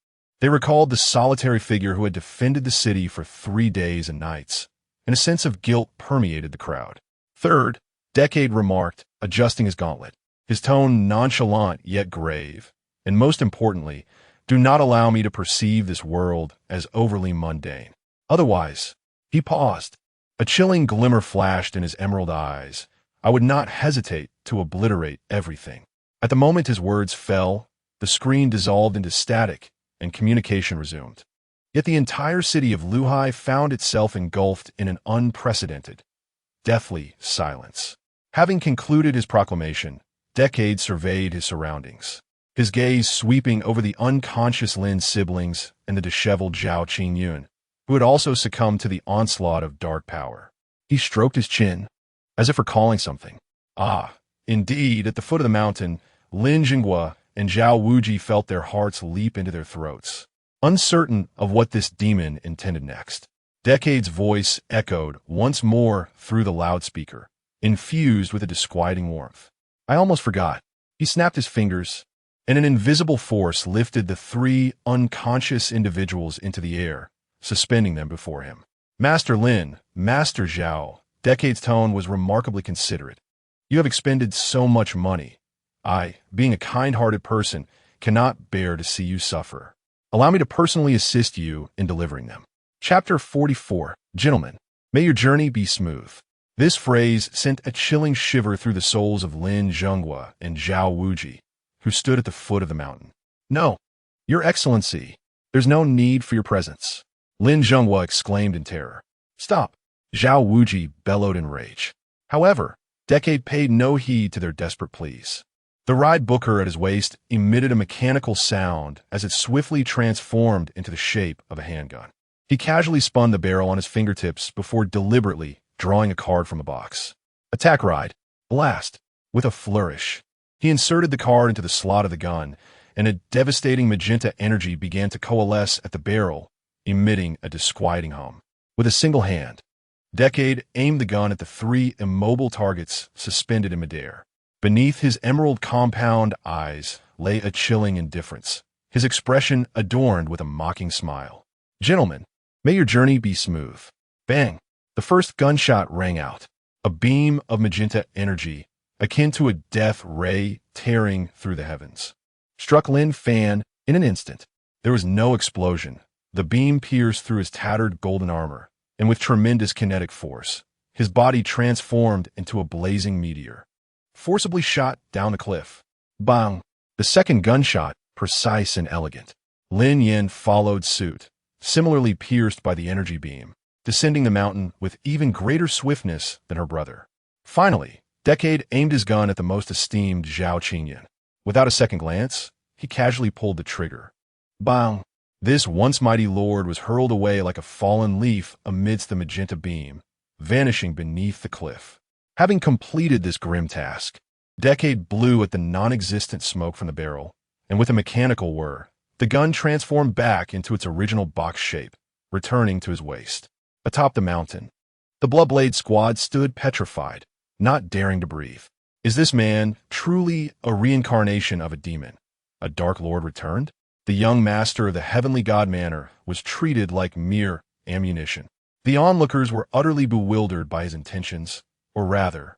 They recalled the solitary figure who had defended the city for 3 days and nights, and a sense of guilt permeated the crowd. Third, Decade remarked, adjusting his gauntlet, his tone nonchalant yet grave, and most importantly, do not allow me to perceive this world as overly mundane. Otherwise, he paused. A chilling glimmer flashed in his emerald eyes. I would not hesitate to obliterate everything. At the moment his words fell, the screen dissolved into static, and communication resumed. Yet the entire city of Luhai found itself engulfed in an unprecedented, deathly silence. Having concluded his proclamation, Decade surveyed his surroundings. his gaze sweeping over the unconscious Lin's siblings and the disheveled Zhao Qingyun, who had also succumbed to the onslaught of dark power. He stroked his chin, as if recalling something. Ah, indeed, at the foot of the mountain, Lin Jinghua and Zhao Wuji felt their hearts leap into their throats, uncertain of what this demon intended next. Decade's voice echoed once more through the loudspeaker, infused with a disquieting warmth. I almost forgot. He snapped his fingers, and an invisible force lifted the three unconscious individuals into the air, suspending them before him. Master Lin, Master Zhao, Decade's tone was remarkably considerate. You have expended so much money. I, being a kind-hearted person, cannot bear to see you suffer. Allow me to personally assist you in delivering them. Chapter 44. Gentlemen, may your journey be smooth. This phrase sent a chilling shiver through the souls of Lin Jinghua and Zhao Wuji, who stood at the foot of the mountain. No, Your Excellency, there's no need for your presence. Lin Jinghua exclaimed in terror. Stop, Zhao Wuji bellowed in rage. However, Decade paid no heed to their desperate pleas. The ride booker at his waist emitted a mechanical sound as it swiftly transformed into the shape of a handgun. He casually spun the barrel on his fingertips before deliberately drawing a card from a box. Attack ride. Blast. With a flourish, he inserted the card into the slot of the gun, and a devastating magenta energy began to coalesce at the barrel, emitting a disquieting hum. With a single hand, Decade aimed the gun at the three immobile targets suspended in midair. Beneath his emerald compound eyes lay a chilling indifference, his expression adorned with a mocking smile. Gentlemen, may your journey be smooth. Bang! The first gunshot rang out, a beam of magenta energy, akin to a death ray tearing through the heavens. Struck Lin Fan in an instant. There was no explosion. The beam pierced through his tattered golden armor, and with tremendous kinetic force, his body transformed into a blazing meteor, forcibly shot down the cliff. Bang! The second gunshot, precise and elegant. Lin Yin followed suit, similarly pierced by the energy beam, descending the mountain with even greater swiftness than her brother. Finally, Decade aimed his gun at the most esteemed Zhao Qingyun. Without a second glance, he casually pulled the trigger. Bang! This once mighty lord was hurled away like a fallen leaf amidst the magenta beam, vanishing beneath the cliff. Having completed this grim task, Decade blew at the non-existent smoke from the barrel, and with a mechanical whir, the gun transformed back into its original box shape, returning to his waist. Atop the mountain, the Bloodblade squad stood petrified, not daring to breathe. Is this man truly a reincarnation of a demon? A Dark Lord returned? The young master of the heavenly god manor was treated like mere ammunition. The onlookers were utterly bewildered by his intentions, or rather,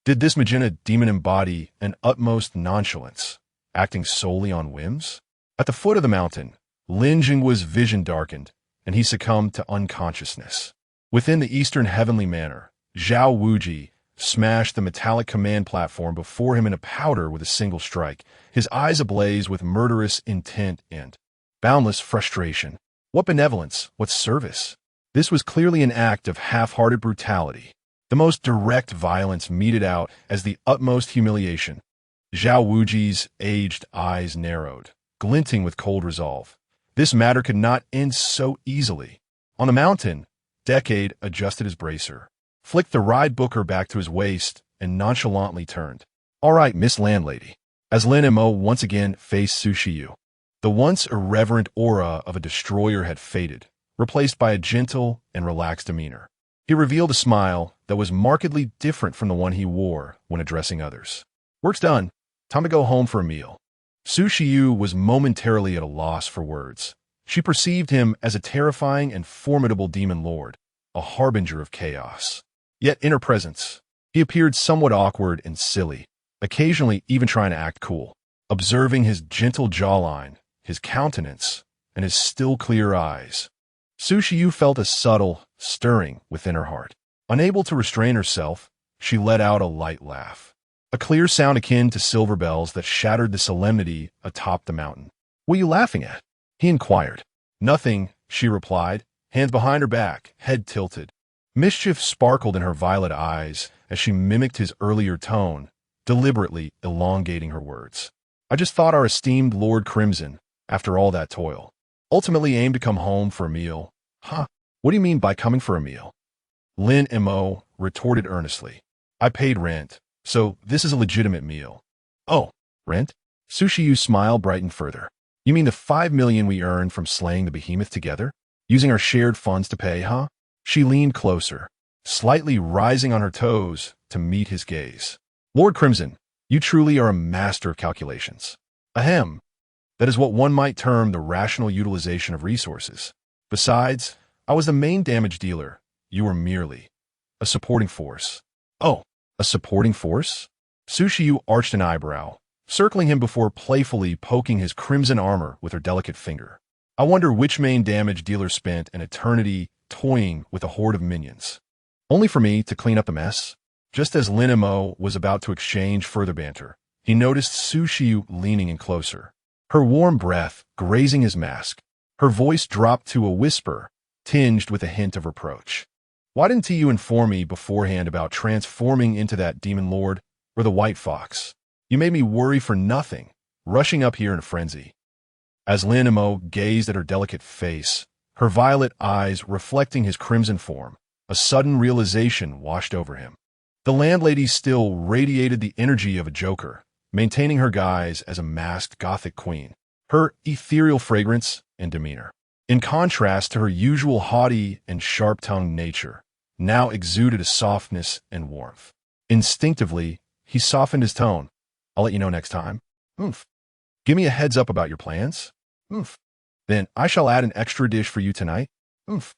did this magenta demon embody an utmost nonchalance, acting solely on whims? At the foot of the mountain, Lin Jinghua's vision darkened, and he succumbed to unconsciousness. Within the eastern heavenly manor, Zhao Wuji smashed the metallic command platform before him in a powder with a single strike, his eyes ablaze with murderous intent and boundless frustration. What benevolence, what service! This was clearly an act of half-hearted brutality, the most direct violence meted out as the utmost humiliation. Zhao Wuji's aged eyes narrowed, glinting with cold resolve. This matter could not end so easily. On the mountain, Decade adjusted his bracer, flicked the ride booker back to his waist, and nonchalantly turned. All right, Miss Landlady. As Lin Mo once again faced Sushiyu, the once irreverent aura of a destroyer had faded, replaced by a gentle and relaxed demeanor. He revealed a smile that was markedly different from the one he wore when addressing others. Work's done. Time to go home for a meal. Sushiyu was momentarily at a loss for words. She perceived him as a terrifying and formidable demon lord, a harbinger of chaos. Yet in her presence, he appeared somewhat awkward and silly, occasionally even trying to act cool. Observing his gentle jawline, his countenance, and his still clear eyes, Sushiyu felt a subtle stirring within her heart. Unable to restrain herself, she let out a light laugh, a clear sound akin to silver bells that shattered the solemnity atop the mountain. What are you laughing at? He inquired. Nothing, she replied, hands behind her back, head tilted. Mischief sparkled in her violet eyes as she mimicked his earlier tone, deliberately elongating her words. I just thought our esteemed Lord Crimson, after all that toil, ultimately aimed to come home for a meal. Huh? What do you mean by coming for a meal? Lin Mo retorted earnestly. I paid rent, so this is a legitimate meal. Oh, rent? Sushiyu's smile brightened further. You mean the 5 million we earned from slaying the behemoth together? Using our shared funds to pay, huh? She leaned closer, slightly rising on her toes to meet his gaze. Lord Crimson, you truly are a master of calculations. Ahem. That is what one might term the rational utilization of resources. Besides, I was the main damage dealer. You were merely a supporting force. Oh, a supporting force? Sushiyu arched an eyebrow, circling him before playfully poking his crimson armor with her delicate finger. I wonder which main damage dealer spent an eternity toying with a horde of minions. Only for me to clean up the mess? Just as Lin Mo was about to exchange further banter, he noticed Sushiyu leaning in closer, her warm breath grazing his mask. Her voice dropped to a whisper, tinged with a hint of reproach. Why didn't you inform me beforehand about transforming into that demon lord or the white fox? You made me worry for nothing, rushing up here in a frenzy. As Lin Mo gazed at her delicate face, her violet eyes reflecting his crimson form, a sudden realization washed over him. The landlady still radiated the energy of a joker, maintaining her guise as a masked Gothic queen, her ethereal fragrance and demeanor, in contrast to her usual haughty and sharp-tongued nature, now exuded a softness and warmth. Instinctively, he softened his tone. I'll let you know next time. Oomph. Give me a heads up about your plans. Oomph. Then I shall add an extra dish for you tonight. Oomph.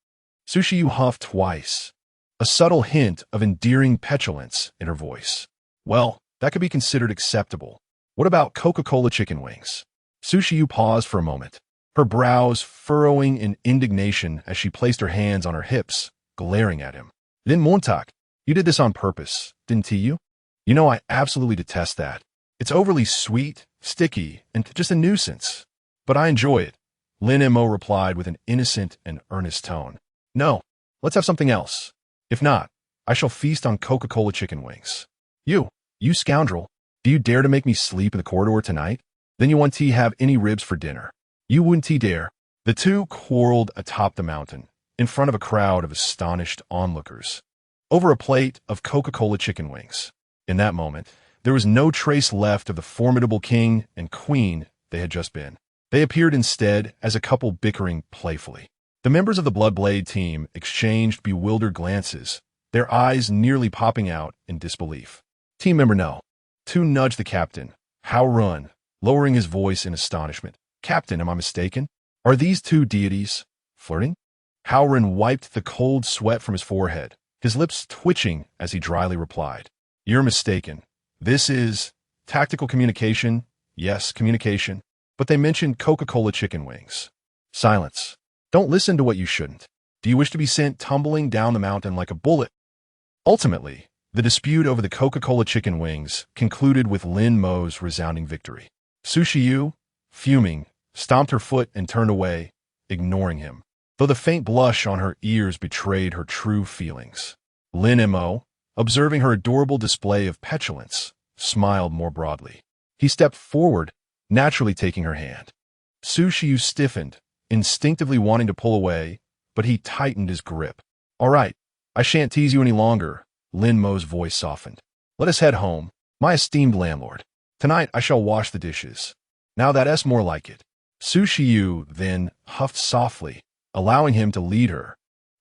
Sushiyu huffed twice, a subtle hint of endearing petulance in her voice. Well, that could be considered acceptable. What about Coca-Cola chicken wings? Sushiyu paused for a moment, her brows furrowing in indignation as she placed her hands on her hips, glaring at him. Lin Montak, you did this on purpose, didn't you? You know I absolutely detest that. It's overly sweet, sticky, and just a nuisance. But I enjoy it, Lin Mo replied with an innocent and earnest tone. No, let's have something else. If not, I shall feast on Coca-Cola chicken wings. You scoundrel, do you dare to make me sleep in the corridor tonight? Then you want to have any ribs for dinner. You wouldn't dare. The two quarreled atop the mountain, in front of a crowd of astonished onlookers, over a plate of Coca-Cola chicken wings. In that moment, there was no trace left of the formidable king and queen they had just been. They appeared instead as a couple bickering playfully. The members of the Bloodblade team exchanged bewildered glances, their eyes nearly popping out in disbelief. Team member No. 2 nudged the captain, How Run, lowering his voice in astonishment. Captain, am I mistaken? Are these two deities flirting? Howren wiped the cold sweat from his forehead, his lips twitching as he dryly replied. You're mistaken. This is tactical communication. Yes, communication. But they mentioned Coca-Cola chicken wings. Silence. Don't listen to what you shouldn't. Do you wish to be sent tumbling down the mountain like a bullet? Ultimately, the dispute over the Coca-Cola chicken wings concluded with Lin Mo's resounding victory. Sushiyu, fuming, stomped her foot and turned away, ignoring him, though the faint blush on her ears betrayed her true feelings. Lin Mo, observing her adorable display of petulance, smiled more broadly. He stepped forward, naturally taking her hand. Sushiyu stiffened, instinctively wanting to pull away, but he tightened his grip. All right, I shan't tease you any longer, Lin Mo's voice softened. Let us head home, my esteemed landlord. Tonight I shall wash the dishes. Now that's more like it. Sushiyu then huffed softly, allowing him to lead her,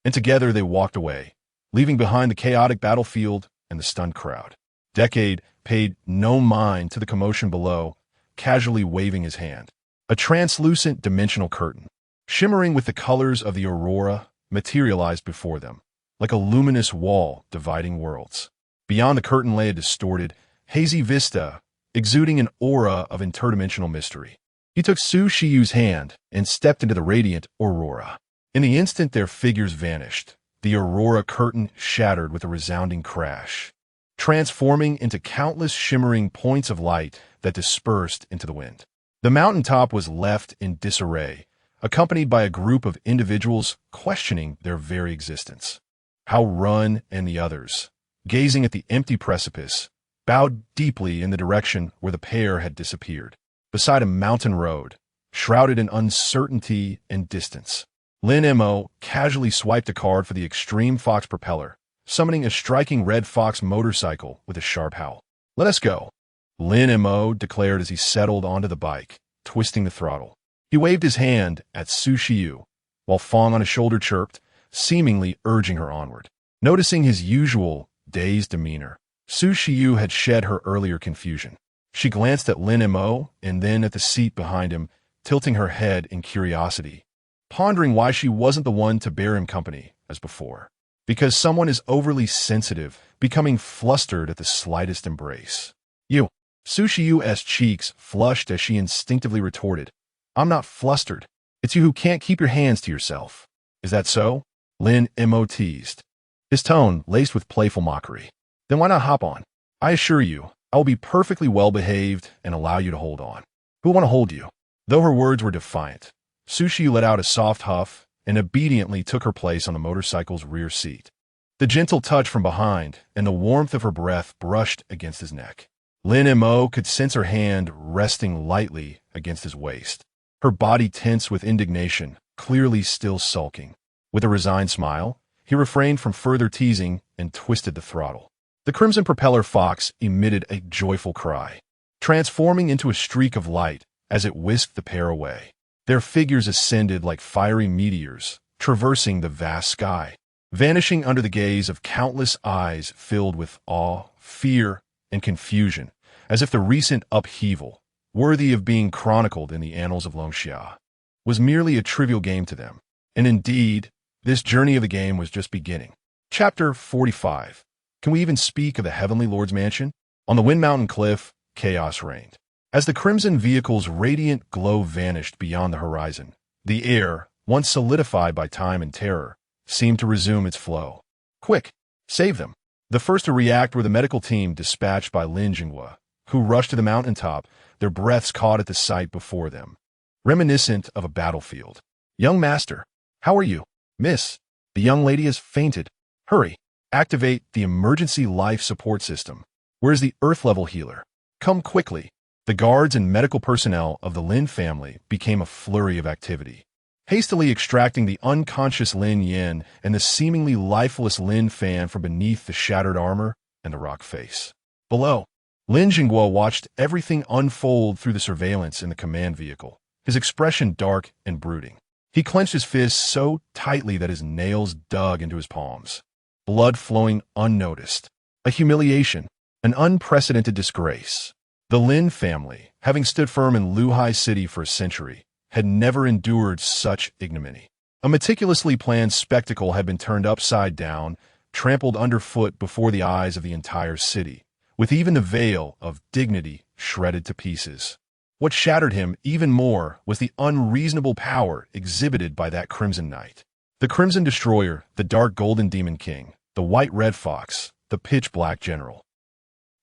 and together they walked away, leaving behind the chaotic battlefield and the stunned crowd. Decade paid no mind to the commotion below, casually waving his hand. A translucent dimensional curtain, shimmering with the colors of the aurora, materialized before them, like a luminous wall dividing worlds. Beyond the curtain lay a distorted, hazy vista, exuding an aura of interdimensional mystery. He took Sushiyu's hand and stepped into the radiant aurora. In the instant their figures vanished, the aurora curtain shattered with a resounding crash, transforming into countless shimmering points of light that dispersed into the wind. The mountaintop was left in disarray, accompanied by a group of individuals questioning their very existence. How Run and the others, gazing at the empty precipice, bowed deeply in the direction where the pair had disappeared. beside a mountain road, shrouded in uncertainty and distance. Lin Mo casually swiped a card for the Extreme Fox propeller, summoning a striking red fox motorcycle with a sharp howl. "Let us go," Lin Mo declared as he settled onto the bike, twisting the throttle. He waved his hand at Su Shiyu, while Fong on his shoulder chirped, seemingly urging her onward. Noticing his usual dazed demeanor, Su Shiyu had shed her earlier confusion. She glanced at Lin Mo and then at the seat behind him, tilting her head in curiosity, pondering why she wasn't the one to bear him company as before. Because someone is overly sensitive, becoming flustered at the slightest embrace. "You." Su Shiyu's cheeks flushed as she instinctively retorted, "I'm not flustered. It's you who can't keep your hands to yourself." "Is that so?" Lin Mo teased, his tone laced with playful mockery. "Then why not hop on? I assure you, I will be perfectly well-behaved and allow you to hold on. Who want to hold you?" Though her words were defiant, Su Shiyu let out a soft huff and obediently took her place on the motorcycle's rear seat. The gentle touch from behind and the warmth of her breath brushed against his neck. Lin Mo could sense her hand resting lightly against his waist, her body tense with indignation, clearly still sulking. With a resigned smile, he refrained from further teasing and twisted the throttle. The crimson propeller fox emitted a joyful cry, transforming into a streak of light as it whisked the pair away. Their figures ascended like fiery meteors, traversing the vast sky, vanishing under the gaze of countless eyes filled with awe, fear, and confusion, as if the recent upheaval, worthy of being chronicled in the annals of Longxia, was merely a trivial game to them. And indeed, this journey of the game was just beginning. Chapter 45. Can we even speak of the Heavenly Lord's mansion? On the Wind Mountain cliff, chaos reigned. As the crimson vehicle's radiant glow vanished beyond the horizon, the air, once solidified by time and terror, seemed to resume its flow. "Quick, save them!" The first to react were the medical team dispatched by Lin Jingwa, who rushed to the mountaintop, their breaths caught at the sight before them, reminiscent of a battlefield. "Young master, how are you?" "Miss, the young lady has fainted. Hurry, activate the emergency life support system. Where's the Earth-level healer? Come quickly." The guards and medical personnel of the Lin family became a flurry of activity, hastily extracting the unconscious Lin Yin and the seemingly lifeless Lin Fan from beneath the shattered armor and the rock face. Below, Lin Jingguo watched everything unfold through the surveillance in the command vehicle, his expression dark and brooding. He clenched his fists so tightly that his nails dug into his palms, blood flowing unnoticed. A humiliation, an unprecedented disgrace. The Lin family, having stood firm in Luhai City for a century, had never endured such ignominy. A meticulously planned spectacle had been turned upside down, trampled underfoot before the eyes of the entire city, with even the veil of dignity shredded to pieces. What shattered him even more was the unreasonable power exhibited by that Crimson Knight. The Crimson Destroyer, the Dark Golden Demon King, the White Red Fox, the Pitch Black General.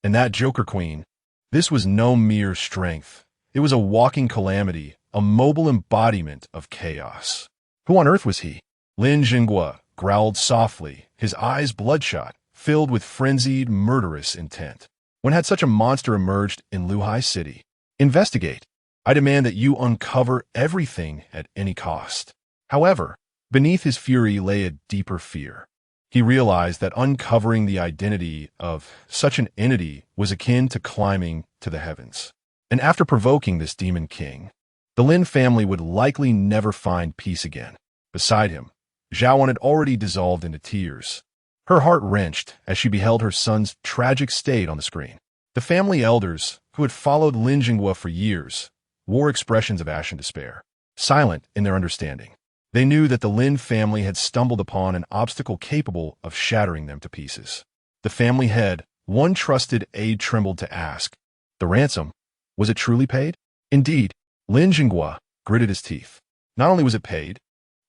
And that Joker Queen. This was no mere strength. It was a walking calamity, a mobile embodiment of chaos. Who on earth was he? Lin Jingguo growled softly, his eyes bloodshot, filled with frenzied, murderous intent. When had such a monster emerged in Luhai City? Investigate. I demand that you uncover everything at any cost. However, beneath his fury lay a deeper fear. He realized that uncovering the identity of such an entity was akin to climbing to the heavens. And after provoking this demon king, the Lin family would likely never find peace again. Beside him, Zhaoan had already dissolved into tears, her heart wrenched as she beheld her son's tragic state on the screen. The family elders, who had followed Lin Jingguo for years, wore expressions of ashen despair, silent in their understanding. They knew that the Lin family had stumbled upon an obstacle capable of shattering them to pieces. The family head, one trusted aide, trembled to ask, "The ransom, was it truly paid?" Indeed, Lin Jingguo gritted his teeth. Not only was it paid,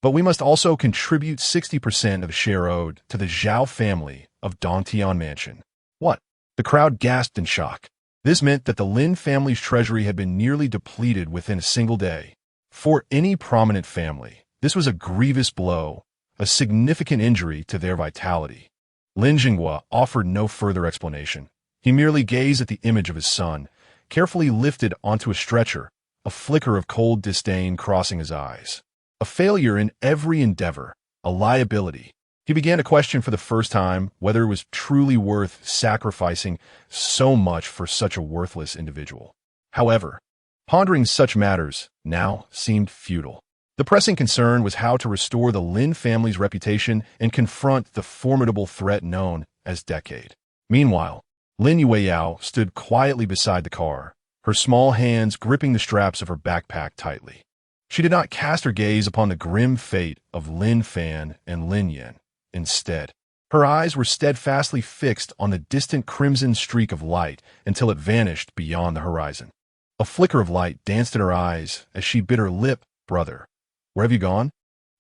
but we must also contribute 60% of the share owed to the Zhao family of Dongtian Mansion. What? The crowd gasped in shock. This meant that the Lin family's treasury had been nearly depleted within a single day. For any prominent family, this was a grievous blow, a significant injury to their vitality. Lin Jingguo offered no further explanation. He merely gazed at the image of his son, carefully lifted onto a stretcher, a flicker of cold disdain crossing his eyes. A failure in every endeavor, a liability. He began to question for the first time whether it was truly worth sacrificing so much for such a worthless individual. However, pondering such matters now seemed futile. The pressing concern was how to restore the Lin family's reputation and confront the formidable threat known as Decade. Meanwhile, Lin Yueyao stood quietly beside the car, her small hands gripping the straps of her backpack tightly. She did not cast her gaze upon the grim fate of Lin Fan and Lin Yan. Instead, her eyes were steadfastly fixed on the distant crimson streak of light until it vanished beyond the horizon. A flicker of light danced in her eyes as she bit her lip. Brother, where have you gone?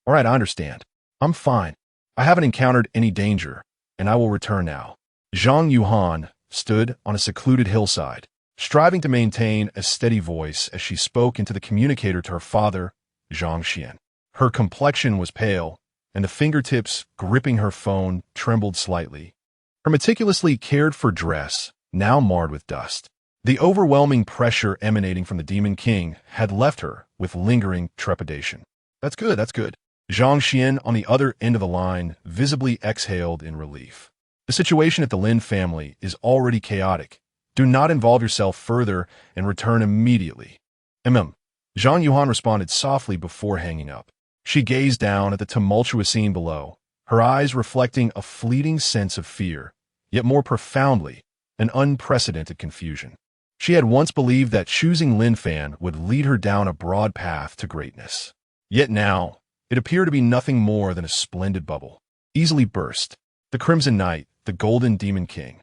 All right, I understand. I'm fine. I haven't encountered any danger, and I will return now. Zhang Yuhan stood on a secluded hillside, striving to maintain a steady voice as she spoke into the communicator to her father, Zhang Xian. Her complexion was pale, and the fingertips gripping her phone trembled slightly. Her meticulously cared-for dress, now marred with dust. The overwhelming pressure emanating from the Demon King had left her with lingering trepidation. That's good. Zhang Xian, on the other end of the line, visibly exhaled in relief. The situation at the Lin family is already chaotic. Do not involve yourself further and return immediately. Zhang Yuhan responded softly before hanging up. She gazed down at the tumultuous scene below, her eyes reflecting a fleeting sense of fear, yet more profoundly, an unprecedented confusion. She had once believed that choosing Lin Fan would lead her down a broad path to greatness. Yet now, it appeared to be nothing more than a splendid bubble, easily burst. The Crimson Knight, the Golden Demon King.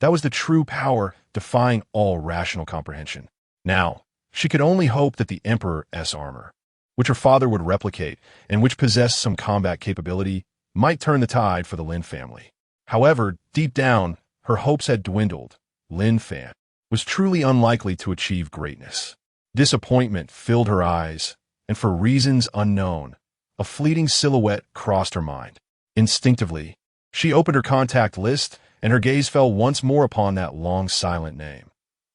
That was the true power defying all rational comprehension. Now, she could only hope that the Emperor's armor, which her father would replicate and which possessed some combat capability, might turn the tide for the Lin family. However, deep down, her hopes had dwindled. Lin Fan was truly unlikely to achieve greatness. Disappointment filled her eyes, and for reasons unknown, a fleeting silhouette crossed her mind. Instinctively, she opened her contact list, and her gaze fell once more upon that long silent name.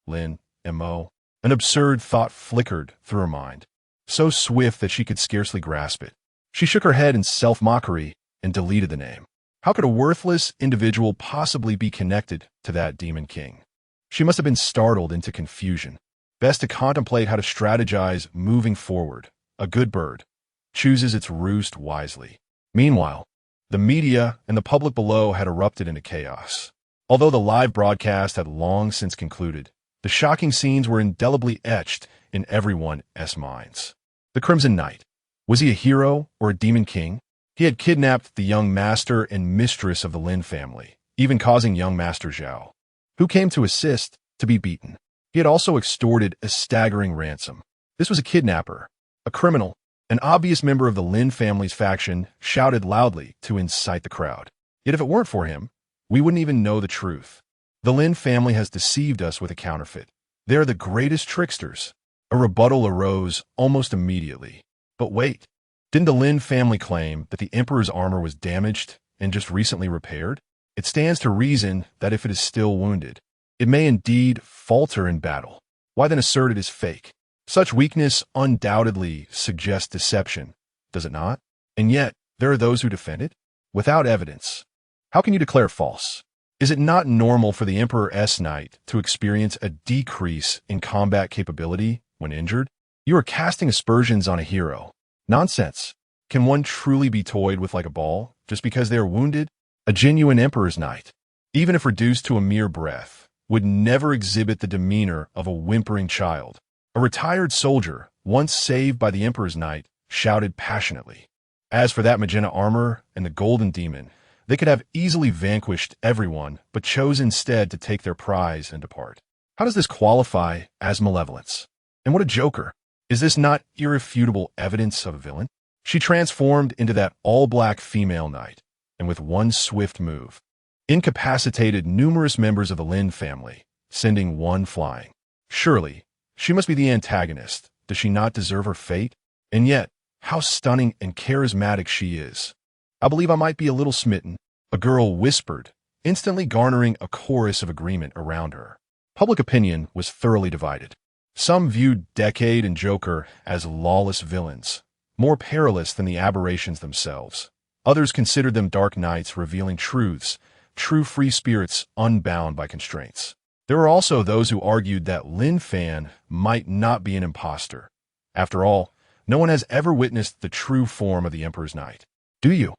Lin Mo. An absurd thought flickered through her mind, so swift that she could scarcely grasp it. She shook her head in self-mockery and deleted the name. How could a worthless individual possibly be connected to that Demon King? She must have been startled into confusion. Best to contemplate how to strategize moving forward. A good bird chooses its roost wisely. Meanwhile, the media and the public below had erupted into chaos. Although the live broadcast had long since concluded, the shocking scenes were indelibly etched in everyone's minds. The Crimson Knight. Was he a hero or a Demon King? He had kidnapped the young master and mistress of the Lin family, even causing young Master Zhao, who came to assist, to be beaten. He had also extorted a staggering ransom. This was a kidnapper, a criminal, an obvious member of the Lin family's faction, shouted loudly to incite the crowd. Yet if it weren't for him, we wouldn't even know the truth. The Lin family has deceived us with a counterfeit. They are the greatest tricksters. A rebuttal arose almost immediately. But wait, didn't the Lin family claim that the Emperor's armor was damaged and just recently repaired? It stands to reason that if it is still wounded, it may indeed falter in battle. Why then assert it is fake? Such weakness undoubtedly suggests deception, does it not? And yet, there are those who defend it without evidence. How can you declare false? Is it not normal for the Emperor's Knight to experience a decrease in combat capability when injured? You are casting aspersions on a hero. Nonsense. Can one truly be toyed with like a ball just because they are wounded? A genuine Emperor's Knight, even if reduced to a mere breath, would never exhibit the demeanor of a whimpering child. A retired soldier, once saved by the Emperor's Knight, shouted passionately. As for that magenta armor and the golden demon, they could have easily vanquished everyone, but chose instead to take their prize and depart. How does this qualify as malevolence? And what a joker! Is this not irrefutable evidence of a villain? She transformed into that all-black female knight, and with one swift move, incapacitated numerous members of the Lin family, sending one flying. Surely, she must be the antagonist. Does she not deserve her fate? And yet, how stunning and charismatic she is. I believe I might be a little smitten, a girl whispered, instantly garnering a chorus of agreement around her. Public opinion was thoroughly divided. Some viewed Decade and Joker as lawless villains, more perilous than the aberrations themselves. Others considered them dark knights revealing truths, true free spirits unbound by constraints. There were also those who argued that Lin Fan might not be an imposter. After all, no one has ever witnessed the true form of the Emperor's Knight. Do you?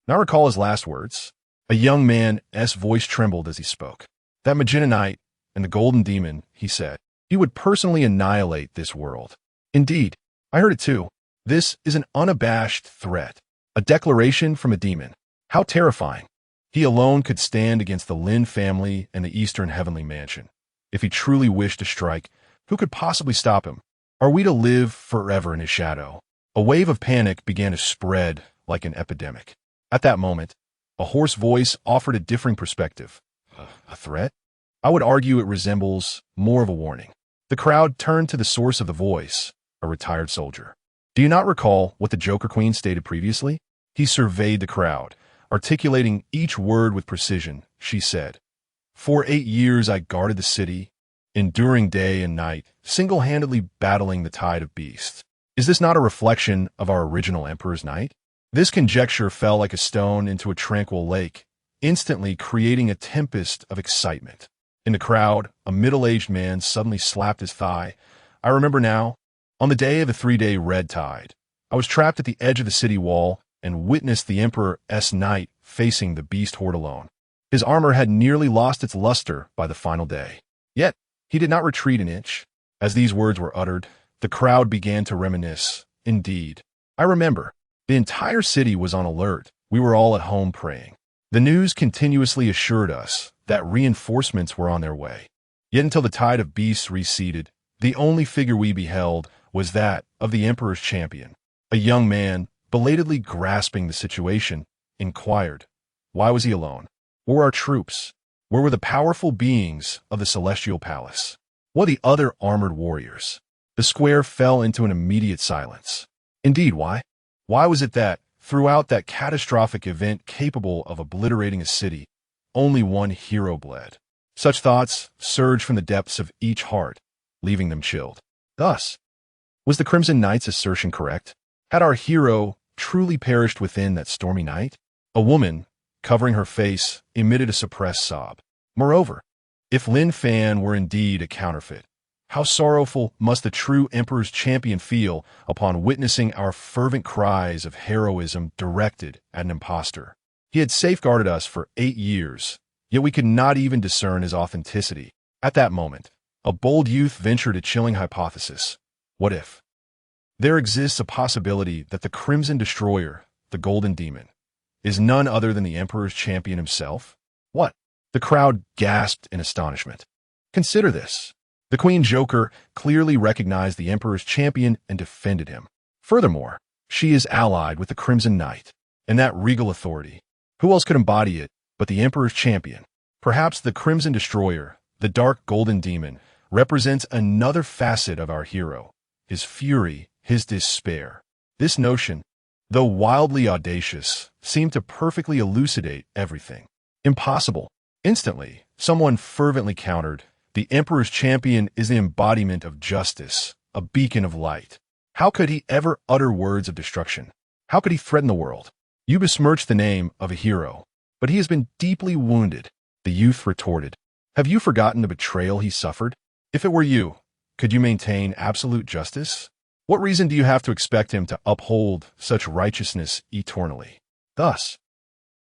Now recall his last words. A young man's voice trembled as he spoke. That Magenta Knight and the Golden Demon, he said, he would personally annihilate this world. Indeed, I heard it too. This is an unabashed threat, a declaration from a demon. How terrifying. He alone could stand against the Lin family and the Eastern Heavenly Mansion. If he truly wished to strike, who could possibly stop him? Are we to live forever in his shadow? A wave of panic began to spread like an epidemic. At that moment, a hoarse voice offered a differing perspective. A threat? I would argue it resembles more of a warning. The crowd turned to the source of the voice, a retired soldier. Do you not recall what the Joker Queen stated previously? He surveyed the crowd, articulating each word with precision. She said, "For 8 years I guarded the city, enduring day and night, single-handedly battling the tide of beasts. Is this not a reflection of our original Emperor's Knight?" This conjecture fell like a stone into a tranquil lake, instantly creating a tempest of excitement. In the crowd, a middle-aged man suddenly slapped his thigh. I remember now. On the day of the 3-day red tide, I was trapped at the edge of the city wall and witnessed the Emperor's Knight facing the beast horde alone. His armor had nearly lost its luster by the final day. Yet, he did not retreat an inch. As these words were uttered, the crowd began to reminisce. Indeed, I remember. The entire city was on alert. We were all at home praying. The news continuously assured us that reinforcements were on their way. Yet until the tide of beasts receded, the only figure we beheld was that of the Emperor's champion. A young man, belatedly grasping the situation, inquired, why was he alone? Where were our troops? Where were the powerful beings of the Celestial Palace? What of the other armored warriors? The square fell into an immediate silence. Indeed, why? Why was it that, throughout that catastrophic event capable of obliterating a city, only one hero bled? Such thoughts surged from the depths of each heart, leaving them chilled. Thus, was the Crimson Knight's assertion correct? Had our hero truly perished within that stormy night? A woman, covering her face, emitted a suppressed sob. Moreover, if Lin Fan were indeed a counterfeit, how sorrowful must the true Emperor's champion feel upon witnessing our fervent cries of heroism directed at an impostor. He had safeguarded us for 8 years, yet we could not even discern his authenticity. At that moment, a bold youth ventured a chilling hypothesis. What if? There exists a possibility that the Crimson Destroyer, the Golden Demon, is none other than the Emperor's champion himself? What? The crowd gasped in astonishment. Consider this. The Queen Joker clearly recognized the Emperor's champion and defended him. Furthermore, she is allied with the Crimson Knight, and that regal authority. Who else could embody it but the Emperor's champion? Perhaps the Crimson Destroyer, the Dark Golden Demon, represents another facet of our hero, his fury, his despair. This notion, though wildly audacious, seemed to perfectly elucidate everything. Impossible. Instantly, someone fervently countered, the Emperor's champion is the embodiment of justice, a beacon of light. How could he ever utter words of destruction? How could he threaten the world? You besmirch the name of a hero, but he has been deeply wounded. The youth retorted, have you forgotten the betrayal he suffered? If it were you, could you maintain absolute justice? What reason do you have to expect him to uphold such righteousness eternally? Thus,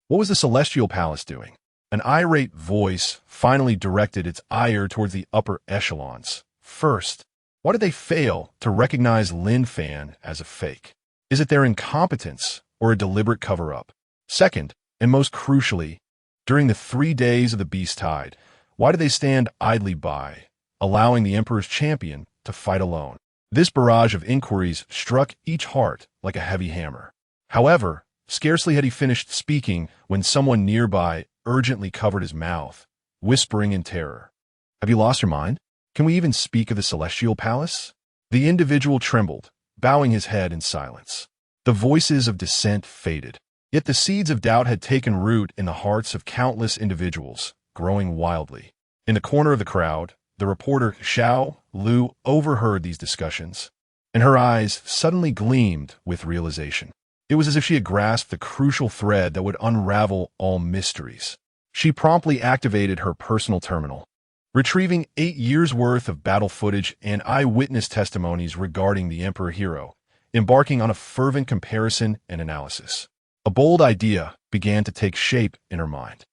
what was the Celestial Palace doing? An irate voice finally directed its ire towards the upper echelons. First, why did they fail to recognize Lin Fan as a fake? Is it their incompetence or a deliberate cover-up? Second, and most crucially, during the 3 days of the Beast Tide, why did they stand idly by, allowing the Emperor's champion to fight alone? This barrage of inquiries struck each heart like a heavy hammer. However, scarcely had he finished speaking when someone nearby urgently covered his mouth, whispering in terror, have you lost your mind? Can we even speak of the Celestial Palace? The individual trembled, bowing his head in silence. The voices of dissent faded, yet the seeds of doubt had taken root in the hearts of countless individuals, growing wildly. In the corner of the crowd, the reporter Xiao Lu overheard these discussions, and her eyes suddenly gleamed with realization. It was as if she had grasped the crucial thread that would unravel all mysteries. She promptly activated her personal terminal, retrieving 8 years' worth of battle footage and eyewitness testimonies regarding the Emperor Hero, embarking on a fervent comparison and analysis. A bold idea began to take shape in her mind.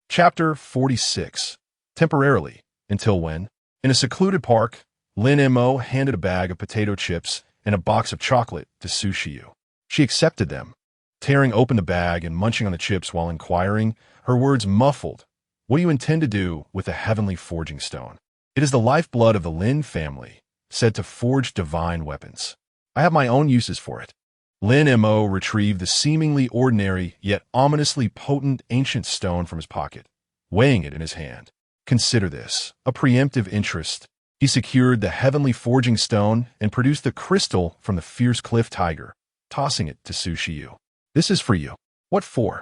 Chapter 46. Temporarily, until when, in a secluded park, Lin Mo handed a bag of potato chips and a box of chocolate to Su Shiyu. She accepted them, tearing open the bag and munching on the chips while inquiring, her words muffled. What do you intend to do with the heavenly forging stone? It is the lifeblood of the Lin family, said to forge divine weapons. I have my own uses for it. Lin Mo retrieved the seemingly ordinary yet ominously potent ancient stone from his pocket, weighing it in his hand. Consider this, a preemptive interest. He secured the heavenly forging stone and produced the crystal from the fierce cliff tiger, tossing it to Su Shiyu. This is for you. What for?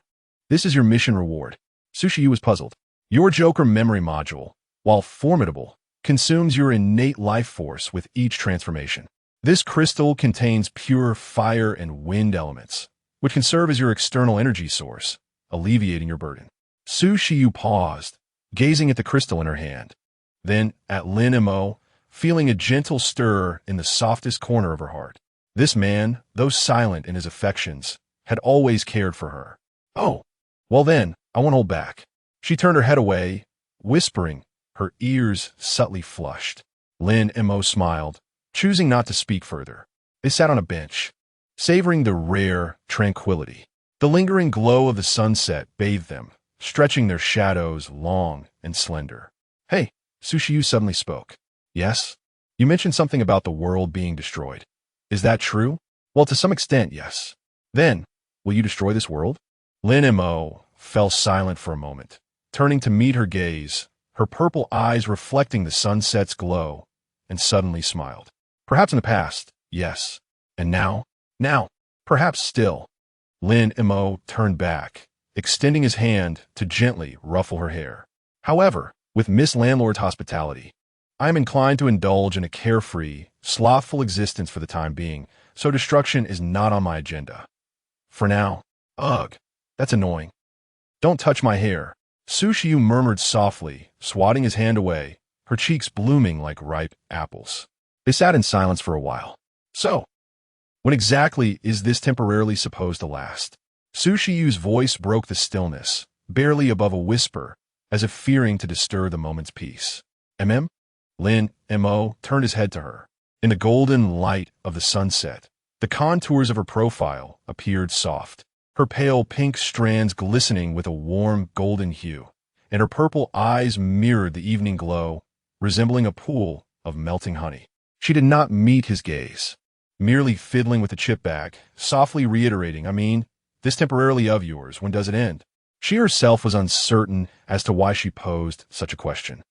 This is your mission reward. Su Shiyu was puzzled. Your Joker memory module, while formidable, consumes your innate life force with each transformation. This crystal contains pure fire and wind elements, which can serve as your external energy source, alleviating your burden. Su Shiyu paused, gazing at the crystal in her hand, then at Lin Mo, feeling a gentle stir in the softest corner of her heart. This man, though silent in his affections, had always cared for her. Oh, well then, I won't hold back. She turned her head away, whispering, her ears subtly flushed. Lin Mo smiled, choosing not to speak further. They sat on a bench, savoring the rare tranquility. The lingering glow of the sunset bathed them, stretching their shadows long and slender. Hey, Su Shiyu suddenly spoke. Yes? You mentioned something about the world being destroyed. Is that true? Well, to some extent, yes. Then, will you destroy this world? Lin Mo fell silent for a moment, turning to meet her gaze, her purple eyes reflecting the sunset's glow, and suddenly smiled. Perhaps in the past, yes. And now? Now, perhaps still. Lin Mo turned back, extending his hand to gently ruffle her hair. However, with Miss Landlord's hospitality, I am inclined to indulge in a carefree, slothful existence for the time being, so destruction is not on my agenda. For now. Ugh, that's annoying. Don't touch my hair. Su Shiyu murmured softly, swatting his hand away, her cheeks blooming like ripe apples. They sat in silence for a while. So, when exactly is this temporarily supposed to last? Su Shiyu's voice broke the stillness, barely above a whisper, as if fearing to disturb the moment's peace. Lin Mo turned his head to her. In the golden light of the sunset, the contours of her profile appeared soft, her pale pink strands glistening with a warm golden hue, and her purple eyes mirrored the evening glow, resembling a pool of melting honey. She did not meet his gaze, merely fiddling with the chip bag, softly reiterating, this temporarily of yours, when does it end? She herself was uncertain as to why she posed such a question.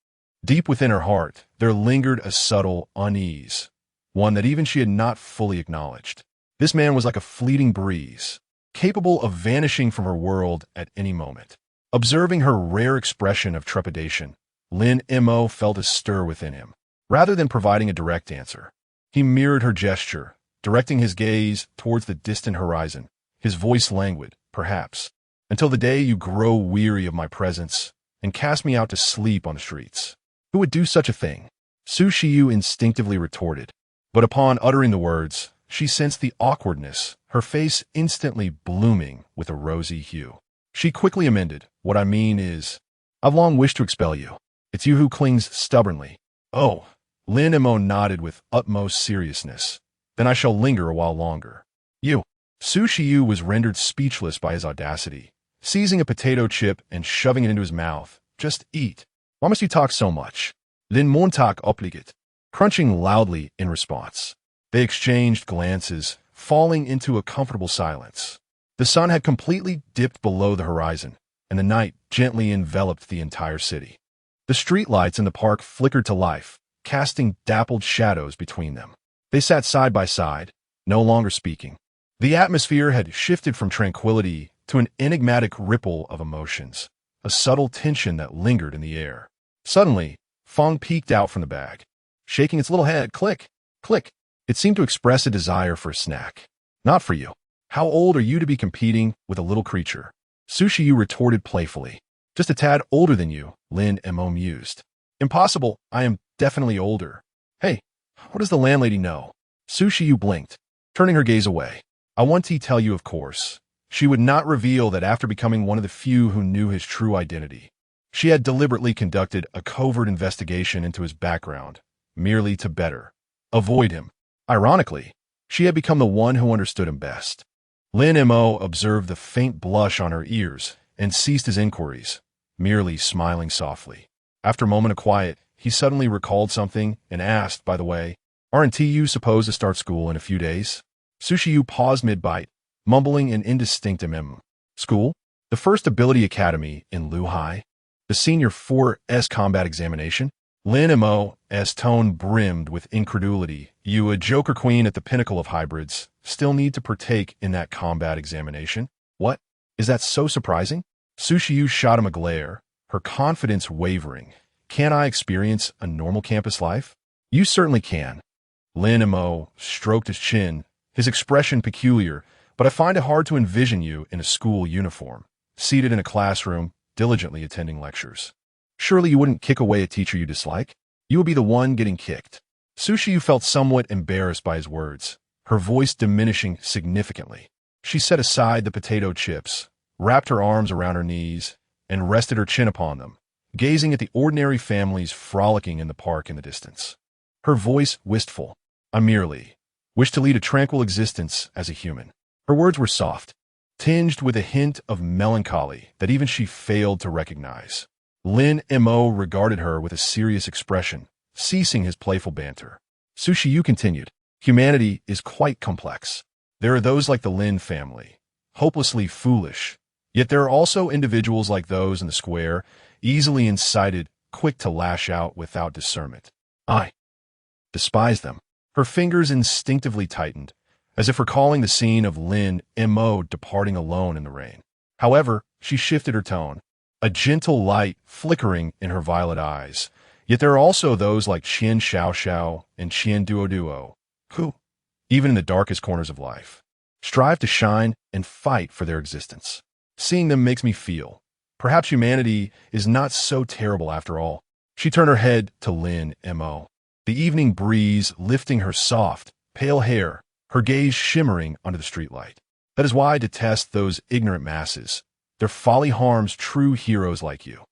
Deep within her heart, there lingered a subtle unease, one that even she had not fully acknowledged. This man was like a fleeting breeze, capable of vanishing from her world at any moment. Observing her rare expression of trepidation, Lin Mo felt a stir within him. Rather than providing a direct answer, he mirrored her gesture, directing his gaze towards the distant horizon, his voice languid, perhaps, until the day you grow weary of my presence and cast me out to sleep on the streets. Who would do such a thing? Su Shiyu instinctively retorted, but upon uttering the words, she sensed the awkwardness, her face instantly blooming with a rosy hue. She quickly amended, what I mean is, I've long wished to expel you. It's you who clings stubbornly. Oh, Lin Mo nodded with utmost seriousness. Then I shall linger a while longer. You. Su Shiyu was rendered speechless by his audacity, seizing a potato chip and shoving it into his mouth. Just eat. Why must you talk so much? Lin Montag obliget, crunching loudly in response. They exchanged glances, falling into a comfortable silence. The sun had completely dipped below the horizon, and the night gently enveloped the entire city. The streetlights in the park flickered to life, casting dappled shadows between them. They sat side by side, no longer speaking. The atmosphere had shifted from tranquility to an enigmatic ripple of emotions, a subtle tension that lingered in the air. Suddenly, Feng peeked out from the bag, shaking its little head. Click, click. It seemed to express a desire for a snack. Not for you. How old are you to be competing with a little creature? Sushiyu retorted playfully. Just a tad older than you, Lin Mo mused. Impossible, I am definitely older. Hey, what does the landlady know? Sushiyu blinked, turning her gaze away. I want to tell you, of course. She would not reveal that after becoming one of the few who knew his true identity, she had deliberately conducted a covert investigation into his background, merely to better avoid him. Ironically, she had become the one who understood him best. Lin Mo observed the faint blush on her ears and ceased his inquiries, merely smiling softly. After a moment of quiet, he suddenly recalled something and asked, by the way, aren't you supposed to start school in a few days? Sushiyu paused mid-bite, mumbling an indistinct School? The First Ability Academy in Luhai? The Senior 4S Combat Examination? Lin Mo's tone brimmed with incredulity. You, a Joker Queen at the pinnacle of hybrids, still need to partake in that combat examination? What? Is that so surprising? Sushiyu shot him a glare, her confidence wavering. Can I experience a normal campus life? You certainly can. Lin Mo stroked his chin, his expression peculiar, but I find it hard to envision you in a school uniform, seated in a classroom, diligently attending lectures. Surely you wouldn't kick away a teacher you dislike? You would be the one getting kicked. Sushiyu felt somewhat embarrassed by his words, her voice diminishing significantly. She set aside the potato chips, wrapped her arms around her knees, and rested her chin upon them, gazing at the ordinary families frolicking in the park in the distance. Her voice wistful. I merely wish to lead a tranquil existence as a human. Her words were soft, tinged with a hint of melancholy that even she failed to recognize. Lin Mo regarded her with a serious expression, ceasing his playful banter. Sushiyu continued, humanity is quite complex. There are those like the Lin family, hopelessly foolish. Yet there are also individuals like those in the square, easily incited, quick to lash out without discernment. I despise them. Her fingers instinctively tightened, as if recalling the scene of Lin Mo departing alone in the rain. However, she shifted her tone, a gentle light flickering in her violet eyes. Yet there are also those like Qian Xiaoxiao and Qian Duoduo, who, even in the darkest corners of life, strive to shine and fight for their existence. Seeing them makes me feel, perhaps humanity is not so terrible after all. She turned her head to Lin Mo, the evening breeze lifting her soft, pale hair, her gaze shimmering under the streetlight. That is why I detest those ignorant masses. Their folly harms true heroes like you.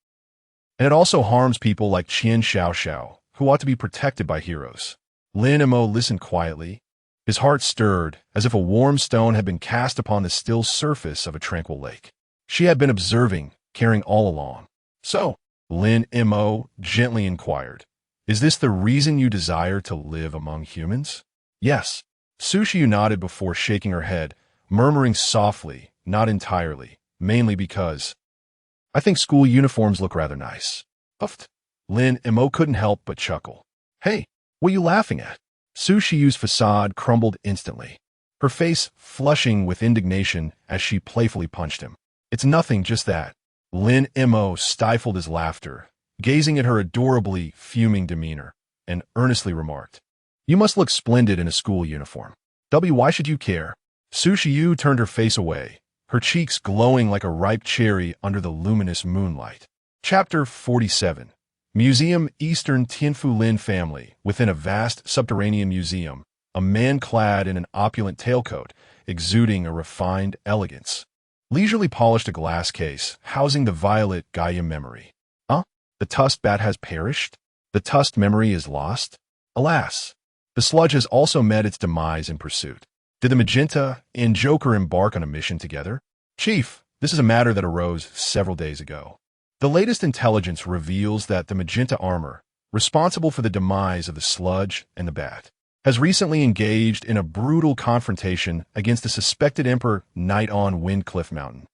And it also harms people like Qian Xiaoxiao, who ought to be protected by heroes. Lin Mo listened quietly. His heart stirred, as if a warm stone had been cast upon the still surface of a tranquil lake. She had been observing, caring all along. So, Lin Mo gently inquired, is this the reason you desire to live among humans? Yes. Sushiyu nodded before shaking her head, murmuring softly, not entirely, mainly because I think school uniforms look rather nice. Puffed. Lin Mo couldn't help but chuckle. Hey, what are you laughing at? Sushiyu's facade crumbled instantly, her face flushing with indignation as she playfully punched him. It's nothing, just that. Lin Mo stifled his laughter, gazing at her adorably fuming demeanor, and earnestly remarked, you must look splendid in a school uniform. Why should you care? Sushiyu turned her face away, her cheeks glowing like a ripe cherry under the luminous moonlight. Chapter 47. Museum Eastern Tianfu Lin family. Within a vast subterranean museum, a man clad in an opulent tailcoat, exuding a refined elegance, leisurely polished a glass case, housing the violet Gaia memory. The tusked bat has perished? The tusked memory is lost? Alas! The sludge has also met its demise in pursuit. Did the Magenta and Joker embark on a mission together? Chief, this is a matter that arose several days ago. The latest intelligence reveals that the Magenta armor, responsible for the demise of the sludge and the bat, has recently engaged in a brutal confrontation against the suspected Emperor Knight on Windcliff Mountain,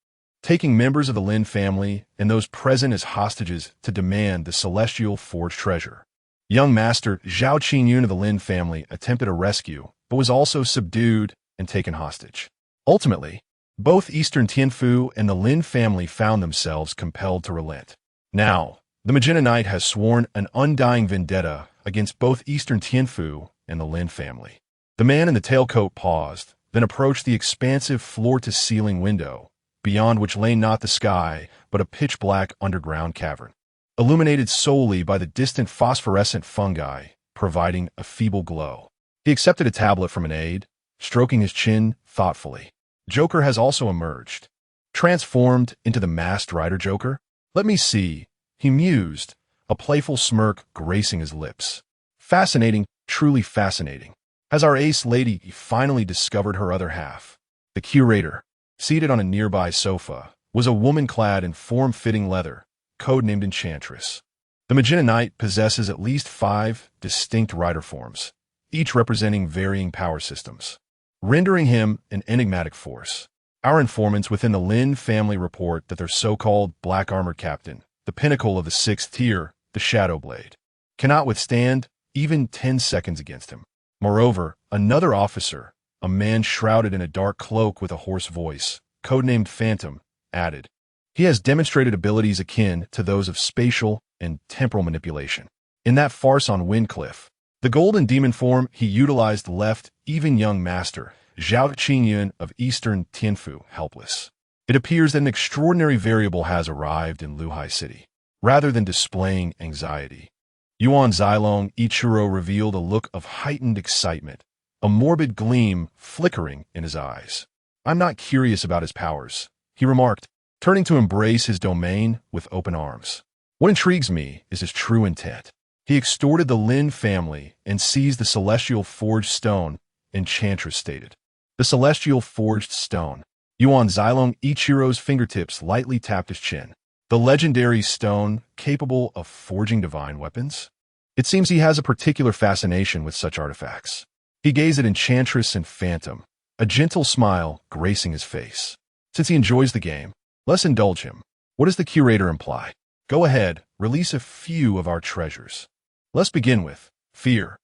taking members of the Lin family and those present as hostages to demand the celestial forged treasure. Young Master Zhao Qinyun of the Lin family attempted a rescue, but was also subdued and taken hostage. Ultimately, both Eastern Tianfu and the Lin family found themselves compelled to relent. Now, The Magenta Knight has sworn an undying vendetta against both Eastern Tianfu and the Lin family. The man in the tailcoat paused, then approached the expansive floor-to-ceiling window, beyond which lay not the sky, but a pitch-black underground cavern, illuminated solely by the distant phosphorescent fungi, providing a feeble glow. He accepted a tablet from an aide, stroking his chin thoughtfully. Joker has also emerged. Transformed into the masked rider Joker? Let me see, he mused, a playful smirk gracing his lips. Fascinating, truly fascinating. Has our ace lady finally discovered her other half? The curator, seated on a nearby sofa, was a woman clad in form-fitting leather, codenamed Enchantress. The Magenta Knight possesses at least 5 distinct rider forms, each representing varying power systems, rendering him an enigmatic force. Our informants within the Lin family report that their so-called black armored captain, the pinnacle of the 6th tier, the Shadow Blade, cannot withstand even 10 seconds against him. Moreover, another officer, a man shrouded in a dark cloak with a hoarse voice, codenamed Phantom, added, he has demonstrated abilities akin to those of spatial and temporal manipulation. In that farce on Windcliff, the golden demon form he utilized left even young master Zhao Qingyun of Eastern Tianfu helpless. It appears that an extraordinary variable has arrived in Luhai City. Rather than displaying anxiety, Yuan Zilong Ichiro revealed a look of heightened excitement, a morbid gleam flickering in his eyes. I'm not curious about his powers, he remarked, turning to embrace his domain with open arms. What intrigues me is his true intent. He extorted the Lin family and seized the celestial forged stone, Enchantress stated. The celestial forged stone. Yuan Zilong Ichiro's fingertips lightly tapped his chin. The legendary stone capable of forging divine weapons? It seems he has a particular fascination with such artifacts. He gazed at Enchantress and Phantom, a gentle smile gracing his face. Since he enjoys the game, let's indulge him. What does the curator imply? Go ahead, release a few of our treasures. Let's begin with fear.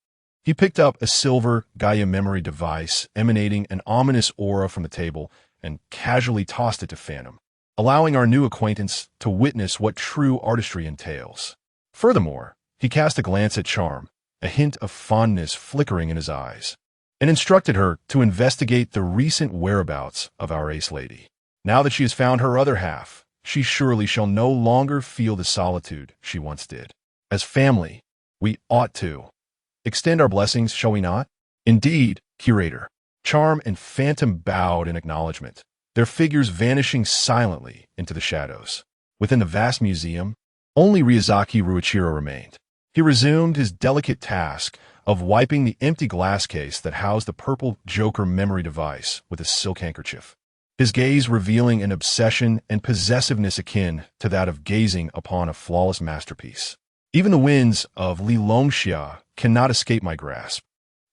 He picked up a silver Gaia memory device emanating an ominous aura from the table and casually tossed it to Phantom, allowing our new acquaintance to witness what true artistry entails. Furthermore, he cast a glance at Charm, a hint of fondness flickering in his eyes, and instructed her to investigate the recent whereabouts of our ace lady. Now that she has found her other half, she surely shall no longer feel the solitude she once did. As family, we ought to extend our blessings, shall we not? Indeed, curator. Charm and Phantom bowed in acknowledgement, their figures vanishing silently into the shadows. Within the vast museum, only Ryuzaki Ruichiro remained. He resumed his delicate task of wiping the empty glass case that housed the purple Joker memory device with a silk handkerchief, his gaze revealing an obsession and possessiveness akin to that of gazing upon a flawless masterpiece. Even the winds of Li Longxia cannot escape my grasp.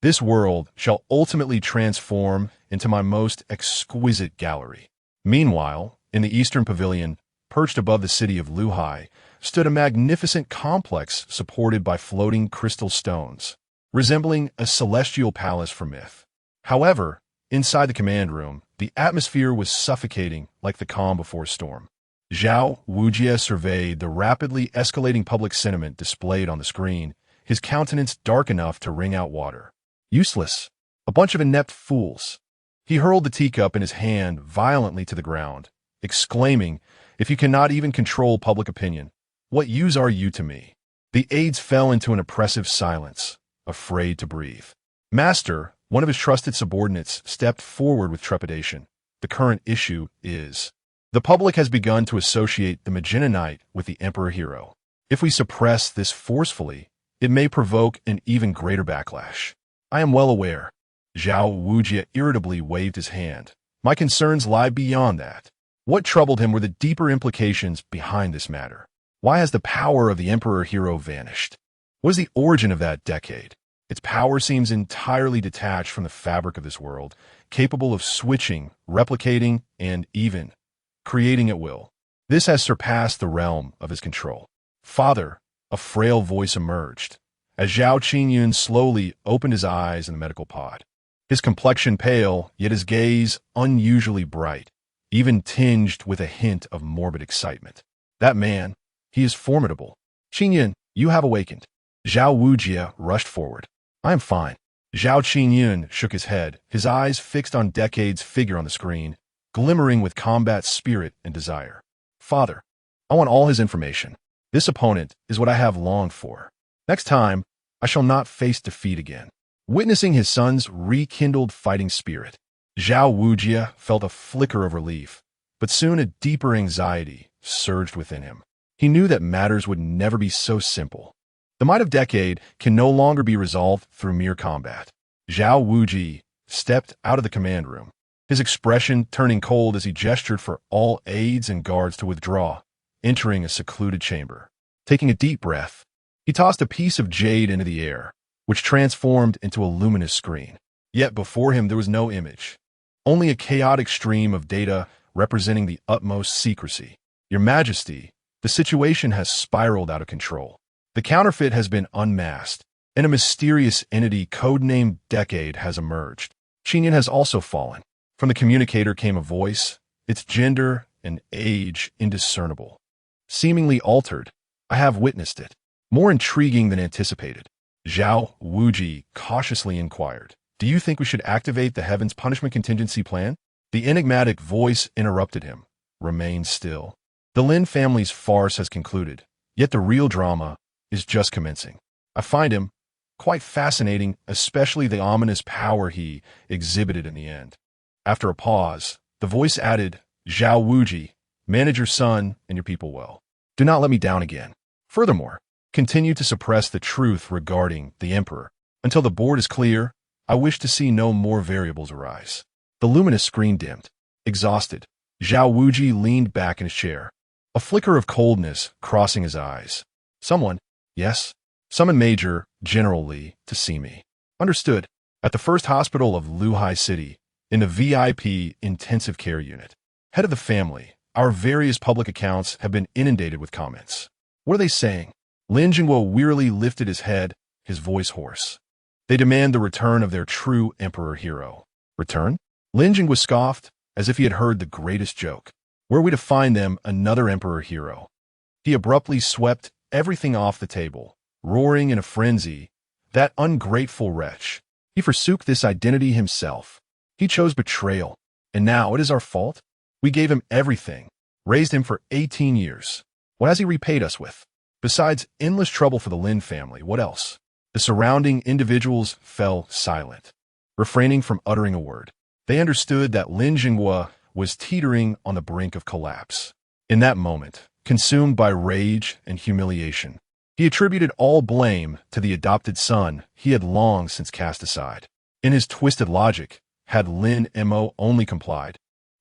This world shall ultimately transform into my most exquisite gallery. Meanwhile, in the Eastern Pavilion, perched above the city of Luhai, stood a magnificent complex supported by floating crystal stones, resembling a celestial palace from myth. However, inside the command room, the atmosphere was suffocating like the calm before a storm. Zhao Wujie surveyed the rapidly escalating public sentiment displayed on the screen, his countenance dark enough to wring out water. Useless. A bunch of inept fools. He hurled the teacup in his hand violently to the ground, exclaiming, if you cannot even control public opinion, what use are you to me? The aides fell into an oppressive silence, afraid to breathe. Master, one of his trusted subordinates, stepped forward with trepidation. The current issue is, the public has begun to associate the Magenta Knight with the Emperor Hero. If we suppress this forcefully, it may provoke an even greater backlash. I am well aware. Zhao Wujie irritably waved his hand. My concerns lie beyond that. What troubled him were the deeper implications behind this matter. Why has the power of the Emperor Hero vanished? What is the origin of that decade? Its power seems entirely detached from the fabric of this world, capable of switching, replicating, and even creating at will. This has surpassed the realm of his control. Father, a frail voice emerged, as Zhao Qingyun slowly opened his eyes in the medical pod. His complexion pale, yet his gaze unusually bright, even tinged with a hint of morbid excitement. That man, he is formidable. Qingyun, you have awakened. Zhao Wujie rushed forward. I am fine. Zhao Qingyun shook his head, his eyes fixed on Decade's figure on the screen, glimmering with combat spirit and desire. Father, I want all his information. This opponent is what I have longed for. Next time, I shall not face defeat again. Witnessing his son's rekindled fighting spirit, Zhao Wujie felt a flicker of relief, but soon a deeper anxiety surged within him. He knew that matters would never be so simple. The might of Decade can no longer be resolved through mere combat. Zhao Wujie stepped out of the command room, his expression turning cold as he gestured for all aides and guards to withdraw, entering a secluded chamber. Taking a deep breath, he tossed a piece of jade into the air, which transformed into a luminous screen. Yet before him there was no image, only a chaotic stream of data representing the utmost secrecy. Your Majesty, the situation has spiraled out of control. The counterfeit has been unmasked, and a mysterious entity codenamed Decade has emerged. Qingyun has also fallen. From the communicator came a voice, its gender and age indiscernible. Seemingly altered, I have witnessed it. More intriguing than anticipated. Zhao Wujie cautiously inquired, do you think we should activate the Heaven's Punishment Contingency Plan? The enigmatic voice interrupted him. Remain still. The Lin family's farce has concluded, yet the real drama is just commencing. I find him quite fascinating, especially the ominous power he exhibited in the end. After a pause, the voice added, Zhao Wujie, manage your son and your people well. Do not let me down again. Furthermore, continue to suppress the truth regarding the Emperor. Until the board is clear, I wish to see no more variables arise. The luminous screen dimmed. Exhausted, Zhao Wujie leaned back in his chair, a flicker of coldness crossing his eyes. Someone, yes, summon Major General Li to see me. Understood. At the first hospital of Luhai City, in the VIP intensive care unit. Head of the family, our various public accounts have been inundated with comments. What are they saying? Lin Jingguo wearily lifted his head, his voice hoarse. They demand the return of their true emperor hero. Return? Lin Jingguo scoffed, as if he had heard the greatest joke. Were we to find them another emperor hero? He abruptly swept everything off the table, roaring in a frenzy, that ungrateful wretch. He forsook this identity himself. He chose betrayal, and now it is our fault? We gave him everything, raised him for 18 years. What has he repaid us with? Besides endless trouble for the Lin family, what else? The surrounding individuals fell silent, refraining from uttering a word. They understood that Lin Jingguo was teetering on the brink of collapse. In that moment, consumed by rage and humiliation, he attributed all blame to the adopted son he had long since cast aside. In his twisted logic, had Lin Mo only complied,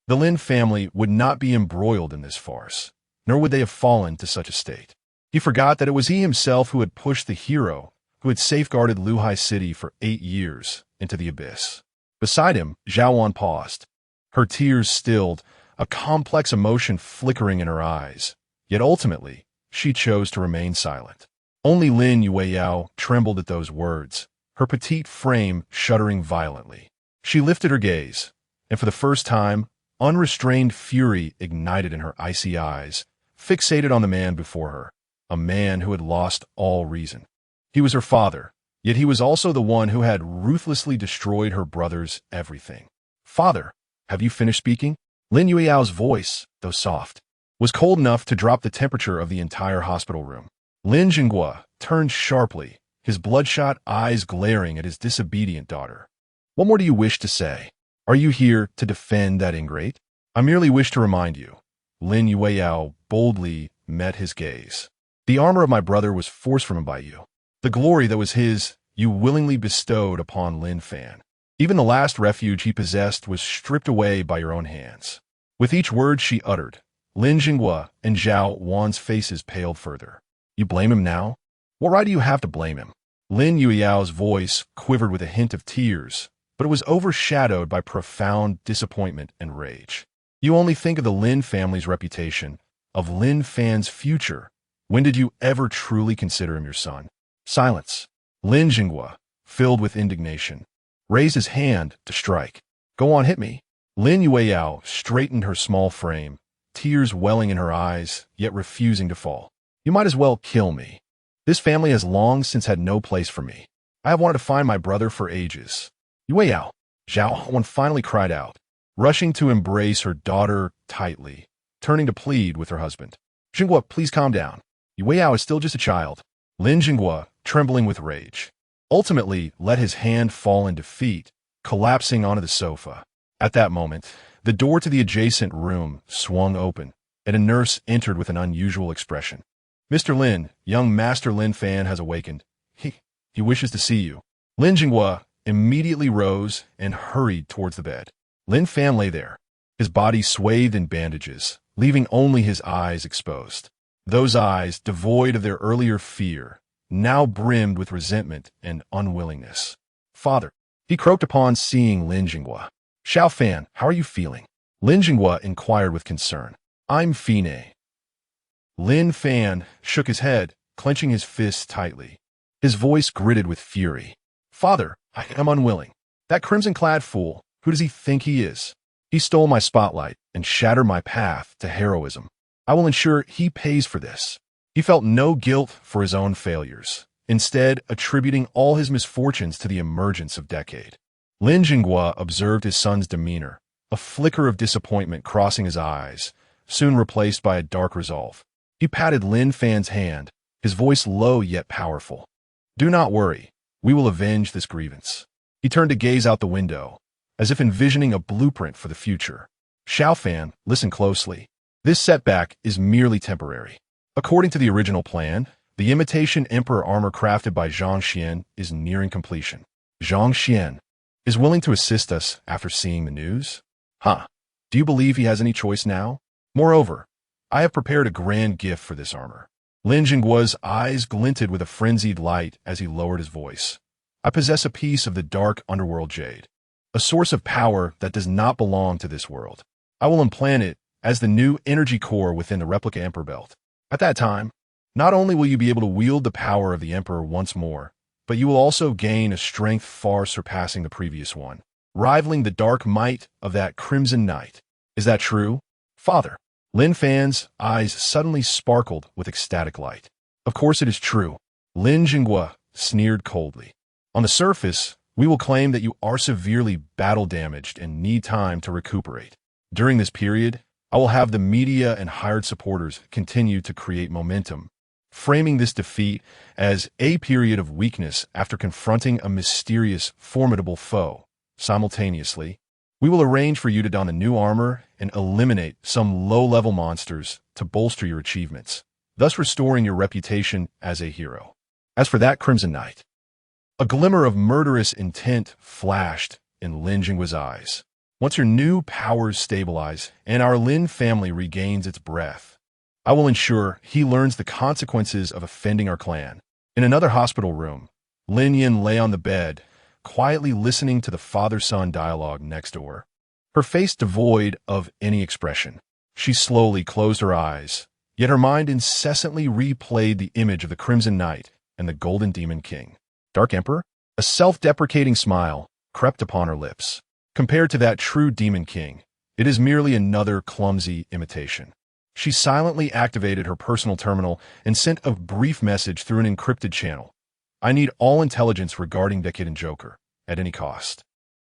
the Lin family would not be embroiled in this farce, nor would they have fallen to such a state. He forgot that it was he himself who had pushed the hero who had safeguarded Luhai City for 8 years into the abyss. Beside him, Zhao Wan paused, her tears stilled, a complex emotion flickering in her eyes. Yet ultimately, she chose to remain silent. Only Lin Yueyao trembled at those words, her petite frame shuddering violently. She lifted her gaze, and for the first time, unrestrained fury ignited in her icy eyes, fixated on the man before her, a man who had lost all reason. He was her father, yet he was also the one who had ruthlessly destroyed her brother's everything. Father, have you finished speaking? Lin Yueyao's voice, though soft, was cold enough to drop the temperature of the entire hospital room. Lin Jingguo turned sharply, his bloodshot eyes glaring at his disobedient daughter. What more do you wish to say? Are you here to defend that ingrate? I merely wish to remind you. Lin Yueyao boldly met his gaze. The armor of my brother was forced from him by you. The glory that was his, you willingly bestowed upon Lin Fan. Even the last refuge he possessed was stripped away by your own hands. With each word she uttered, Lin Jingguo and Zhao Wan's faces paled further. You blame him now? What right do you have to blame him? Lin Yueyao's voice quivered with a hint of tears, but it was overshadowed by profound disappointment and rage. You only think of the Lin family's reputation, of Lin Fan's future. When did you ever truly consider him your son? Silence. Lin Jingguo, filled with indignation, raised his hand to strike. Go on, hit me. Lin Yueyao straightened her small frame, tears welling in her eyes, yet refusing to fall. You might as well kill me. This family has long since had no place for me. I have wanted to find my brother for ages. Yue Yao, Zhao Huan finally cried out, rushing to embrace her daughter tightly, turning to plead with her husband. Jinghua, please calm down. Yue Yao is still just a child. Lin Jinghua, trembling with rage, ultimately let his hand fall in defeat, collapsing onto the sofa. At that moment, the door to the adjacent room swung open, and a nurse entered with an unusual expression. Mr. Lin, young Master Lin Fan has awakened. He wishes to see you. Lin Jinghua immediately rose and hurried towards the bed. Lin Fan lay there, his body swathed in bandages, leaving only his eyes exposed. Those eyes, devoid of their earlier fear, now brimmed with resentment and unwillingness. Father, he croaked upon seeing Lin Jinghua. Xiao Fan, how are you feeling? Lin Jinghua inquired with concern. I'm Fine. Lin Fan shook his head, clenching his fists tightly. His voice gritted with fury. Father, I am unwilling. That crimson-clad fool, who does he think he is? He stole my spotlight and shattered my path to heroism. I will ensure he pays for this. He felt no guilt for his own failures, instead attributing all his misfortunes to the emergence of Decade. Lin Jinghua observed his son's demeanor, a flicker of disappointment crossing his eyes, soon replaced by a dark resolve. He patted Lin Fan's hand, his voice low yet powerful. Do not worry, we will avenge this grievance. He turned to gaze out the window, as if envisioning a blueprint for the future. Xiao Fan, listen closely. This setback is merely temporary. According to the original plan, the imitation Emperor armor crafted by Zhang Xian is nearing completion. Zhang Xian is willing to assist us after seeing the news? Huh. Do you believe he has any choice now? Moreover, I have prepared a grand gift for this armor. Lin Jingguo's eyes glinted with a frenzied light as he lowered his voice. I possess a piece of the dark underworld jade, a source of power that does not belong to this world. I will implant it as the new energy core within the replica Emperor belt. At that time, not only will you be able to wield the power of the Emperor once more, but you will also gain a strength far surpassing the previous one, rivaling the dark might of that Crimson Knight. Is that true, Father? Lin Fan's eyes suddenly sparkled with ecstatic light. Of course it is true. Lin Jinghua sneered coldly. On the surface, we will claim that you are severely battle damaged and need time to recuperate. During this period, I will have the media and hired supporters continue to create momentum, framing this defeat as a period of weakness after confronting a mysterious, formidable foe. Simultaneously, we will arrange for you to don the new armor and eliminate some low-level monsters to bolster your achievements, thus restoring your reputation as a hero. As for that Crimson Knight, a glimmer of murderous intent flashed in Lin Jinggua's eyes. Once your new powers stabilize and our Lin family regains its breath, I will ensure he learns the consequences of offending our clan. In another hospital room, Lin Yin lay on the bed, quietly listening to the father-son dialogue next door, her face devoid of any expression. She slowly closed her eyes, yet her mind incessantly replayed the image of the Crimson Knight and the Golden Demon King. Dark Emperor? A self-deprecating smile crept upon her lips. Compared to that true Demon King, it is merely another clumsy imitation. She silently activated her personal terminal and sent a brief message through an encrypted channel. I need all intelligence regarding Decade and Joker, at any cost.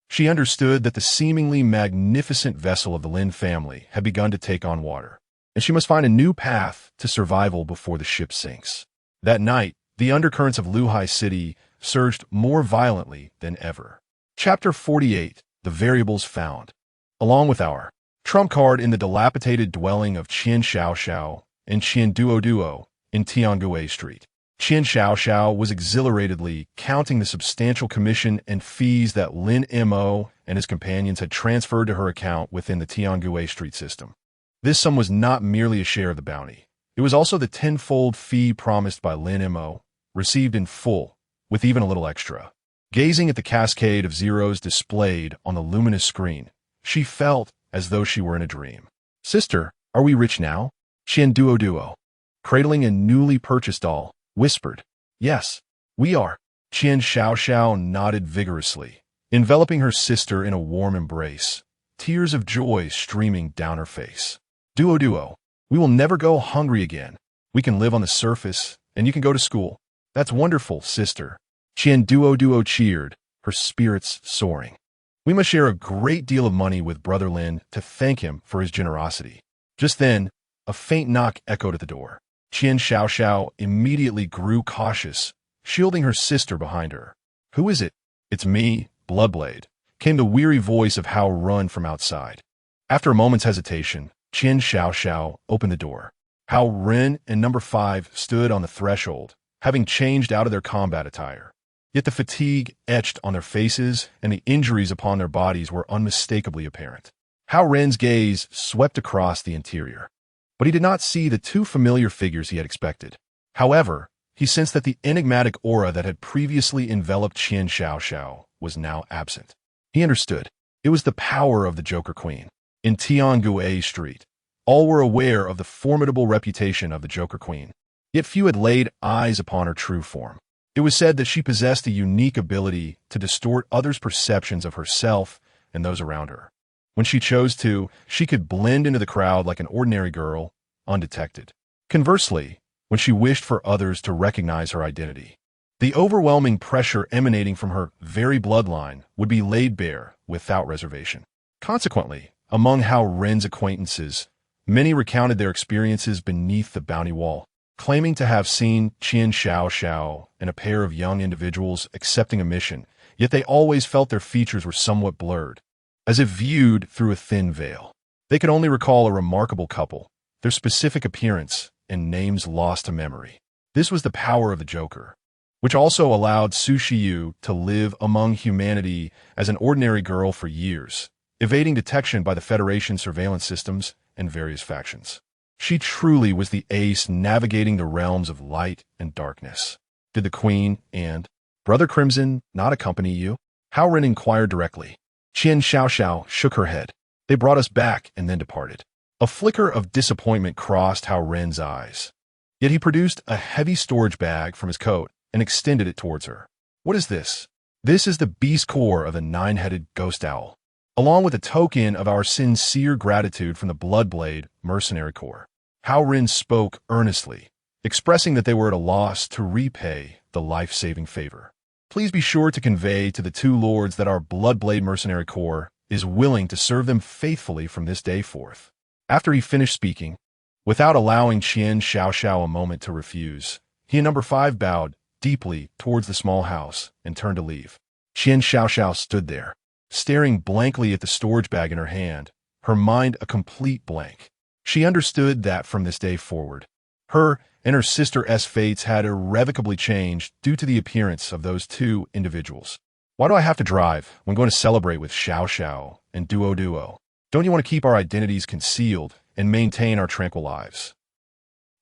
She understood that the seemingly magnificent vessel of the Lin family had begun to take on water, and she must find a new path to survival before the ship sinks. That night, the undercurrents of Luhai City surged more violently than ever. Chapter 48, The Variables Found. Along with our trump card in the dilapidated dwelling of Qian Xiaoxiao and Qian Duo in Tiangue Street, Qian Xiaoxiao was exhilaratedly counting the substantial commission and fees that Lin Mo and his companions had transferred to her account within the Tiangue Street system. This sum was not merely a share of the bounty. It was also the tenfold fee promised by Lin Mo, received in full, with even a little extra. Gazing at the cascade of zeros displayed on the luminous screen, she felt as though she were in a dream. Sister, are we rich now? Qian Duo, cradling a newly purchased doll, whispered. Yes, we are. Qian Xiaoxiao nodded vigorously, enveloping her sister in a warm embrace, tears of joy streaming down her face. Duo, we will never go hungry again. We can live on the surface, and you can go to school. That's wonderful, sister. Qian Duo cheered, her spirits soaring. We must share a great deal of money with Brother Lin to thank him for his generosity. Just then, a faint knock echoed at the door. Qian Xiao immediately grew cautious, shielding her sister behind her. Who is it? It's me, Bloodblade, came the weary voice of Hao Run from outside. After a moment's hesitation, Qian Xiao opened the door. Hao Ren and number 5 stood on the threshold, having changed out of their combat attire. Yet the fatigue etched on their faces and the injuries upon their bodies were unmistakably apparent. Hao Ren's gaze swept across the interior, but he did not see the two familiar figures he had expected. However, he sensed that the enigmatic aura that had previously enveloped Qian Xiao was now absent. He understood. It was the power of the Joker Queen. In Tiangue Street, all were aware of the formidable reputation of the Joker Queen, yet few had laid eyes upon her true form. It was said that she possessed a unique ability to distort others' perceptions of herself and those around her. When she chose to, she could blend into the crowd like an ordinary girl, undetected. Conversely, when she wished for others to recognize her identity, the overwhelming pressure emanating from her very bloodline would be laid bare without reservation. Consequently, among Hao Ren's acquaintances, many recounted their experiences beneath the bounty wall, claiming to have seen Qian Xiao and a pair of young individuals accepting a mission, yet they always felt their features were somewhat blurred, as if viewed through a thin veil. They could only recall a remarkable couple, their specific appearance, and names lost to memory. This was the power of the Joker, which also allowed Su Shiyu to live among humanity as an ordinary girl for years, evading detection by the Federation surveillance systems and various factions. She truly was the ace navigating the realms of light and darkness. Did the Queen and Brother Crimson not accompany you? Hao Ren inquired directly. Qian Xiao shook her head. They brought us back and then departed. A flicker of disappointment crossed Hao Ren's eyes. Yet he produced a heavy storage bag from his coat and extended it towards her. What is this? This is the beast core of the 9-headed ghost owl, along with a token of our sincere gratitude from the Bloodblade Mercenary Corps. Hao Ren spoke earnestly, expressing that they were at a loss to repay the life-saving favor. Please be sure to convey to the two lords that our Bloodblade Mercenary Corps is willing to serve them faithfully from this day forth. After he finished speaking, without allowing Qian Xiao a moment to refuse, he and number 5 bowed deeply towards the small house and turned to leave. Qian Xiao stood there, staring blankly at the storage bag in her hand, her mind a complete blank. She understood that from this day forward, her and her sister's fates had irrevocably changed due to the appearance of those two individuals. Why do I have to drive when going to celebrate with Xiao and Duo? Don't you want to keep our identities concealed and maintain our tranquil lives?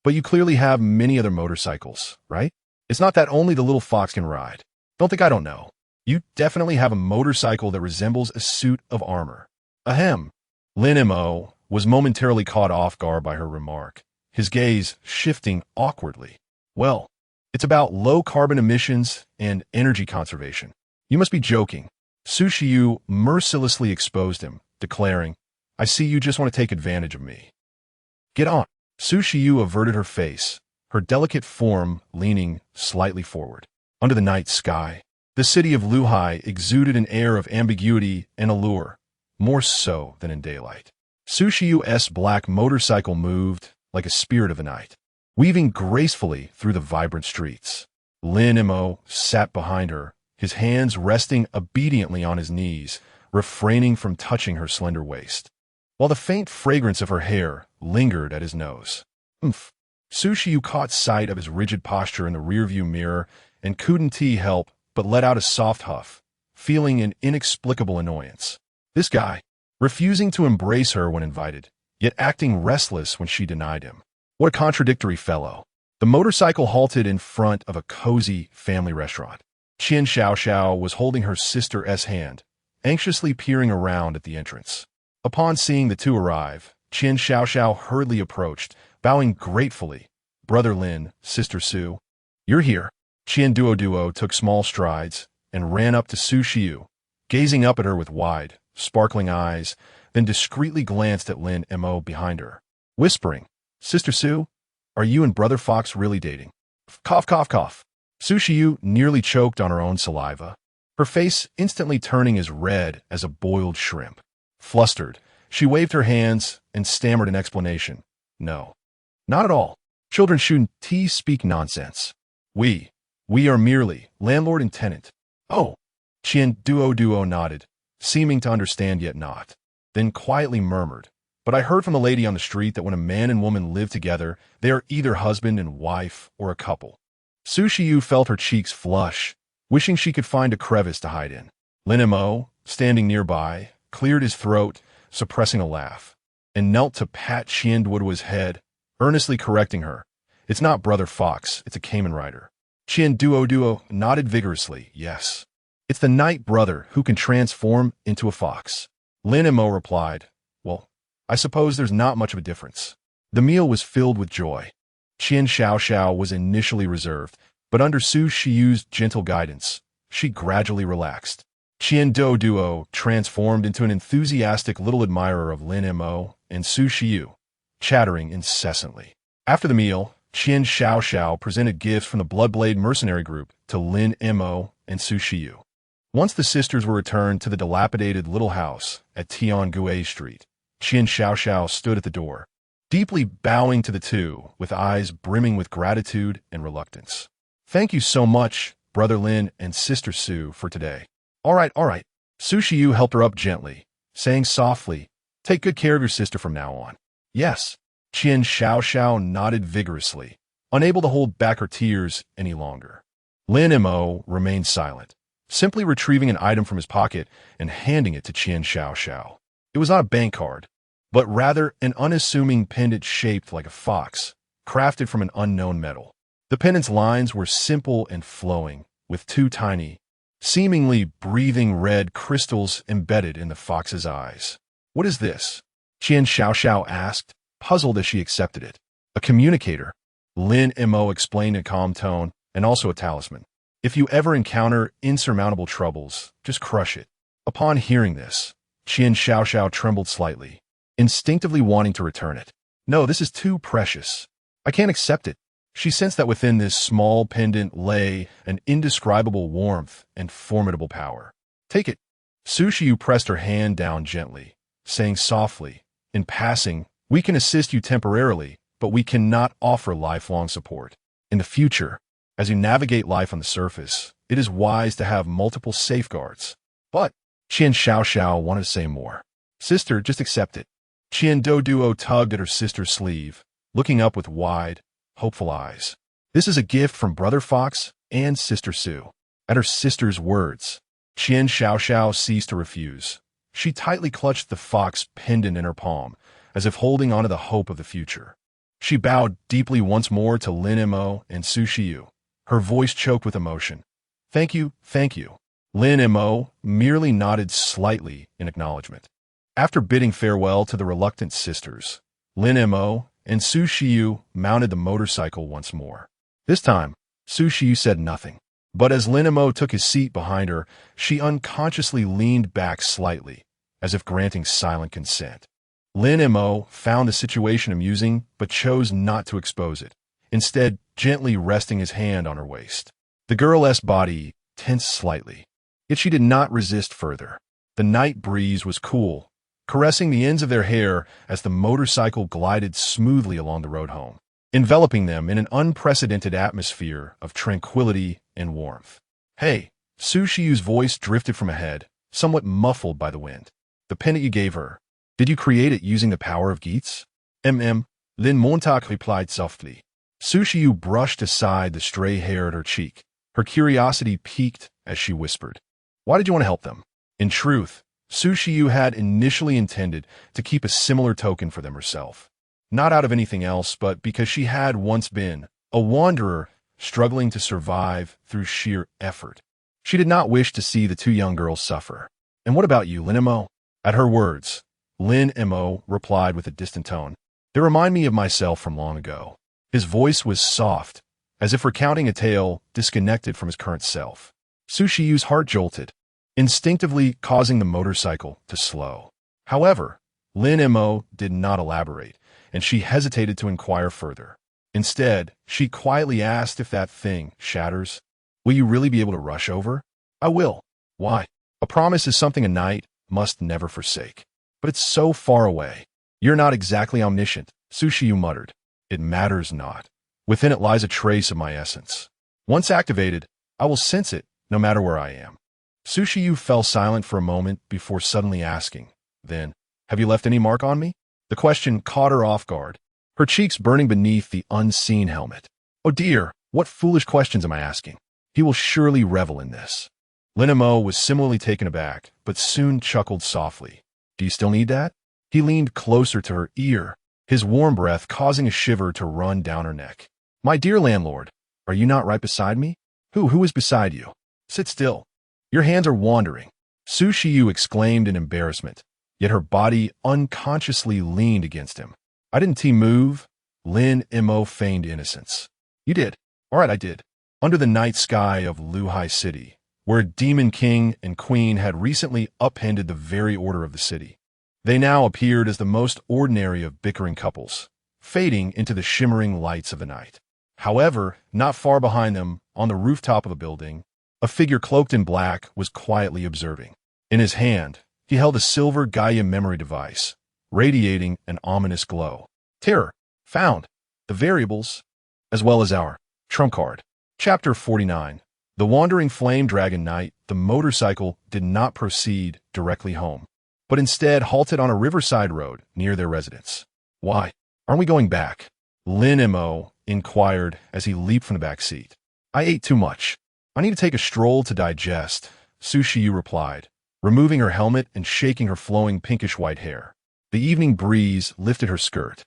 But you clearly have many other motorcycles, right? It's not that only the little fox can ride. Don't think I don't know. You definitely have a motorcycle that resembles a suit of armor. Ahem. Lin Mo was momentarily caught off guard by her remark, his gaze shifting awkwardly. Well, it's about low carbon emissions and energy conservation. You must be joking. Su Shiyu mercilessly exposed him, declaring, I see you just want to take advantage of me. Get on. Su Shiyu averted her face, her delicate form leaning slightly forward. Under the night sky, the city of Luhai exuded an air of ambiguity and allure, more so than in daylight. Su Shiyu's black motorcycle moved like a spirit of the night, weaving gracefully through the vibrant streets. Lin Mo sat behind her, his hands resting obediently on his knees, refraining from touching her slender waist, while the faint fragrance of her hair lingered at his nose. Su Shiyu caught sight of his rigid posture in the rearview mirror and couldn't help but let out a soft huff, feeling an inexplicable annoyance. This guy, refusing to embrace her when invited, yet acting restless when she denied him. What a contradictory fellow. The motorcycle halted in front of a cozy family restaurant. Qian Xiao was holding her sister's hand, anxiously peering around at the entrance. Upon seeing the two arrive, Qian Xiao hurriedly approached, bowing gratefully. Brother Lin, Sister Su. You're here. Qian Duo took small strides and ran up to Su Shiyu, gazing up at her with wide, sparkling eyes, then discreetly glanced at Lin Mo behind her, whispering, Sister Su, Are you and Brother Fox really dating? Cough, cough, cough. Su Shiyu nearly choked on her own saliva, her face instantly turning as red as a boiled shrimp. Flustered, she waved her hands and stammered an explanation. No, not at all. Children shouldn't speak nonsense. We are merely landlord and tenant. Oh, Qian Duo nodded, seeming to understand yet not, then quietly murmured, but I heard from the lady on the street that when a man and woman live together, they are either husband and wife or a couple. Su Shiyu felt her cheeks flush, wishing she could find a crevice to hide in. Lin Mo, standing nearby, cleared his throat, suppressing a laugh, and knelt to pat Qian Duo's head, earnestly correcting her. It's not Brother Fox, it's a Kamen Rider. Qian Duo nodded vigorously, yes. It's the Night Brother who can transform into a fox. Lin Mo replied, well, I suppose there's not much of a difference. The meal was filled with joy. Qian Xiao was initially reserved, but under Su Shiyu's gentle guidance, she gradually relaxed. Qian Duo transformed into an enthusiastic little admirer of Lin Mo and Su Shiyu, chattering incessantly. After the meal, Qian Xiao presented gifts from the Bloodblade mercenary group to Lin Mo and Su Shiyu. Once the sisters were returned to the dilapidated little house at Tiangue Street, Qian Xiao stood at the door, deeply bowing to the two, with eyes brimming with gratitude and reluctance. Thank you so much, Brother Lin and Sister Su, for today. All right. Su Shiyu helped her up gently, saying softly, take good care of your sister from now on. Yes. Qian Xiao nodded vigorously, unable to hold back her tears any longer. Lin Mo remained silent, simply retrieving an item from his pocket and handing it to Qian Xiao. It was not a bank card, but rather an unassuming pendant shaped like a fox, crafted from an unknown metal. The pendant's lines were simple and flowing, with two tiny, seemingly breathing red crystals embedded in the fox's eyes. What is this? Qian Xiao asked, puzzled as she accepted it. A communicator, Lin Mo explained in a calm tone, and also a talisman. If you ever encounter insurmountable troubles, just crush it. Upon hearing this, Qian Xiao trembled slightly, instinctively wanting to return it. No, this is too precious. I can't accept it. She sensed that within this small pendant lay an indescribable warmth and formidable power. Take it. Su Shiyu pressed her hand down gently, saying softly, in passing, we can assist you temporarily, but we cannot offer lifelong support. In the future, as you navigate life on the surface, it is wise to have multiple safeguards. But Qian Xiao wanted to say more. Sister, just accept it. Qian Duo tugged at her sister's sleeve, looking up with wide, hopeful eyes. This is a gift from Brother Fox and Sister Su. At her sister's words, Qian Xiao ceased to refuse. She tightly clutched the fox pendant in her palm, as if holding on to the hope of the future. She bowed deeply once more to Lin Mo and Su Shiyu, her voice choked with emotion. Thank you. Lin Mo merely nodded slightly in acknowledgement. After bidding farewell to the reluctant sisters, Lin Mo and Su Shiyu mounted the motorcycle once more. This time, Su Shiyu said nothing, but as Lin Mo took his seat behind her, she unconsciously leaned back slightly, as if granting silent consent. Lin Mo found the situation amusing, but chose not to expose it, instead gently resting his hand on her waist. The girl's body tensed slightly, yet she did not resist further. The night breeze was cool, caressing the ends of their hair as the motorcycle glided smoothly along the road home, enveloping them in an unprecedented atmosphere of tranquility and warmth. Hey, Su Shiyu's voice drifted from ahead, somewhat muffled by the wind. The pendant you gave her, did you create it using the power of Geats? Lin Montauk replied softly. Su Shiyu brushed aside the stray hair at her cheek. Her curiosity piqued as she whispered, why did you want to help them? In truth, Su Shiyu had initially intended to keep a similar token for them herself. Not out of anything else, but because she had once been a wanderer struggling to survive through sheer effort. She did not wish to see the two young girls suffer. And what about you, Lin Mo? At her words, Lin Mo replied with a distant tone. They remind me of myself from long ago. His voice was soft, as if recounting a tale disconnected from his current self. Su Shiyu's heart jolted, instinctively causing the motorcycle to slow. However, Lin Mo did not elaborate, and she hesitated to inquire further. Instead, she quietly asked, if that thing shatters, will you really be able to rush over? I will. Why? A promise is something a knight must never forsake. But it's so far away. You're not exactly omniscient, Sushiyu muttered. It matters not. Within it lies a trace of my essence. Once activated, I will sense it, no matter where I am. Sushiyu fell silent for a moment before suddenly asking, then, have you left any mark on me? The question caught her off guard, her cheeks burning beneath the unseen helmet. Oh dear, what foolish questions am I asking? He will surely revel in this. Lin Mo was similarly taken aback, but soon chuckled softly. Do you still need that? He leaned closer to her ear, his warm breath causing a shiver to run down her neck. My dear landlord, are you not right beside me? Who is beside you? Sit still. Your hands are wandering. Sushiyu exclaimed in embarrassment, yet her body unconsciously leaned against him. I didn't move. Lin Mo feigned innocence. You did. All right, I did. Under the night sky of Luhai City, where a demon king and queen had recently upended the very order of the city, they now appeared as the most ordinary of bickering couples, fading into the shimmering lights of the night. However, not far behind them, on the rooftop of a building, a figure cloaked in black was quietly observing. In his hand, he held a silver Gaia memory device, radiating an ominous glow. Terror. Found. The variables, as well as our trump card. Chapter 49. The Wandering Flame Dragon Knight, the motorcycle did not proceed directly home, but instead halted on a riverside road near their residence. Why? Aren't we going back? Lin Mo inquired as he leaped from the back seat. I ate too much. I need to take a stroll to digest, Sushiyu replied, removing her helmet and shaking her flowing pinkish-white hair. The evening breeze lifted her skirt,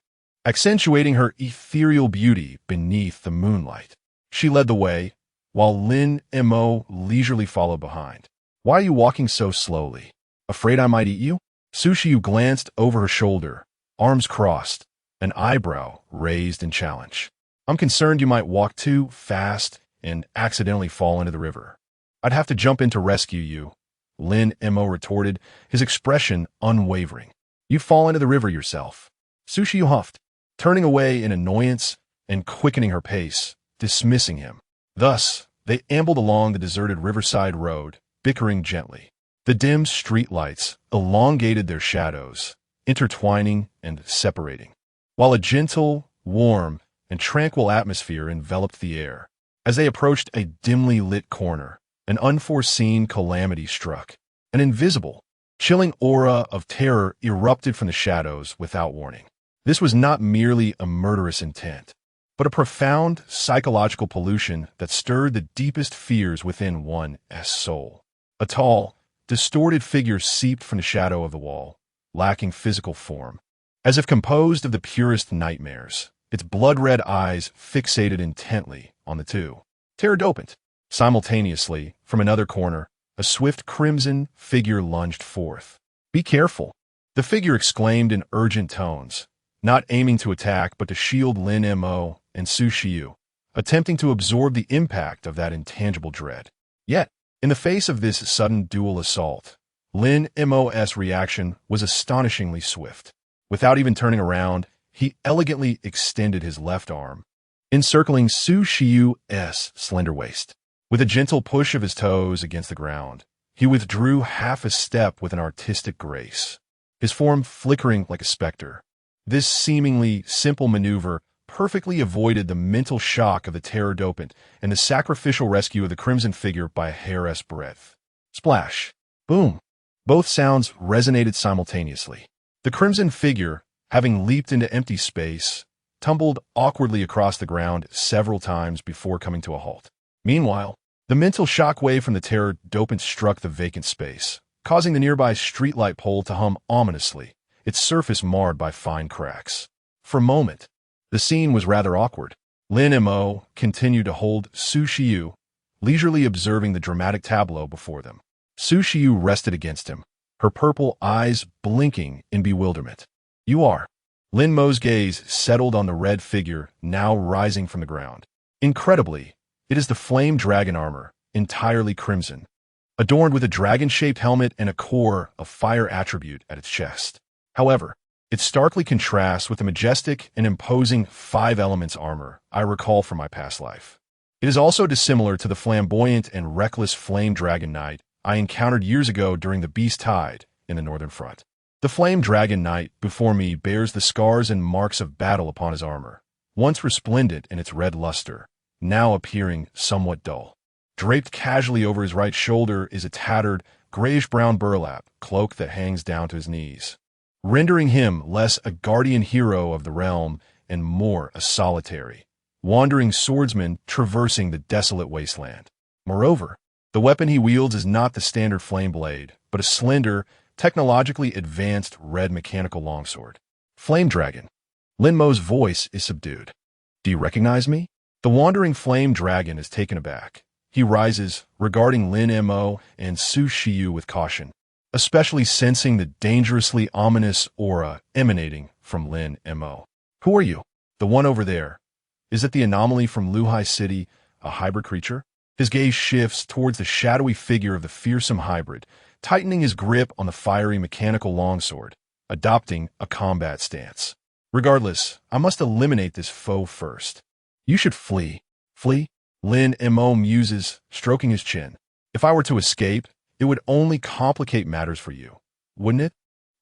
accentuating her ethereal beauty beneath the moonlight. She led the way, while Lin Mo leisurely followed behind. Why are you walking so slowly? Afraid I might eat you? Sushiyu glanced over her shoulder, arms crossed, an eyebrow raised in challenge. I'm concerned you might walk too fast and accidentally fall into the river. I'd have to jump in to rescue you, Lin Mo retorted, his expression unwavering. You fall into the river yourself. Sushiyu huffed, turning away in annoyance and quickening her pace, dismissing him. Thus, they ambled along the deserted riverside road, bickering gently. The dim street lights elongated their shadows, intertwining and separating, while a gentle, warm, and tranquil atmosphere enveloped the air. As they approached a dimly lit corner, an unforeseen calamity struck. An invisible, chilling aura of terror erupted from the shadows without warning. This was not merely a murderous intent, but a profound psychological pollution that stirred the deepest fears within one's soul. A tall, distorted figure seeped from the shadow of the wall, lacking physical form, as if composed of the purest nightmares, its blood-red eyes fixated intently on the two. Terror dopant. Simultaneously, from another corner, a swift crimson figure lunged forth. Be careful, the figure exclaimed in urgent tones, not aiming to attack but to shield Lin Mo and Sushiyu, attempting to absorb the impact of that intangible dread. Yet, in the face of this sudden dual assault, Lin Mo's reaction was astonishingly swift. Without even turning around, he elegantly extended his left arm, encircling Sushiyu's slender waist. With a gentle push of his toes against the ground, he withdrew half a step with an artistic grace, his form flickering like a specter. This seemingly simple maneuver perfectly avoided the mental shock of the terror dopant and the sacrificial rescue of the crimson figure by a hair's breadth. Splash! Boom! Both sounds resonated simultaneously. The crimson figure, having leaped into empty space, tumbled awkwardly across the ground several times before coming to a halt. Meanwhile, the mental shockwave from the terror dopant struck the vacant space, causing the nearby streetlight pole to hum ominously, its surface marred by fine cracks. For a moment, the scene was rather awkward. Lin Mo continued to hold Sushiyu, leisurely observing the dramatic tableau before them. Sushiyu rested against him, her purple eyes blinking in bewilderment. You are. Lin Mo's gaze settled on the red figure now rising from the ground. Incredibly, it is the flame dragon armor, entirely crimson, adorned with a dragon-shaped helmet and a core of fire attribute at its chest. However, It starkly contrasts with the majestic and imposing 5 elements armor I recall from my past life. It is also dissimilar to the flamboyant and reckless Flame Dragon Knight I encountered years ago during the Beast Tide in the Northern Front. The Flame Dragon Knight before me bears the scars and marks of battle upon his armor, once resplendent in its red luster, now appearing somewhat dull. Draped casually over his right shoulder is a tattered, grayish-brown burlap cloak that hangs down to his knees, rendering him less a guardian hero of the realm and more a solitary, wandering swordsman traversing the desolate wasteland. Moreover, the weapon he wields is not the standard flame blade, but a slender, technologically advanced red mechanical longsword. Flame Dragon. Lin Mo's voice is subdued. Do you recognize me? The wandering Flame Dragon is taken aback. He rises, regarding Lin Mo and Su Shiyu with caution, especially sensing the dangerously ominous aura emanating from Lin Mo. Who are you? The one over there. Is it the anomaly from Luhai City, a hybrid creature? His gaze shifts towards the shadowy figure of the fearsome hybrid, tightening his grip on the fiery mechanical longsword, adopting a combat stance. Regardless, I must eliminate this foe first. You should flee. Flee? Lin Mo muses, stroking his chin. If I were to escape, it would only complicate matters for you, wouldn't it?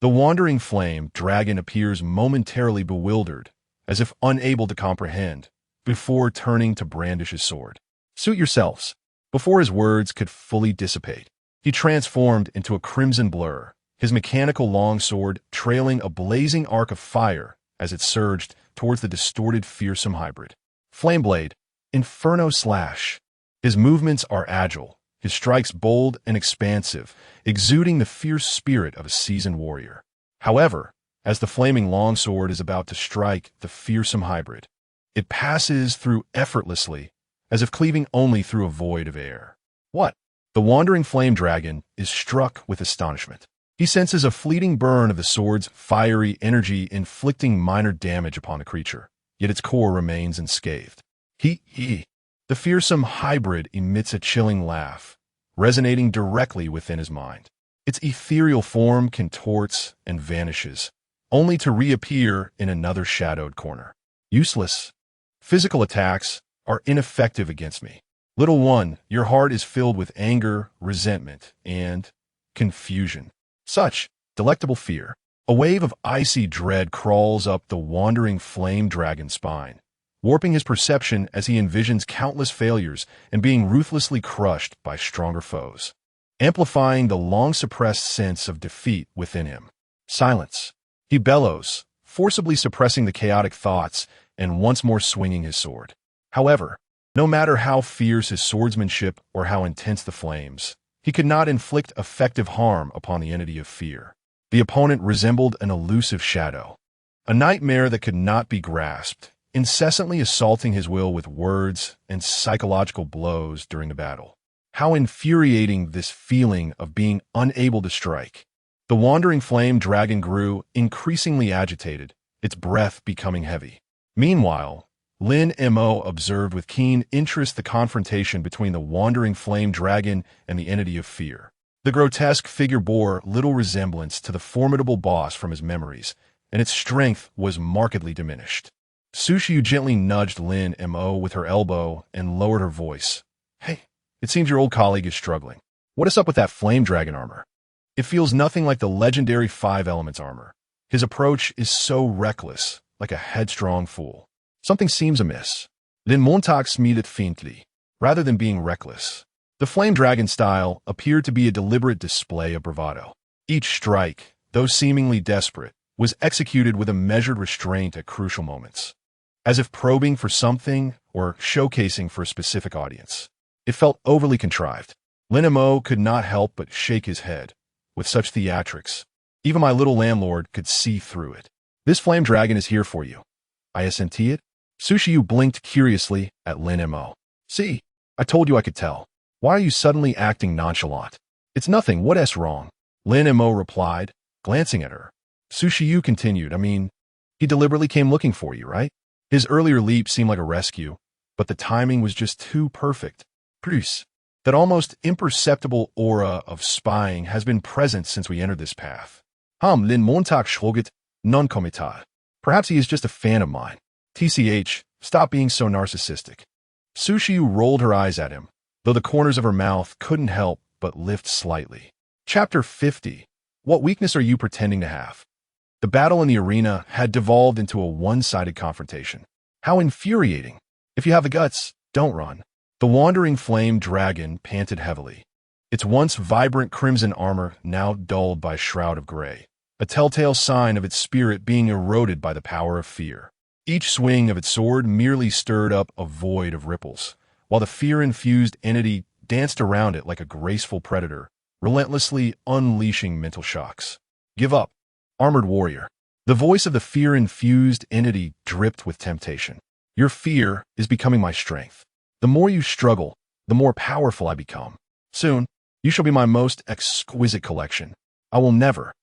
The wandering Flame Dragon appears momentarily bewildered, as if unable to comprehend, before turning to brandish his sword. Suit yourselves. Before his words could fully dissipate, he transformed into a crimson blur, his mechanical longsword trailing a blazing arc of fire as it surged towards the distorted, fearsome hybrid. Flameblade, Inferno Slash. His movements are agile, his strikes bold and expansive, exuding the fierce spirit of a seasoned warrior. However, as the flaming longsword is about to strike the fearsome hybrid, it passes through effortlessly, as if cleaving only through a void of air. What? The wandering Flame Dragon is struck with astonishment. He senses a fleeting burn of the sword's fiery energy inflicting minor damage upon the creature, yet its core remains unscathed. The fearsome hybrid emits a chilling laugh, resonating directly within his mind. Its ethereal form contorts and vanishes, only to reappear in another shadowed corner. Useless. Physical attacks are ineffective against me. Little one, your heart is filled with anger, resentment, and confusion. Such delectable fear. A wave of icy dread crawls up the wandering Flame Dragon's spine, warping his perception as he envisions countless failures and being ruthlessly crushed by stronger foes, amplifying the long-suppressed sense of defeat within him. Silence. He bellows, forcibly suppressing the chaotic thoughts and once more swinging his sword. However, no matter how fierce his swordsmanship or how intense the flames, he could not inflict effective harm upon the entity of fear. The opponent resembled an elusive shadow, a nightmare that could not be grasped, incessantly assaulting his will with words and psychological blows during the battle. How infuriating this feeling of being unable to strike. The wandering Flame Dragon grew increasingly agitated, its breath becoming heavy. Meanwhile, Lin Mo observed with keen interest the confrontation between the wandering Flame Dragon and the entity of fear. The grotesque figure bore little resemblance to the formidable boss from his memories, and its strength was markedly diminished. Su Shiyu gently nudged Lin Mo with her elbow and lowered her voice. Hey, it seems your old colleague is struggling. What is up with that Flame Dragon armor? It feels nothing like the legendary 5 elements armor. His approach is so reckless, like a headstrong fool. Something seems amiss. Lin Montag smiled faintly, rather than being reckless. The Flame Dragon style appeared to be a deliberate display of bravado. Each strike, though seemingly desperate, was executed with a measured restraint at crucial moments, as if probing for something or showcasing for a specific audience. It felt overly contrived. Lin Mo could not help but shake his head. With such theatrics, even my little landlord could see through it. This Flame Dragon is here for you. I assent it. Su Shiyu blinked curiously at Lin Mo. See, I told you I could tell. Why are you suddenly acting nonchalant? It's nothing, what's wrong? Lin Mo replied, glancing at her. Su Shiyu continued, he deliberately came looking for you, right? His earlier leap seemed like a rescue, but the timing was just too perfect. Plus, that almost imperceptible aura of spying has been present since we entered this path. Lin Montag shrugged. Non comita. Perhaps he is just a fan of mine. TCH, stop being so narcissistic. Sushiu rolled her eyes at him, though the corners of her mouth couldn't help but lift slightly. Chapter 50. What weakness are you pretending to have? The battle in the arena had devolved into a one-sided confrontation. How infuriating. If you have the guts, don't run. The wandering flame dragon panted heavily, its once vibrant crimson armor now dulled by a shroud of gray, a telltale sign of its spirit being eroded by the power of fear. Each swing of its sword merely stirred up a void of ripples, while the fear-infused entity danced around it like a graceful predator, relentlessly unleashing mental shocks. Give up, armored warrior. The voice of the fear-infused entity dripped with temptation. Your fear is becoming my strength. The more you struggle, the more powerful I become. Soon, you shall be my most exquisite collection. I will never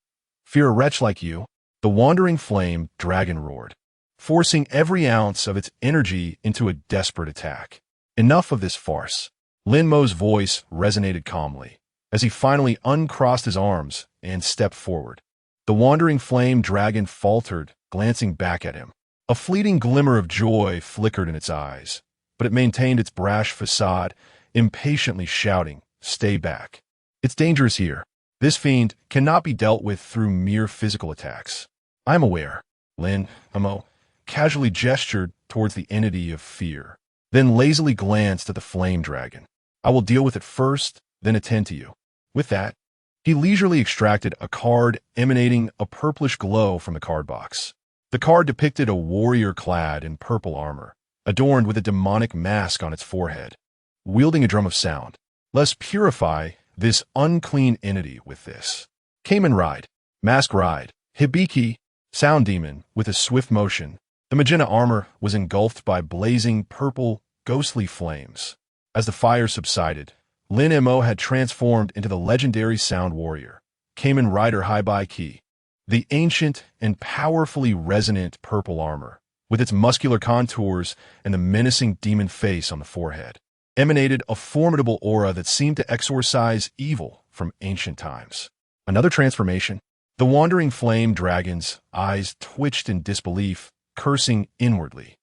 fear a wretch like you. The wandering flame dragon roared, forcing every ounce of its energy into a desperate attack. Enough of this farce. Lin Mo's voice resonated calmly, as he finally uncrossed his arms and stepped forward. The wandering flame dragon faltered, glancing back at him. A fleeting glimmer of joy flickered in its eyes, but it maintained its brash facade, impatiently shouting, "Stay back. It's dangerous here. This fiend cannot be dealt with through mere physical attacks." "I'm aware." Lin Mo casually gestured towards the entity of fear, then lazily glanced at the flame dragon. "I will deal with it first, then attend to you." With that, he leisurely extracted a card emanating a purplish glow from the card box. The card depicted a warrior clad in purple armor, adorned with a demonic mask on its forehead, wielding a drum of sound. Let's purify this unclean entity with this. Kamen Rider, Mask Ride, Hibiki, Sound Demon, with a swift motion. The magenta armor was engulfed by blazing purple, ghostly flames. As the fire subsided, Lin Mo had transformed into the legendary Sound Warrior, Kamen Rider Hibiki. The ancient and powerfully resonant purple armor, with its muscular contours and the menacing demon face on the forehead, emanated a formidable aura that seemed to exorcise evil from ancient times. Another transformation. The wandering flame dragon's eyes twitched in disbelief, cursing inwardly.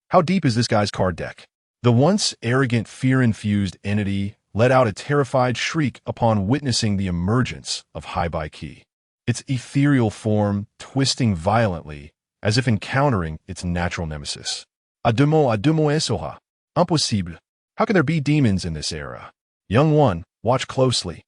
How deep is this guy's card deck? The once arrogant, fear-infused entity let out a terrified shriek upon witnessing the emergence of Hibiki, its ethereal form twisting violently as if encountering its natural nemesis. Adumo esoha. Impossible. How can there be demons in this era? Young one, watch closely.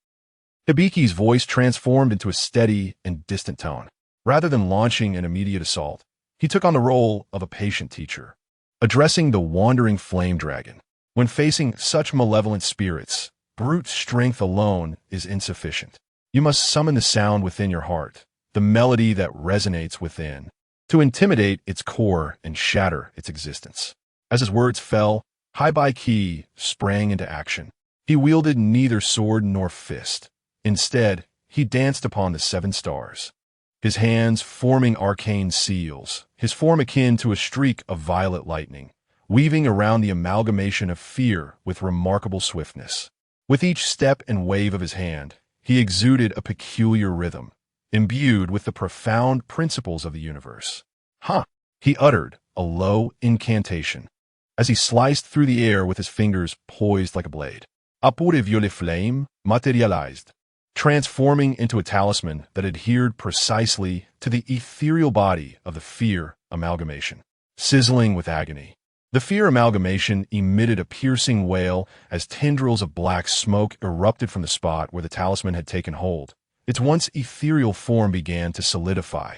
Hibiki's voice transformed into a steady and distant tone. Rather than launching an immediate assault, he took on the role of a patient teacher, addressing the wandering flame dragon. When facing such malevolent spirits, brute strength alone is insufficient. You must summon the sound within your heart, the melody that resonates within, to intimidate its core and shatter its existence. As his words fell, Hibiki sprang into action. He wielded neither sword nor fist. Instead, he danced upon the 7 stars, his hands forming arcane seals, his form akin to a streak of violet lightning, weaving around the amalgamation of fear with remarkable swiftness. With each step and wave of his hand, he exuded a peculiar rhythm, imbued with the profound principles of the universe. "Huh!" he uttered, a low incantation, as he sliced through the air with his fingers poised like a blade. A pure violet flame materialized, transforming into a talisman that adhered precisely to the ethereal body of the fear amalgamation. Sizzling with agony, the fear amalgamation emitted a piercing wail as tendrils of black smoke erupted from the spot where the talisman had taken hold. Its once ethereal form began to solidify.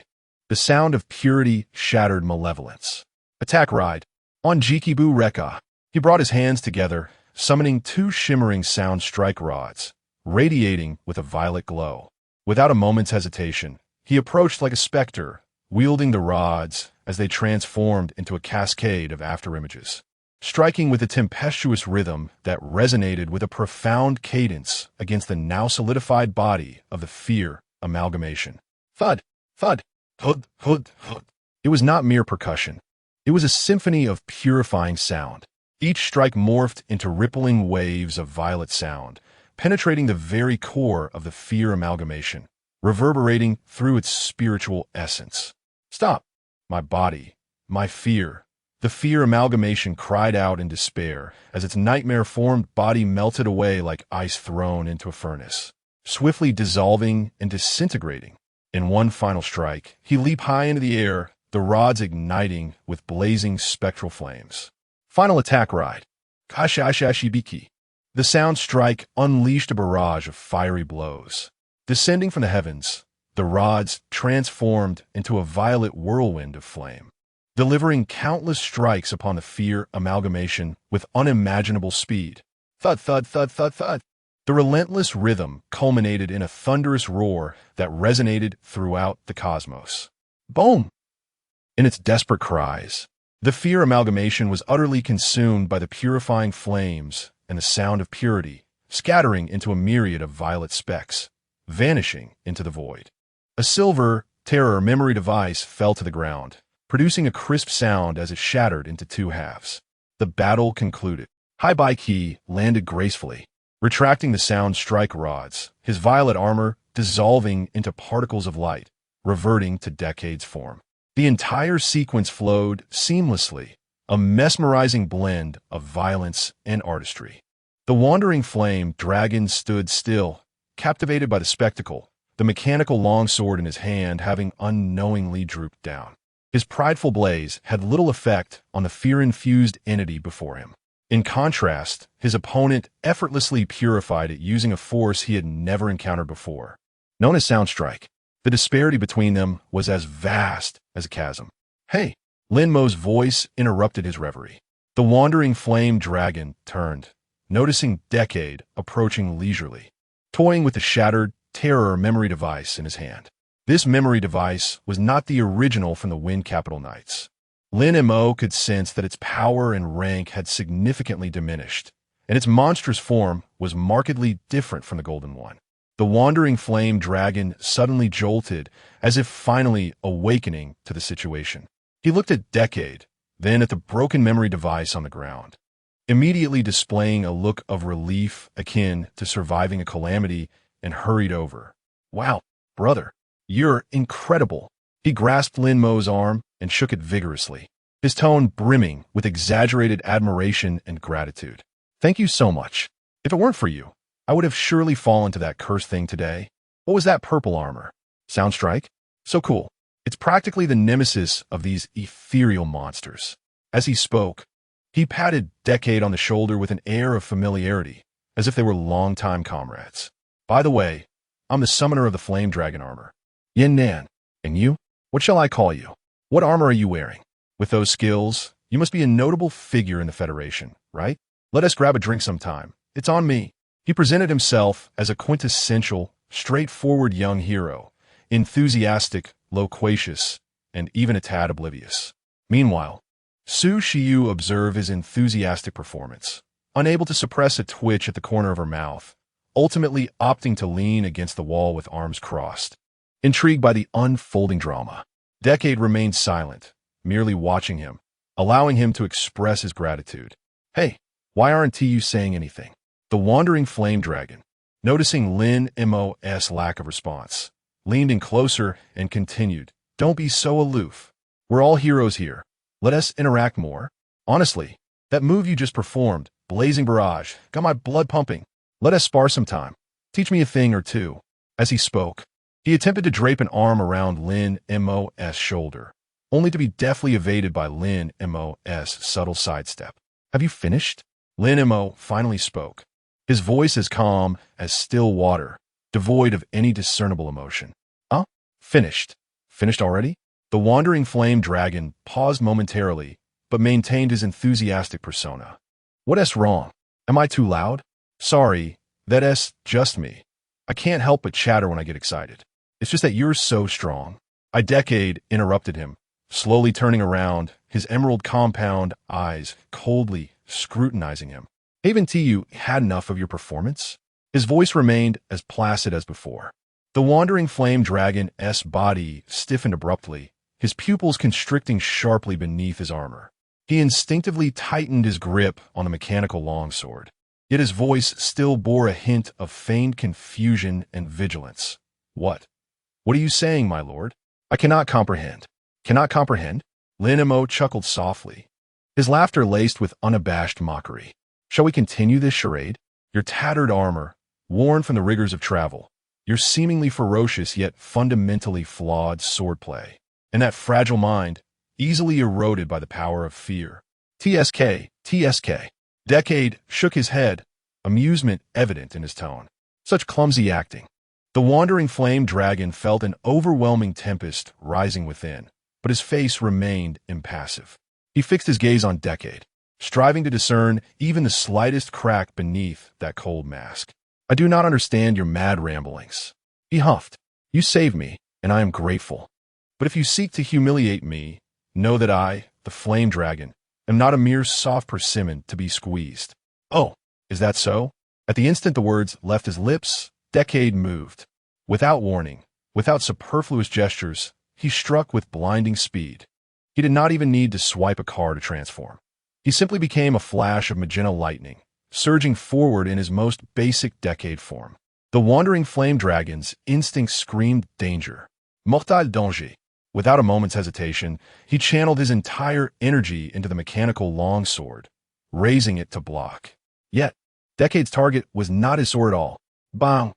The sound of purity shattered malevolence. Attack Ride. On Jikibu Rekka, he brought his hands together, summoning 2 shimmering sound strike rods, radiating with a violet glow. Without a moment's hesitation, he approached like a specter, wielding the rods as they transformed into a cascade of afterimages, striking with a tempestuous rhythm that resonated with a profound cadence against the now solidified body of the fear amalgamation. Thud, thud, thud, thud, thud. It was not mere percussion. It was a symphony of purifying sound. Each strike morphed into rippling waves of violet sound, penetrating the very core of the fear amalgamation, reverberating through its spiritual essence. Stop! My body, my fear. The fear amalgamation cried out in despair as its nightmare-formed body melted away like ice thrown into a furnace, swiftly dissolving and disintegrating. In one final strike, he leaped high into the air, the rods igniting with blazing spectral flames. Final attack ride. Kashashashibiki. The sound strike unleashed a barrage of fiery blows. Descending from the heavens, the rods transformed into a violet whirlwind of flame, delivering countless strikes upon the fear amalgamation with unimaginable speed. Thud, thud, thud, thud, thud. The relentless rhythm culminated in a thunderous roar that resonated throughout the cosmos. Boom! In its desperate cries, the fear amalgamation was utterly consumed by the purifying flames and the sound of purity, scattering into a myriad of violet specks, vanishing into the void. A silver terror memory device fell to the ground, producing a crisp sound as it shattered into two halves. The battle concluded. High-By Key landed gracefully, retracting the sound strike rods, his violet armor dissolving into particles of light, reverting to Decade's form. The entire sequence flowed seamlessly, a mesmerizing blend of violence and artistry. The wandering flame dragon stood still, captivated by the spectacle, the mechanical longsword in his hand having unknowingly drooped down. His prideful blaze had little effect on the fear-infused entity before him. In contrast, his opponent effortlessly purified it using a force he had never encountered before. Known as Soundstrike, the disparity between them was as vast as a chasm. Hey! Lin Mo's voice interrupted his reverie. The wandering flame dragon turned, noticing Decade approaching leisurely, toying with the shattered terror memory device in his hand. This memory device was not the original from the Wind Capital Knights. Lin Mo could sense that its power and rank had significantly diminished, and its monstrous form was markedly different from the Golden One. The wandering flame dragon suddenly jolted, as if finally awakening to the situation. He looked at Decade, then at the broken memory device on the ground, immediately displaying a look of relief akin to surviving a calamity, and hurried over. Wow, brother, you're incredible. He grasped Lin Mo's arm and shook it vigorously, his tone brimming with exaggerated admiration and gratitude. Thank you so much. If it weren't for you, I would have surely fallen to that cursed thing today. What was that purple armor? Soundstrike? So cool. It's practically the nemesis of these ethereal monsters. As he spoke, he patted Decade on the shoulder with an air of familiarity, as if they were longtime comrades. By the way, I'm the summoner of the Flame Dragon armor. Yin Nan. And you? What shall I call you? What armor are you wearing? With those skills, you must be a notable figure in the Federation, right? Let us grab a drink sometime. It's on me. He presented himself as a quintessential, straightforward young hero, enthusiastic, loquacious, and even a tad oblivious. Meanwhile, Su Xiu observed his enthusiastic performance, unable to suppress a twitch at the corner of her mouth, ultimately opting to lean against the wall with arms crossed. Intrigued by the unfolding drama, Decade remained silent, merely watching him, allowing him to express his gratitude. Hey, why aren't you saying anything? The wandering flame dragon, noticing Lin Mo's lack of response, leaned in closer and continued, Don't be so aloof. We're all heroes here. Let us interact more. Honestly, that move you just performed, Blazing Barrage, got my blood pumping. Let us spar sometime. Teach me a thing or two. As he spoke, he attempted to drape an arm around Lin Mo's shoulder, only to be deftly evaded by Lin Mo's subtle sidestep. Have you finished? Lin Mo finally spoke, his voice as calm as still water, devoid of any discernible emotion. Finished. Finished already? The wandering flame dragon paused momentarily, but maintained his enthusiastic persona. What's wrong? Am I too loud? Sorry, that's just me. I can't help but chatter when I get excited. It's just that you're so strong. Decade interrupted him, slowly turning around, his emerald compound eyes coldly scrutinizing him. Haven't you had enough of your performance? His voice remained as placid as before. The wandering flame dragon's body stiffened abruptly, his pupils constricting sharply beneath his armor. He instinctively tightened his grip on the mechanical longsword, yet his voice still bore a hint of feigned confusion and vigilance. What? What are you saying, my lord? I cannot comprehend. Cannot comprehend? Lin Mo chuckled softly, his laughter laced with unabashed mockery. Shall we continue this charade? Your tattered armor, worn from the rigors of travel, your seemingly ferocious yet fundamentally flawed swordplay, and that fragile mind, easily eroded by the power of fear. TSK, TSK. Decade shook his head, amusement evident in his tone. Such clumsy acting. The wandering flame dragon felt an overwhelming tempest rising within, but his face remained impassive. He fixed his gaze on Decade, striving to discern even the slightest crack beneath that cold mask. I do not understand your mad ramblings. He huffed. You saved me, and I am grateful. But if you seek to humiliate me, know that I, the flame dragon, am not a mere soft persimmon to be squeezed. Oh, is that so? At the instant the words left his lips, Decade moved. Without warning, without superfluous gestures, he struck with blinding speed. He did not even need to swipe a card to transform. He simply became a flash of magenta lightning, surging forward in his most basic Decade form. The wandering flame dragon's instinct screamed danger. Mortal danger. Without a moment's hesitation, he channeled his entire energy into the mechanical longsword, raising it to block. Yet, Decade's target was not his sword at all. Bang!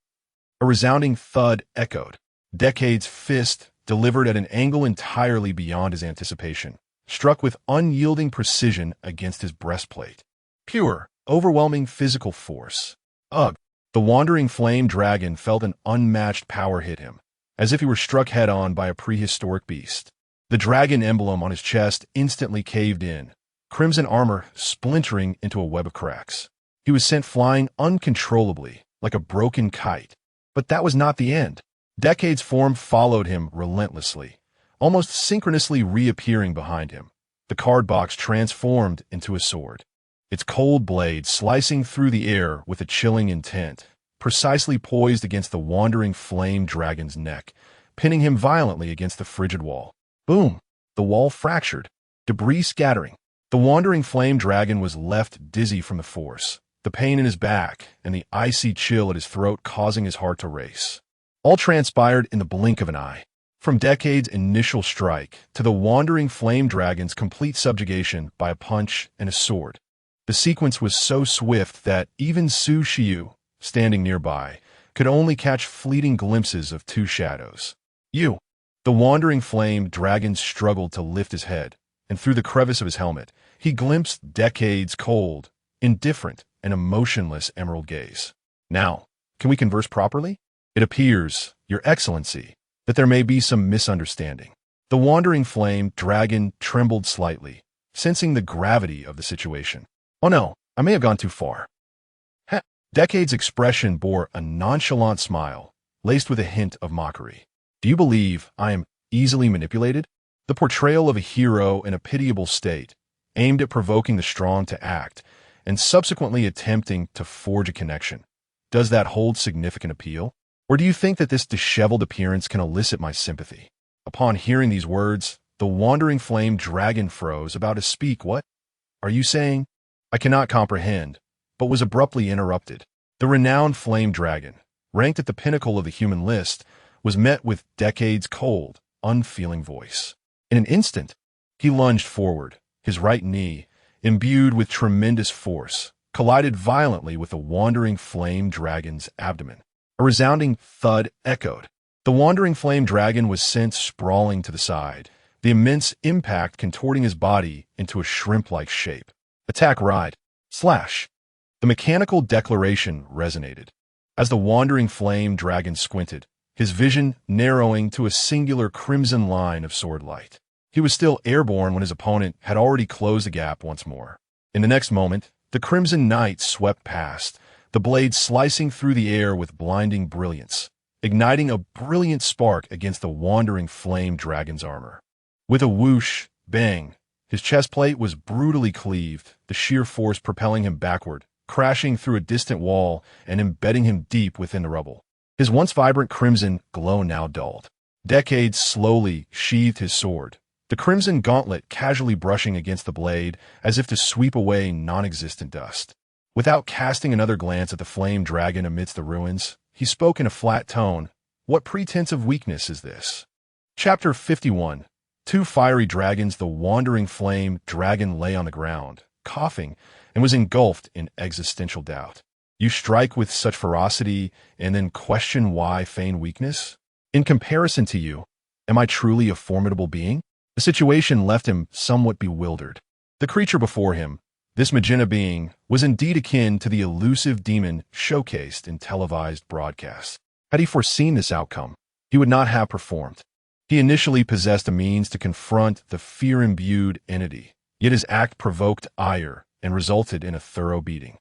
A resounding thud echoed. Decade's fist, delivered at an angle entirely beyond his anticipation, struck with unyielding precision against his breastplate. Pure, overwhelming physical force. Ugh! The wandering flame dragon felt an unmatched power hit him, as if he were struck head-on by a prehistoric beast. The dragon emblem on his chest instantly caved in, crimson armor splintering into a web of cracks. He was sent flying uncontrollably, like a broken kite. But that was not the end. Decade's form followed him relentlessly, almost synchronously reappearing behind him. The card box transformed into a sword, its cold blade slicing through the air with a chilling intent, precisely poised against the wandering flame dragon's neck, pinning him violently against the frigid wall. Boom! The wall fractured, debris scattering. The wandering flame dragon was left dizzy from the force, the pain in his back and the icy chill at his throat causing his heart to race. All transpired in the blink of an eye. From Decade's initial strike to the wandering flame dragon's complete subjugation by a punch and a sword. The sequence was so swift that even Su Xiu, standing nearby, could only catch fleeting glimpses of two shadows. You! The wandering flame dragon struggled to lift his head, and through the crevice of his helmet, he glimpsed Decade's cold, indifferent, and emotionless emerald gaze. Now, can we converse properly? It appears, Your Excellency, that there may be some misunderstanding. The wandering flame dragon trembled slightly, sensing the gravity of the situation. Oh no, I may have gone too far. Decade's expression bore a nonchalant smile, laced with a hint of mockery. Do you believe I am easily manipulated? The portrayal of a hero in a pitiable state, aimed at provoking the strong to act, and subsequently attempting to forge a connection. Does that hold significant appeal? Or do you think that this disheveled appearance can elicit my sympathy? Upon hearing these words, the wandering flame dragon froze, about to speak. What are you saying? I cannot comprehend, but was abruptly interrupted. The renowned flame dragon, ranked at the pinnacle of the human list, was met with Decade's cold, unfeeling voice. In an instant, he lunged forward, his right knee, imbued with tremendous force, collided violently with the wandering flame dragon's abdomen. A resounding thud echoed. The wandering flame dragon was sent sprawling to the side, the immense impact contorting his body into a shrimp-like shape. Attack ride. Slash. The mechanical declaration resonated. As the wandering flame dragon squinted, his vision narrowing to a singular crimson line of sword light. He was still airborne when his opponent had already closed the gap once more. In the next moment, the crimson knight swept past, the blade slicing through the air with blinding brilliance, igniting a brilliant spark against the wandering flame dragon's armor. With a whoosh, bang, his chest plate was brutally cleaved, the sheer force propelling him backward, crashing through a distant wall and embedding him deep within the rubble. His once vibrant crimson glow now dulled. Decade slowly sheathed his sword, the crimson gauntlet casually brushing against the blade as if to sweep away non-existent dust. Without casting another glance at the flame dragon amidst the ruins, he spoke in a flat tone. What pretense of weakness is this? Chapter 51. two fiery dragons, the wandering flame dragon lay on the ground, coughing, and was engulfed in existential doubt. You strike with such ferocity and then question why feign weakness? In comparison to you, am I truly a formidable being? The situation left him somewhat bewildered. The creature before him, this magenta being, was indeed akin to the elusive demon showcased in televised broadcasts. Had he foreseen this outcome, he would not have performed. He initially possessed a means to confront the fear-imbued entity, yet his act provoked ire and resulted in a thorough beating.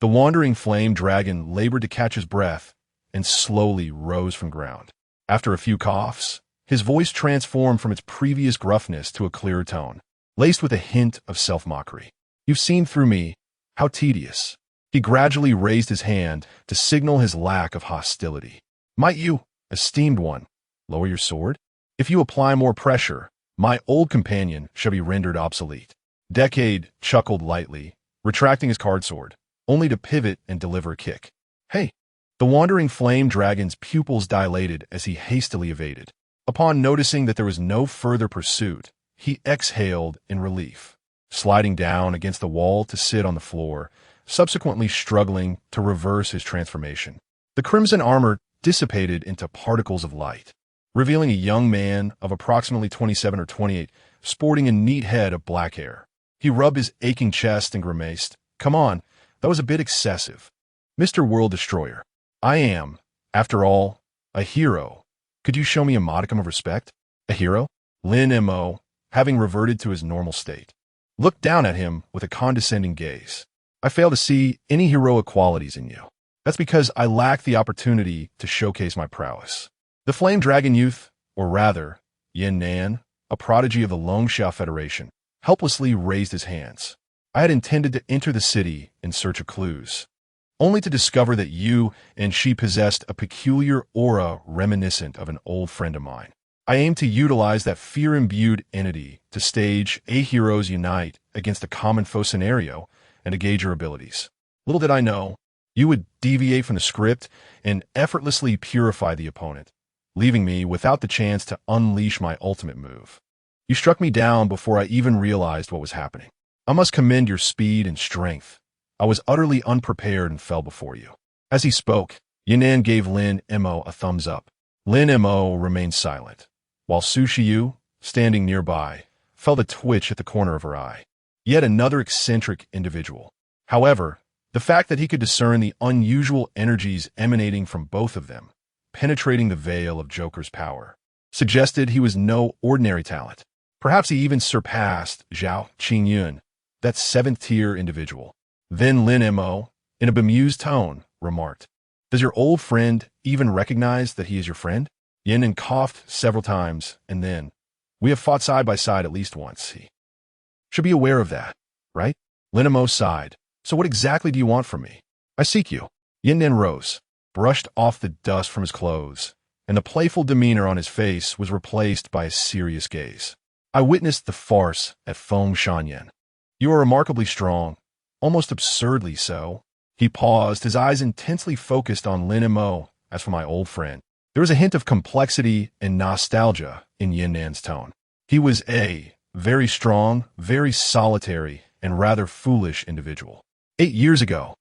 The wandering flame dragon labored to catch his breath and slowly rose from ground. After a few coughs, his voice transformed from its previous gruffness to a clearer tone, laced with a hint of self-mockery. You've seen through me. How tedious. He gradually raised his hand to signal his lack of hostility. Might you, esteemed one, lower your sword? If you apply more pressure, my old companion shall be rendered obsolete. Decade chuckled lightly, retracting his card sword, only to pivot and deliver a kick. Hey! The wandering flame dragon's pupils dilated as he hastily evaded. Upon noticing that there was no further pursuit, he exhaled in relief, sliding down against the wall to sit on the floor, subsequently struggling to reverse his transformation. The crimson armor dissipated into particles of light, revealing a young man of approximately 27 or 28, sporting a neat head of black hair. He rubbed his aching chest and grimaced. Come on, that was a bit excessive. Mr. World Destroyer, I am, after all, a hero. Could you show me a modicum of respect? A hero? Lin Mo, having reverted to his normal state, looked down at him with a condescending gaze. I fail to see any heroic qualities in you. That's because I lack the opportunity to showcase my prowess. The Flame Dragon youth, or rather, Yin Nan, a prodigy of the Longxia Federation, helplessly raised his hands. I had intended to enter the city in search of clues, only to discover that you and she possessed a peculiar aura reminiscent of an old friend of mine. I aim to utilize that fear-imbued entity to stage a heroes unite against a common foe scenario and to gauge your abilities. Little did I know, you would deviate from the script and effortlessly purify the opponent, leaving me without the chance to unleash my ultimate move. You struck me down before I even realized what was happening. I must commend your speed and strength. I was utterly unprepared and fell before you. As he spoke, Yinan gave Lin Mo a thumbs up. Lin Mo remained silent, while Su Shiyu, standing nearby, felt a twitch at the corner of her eye. Yet another eccentric individual. However, the fact that he could discern the unusual energies emanating from both of them, penetrating the veil of Joker's power, suggested he was no ordinary talent. Perhaps he even surpassed Zhao Qingyun, that seventh-tier individual. Then Lin Mo, in a bemused tone, remarked, Does your old friend even recognize that he is your friend? Yin coughed several times, and then, We have fought side by side at least once. He should be aware of that, right? Lin Mo sighed. So what exactly do you want from me? I seek you. Yin rose, brushed off the dust from his clothes, and the playful demeanor on his face was replaced by a serious gaze. I witnessed the farce at Feng Shanyan. You are remarkably strong, almost absurdly so. He paused, his eyes intensely focused on Lin Mo. As for my old friend, there was a hint of complexity and nostalgia in Yin Nan's tone. He was a very strong, very solitary, and rather foolish individual. 8 years ago,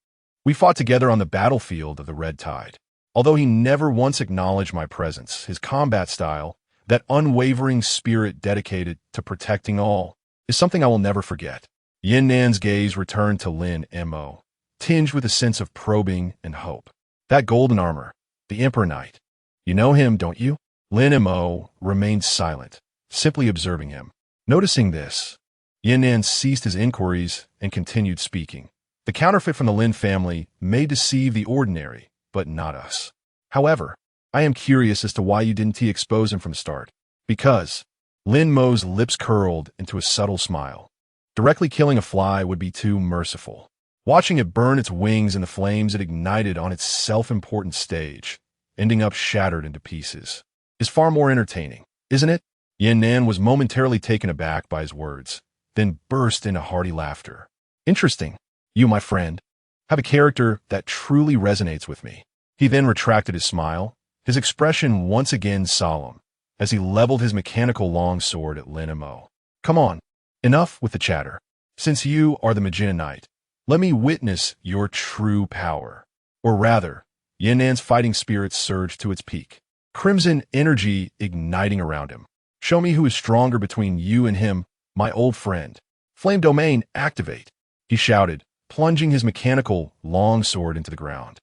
we fought together on the battlefield of the Red Tide. Although he never once acknowledged my presence, his combat style, that unwavering spirit dedicated to protecting all, is something I will never forget. Yin Nan's gaze returned to Lin Mo, tinged with a sense of probing and hope. That golden armor, the Emperor Knight. You know him, don't you? Lin Mo remained silent, simply observing him. Noticing this, Yin Nan ceased his inquiries and continued speaking. The counterfeit from the Lin family may deceive the ordinary, but not us. However, I am curious as to why you didn't expose him from the start. Because Lin Mo's lips curled into a subtle smile. Directly killing a fly would be too merciful. Watching it burn its wings in the flames it ignited on its self-important stage, ending up shattered into pieces, is far more entertaining, isn't it? Yin Nan was momentarily taken aback by his words, then burst into hearty laughter. Interesting. You, my friend, have a character that truly resonates with me. He then retracted his smile, his expression once again solemn, as he leveled his mechanical longsword at Lin Mo. Come on, enough with the chatter. Since you are the Magician Knight, let me witness your true power. Or rather, Yin Nan's fighting spirit surged to its peak, crimson energy igniting around him. Show me who is stronger between you and him, my old friend. Flame domain, activate, he shouted, plunging his mechanical longsword into the ground.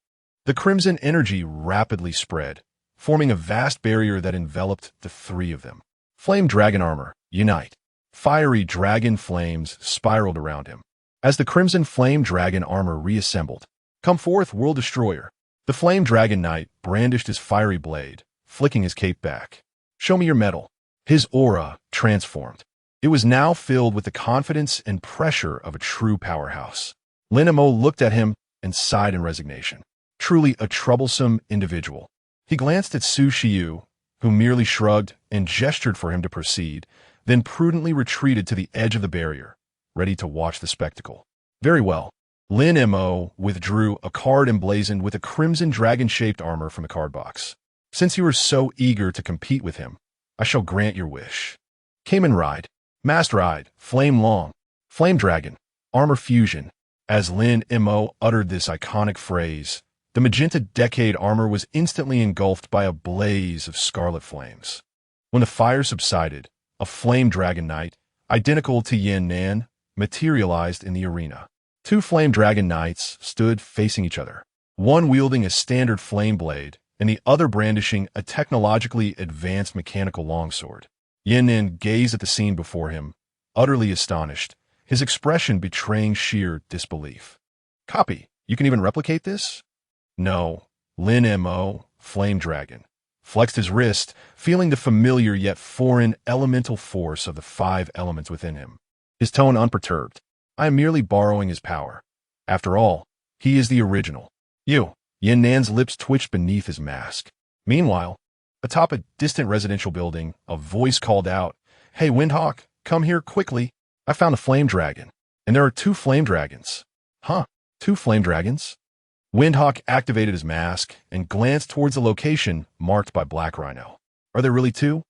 The crimson energy rapidly spread, forming a vast barrier that enveloped the three of them. Flame dragon armor, unite. Fiery dragon flames spiraled around him. As the crimson flame dragon armor reassembled, come forth, world destroyer. The flame dragon knight brandished his fiery blade, flicking his cape back. Show me your metal. His aura transformed. It was now filled with the confidence and pressure of a true powerhouse. Lin Mo looked at him and sighed in resignation. Truly a troublesome individual. He glanced at Su Shiyu, who merely shrugged and gestured for him to proceed, then prudently retreated to the edge of the barrier, ready to watch the spectacle. Very well. Lin Mo withdrew a card emblazoned with a crimson dragon-shaped armor from the card box. Since you are so eager to compete with him, I shall grant your wish. Kamen Rider, Master Ride, Flame Long, Flame Dragon, Armor Fusion. As Lin Mo uttered this iconic phrase, the magenta decade armor was instantly engulfed by a blaze of scarlet flames. When the fire subsided, a flame dragon knight, identical to Yin Nan, materialized in the arena. Two flame dragon knights stood facing each other, one wielding a standard flame blade and the other brandishing a technologically advanced mechanical longsword. Yin Nan gazed at the scene before him, utterly astonished, his expression betraying sheer disbelief. Copy, you can even replicate this? No. Lin Mo, flame dragon, flexed his wrist, feeling the familiar yet foreign elemental force of the 5 elements within him. His tone unperturbed. I am merely borrowing his power. After all, he is the original. You. Yin Nan's lips twitched beneath his mask. Meanwhile, atop a distant residential building, a voice called out, Hey Windhawk, come here quickly. I found a flame dragon. And there are 2 flame dragons. Huh, 2 flame dragons? Windhawk activated his mask and glanced towards the location marked by Black Rhino. Are there really 2?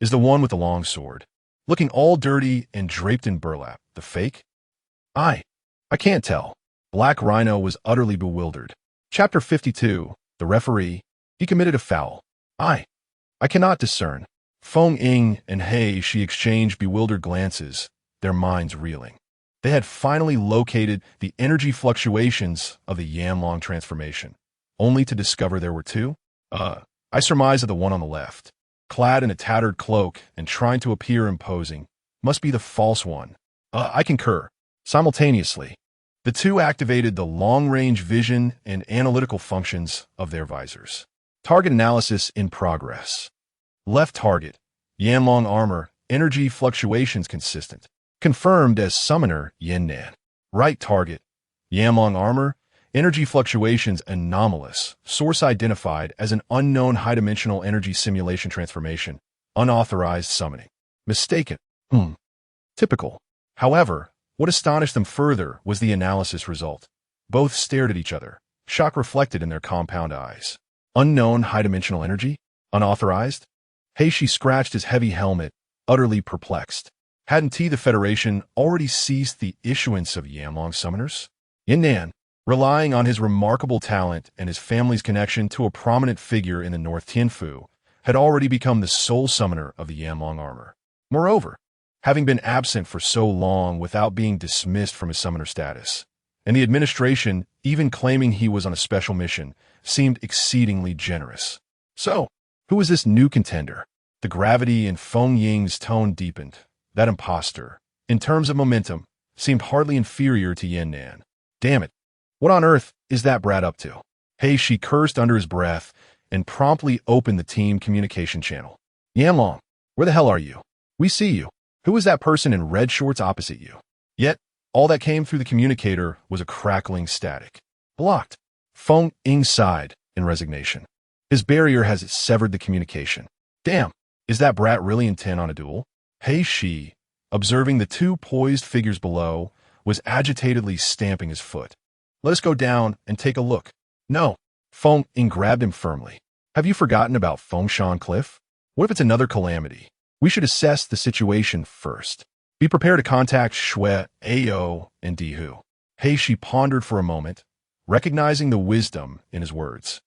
Is the one with the long sword, looking all dirty and draped in burlap, the fake? I can't tell. Black Rhino was utterly bewildered. Chapter 52, The Referee. He committed a foul. I cannot discern. Feng Ying and He Shi exchanged bewildered glances, their minds reeling. They had finally located the energy fluctuations of the Yanlong transformation, only to discover there were 2. I surmise that the one on the left, clad in a tattered cloak and trying to appear imposing, must be the false one. I concur. Simultaneously, the 2 activated the long-range vision and analytical functions of their visors. Target analysis in progress. Left target, Yanlong armor, energy fluctuations consistent. Confirmed as summoner Yin Nan. Right target, Yanlong armor, energy fluctuations anomalous. Source identified as an unknown high-dimensional energy simulation transformation. Unauthorized summoning. Mistaken. Typical. However, what astonished them further was the analysis result. Both stared at each other, shock reflected in their compound eyes. Unknown high-dimensional energy? Unauthorized? He Shi scratched his heavy helmet, utterly perplexed. Hadn't the Federation already ceased the issuance of Yanlong summoners? Yin Nan, relying on his remarkable talent and his family's connection to a prominent figure in the North Tianfu, had already become the sole summoner of the Yanlong armor. Moreover, having been absent for so long without being dismissed from his summoner status, and the administration even claiming he was on a special mission, seemed exceedingly generous. So, who is this new contender? The gravity in Feng Ying's tone deepened. That imposter, in terms of momentum, seemed hardly inferior to Yin Nan. Damn it. What on earth is that brat up to? He Shi cursed under his breath and promptly opened the team communication channel. Yanlong, where the hell are you? We see you. Who is that person in red shorts opposite you? Yet, all that came through the communicator was a crackling static. Blocked. Feng Ying sighed in resignation. His barrier has severed the communication. Damn, is that brat really intent on a duel? He Shi, observing the 2 poised figures below, was agitatedly stamping his foot. Let us go down and take a look. No. Feng Ying grabbed him firmly. Have you forgotten about Fengshan Cliff? What if it's another calamity? We should assess the situation first. Be prepared to contact Shui, Ao, and Dihu. Hey, she pondered for a moment, recognizing the wisdom in his words,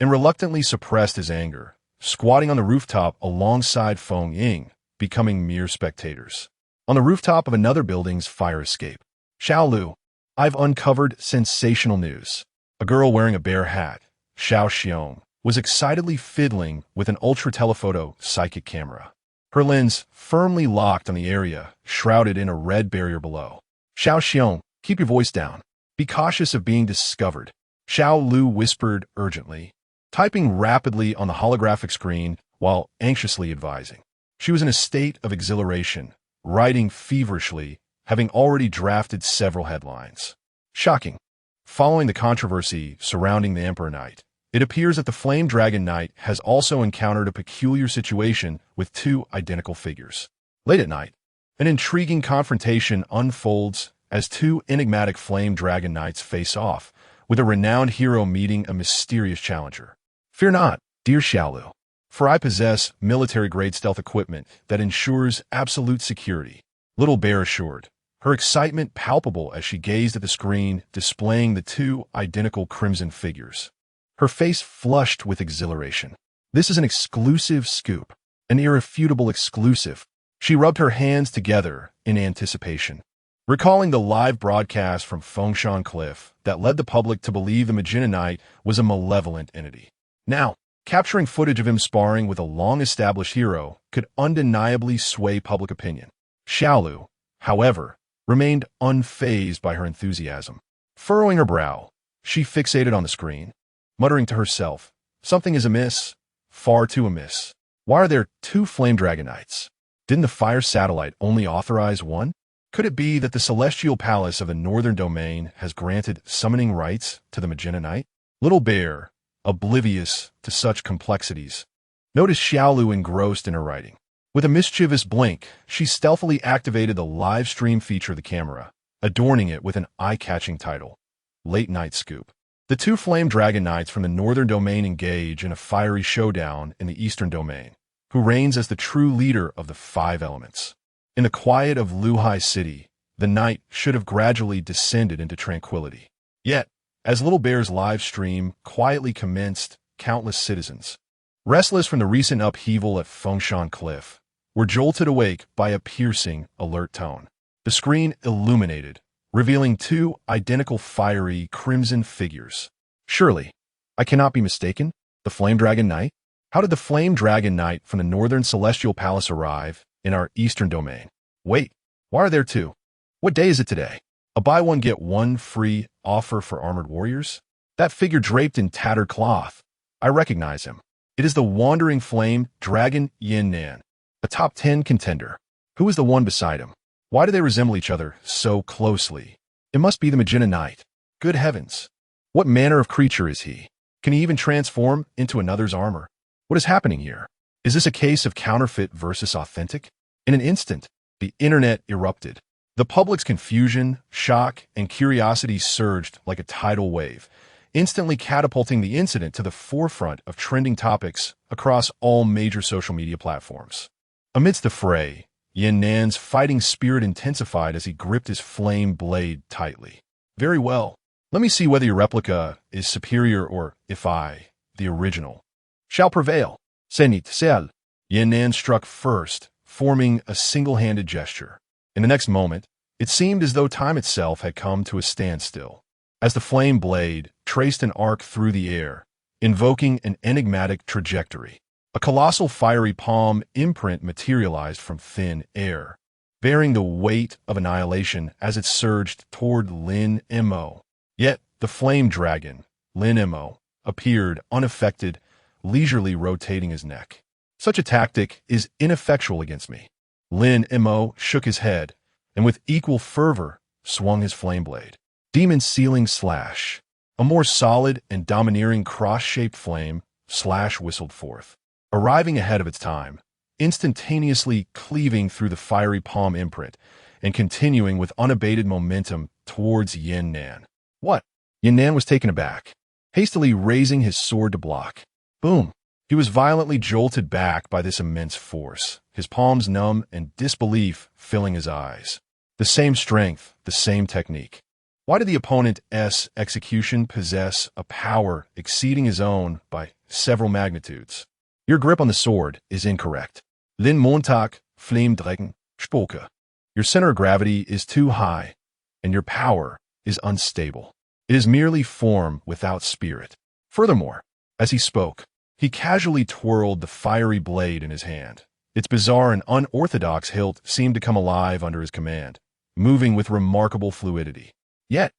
and reluctantly suppressed his anger, squatting on the rooftop alongside Feng Ying, becoming mere spectators. On the rooftop of another building's fire escape. Xiao Lu, I've uncovered sensational news. A girl wearing a bear hat, Xiao Xiong, was excitedly fiddling with an ultra-telephoto psychic camera. Her lens firmly locked on the area, shrouded in a red barrier below. Xiao Xiong, keep your voice down. Be cautious of being discovered. Xiao Lu whispered urgently, typing rapidly on the holographic screen while anxiously advising. She was in a state of exhilaration, writing feverishly, having already drafted several headlines. Shocking. Following the controversy surrounding the Emperor Knight, it appears that the Flame Dragon Knight has also encountered a peculiar situation with two identical figures. Late at night, an intriguing confrontation unfolds as two enigmatic Flame Dragon Knights face off, with a renowned hero meeting a mysterious challenger. Fear not, dear Xiaolu, for I possess military-grade stealth equipment that ensures absolute security, Little Bear assured, her excitement palpable as she gazed at the screen displaying the two identical crimson figures. Her face flushed with exhilaration. This is an exclusive scoop, an irrefutable exclusive. She rubbed her hands together in anticipation, recalling the live broadcast from Fengshan Cliff that led the public to believe the Magenta Knight was a malevolent entity. Now, capturing footage of him sparring with a long-established hero could undeniably sway public opinion. Xiaolu, however, remained unfazed by her enthusiasm. Furrowing her brow, she fixated on the screen, muttering to herself, something is amiss, far too amiss. Why are there two Flame Dragon Knights? Didn't the Fire Satellite only authorize one? Could it be that the Celestial Palace of the Northern Domain has granted summoning rights to the Magenta Knight? Little Bear, oblivious to such complexities, noticed Xiaolu engrossed in her writing. With a mischievous blink, she stealthily activated the live stream feature of the camera, adorning it with an eye-catching title, Late Night Scoop. The two Flame Dragon Knights from the Northern Domain engage in a fiery showdown in the Eastern Domain, who reigns as the true leader of the five elements. In the quiet of Luhai City, the night should have gradually descended into tranquility. Yet, as Little Bear's live stream quietly commenced, countless citizens, restless from the recent upheaval at Fengshan Cliff, were jolted awake by a piercing alert tone. The screen illuminated, revealing two identical fiery crimson figures. Surely, I cannot be mistaken? The Flame Dragon Knight? How did the Flame Dragon Knight from the Northern Celestial Palace arrive in our Eastern Domain? Wait, why are there two? What day is it today? A buy one get one free offer for armored warriors? That figure draped in tattered cloth. I recognize him. It is the Wandering Flame Dragon Yin Nan, a top 10 contender. Who is the one beside him? Why do they resemble each other so closely? It must be the Magenta Knight. Good heavens! What manner of creature is he? Can he even transform into another's armor? What is happening here? Is this a case of counterfeit versus authentic? In an instant, the internet erupted. The public's confusion, shock, and curiosity surged like a tidal wave, instantly catapulting the incident to the forefront of trending topics across all major social media platforms. Amidst the fray, Yin Nan's fighting spirit intensified as he gripped his flame blade tightly. Very well. Let me see whether your replica is superior or if I, the original, shall prevail. Senit Sel. Yin Nan struck first, forming a single-handed gesture. In the next moment, it seemed as though time itself had come to a standstill, as the flame blade traced an arc through the air, invoking an enigmatic trajectory. A colossal fiery palm imprint materialized from thin air, bearing the weight of annihilation as it surged toward Lin Mo. Yet the flame dragon, Lin Mo, appeared unaffected, leisurely rotating his neck. Such a tactic is ineffectual against me. Lin Mo shook his head, and with equal fervor swung his flame blade. Demon Sealing Slash. A more solid and domineering cross-shaped flame slash whistled forth, arriving ahead of its time, instantaneously cleaving through the fiery palm imprint and continuing with unabated momentum towards Yin Nan. What? Yin Nan was taken aback, hastily raising his sword to block. Boom! He He was violently jolted back by this immense force, his palms numb and disbelief filling his eyes. The same strength, the same technique. Why did the opponent's execution possess a power exceeding his own by several magnitudes? Your grip on the sword is incorrect. Lin Mo Flamedrecken, Spoke. Your center of gravity is too high, and your power is unstable. It is merely form without spirit. Furthermore, as he spoke, he casually twirled the fiery blade in his hand. Its bizarre and unorthodox hilt seemed to come alive under his command, moving with remarkable fluidity. Yet,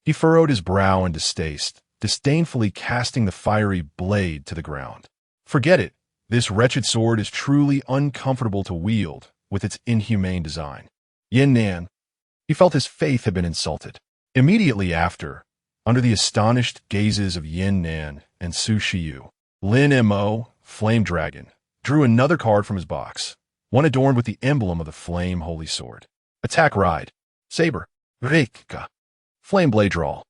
he furrowed his brow in distaste, disdainfully casting the fiery blade to the ground. Forget it. This wretched sword is truly uncomfortable to wield with its inhumane design. Yin Nan. He felt his faith had been insulted. Immediately after, under the astonished gazes of Yin Nan and Su Shiyu, Lin Mo, Flame Dragon, drew another card from his box, one adorned with the emblem of the Flame Holy Sword. Attack Ride, Saber, Reika, Flame Blade Draw,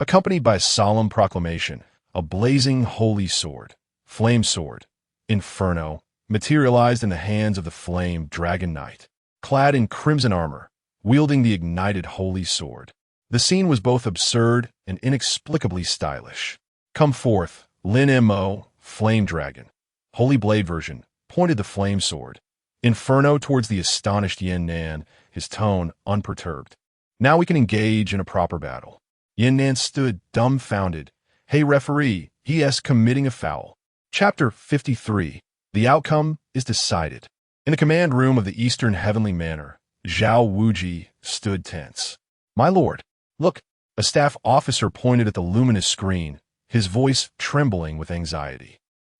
accompanied by a solemn proclamation, a blazing holy sword, Flame Sword, Inferno, materialized in the hands of the Flame Dragon Knight, clad in crimson armor, wielding the ignited holy sword. The scene was both absurd and inexplicably stylish. Come forth, Lin Mo, Flame Dragon. Holy Blade version, pointed the flame sword. Inferno towards the astonished Yin Nan, his tone unperturbed. Now we can engage in a proper battle. Yin Nan stood dumbfounded. Hey referee, he.s. committing a foul. Chapter 53. The outcome is decided. In the command room of the Eastern Heavenly Manor, Zhao Wuji stood tense. My lord, look, a staff officer pointed at the luminous screen, his voice trembling with anxiety.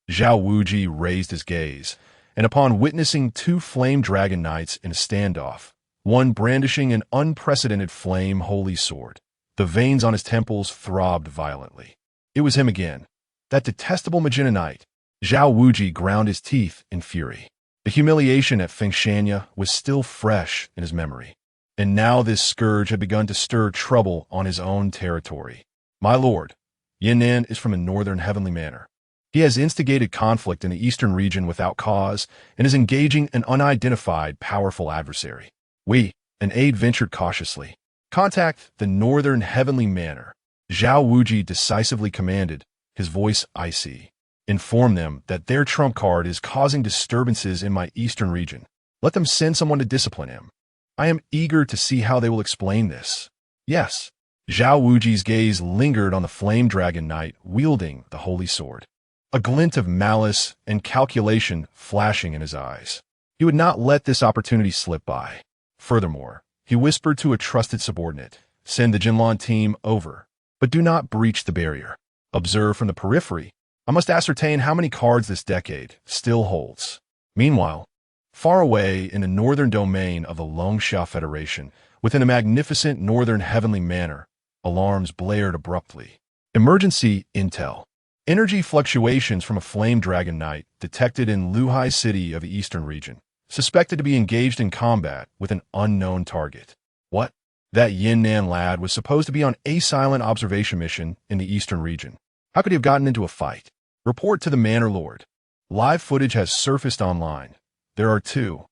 Zhao Wuji raised his gaze, and upon witnessing two flame dragon knights in a standoff, one brandishing an unprecedented flame holy sword, the veins on his temples throbbed violently. It was him again, that detestable Magenta Knight. Zhao Wuji ground his teeth in fury. The humiliation at Fengshanya was still fresh in his memory, and now this scourge had begun to stir trouble on his own territory. My lord, Yin Nan is from the Northern Heavenly Manor. He has instigated conflict in the eastern region without cause and is engaging an unidentified, powerful adversary. An aide ventured cautiously. Contact the Northern Heavenly Manor. Zhao Wuji decisively commanded, his voice icy. Inform them that their trump card is causing disturbances in my eastern region. Let them send someone to discipline him. I am eager to see how they will explain this. Yes. Zhao Wuji's gaze lingered on the Flame Dragon Knight wielding the holy sword, a glint of malice and calculation flashing in his eyes. He would not let this opportunity slip by. Furthermore, he whispered to a trusted subordinate, send the Jinlan team over, but do not breach the barrier. Observe from the periphery. I must ascertain how many cards this decade still holds. Meanwhile, far away in the northern domain of the Longsha Federation, within a magnificent northern heavenly manor, alarms blared abruptly. Emergency intel. Energy fluctuations from a flame dragon knight detected in Luhai City of the eastern region, suspected to be engaged in combat with an unknown target. What? That Yin Nan lad was supposed to be on a silent observation mission in the eastern region. How could he have gotten into a fight? Report to the Manor Lord. Live footage has surfaced online. There are two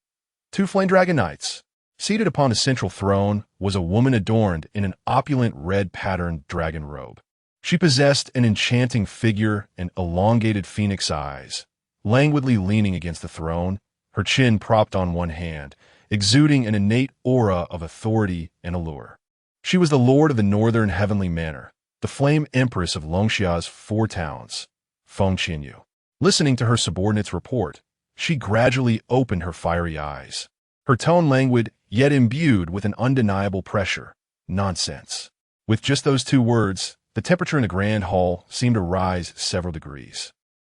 flame dragon knights. Seated upon a central throne was a woman adorned in an opulent red-patterned dragon robe. She possessed an enchanting figure and elongated phoenix eyes, languidly leaning against the throne, her chin propped on one hand, exuding an innate aura of authority and allure. She was the lord of the Northern Heavenly Manor, the Flame Empress of Longxia's 4 towns, Feng Qianyu. Listening to her subordinate's report, she gradually opened her fiery eyes. Her tone languid, yet imbued with an undeniable pressure. Nonsense. With just those 2 words, the temperature in the grand hall seemed to rise several degrees.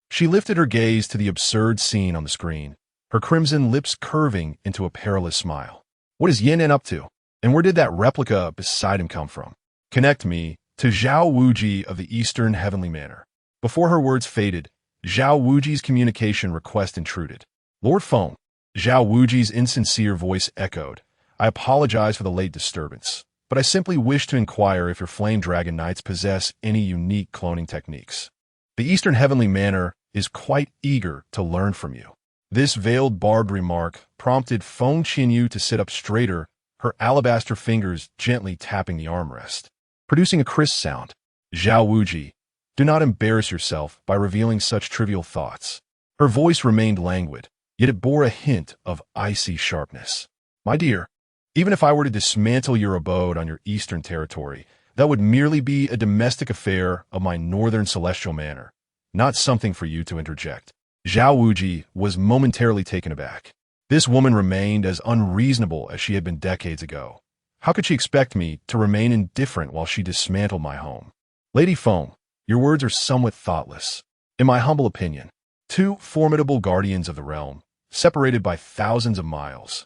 She lifted her gaze to the absurd scene on the screen, her crimson lips curving into a perilous smile. What is Yin Nan up to? And where did that replica beside him come from? Connect me to Zhao Wuji of the Eastern Heavenly Manor. Before her words faded, Zhao Wuji's communication request intruded. Lord Feng. Zhao Wuji's insincere voice echoed. I apologize for the late disturbance, but I simply wish to inquire if your Flame Dragon Knights possess any unique cloning techniques. The Eastern Heavenly Manor is quite eager to learn from you." This veiled barbed remark prompted Feng Qinyu to sit up straighter, her alabaster fingers gently tapping the armrest, producing a crisp sound. "Zhao Wuji, do not embarrass yourself by revealing such trivial thoughts." Her voice remained languid, yet it bore a hint of icy sharpness. "My dear, even if I were to dismantle your abode on your eastern territory, that would merely be a domestic affair of my northern celestial manor, not something for you to interject." Zhao Wuji was momentarily taken aback. This woman remained as unreasonable as she had been decades ago. How could she expect me to remain indifferent while she dismantled my home? "Lady Feng, your words are somewhat thoughtless. In my humble opinion, two formidable guardians of the realm, separated by thousands of miles,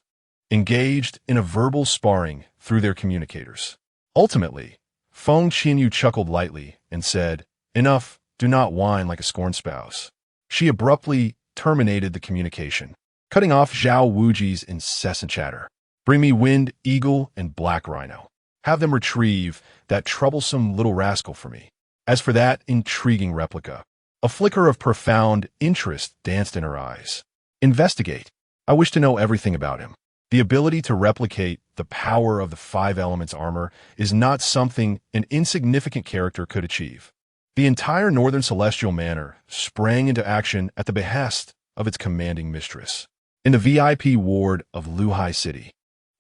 engaged in a verbal sparring through their communicators. Ultimately, Feng Qinyu chuckled lightly and said, "Enough, do not whine like a scorned spouse." She abruptly terminated the communication, cutting off Zhao Wuji's incessant chatter. "Bring me Wind Eagle and Black Rhino. Have them retrieve that troublesome little rascal for me. As for that intriguing replica," a flicker of profound interest danced in her eyes. "Investigate. I wish to know everything about him." The ability to replicate the power of the 5 elements armor is not something an insignificant character could achieve. The entire Northern Celestial Manor sprang into action at the behest of its commanding mistress. In the VIP ward of Luhai City,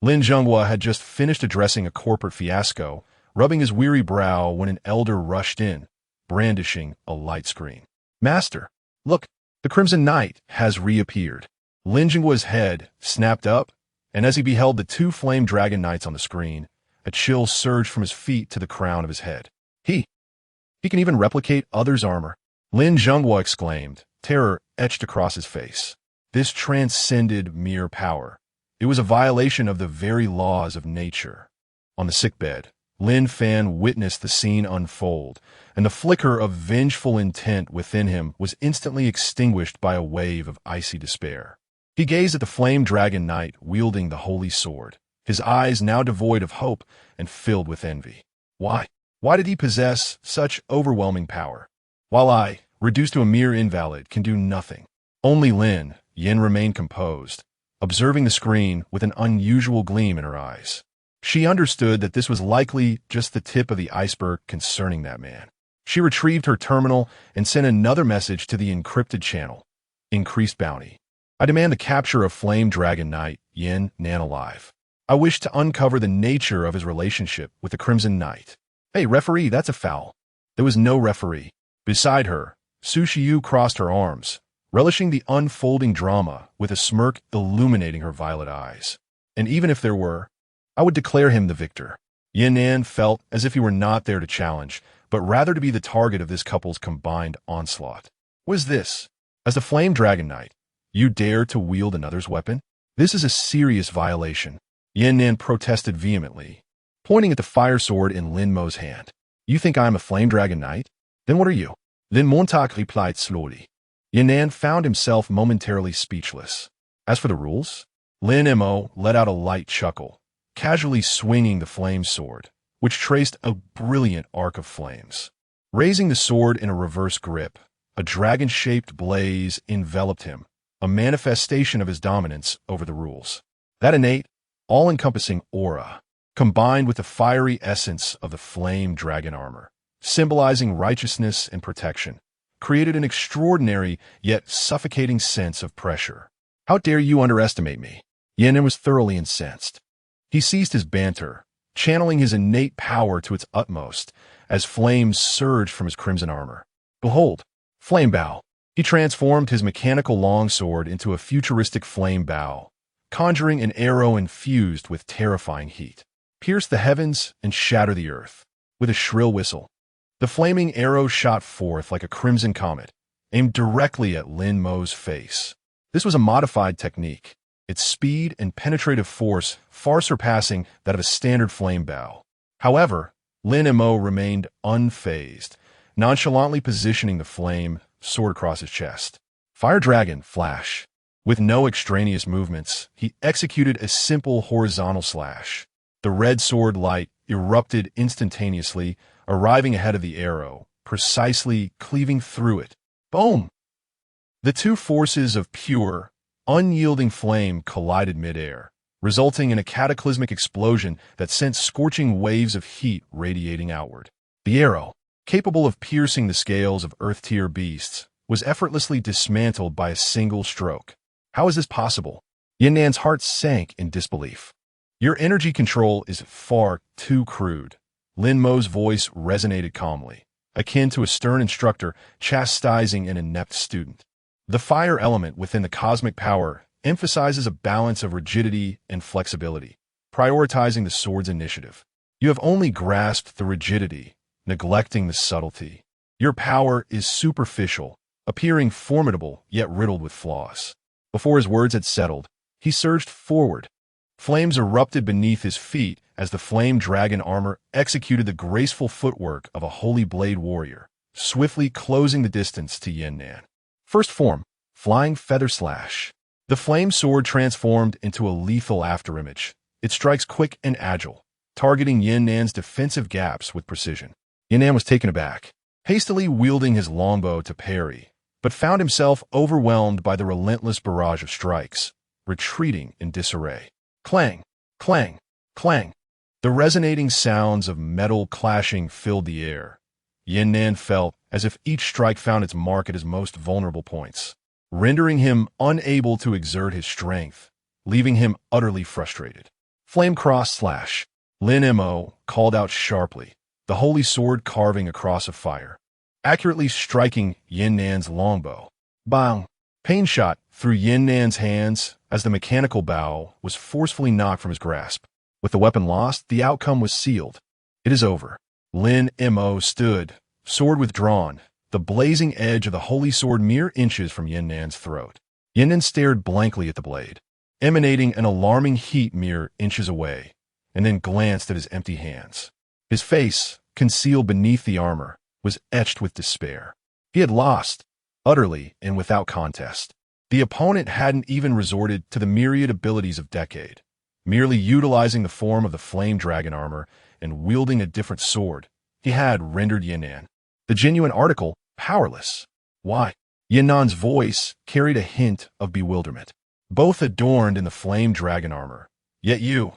Lin Zhenghua had just finished addressing a corporate fiasco, rubbing his weary brow when an elder rushed in, brandishing a light screen. "Master, look, the Crimson Knight has reappeared." Lin Zhenghua's head snapped up, and as he beheld the 2 flame dragon knights on the screen, a chill surged from his feet to the crown of his head. He can even replicate others' armor," Lin Zhenghua exclaimed, terror etched across his face. This transcended mere power. It was a violation of the very laws of nature. On the sickbed, Lin Fan witnessed the scene unfold, and the flicker of vengeful intent within him was instantly extinguished by a wave of icy despair. He gazed at the flame dragon knight wielding the holy sword, his eyes now devoid of hope and filled with envy. Why did he possess such overwhelming power, while I, reduced to a mere invalid, can do nothing? Only Lin Yin remained composed, observing the screen with an unusual gleam in her eyes. She understood that this was likely just the tip of the iceberg concerning that man. She retrieved her terminal and sent another message to the encrypted channel. "Increased bounty. I demand the capture of Flame Dragon Knight Yin Nan alive. I wish to uncover the nature of his relationship with the Crimson Knight." "Hey, referee, that's a foul." There was no referee. Beside her, Su Shiyu crossed her arms, relishing the unfolding drama with a smirk illuminating her violet eyes. "And even if there were, I would declare him the victor." Yin Nan felt as if he were not there to challenge, but rather to be the target of this couple's combined onslaught. "What is this? As the Flame Dragon Knight, you dare to wield another's weapon? This is a serious violation." Yin Nan protested vehemently, pointing at the fire sword in Lin Mo's hand. "You think I am a Flame Dragon Knight? Then what are you?" Lin Montauk replied slowly. Yin Nan found himself momentarily speechless. As for the rules, Lin Mo let out a light chuckle, casually swinging the flame sword, which traced a brilliant arc of flames. Raising the sword in a reverse grip, a dragon-shaped blaze enveloped him, a manifestation of his dominance over the rules. That innate, all-encompassing aura, combined with the fiery essence of the flame dragon armor, symbolizing righteousness and protection, created an extraordinary yet suffocating sense of pressure. "How dare you underestimate me?" Yin was thoroughly incensed. He ceased his banter, channeling his innate power to its utmost as flames surged from his crimson armor. "Behold, flame bow." He transformed his mechanical longsword into a futuristic flame bow, conjuring an arrow infused with terrifying heat. Pierce the heavens and shatter the earth. With a shrill whistle, the flaming arrow shot forth like a crimson comet, aimed directly at Lin Mo's face. This was a modified technique, its speed and penetrative force far surpassing that of a standard flame bow. However, Lin Mo remained unfazed, nonchalantly positioning the flame sword across his chest. Fire Dragon Flash. With no extraneous movements, he executed a simple horizontal slash. The red sword light erupted instantaneously, arriving ahead of the arrow, precisely cleaving through it. Boom! The two forces of pure, unyielding flame collided midair, resulting in a cataclysmic explosion that sent scorching waves of heat radiating outward. The arrow, capable of piercing the scales of Earth-tier beasts, was effortlessly dismantled by a single stroke. How is this possible? Yinnan's heart sank in disbelief. Your energy control is far too crude. Lin Mo's voice resonated calmly, akin to a stern instructor chastising an inept student. The fire element within the cosmic power emphasizes a balance of rigidity and flexibility, prioritizing the sword's initiative. You have only grasped the rigidity, neglecting the subtlety. Your power is superficial, appearing formidable yet riddled with flaws. Before his words had settled, he surged forward. Flames erupted beneath his feet as the flame dragon armor executed the graceful footwork of a holy blade warrior, swiftly closing the distance to Yinnan. First form, Flying Feather Slash. The flame sword transformed into a lethal afterimage. It strikes quick and agile, targeting Yinnan's defensive gaps with precision. Yinnan was taken aback, hastily wielding his longbow to parry, but found himself overwhelmed by the relentless barrage of strikes, retreating in disarray. Clang, clang, clang. The resonating sounds of metal clashing filled the air. Yinnan felt as if each strike found its mark at his most vulnerable points, rendering him unable to exert his strength, leaving him utterly frustrated. Flame Cross Slash. Lin Mo called out sharply, the holy sword carving a cross of fire, accurately striking Yinnan's longbow. Bang! Pain shot through Yinnan's hands as the mechanical bow was forcefully knocked from his grasp. With the weapon lost, the outcome was sealed. It is over. Lin Mo stood, sword withdrawn, the blazing edge of the holy sword mere inches from Yinnan's throat. Yinnan stared blankly at the blade, emanating an alarming heat mere inches away, and then glanced at his empty hands. His face, concealed beneath the armor, was etched with despair. He had lost, utterly and without contest. The opponent hadn't even resorted to the myriad abilities of Decade, merely utilizing the form of the flame dragon armor and wielding a different sword. He had rendered Yinnan, the genuine article, powerless. Why? Yinnan's voice carried a hint of bewilderment. Both adorned in the flame dragon armor, yet you,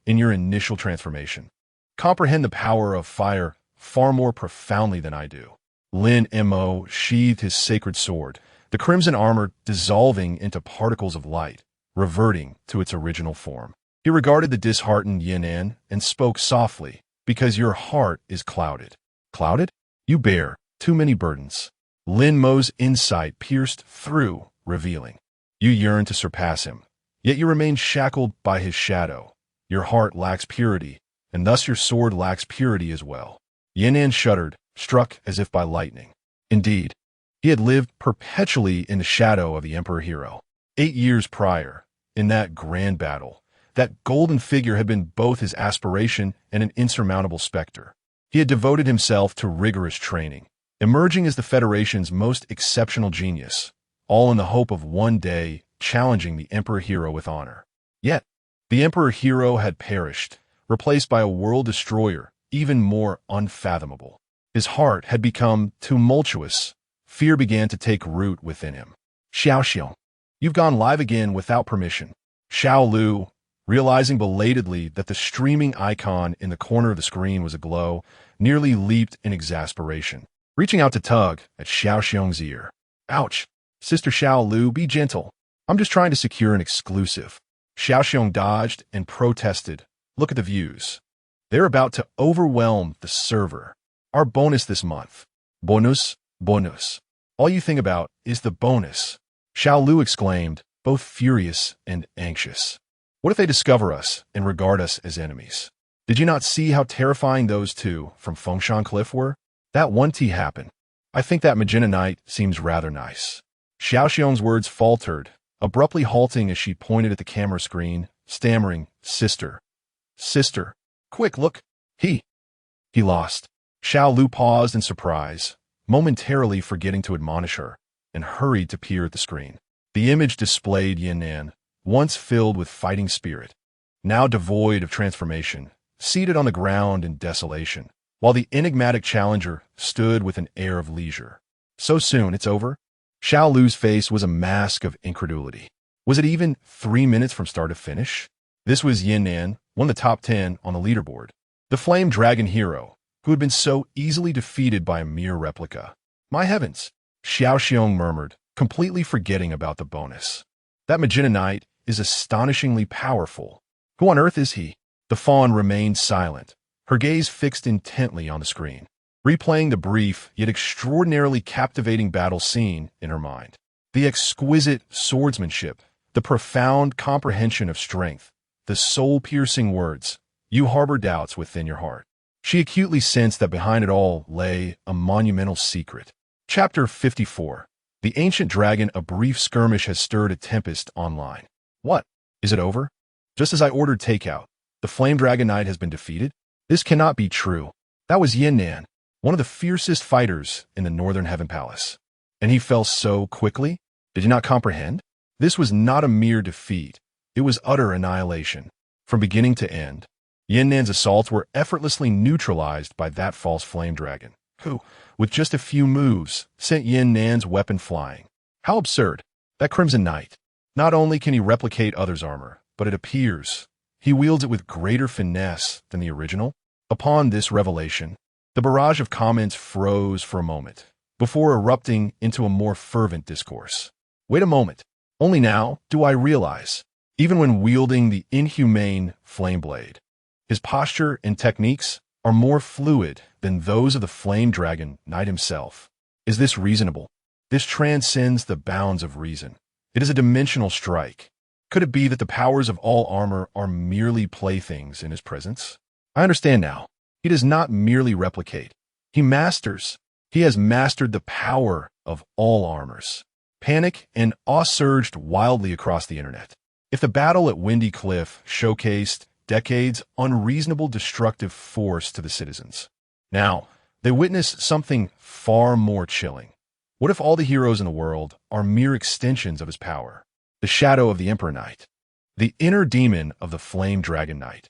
in your initial transformation, comprehend the power of fire far more profoundly than I do. Lin Mo sheathed his sacred sword, the crimson armor dissolving into particles of light, reverting to its original form. He regarded the disheartened Yinnan and spoke softly, because your heart is clouded. Clouded? You bear too many burdens. Lin Mo's insight pierced through, revealing. You yearn to surpass him, yet you remain shackled by his shadow. Your heart lacks purity, and thus your sword lacks purity as well. Yinnan shuddered, struck as if by lightning. Indeed, he had lived perpetually in the shadow of the Emperor Hero. 8 years prior, in that grand battle, that golden figure had been both his aspiration and an insurmountable specter. He had devoted himself to rigorous training, emerging as the Federation's most exceptional genius, all in the hope of one day challenging the Emperor Hero with honor. Yet, the Emperor Hero had perished, replaced by a world destroyer even more unfathomable. His heart had become tumultuous. Fear began to take root within him. Xiao, you've gone live again without permission. Xiao Lu, realizing belatedly that the streaming icon in the corner of the screen was aglow, nearly leaped in exasperation, reaching out to tug at Xiao Xiong's ear. Ouch! Sister Xiao Lu, be gentle. I'm just trying to secure an exclusive. Xiao Xiong dodged and protested. Look at the views. They're about to overwhelm the server. Our bonus this month. Bonus, bonus. All you think about is the bonus. Xiao Lu exclaimed, both furious and anxious. What if they discover us and regard us as enemies? Did you not see how terrifying those two from Fengshan Cliff were? That 1T happened. I think that Magenta Knight seems rather nice. Xiao Xiong's words faltered, abruptly halting as she pointed at the camera screen, stammering, Sister. Sister. Quick, look. He lost. Xiao Lu paused in surprise, momentarily forgetting to admonish her, and hurried to peer at the screen. The image displayed Yinnan, once filled with fighting spirit, now devoid of transformation, seated on the ground in desolation, while the enigmatic challenger stood with an air of leisure. So soon, it's over? Xiao Lu's face was a mask of incredulity. Was it even 3 minutes from start to finish? This was Yin Nan, one of the top 10 on the leaderboard. The flame dragon hero, who had been so easily defeated by a mere replica. My heavens, Xiao Xiong murmured, completely forgetting about the bonus. That magenta knight is astonishingly powerful. Who on earth is he? The fawn remained silent, her gaze fixed intently on the screen, replaying the brief yet extraordinarily captivating battle scene in her mind. The exquisite swordsmanship, the profound comprehension of strength, the soul-piercing words, "You harbor doubts within your heart." She acutely sensed that behind it all lay a monumental secret. Chapter 54. The Ancient Dragon. A brief skirmish has stirred a tempest online. What? Is it over? Just as I ordered takeout, the Flame Dragon Knight has been defeated? This cannot be true. That was Yin Nan, one of the fiercest fighters in the Northern Heaven Palace. And he fell so quickly? Did you not comprehend? This was not a mere defeat. It was utter annihilation. From beginning to end, Yin Nan's assaults were effortlessly neutralized by that false flame dragon, who, with just a few moves, sent Yin Nan's weapon flying. How absurd. That Crimson Knight. Not only can he replicate others' armor, but it appears he wields it with greater finesse than the original. Upon this revelation, the barrage of comments froze for a moment, before erupting into a more fervent discourse. Wait a moment. Only now do I realize, even when wielding the inhumane flame blade, his posture and techniques are more fluid than those of the flame dragon knight himself. Is this reasonable? This transcends the bounds of reason. It is a dimensional strike. Could it be that the powers of all armor are merely playthings in his presence? I understand now. He does not merely replicate. He masters. He has mastered the power of all armors. Panic and awe surged wildly across the internet. If the battle at Windy Cliff showcased decades' unreasonable destructive force to the citizens, now they witness something far more chilling. What if all the heroes in the world are mere extensions of his power? The shadow of the Emperor Knight, the inner demon of the Flame Dragon Knight.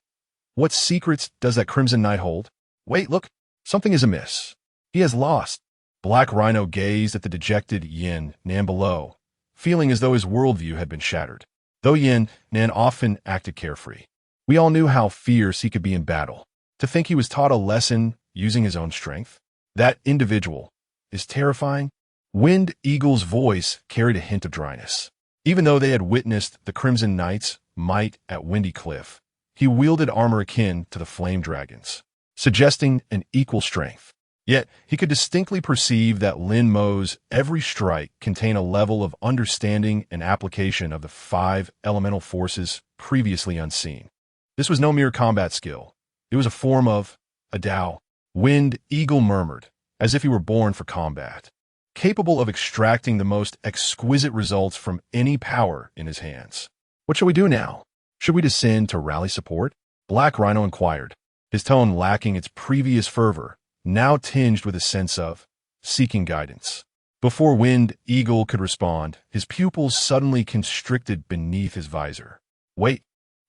What secrets does that Crimson Knight hold? Wait, look, something is amiss. He has lost. Black Rhino gazed at the dejected Yin Nan below, feeling as though his worldview had been shattered. Though Yin Nan often acted carefree, we all knew how fierce he could be in battle. To think he was taught a lesson using his own strength? That individual is terrifying. Wind Eagle's voice carried a hint of dryness. Even though they had witnessed the Crimson Knight's might at Windy Cliff, he wielded armor akin to the Flame Dragon's, suggesting an equal strength. Yet, he could distinctly perceive that Lin Mo's every strike contained a level of understanding and application of the 5 elemental forces previously unseen. This was no mere combat skill. It was a form of a Tao. Wind Eagle murmured, as if he were born for combat, capable of extracting the most exquisite results from any power in his hands. What shall we do now? Should we descend to rally support? Black Rhino inquired, his tone lacking its previous fervor, now tinged with a sense of seeking guidance. Before Wind Eagle could respond, his pupils suddenly constricted beneath his visor. Wait,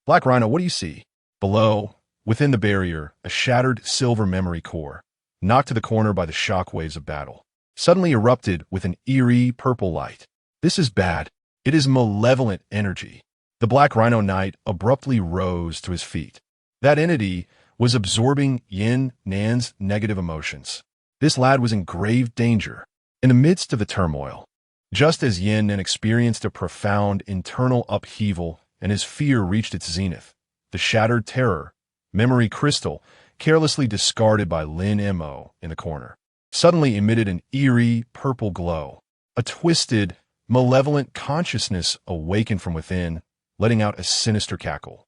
Black Rhino, what do you see? Below, within the barrier, a shattered silver memory core, knocked to the corner by the shock waves of battle, suddenly erupted with an eerie purple light. This is bad. It is malevolent energy. The Black Rhino Knight abruptly rose to his feet. That entity was absorbing Yin Nan's negative emotions. This lad was in grave danger, in the midst of the turmoil. Just as Yin Nan experienced a profound internal upheaval and his fear reached its zenith, the shattered terror, memory crystal, carelessly discarded by Lin Mo in the corner, suddenly emitted an eerie purple glow. A twisted, malevolent consciousness awakened from within, letting out a sinister cackle.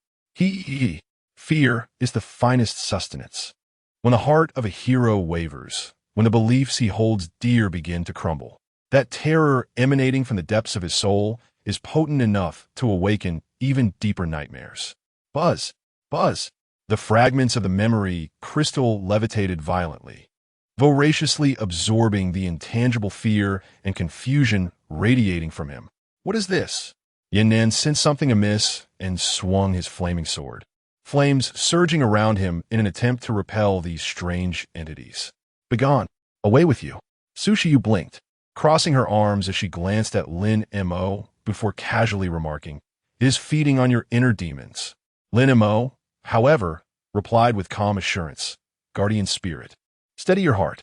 Fear is the finest sustenance. When the heart of a hero wavers, when the beliefs he holds dear begin to crumble, that terror emanating from the depths of his soul is potent enough to awaken even deeper nightmares. Buzz, buzz. The fragments of the memory crystal levitated violently, voraciously absorbing the intangible fear and confusion radiating from him. What is this? Yin Nan sensed something amiss and swung his flaming sword, flames surging around him in an attempt to repel these strange entities. Begone! Away with you! Sushiyu blinked, crossing her arms as she glanced at Lin Mo before casually remarking, "It is feeding on your inner demons." Lin Mo, however, replied with calm assurance, "Guardian spirit, steady your heart."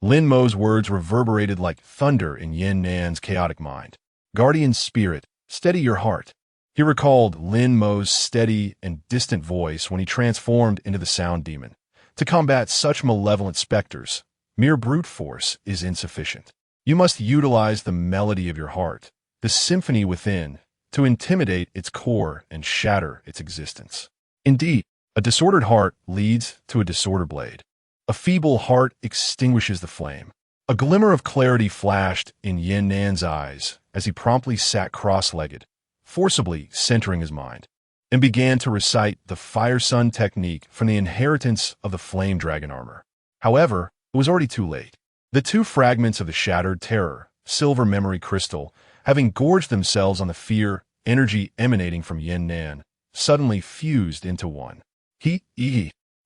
Lin Mo's words reverberated like thunder in Yin Nan's chaotic mind. "Guardian spirit, steady your heart." He recalled Lin Mo's steady and distant voice when he transformed into the sound demon. To combat such malevolent specters, mere brute force is insufficient. You must utilize the melody of your heart, the symphony within, to intimidate its core and shatter its existence. Indeed, a disordered heart leads to a disordered blade. A feeble heart extinguishes the flame. A glimmer of clarity flashed in Yin Nan's eyes as he promptly sat cross-legged, forcibly centering his mind, and began to recite the Fire Sun technique from the inheritance of the Flame Dragon armor. However, it was already too late. The two fragments of the shattered terror, silver memory crystal, having gorged themselves on the fear energy emanating from Yin Nan, suddenly fused into one. He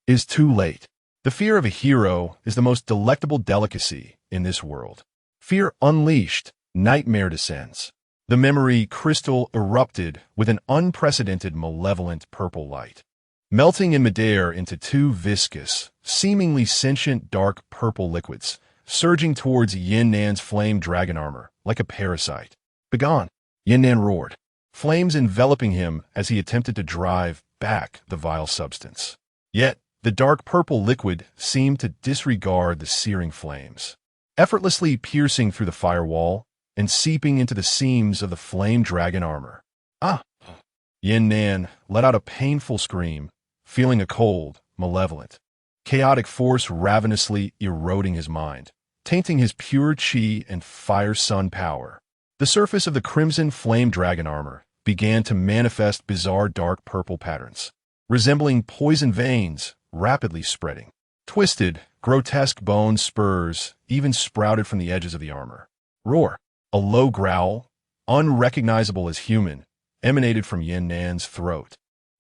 is too late. The fear of a hero is the most delectable delicacy in this world. Fear unleashed, nightmare descends. The memory crystal erupted with an unprecedented malevolent purple light, melting in midair into two viscous, seemingly sentient dark purple liquids, surging towards Yin Nan's flame dragon armor like a parasite. "Begone!" Yin Nan roared, flames enveloping him as he attempted to drive back the vile substance. Yet, the dark purple liquid seemed to disregard the searing flames, effortlessly piercing through the firewall and seeping into the seams of the flame dragon armor. "Ah!" Yin Nan let out a painful scream, feeling a cold, malevolent, chaotic force ravenously eroding his mind, tainting his pure chi and Fire Sun power. The surface of the crimson flame dragon armor began to manifest bizarre dark purple patterns, resembling poison veins rapidly spreading. Twisted, grotesque bone spurs even sprouted from the edges of the armor. Roar! A low growl, unrecognizable as human, emanated from Yin Nan's throat,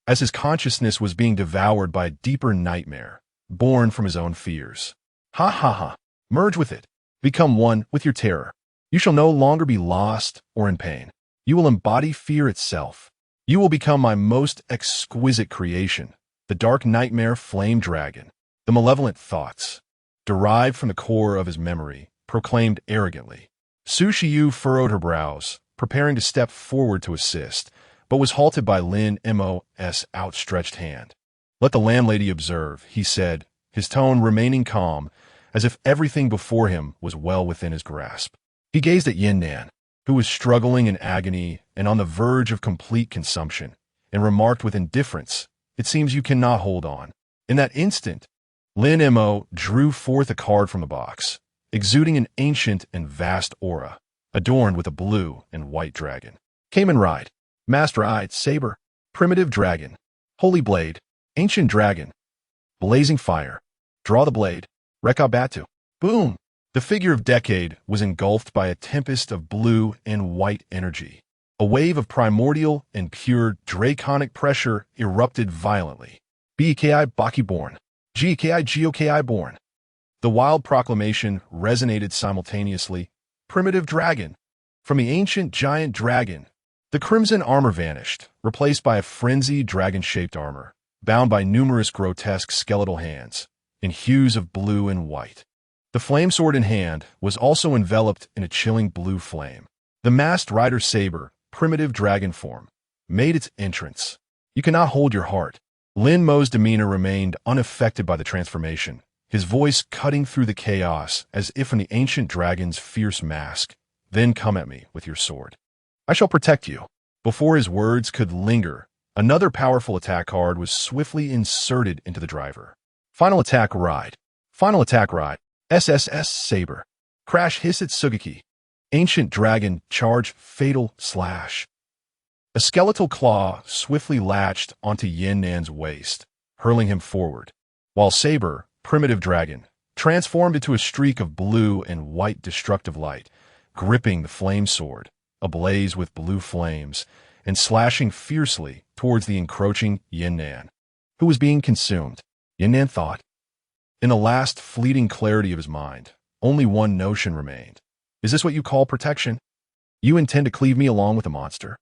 as his consciousness was being devoured by a deeper nightmare, born from his own fears. "Ha ha ha! Merge with it. Become one with your terror. You shall no longer be lost or in pain. You will embody fear itself. You will become my most exquisite creation, the dark nightmare flame dragon." The malevolent thoughts, derived from the core of his memory, proclaimed arrogantly. Su Shiyu furrowed her brows, preparing to step forward to assist, but was halted by Lin Mo's outstretched hand. "Let the landlady observe," he said, his tone remaining calm, as if everything before him was well within his grasp. He gazed at Yin Nan, who was struggling in agony and on the verge of complete consumption, and remarked with indifference, "It seems you cannot hold on." In that instant, Lin Mo drew forth a card from the box, exuding an ancient and vast aura, adorned with a blue and white dragon. Kamen Rider, Master-eyed Saber, Primitive Dragon, Holy Blade, Ancient Dragon, Blazing Fire, Draw the Blade, Rekabatu. Boom! The figure of Decade was engulfed by a tempest of blue and white energy. A wave of primordial and pure draconic pressure erupted violently. "Bki Baki born. Gki Goki born." The wild proclamation resonated simultaneously. Primitive Dragon. From the ancient giant dragon, the crimson armor vanished, replaced by a frenzied dragon-shaped armor, bound by numerous grotesque skeletal hands, in hues of blue and white. The flame sword in hand was also enveloped in a chilling blue flame. The masked rider saber, primitive dragon form, made its entrance. "You cannot hold your heart." Lin Mo's demeanor remained unaffected by the transformation, his voice cutting through the chaos as if from the ancient dragon's fierce mask. "Then come at me with your sword. I shall protect you." Before his words could linger, another powerful attack card was swiftly inserted into the driver. Final attack ride. Final attack ride. SSS Saber. Crash Hisset Sugeki. Ancient Dragon Charge Fatal Slash. A skeletal claw swiftly latched onto Yin Nan's waist, hurling him forward, while Saber, Primitive Dragon, transformed into a streak of blue and white destructive light, gripping the flame sword, ablaze with blue flames, and slashing fiercely towards the encroaching Yin Nan, who was being consumed. Yin Nan thought. In the last fleeting clarity of his mind, only one notion remained. Is this what you call protection? You intend to cleave me along with a monster?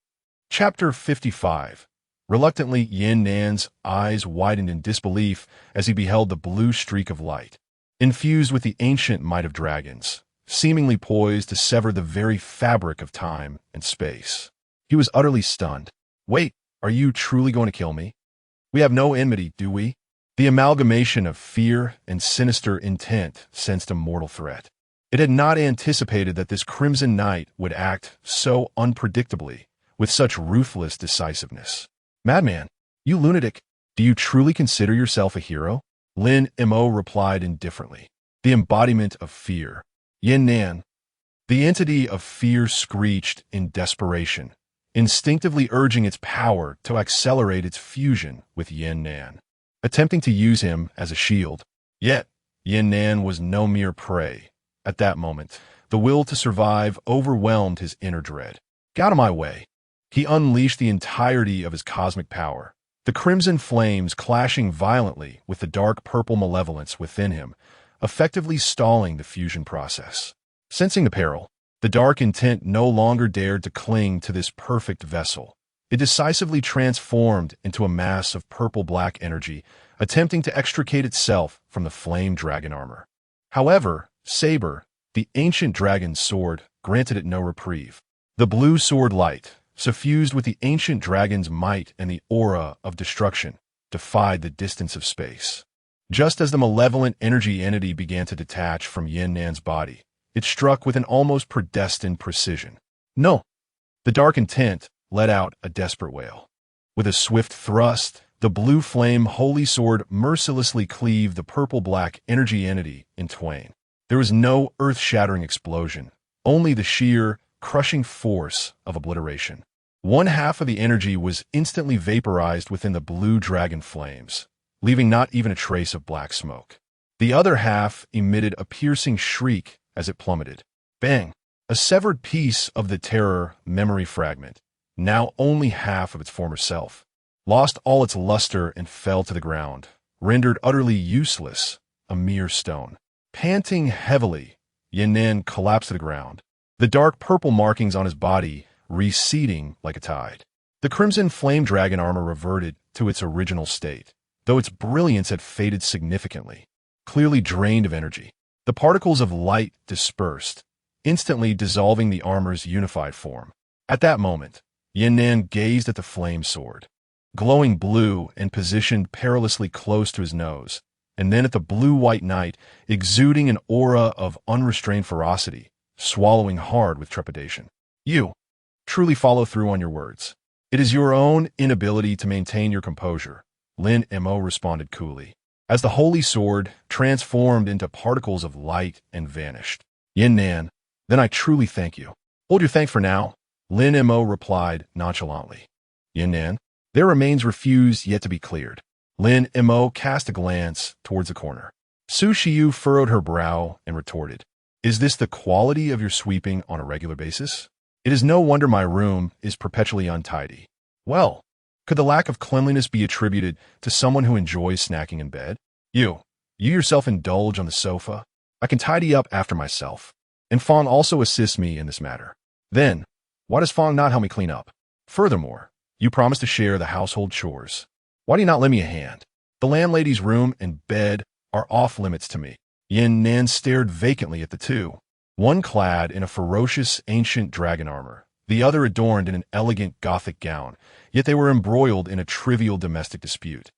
Chapter 55. Reluctantly, Yin Nan's eyes widened in disbelief as he beheld the blue streak of light, infused with the ancient might of dragons, seemingly poised to sever the very fabric of time and space. He was utterly stunned. Wait, are you truly going to kill me? We have no enmity, do we? The amalgamation of fear and sinister intent sensed a mortal threat. It had not anticipated that this Crimson Knight would act so unpredictably, with such ruthless decisiveness. Madman, you lunatic, do you truly consider yourself a hero? Lin Mo replied indifferently. The embodiment of fear. Yin Nan. The entity of fear screeched in desperation, instinctively urging its power to accelerate its fusion with Yin Nan, attempting to use him as a shield. Yet, Yin Nan was no mere prey. At that moment, the will to survive overwhelmed his inner dread. Get out of my way. He unleashed the entirety of his cosmic power, the crimson flames clashing violently with the dark purple malevolence within him, effectively stalling the fusion process. Sensing the peril, the dark intent no longer dared to cling to this perfect vessel. It decisively transformed into a mass of purple-black energy, attempting to extricate itself from the flame dragon armor. However, Saber, the ancient dragon's sword, granted it no reprieve. The blue sword light, suffused with the ancient dragon's might and the aura of destruction, defied the distance of space. Just as the malevolent energy entity began to detach from Yin Nan's body, it struck with an almost predestined precision. No! The dark intent let out a desperate wail. With a swift thrust, the blue flame holy sword mercilessly cleaved the purple-black energy entity in twain. There was no earth-shattering explosion, only the sheer, crushing force of obliteration. One half of the energy was instantly vaporized within the blue dragon flames, leaving not even a trace of black smoke. The other half emitted a piercing shriek as it plummeted. Bang! A severed piece of the terror memory fragment, now only half of its former self, lost all its luster and fell to the ground, rendered utterly useless, a mere stone. Panting heavily, Yin Nan collapsed to the ground, the dark purple markings on his body receding like a tide. The crimson flame dragon armor reverted to its original state, though its brilliance had faded significantly, clearly drained of energy. The particles of light dispersed, instantly dissolving the armor's unified form. At that moment, Yin Nan gazed at the flame sword, glowing blue and positioned perilously close to his nose, and then at the blue-white knight, exuding an aura of unrestrained ferocity, swallowing hard with trepidation. You truly follow through on your words. It is your own inability to maintain your composure, Lin Mo responded coolly, as the holy sword transformed into particles of light and vanished. Yin Nan, then I truly thank you. Hold your thanks for now, Lin Mo replied nonchalantly. Yin Nan, their remains refuse yet to be cleared. Lin Mo cast a glance towards the corner. Su Xiu furrowed her brow and retorted, Is this the quality of your sweeping on a regular basis? It is no wonder my room is perpetually untidy. Well, could the lack of cleanliness be attributed to someone who enjoys snacking in bed? You yourself indulge on the sofa. I can tidy up after myself. And Fong also assists me in this matter. Then, why does Fong not help me clean up? Furthermore, you promised to share the household chores. Why do you not lend me a hand? The landlady's room and bed are off limits to me. Yin Nan stared vacantly at the two, one clad in a ferocious ancient dragon armor, the other adorned in an elegant Gothic gown, yet they were embroiled in a trivial domestic dispute,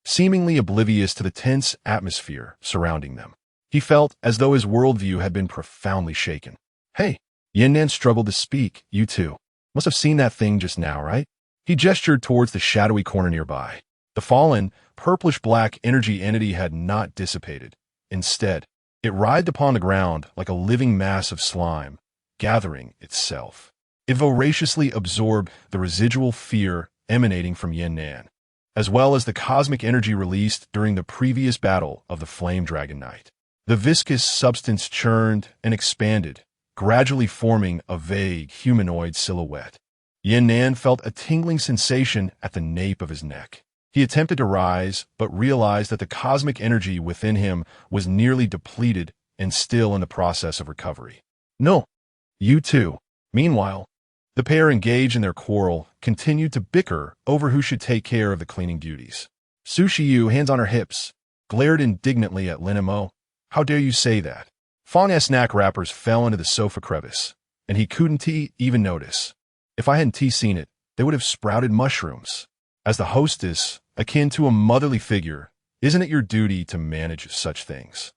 seemingly oblivious to the tense atmosphere surrounding them. He felt as though his worldview had been profoundly shaken. Hey, Yin Nan struggled to speak. You two must have seen that thing just now, right? He gestured towards the shadowy corner nearby. The fallen, purplish-black energy entity had not dissipated. Instead, it writhed upon the ground like a living mass of slime, gathering itself. It voraciously absorbed the residual fear emanating from Yin Nan, as well as the cosmic energy released during the previous battle of the Flame Dragon Knight. The viscous substance churned and expanded, gradually forming a vague humanoid silhouette. Yin Nan felt a tingling sensation at the nape of his neck. He attempted to rise, but realized that the cosmic energy within him was nearly depleted and still in the process of recovery. No, You too. Meanwhile, the pair engaged in their quarrel continued to bicker over who should take care of the cleaning duties. Su Shiyu, hands on her hips, glared indignantly at Lin Mo. How dare you say that? Fang's snack wrappers fell into the sofa crevice, and he couldn't even notice. If I hadn't seen it, they would have sprouted mushrooms. As the hostess, akin to a motherly figure, isn't it your duty to manage such things?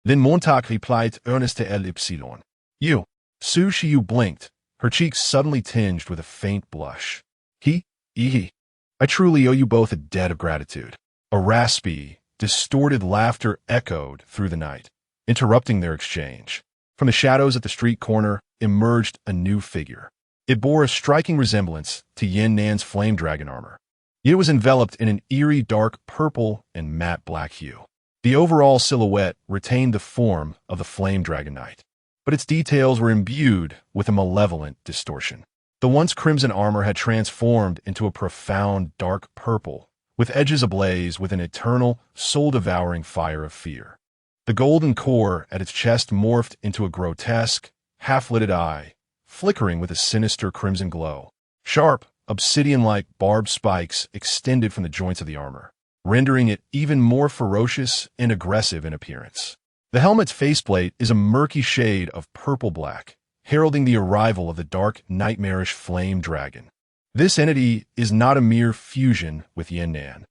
Lin Montag replied earnestly ellipsilon. You. Su Shiyu blinked, her cheeks suddenly tinged with a faint blush. He. I truly owe you both a debt of gratitude. A raspy, distorted laughter echoed through the night, interrupting their exchange. From the shadows at the street corner emerged a new figure. It bore a striking resemblance to Yin Nan's flame dragon armor. It was enveloped in an eerie dark purple and matte black hue. The overall silhouette retained the form of the flame dragon knight, but its details were imbued with a malevolent distortion. The once crimson armor had transformed into a profound dark purple, with edges ablaze with an eternal, soul-devouring fire of fear. The golden core at its chest morphed into a grotesque, half-lidded eye, flickering with a sinister crimson glow. Sharp, obsidian-like barbed spikes extended from the joints of the armor, rendering it even more ferocious and aggressive in appearance. The helmet's faceplate is a murky shade of purple-black, heralding the arrival of the dark, nightmarish flame dragon. This entity is not a mere fusion with Yin Nan,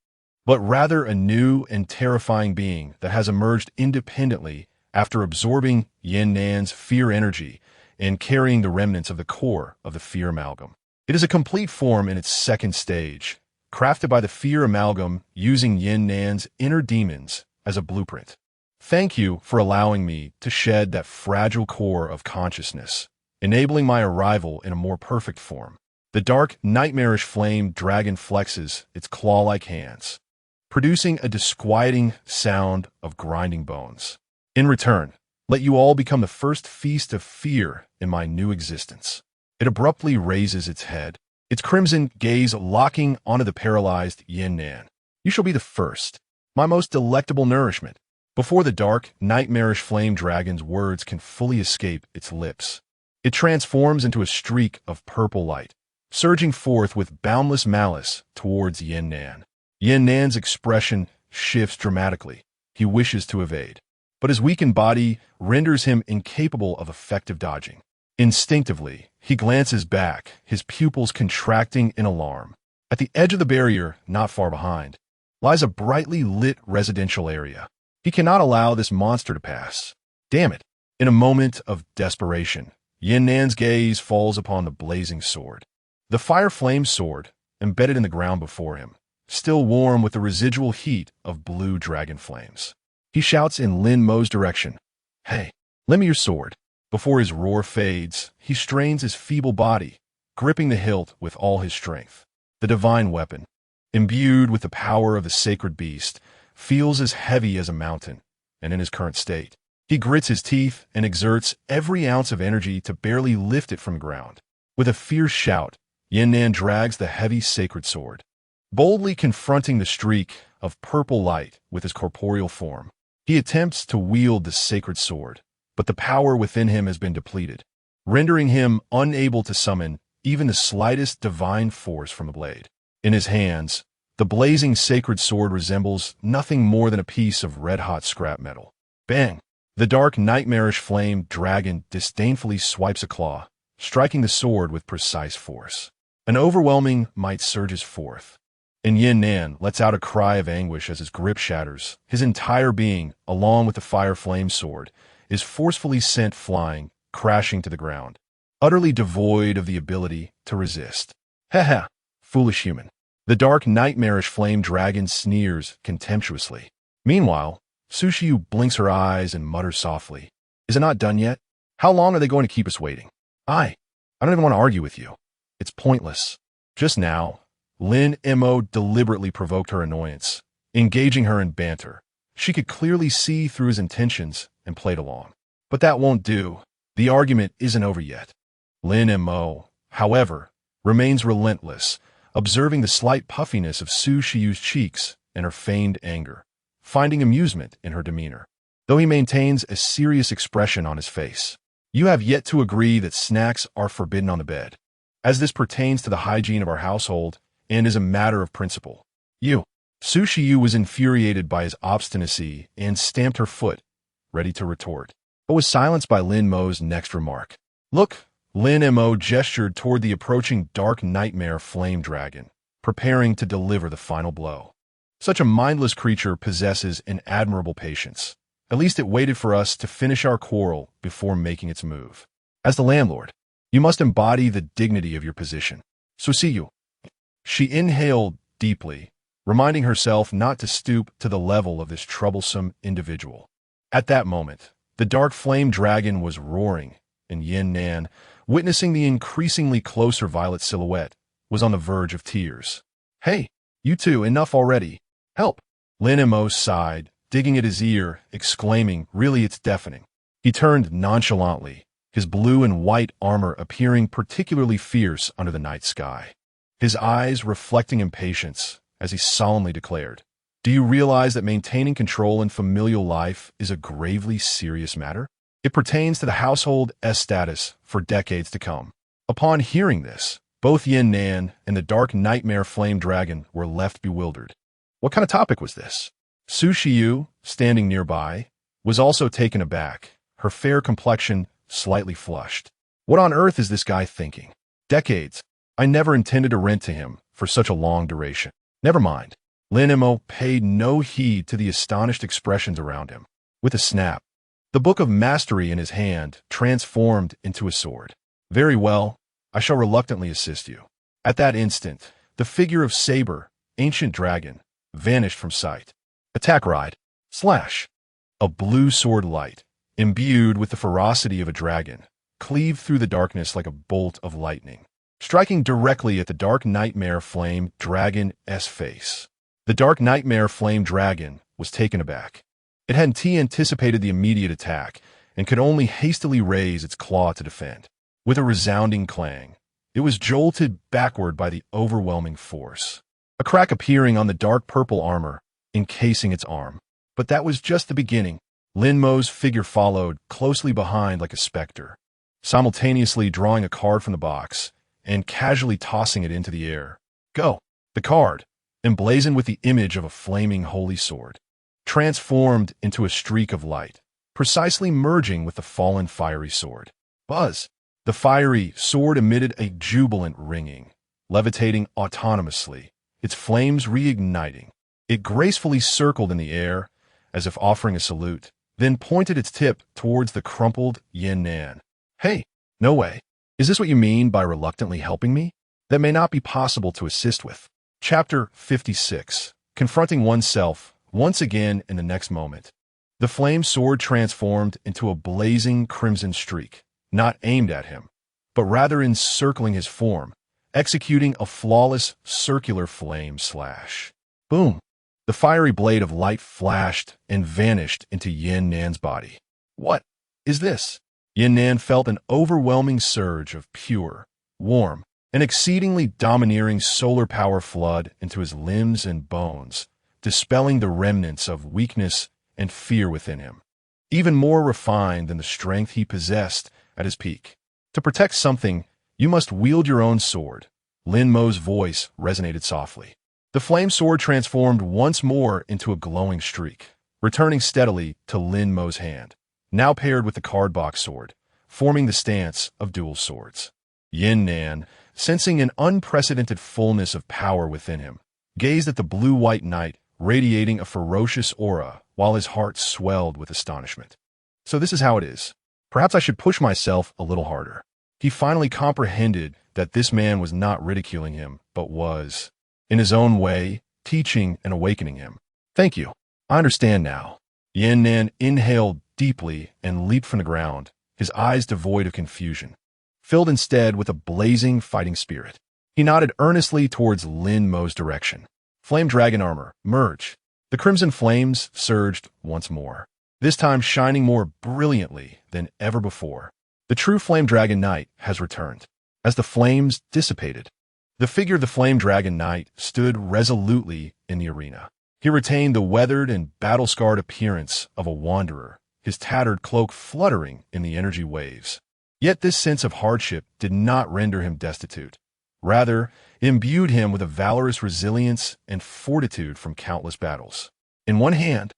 but rather a new and terrifying being that has emerged independently after absorbing Yin Nan's fear energy and carrying the remnants of the core of the fear amalgam. It is a complete form in its second stage, crafted by the fear amalgam using Yin Nan's inner demons as a blueprint. Thank you for allowing me to shed that fragile core of consciousness, enabling my arrival in a more perfect form. The dark, nightmarish flame dragon flexes its claw-like hands, producing a disquieting sound of grinding bones. In return, let you all become the first feast of fear in my new existence. It abruptly raises its head, its crimson gaze locking onto the paralyzed Yin Nan. You shall be the first, my most delectable nourishment. Before the dark, nightmarish flame dragon's words can fully escape its lips, it transforms into a streak of purple light, surging forth with boundless malice towards Yin Nan. Yin Nan's expression shifts dramatically. He wishes to evade, but his weakened body renders him incapable of effective dodging. Instinctively, he glances back, his pupils contracting in alarm. At the edge of the barrier, not far behind, lies a brightly lit residential area. He cannot allow this monster to pass. Damn it! In a moment of desperation, Yin Nan's gaze falls upon the blazing sword. The fire flame sword, embedded in the ground before him, still warm with the residual heat of blue dragon flames. He shouts in Lin Mo's direction, "Hey, lend me your sword." Before his roar fades, he strains his feeble body, gripping the hilt with all his strength. The divine weapon, imbued with the power of the sacred beast, feels as heavy as a mountain, and in his current state, he grits his teeth and exerts every ounce of energy to barely lift it from the ground. With a fierce shout, Yin Nan drags the heavy sacred sword, boldly confronting the streak of purple light with his corporeal form. He attempts to wield the sacred sword, but the power within him has been depleted, rendering him unable to summon even the slightest divine force from the blade. In his hands, the blazing sacred sword resembles nothing more than a piece of red-hot scrap metal. Bang! The dark, nightmarish flame dragon disdainfully swipes a claw, striking the sword with precise force. An overwhelming might surges forth, and Yin Nan lets out a cry of anguish as his grip shatters. His entire being, along with the fire flame sword, is forcefully sent flying, crashing to the ground, utterly devoid of the ability to resist. Ha, foolish human. The dark, nightmarish flame dragon sneers contemptuously. Meanwhile, Su Shiyu blinks her eyes and mutters softly, "Is it not done yet? How long are they going to keep us waiting? I don't even want to argue with you. It's pointless." Just now, Lin Mo deliberately provoked her annoyance, engaging her in banter. She could clearly see through his intentions and played along. But that won't do. The argument isn't over yet. Lin Mo, however, remains relentless, observing the slight puffiness of Su Shiyu's cheeks and her feigned anger, finding amusement in her demeanor, though he maintains a serious expression on his face. You have yet to agree that snacks are forbidden on the bed, as this pertains to the hygiene of our household and is a matter of principle. You. Sushiyu was infuriated by his obstinacy and stamped her foot, ready to retort, but was silenced by Lin Mo's next remark. Look, Lin Mo gestured toward the approaching dark nightmare flame dragon, preparing to deliver the final blow. Such a mindless creature possesses an admirable patience. At least it waited for us to finish our quarrel before making its move. As the landlord, you must embody the dignity of your position. Sushiyu. She inhaled deeply, reminding herself not to stoop to the level of this troublesome individual. At that moment, the dark flame dragon was roaring, and Yin Nan, witnessing the increasingly closer violet silhouette, was on the verge of tears. Hey, you two, enough already. Help! Lin Mo sighed, digging at his ear, exclaiming, really it's deafening. He turned nonchalantly, his blue and white armor appearing particularly fierce under the night sky. His eyes reflecting impatience, as he solemnly declared, do you realize that maintaining control in familial life is a gravely serious matter? It pertains to the household's status for decades to come. Upon hearing this, both Yin Nan and the dark nightmare flame dragon were left bewildered. What kind of topic was this? Sushiyu, standing nearby, was also taken aback, her fair complexion slightly flushed. What on earth is this guy thinking? Decades. I never intended to rent to him for such a long duration. Never mind. Lin Mo paid no heed to the astonished expressions around him. With a snap, the book of mastery in his hand transformed into a sword. Very well, I shall reluctantly assist you. At that instant, the figure of Saber, ancient dragon, vanished from sight. Attack ride. Slash. A blue sword light, imbued with the ferocity of a dragon, cleaved through the darkness like a bolt of lightning, striking directly at the dark nightmare flame dragon's face. The dark nightmare flame dragon was taken aback. It hadn't anticipated the immediate attack and could only hastily raise its claw to defend. With a resounding clang, it was jolted backward by the overwhelming force, a crack appearing on the dark purple armor encasing its arm. But that was just the beginning. Lin Mo's figure followed closely behind like a specter, simultaneously drawing a card from the box and casually tossing it into the air. Go! The card, emblazoned with the image of a flaming holy sword, transformed into a streak of light, precisely merging with the fallen fiery sword. Buzz! The fiery sword emitted a jubilant ringing, levitating autonomously, its flames reigniting. It gracefully circled in the air, as if offering a salute, then pointed its tip towards the crumpled Yin Nan. Hey, no way. Is this what you mean by reluctantly helping me? That may not be possible to assist with. Chapter 56. Confronting oneself, once again in the next moment. The flame sword transformed into a blazing crimson streak, not aimed at him, but rather encircling his form, executing a flawless circular flame slash. Boom! The fiery blade of light flashed and vanished into Yin Nan's body. What is this? Yin Nan felt an overwhelming surge of pure, warm, and exceedingly domineering solar power flood into his limbs and bones, dispelling the remnants of weakness and fear within him, even more refined than the strength he possessed at his peak. To protect something, you must wield your own sword. Lin Mo's voice resonated softly. The flame sword transformed once more into a glowing streak, returning steadily to Lin Mo's hand, now paired with the card box sword, forming the stance of dual swords. Yin Nan, sensing an unprecedented fullness of power within him, gazed at the blue-white knight radiating a ferocious aura while his heart swelled with astonishment. So this is how it is. Perhaps I should push myself a little harder. He finally comprehended that this man was not ridiculing him, but was, in his own way, teaching and awakening him. Thank you. I understand now. Yin Nan inhaled deeply and leaped from the ground, his eyes devoid of confusion, filled instead with a blazing fighting spirit. He nodded earnestly towards Lin Mo's direction. Flame dragon armor, merge. The crimson flames surged once more, this time shining more brilliantly than ever before. The true flame dragon knight has returned. As the flames dissipated, the figure of the flame dragon knight stood resolutely in the arena. He retained the weathered and battle-scarred appearance of a wanderer, his tattered cloak fluttering in the energy waves. Yet this sense of hardship did not render him destitute. Rather, it imbued him with a valorous resilience and fortitude from countless battles. In one hand,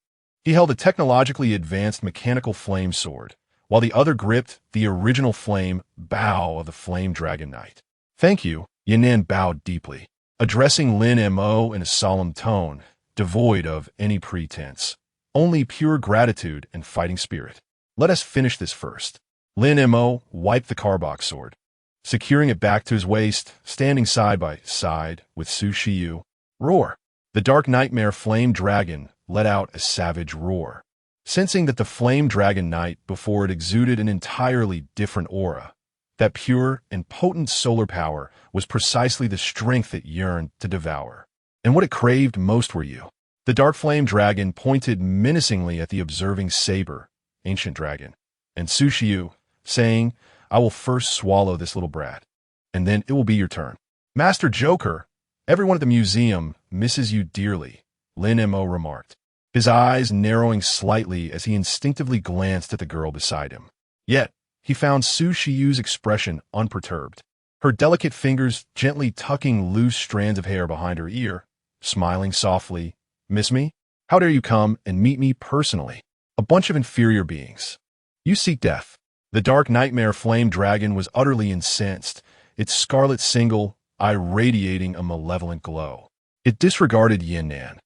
he held a technologically advanced mechanical flame sword, while the other gripped the original flame bow of the Flame Dragon Knight. "Thank you," Yan'an bowed deeply, addressing Lin Mo in a solemn tone, devoid of any pretense. Only pure gratitude and fighting spirit. "Let us finish this first." Lin Mo wiped the carbach sword, securing it back to his waist, standing side by side with Su Shiyu. Roar! The Dark Nightmare Flame Dragon let out a savage roar. Sensing that the Flame Dragon Knight before it exuded an entirely different aura, that pure and potent solar power was precisely the strength it yearned to devour. And what it craved most were you. The Dark Flame Dragon pointed menacingly at the observing Saber, Ancient Dragon, and Su Shiyu, saying, "I will first swallow this little brat, and then it will be your turn." "Master Joker, everyone at the museum misses you dearly," Lin Mo remarked, his eyes narrowing slightly as he instinctively glanced at the girl beside him. Yet, he found Su Shiyu's expression unperturbed, her delicate fingers gently tucking loose strands of hair behind her ear, smiling softly. "Miss me? How dare you come and meet me personally? A bunch of inferior beings. You seek death." The Dark Nightmare Flame Dragon was utterly incensed, its scarlet single eye radiating a malevolent glow. It disregarded Yan'an,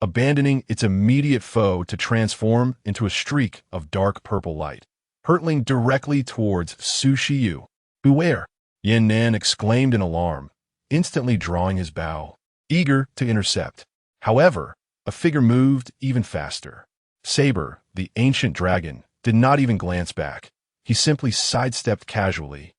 abandoning its immediate foe to transform into a streak of dark purple light, hurtling directly towards Su Shiyu. "Beware!" Yan'an exclaimed in alarm, instantly drawing his bow, eager to intercept. However, a figure moved even faster. Saber, the Ancient Dragon, did not even glance back. He simply sidestepped casually,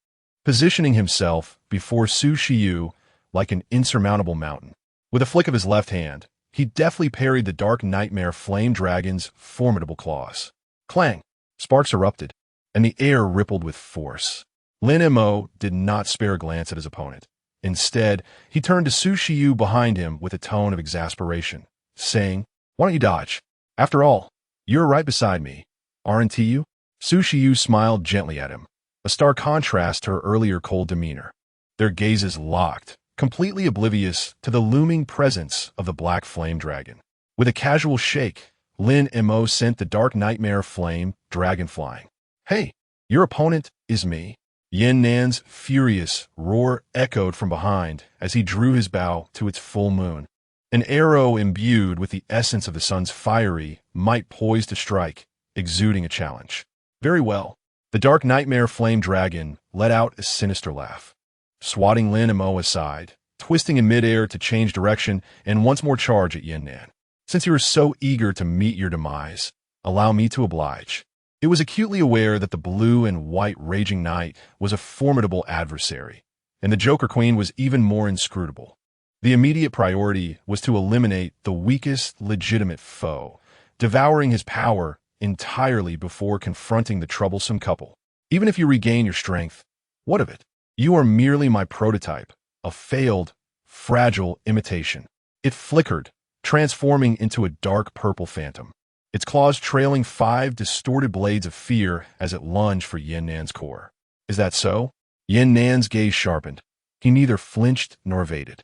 positioning himself before Su Shiyu like an insurmountable mountain. With a flick of his left hand, he deftly parried the Dark Nightmare Flame Dragon's formidable claws. Clang! Sparks erupted, and the air rippled with force. Lin Mo did not spare a glance at his opponent. Instead, he turned to Su Shiyu behind him with a tone of exasperation, saying, "Why don't you dodge? After all, you're right beside me, aren't you?" Su Shiyu smiled gently at him, a stark contrast to her earlier cold demeanor. Their gazes locked, completely oblivious to the looming presence of the Black Flame Dragon. With a casual shake, Lin Mo sent the Dark Nightmare Flame Dragon flying. "Hey, your opponent is me." Yan'an's furious roar echoed from behind as he drew his bow to its full moon. An arrow imbued with the essence of the sun's fiery might poised to strike, exuding a challenge. "Very well." The Dark Nightmare Flame Dragon let out a sinister laugh, swatting Lin Mo aside, twisting in midair to change direction and once more charge at Yan'an. "Since you are so eager to meet your demise, allow me to oblige." It was acutely aware that the blue and white Raging Knight was a formidable adversary, and the Joker Queen was even more inscrutable. The immediate priority was to eliminate the weakest legitimate foe, devouring his power entirely before confronting the troublesome couple. "Even if you regain your strength, what of it? You are merely my prototype, a failed, fragile imitation." It flickered, transforming into a dark purple phantom, its claws trailing 5 distorted blades of fear as it lunged for Yan'an's core. "Is that so?" Yan'an's gaze sharpened. He neither flinched nor evaded.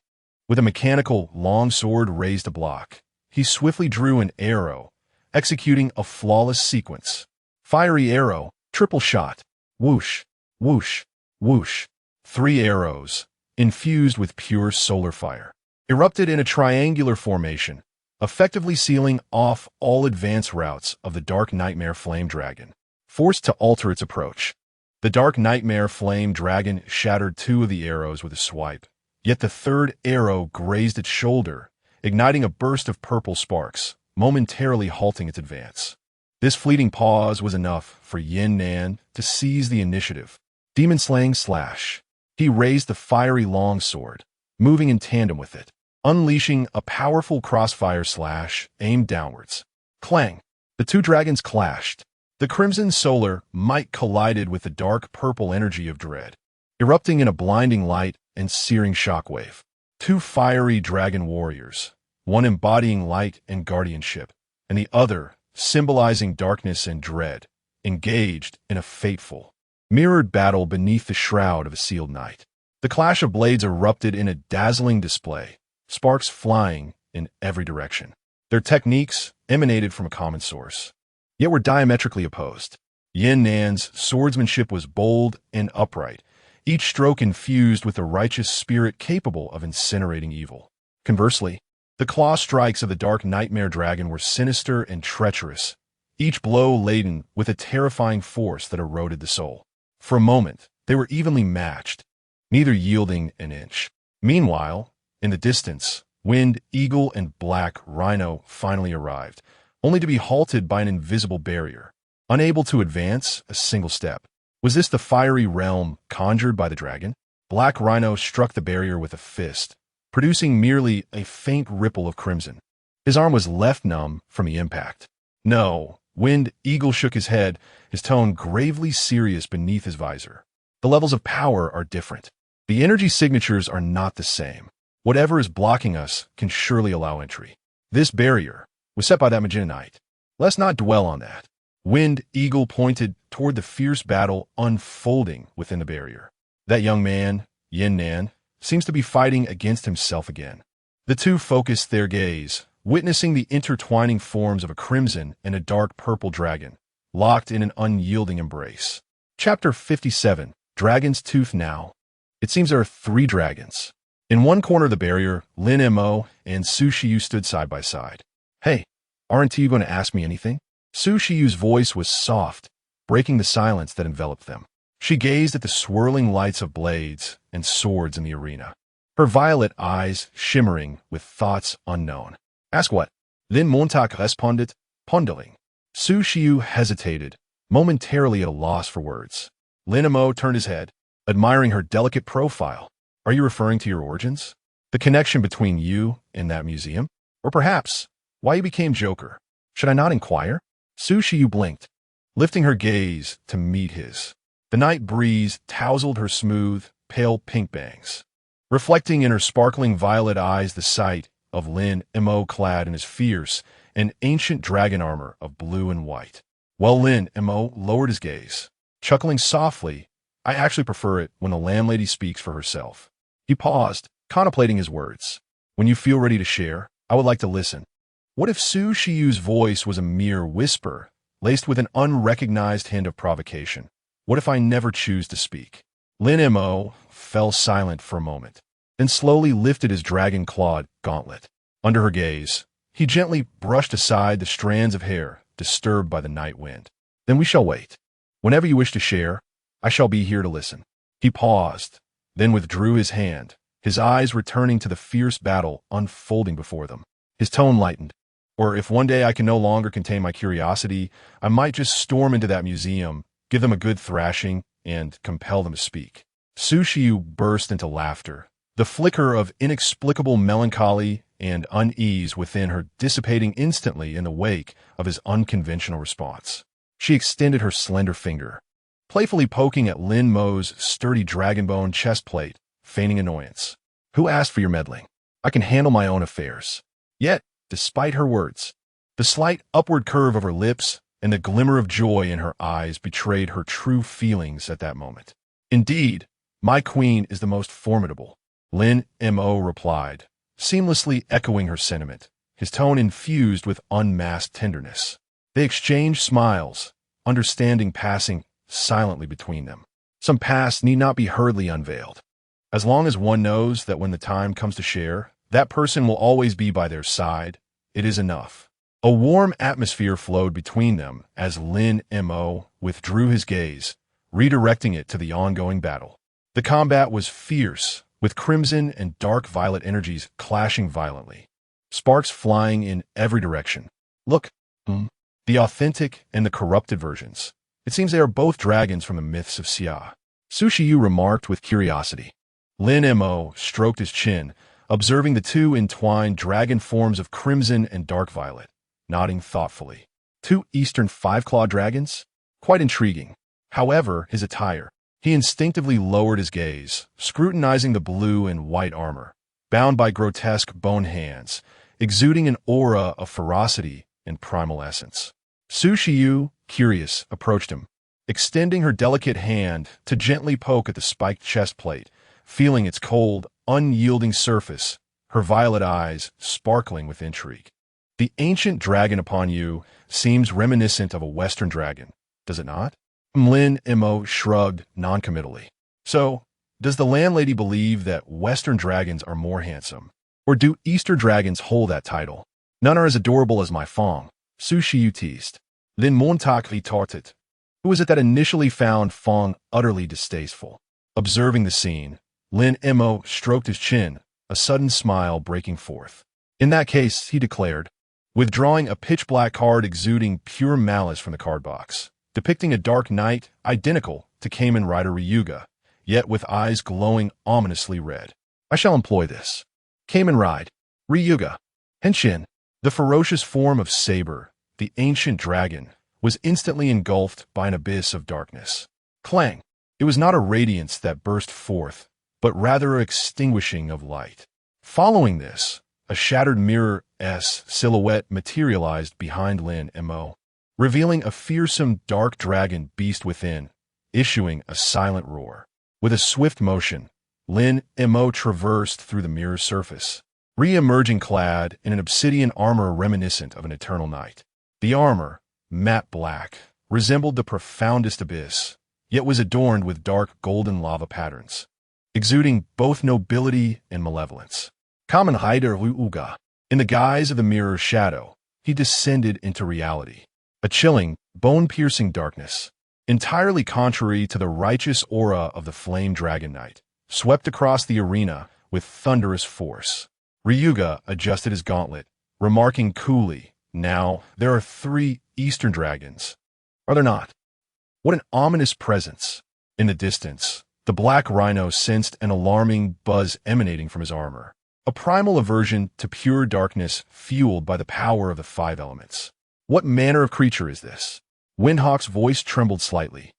With a mechanical long sword raised to block, he swiftly drew an arrow, executing a flawless sequence. Fiery arrow, triple shot, whoosh, whoosh, whoosh. 3 arrows, infused with pure solar fire, erupted in a triangular formation, effectively sealing off all advance routes of the Dark Nightmare Flame Dragon. Forced to alter its approach, the Dark Nightmare Flame Dragon shattered 2 of the arrows with a swipe, yet the 3rd arrow grazed its shoulder, igniting a burst of purple sparks, momentarily halting its advance. This fleeting pause was enough for Yan'an to seize the initiative. Demon-slaying slash. He raised the fiery longsword, moving in tandem with it, unleashing a powerful crossfire slash aimed downwards. Clang! The 2 dragons clashed. The crimson solar might collided with the dark purple energy of dread, erupting in a blinding light and searing shockwave. 2 fiery dragon warriors, one embodying light and guardianship, and the other symbolizing darkness and dread, engaged in a fateful, mirrored battle beneath the shroud of a sealed night. The clash of blades erupted in a dazzling display, sparks flying in every direction. Their techniques emanated from a common source, yet were diametrically opposed. Yin Nan's swordsmanship was bold and upright, each stroke infused with a righteous spirit capable of incinerating evil. Conversely, the claw strikes of the dark nightmare dragon were sinister and treacherous, each blow laden with a terrifying force that eroded the soul. For a moment, they were evenly matched, neither yielding an inch. Meanwhile, in the distance, Wind Eagle and Black Rhino finally arrived, only to be halted by an invisible barrier, unable to advance a single step. Was this the fiery realm conjured by the dragon? Black Rhino struck the barrier with a fist, producing merely a faint ripple of crimson. His arm was left numb from the impact. No, Wind Eagle shook his head, his tone gravely serious beneath his visor. The levels of power are different. The energy signatures are not the same. Whatever is blocking us can surely allow entry. This barrier was set by that magenta knight. Let's not dwell on that. Wind Eagle pointed toward the fierce battle unfolding within the barrier. That young man, Yin Nan, seems to be fighting against himself again. The two focused their gaze, witnessing the intertwining forms of a crimson and a dark purple dragon, locked in an unyielding embrace. Chapter 57, Dragon's Tooth Now. It seems there are 3 dragons. In one corner of the barrier, Lin Mo and Su Shiyu stood side by side. Hey, aren't you going to ask me anything? Su Shiyu's voice was soft, breaking the silence that enveloped them. She gazed at the swirling lights of blades and swords in the arena, her violet eyes shimmering with thoughts unknown. Ask what? Lin Montauk responded, pondering. Su Shiyu hesitated, momentarily at a loss for words. Lin Mo turned his head, admiring her delicate profile. Are you referring to your origins? The connection between you and that museum? Or perhaps, why you became Joker? Should I not inquire? Su Shiyu blinked, lifting her gaze to meet his. The night breeze tousled her smooth, pale pink bangs, reflecting in her sparkling violet eyes the sight of Lin Mo clad in his fierce and ancient dragon armor of blue and white. While Lin Mo lowered his gaze, chuckling softly, I actually prefer it when the landlady speaks for herself. He paused, contemplating his words. When you feel ready to share, I would like to listen. What if Su Shiyu's voice was a mere whisper, laced with an unrecognized hint of provocation? What if I never choose to speak? Lin Mo fell silent for a moment, then slowly lifted his dragon-clawed gauntlet. Under her gaze, he gently brushed aside the strands of hair disturbed by the night wind. Then we shall wait. Whenever you wish to share, I shall be here to listen. He paused, then withdrew his hand, his eyes returning to the fierce battle unfolding before them. His tone lightened. Or if one day I can no longer contain my curiosity, I might just storm into that museum, give them a good thrashing, and compel them to speak. Su Shiyu burst into laughter, the flicker of inexplicable melancholy and unease within her dissipating instantly in the wake of his unconventional response. She extended her slender finger, playfully poking at Lin Mo's sturdy dragonbone chestplate, feigning annoyance. Who asked for your meddling? I can handle my own affairs. Yet, despite her words, the slight upward curve of her lips and the glimmer of joy in her eyes betrayed her true feelings at that moment. Indeed, my queen is the most formidable, Lin Mo replied, seamlessly echoing her sentiment, his tone infused with unmasked tenderness. They exchanged smiles, understanding passing silently between them. Some past need not be hurriedly unveiled. As long as one knows that when the time comes to share, that person will always be by their side, it is enough. A warm atmosphere flowed between them as Lin Mo withdrew his gaze, redirecting it to the ongoing battle. The combat was fierce, with crimson and dark violet energies clashing violently, sparks flying in every direction. Look, the authentic and the corrupted versions. It seems they are both dragons from the myths of Xia. Su Shiyu remarked with curiosity. Lin Mo stroked his chin, observing the two entwined dragon forms of crimson and dark violet, nodding thoughtfully. 2 eastern 5-clawed dragons? Quite intriguing. However, his attire. He instinctively lowered his gaze, scrutinizing the blue and white armor, bound by grotesque bone hands, exuding an aura of ferocity and primal essence. Su Shiyu, curious, approached him, extending her delicate hand to gently poke at the spiked chest plate, feeling its cold, unyielding surface, her violet eyes sparkling with intrigue. The ancient dragon upon you seems reminiscent of a Western dragon, does it not? Lin Mo shrugged noncommittally. So, does the landlady believe that Western dragons are more handsome? Or do Easter dragons hold that title? None are as adorable as my Fong, Su Shiyu teased. Lin Montak retorted. Who was it that initially found Fong utterly distasteful? Observing the scene, Lin Mo stroked his chin, a sudden smile breaking forth. In that case, he declared, withdrawing a pitch-black card exuding pure malice from the card box, depicting a dark knight identical to Kamen Rider Ryuga, yet with eyes glowing ominously red. I shall employ this. Kamen Rider Ryuga. Henshin, the ferocious form of Saber, the ancient dragon, was instantly engulfed by an abyss of darkness. Clang! It was not a radiance that burst forth, but rather an extinguishing of light. Following this, a shattered mirror-s silhouette materialized behind Lin Mo, revealing a fearsome dark dragon beast within, issuing a silent roar. With a swift motion, Lin Mo traversed through the mirror's surface, re-emerging clad in an obsidian armor reminiscent of an eternal night. The armor, matte black, resembled the profoundest abyss, yet was adorned with dark golden lava patterns, exuding both nobility and malevolence. Kamen Rider Ryuga. In the guise of the mirror's shadow, he descended into reality. A chilling, bone-piercing darkness, entirely contrary to the righteous aura of the Flame Dragon Knight, swept across the arena with thunderous force. Ryuga adjusted his gauntlet, remarking coolly, now, there are 3 Eastern dragons. Are there not? What an ominous presence. In the distance, the Black Rhino sensed an alarming buzz emanating from his armor. A primal aversion to pure darkness fueled by the power of the 5 elements. What manner of creature is this? Windhawk's voice trembled slightly.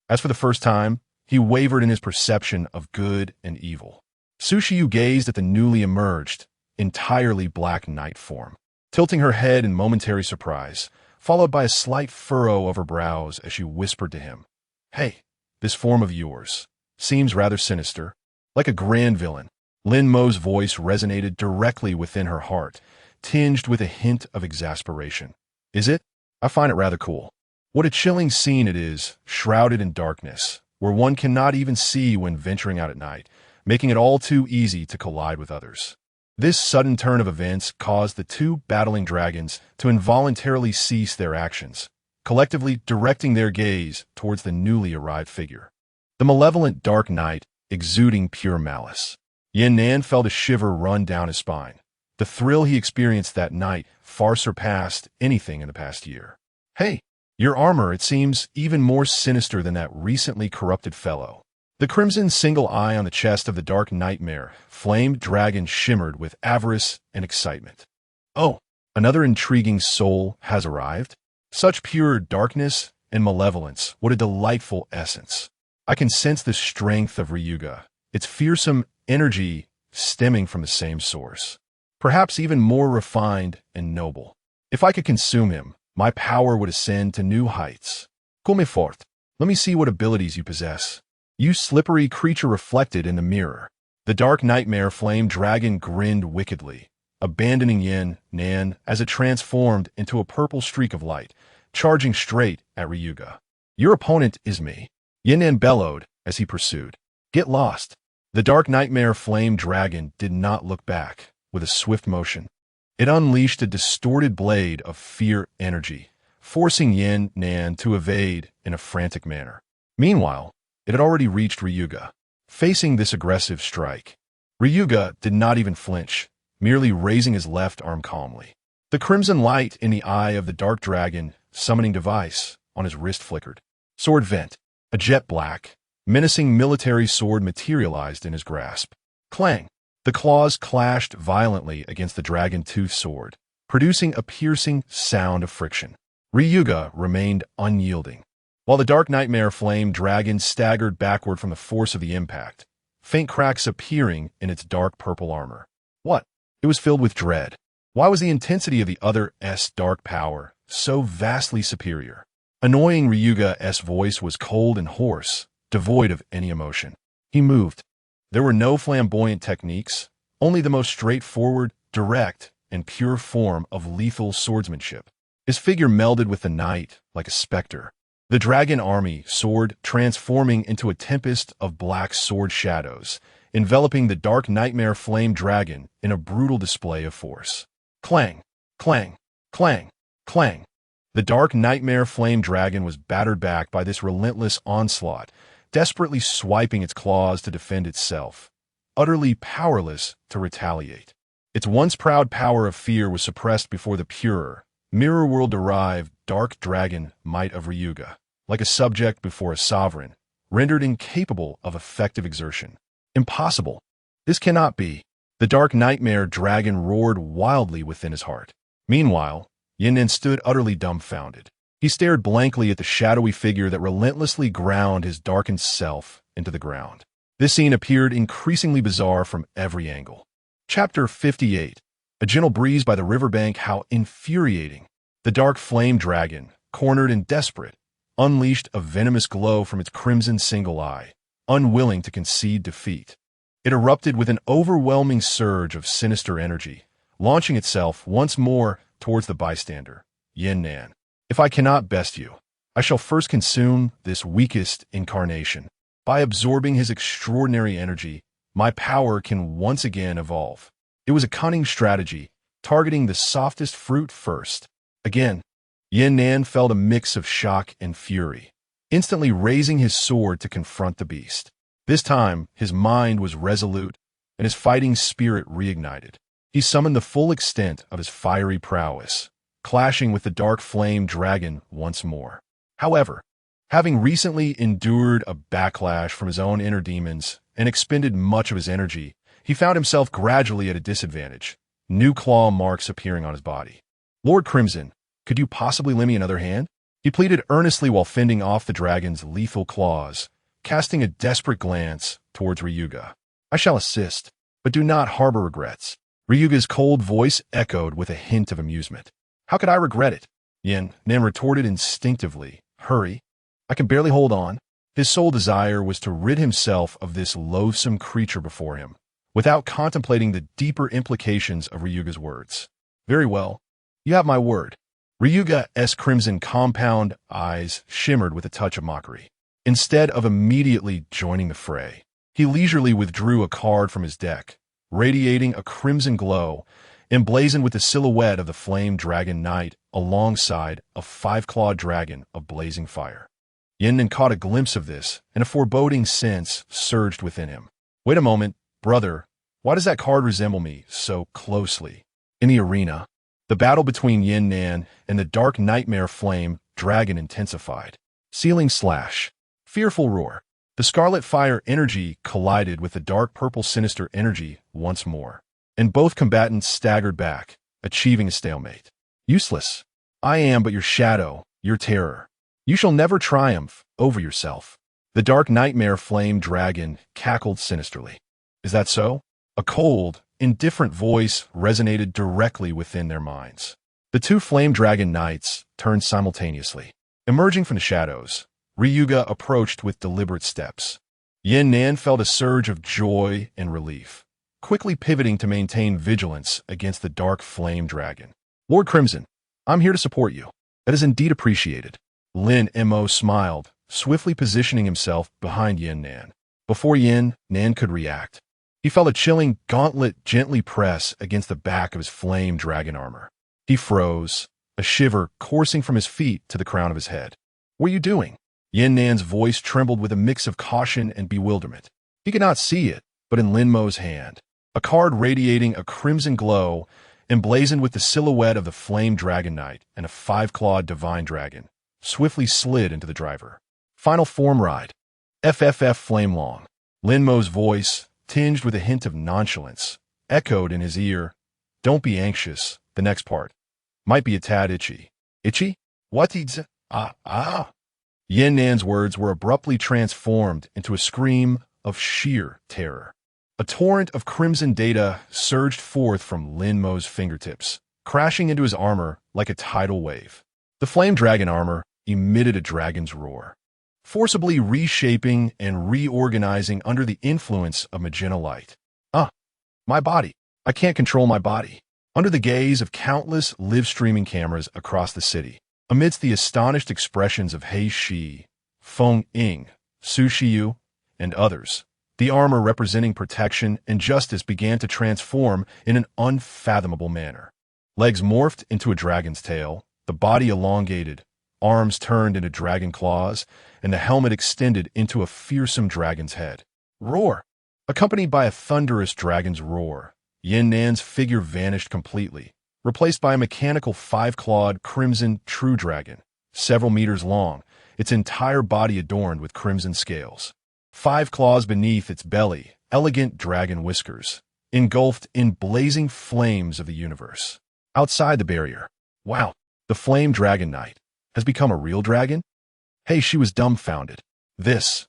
As for the first time, he wavered in his perception of good and evil. Su Shiyu gazed at the newly emerged, entirely black knight form, tilting her head in momentary surprise, followed by a slight furrow of her brows as she whispered to him, Hey, this form of yours seems rather sinister, like a grand villain. Lin Mo's voice resonated directly within her heart, tinged with a hint of exasperation. Is it? I find it rather cool. What a chilling scene it is, shrouded in darkness, where one cannot even see when venturing out at night, making it all too easy to collide with others. This sudden turn of events caused the 2 battling dragons to involuntarily cease their actions, collectively directing their gaze towards the newly arrived figure. The malevolent Dark Knight exuding pure malice. Yin Nan felt a shiver run down his spine. The thrill he experienced that night far surpassed anything in the past year. Hey, your armor, it seems, even more sinister than that recently corrupted fellow. The crimson single eye on the chest of the dark nightmare flamed dragon shimmered with avarice and excitement. Oh, another intriguing soul has arrived? Such pure darkness and malevolence, what a delightful essence. I can sense the strength of Ryuga, its fearsome energy stemming from the same source. Perhaps even more refined and noble. If I could consume him, my power would ascend to new heights. Come forth. Let me see what abilities you possess. You slippery creature reflected in the mirror. The dark nightmare flame dragon grinned wickedly, abandoning Yin Nan as it transformed into a purple streak of light, charging straight at Ryuga. Your opponent is me. Yin Nan bellowed as he pursued. Get lost. The dark nightmare flame dragon did not look back. With a swift motion, it unleashed a distorted blade of fear energy, forcing Yin Nan to evade in a frantic manner. Meanwhile, it had already reached Ryuga. Facing this aggressive strike, Ryuga did not even flinch, merely raising his left arm calmly. The crimson light in the eye of the dark dragon summoning device on his wrist flickered. Sword vent, a jet black, menacing military sword materialized in his grasp. Clang! The claws clashed violently against the dragon-toothed sword, producing a piercing sound of friction. Ryuga remained unyielding, while the dark nightmare flame dragon staggered backward from the force of the impact, faint cracks appearing in its dark purple armor. What? It was filled with dread. Why was the intensity of the other's dark power so vastly superior. Annoying Ryuga's voice was cold and hoarse, devoid of any emotion. He moved. There were no flamboyant techniques, only the most straightforward, direct, and pure form of lethal swordsmanship. His figure melded with the night like a specter. The dragon army soared, transforming into a tempest of black sword shadows, enveloping the dark nightmare flame dragon in a brutal display of force. Clang, clang, clang, clang. The dark nightmare flame dragon was battered back by this relentless onslaught, desperately swiping its claws to defend itself, utterly powerless to retaliate. Its once proud power of fear was suppressed before the purer, mirror world-derived dark dragon might of Ryuga, like a subject before a sovereign, rendered incapable of effective exertion. Impossible. This cannot be. The dark nightmare dragon roared wildly within his heart. Meanwhile, Yin stood utterly dumbfounded. He stared blankly at the shadowy figure that relentlessly ground his darkened self into the ground. This scene appeared increasingly bizarre from every angle. Chapter 58. A gentle breeze by the riverbank, how infuriating. The dark flame dragon, cornered and desperate, unleashed a venomous glow from its crimson single eye, unwilling to concede defeat. It erupted with an overwhelming surge of sinister energy, launching itself once more towards the bystander, Yin Nan. If I cannot best you, I shall first consume this weakest incarnation. By absorbing his extraordinary energy, my power can once again evolve. It was a cunning strategy, targeting the softest fruit first. Again, Yin Nan felt a mix of shock and fury, instantly raising his sword to confront the beast. This time, his mind was resolute, and his fighting spirit reignited. He summoned the full extent of his fiery prowess, clashing with the dark flame dragon once more. However, having recently endured a backlash from his own inner demons and expended much of his energy, he found himself gradually at a disadvantage, new claw marks appearing on his body. Lord Crimson, could you possibly lend me another hand? He pleaded earnestly while fending off the dragon's lethal claws, casting a desperate glance towards Ryuga. I shall assist, but do not harbor regrets. Ryuga's cold voice echoed with a hint of amusement. How could I regret it? Yin Nan retorted instinctively. Hurry. I can barely hold on. His sole desire was to rid himself of this loathsome creature before him, without contemplating the deeper implications of Ryuga's words. Very well. You have my word. Ryuga's crimson compound eyes shimmered with a touch of mockery. Instead of immediately joining the fray, he leisurely withdrew a card from his deck, radiating a crimson glow, emblazoned with the silhouette of the flame dragon knight alongside a five-clawed dragon of blazing fire. Yin caught a glimpse of this, and a foreboding sense surged within him. Wait a moment, brother. Why does that card resemble me so closely? In the arena, the battle between Yin Nan and the dark nightmare flame dragon intensified. Ceiling slash. Fearful roar. The scarlet fire energy collided with the dark purple sinister energy once more, and both combatants staggered back, achieving a stalemate. Useless. I am but your shadow, your terror. You shall never triumph over yourself. The dark nightmare flame dragon cackled sinisterly. Is that so? A cold, indifferent voice resonated directly within their minds. The two flame dragon knights turned simultaneously. Emerging from the shadows, Ryuga approached with deliberate steps. Yin Nan felt a surge of joy and relief, quickly pivoting to maintain vigilance against the dark flame dragon. Lord Crimson, I'm here to support you. That is indeed appreciated. Lin Mo smiled, swiftly positioning himself behind Yin Nan. Before Yin Nan could react, he felt a chilling gauntlet gently press against the back of his flame dragon armor. He froze, a shiver coursing from his feet to the crown of his head. What are you doing? Yin Nan's voice trembled with a mix of caution and bewilderment. He could not see it, but in Lin Mo's hand, a card radiating a crimson glow, emblazoned with the silhouette of the flame dragon knight and a five-clawed divine dragon, swiftly slid into the driver. Final form ride. FFF Flame Long. Lin Mo's voice, tinged with a hint of nonchalance, echoed in his ear. Don't be anxious. The next part might be a tad itchy. Itchy? What is it? Yin Nan's words were abruptly transformed into a scream of sheer terror. A torrent of crimson data surged forth from Lin Mo's fingertips, crashing into his armor like a tidal wave. The flame dragon armor emitted a dragon's roar, forcibly reshaping and reorganizing under the influence of magenta light. My body. I can't control my body. Under the gaze of countless live-streaming cameras across the city, amidst the astonished expressions of Hei Shi, Feng Ying, Su Shiyu, and others, the armor representing protection and justice began to transform in an unfathomable manner. Legs morphed into a dragon's tail, the body elongated, arms turned into dragon claws, and the helmet extended into a fearsome dragon's head. Roar! Accompanied by a thunderous dragon's roar, Yin Nan's figure vanished completely, replaced by a mechanical five-clawed crimson true dragon, several meters long, its entire body adorned with crimson scales. 5 claws beneath its belly, elegant dragon whiskers, engulfed in blazing flames of the universe. Outside the barrier, wow, the flame dragon knight has become a real dragon? Hey, she was dumbfounded. Is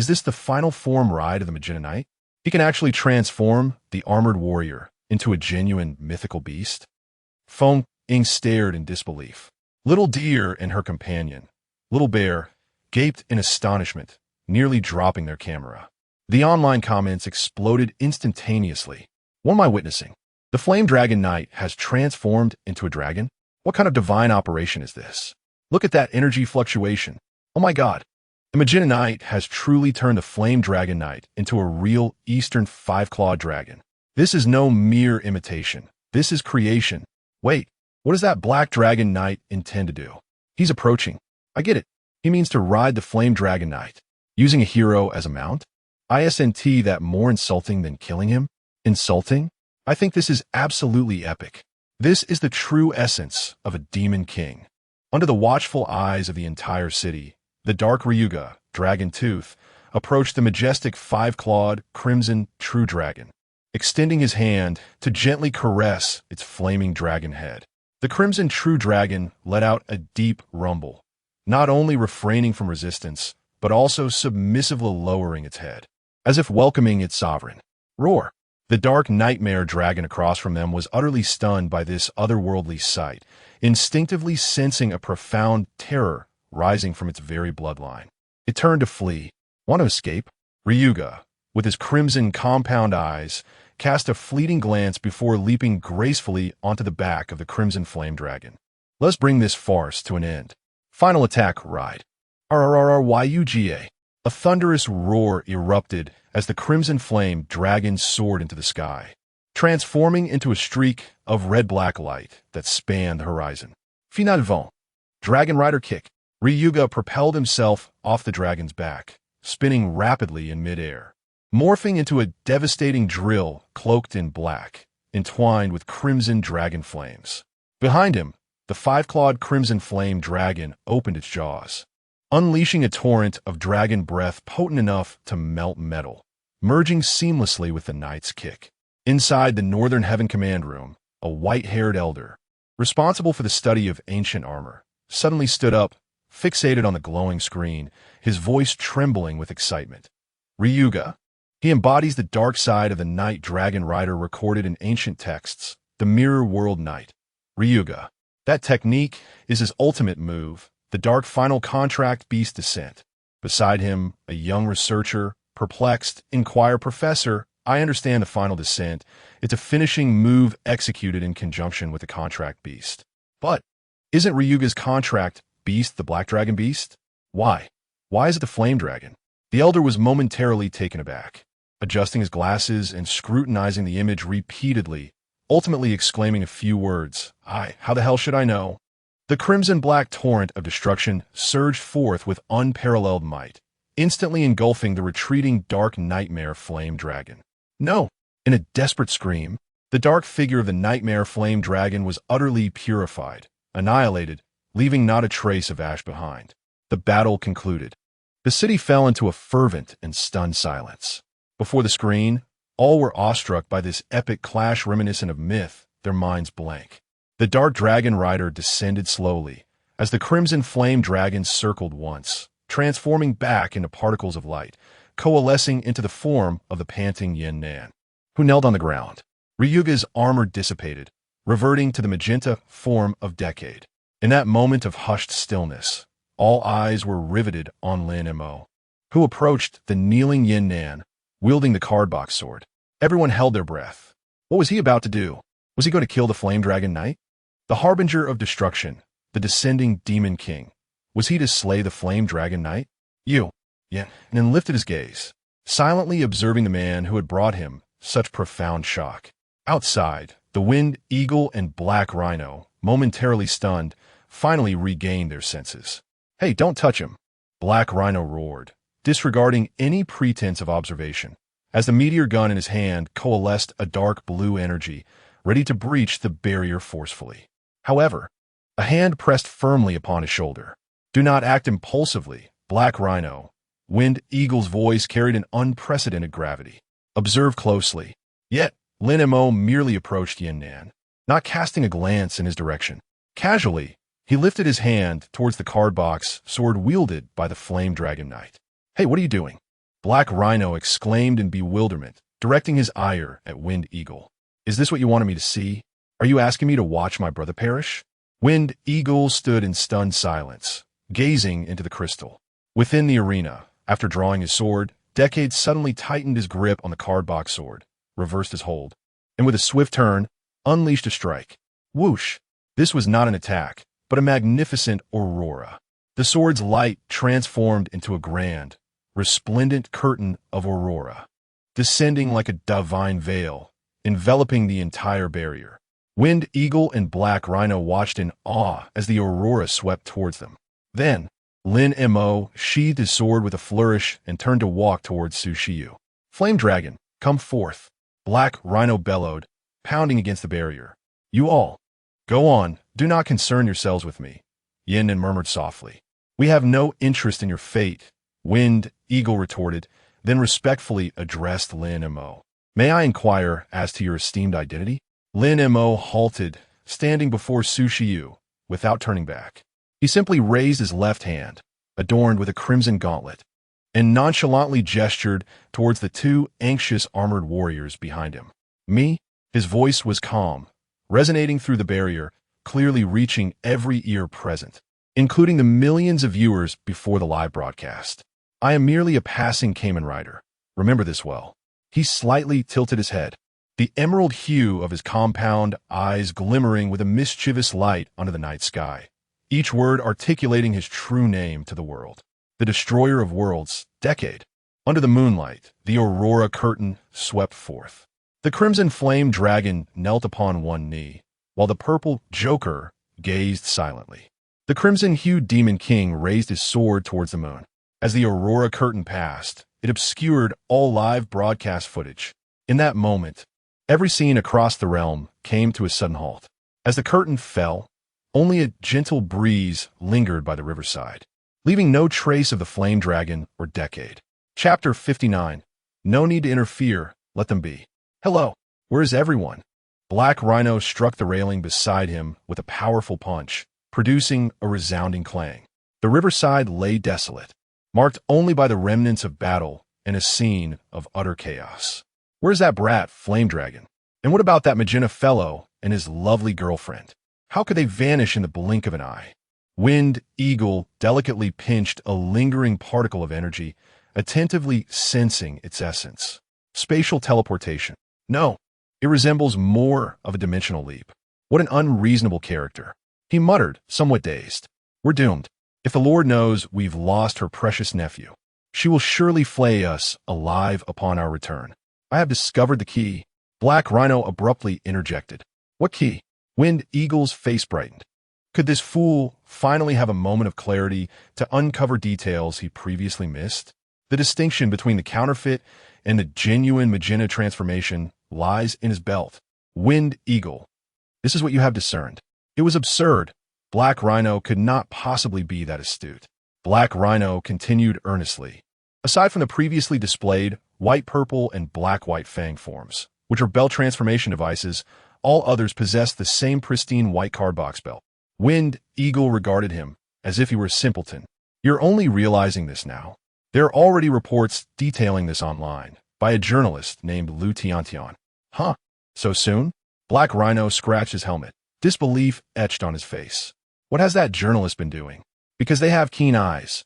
this the final form ride of the magenta knight? He can actually transform the armored warrior into a genuine mythical beast? Feng Ying stared in disbelief. Little Deer and her companion, Little Bear, gaped in astonishment, nearly dropping their camera. The online comments exploded instantaneously. What am I witnessing? The Flame Dragon Knight has transformed into a dragon? What kind of divine operation is this? Look at that energy fluctuation. Oh my god. The Magenta Knight has truly turned the Flame Dragon Knight into a real Eastern five-clawed dragon. This is no mere imitation. This is creation. Wait, what does that Black Dragon Knight intend to do? He's approaching. I get it. He means to ride the Flame Dragon Knight, using a hero as a mount? Isn't that more insulting than killing him? Insulting? I think this is absolutely epic. This is the true essence of a demon king. Under the watchful eyes of the entire city, the Dark Ryuga, Dragon Tooth, approached the majestic five-clawed, crimson true dragon, extending his hand to gently caress its flaming dragon head. The crimson true dragon let out a deep rumble, not only refraining from resistance, but also submissively lowering its head, as if welcoming its sovereign. Roar! The dark nightmare dragon across from them was utterly stunned by this otherworldly sight, instinctively sensing a profound terror rising from its very bloodline. It turned to flee. Want to escape? Ryuga, with his crimson compound eyes, cast a fleeting glance before leaping gracefully onto the back of the crimson flame dragon. Let's bring this farce to an end. Final attack ride. RRRYUGA. A thunderous roar erupted as the crimson flame dragon soared into the sky, transforming into a streak of red-black light that spanned the horizon. Final vent. Dragon Rider kick. Ryuga propelled himself off the dragon's back, spinning rapidly in midair, morphing into a devastating drill cloaked in black, entwined with crimson dragon flames. Behind him, the five-clawed crimson flame dragon opened its jaws, unleashing a torrent of dragon breath potent enough to melt metal, merging seamlessly with the knight's kick. Inside the Northern Heaven Command Room, a white-haired elder, responsible for the study of ancient armor, suddenly stood up, fixated on the glowing screen, his voice trembling with excitement. Ryuga. He embodies the dark side of the Knight Dragon Rider recorded in ancient texts, the Mirror World Knight. Ryuga. That technique is his ultimate move, the Dark Final Contract Beast Descent. Beside him, a young researcher, perplexed, inquire, Professor, I understand the Final Descent. It's a finishing move executed in conjunction with the Contract Beast. But isn't Ryuga's Contract Beast the Black Dragon Beast? Why? Why is it the Flame Dragon? The elder was momentarily taken aback, adjusting his glasses and scrutinizing the image repeatedly, ultimately exclaiming a few words. How the hell should I know? The crimson-black torrent of destruction surged forth with unparalleled might, instantly engulfing the retreating dark nightmare flame dragon. No! In a desperate scream, the dark figure of the nightmare flame dragon was utterly purified, annihilated, leaving not a trace of ash behind. The battle concluded. The city fell into a fervent and stunned silence. Before the screen, all were awestruck by this epic clash reminiscent of myth, their minds blank. The Dark Dragon Rider descended slowly, as the crimson flame dragon circled once, transforming back into particles of light, coalescing into the form of the panting Yin Nan, who knelt on the ground. Ryuga's armor dissipated, reverting to the magenta form of Decade. In that moment of hushed stillness, all eyes were riveted on Lin Mo, who approached the kneeling Yin Nan, wielding the cardbox sword. Everyone held their breath. What was he about to do? Was he going to kill the Flame Dragon Knight? The harbinger of destruction, the descending Demon King. Was he to slay the Flame Dragon Knight? Yin then lifted his gaze, silently observing the man who had brought him such profound shock. Outside, the Wind Eagle and Black Rhino, momentarily stunned, finally regained their senses. Hey, don't touch him, Black Rhino roared, disregarding any pretense of observation. As the meteor gun in his hand coalesced a dark blue energy, ready to breach the barrier forcefully. However, a hand pressed firmly upon his shoulder. Do not act impulsively, Black Rhino. Wind Eagle's voice carried an unprecedented gravity. Observe closely. Yet, Lin Mo merely approached Yin Nan, not casting a glance in his direction. Casually, he lifted his hand towards the cardbox sword wielded by the Flame Dragon Knight. Hey, what are you doing? Black Rhino exclaimed in bewilderment, directing his ire at Wind Eagle. Is this what you wanted me to see? Are you asking me to watch my brother perish? Wind Eagle stood in stunned silence, gazing into the crystal. Within the arena, after drawing his sword, Decade suddenly tightened his grip on the cardbox sword, reversed his hold, and with a swift turn, unleashed a strike. Whoosh! This was not an attack, but a magnificent aurora. The sword's light transformed into a grand, resplendent curtain of aurora, descending like a divine veil, enveloping the entire barrier. Wind Eagle and Black Rhino watched in awe as the aurora swept towards them. Then, Lin Mo sheathed his sword with a flourish and turned to walk towards Su Shiyu. Flame Dragon, come forth, Black Rhino bellowed, pounding against the barrier. You all, go on, do not concern yourselves with me, Yin Nan murmured softly. We have no interest in your fate, Wind Eagle retorted, then respectfully addressed Lin Mo. May I inquire as to your esteemed identity? Lin Mo halted, standing before Su Shiyu, without turning back. He simply raised his left hand, adorned with a crimson gauntlet, and nonchalantly gestured towards the two anxious armored warriors behind him. Me? His voice was calm, resonating through the barrier, clearly reaching every ear present, including the millions of viewers before the live broadcast. I am merely a passing Kamen Rider. Remember this well. He slightly tilted his head, the emerald hue of his compound eyes glimmering with a mischievous light under the night sky, each word articulating his true name to the world. The destroyer of worlds, Decade. Under the moonlight, the aurora curtain swept forth. The crimson flame dragon knelt upon one knee, while the purple Joker gazed silently. The crimson-hued Demon King raised his sword towards the moon. As the aurora curtain passed, it obscured all live broadcast footage. In that moment, every scene across the realm came to a sudden halt. As the curtain fell, only a gentle breeze lingered by the riverside, leaving no trace of the Flame Dragon or Decade. Chapter 59. No need to interfere, let them be. Hello, where is everyone? Black Rhino struck the railing beside him with a powerful punch, producing a resounding clang. The riverside lay desolate, marked only by the remnants of battle and a scene of utter chaos. Where's that brat, Flame Dragon? And what about that magenta fellow and his lovely girlfriend? How could they vanish in the blink of an eye? Wind Eagle delicately pinched a lingering particle of energy, attentively sensing its essence. Spatial teleportation. No, it resembles more of a dimensional leap. What an unreasonable character. He muttered, somewhat dazed. We're doomed. If the Lord knows we've lost her precious nephew, she will surely flay us alive upon our return. I have discovered the key. Black Rhino abruptly interjected. What key? Wind Eagle's face brightened. Could this fool finally have a moment of clarity to uncover details he previously missed? The distinction between the counterfeit and the genuine magenta transformation lies in his belt. Wind Eagle. This is what you have discerned. It was absurd. Black Rhino could not possibly be that astute. Black Rhino continued earnestly. Aside from the previously displayed white, purple, and black-white fang forms, which are belt transformation devices, all others possessed the same pristine white cardbox belt. Wind Eagle regarded him as if he were a simpleton. You're only realizing this now. There are already reports detailing this online by a journalist named Lu Tiantian. Huh? So soon? Black Rhino scratched his helmet, disbelief etched on his face. What has that journalist been doing? Because they have keen eyes.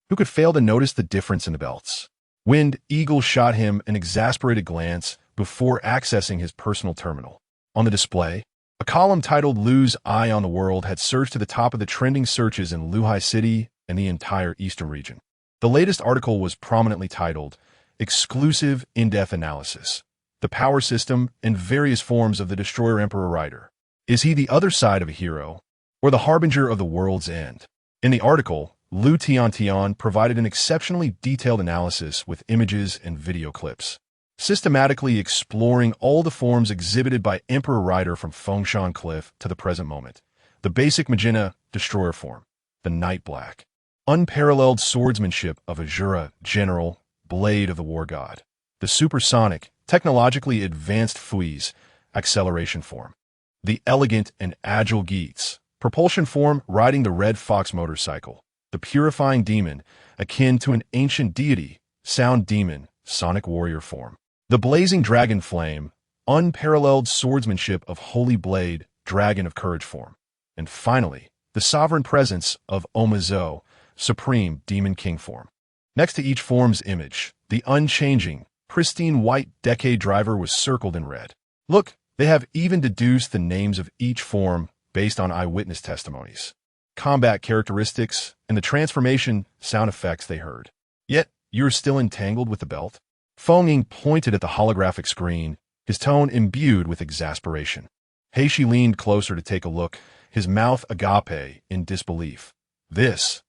Who could fail to notice the difference in the belts? Wind Eagle shot him an exasperated glance before accessing his personal terminal. On the display, a column titled Lu's Eye on the World had surged to the top of the trending searches in Luhai City and the entire eastern region. The latest article was prominently titled, Exclusive In-Depth Analysis, the Power System and Various Forms of the Destroyer Emperor Rider. Is he the other side of a hero, or the harbinger of the world's end? In the article, Lu Tiantian provided an exceptionally detailed analysis with images and video clips, systematically exploring all the forms exhibited by Emperor Rider from Fengshan Cliff to the present moment. The basic magenta destroyer form, the night black, unparalleled swordsmanship of Azura General, blade of the war god, the supersonic, technologically advanced Fui's acceleration form, the elegant and agile Geats, propulsion form riding the red fox motorcycle, the purifying demon, akin to an ancient deity, sound demon, sonic warrior form, the blazing dragon flame, unparalleled swordsmanship of holy blade, dragon of courage form, and finally, the sovereign presence of Omazo, supreme demon king form. Next to each form's image, the unchanging, pristine white decade driver was circled in red. Look, they have even deduced the names of each form based on eyewitness testimonies, combat characteristics, and the transformation sound effects they heard. Yet, you're still entangled with the belt? Feng Ying pointed at the holographic screen, his tone imbued with exasperation. Heishi leaned closer to take a look, his mouth agape in disbelief. This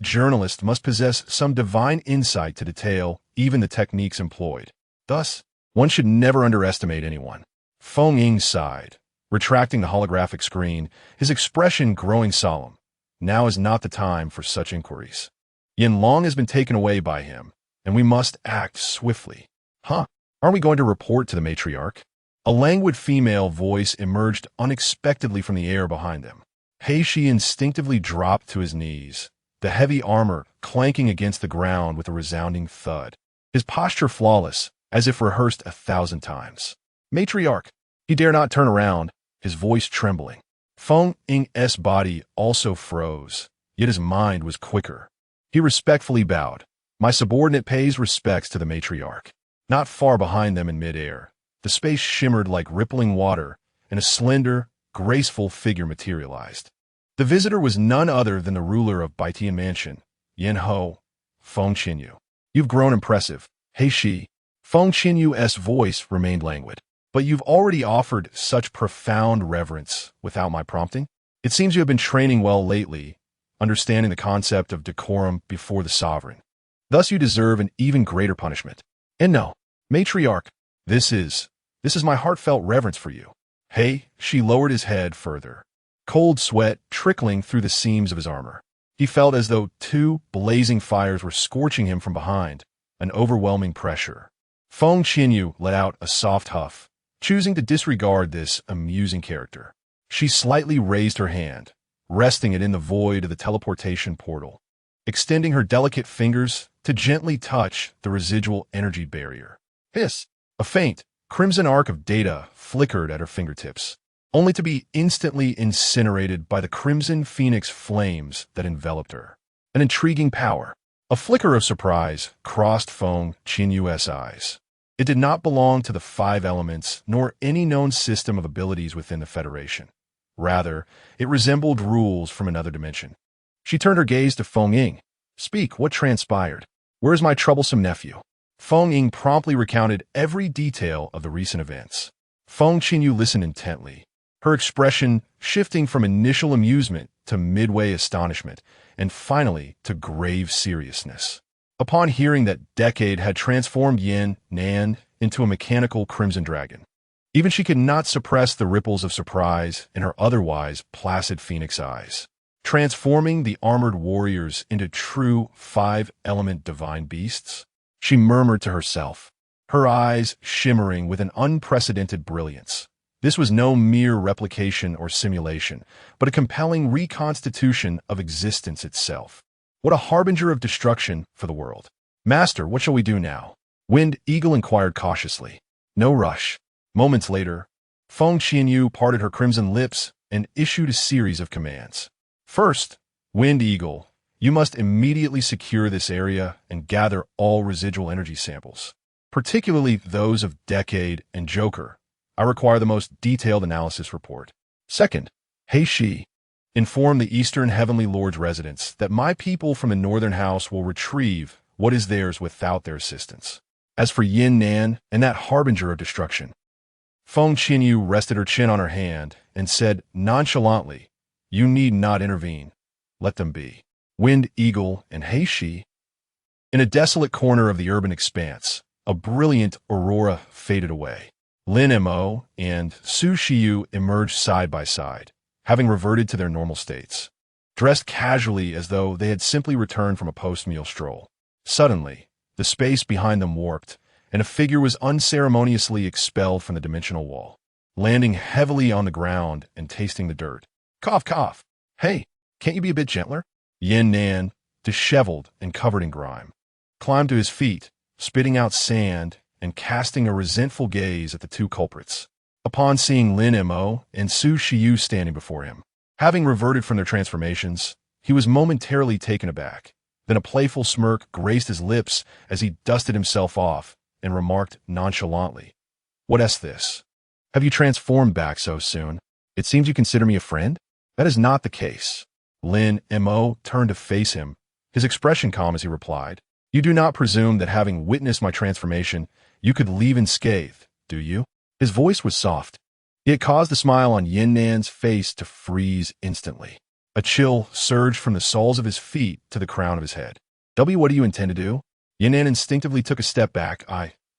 journalist must possess some divine insight to detail even the techniques employed. Thus, one should never underestimate anyone. Feng Ying sighed, retracting the holographic screen, his expression growing solemn. Now is not the time for such inquiries. Yin Long has been taken away by him, and we must act swiftly. Aren't we going to report to the matriarch? A languid female voice emerged unexpectedly from the air behind them. Heishi instinctively dropped to his knees, the heavy armor clanking against the ground with a resounding thud, his posture flawless, as if rehearsed 1,000 times. Matriarch! He dare not turn around, his voice trembling. Feng Ying's body also froze, yet his mind was quicker. He respectfully bowed. My subordinate pays respects to the matriarch. Not far behind them in midair, the space shimmered like rippling water, and a slender, graceful figure materialized. The visitor was none other than the ruler of Baitian Mansion, Yin Ho, Feng Qinyu. You've grown impressive, Heishi. Feng Qinyu's voice remained languid. But you've already offered such profound reverence without my prompting. It seems you have been training well lately, understanding the concept of decorum before the sovereign. Thus you deserve an even greater punishment. And no, matriarch, this is my heartfelt reverence for you. Hey, she lowered his head further, cold sweat trickling through the seams of his armor. He felt as though 2 blazing fires were scorching him from behind, an overwhelming pressure. Feng Qinyu let out a soft huff, choosing to disregard this amusing character. She slightly raised her hand, resting it in the void of the teleportation portal, extending her delicate fingers to gently touch the residual energy barrier. Hiss! A faint, crimson arc of data flickered at her fingertips, only to be instantly incinerated by the crimson phoenix flames that enveloped her. An intriguing power. A flicker of surprise crossed Feng Qinyu's eyes. It did not belong to the 5 elements nor any known system of abilities within the Federation. Rather, it resembled rules from another dimension. She turned her gaze to Feng Ying. Speak, what transpired? Where is my troublesome nephew? Feng Ying promptly recounted every detail of the recent events. Feng Qinyu listened intently, her expression shifting from initial amusement to midway astonishment, and finally to grave seriousness. Upon hearing that Decade had transformed Yin Nan into a mechanical crimson dragon, even she could not suppress the ripples of surprise in her otherwise placid phoenix eyes, transforming the armored warriors into true 5-element divine beasts. She murmured to herself, her eyes shimmering with an unprecedented brilliance. This was no mere replication or simulation, but a compelling reconstitution of existence itself. What a harbinger of destruction for the world. Master, what shall we do now? Wind Eagle inquired cautiously. No rush. Moments later, Feng Qianyu parted her crimson lips and issued a series of commands. First, Wind Eagle, you must immediately secure this area and gather all residual energy samples, particularly those of Decade and Joker. I require the most detailed analysis report. Second, Hey Shi, inform the Eastern Heavenly Lord's residents that my people from the Northern House will retrieve what is theirs without their assistance. As for Yin Nan and that harbinger of destruction, Feng Qinyu rested her chin on her hand and said nonchalantly, you need not intervene. Let them be. Wind Eagle and Hey Shi. In a desolate corner of the urban expanse, a brilliant aurora faded away. Lin Mo and Su Shiyu emerged side by side, having reverted to their normal states, dressed casually as though they had simply returned from a post-meal stroll. Suddenly, the space behind them warped, and a figure was unceremoniously expelled from the dimensional wall, landing heavily on the ground and tasting the dirt. Cough, cough. Hey, can't you be a bit gentler? Yin Nan, disheveled and covered in grime, climbed to his feet, spitting out sand and casting a resentful gaze at the two culprits. Upon seeing Lin Mo and Su Shiyu standing before him, having reverted from their transformations, he was momentarily taken aback. Then a playful smirk graced his lips as he dusted himself off and remarked nonchalantly, "What is this? Have you transformed back so soon? It seems you consider me a friend?" "That is not the case." Lin Mo turned to face him, his expression calm as he replied, "You do not presume that having witnessed my transformation, you could leave unscathed, do you?" His voice was soft. It caused the smile on Yin Nan's face to freeze instantly. A chill surged from the soles of his feet to the crown of his head. What do you intend to do?" Yin Nan instinctively took a step back.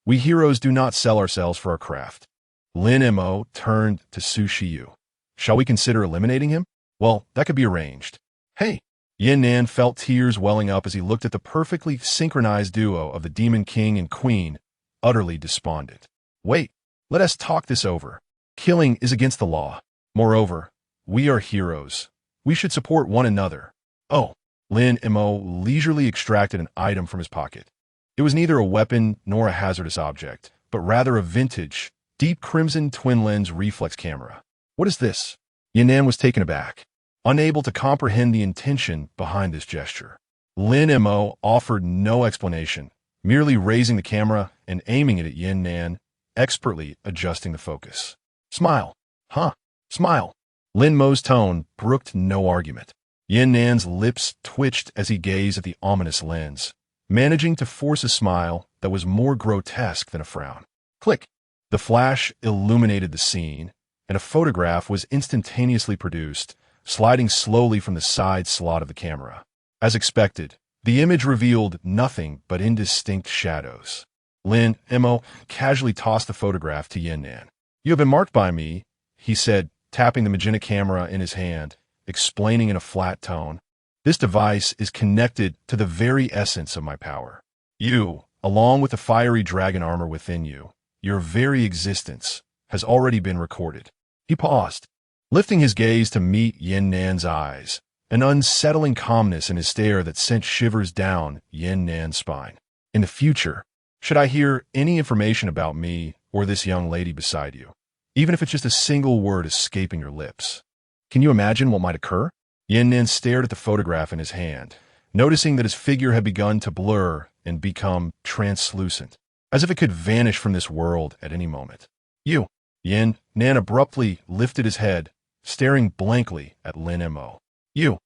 We heroes do not sell ourselves for our craft." Lin Mo turned to Su Shiyu. "Shall we consider eliminating him?" "Well, that could be arranged." "Hey!" Yin Nan felt tears welling up as he looked at the perfectly synchronized duo of the Demon King and Queen, utterly despondent. "Wait, let us talk this over. Killing is against the law. Moreover, we are heroes. We should support one another." "Oh." Lin Mo leisurely extracted an item from his pocket. It was neither a weapon nor a hazardous object, but rather a vintage, deep crimson twin-lens reflex camera. "What is this?" Yin Nan was taken aback, unable to comprehend the intention behind this gesture. Lin Mo offered no explanation, merely raising the camera and aiming it at Yin Nan, expertly adjusting the focus. "Smile. Huh? Smile." Lin Mo's tone brooked no argument. Yin Nan's lips twitched as he gazed at the ominous lens, managing to force a smile that was more grotesque than a frown. Click. The flash illuminated the scene, and a photograph was instantaneously produced, sliding slowly from the side slot of the camera. As expected, the image revealed nothing but indistinct shadows. Lin Mo casually tossed the photograph to Yin Nan. "You have been marked by me," he said, tapping the magenta camera in his hand, explaining in a flat tone. "This device is connected to the very essence of my power. You, along with the fiery dragon armor within you, your very existence, has already been recorded." He paused, lifting his gaze to meet Yin Nan's eyes, an unsettling calmness in his stare that sent shivers down Yin Nan's spine. "In the future, should I hear any information about me or this young lady beside you, even if it's just a single word escaping your lips, can you imagine what might occur?" Yin Nan stared at the photograph in his hand, noticing that his figure had begun to blur and become translucent, as if it could vanish from this world at any moment. "You." Yin Nan abruptly lifted his head, staring blankly at Lin Mo. "You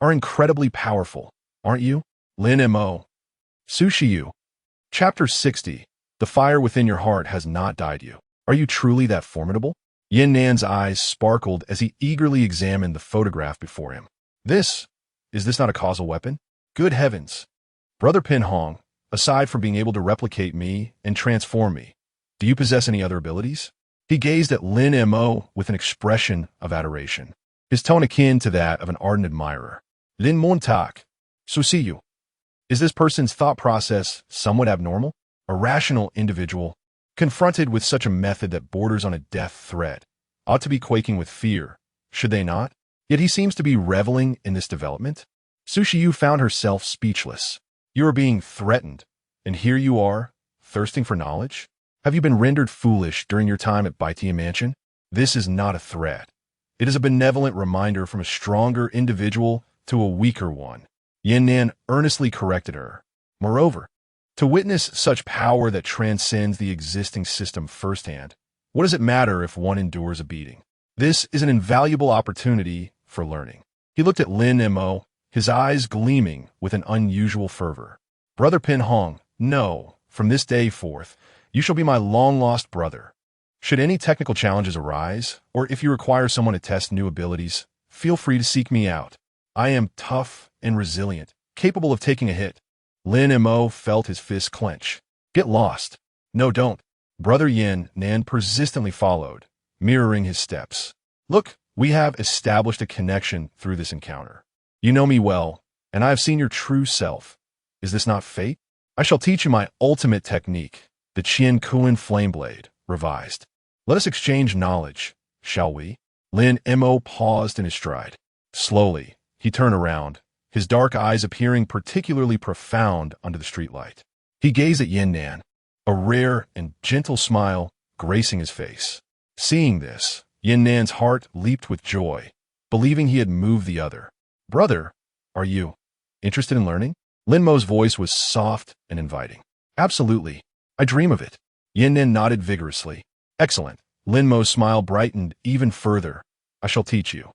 are incredibly powerful, aren't you?" Lin Mo. Su Shiyu. Chapter 60. The fire within your heart has not died you. Are you truly that formidable? Yin Nan's eyes sparkled as he eagerly examined the photograph before him. Is this not a causal weapon? Good heavens. Brother Pinhong, aside from being able to replicate me and transform me, do you possess any other abilities? He gazed at Lin Mo with an expression of adoration, his tone akin to that of an ardent admirer. Lin Montak. So see you. Is this person's thought process somewhat abnormal? A rational individual, confronted with such a method that borders on a death threat, ought to be quaking with fear, should they not? Yet he seems to be reveling in this development. Su Shiyu found herself speechless. You are being threatened, and here you are, thirsting for knowledge? Have you been rendered foolish during your time at Baitia Mansion? This is not a threat. It is a benevolent reminder from a stronger individual to a weaker one. Yin Nan earnestly corrected her. Moreover, to witness such power that transcends the existing system firsthand, what does it matter if one endures a beating? This is an invaluable opportunity for learning. He looked at Lin Mo, his eyes gleaming with an unusual fervor. Brother Pin Hong, no, from this day forth, you shall be my long-lost brother. Should any technical challenges arise, or if you require someone to test new abilities, feel free to seek me out. I am tough and resilient, capable of taking a hit. Lin Mo felt his fist clench. Get lost. No, don't. Brother Yin Nan persistently followed, mirroring his steps. Look, we have established a connection through this encounter. You know me well, and I have seen your true self. Is this not fate? I shall teach you my ultimate technique, the Qian Kuan Flame Blade, revised. Let us exchange knowledge, shall we? Lin Mo paused in his stride. Slowly, he turned around, his dark eyes appearing particularly profound under the streetlight. He gazed at Yin Nan, a rare and gentle smile gracing his face. Seeing this, Yin Nan's heart leaped with joy, believing he had moved the other. Brother, are you interested in learning? Lin Mo's voice was soft and inviting. Absolutely. I dream of it. Yin Nan nodded vigorously. Excellent. Lin Mo's smile brightened even further. I shall teach you.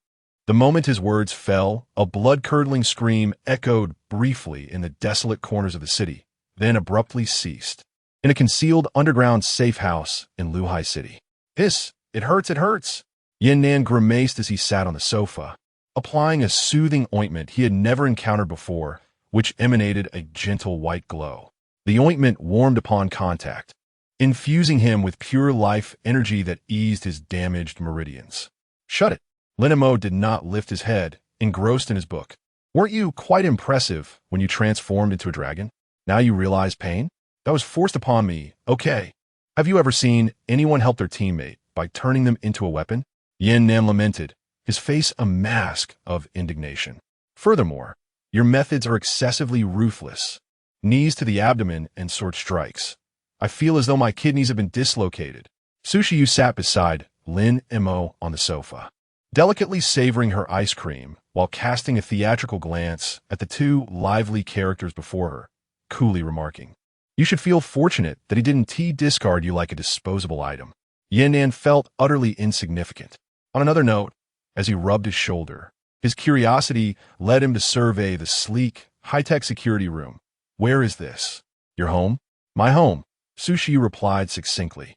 The moment his words fell, a blood-curdling scream echoed briefly in the desolate corners of the city, then abruptly ceased. In a concealed underground safe house in Luhai City. It hurts, it hurts. Yin Nan grimaced as he sat on the sofa, applying a soothing ointment he had never encountered before, which emanated a gentle white glow. The ointment warmed upon contact, infusing him with pure life energy that eased his damaged meridians. Shut it. Lin Mo did not lift his head, engrossed in his book. Weren't you quite impressive when you transformed into a dragon? Now you realize pain? That was forced upon me. Okay. Have you ever seen anyone help their teammate by turning them into a weapon? Yin Nan lamented, his face a mask of indignation. Furthermore, your methods are excessively ruthless. Knees to the abdomen and sword strikes. I feel as though my kidneys have been dislocated. Sushiyu sat beside Lin Mo on the sofa, delicately savoring her ice cream while casting a theatrical glance at the two lively characters before her, coolly remarking, "You should feel fortunate that he didn't discard you like a disposable item." Yin Nan felt utterly insignificant. On another note, as he rubbed his shoulder, his curiosity led him to survey the sleek, high-tech security room. Where is this? Your home? My home, Sushiyu replied succinctly.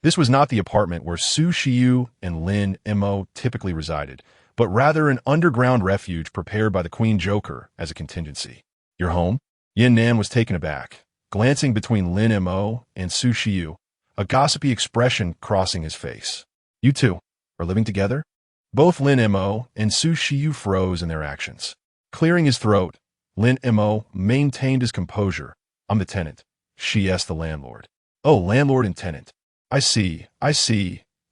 This was not the apartment where Sushiyu and Lin Mo typically resided, but rather an underground refuge prepared by the Queen Joker as a contingency. Your home? Yin Nan was taken aback, glancing between Lin Mo and Sushiyu, a gossipy expression crossing his face. You two are living together? Both Lin Mo and Sushiyu froze in their actions. Clearing his throat, Lin Mo maintained his composure. I'm the tenant. She asked the landlord. Oh, landlord and tenant. I see.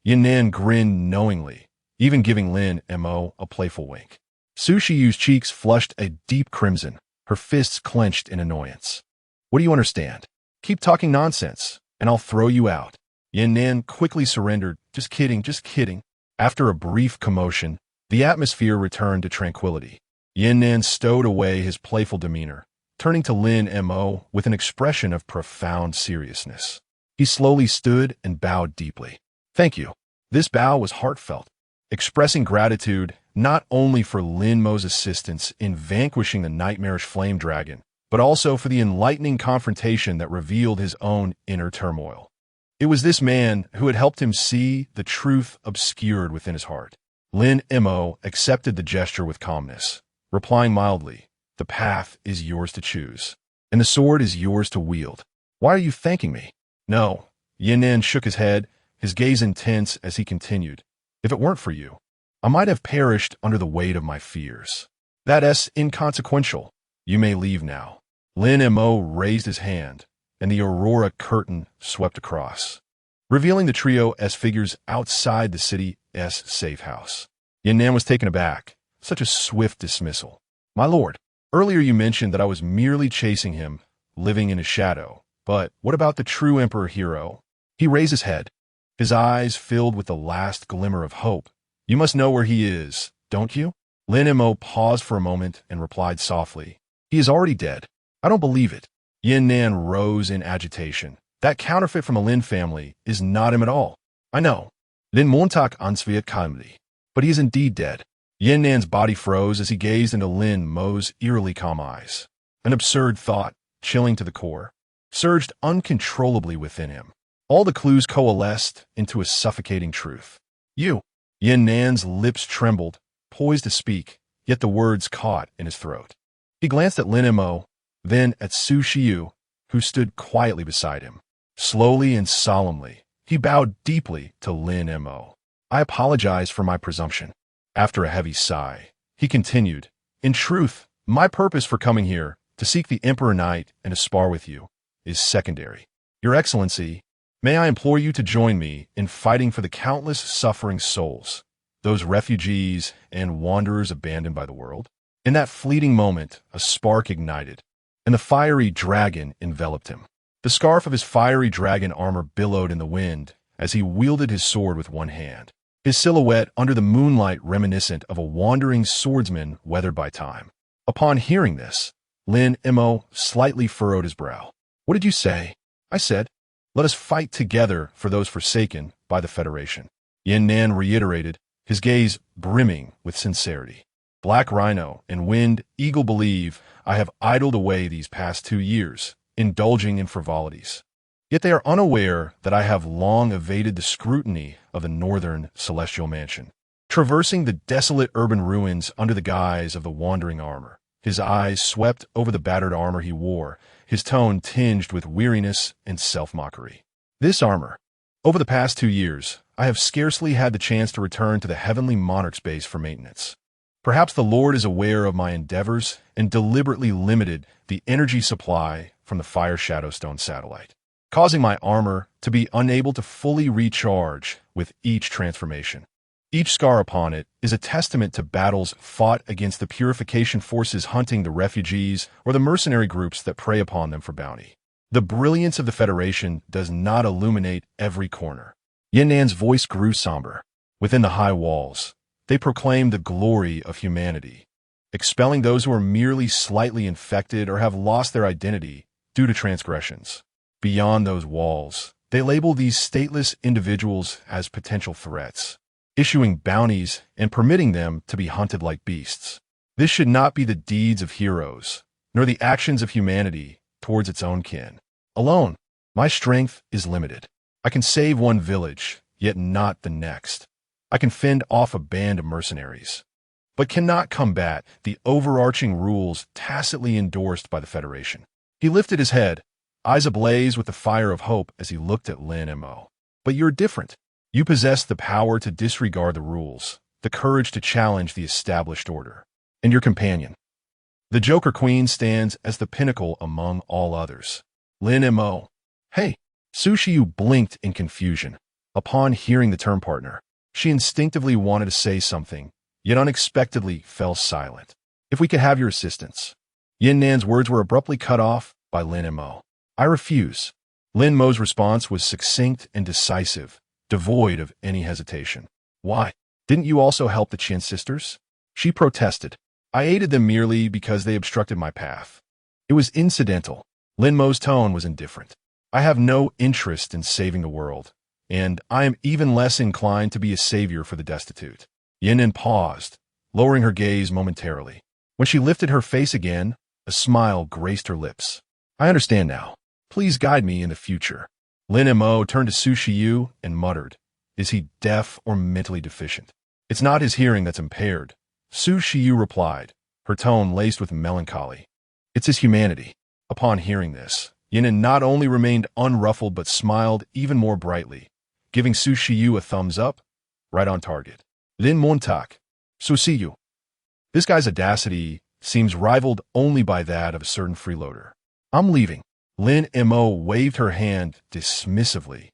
Yin Nan grinned knowingly, even giving Lin Mo a playful wink. Sushiyu's cheeks flushed a deep crimson, her fists clenched in annoyance. What do you understand? Keep talking nonsense, and I'll throw you out. Yin Nan quickly surrendered. Just kidding. After a brief commotion, the atmosphere returned to tranquility. Yin Nan stowed away his playful demeanor, turning to Lin Mo with an expression of profound seriousness. He slowly stood and bowed deeply. Thank you. This bow was heartfelt, expressing gratitude not only for Lin Mo's assistance in vanquishing the nightmarish flame dragon, but also for the enlightening confrontation that revealed his own inner turmoil. It was this man who had helped him see the truth obscured within his heart. Lin Mo accepted the gesture with calmness, replying mildly, "The path is yours to choose, and the sword is yours to wield. Why are you thanking me?" No. Yin Nan shook his head, his gaze intense as he continued. If it weren't for you, I might have perished under the weight of my fears. That's inconsequential. You may leave now. Lin Mo raised his hand, and the aurora curtain swept across, revealing the trio as figures outside the city's safe house. Yin Nan was taken aback. Such a swift dismissal. My lord, earlier you mentioned that I was merely chasing him, living in his shadow. But what about the true Emperor Hero? He raised his head, his eyes filled with the last glimmer of hope. You must know where he is, don't you? Lin Mo paused for a moment and replied softly. He is already dead. I don't believe it. Yin Nan rose in agitation. That counterfeit from a Lin family is not him at all. I know. Lin Montak ansviet Kamli. But he is indeed dead. Yin Nan's body froze as he gazed into Lin Mo's eerily calm eyes. An absurd thought, chilling to the core, surged uncontrollably within him. All the clues coalesced into a suffocating truth. You. Yin Nan's lips trembled, poised to speak, yet the words caught in his throat. He glanced at Lin Mo, then at Su Shiyu, who stood quietly beside him. Slowly and solemnly, he bowed deeply to Lin Mo. I apologize for my presumption. After a heavy sigh, he continued, in truth, my purpose for coming here, to seek the Emperor Knight and to spar with you, is secondary. Your Excellency, may I implore you to join me in fighting for the countless suffering souls, those refugees and wanderers abandoned by the world? In that fleeting moment, a spark ignited, and the fiery dragon enveloped him. The scarf of his fiery dragon armor billowed in the wind as he wielded his sword with one hand, his silhouette under the moonlight reminiscent of a wandering swordsman weathered by time. Upon hearing this, Lin Mo slightly furrowed his brow. What did you say? I said, let us fight together for those forsaken by the Federation. Yin Nan reiterated, his gaze brimming with sincerity. Black Rhino and Wind Eagle believe I have idled away these past 2 years, indulging in frivolities. Yet they are unaware that I have long evaded the scrutiny of the northern celestial mansion. Traversing the desolate urban ruins under the guise of the wandering armor, his eyes swept over the battered armor he wore, his tone tinged with weariness and self-mockery. This armor. Over the past 2 years, I have scarcely had the chance to return to the Heavenly Monarch's base for maintenance. Perhaps the Lord is aware of my endeavors and deliberately limited the energy supply from the Fire Shadowstone satellite, causing my armor to be unable to fully recharge with each transformation. Each scar upon it is a testament to battles fought against the purification forces hunting the refugees or the mercenary groups that prey upon them for bounty. The brilliance of the Federation does not illuminate every corner. Yin Nan's voice grew somber. Within the high walls, they proclaim the glory of humanity, expelling those who are merely slightly infected or have lost their identity due to transgressions. Beyond those walls, they label these stateless individuals as potential threats, issuing bounties and permitting them to be hunted like beasts. This should not be the deeds of heroes, nor the actions of humanity towards its own kin. Alone, my strength is limited. I can save one village, yet not the next. I can fend off a band of mercenaries, but cannot combat the overarching rules tacitly endorsed by the Federation. He lifted his head, eyes ablaze with the fire of hope as he looked at Lin Mo. But you're different. You possess the power to disregard the rules, the courage to challenge the established order. And your companion. The Joker Queen stands as the pinnacle among all others. Lin Mo. Hey, Su Shiyu blinked in confusion. Upon hearing the term partner, she instinctively wanted to say something, yet unexpectedly fell silent. If we could have your assistance. Yin Nan's words were abruptly cut off by Lin Mo. I refuse. Lin Mo's response was succinct and decisive, devoid of any hesitation. Why? Didn't you also help the Chin sisters? She protested. I aided them merely because they obstructed my path. It was incidental. Lin Mo's tone was indifferent. I have no interest in saving the world, and I am even less inclined to be a savior for the destitute. Yin Nan paused, lowering her gaze momentarily. When she lifted her face again, a smile graced her lips. I understand now. Please guide me in the future. Lin Mo turned to Su Shiyu and muttered, is he deaf or mentally deficient? It's not his hearing that's impaired. Su Shiyu replied, her tone laced with melancholy. It's his humanity. Upon hearing this, Yin Nan not only remained unruffled but smiled even more brightly, giving Su Shiyu a thumbs up, right on target. Lin Montak, Su Shiyu. This guy's audacity seems rivaled only by that of a certain freeloader. I'm leaving. Lin Mo waved her hand dismissively,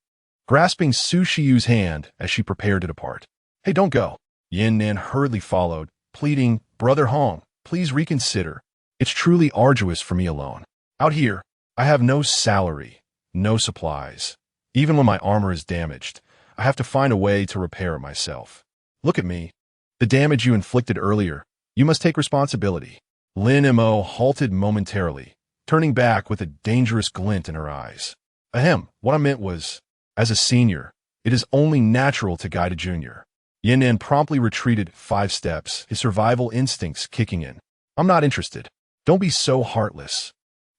grasping Su Shiyu's hand as she prepared to depart. Hey, don't go. Yin Nan hurriedly followed, pleading, Brother Hong, please reconsider. It's truly arduous for me alone. Out here, I have no salary, no supplies. Even when my armor is damaged, I have to find a way to repair it myself. Look at me. The damage you inflicted earlier. You must take responsibility. Lin Mo halted momentarily, turning back with a dangerous glint in her eyes. Ahem, what I meant was, as a senior, it is only natural to guide a junior. Yin Nan promptly retreated 5 steps, his survival instincts kicking in. I'm not interested. Don't be so heartless.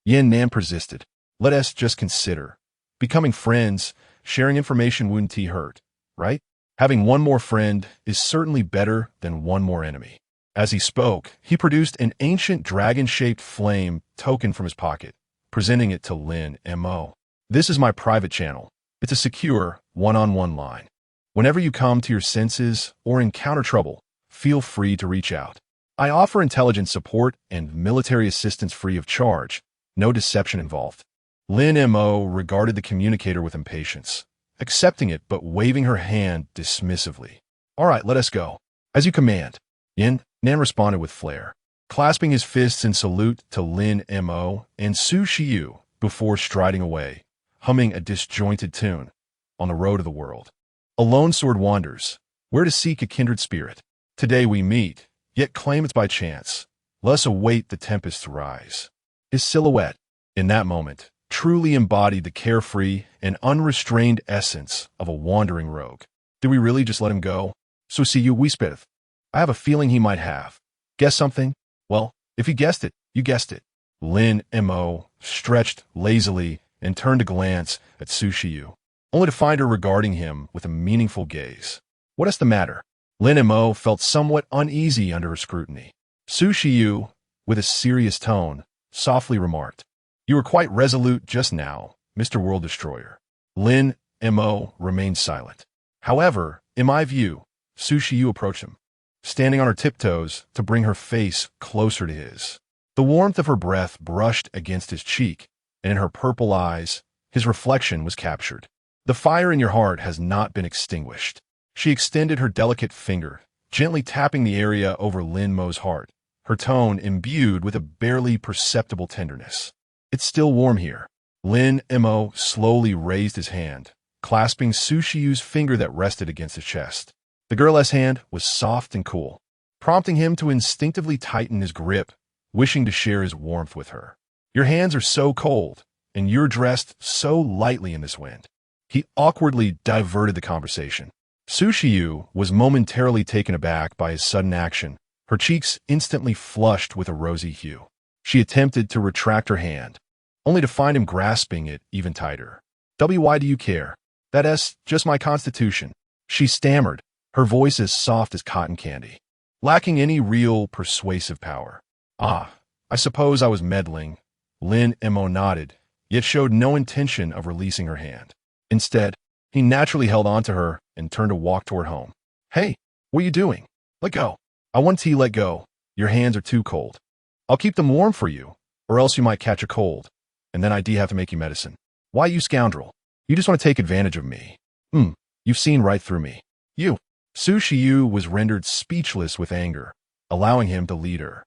Yin Nan persisted. Let us just consider. Becoming friends, sharing information wouldn't hurt, right? Having one more friend is certainly better than one more enemy. As he spoke, he produced an ancient dragon-shaped flame token from his pocket, presenting it to Lin Mo. This is my private channel. It's a secure, one-on-one line. Whenever you come to your senses or encounter trouble, feel free to reach out. I offer intelligence support and military assistance free of charge, no deception involved. Lin Mo regarded the communicator with impatience, accepting it but waving her hand dismissively. All right, let us go. As you command. Yin Nan responded with flair, clasping his fists in salute to Lin Mo and Su Shiyu before striding away, humming a disjointed tune, on the road of the world. A lone sword wanders, where to seek a kindred spirit. Today we meet, yet claim it's by chance. Let us await the tempest to rise. His silhouette, in that moment, truly embodied the carefree and unrestrained essence of a wandering rogue. Did we really just let him go? So see you whispereth. I have a feeling he might have. Guess something? Well, if you guessed it, you guessed it. Lin Mo stretched lazily and turned to glance at Su Shiyu, only to find her regarding him with a meaningful gaze. What is the matter? Lin Mo felt somewhat uneasy under her scrutiny. Su Shiyu, with a serious tone, softly remarked, You were quite resolute just now, Mr. World Destroyer. Lin Mo remained silent. However, in my view, Su Shiyu approached him, standing on her tiptoes to bring her face closer to his. The warmth of her breath brushed against his cheek, and in her purple eyes, his reflection was captured. The fire in your heart has not been extinguished. She extended her delicate finger, gently tapping the area over Lin Mo's heart, her tone imbued with a barely perceptible tenderness. It's still warm here. Lin Mo slowly raised his hand, clasping Su Shiyu's finger that rested against his chest. The girl's hand was soft and cool, prompting him to instinctively tighten his grip, wishing to share his warmth with her. Your hands are so cold, and you're dressed so lightly in this wind. He awkwardly diverted the conversation. Su Shiyu was momentarily taken aback by his sudden action, her cheeks instantly flushed with a rosy hue. She attempted to retract her hand, only to find him grasping it even tighter. Why do you care? That's just my constitution. She stammered, her voice as soft as cotton candy, lacking any real persuasive power. Ah, I suppose I was meddling. Lin Mo nodded, yet showed no intention of releasing her hand. Instead, he naturally held onto her and turned to walk toward home. Hey, what are you doing? Let go. I want tea, let go. Your hands are too cold. I'll keep them warm for you, or else you might catch a cold, and then I'd have to make you medicine. Why, you scoundrel? You just want to take advantage of me. You've seen right through me. You. Su Shiyu was rendered speechless with anger, allowing him to lead her.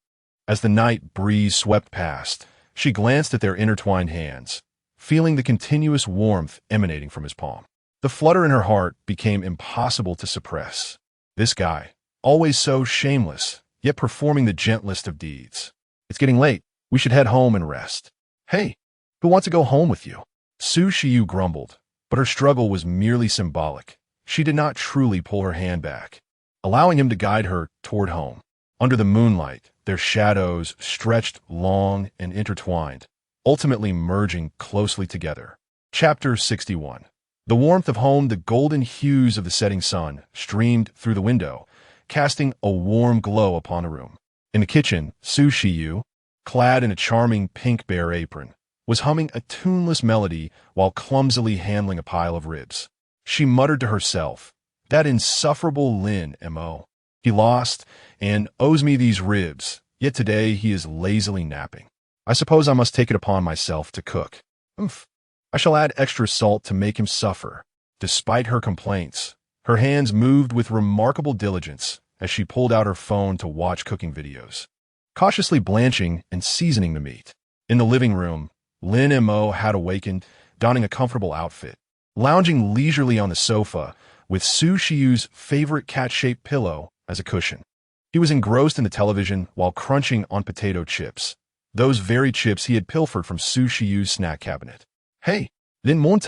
As the night breeze swept past, she glanced at their intertwined hands, feeling the continuous warmth emanating from his palm. The flutter in her heart became impossible to suppress. This guy, always so shameless, yet performing the gentlest of deeds. It's getting late. We should head home and rest. Hey, who wants to go home with you? Su Shiyu grumbled, but her struggle was merely symbolic. She did not truly pull her hand back, allowing him to guide her toward home. Under the moonlight, their shadows stretched long and intertwined, ultimately merging closely together. Chapter 61. The warmth of home, the golden hues of the setting sun, streamed through the window, casting a warm glow upon the room. In the kitchen, Su Shiyu, clad in a charming pink bear apron, was humming a tuneless melody while clumsily handling a pile of ribs. She muttered to herself, that insufferable Lin Mo. He lost and owes me these ribs, yet today he is lazily napping. I suppose I must take it upon myself to cook. I shall add extra salt to make him suffer. Despite her complaints, her hands moved with remarkable diligence as she pulled out her phone to watch cooking videos, cautiously blanching and seasoning the meat. In the living room, Lin Mo had awakened, donning a comfortable outfit. Lounging leisurely on the sofa, with Su Shiyu's favorite cat-shaped pillow as a cushion. He was engrossed in the television while crunching on potato chips, those very chips he had pilfered from Su Shiyu's snack cabinet. "Hey, Lin Mo."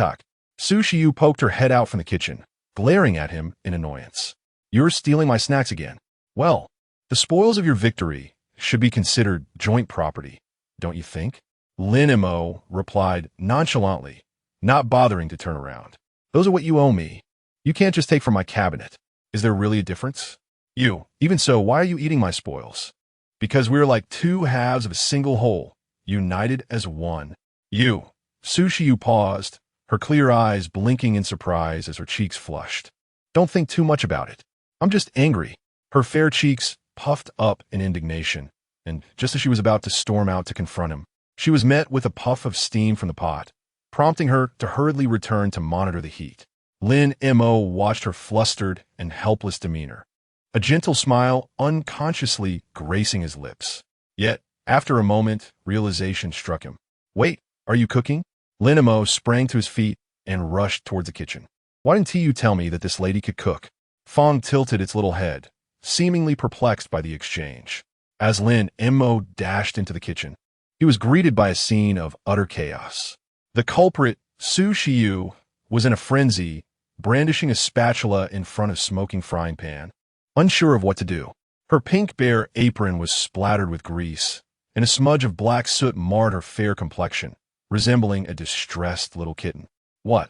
Su Shiyu poked her head out from the kitchen, glaring at him in annoyance. "You're stealing my snacks again." "Well, the spoils of your victory should be considered joint property, don't you think?" Lin Mo replied nonchalantly, not bothering to turn around. "Those are what you owe me. You can't just take from my cabinet. Is there really a difference?" Even so, why are you eating my spoils?" "Because we're like two halves of a single whole, united as one." Su Shiyu paused, her clear eyes blinking in surprise as her cheeks flushed. "Don't think too much about it. I'm just angry." Her fair cheeks puffed up in indignation, and just as she was about to storm out to confront him, she was met with a puff of steam from the pot, prompting her to hurriedly return to monitor the heat. Lin Mo watched her flustered and helpless demeanor, a gentle smile unconsciously gracing his lips. Yet, after a moment, realization struck him. "Wait, are you cooking?" Lin Mo sprang to his feet and rushed towards the kitchen. "Why didn't you tell me that this lady could cook?" Fong tilted its little head, seemingly perplexed by the exchange. As Lin Mo dashed into the kitchen, he was greeted by a scene of utter chaos. The culprit, Su Shiyu, was in a frenzy, brandishing a spatula in front of smoking frying pan, unsure of what to do. Her pink bare apron was splattered with grease, and a smudge of black soot marred her fair complexion, resembling a distressed little kitten. What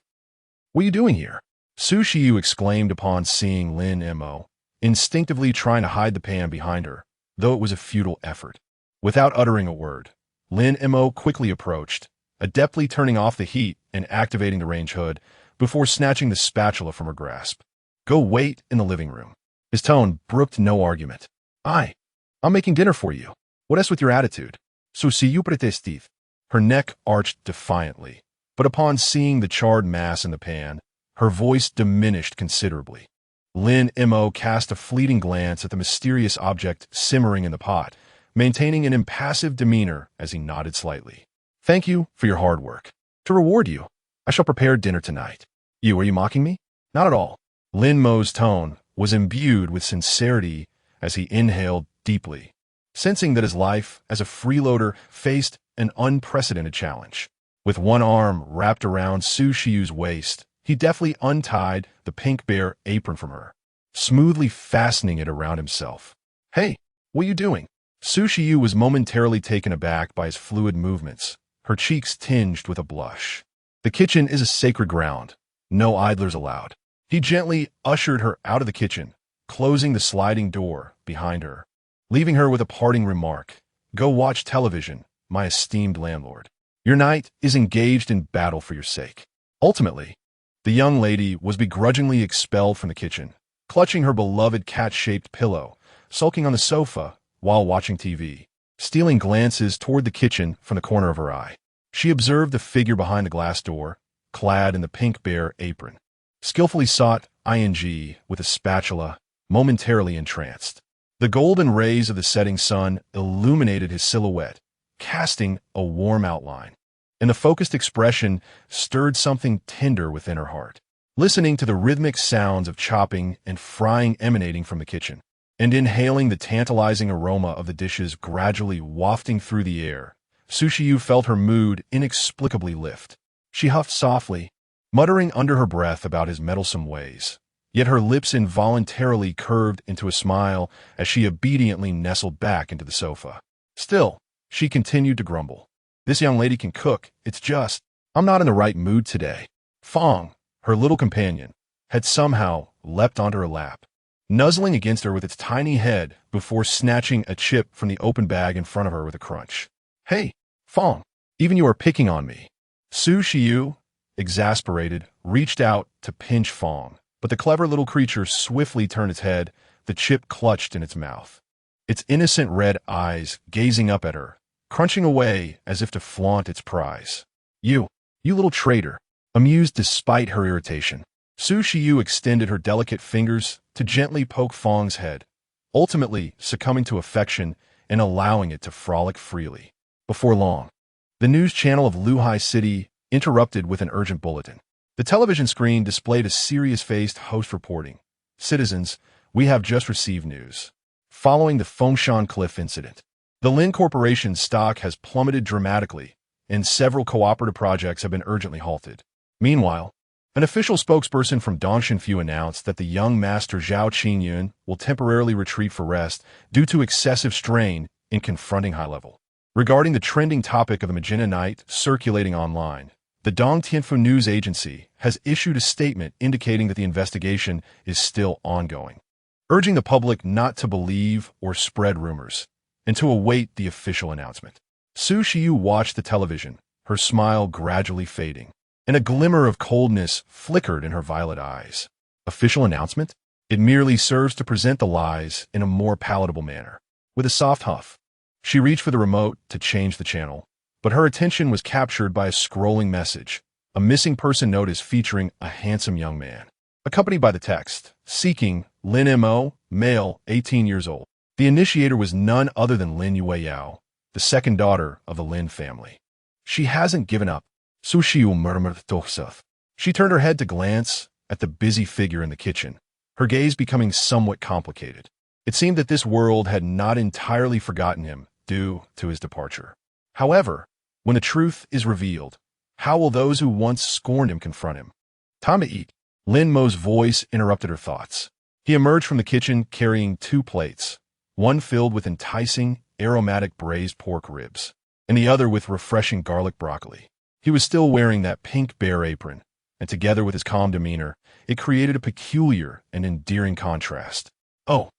are you doing here?" Su Shiyu exclaimed upon seeing Lin Mo, instinctively trying to hide the pan behind her, though it was a futile effort. Without uttering a word, Lin Mo quickly approached, adeptly turning off the heat and activating the range hood before snatching the spatula from her grasp. "Go wait in the living room." His tone brooked no argument. I'm making dinner for you. What else with your attitude?" "So si you pretestive." Her neck arched defiantly, but upon seeing the charred mass in the pan, her voice diminished considerably. Lin Mo cast a fleeting glance at the mysterious object simmering in the pot, maintaining an impassive demeanor as he nodded slightly. "Thank you for your hard work. To reward you, I shall prepare dinner tonight." Are you mocking me?" "Not at all." Lin Mo's tone was imbued with sincerity as he inhaled deeply, sensing that his life as a freeloader faced an unprecedented challenge. With one arm wrapped around Su Shiyu's waist, he deftly untied the pink bare apron from her, smoothly fastening it around himself. "Hey, what are you doing?" Su Shiyu was momentarily taken aback by his fluid movements, her cheeks tinged with a blush. "The kitchen is a sacred ground. No idlers allowed." He gently ushered her out of the kitchen, closing the sliding door behind her, leaving her with a parting remark. "Go watch television, my esteemed landlord. Your knight is engaged in battle for your sake." Ultimately, the young lady was begrudgingly expelled from the kitchen, clutching her beloved cat-shaped pillow, sulking on the sofa while watching TV. Stealing glances toward the kitchen from the corner of her eye, she observed the figure behind the glass door, clad in the pink bare apron. Skillfully sought ing with a spatula, momentarily entranced. The golden rays of the setting sun illuminated his silhouette, casting a warm outline, and the focused expression stirred something tender within her heart. Listening to the rhythmic sounds of chopping and frying emanating from the kitchen, and inhaling the tantalizing aroma of the dishes gradually wafting through the air, Su Shiyu felt her mood inexplicably lift. She huffed softly, muttering under her breath about his meddlesome ways, yet her lips involuntarily curved into a smile as she obediently nestled back into the sofa. Still, she continued to grumble. "This young lady can cook, it's just, I'm not in the right mood today." Fong, her little companion, had somehow leapt onto her lap, nuzzling against her with its tiny head before snatching a chip from the open bag in front of her with a crunch. "Hey, Fong, even you are picking on me." Su Shiyu, exasperated, reached out to pinch Fong, but the clever little creature swiftly turned its head, the chip clutched in its mouth, its innocent red eyes gazing up at her, crunching away as if to flaunt its prize. You little traitor," amused despite her irritation. Su Shiyu extended her delicate fingers to gently poke Fong's head, ultimately succumbing to affection and allowing it to frolic freely. Before long, the news channel of Luhai City interrupted with an urgent bulletin. The television screen displayed a serious-faced host reporting, "Citizens, we have just received news. Following the Fengshan Cliff incident, the Lin Corporation's stock has plummeted dramatically, and several cooperative projects have been urgently halted. Meanwhile, an official spokesperson from Dongshinfu announced that the young master Zhao Qingyun will temporarily retreat for rest due to excessive strain in confronting high-level." Regarding the trending topic of the Magenta Knight circulating online, the Dong Tianfu news agency has issued a statement indicating that the investigation is still ongoing, urging the public not to believe or spread rumors and to await the official announcement. Su Shiyu watched the television, her smile gradually fading, and a glimmer of coldness flickered in her violet eyes. Official announcement? It merely serves to present the lies in a more palatable manner. With a soft huff, she reached for the remote to change the channel, but her attention was captured by a scrolling message, a missing person notice featuring a handsome young man, accompanied by the text, "Seeking Lin Mo, male, 18 years old." The initiator was none other than Lin Yueyao, the second daughter of the Lin family. "She hasn't given up," Su Shiyu murmured to herself. She turned her head to glance at the busy figure in the kitchen, her gaze becoming somewhat complicated. It seemed that this world had not entirely forgotten him due to his departure. However, when the truth is revealed, how will those who once scorned him confront him? "Time to eat." Lin Mo's voice interrupted her thoughts. He emerged from the kitchen carrying 2 plates, one filled with enticing, aromatic braised pork ribs, and the other with refreshing garlic broccoli. He was still wearing that pink bear apron, and together with his calm demeanor, it created a peculiar and endearing contrast. "Oh,"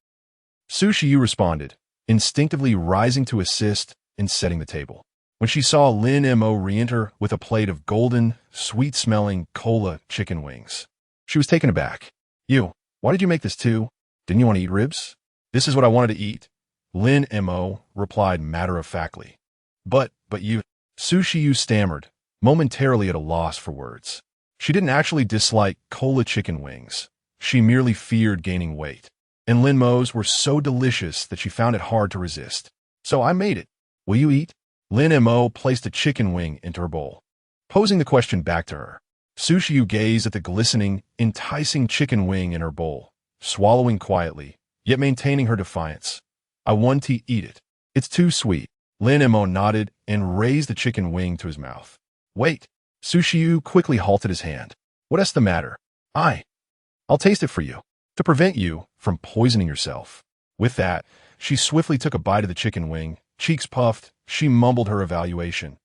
Su Shiyu responded, instinctively rising to assist in setting the table. When she saw Lin Mo re-enter with a plate of golden, sweet-smelling cola chicken wings, she was taken aback. Why did you make this too? Didn't you want to eat ribs?" "This is what I wanted to eat," Lin Mo replied matter-of-factly. But you," Su Shiyu stammered, momentarily at a loss for words. She didn't actually dislike cola chicken wings. She merely feared gaining weight. And Lin Mo's were so delicious that she found it hard to resist. "So I made it. Will you eat?" Lin Mo placed a chicken wing into her bowl, posing the question back to her. Su Shiyu gazed at the glistening, enticing chicken wing in her bowl, swallowing quietly, yet maintaining her defiance. "I want to eat it. It's too sweet." Lin Mo nodded and raised the chicken wing to his mouth. "Wait." Su Shiyu quickly halted his hand. "What's the matter?" I'll taste it for you, to prevent you from poisoning yourself." With that, she swiftly took a bite of the chicken wing. Cheeks puffed, she mumbled her evaluation.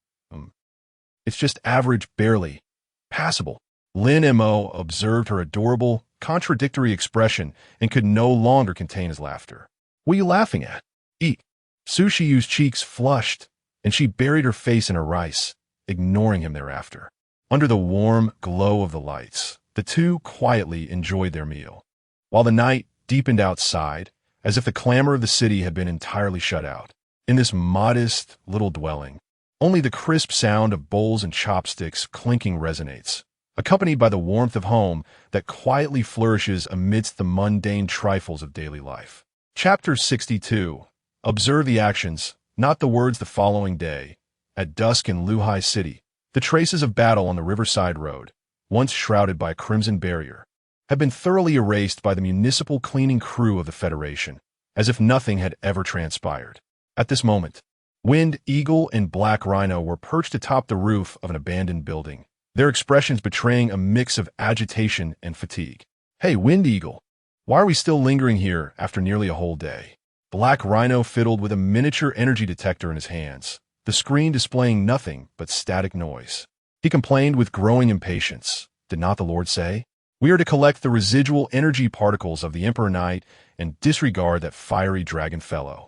It's just average, barely passable." Lin Mo observed her adorable, contradictory expression and could no longer contain his laughter. "What are you laughing at? Eat." Su Shiyu's cheeks flushed, and she buried her face in her rice, ignoring him thereafter. Under the warm glow of the lights, the two quietly enjoyed their meal, while the night deepened outside, as if the clamor of the city had been entirely shut out. In this modest little dwelling, only the crisp sound of bowls and chopsticks clinking resonates, accompanied by the warmth of home that quietly flourishes amidst the mundane trifles of daily life. Chapter 62. Observe the actions, not the words. The following day, at dusk in Luhai City, the traces of battle on the Riverside Road, once shrouded by a crimson barrier, have been thoroughly erased by the municipal cleaning crew of the Federation, as if nothing had ever transpired. At this moment, Wind Eagle and Black Rhino were perched atop the roof of an abandoned building, their expressions betraying a mix of agitation and fatigue. "Hey, Wind Eagle, why are we still lingering here after nearly a whole day?" Black Rhino fiddled with a miniature energy detector in his hands, the screen displaying nothing but static noise. He complained with growing impatience. "Did not the Lord say? We are to collect the residual energy particles of the Emperor Knight and disregard that fiery dragon fellow.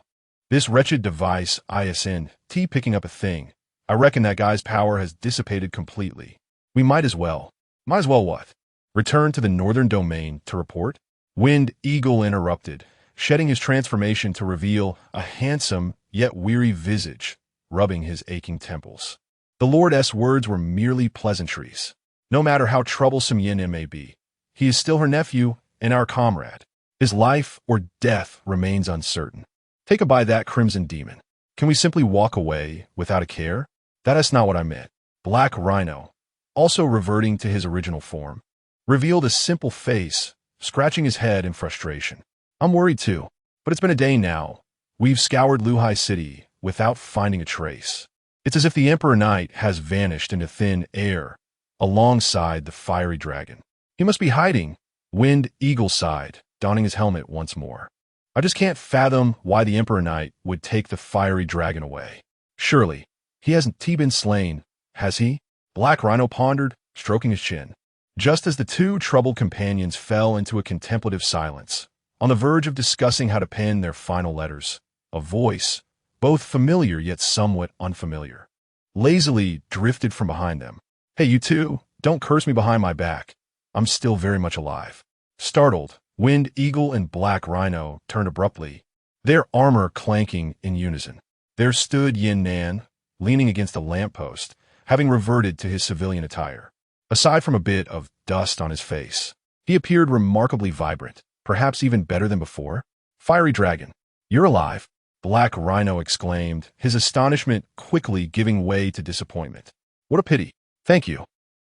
This wretched device, ISNT, picking up a thing. I reckon that guy's power has dissipated completely. We might as well." "Might as well what? Return to the northern domain to report?" Wind Eagle interrupted, shedding his transformation to reveal a handsome yet weary visage, rubbing his aching temples. The Lord's words were merely pleasantries. No matter how troublesome Yin may be, he is still her nephew and our comrade. His life or death remains uncertain. Take a by that crimson demon. Can we simply walk away without a care? That is not what I meant. Black Rhino, also reverting to his original form, revealed a simple face, scratching his head in frustration. I'm worried too, but it's been a day now. We've scoured Luhai City without finding a trace. It's as if the Emperor Knight has vanished into thin air, alongside the fiery dragon. He must be hiding, Wind Eagle sighed, donning his helmet once more. I just can't fathom why the Emperor Knight would take the fiery dragon away. Surely, he hasn't been slain, has he? Black Rhino pondered, stroking his chin. Just as the two troubled companions fell into a contemplative silence, on the verge of discussing how to pen their final letters, a voice, both familiar yet somewhat unfamiliar, lazily drifted from behind them. Hey, you two, don't curse me behind my back. I'm still very much alive. Startled, Wind Eagle and Black Rhino turned abruptly, their armor clanking in unison. There stood Yin Nan, leaning against a lamppost, having reverted to his civilian attire. Aside from a bit of dust on his face, he appeared remarkably vibrant, perhaps even better than before. Fiery Dragon, you're alive, Black Rhino exclaimed, his astonishment quickly giving way to disappointment. What a pity. Thank you.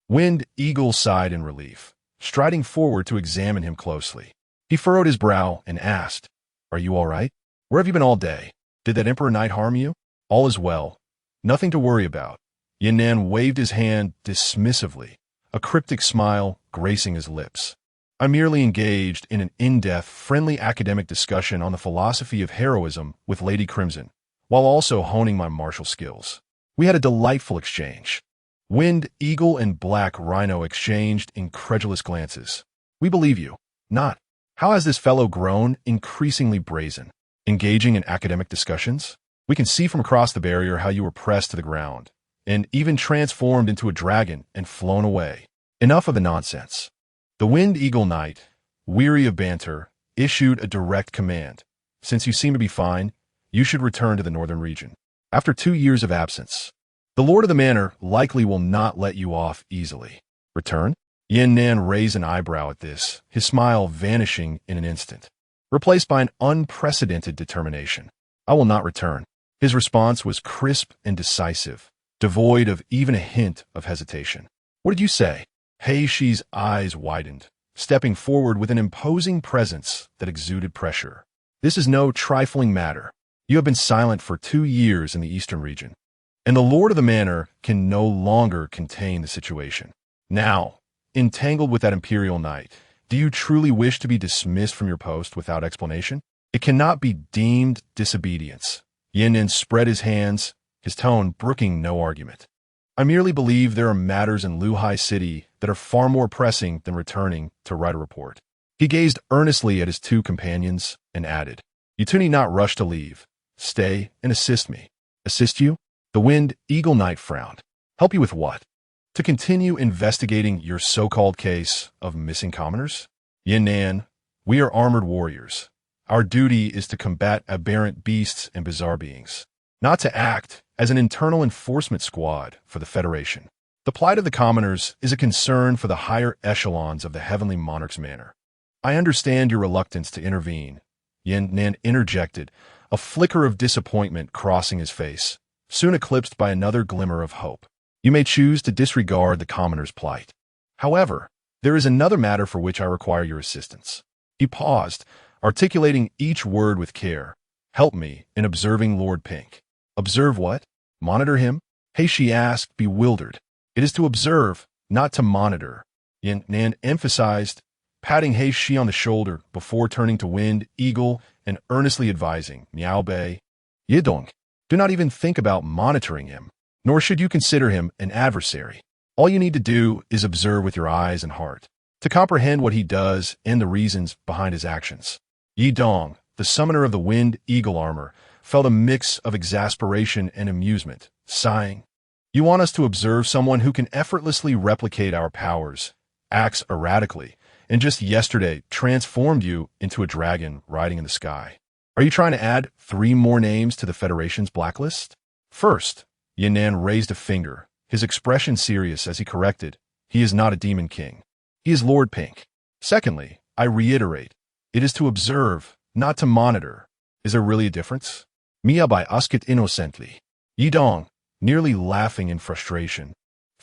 Wind Eagle sighed in relief, striding forward to examine him closely. He furrowed his brow and asked, Are you all right? Where have you been all day? Did that Emperor Knight harm you? All is well. Nothing to worry about. Yin Nan waved his hand dismissively, a cryptic smile gracing his lips. I merely engaged in an in-depth, friendly academic discussion on the philosophy of heroism with Lady Crimson, while also honing my martial skills. We had a delightful exchange. Wind Eagle and Black Rhino exchanged incredulous glances. We believe you. Not. How has this fellow grown increasingly brazen? Engaging in academic discussions? We can see from across the barrier how you were pressed to the ground, and even transformed into a dragon and flown away. Enough of the nonsense. The Wind Eagle Knight, weary of banter, issued a direct command. Since you seem to be fine, you should return to the northern region. After 2 years of absence, the Lord of the Manor likely will not let you off easily. Return? Yin Nan raised an eyebrow at this, his smile vanishing in an instant, replaced by an unprecedented determination. I will not return. His response was crisp and decisive, devoid of even a hint of hesitation. What did you say? Heishi's eyes widened, stepping forward with an imposing presence that exuded pressure. This is no trifling matter. You have been silent for 2 years in the eastern region, and the Lord of the Manor can no longer contain the situation. Now, entangled with that Imperial Knight, do you truly wish to be dismissed from your post without explanation? It cannot be deemed disobedience. Yin Nin spread his hands, his tone brooking no argument. I merely believe there are matters in Luhai City that are far more pressing than returning to write a report. He gazed earnestly at his two companions and added, You two need not rush to leave. Stay and assist me. Assist you? The Wind Eagle Knight frowned. Help you with what? To continue investigating your so-called case of missing commoners? Yin Nan, we are armored warriors. Our duty is to combat aberrant beasts and bizarre beings, not to act as an internal enforcement squad for the Federation. The plight of the commoners is a concern for the higher echelons of the Heavenly Monarch's Manor. I understand your reluctance to intervene, Yin Nan interjected, a flicker of disappointment crossing his face, soon eclipsed by another glimmer of hope. You may choose to disregard the commoners' plight. However, there is another matter for which I require your assistance. He paused, articulating each word with care. Help me in observing Lord Pink. Observe what? Monitor him? Heishi asked, bewildered. It is to observe, not to monitor, Yin Nan emphasized, patting Heishi on the shoulder before turning to Wind Eagle and earnestly advising, Miao Bei, Yidong, do not even think about monitoring him, nor should you consider him an adversary. All you need to do is observe with your eyes and heart, to comprehend what he does and the reasons behind his actions. Yidong, the summoner of the Wind Eagle armor, felt a mix of exasperation and amusement, sighing. You want us to observe someone who can effortlessly replicate our powers, acts erratically, and just yesterday transformed you into a dragon riding in the sky. Are you trying to add 3 more names to the Federation's blacklist? First, Yin Nan raised a finger, his expression serious as he corrected, he is not a demon king. He is Lord Pink. Secondly, I reiterate, it is to observe, not to monitor. Is there really a difference? Mia by asked innocently. Yidong, nearly laughing in frustration.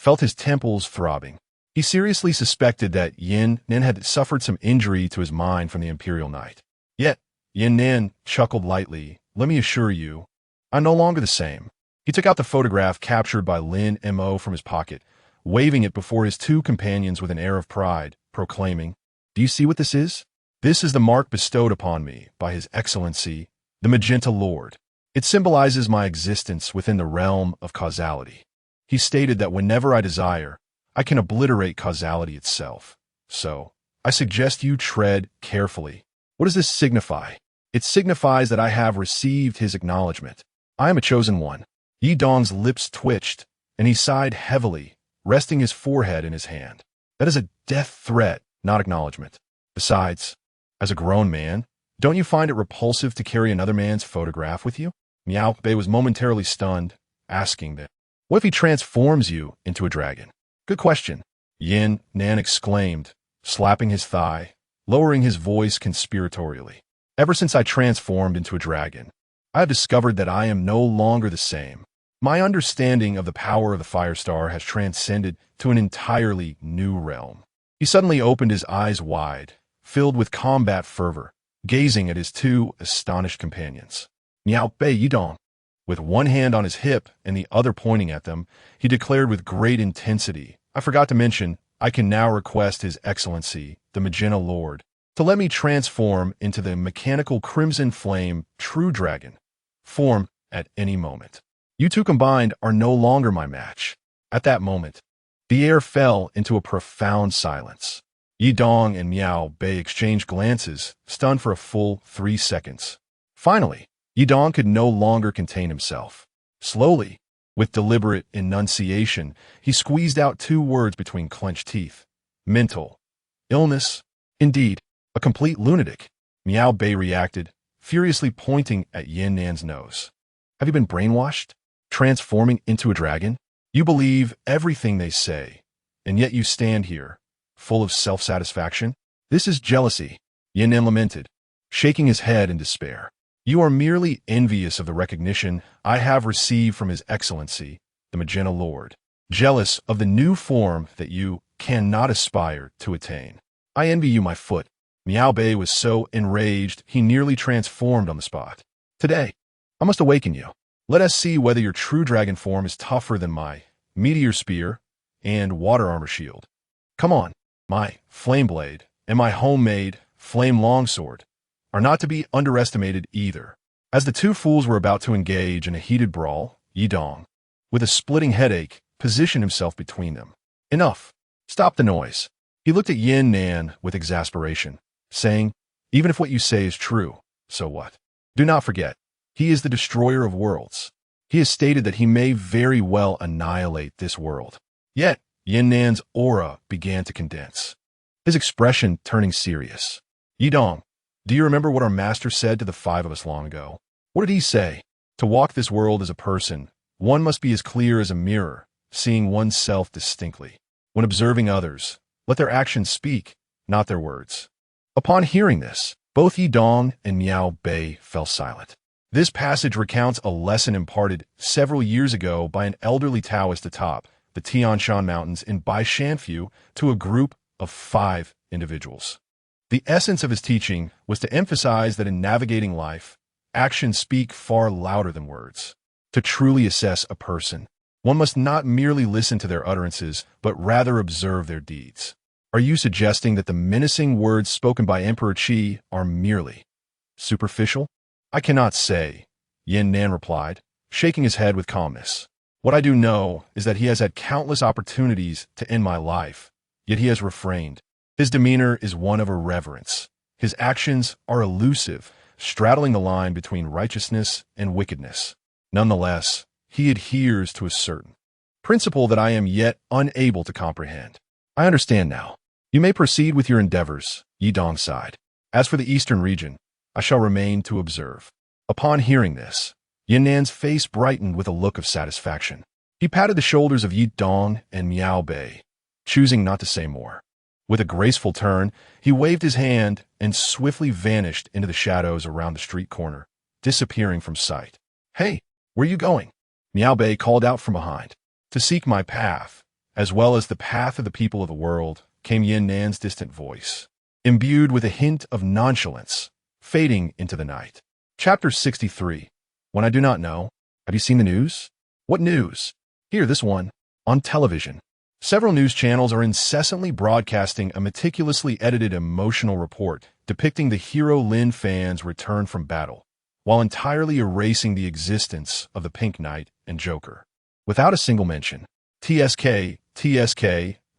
felt his temples throbbing. He seriously suspected that Yin Nan had suffered some injury to his mind from the Imperial Night. Yet, Yin Nan chuckled lightly. Let me assure you, I'm no longer the same. He took out the photograph captured by Lin Mo from his pocket, waving it before his two companions with an air of pride, proclaiming, Do you see what this is? This is the mark bestowed upon me by His Excellency, the Magenta Lord. It symbolizes my existence within the realm of causality. He stated that whenever I desire, I can obliterate causality itself. So, I suggest you tread carefully. What does this signify? It signifies that I have received his acknowledgement. I am a chosen one. Yi Dong's lips twitched, and he sighed heavily, resting his forehead in his hand. That is a death threat, not acknowledgement. Besides, as a grown man, don't you find it repulsive to carry another man's photograph with you? Miao Bei was momentarily stunned, asking that. What if he transforms you into a dragon? Good question. Yin Nan exclaimed, slapping his thigh, lowering his voice conspiratorially. Ever since I transformed into a dragon, I have discovered that I am no longer the same. My understanding of the power of the Firestar has transcended to an entirely new realm. He suddenly opened his eyes wide, filled with combat fervor, gazing at his two astonished companions. Miao Bei Yidong. With one hand on his hip and the other pointing at them, he declared with great intensity, I forgot to mention, I can now request His Excellency, the Magenta Lord, to let me transform into the mechanical Crimson Flame True Dragon form at any moment. You two combined are no longer my match. At that moment, the air fell into a profound silence. Yi Dong and Miao Bei exchanged glances, stunned for a full 3 seconds. Finally, Yi Dong could no longer contain himself. Slowly, with deliberate enunciation, he squeezed out 2 words between clenched teeth. Mental illness. Indeed, a complete lunatic. Miao Bei reacted, furiously pointing at Yin Nan's nose. Have you been brainwashed? Transforming into a dragon? You believe everything they say, and yet you stand here, full of self-satisfaction? This is jealousy, Yin Nan lamented, shaking his head in despair. You are merely envious of the recognition I have received from His Excellency, the Magenta Lord, jealous of the new form that you cannot aspire to attain. I envy you, my foot. Miao Bei was so enraged he nearly transformed on the spot. Today, I must awaken you. Let us see whether your true dragon form is tougher than my meteor spear and water armor shield. Come on, my flame blade and my homemade flame longsword are not to be underestimated either. As the two fools were about to engage in a heated brawl, Yi Dong, with a splitting headache, positioned himself between them. Enough. Stop the noise. He looked at Yin Nan with exasperation, saying, Even if what you say is true, so what? Do not forget, he is the destroyer of worlds. He has stated that he may very well annihilate this world. Yet, Yin Nan's aura began to condense, his expression turning serious. Yi Dong, do you remember what our master said to the 5 of us long ago? What did he say? To walk this world as a person, one must be as clear as a mirror, seeing oneself distinctly. When observing others, let their actions speak, not their words. Upon hearing this, both Yi Dong and Miao Bei fell silent. This passage recounts a lesson imparted several years ago by an elderly Taoist atop the Tian Shan Mountains in Baishanfu to a group of 5 individuals. The essence of his teaching was to emphasize that in navigating life, actions speak far louder than words. To truly assess a person, one must not merely listen to their utterances, but rather observe their deeds. Are you suggesting that the menacing words spoken by Emperor Qi are merely superficial? I cannot say, Yin Nan replied, shaking his head with calmness. What I do know is that he has had countless opportunities to end my life, yet he has refrained. His demeanor is one of irreverence. His actions are elusive, straddling the line between righteousness and wickedness. Nonetheless, he adheres to a certain principle that I am yet unable to comprehend. I understand now. You may proceed with your endeavors, Yi Dong sighed. As for the eastern region, I shall remain to observe. Upon hearing this, Yin Nan's face brightened with a look of satisfaction. He patted the shoulders of Yi Dong and Miao Bei, choosing not to say more. With a graceful turn, he waved his hand and swiftly vanished into the shadows around the street corner, disappearing from sight. Hey, where are you going? Miao Bei called out from behind. To seek my path, as well as the path of the people of the world, came Yin Nan's distant voice, imbued with a hint of nonchalance, fading into the night. Chapter 63. When I do not know. Have you seen the news? What news? Here, this one. On television. Several news channels are incessantly broadcasting a meticulously edited emotional report depicting the hero Lin fans' return from battle, while entirely erasing the existence of the Pink Knight and Joker. Without a single mention. TSK,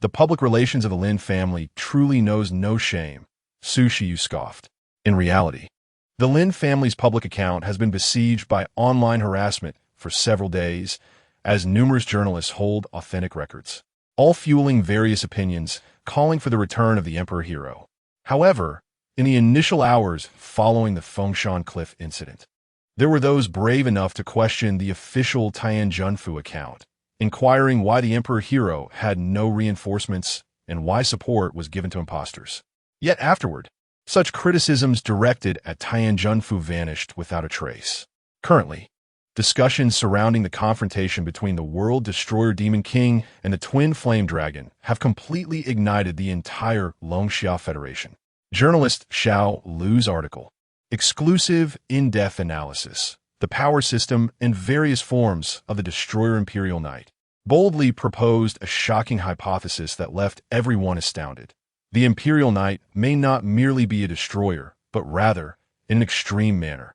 the public relations of the Lin family truly knows no shame. Sushi, you scoffed. In reality, the Lin family's public account has been besieged by online harassment for several days, as numerous journalists hold authentic records, all fueling various opinions, calling for the return of the Emperor Hero. However, in the initial hours following the Fengshan Cliff incident, there were those brave enough to question the official Tianjunfu account, inquiring why the Emperor Hero had no reinforcements and why support was given to imposters. Yet afterward, such criticisms directed at Tianjunfu vanished without a trace. Currently, discussions surrounding the confrontation between the World Destroyer Demon King and the Twin Flame Dragon have completely ignited the entire Longxia Federation. Journalist Xiao Lu's article, exclusive in-depth analysis, the power system and various forms of the Destroyer Imperial Knight, boldly proposed a shocking hypothesis that left everyone astounded. The Imperial Knight may not merely be a destroyer, but rather, in an extreme manner,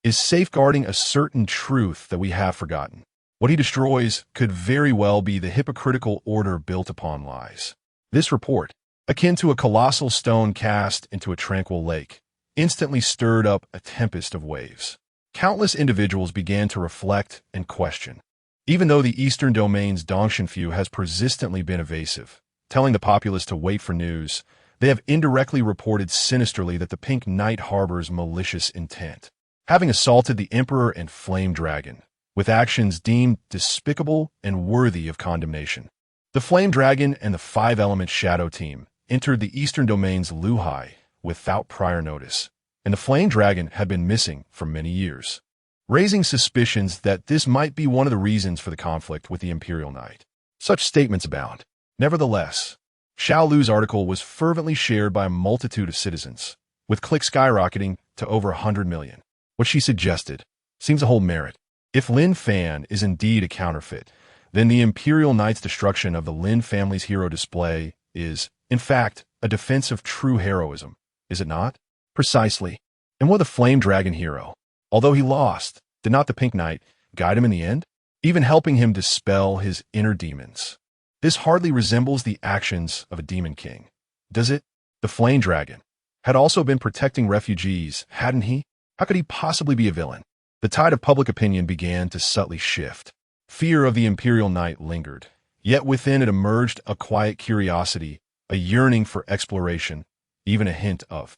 is safeguarding a certain truth that we have forgotten. What he destroys could very well be the hypocritical order built upon lies. This report, akin to a colossal stone cast into a tranquil lake, instantly stirred up a tempest of waves. Countless individuals began to reflect and question. Even though the Eastern Domain's Dongshinfu has persistently been evasive, telling the populace to wait for news, they have indirectly reported sinisterly that the Pink Knight harbors malicious intent, having assaulted the Emperor and Flame Dragon, with actions deemed despicable and worthy of condemnation. The Flame Dragon and the Five-Element Shadow Team entered the Eastern Domain's Luhai without prior notice, and the Flame Dragon had been missing for many years, raising suspicions that this might be one of the reasons for the conflict with the Imperial Knight. Such statements abound. Nevertheless, Xiao Lu's article was fervently shared by a multitude of citizens, with clicks skyrocketing to over 100 million. What she suggested seems to hold merit. If Lin Fan is indeed a counterfeit, then the Imperial Knight's destruction of the Lin family's hero display is, in fact, a defense of true heroism, is it not? Precisely. And what the Flame Dragon hero, although he lost, did not the Pink Knight guide him in the end, even helping him dispel his inner demons? This hardly resembles the actions of a demon king, does it? The Flame Dragon had also been protecting refugees, hadn't he? How could he possibly be a villain? The tide of public opinion began to subtly shift. Fear of the Imperial Knight lingered, yet within it emerged a quiet curiosity, a yearning for exploration, even a hint of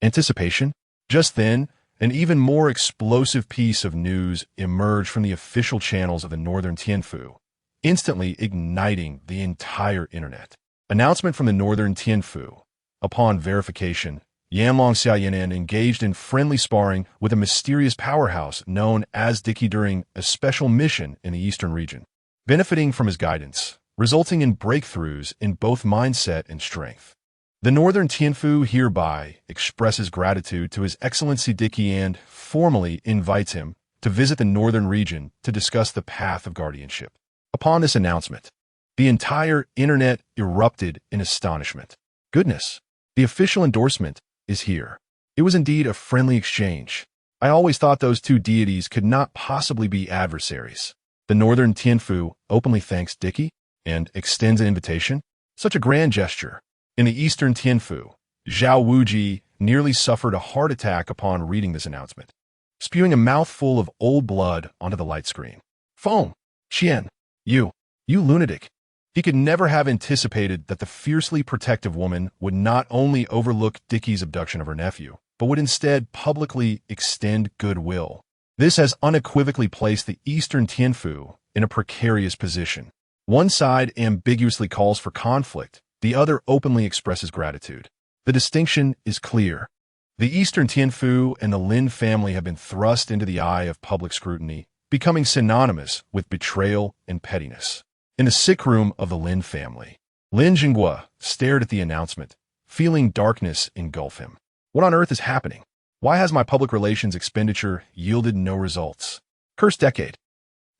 anticipation. Just then, an even more explosive piece of news emerged from the official channels of the Northern Tianfu, instantly igniting the entire internet. Announcement from the Northern Tianfu. Upon verification, Yanlong Xiaoyanan engaged in friendly sparring with a mysterious powerhouse known as Dicky during a special mission in the eastern region, benefiting from his guidance, resulting in breakthroughs in both mindset and strength. The Northern Tianfu hereby expresses gratitude to His Excellency Dicky and formally invites him to visit the northern region to discuss the path of guardianship. Upon this announcement, the entire internet erupted in astonishment. Goodness, the official endorsement is here. It was indeed a friendly exchange. I always thought those two deities could not possibly be adversaries. The Northern Tianfu openly thanks Dicky and extends an invitation. Such a grand gesture. In the Eastern Tianfu, Zhao Wuji nearly suffered a heart attack upon reading this announcement, spewing a mouthful of old blood onto the light screen. Foam! Qian! You lunatic! He could never have anticipated that the fiercely protective woman would not only overlook Dicky's abduction of her nephew, but would instead publicly extend goodwill. This has unequivocally placed the Eastern Tianfu in a precarious position. One side ambiguously calls for conflict, the other openly expresses gratitude. The distinction is clear. The Eastern Tianfu and the Lin family have been thrust into the eye of public scrutiny, becoming synonymous with betrayal and pettiness. In the sick room of the Lin family, Lin Jinghua stared at the announcement, feeling darkness engulf him. What on earth is happening? Why has my public relations expenditure yielded no results? Cursed decade.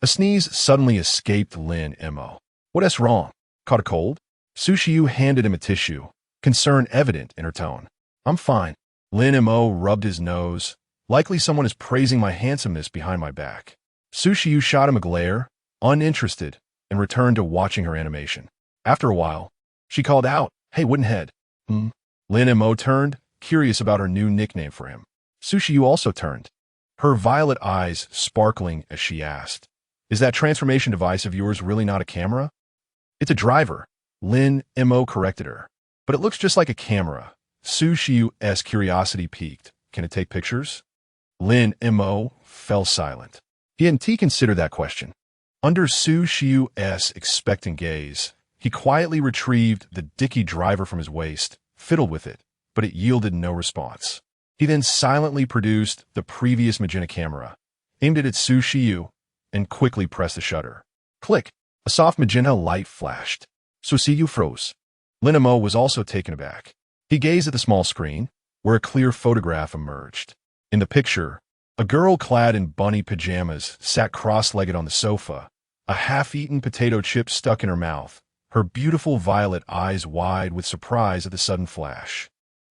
A sneeze suddenly escaped Lin Mo. What's wrong? Caught a cold? Su Xiu handed him a tissue, concern evident in her tone. I'm fine. Lin Mo rubbed his nose. Likely someone is praising my handsomeness behind my back. Su Xiu shot him a glare, uninterested, and returned to watching her animation. After a while, she called out, "Hey, woodenhead." Lin Mo turned, curious about her new nickname for him. Su Xiu also turned, her violet eyes sparkling as she asked, "Is that transformation device of yours really not a camera?" "It's a driver," Lin Mo corrected her. "But it looks just like a camera." Su Xiu's curiosity piqued. "Can it take pictures?" Lin Mo fell silent. He hadn't considered that question. Under Su Xiu's expectant gaze, he quietly retrieved the dicky driver from his waist, fiddled with it, but it yielded no response. He then silently produced the previous magenta camera, aimed it at Su Xiu, and quickly pressed the shutter. Click! A soft magenta light flashed. Su Xiu froze. Lin Mo was also taken aback. He gazed at the small screen, where a clear photograph emerged. In the picture, a girl clad in bunny pajamas sat cross-legged on the sofa, a half-eaten potato chip stuck in her mouth, her beautiful violet eyes wide with surprise at the sudden flash.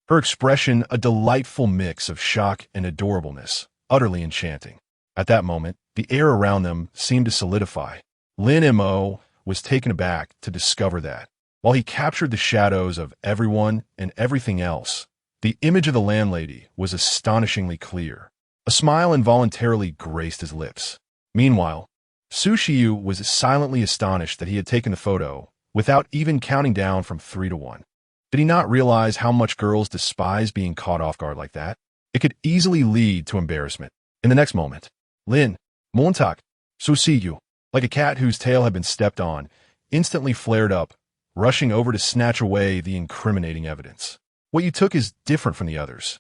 Her expression a delightful mix of shock and adorableness, utterly enchanting. At that moment, the air around them seemed to solidify. Lin Mo was taken aback to discover that, while he captured the shadows of everyone and everything else, the image of the landlady was astonishingly clear. A smile involuntarily graced his lips. Meanwhile, Su Xiu was silently astonished that he had taken the photo, without even counting down from 3 to 1. Did he not realize how much girls despise being caught off guard like that? It could easily lead to embarrassment. In the next moment, Lin, Montauk, Su Xiu, like a cat whose tail had been stepped on, instantly flared up, rushing over to snatch away the incriminating evidence. What you took is different from the others.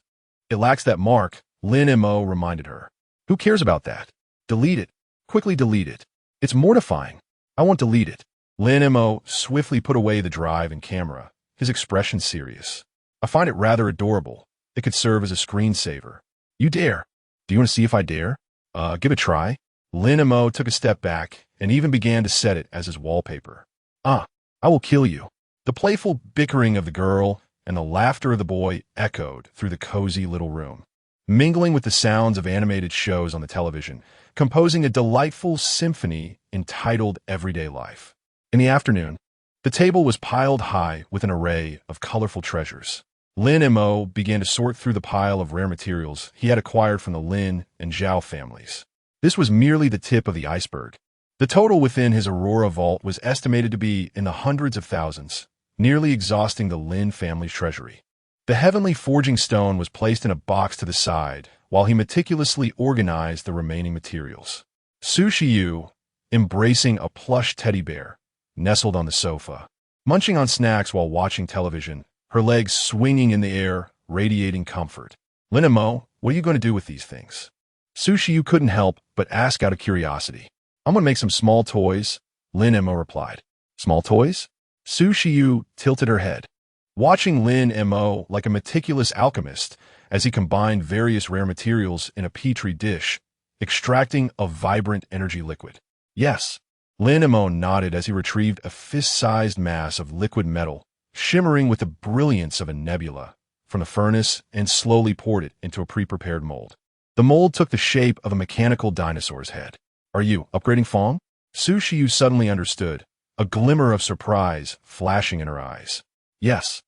It lacks that mark, Lin Mo reminded her. Who cares about that? Delete it. Quickly delete it. It's mortifying. I won't delete it. Lin Mo swiftly put away the drive and camera, his expression serious. I find it rather adorable. It could serve as a screensaver. You dare? Do you want to see if I dare? Give it a try. Lin Mo took a step back and even began to set it as his wallpaper. I will kill you. The playful bickering of the girl and the laughter of the boy echoed through the cozy little room, mingling with the sounds of animated shows on the television, composing a delightful symphony entitled Everyday Life. In the afternoon, the table was piled high with an array of colorful treasures. Lin Mo began to sort through the pile of rare materials he had acquired from the Lin and Zhao families. This was merely the tip of the iceberg. The total within his Aurora vault was estimated to be in the hundreds of thousands, nearly exhausting the Lin family's treasury. The heavenly forging stone was placed in a box to the side, while he meticulously organized the remaining materials. Su Xiu, embracing a plush teddy bear, nestled on the sofa, munching on snacks while watching television, her legs swinging in the air, radiating comfort. Lin Mo, what are you going to do with these things? Su Xiu couldn't help but ask out of curiosity. I'm going to make some small toys, Lin Mo replied. Small toys? Su Xiu tilted her head, watching Lin Mo like a meticulous alchemist as he combined various rare materials in a petri dish, extracting a vibrant energy liquid. Yes. Lin Mo nodded as he retrieved a fist-sized mass of liquid metal, shimmering with the brilliance of a nebula, from the furnace and slowly poured it into a pre-prepared mold. The mold took the shape of a mechanical dinosaur's head. Are you upgrading Fong? Su Xiu suddenly understood, a glimmer of surprise flashing in her eyes. Yes.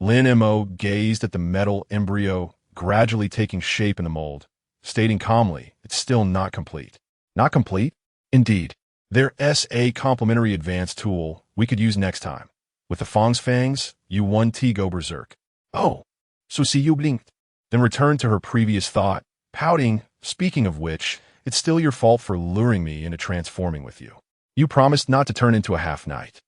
Lin Mo gazed at the metal embryo gradually taking shape in the mold, stating calmly, it's still not complete. Not complete? Indeed. There's a complementary advanced tool we could use next time. With the Fong's fangs, you 1T go berserk. Oh, Su Xiu blinked, then returned to her previous thought, pouting, speaking of which, it's still your fault for luring me into transforming with you. You promised not to turn into a half-knight.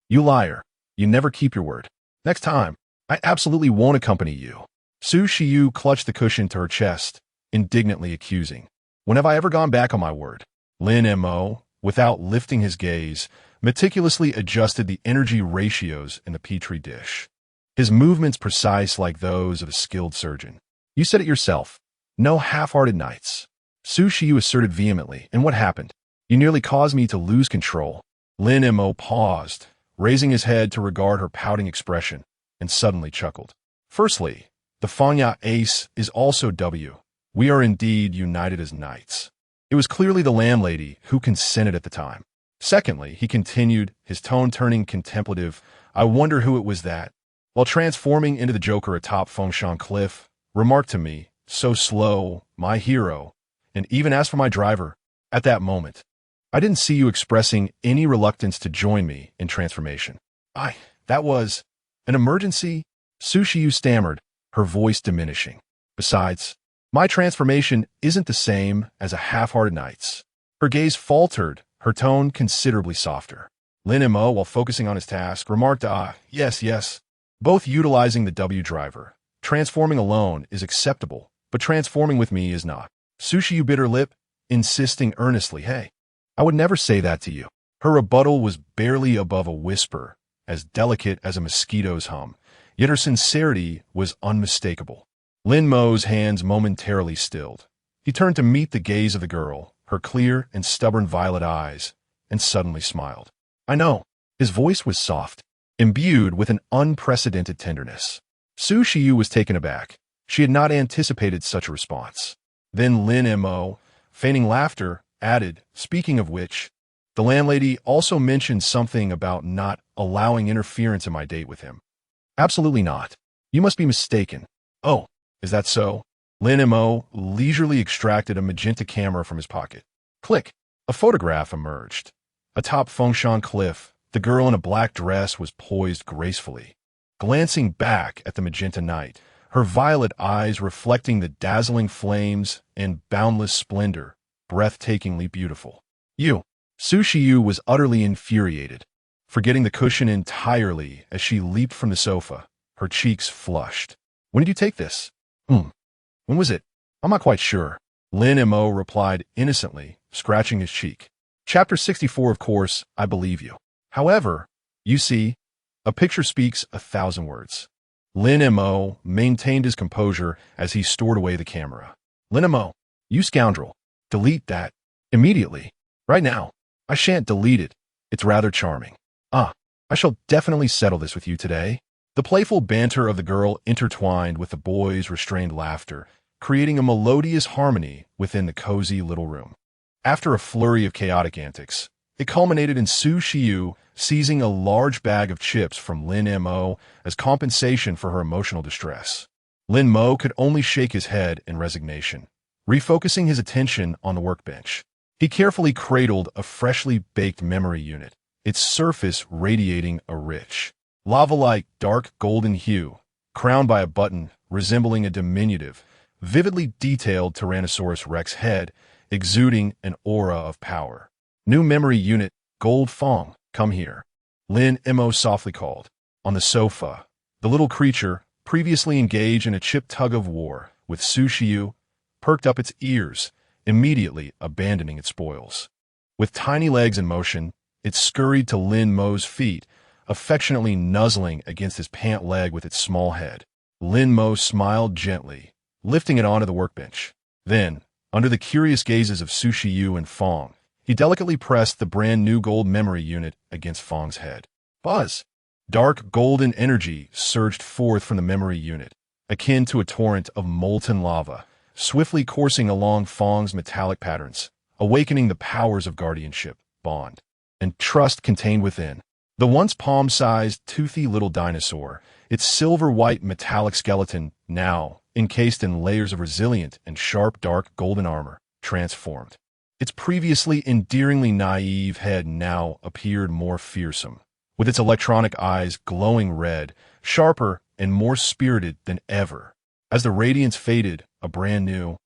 You liar. You never keep your word. Next time, I absolutely won't accompany you. Su Xiu clutched the cushion to her chest, indignantly accusing. When have I ever gone back on my word? Lin Mo, without lifting his gaze, meticulously adjusted the energy ratios in the petri dish. His movements precise like those of a skilled surgeon. You said it yourself. No half-hearted nights. Su Shiyu asserted vehemently, and what happened? You nearly caused me to lose control. Lin Mo paused, raising his head to regard her pouting expression, and suddenly chuckled. Firstly, the Fangya ace is also W. We are indeed united as knights. It was clearly the landlady who consented at the time. Secondly, he continued, his tone turning contemplative, I wonder who it was that, while transforming into the Joker atop Fengshan Cliff, remarked to me, so slow, my hero, and even asked for my driver. At that moment, I didn't see you expressing any reluctance to join me in transformation. That was an emergency? Su Shiyu stammered, her voice diminishing. Besides, my transformation isn't the same as a half-hearted knight's. Her gaze faltered, her tone considerably softer. Lin Mo, while focusing on his task, remarked, yes, both utilizing the W driver. Transforming alone is acceptable, but transforming with me is not. Su Shiyu bit her lip, insisting earnestly, hey, I would never say that to you. Her rebuttal was barely above a whisper, as delicate as a mosquito's hum, yet her sincerity was unmistakable. Lin Mo's hands momentarily stilled. He turned to meet the gaze of the girl, her clear and stubborn violet eyes, and suddenly smiled. I know. His voice was soft, imbued with an unprecedented tenderness. Su Shiyu was taken aback. She had not anticipated such a response. Then Lin Mo, feigning laughter, added, speaking of which, the landlady also mentioned something about not allowing interference in my date with him. Absolutely not. You must be mistaken. Oh, is that so? Lin Mo leisurely extracted a magenta camera from his pocket. Click. A photograph emerged. Atop Fengshan Cliff, the girl in a black dress was poised gracefully. Glancing back at the magenta night, her violet eyes reflecting the dazzling flames and boundless splendor, breathtakingly beautiful. Su Shiyu was utterly infuriated, forgetting the cushion entirely as she leaped from the sofa, her cheeks flushed. When did you take this? When was it? I'm not quite sure. Lin Mo replied innocently, scratching his cheek. Chapter 64, of course, I believe you. However, you see, a picture speaks 1,000 words. Lin Mo maintained his composure as he stored away the camera. Lin Mo, you scoundrel. Delete that. Immediately. Right now. I shan't delete it. It's rather charming. I shall definitely settle this with you today. The playful banter of the girl intertwined with the boy's restrained laughter, creating a melodious harmony within the cozy little room. After a flurry of chaotic antics, it culminated in Su Shiyu seizing a large bag of chips from Lin Mo as compensation for her emotional distress. Lin Mo could only shake his head in resignation, refocusing his attention on the workbench. He carefully cradled a freshly baked memory unit, its surface radiating a rich, lava-like dark golden hue, crowned by a button resembling a diminutive, vividly detailed Tyrannosaurus Rex head, exuding an aura of power. New memory unit, Gold Fong, come here. Lin Mo softly called. On the sofa, the little creature, previously engaged in a chip tug-of-war with Su Shiyu, perked up its ears, immediately abandoning its spoils. With tiny legs in motion, it scurried to Lin Mo's feet, affectionately nuzzling against his pant leg with its small head. Lin Mo smiled gently, lifting it onto the workbench. Then, under the curious gazes of Su Shiyu and Fong, he delicately pressed the brand-new gold memory unit against Fong's head. Buzz! Dark golden energy surged forth from the memory unit, akin to a torrent of molten lava, swiftly coursing along Fong's metallic patterns, awakening the powers of guardianship, bond, and trust contained within. The once palm-sized, toothy little dinosaur, its silver-white metallic skeleton, now encased in layers of resilient and sharp dark golden armor, transformed. Its previously endearingly naive head now appeared more fearsome, with its electronic eyes glowing red, sharper and more spirited than ever. As the radiance faded, a brand new,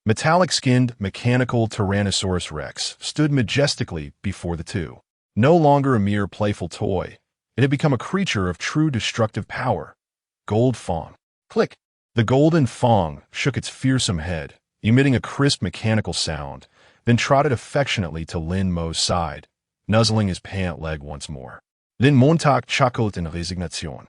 metallic-skinned, mechanical Tyrannosaurus Rex stood majestically before the two. No longer a mere playful toy, it had become a creature of true destructive power. Gold Fong. Click! The golden Fong shook its fearsome head, emitting a crisp mechanical sound, then trotted affectionately to Lin Mo's side, nuzzling his pant leg once more. Lin Montauk chuckled in resignation,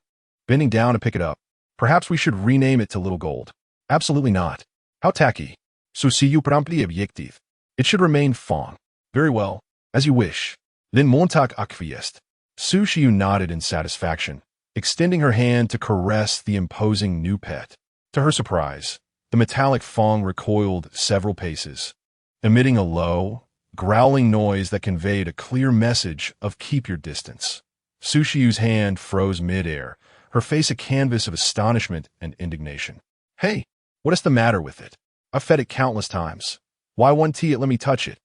bending down to pick it up. Perhaps we should rename it to Little Gold. Absolutely not. How tacky. Souci promptly objective. It should remain Fong. Very well. As you wish. Lin Montauk acquiesced. Sushi nodded in satisfaction, extending her hand to caress the imposing new pet. To her surprise, the metallic Fong recoiled several paces, emitting a low, growling noise that conveyed a clear message of keep your distance. Sushi's hand froze mid-air, her face a canvas of astonishment and indignation. Hey, what is the matter with it? I've fed it countless times. Why won't it let me touch it?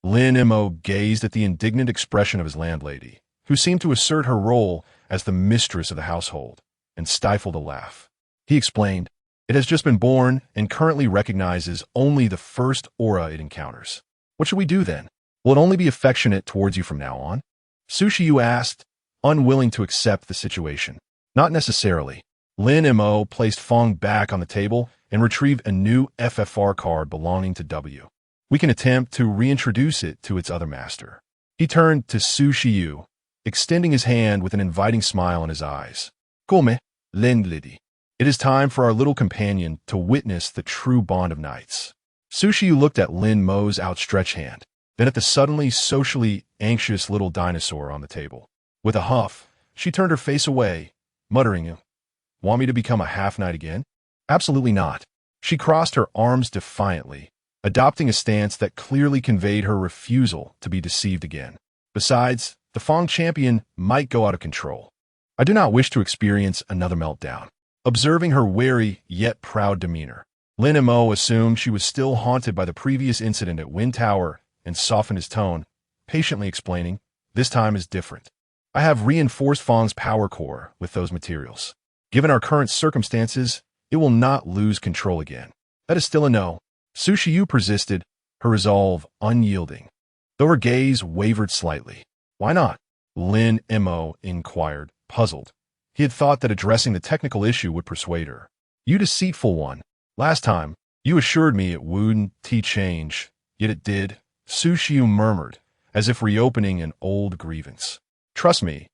Lin Mo gazed at the indignant expression of his landlady, who seemed to assert her role as the mistress of the household, and stifled a laugh. He explained, it has just been born and currently recognizes only the first aura it encounters. What should we do then? Will it only be affectionate towards you from now on? Sushi asked, unwilling to accept the situation. Not necessarily. Lin Mo placed Fong back on the table and retrieved a new FFR card belonging to W. We can attempt to reintroduce it to its other master. He turned to Sushi, extending his hand with an inviting smile in his eyes. Come, Lindlidi. It is time for our little companion to witness the true bond of knights. Sushi looked at Lin Mo's outstretched hand, then at the suddenly socially anxious little dinosaur on the table. With a huff, she turned her face away, muttering, Want me to become a half-knight again? Absolutely not. She crossed her arms defiantly, adopting a stance that clearly conveyed her refusal to be deceived again. Besides, the Fong champion might go out of control. I do not wish to experience another meltdown. Observing her wary yet proud demeanor, Lin Mo assumed she was still haunted by the previous incident at Wind Tower and softened his tone, patiently explaining, This time is different. I have reinforced Fong's power core with those materials. Given our current circumstances, it will not lose control again. That is still a no. Sushi persisted, her resolve unyielding, though her gaze wavered slightly. Why not? Lin Mo inquired, puzzled. He had thought that addressing the technical issue would persuade her. You deceitful one. Last time, you assured me it wouldn't change, yet it did, Sushi murmured, as if reopening an old grievance. Trust me,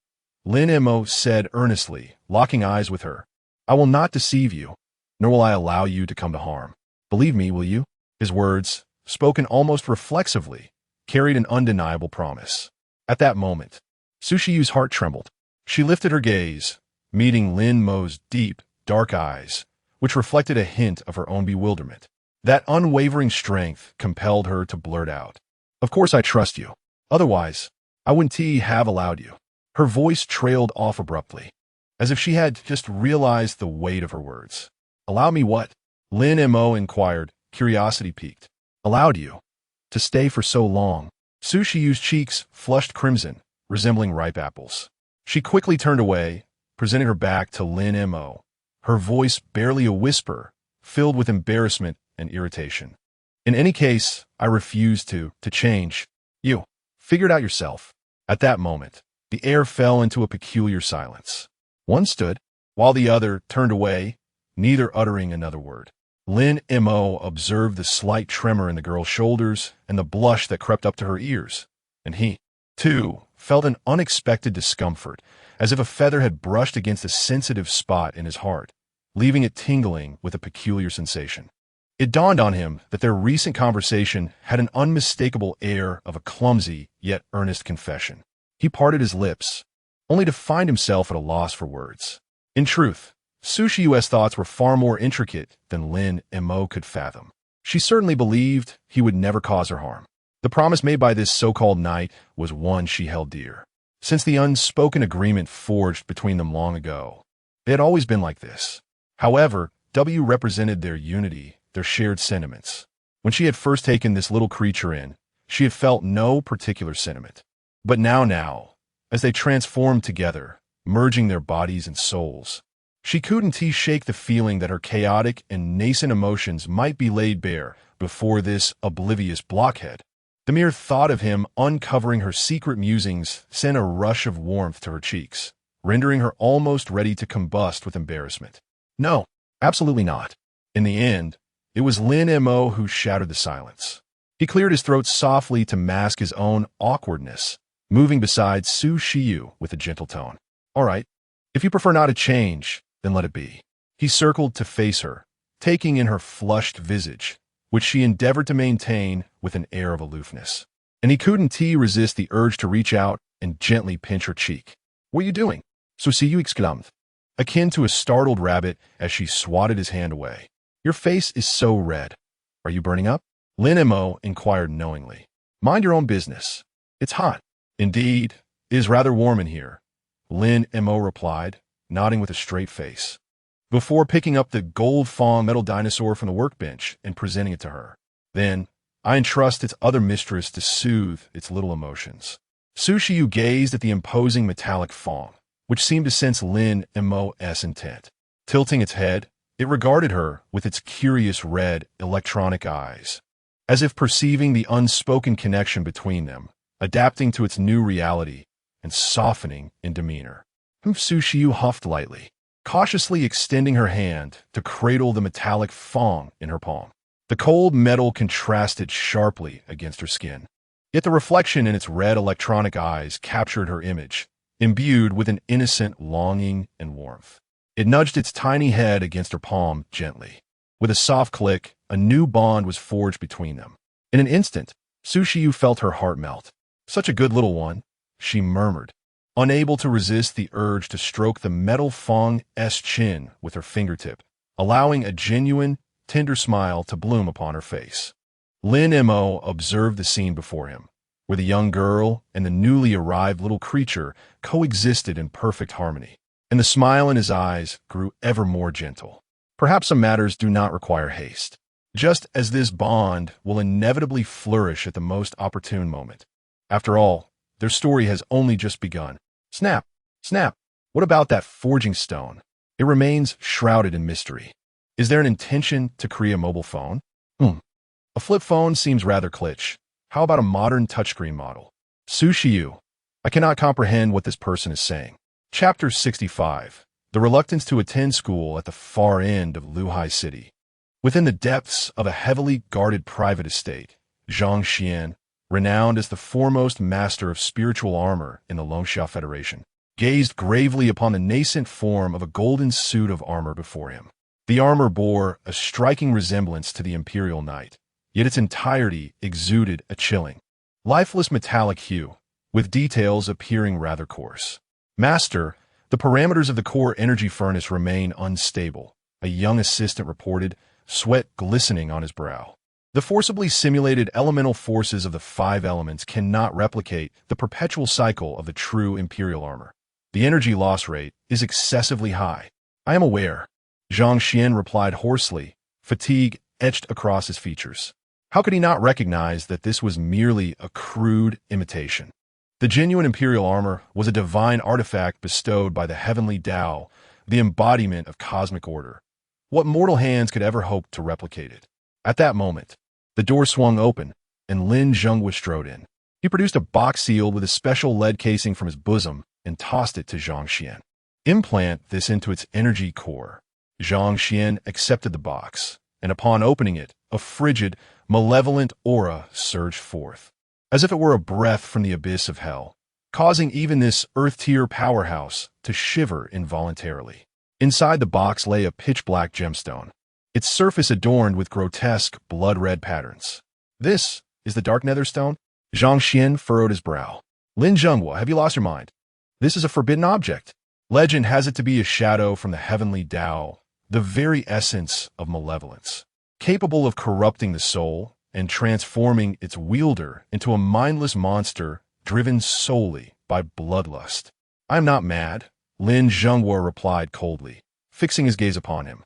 Lin Mo said earnestly, locking eyes with her. I will not deceive you, nor will I allow you to come to harm. Believe me, will you? His words, spoken almost reflexively, carried an undeniable promise. At that moment, Sushi's heart trembled. She lifted her gaze, meeting Lin Mo's deep, dark eyes, which reflected a hint of her own bewilderment. That unwavering strength compelled her to blurt out, Of course I trust you. Otherwise, I wouldn't have allowed you. Her voice trailed off abruptly, as if she had just realized the weight of her words. Allow me what? Lin Mo inquired, curiosity piqued. Allowed you to stay for so long. Sushi's cheeks flushed crimson, resembling ripe apples. She quickly turned away, presenting her back to Lin Mo, her voice barely a whisper, filled with embarrassment and irritation. In any case, I refuse to change. You figure it out yourself. At that moment, the air fell into a peculiar silence. One stood, while the other turned away, neither uttering another word. Lin Mo observed the slight tremor in the girl's shoulders and the blush that crept up to her ears, and he, too, felt an unexpected discomfort, as if a feather had brushed against a sensitive spot in his heart, leaving it tingling with a peculiar sensation. It dawned on him that their recent conversation had an unmistakable air of a clumsy yet earnest confession. He parted his lips, only to find himself at a loss for words. In truth, Sushi's thoughts were far more intricate than Lin Mo could fathom. She certainly believed he would never cause her harm. The promise made by this so-called knight was one she held dear. Since the unspoken agreement forged between them long ago, they had always been like this. However, W represented their unity, their shared sentiments. When she had first taken this little creature in, she had felt no particular sentiment. But now, as they transformed together, merging their bodies and souls, she couldn't shake the feeling that her chaotic and nascent emotions might be laid bare before this oblivious blockhead. The mere thought of him uncovering her secret musings sent a rush of warmth to her cheeks, rendering her almost ready to combust with embarrassment. No, absolutely not. In the end, it was Lin Mo who shattered the silence. He cleared his throat softly to mask his own awkwardness, moving beside Su Shiyu with a gentle tone. All right, if you prefer not to change, then let it be. He circled to face her, taking in her flushed visage, which she endeavored to maintain with an air of aloofness. And he couldn't resist the urge to reach out and gently pinch her cheek. What are you doing? So see you exclaimed, akin to a startled rabbit as she swatted his hand away. Your face is so red. Are you burning up? Lin Mo inquired knowingly. Mind your own business. It's hot. Indeed, it is rather warm in here, Lin Mo replied, nodding with a straight face, before picking up the gold fawn metal dinosaur from the workbench and presenting it to her. Then, I entrust its other mistress to soothe its little emotions. Su Shiyu gazed at the imposing metallic fawn, which seemed to sense Lin Mo's intent. Tilting its head, it regarded her with its curious red, electronic eyes, as if perceiving the unspoken connection between them, adapting to its new reality and softening in demeanor. Su Shiyu huffed lightly, cautiously extending her hand to cradle the metallic fawn in her palm. The cold metal contrasted sharply against her skin, yet the reflection in its red electronic eyes captured her image, imbued with an innocent longing and warmth. It nudged its tiny head against her palm gently. With a soft click, a new bond was forged between them. In an instant, Su Shiyu felt her heart melt. Such a good little one, she murmured, unable to resist the urge to stroke the metal fawn's chin with her fingertip, allowing a genuine, tender smile to bloom upon her face. Lin Mo observed the scene before him, where the young girl and the newly arrived little creature coexisted in perfect harmony, and the smile in his eyes grew ever more gentle. Perhaps some matters do not require haste, just as this bond will inevitably flourish at the most opportune moment. After all, their story has only just begun. Snap! Snap! What about that forging stone? It remains shrouded in mystery. Is there an intention to create a mobile phone? A flip phone seems rather kitsch. How about a modern touchscreen model? Su Shiyu, I cannot comprehend what this person is saying. Chapter 65. The reluctance to attend school at the far end of Luhai City. Within the depths of a heavily guarded private estate, Zhang Xian, renowned as the foremost master of spiritual armor in the Longsha Federation, gazed gravely upon the nascent form of a golden suit of armor before him. The armor bore a striking resemblance to the Imperial Knight, yet its entirety exuded a chilling, lifeless metallic hue, with details appearing rather coarse. Master, the parameters of the core energy furnace remain unstable, a young assistant reported, sweat glistening on his brow. The forcibly simulated elemental forces of the 5 elements cannot replicate the perpetual cycle of the true Imperial armor. The energy loss rate is excessively high. I am aware, Zhang Xian replied hoarsely, fatigue etched across his features. How could he not recognize that this was merely a crude imitation? The genuine Imperial armor was a divine artifact bestowed by the heavenly Tao, the embodiment of cosmic order. What mortal hands could ever hope to replicate it? At that moment, the door swung open, and Lin Zhenghua strode in. He produced a box sealed with a special lead casing from his bosom and tossed it to Zhang Xian. Implant this into its energy core. Zhang Xian accepted the box, and upon opening it, a frigid, malevolent aura surged forth, as if it were a breath from the abyss of hell, causing even this earth-tier powerhouse to shiver involuntarily. Inside the box lay a pitch-black gemstone, its surface adorned with grotesque, blood-red patterns. This is the Dark Nether Stone? Zhang Xian furrowed his brow. Lin Zhenghua, have you lost your mind? This is a forbidden object. Legend has it to be a shadow from the heavenly Tao, the very essence of malevolence, capable of corrupting the soul and transforming its wielder into a mindless monster driven solely by bloodlust. I am not mad, Lin Zhenghua replied coldly, fixing his gaze upon him.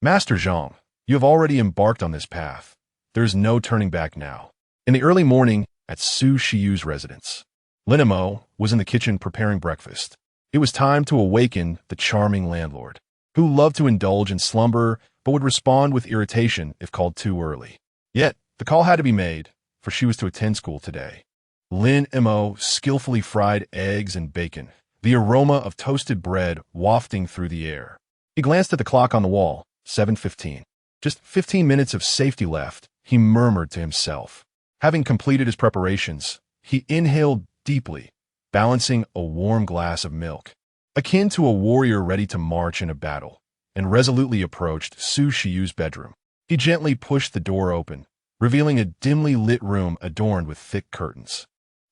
Master Zhang, you have already embarked on this path. There is no turning back now. In the early morning, at Su Shiyu's residence, Lin Mo was in the kitchen preparing breakfast. It was time to awaken the charming landlord, who loved to indulge in slumber but would respond with irritation if called too early. Yet, the call had to be made, for she was to attend school today. Lin Mo skillfully fried eggs and bacon, the aroma of toasted bread wafting through the air. He glanced at the clock on the wall, 7:15. Just 15 minutes of safety left, he murmured to himself. Having completed his preparations, he inhaled deeply, balancing a warm glass of milk, akin to a warrior ready to march in a battle, and resolutely approached Su Shiyu's bedroom. He gently pushed the door open, revealing a dimly lit room adorned with thick curtains.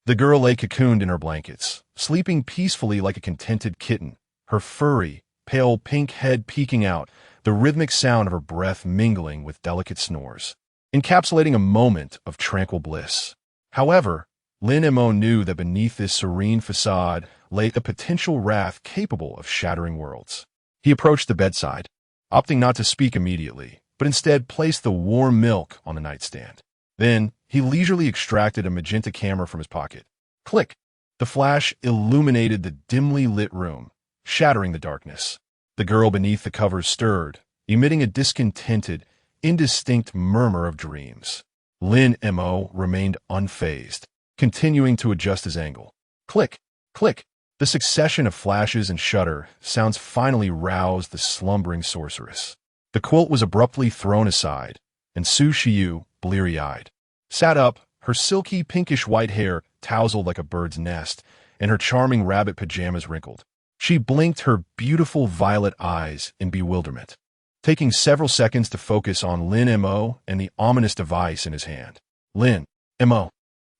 The girl lay cocooned in her blankets, sleeping peacefully like a contented kitten, her furry, pale pink head peeking out, the rhythmic sound of her breath mingling with delicate snores, encapsulating a moment of tranquil bliss. However, Lin Mo knew that beneath this serene facade lay a potential wrath capable of shattering worlds. He approached the bedside, opting not to speak immediately, but instead placed the warm milk on the nightstand. Then, he leisurely extracted a magenta camera from his pocket. Click! The flash illuminated the dimly lit room, shattering the darkness. The girl beneath the covers stirred, emitting a discontented, indistinct murmur of dreams. Lin Mo remained unfazed, continuing to adjust his angle. Click! Click! The succession of flashes and shudder sounds finally roused the slumbering sorceress. The quilt was abruptly thrown aside, and Su Shiyu, bleary-eyed, sat up, her silky pinkish-white hair tousled like a bird's nest, and her charming rabbit pajamas wrinkled. She blinked her beautiful violet eyes in bewilderment, taking several seconds to focus on Lin Mo and the ominous device in his hand. Lin Mo.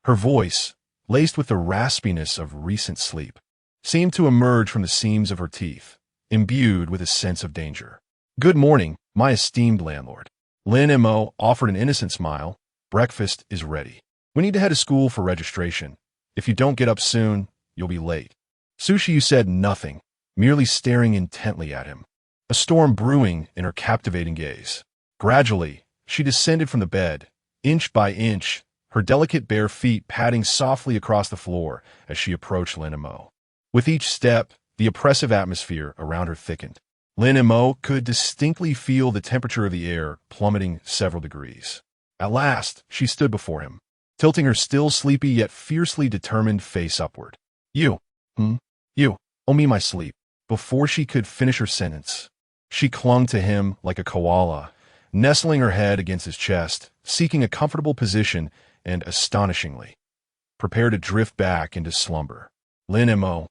Her voice, laced with the raspiness of recent sleep, seemed to emerge from the seams of her teeth, imbued with a sense of danger. Good morning, my esteemed landlord. Lin Mo offered an innocent smile. Breakfast is ready. We need to head to school for registration. If you don't get up soon, you'll be late. Su Shiyu said nothing, merely staring intently at him, a storm brewing in her captivating gaze. Gradually, she descended from the bed, inch by inch, her delicate bare feet padding softly across the floor as she approached Lin Mo. With each step, the oppressive atmosphere around her thickened. Lin Mo could distinctly feel the temperature of the air plummeting several degrees. At last, she stood before him, tilting her still sleepy yet fiercely determined face upward. You owe me my sleep. Before she could finish her sentence, she clung to him like a koala, nestling her head against his chest, seeking a comfortable position and, astonishingly, prepared to drift back into slumber. Lin Mo.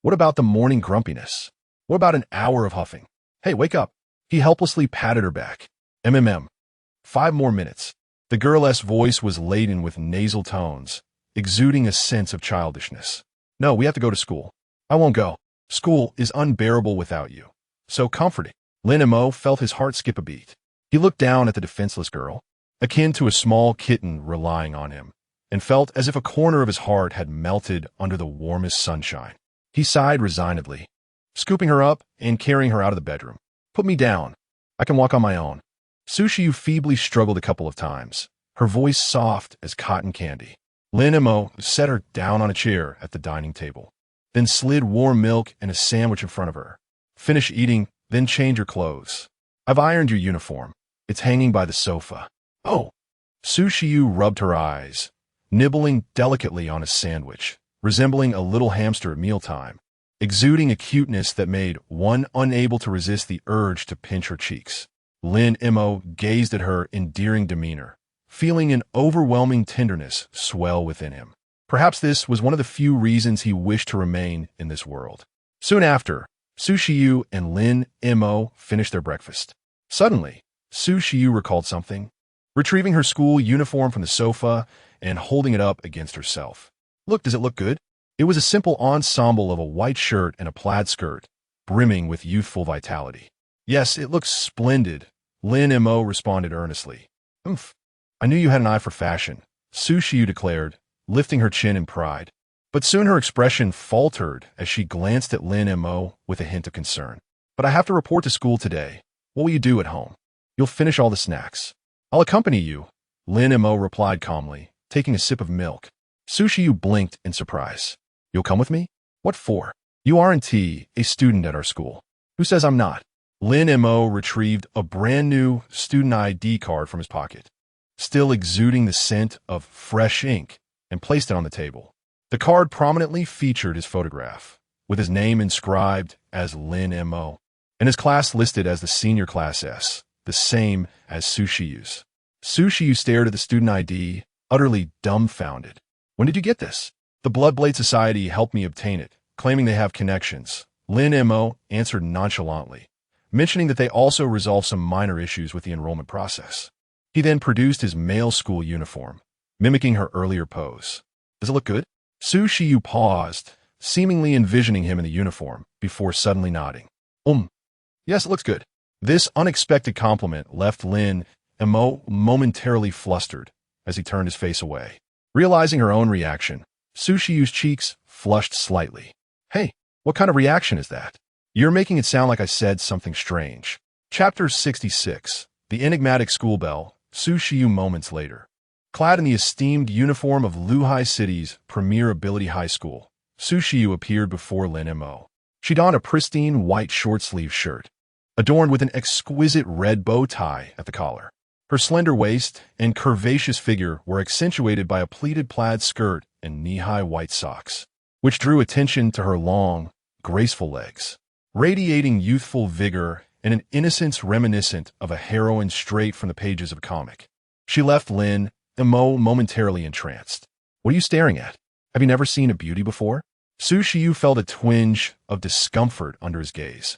What about the morning grumpiness? What about an hour of huffing? Hey, wake up. He helplessly patted her back. 5 more minutes. The girl's voice was laden with nasal tones, exuding a sense of childishness. No, we have to go to school. I won't go. School is unbearable without you. So comforting. Lin Mo felt his heart skip a beat. He looked down at the defenseless girl, akin to a small kitten relying on him, and felt as if a corner of his heart had melted under the warmest sunshine. He sighed resignedly, scooping her up and carrying her out of the bedroom. Put me down. I can walk on my own. Su Shiyu feebly struggled a couple of times, her voice soft as cotton candy. Lin Mo set her down on a chair at the dining table, then slid warm milk and a sandwich in front of her. Finish eating, then change your clothes. I've ironed your uniform. It's hanging by the sofa. Oh. Su Shiyu rubbed her eyes, nibbling delicately on a sandwich, resembling a little hamster at mealtime, exuding a cuteness that made one unable to resist the urge to pinch her cheeks. Lin Mo gazed at her endearing demeanor, feeling an overwhelming tenderness swell within him. Perhaps this was one of the few reasons he wished to remain in this world. Soon after, Su Shiyu and Lin Mo finished their breakfast. Suddenly, Su Shiyu recalled something, retrieving her school uniform from the sofa and holding it up against herself. Look, does it look good? It was a simple ensemble of a white shirt and a plaid skirt, brimming with youthful vitality. Yes, it looks splendid, Lin Mo responded earnestly. Umph. I knew you had an eye for fashion, Su Shiyu declared, lifting her chin in pride. But soon her expression faltered as she glanced at Lin Mo with a hint of concern. But I have to report to school today. What will you do at home? You'll finish all the snacks. I'll accompany you, Lin Mo replied calmly, taking a sip of milk. Su Shiyu blinked in surprise. You'll come with me? What for? You aren't a student at our school. Who says I'm not? Lin Mo retrieved a brand new student ID card from his pocket, still exuding the scent of fresh ink, and placed it on the table. The card prominently featured his photograph, with his name inscribed as Lin Mo, and his class listed as the senior class S, the same as Su Shiyu's. Su Shiyu stared at the student ID, utterly dumbfounded. When did you get this? The Bloodblade Society helped me obtain it, claiming they have connections. Lin Mo answered nonchalantly, mentioning that they also resolved some minor issues with the enrollment process. He then produced his male school uniform, mimicking her earlier pose. Does it look good? Su Shiyu paused, seemingly envisioning him in the uniform, before suddenly nodding. Yes, it looks good. This unexpected compliment left Lin Mo momentarily flustered as he turned his face away. Realizing her own reaction, Su Shiyu's cheeks flushed slightly. Hey, what kind of reaction is that? You're making it sound like I said something strange. Chapter 66. The Enigmatic School Bell, Su Shiyu moments later. Clad in the esteemed uniform of Luhai City's premier ability high school, Su Shiyu appeared before Lin Mo. She donned a pristine white short-sleeve shirt, adorned with an exquisite red bow tie at the collar. Her slender waist and curvaceous figure were accentuated by a pleated plaid skirt and knee-high white socks, which drew attention to her long, graceful legs, radiating youthful vigor and an innocence reminiscent of a heroine straight from the pages of a comic. She left Lin Mo momentarily entranced. What are you staring at? Have you never seen a beauty before? Su Shiyu felt a twinge of discomfort under his gaze,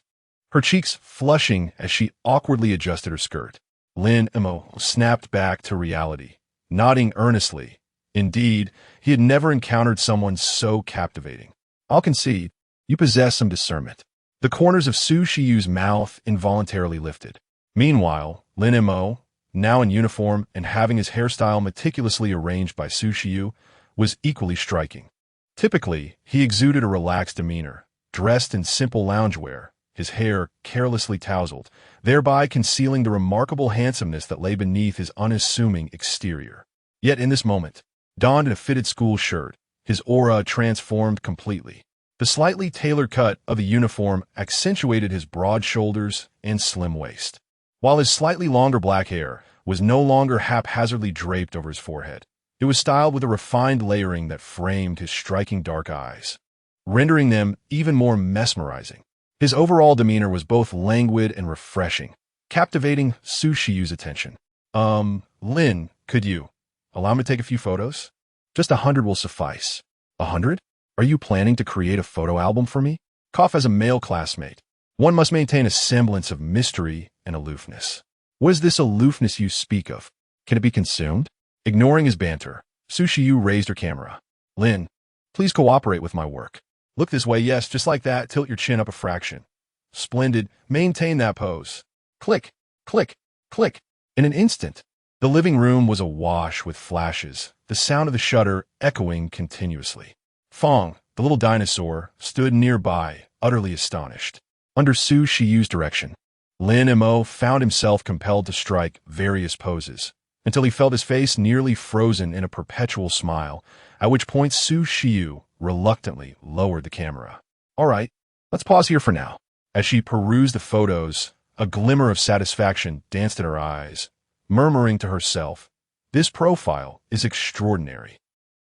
her cheeks flushing as she awkwardly adjusted her skirt. Lin Mo snapped back to reality, nodding earnestly. Indeed, he had never encountered someone so captivating. I'll concede, you possess some discernment. The corners of Su Shiyu's mouth involuntarily lifted. Meanwhile, Lin Mo, now in uniform and having his hairstyle meticulously arranged by Su Shiyu, was equally striking. Typically, he exuded a relaxed demeanor, dressed in simple loungewear, his hair carelessly tousled, thereby concealing the remarkable handsomeness that lay beneath his unassuming exterior. Yet in this moment, donned in a fitted school shirt, his aura transformed completely. The slightly tailored cut of the uniform accentuated his broad shoulders and slim waist, while his slightly longer black hair was no longer haphazardly draped over his forehead. It was styled with a refined layering that framed his striking dark eyes, rendering them even more mesmerizing. His overall demeanor was both languid and refreshing, captivating Su Shiyu's attention. Lin, could you allow me to take a few photos? Just 100 will suffice. 100? Are you planning to create a photo album for me? Cough as a male classmate. One must maintain a semblance of mystery and aloofness. What is this aloofness you speak of? Can it be consumed? Ignoring his banter, Su Shiyu raised her camera. Lin, please cooperate with my work. Look this way, yes, just like that, tilt your chin up a fraction. Splendid, maintain that pose. Click, click, click. In an instant, the living room was awash with flashes, the sound of the shutter echoing continuously. Fong, the little dinosaur, stood nearby, utterly astonished. Under Su Shiyu's direction, Lin Mo found himself compelled to strike various poses, until he felt his face nearly frozen in a perpetual smile, at which point Su Shiyu reluctantly lowered the camera. All right, let's pause here for now. As she perused the photos, a glimmer of satisfaction danced in her eyes, murmuring to herself, "This profile is extraordinary.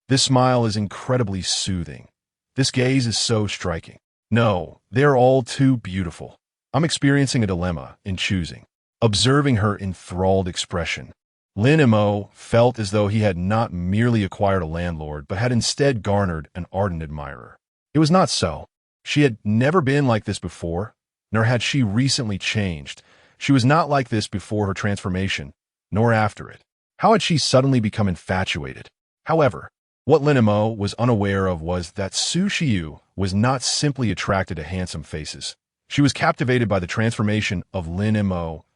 This smile is incredibly soothing. This gaze is so striking. No, they are all too beautiful. I'm experiencing a dilemma in choosing." Observing her enthralled expression, Lin Mo felt as though he had not merely acquired a landlord, but had instead garnered an ardent admirer. It was not so. She had never been like this before, nor had she recently changed. She was not like this before her transformation, nor after it. How had she suddenly become infatuated? However, what Lin Mo was unaware of was that Su Shiyu was not simply attracted to handsome faces. She was captivated by the transformation of Lin Mo.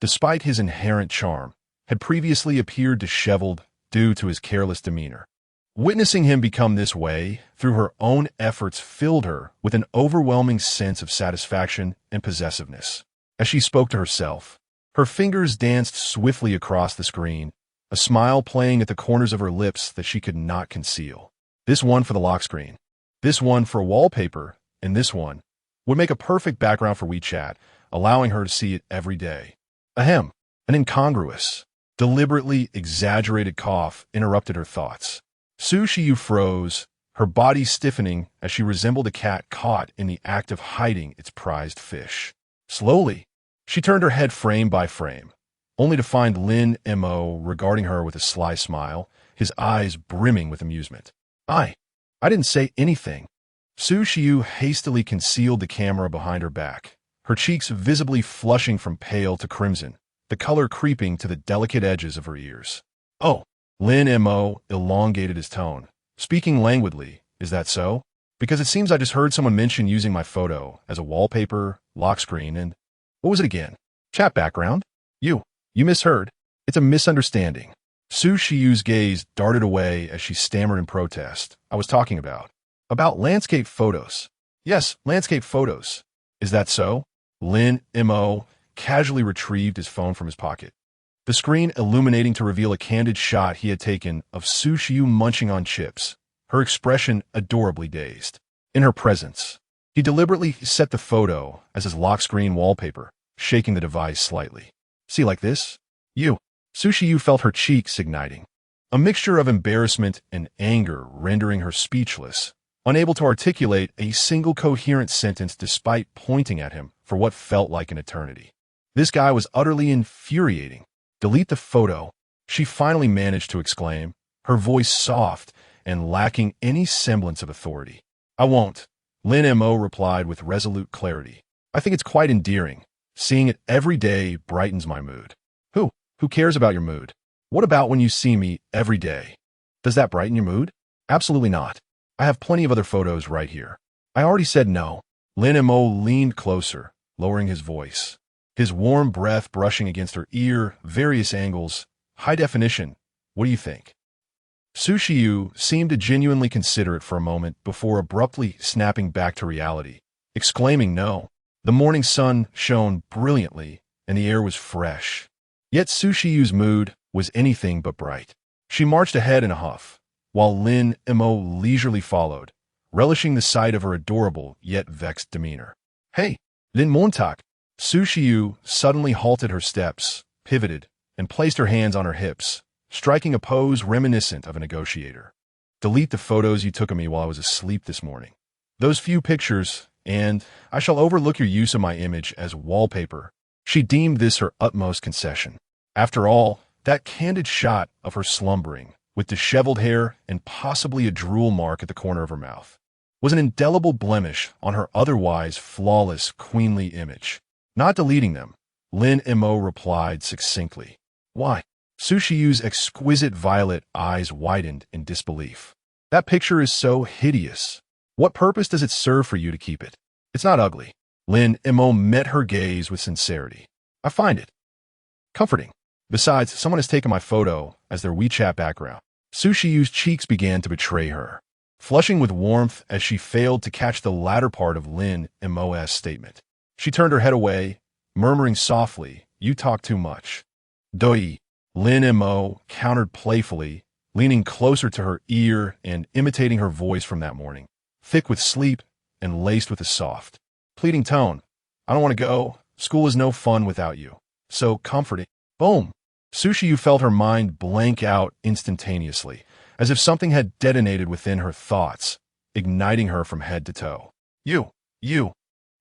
Despite his inherent charm, had previously appeared disheveled due to his careless demeanor. Witnessing him become this way through her own efforts filled her with an overwhelming sense of satisfaction and possessiveness. As she spoke to herself, her fingers danced swiftly across the screen, a smile playing at the corners of her lips that she could not conceal. This one for the lock screen, this one for wallpaper, and this one would make a perfect background for WeChat, allowing her to see it every day. Ahem, an incongruous, deliberately exaggerated cough interrupted her thoughts. Su Shiyu froze, her body stiffening as she resembled a cat caught in the act of hiding its prized fish. Slowly, she turned her head frame by frame, only to find Lin Mo regarding her with a sly smile, his eyes brimming with amusement. I didn't say anything. Su Xiu hastily concealed the camera behind her back, her cheeks visibly flushing from pale to crimson, the color creeping to the delicate edges of her ears. Oh, Lin Mo elongated his tone, speaking languidly. Is that so? Because it seems I just heard someone mention using my photo as a wallpaper, lock screen, and what was it again? Chat background? You misheard. It's a misunderstanding. Su Xiu's gaze darted away as she stammered in protest. I was talking about landscape photos. Yes, landscape photos. Is that so? Lin Mo casually retrieved his phone from his pocket, the screen illuminating to reveal a candid shot he had taken of Su Xiu munching on chips, her expression adorably dazed. In her presence, he deliberately set the photo as his lock screen wallpaper, shaking the device slightly. See like this? Su Xiu felt her cheeks igniting, a mixture of embarrassment and anger rendering her speechless, unable to articulate a single coherent sentence despite pointing at him for what felt like an eternity. This guy was utterly infuriating. Delete the photo, she finally managed to exclaim, her voice soft and lacking any semblance of authority. I won't, Lin Mo replied with resolute clarity. I think it's quite endearing. Seeing it every day brightens my mood. Who cares about your mood? What about when you see me every day? Does that brighten your mood? Absolutely not. I have plenty of other photos right here. I already said no. Lin Mo leaned closer, lowering his voice, his warm breath brushing against her ear, various angles. High definition. What do you think? Su Xiu seemed to genuinely consider it for a moment before abruptly snapping back to reality, exclaiming no. The morning sun shone brilliantly, and the air was fresh. Yet Su Xiu's mood was anything but bright. She marched ahead in a huff, while Lin Mo leisurely followed, relishing the sight of her adorable yet vexed demeanor. Hey, Lin Montauk! Su Xiu suddenly halted her steps, pivoted, and placed her hands on her hips, striking a pose reminiscent of a negotiator. Delete the photos you took of me while I was asleep this morning. Those few pictures, and I shall overlook your use of my image as wallpaper. She deemed this her utmost concession. After all, that candid shot of her slumbering, with disheveled hair and possibly a drool mark at the corner of her mouth, was an indelible blemish on her otherwise flawless, queenly image. Not deleting them, Lin Mo replied succinctly. Why? Su Xiu's exquisite violet eyes widened in disbelief. That picture is so hideous. What purpose does it serve for you to keep it? It's not ugly. Lin Mo met her gaze with sincerity. I find it comforting. Besides, someone has taken my photo as their WeChat background. Su Xiu's cheeks began to betray her, flushing with warmth as she failed to catch the latter part of Lin Mo's statement. She turned her head away, murmuring softly, "You talk too much." Doi, Lin Mo countered playfully, leaning closer to her ear and imitating her voice from that morning, thick with sleep and laced with a soft, pleading tone. I don't want to go. School is no fun without you. So comforting. Boom. Su Xiu felt her mind blank out instantaneously, as if something had detonated within her thoughts, igniting her from head to toe. You.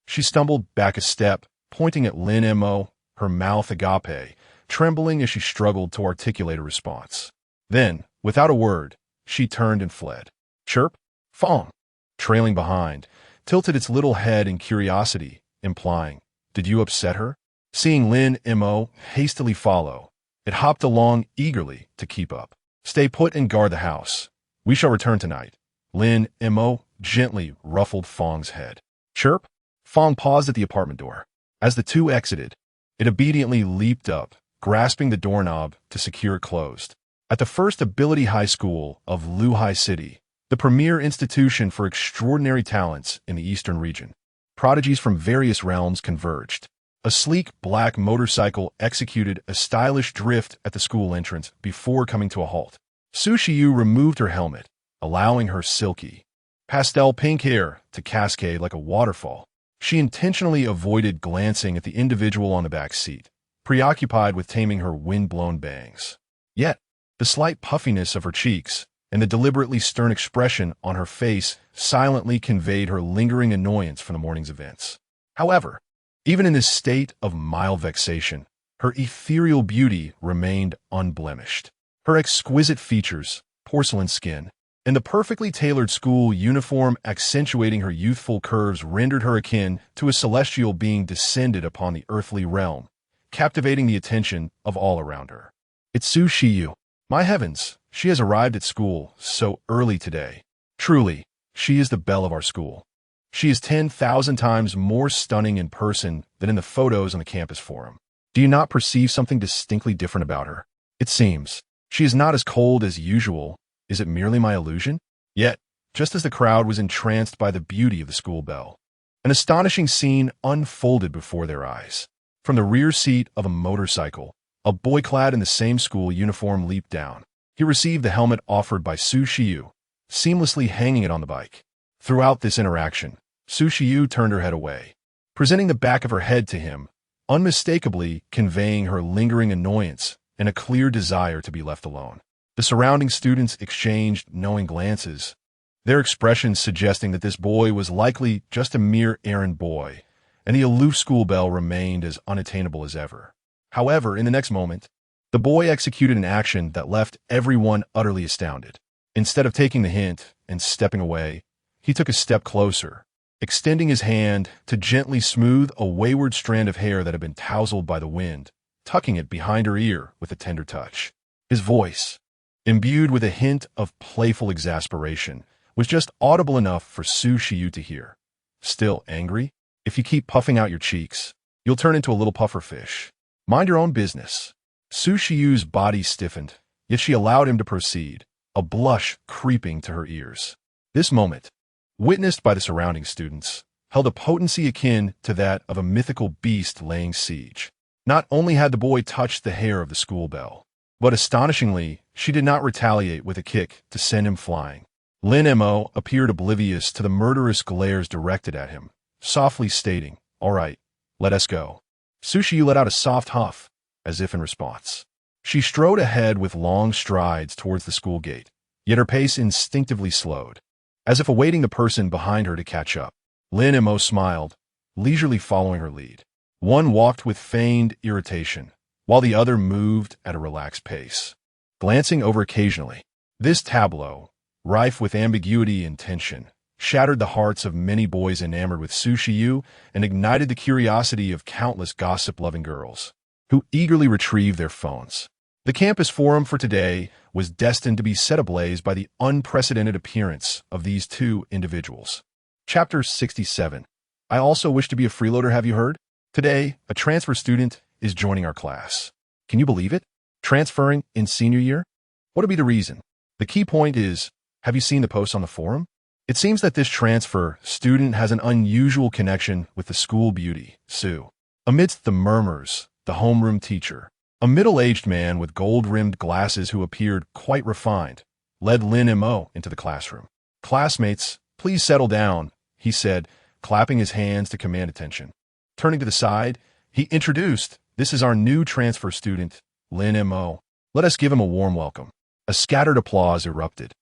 She stumbled back a step, pointing at Lin Mo, her mouth agape, trembling as she struggled to articulate a response. Then, without a word, she turned and fled. Chirp, Fong, trailing behind, tilted its little head in curiosity, implying, "Did you upset her?" Seeing Lin Mo hastily follow, it hopped along eagerly to keep up. Stay put and guard the house. We shall return tonight. Lin Mo gently ruffled Fong's head. Chirp. Fong paused at the apartment door. As the two exited, it obediently leaped up, grasping the doorknob to secure it closed. At the First Ability High School of Luhai City, the premier institution for extraordinary talents in the eastern region, prodigies from various realms converged. A sleek black motorcycle executed a stylish drift at the school entrance before coming to a halt. Su Xiu removed her helmet, allowing her silky, pastel pink hair to cascade like a waterfall. She intentionally avoided glancing at the individual on the back seat, preoccupied with taming her wind-blown bangs. Yet, the slight puffiness of her cheeks and the deliberately stern expression on her face silently conveyed her lingering annoyance from the morning's events. However, even in this state of mild vexation, her ethereal beauty remained unblemished. Her exquisite features, porcelain skin, and the perfectly tailored school uniform accentuating her youthful curves rendered her akin to a celestial being descended upon the earthly realm, captivating the attention of all around her. It's Su Shiyu. My heavens, she has arrived at school so early today. Truly, she is the belle of our school. She is 10,000 times more stunning in person than in the photos on the campus forum. Do you not perceive something distinctly different about her? It seems she is not as cold as usual. Is it merely my illusion? Yet, just as the crowd was entranced by the beauty of the school belle, an astonishing scene unfolded before their eyes. From the rear seat of a motorcycle, a boy clad in the same school uniform leaped down. He received the helmet offered by Su Shiyu, seamlessly hanging it on the bike. Throughout this interaction, Su Shiyu turned her head away, presenting the back of her head to him, unmistakably conveying her lingering annoyance and a clear desire to be left alone. The surrounding students exchanged knowing glances, their expressions suggesting that this boy was likely just a mere errand boy, and the aloof school belle remained as unattainable as ever. However, in the next moment, the boy executed an action that left everyone utterly astounded. Instead of taking the hint and stepping away, he took a step closer, extending his hand to gently smooth a wayward strand of hair that had been tousled by the wind, tucking it behind her ear with a tender touch. His voice, imbued with a hint of playful exasperation, was just audible enough for Su Shiyu to hear. Still angry? If you keep puffing out your cheeks, you'll turn into a little puffer fish. Mind your own business. Su Shiyu's body stiffened, yet she allowed him to proceed, a blush creeping to her ears. This moment, witnessed by the surrounding students, held a potency akin to that of a mythical beast laying siege. Not only had the boy touched the hair of the school belle, but astonishingly, she did not retaliate with a kick to send him flying. Lin Mo appeared oblivious to the murderous glares directed at him, softly stating, "All right, let us go." Su Shiyu let out a soft huff, as if in response. She strode ahead with long strides towards the school gate, yet her pace instinctively slowed, as if awaiting the person behind her to catch up. Lin Mo smiled, leisurely following her lead. One walked with feigned irritation, while the other moved at a relaxed pace, glancing over occasionally. This tableau, rife with ambiguity and tension, shattered the hearts of many boys enamored with Su Shiyu and ignited the curiosity of countless gossip-loving girls, who eagerly retrieved their phones. The campus forum for today was destined to be set ablaze by the unprecedented appearance of these two individuals. Chapter 67. I also wish to be a freeloader, have you heard? Today, a transfer student is joining our class. Can you believe it? Transferring in senior year? What would be the reason? The key point is, have you seen the posts on the forum? It seems that this transfer student has an unusual connection with the school beauty, Su. Amidst the murmurs, the homeroom teacher, a middle-aged man with gold-rimmed glasses who appeared quite refined, led Lin Mo into the classroom. "Classmates, please settle down," he said, clapping his hands to command attention. Turning to the side, he introduced, "This is our new transfer student, Lin Mo. Let us give him a warm welcome." A scattered applause erupted.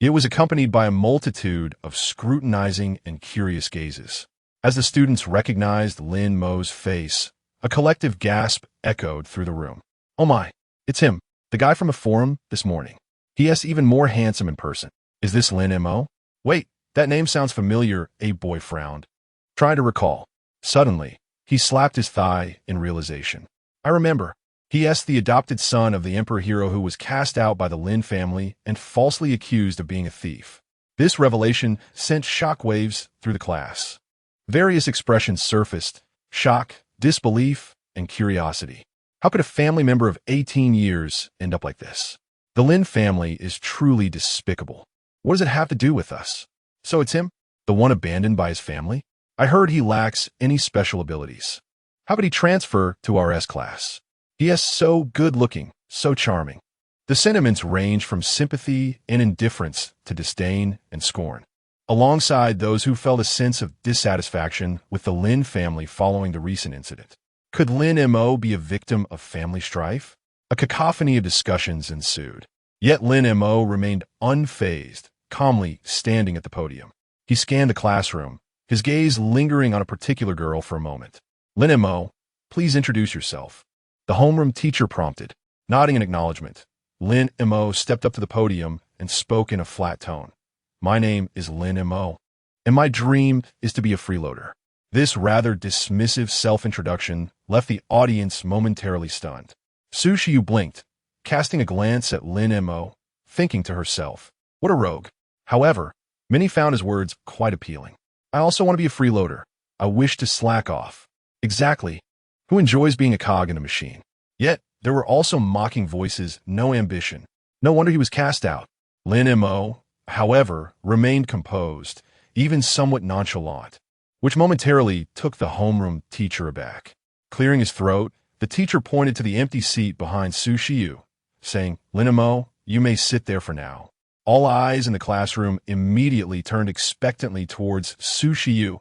It was accompanied by a multitude of scrutinizing and curious gazes. As the students recognized Lin Mo's face, a collective gasp echoed through the room. "Oh my, it's him, the guy from the forum this morning. He is even more handsome in person. Is this Lin Mo? Wait, that name sounds familiar," a boy frowned, trying to recall. Suddenly, he slapped his thigh in realization. "I remember. He is the adopted son of the Emperor hero who was cast out by the Lin family and falsely accused of being a thief." This revelation sent shockwaves through the class. Various expressions surfaced: shock, disbelief, and curiosity. How could a family member of 18 years end up like this? The Lin family is truly despicable. What does it have to do with us? So it's him? The one abandoned by his family? I heard he lacks any special abilities. How could he transfer to our S class? He is so good-looking, so charming. The sentiments range from sympathy and indifference to disdain and scorn, alongside those who felt a sense of dissatisfaction with the Lin family following the recent incident. Could Lin Mo be a victim of family strife? A cacophony of discussions ensued. Yet Lin Mo remained unfazed, calmly standing at the podium. He scanned the classroom, his gaze lingering on a particular girl for a moment. "Lin Mo, please introduce yourself," the homeroom teacher prompted. Nodding in acknowledgement, Lin Mo stepped up to the podium and spoke in a flat tone. My name is Lin Mo, and my dream is to be a freeloader. This rather dismissive self-introduction left the audience momentarily stunned. Su Shiyu blinked, casting a glance at Lin Mo, thinking to herself, what a rogue. However, many found his words quite appealing. I also want to be a freeloader. I wish to slack off. Exactly. Who enjoys being a cog in a machine? Yet, there were also mocking voices, no ambition. No wonder he was cast out. Lin Mo, however, remained composed, even somewhat nonchalant, which momentarily took the homeroom teacher aback. Clearing his throat, the teacher pointed to the empty seat behind Su Shiyu, saying, Lin Mo, you may sit there for now. All eyes in the classroom immediately turned expectantly towards Su Shiyu,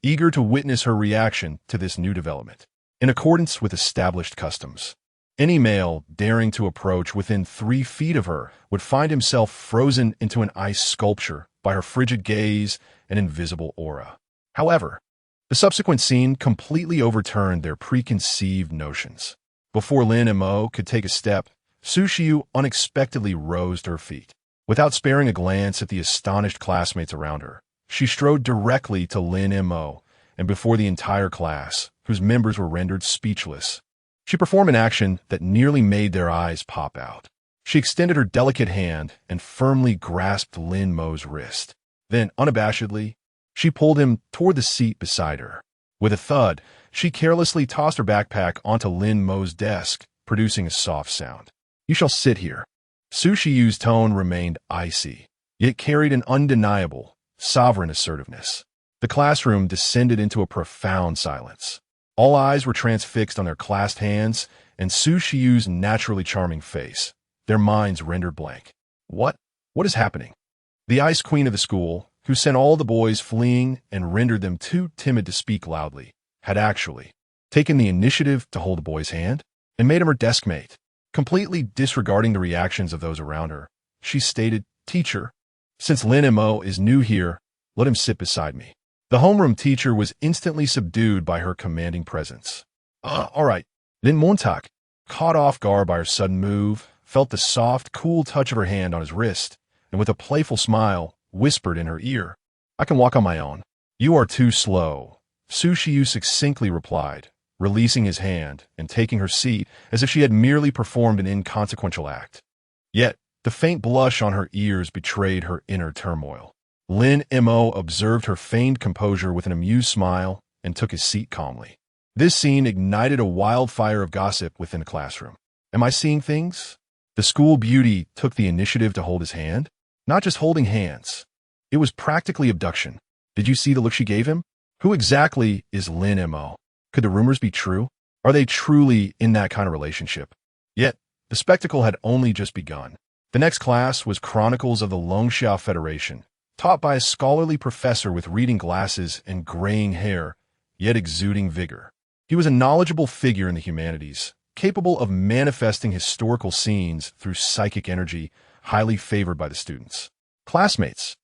eager to witness her reaction to this new development. In accordance with established customs, any male daring to approach within 3 feet of her would find himself frozen into an ice sculpture by her frigid gaze and invisible aura. However, the subsequent scene completely overturned their preconceived notions. Before Lin Mo could take a step, Su Shiyu unexpectedly rose to her feet. Without sparing a glance at the astonished classmates around her, she strode directly to Lin Mo, and before the entire class, whose members were rendered speechless, she performed an action that nearly made their eyes pop out. She extended her delicate hand and firmly grasped Lin Mo's wrist. Then, unabashedly, she pulled him toward the seat beside her. With a thud, she carelessly tossed her backpack onto Lin Mo's desk, producing a soft sound. You shall sit here. Su Shiyu's tone remained icy, yet carried an undeniable, sovereign assertiveness. The classroom descended into a profound silence. All eyes were transfixed on their clasped hands and Su Shiyu's naturally charming face, their minds rendered blank. What is happening? The ice queen of the school, who sent all the boys fleeing and rendered them too timid to speak loudly, had actually taken the initiative to hold the boy's hand and made him her desk mate. Completely disregarding the reactions of those around her, she stated, Teacher, since Lin Mo is new here, let him sit beside me. The homeroom teacher was instantly subdued by her commanding presence. All right. Lin Montak, caught off guard by her sudden move, felt the soft, cool touch of her hand on his wrist, and with a playful smile, whispered in her ear, I can walk on my own. You are too slow, Su Shiyu succinctly replied, releasing his hand and taking her seat as if she had merely performed an inconsequential act. Yet, the faint blush on her ears betrayed her inner turmoil. Lin Mo observed her feigned composure with an amused smile and took his seat calmly. This scene ignited a wildfire of gossip within the classroom. Am I seeing things? The school beauty took the initiative to hold his hand? Not just holding hands. It was practically abduction. Did you see the look she gave him? Who exactly is Lin Mo? Could the rumors be true? Are they truly in that kind of relationship? Yet, the spectacle had only just begun. The next class was Chronicles of the Longxia Federation, taught by a scholarly professor with reading glasses and graying hair, yet exuding vigor. He was a knowledgeable figure in the humanities, capable of manifesting historical scenes through psychic energy, highly favored by the students. Classmates,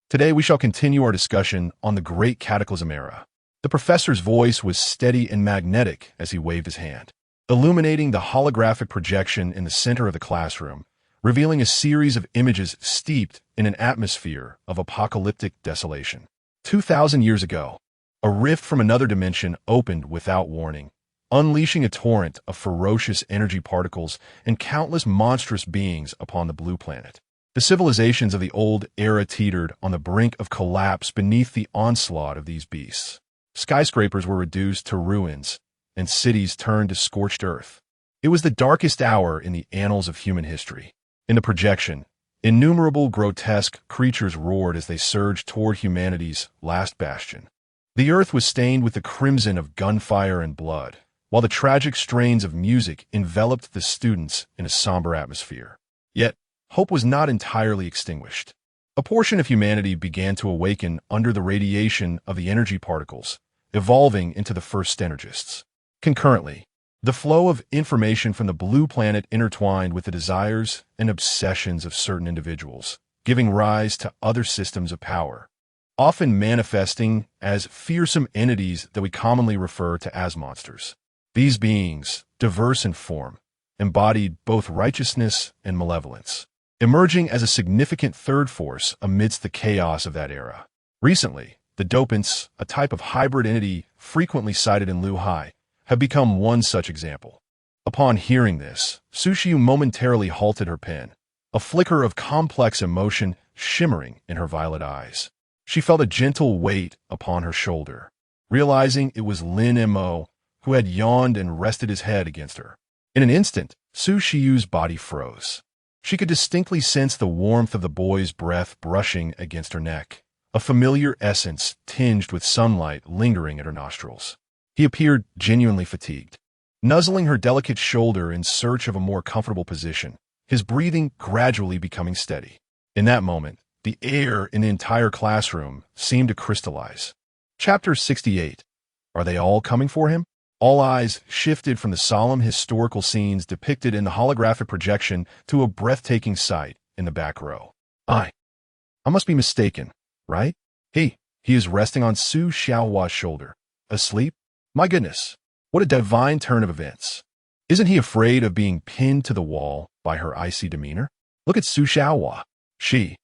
today we shall continue our discussion on the Great Cataclysm era. The professor's voice was steady and magnetic as he waved his hand, illuminating the holographic projection in the center of the classroom, revealing a series of images steeped in an atmosphere of apocalyptic desolation. 2,000 years ago, a rift from another dimension opened without warning, unleashing a torrent of ferocious energy particles and countless monstrous beings upon the blue planet. The civilizations of the old era teetered on the brink of collapse beneath the onslaught of these beasts. Skyscrapers were reduced to ruins, and cities turned to scorched earth. It was the darkest hour in the annals of human history. In the projection, innumerable grotesque creatures roared as they surged toward humanity's last bastion. The earth was stained with the crimson of gunfire and blood, while the tragic strains of music enveloped the students in a somber atmosphere. Yet, hope was not entirely extinguished. A portion of humanity began to awaken under the radiation of the energy particles, evolving into the first Stenergists. Concurrently, the flow of information from the blue planet intertwined with the desires and obsessions of certain individuals, giving rise to other systems of power, often manifesting as fearsome entities that we commonly refer to as monsters. These beings, diverse in form, embodied both righteousness and malevolence. emerging as a significant third force amidst the chaos of that era. Recently, the dopants, a type of hybrid entity frequently cited in Lu-hai, have become one such example. Upon hearing this, Sushiyu momentarily halted her pen, a flicker of complex emotion shimmering in her violet eyes. She felt a gentle weight upon her shoulder, realizing it was Lin Mo, who had yawned and rested his head against her. In an instant, Sushiyu's body froze. She could distinctly sense the warmth of the boy's breath brushing against her neck, a familiar essence tinged with sunlight lingering at her nostrils. He appeared genuinely fatigued. Nuzzling her delicate shoulder in search of a more comfortable position, his breathing gradually becoming steady. In that moment, the air in the entire classroom seemed to crystallize. Chapter 68. Are they all coming for him? All eyes shifted from the solemn historical scenes depicted in the holographic projection to a breathtaking sight in the back row. I must be mistaken, right? He is resting on Su Xiaohua's shoulder. Asleep? My goodness, what a divine turn of events. Isn't he afraid of being pinned to the wall by her icy demeanor? Look at Su Xiaohua. She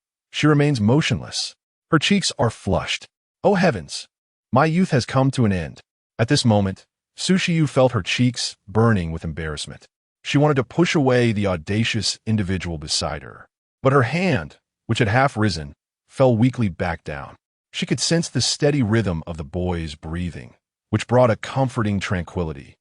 remains motionless. Her cheeks are flushed. Oh heavens, my youth has come to an end. At this moment, Sushiyu felt her cheeks burning with embarrassment. She wanted to push away the audacious individual beside her, but her hand, which had half risen, fell weakly back down. She could sense the steady rhythm of the boy's breathing, which brought a comforting tranquility,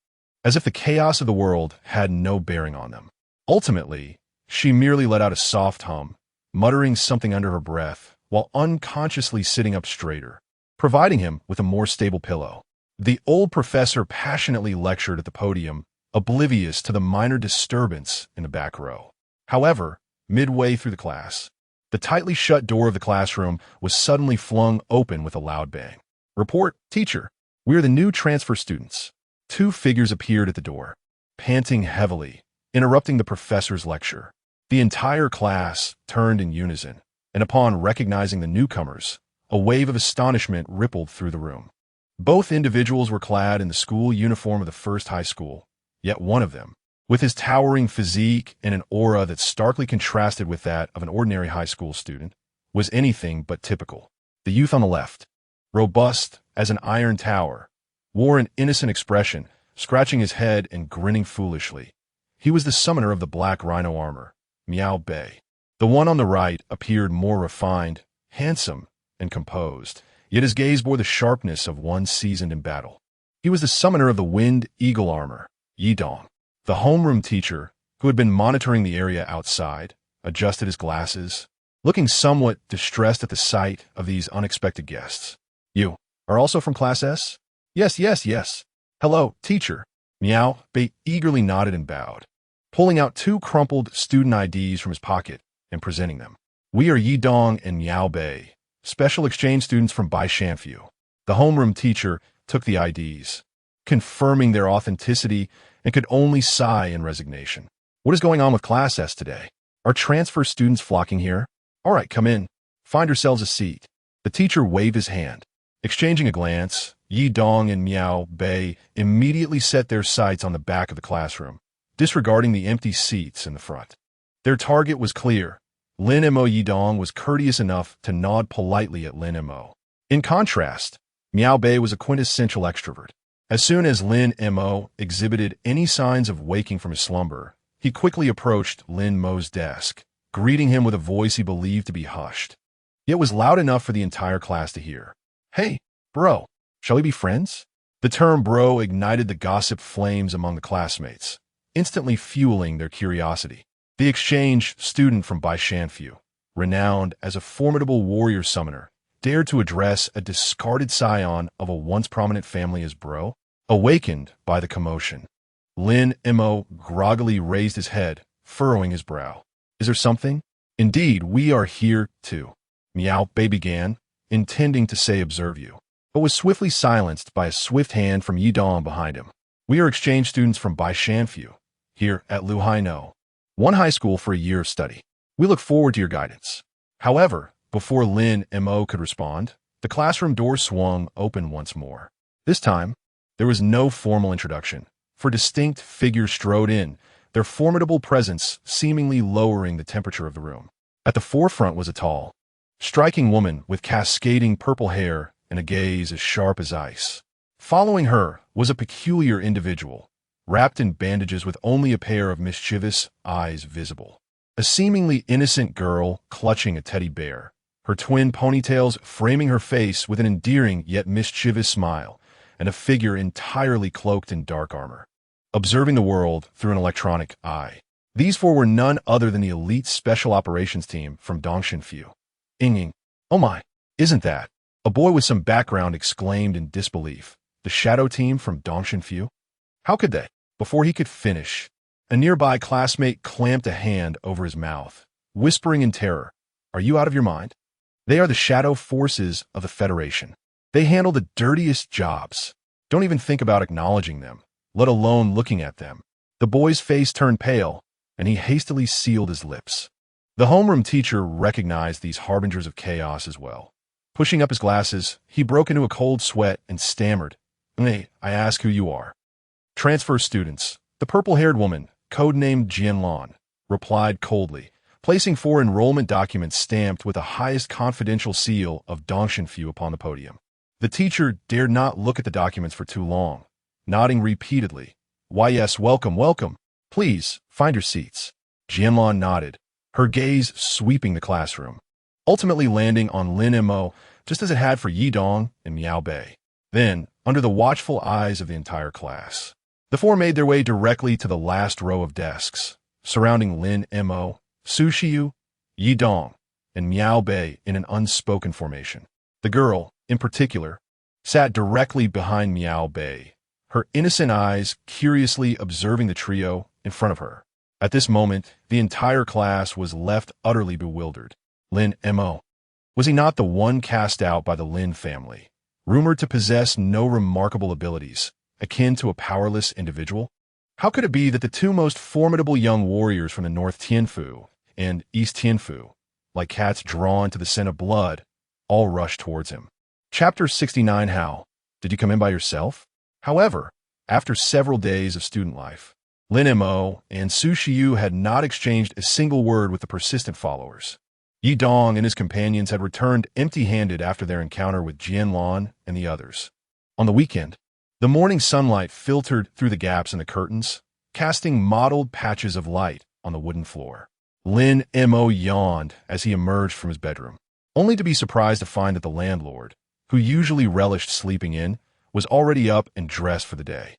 as if the chaos of the world had no bearing on them. Ultimately, she merely let out a soft hum, muttering something under her breath while unconsciously sitting up straighter, providing him with a more stable pillow. The old professor passionately lectured at the podium, oblivious to the minor disturbance in the back row. However, midway through the class, the tightly shut door of the classroom was suddenly flung open with a loud bang. Report, teacher. We are the new transfer students. Two figures appeared at the door, panting heavily, interrupting the professor's lecture. The entire class turned in unison, and upon recognizing the newcomers, a wave of astonishment rippled through the room. Both individuals were clad in the school uniform of the first high school, yet one of them, with his towering physique and an aura that starkly contrasted with that of an ordinary high school student, was anything but typical. The youth on the left, robust as an iron tower, wore an innocent expression, scratching his head and grinning foolishly. He was the summoner of the black rhino armor, Miao Bei. The one on the right appeared more refined, handsome, and composed, yet his gaze bore the sharpness of one seasoned in battle. He was the summoner of the Wind Eagle armor, Yi Dong. The homeroom teacher, who had been monitoring the area outside, adjusted his glasses, looking somewhat distressed at the sight of these unexpected guests. You are also from Class S? Yes. Hello, teacher. Miao Bei eagerly nodded and bowed, pulling out two crumpled student IDs from his pocket and presenting them. We are Yi Dong and Miao Bei, special exchange students from Bai Shanfu. The homeroom teacher took the IDs, confirming their authenticity, and could only sigh in resignation. What is going on with Class S today? Are transfer students flocking here? All right, come in. Find yourselves a seat. The teacher waved his hand. Exchanging a glance, Yi Dong and Miao Bei immediately set their sights on the back of the classroom, disregarding the empty seats in the front. Their target was clear. Lin Mo. Yi Dong was courteous enough to nod politely at Lin Mo. In contrast, Miao Bei was a quintessential extrovert. As soon as Lin Mo exhibited any signs of waking from his slumber, he quickly approached Lin Mo's desk, greeting him with a voice he believed to be hushed, yet was loud enough for the entire class to hear. Hey, bro, shall we be friends? The term bro ignited the gossip flames among the classmates, instantly fueling their curiosity. The exchange student from Bai Shanfu, renowned as a formidable warrior summoner, dared to address a discarded scion of a once prominent family as bro. Awakened by the commotion, Lin Mo groggily raised his head, furrowing his brow. Is there something? Indeed, we are here too. Miao Bei began, intending to say observe you, but was swiftly silenced by a swift hand from Yi Dong behind him. We are exchange students from Bai Shanfu, here at Lu-hai No, one high school for a year of study. We look forward to your guidance. However, before Lin Mo could respond, the classroom door swung open once more. This time, there was no formal introduction, for distinct figures strode in, their formidable presence seemingly lowering the temperature of the room. At the forefront was a tall, striking woman with cascading purple hair and a gaze as sharp as ice. Following her was a peculiar individual, wrapped in bandages with only a pair of mischievous eyes visible. A seemingly innocent girl clutching a teddy bear, her twin ponytails framing her face with an endearing yet mischievous smile, and a figure entirely cloaked in dark armor, observing the world through an electronic eye. These four were none other than the elite special operations team from Dongshinfu. Inging. Oh my, isn't that? A boy with some background exclaimed in disbelief. The shadow team from Dongshinfu? How could they? Before he could finish, a nearby classmate clamped a hand over his mouth, whispering in terror, "Are you out of your mind? They are the shadow forces of the Federation. They handle the dirtiest jobs. Don't even think about acknowledging them, let alone looking at them." The boy's face turned pale, and he hastily sealed his lips. The homeroom teacher recognized these harbingers of chaos as well. Pushing up his glasses, he broke into a cold sweat and stammered, "Hey, I ask who you are." "Transfer students." The purple-haired woman, codenamed Jianlan, replied coldly, placing 4 enrollment documents stamped with the highest confidential seal of Dongshinfu upon the podium. The teacher dared not look at the documents for too long, nodding repeatedly. "Why yes, welcome, welcome. Please, find your seats." Jianlan nodded, her gaze sweeping the classroom, ultimately landing on Lin Mo just as it had for Yi Dong and Miao Bei. Then, under the watchful eyes of the entire class, the four made their way directly to the last row of desks, surrounding Lin Mo, Su Shiyu, Yi Dong, and Miao Bei in an unspoken formation. The girl, in particular, sat directly behind Miao Bei, her innocent eyes curiously observing the trio in front of her. At this moment, the entire class was left utterly bewildered. Lin Mo. Was he not the one cast out by the Lin family, rumored to possess no remarkable abilities, akin to a powerless individual? How could it be that the two most formidable young warriors from the North Tianfu and East Tianfu, like cats drawn to the scent of blood, all rushed towards him? Chapter 69. How? Did you come in by yourself? However, after several days of student life, Lin Mo and Su Shiyu had not exchanged a single word with the persistent followers. Yi Dong and his companions had returned empty-handed after their encounter with Jianlan and the others. On the weekend, the morning sunlight filtered through the gaps in the curtains, casting mottled patches of light on the wooden floor. Lin Mo yawned as he emerged from his bedroom, only to be surprised to find that the landlord, who usually relished sleeping in, was already up and dressed for the day.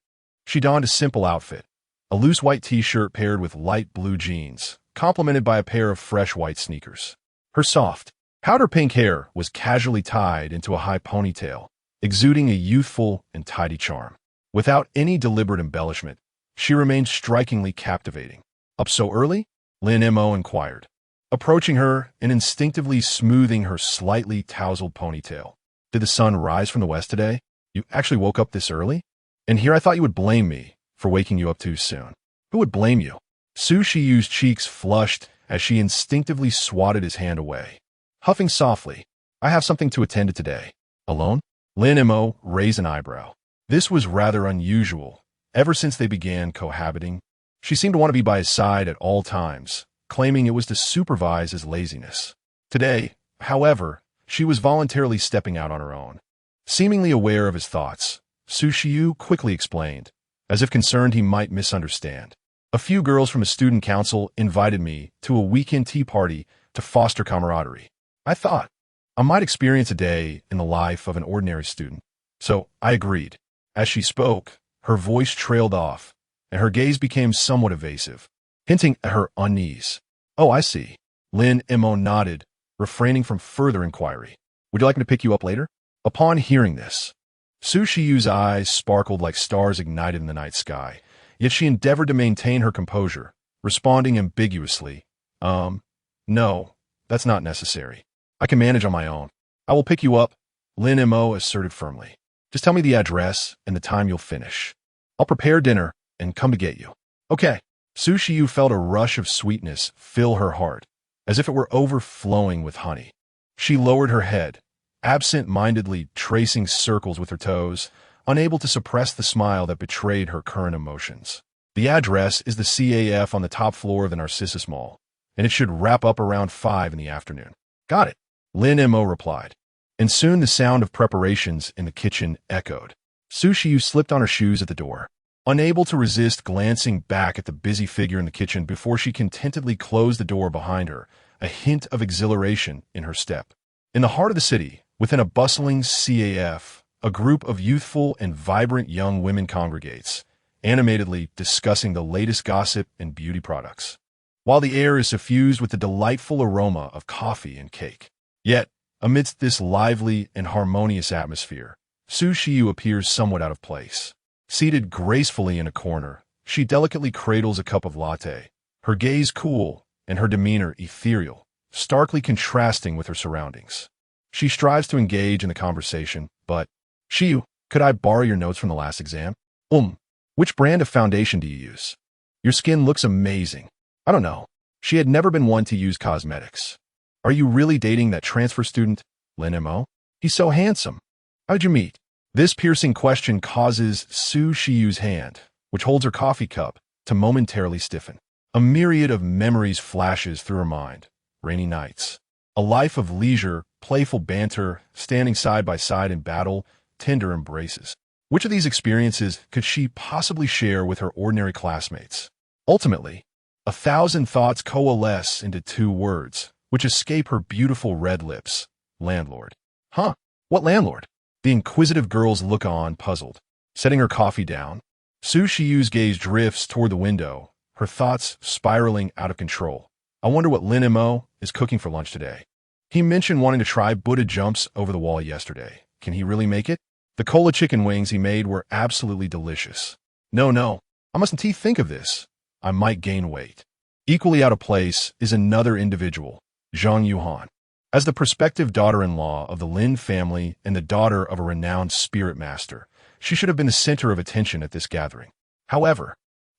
She donned a simple outfit, a loose white t-shirt paired with light blue jeans, complemented by a pair of fresh white sneakers. Her soft, powder pink hair was casually tied into a high ponytail, exuding a youthful and tidy charm. Without any deliberate embellishment, she remained strikingly captivating. "Up so early?" Lin Mo inquired, approaching her and instinctively smoothing her slightly tousled ponytail. "Did the sun rise from the west today? You actually woke up this early? And here I thought you would blame me for waking you up too soon." "Who would blame you?" Su Shiyu's cheeks flushed as she instinctively swatted his hand away. Huffing softly, "I have something to attend to today." "Alone?" Lin Mo raised an eyebrow. This was rather unusual. Ever since they began cohabiting, she seemed to want to be by his side at all times, claiming it was to supervise his laziness. Today, however, she was voluntarily stepping out on her own. Seemingly aware of his thoughts, Su Shiyu quickly explained, as if concerned he might misunderstand. "A few girls from a student council invited me to a weekend tea party to foster camaraderie. I thought I might experience a day in the life of an ordinary student, so I agreed." As she spoke, her voice trailed off, and her gaze became somewhat evasive, hinting at her unease. "Oh, I see." Lin Mo nodded, refraining from further inquiry. "Would you like me to pick you up later?" Upon hearing this, Su Shiyu's eyes sparkled like stars ignited in the night sky, yet she endeavored to maintain her composure, responding ambiguously, No, that's not necessary. I can manage on my own." "I will pick you up," Lin Mo asserted firmly. "Just tell me the address and the time you'll finish. I'll prepare dinner and come to get you." "Okay." Su Shiyu felt a rush of sweetness fill her heart, as if it were overflowing with honey. She lowered her head, absent-mindedly tracing circles with her toes, unable to suppress the smile that betrayed her current emotions. The address is the CAF on the top floor of the Narcissus Mall, and it should wrap up around 5 in the afternoon. Got it, Lin Mo replied. And soon the sound of preparations in the kitchen echoed. Su Shiyu slipped on her shoes at the door, unable to resist glancing back at the busy figure in the kitchen before she contentedly closed the door behind her, a hint of exhilaration in her step. In the heart of the city, within a bustling CAF, a group of youthful and vibrant young women congregates, animatedly discussing the latest gossip and beauty products, while the air is suffused with the delightful aroma of coffee and cake. Yet, amidst this lively and harmonious atmosphere, Su Shiyu appears somewhat out of place. Seated gracefully in a corner, she delicately cradles a cup of latte, her gaze cool and her demeanor ethereal, starkly contrasting with her surroundings. She strives to engage in the conversation, but, Shiyu, could I borrow your notes from the last exam? Which brand of foundation do you use? Your skin looks amazing. I don't know. She had never been one to use cosmetics. Are you really dating that transfer student, Lin Mo? He's so handsome. How'd you meet? This piercing question causes Su Shiyu's hand, which holds her coffee cup, to momentarily stiffen. A myriad of memories flashes through her mind. Rainy nights. A life of leisure, playful banter, standing side by side in battle, tender embraces. Which of these experiences could she possibly share with her ordinary classmates? Ultimately, 1,000 thoughts coalesce into 2 words, which escape her beautiful red lips. Landlord. Huh? What landlord? The inquisitive girls look on, puzzled. Setting her coffee down, Su Shiyu's gaze drifts toward the window, her thoughts spiraling out of control. I wonder what Lin Mo is cooking for lunch today. He mentioned wanting to try Buddha jumps over the wall yesterday. Can he really make it? The cola chicken wings he made were absolutely delicious. No, I mustn't think of this. I might gain weight. Equally out of place is another individual, Zhang Yuhan. As the prospective daughter-in-law of the Lin family and the daughter of a renowned spirit master, she should have been the center of attention at this gathering. However,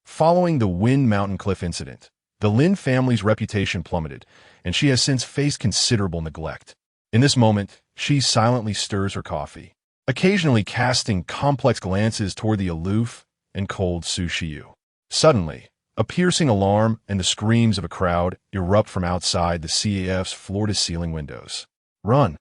following the Wind Mountain Cliff incident, the Lin family's reputation plummeted, and she has since faced considerable neglect. In this moment, she silently stirs her coffee, occasionally casting complex glances toward the aloof and cold Su Shiyu. Suddenly, a piercing alarm and the screams of a crowd erupt from outside the CAF's floor-to-ceiling windows. Run!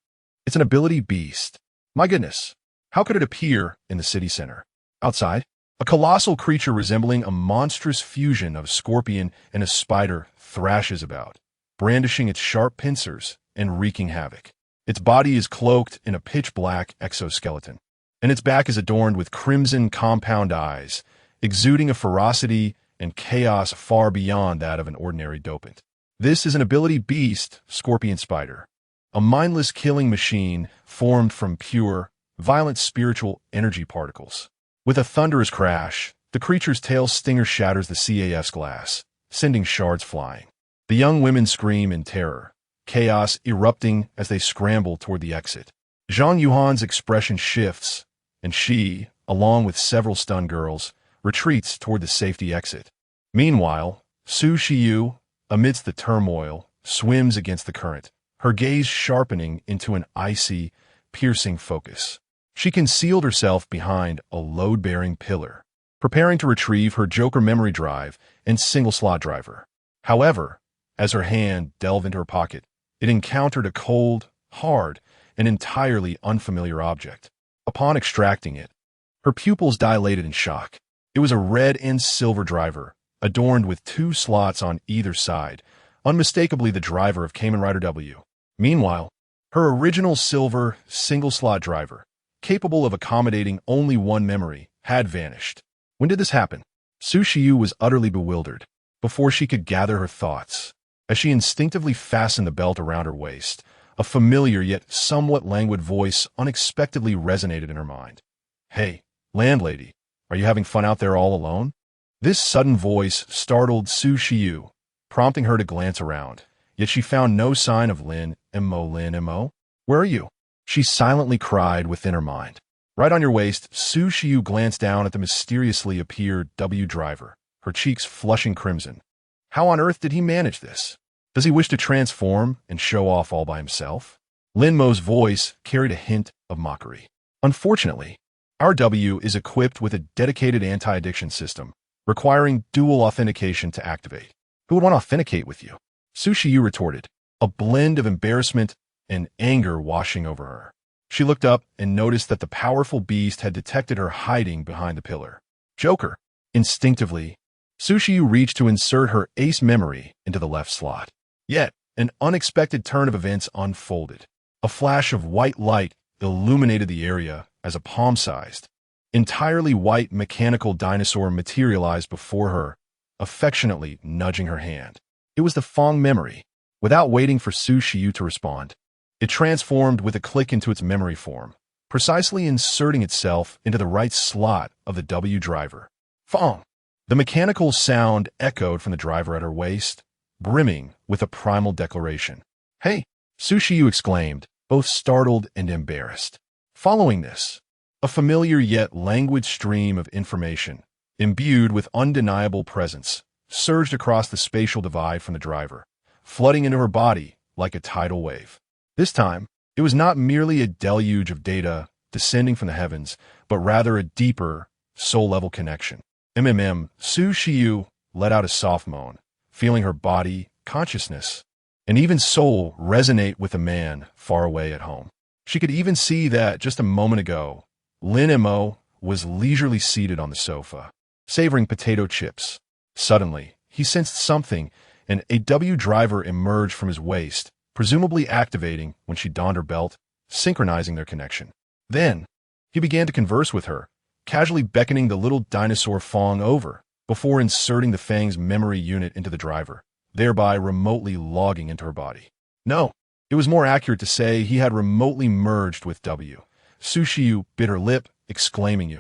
It's an ability beast. My goodness, how could it appear in the city center? Outside, a colossal creature resembling a monstrous fusion of a scorpion and a spider thrashes about, brandishing its sharp pincers and wreaking havoc. Its body is cloaked in a pitch-black exoskeleton, and its back is adorned with crimson compound eyes, exuding a ferocity and chaos far beyond that of an ordinary dopant. This is an ability beast, Scorpion Spider, a mindless killing machine formed from pure, violent spiritual energy particles. With a thunderous crash, the creature's tail stinger shatters the CAF's glass, sending shards flying. The young women scream in terror, chaos erupting as they scramble toward the exit. Zhang Yuhan's expression shifts, and she, along with several stunned girls, retreats toward the safety exit. Meanwhile, Su Shiyu, amidst the turmoil, swims against the current, her gaze sharpening into an icy, piercing focus. She concealed herself behind a load-bearing pillar, preparing to retrieve her Joker memory drive and single-slot driver. However, as her hand delved into her pocket, it encountered a cold, hard, and entirely unfamiliar object. Upon extracting it, her pupils dilated in shock. It was a red and silver driver, adorned with 2 slots on either side, unmistakably the driver of Kamen Rider W. Meanwhile, her original silver, single-slot driver, capable of accommodating only 1 memory, had vanished. When did this happen? Su Shiyu was utterly bewildered, before she could gather her thoughts. As she instinctively fastened the belt around her waist, a familiar yet somewhat languid voice unexpectedly resonated in her mind. Hey, landlady, are you having fun out there all alone? This sudden voice startled Su Shiyu, prompting her to glance around, yet she found no sign of Lin Mo. Where are you? She silently cried within her mind. Right on your waist, Su Shiyu glanced down at the mysteriously appeared W driver, her cheeks flushing crimson. How on earth did he manage this? Does he wish to transform and show off all by himself? Lin Mo's voice carried a hint of mockery. Unfortunately, our W is equipped with a dedicated anti-addiction system, requiring dual authentication to activate. Who would want to authenticate with you? Sushiyu retorted, a blend of embarrassment and anger washing over her. She looked up and noticed that the powerful beast had detected her hiding behind the pillar. Joker. Instinctively, Sushiyu reached to insert her ace memory into the left slot. Yet, an unexpected turn of events unfolded. A flash of white light illuminated the area as a palm-sized, entirely white mechanical dinosaur materialized before her, affectionately nudging her hand. It was the Fong memory. Without waiting for Sushiyu to respond, it transformed with a click into its memory form, precisely inserting itself into the right slot of the W driver. Fong! The mechanical sound echoed from the driver at her waist, brimming with a primal declaration. Hey! Sushiyu exclaimed, both startled and embarrassed. Following this, a familiar yet languid stream of information, imbued with undeniable presence, surged across the spatial divide from the driver, flooding into her body like a tidal wave. This time, it was not merely a deluge of data descending from the heavens, but rather a deeper, soul-level connection. Sushiyu let out a soft moan, feeling her body, consciousness, and even soul resonate with a man far away at home. She could even see that just a moment ago, Lin Mo was leisurely seated on the sofa, savoring potato chips. Suddenly, he sensed something, and a W driver emerged from his waist, presumably activating when she donned her belt, synchronizing their connection. Then, he began to converse with her, casually beckoning the little dinosaur Fong over, before inserting the Fang's memory unit into the driver, thereby remotely logging into her body. No, it was more accurate to say he had remotely merged with W. Sushiyu bit her lip, exclaiming,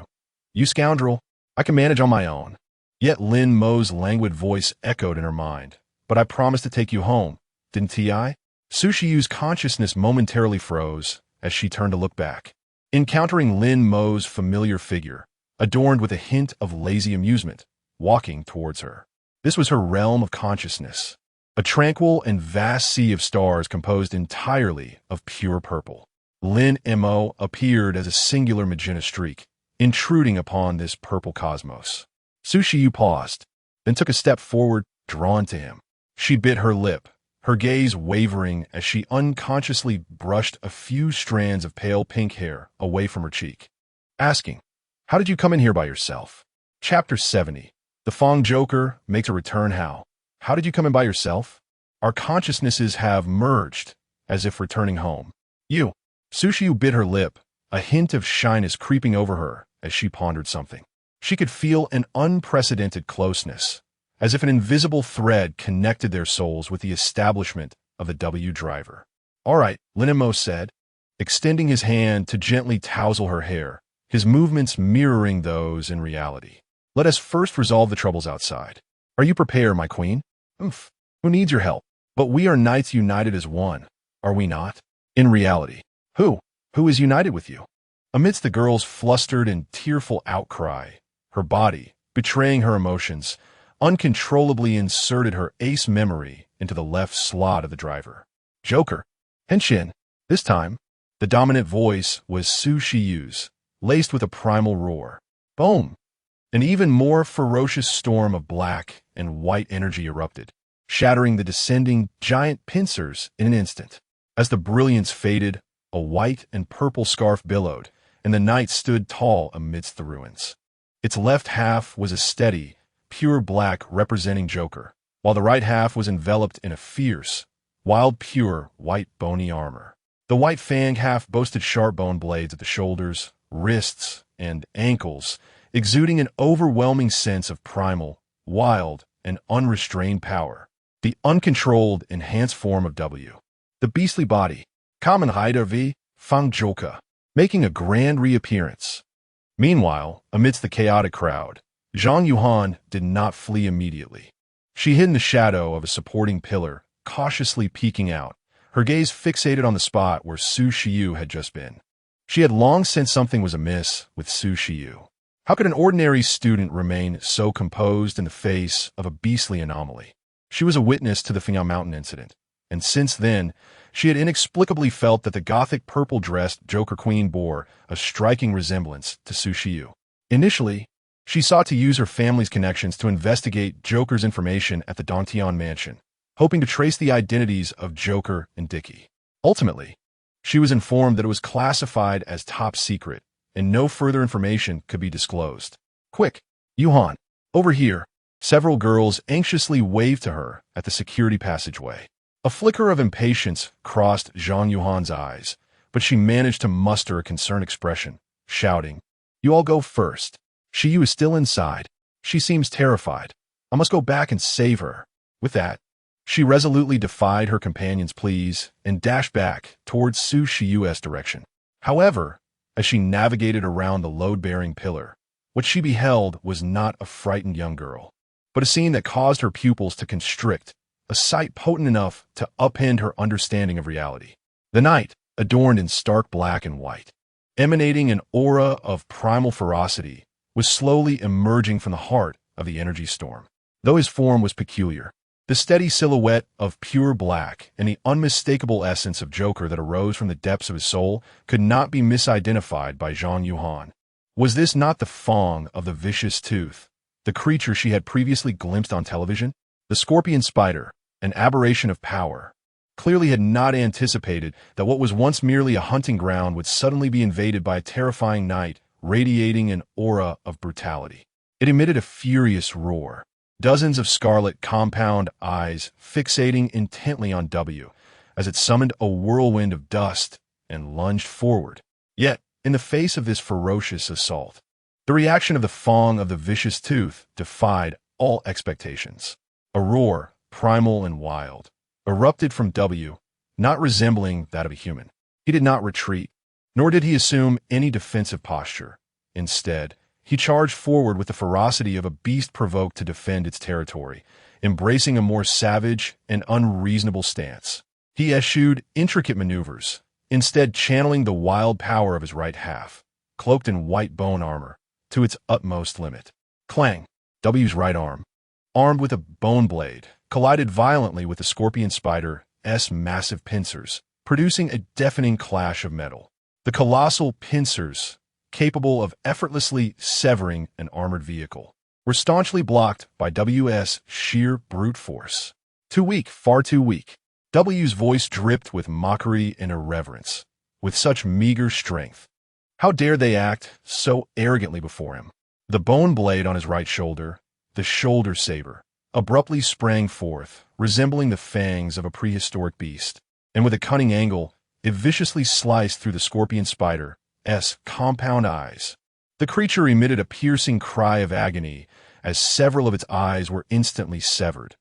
You scoundrel, I can manage on my own. Yet Lin Mo's languid voice echoed in her mind. But I promised to take you home, didn't I? Sushiyu's consciousness momentarily froze as she turned to look back, encountering Lin Mo's familiar figure, adorned with a hint of lazy amusement, walking towards her. This was her realm of consciousness, a tranquil and vast sea of stars composed entirely of pure purple. Lin Mo appeared as a singular magenta streak, intruding upon this purple cosmos. Sushiyu paused, then took a step forward, drawn to him. She bit her lip, her gaze wavering as she unconsciously brushed a few strands of pale pink hair away from her cheek, asking, How did you come in here by yourself? Chapter 70. The Fong Joker makes a return. How did you come in by yourself? Our consciousnesses have merged, as if returning home. You. Sushiyu bit her lip, a hint of shyness creeping over her as she pondered something. She could feel an unprecedented closeness, as if an invisible thread connected their souls with the establishment of the W driver. All right, Lin Mo said, extending his hand to gently tousle her hair, his movements mirroring those in reality. Let us first resolve the troubles outside. Are you prepared, my queen? Oof. Who needs your help? But we are knights united as one, are we not? In reality. Who? Who is united with you? Amidst the girl's flustered and tearful outcry, her body, betraying her emotions, uncontrollably inserted her ace memory into the left slot of the driver. Joker. Henshin. This time, the dominant voice was Sushiyu's, laced with a primal roar. Boom! An even more ferocious storm of black and white energy erupted, shattering the descending giant pincers in an instant. As the brilliance faded, a white and purple scarf billowed, and the knight stood tall amidst the ruins. Its left half was a steady, pure black representing Joker, while the right half was enveloped in a fierce, wild pure white bony armor. The white fang half boasted sharp bone blades at the shoulders, wrists, and ankles, exuding an overwhelming sense of primal, wild, and unrestrained power. The uncontrolled, enhanced form of W. The beastly body, Kamen Rider Fang Joker, making a grand reappearance. Meanwhile, amidst the chaotic crowd, Zhang Yuhan did not flee immediately. She hid in the shadow of a supporting pillar, cautiously peeking out, her gaze fixated on the spot where Sushiyu had just been. She had long sensed something was amiss with Sushiyu. How could an ordinary student remain so composed in the face of a beastly anomaly? She was a witness to the Finghao Mountain incident, and since then, she had inexplicably felt that the gothic purple-dressed Joker Queen bore a striking resemblance to Sushiyu. Initially, She sought to use her family's connections to investigate Joker's information at the Dantian mansion, hoping to trace the identities of Joker and Dickie. Ultimately, she was informed that it was classified as top secret, and no further information could be disclosed. Quick, Yuhan, over here. Several girls anxiously waved to her at the security passageway. A flicker of impatience crossed Zhang Yuhan's eyes, but she managed to muster a concerned expression, shouting, "You all go first. Shiyu is still inside. She seems terrified. I must go back and save her." With that, she resolutely defied her companion's pleas and dashed back towards Su Shiyu's direction. However, as she navigated around the load-bearing pillar, what she beheld was not a frightened young girl, but a scene that caused her pupils to constrict, a sight potent enough to upend her understanding of reality. The night, adorned in stark black and white, emanating an aura of primal ferocity, was slowly emerging from the heart of the energy storm. Though his form was peculiar, the steady silhouette of pure black and the unmistakable essence of Joker that arose from the depths of his soul could not be misidentified by Zhang Yuhan. Was this not the Fong of the Vicious Tooth, the creature she had previously glimpsed on television? The scorpion spider, an aberration of power, clearly had not anticipated that what was once merely a hunting ground would suddenly be invaded by a terrifying night radiating an aura of brutality. It emitted a furious roar, dozens of scarlet compound eyes fixating intently on W as it summoned a whirlwind of dust and lunged forward. Yet, in the face of this ferocious assault, the reaction of the Fong of the Vicious Tooth defied all expectations. A roar, primal and wild, erupted from W, not resembling that of a human. He did not retreat, nor did he assume any defensive posture. Instead, he charged forward with the ferocity of a beast provoked to defend its territory, embracing a more savage and unreasonable stance. He eschewed intricate maneuvers, instead channeling the wild power of his right half, cloaked in white bone armor, to its utmost limit. Clang! W's right arm, armed with a bone blade, collided violently with the scorpion spider's massive pincers, producing a deafening clash of metal. The colossal pincers, capable of effortlessly severing an armored vehicle, were staunchly blocked by W's sheer brute force. Too weak, far too weak. W's voice dripped with mockery and irreverence. With such meager strength, how dare they act so arrogantly before him? The bone blade on his right shoulder, the shoulder saber, abruptly sprang forth, resembling the fangs of a prehistoric beast, and with a cunning angle, it viciously sliced through the scorpion spider's compound eyes. The creature emitted a piercing cry of agony as several of its eyes were instantly severed,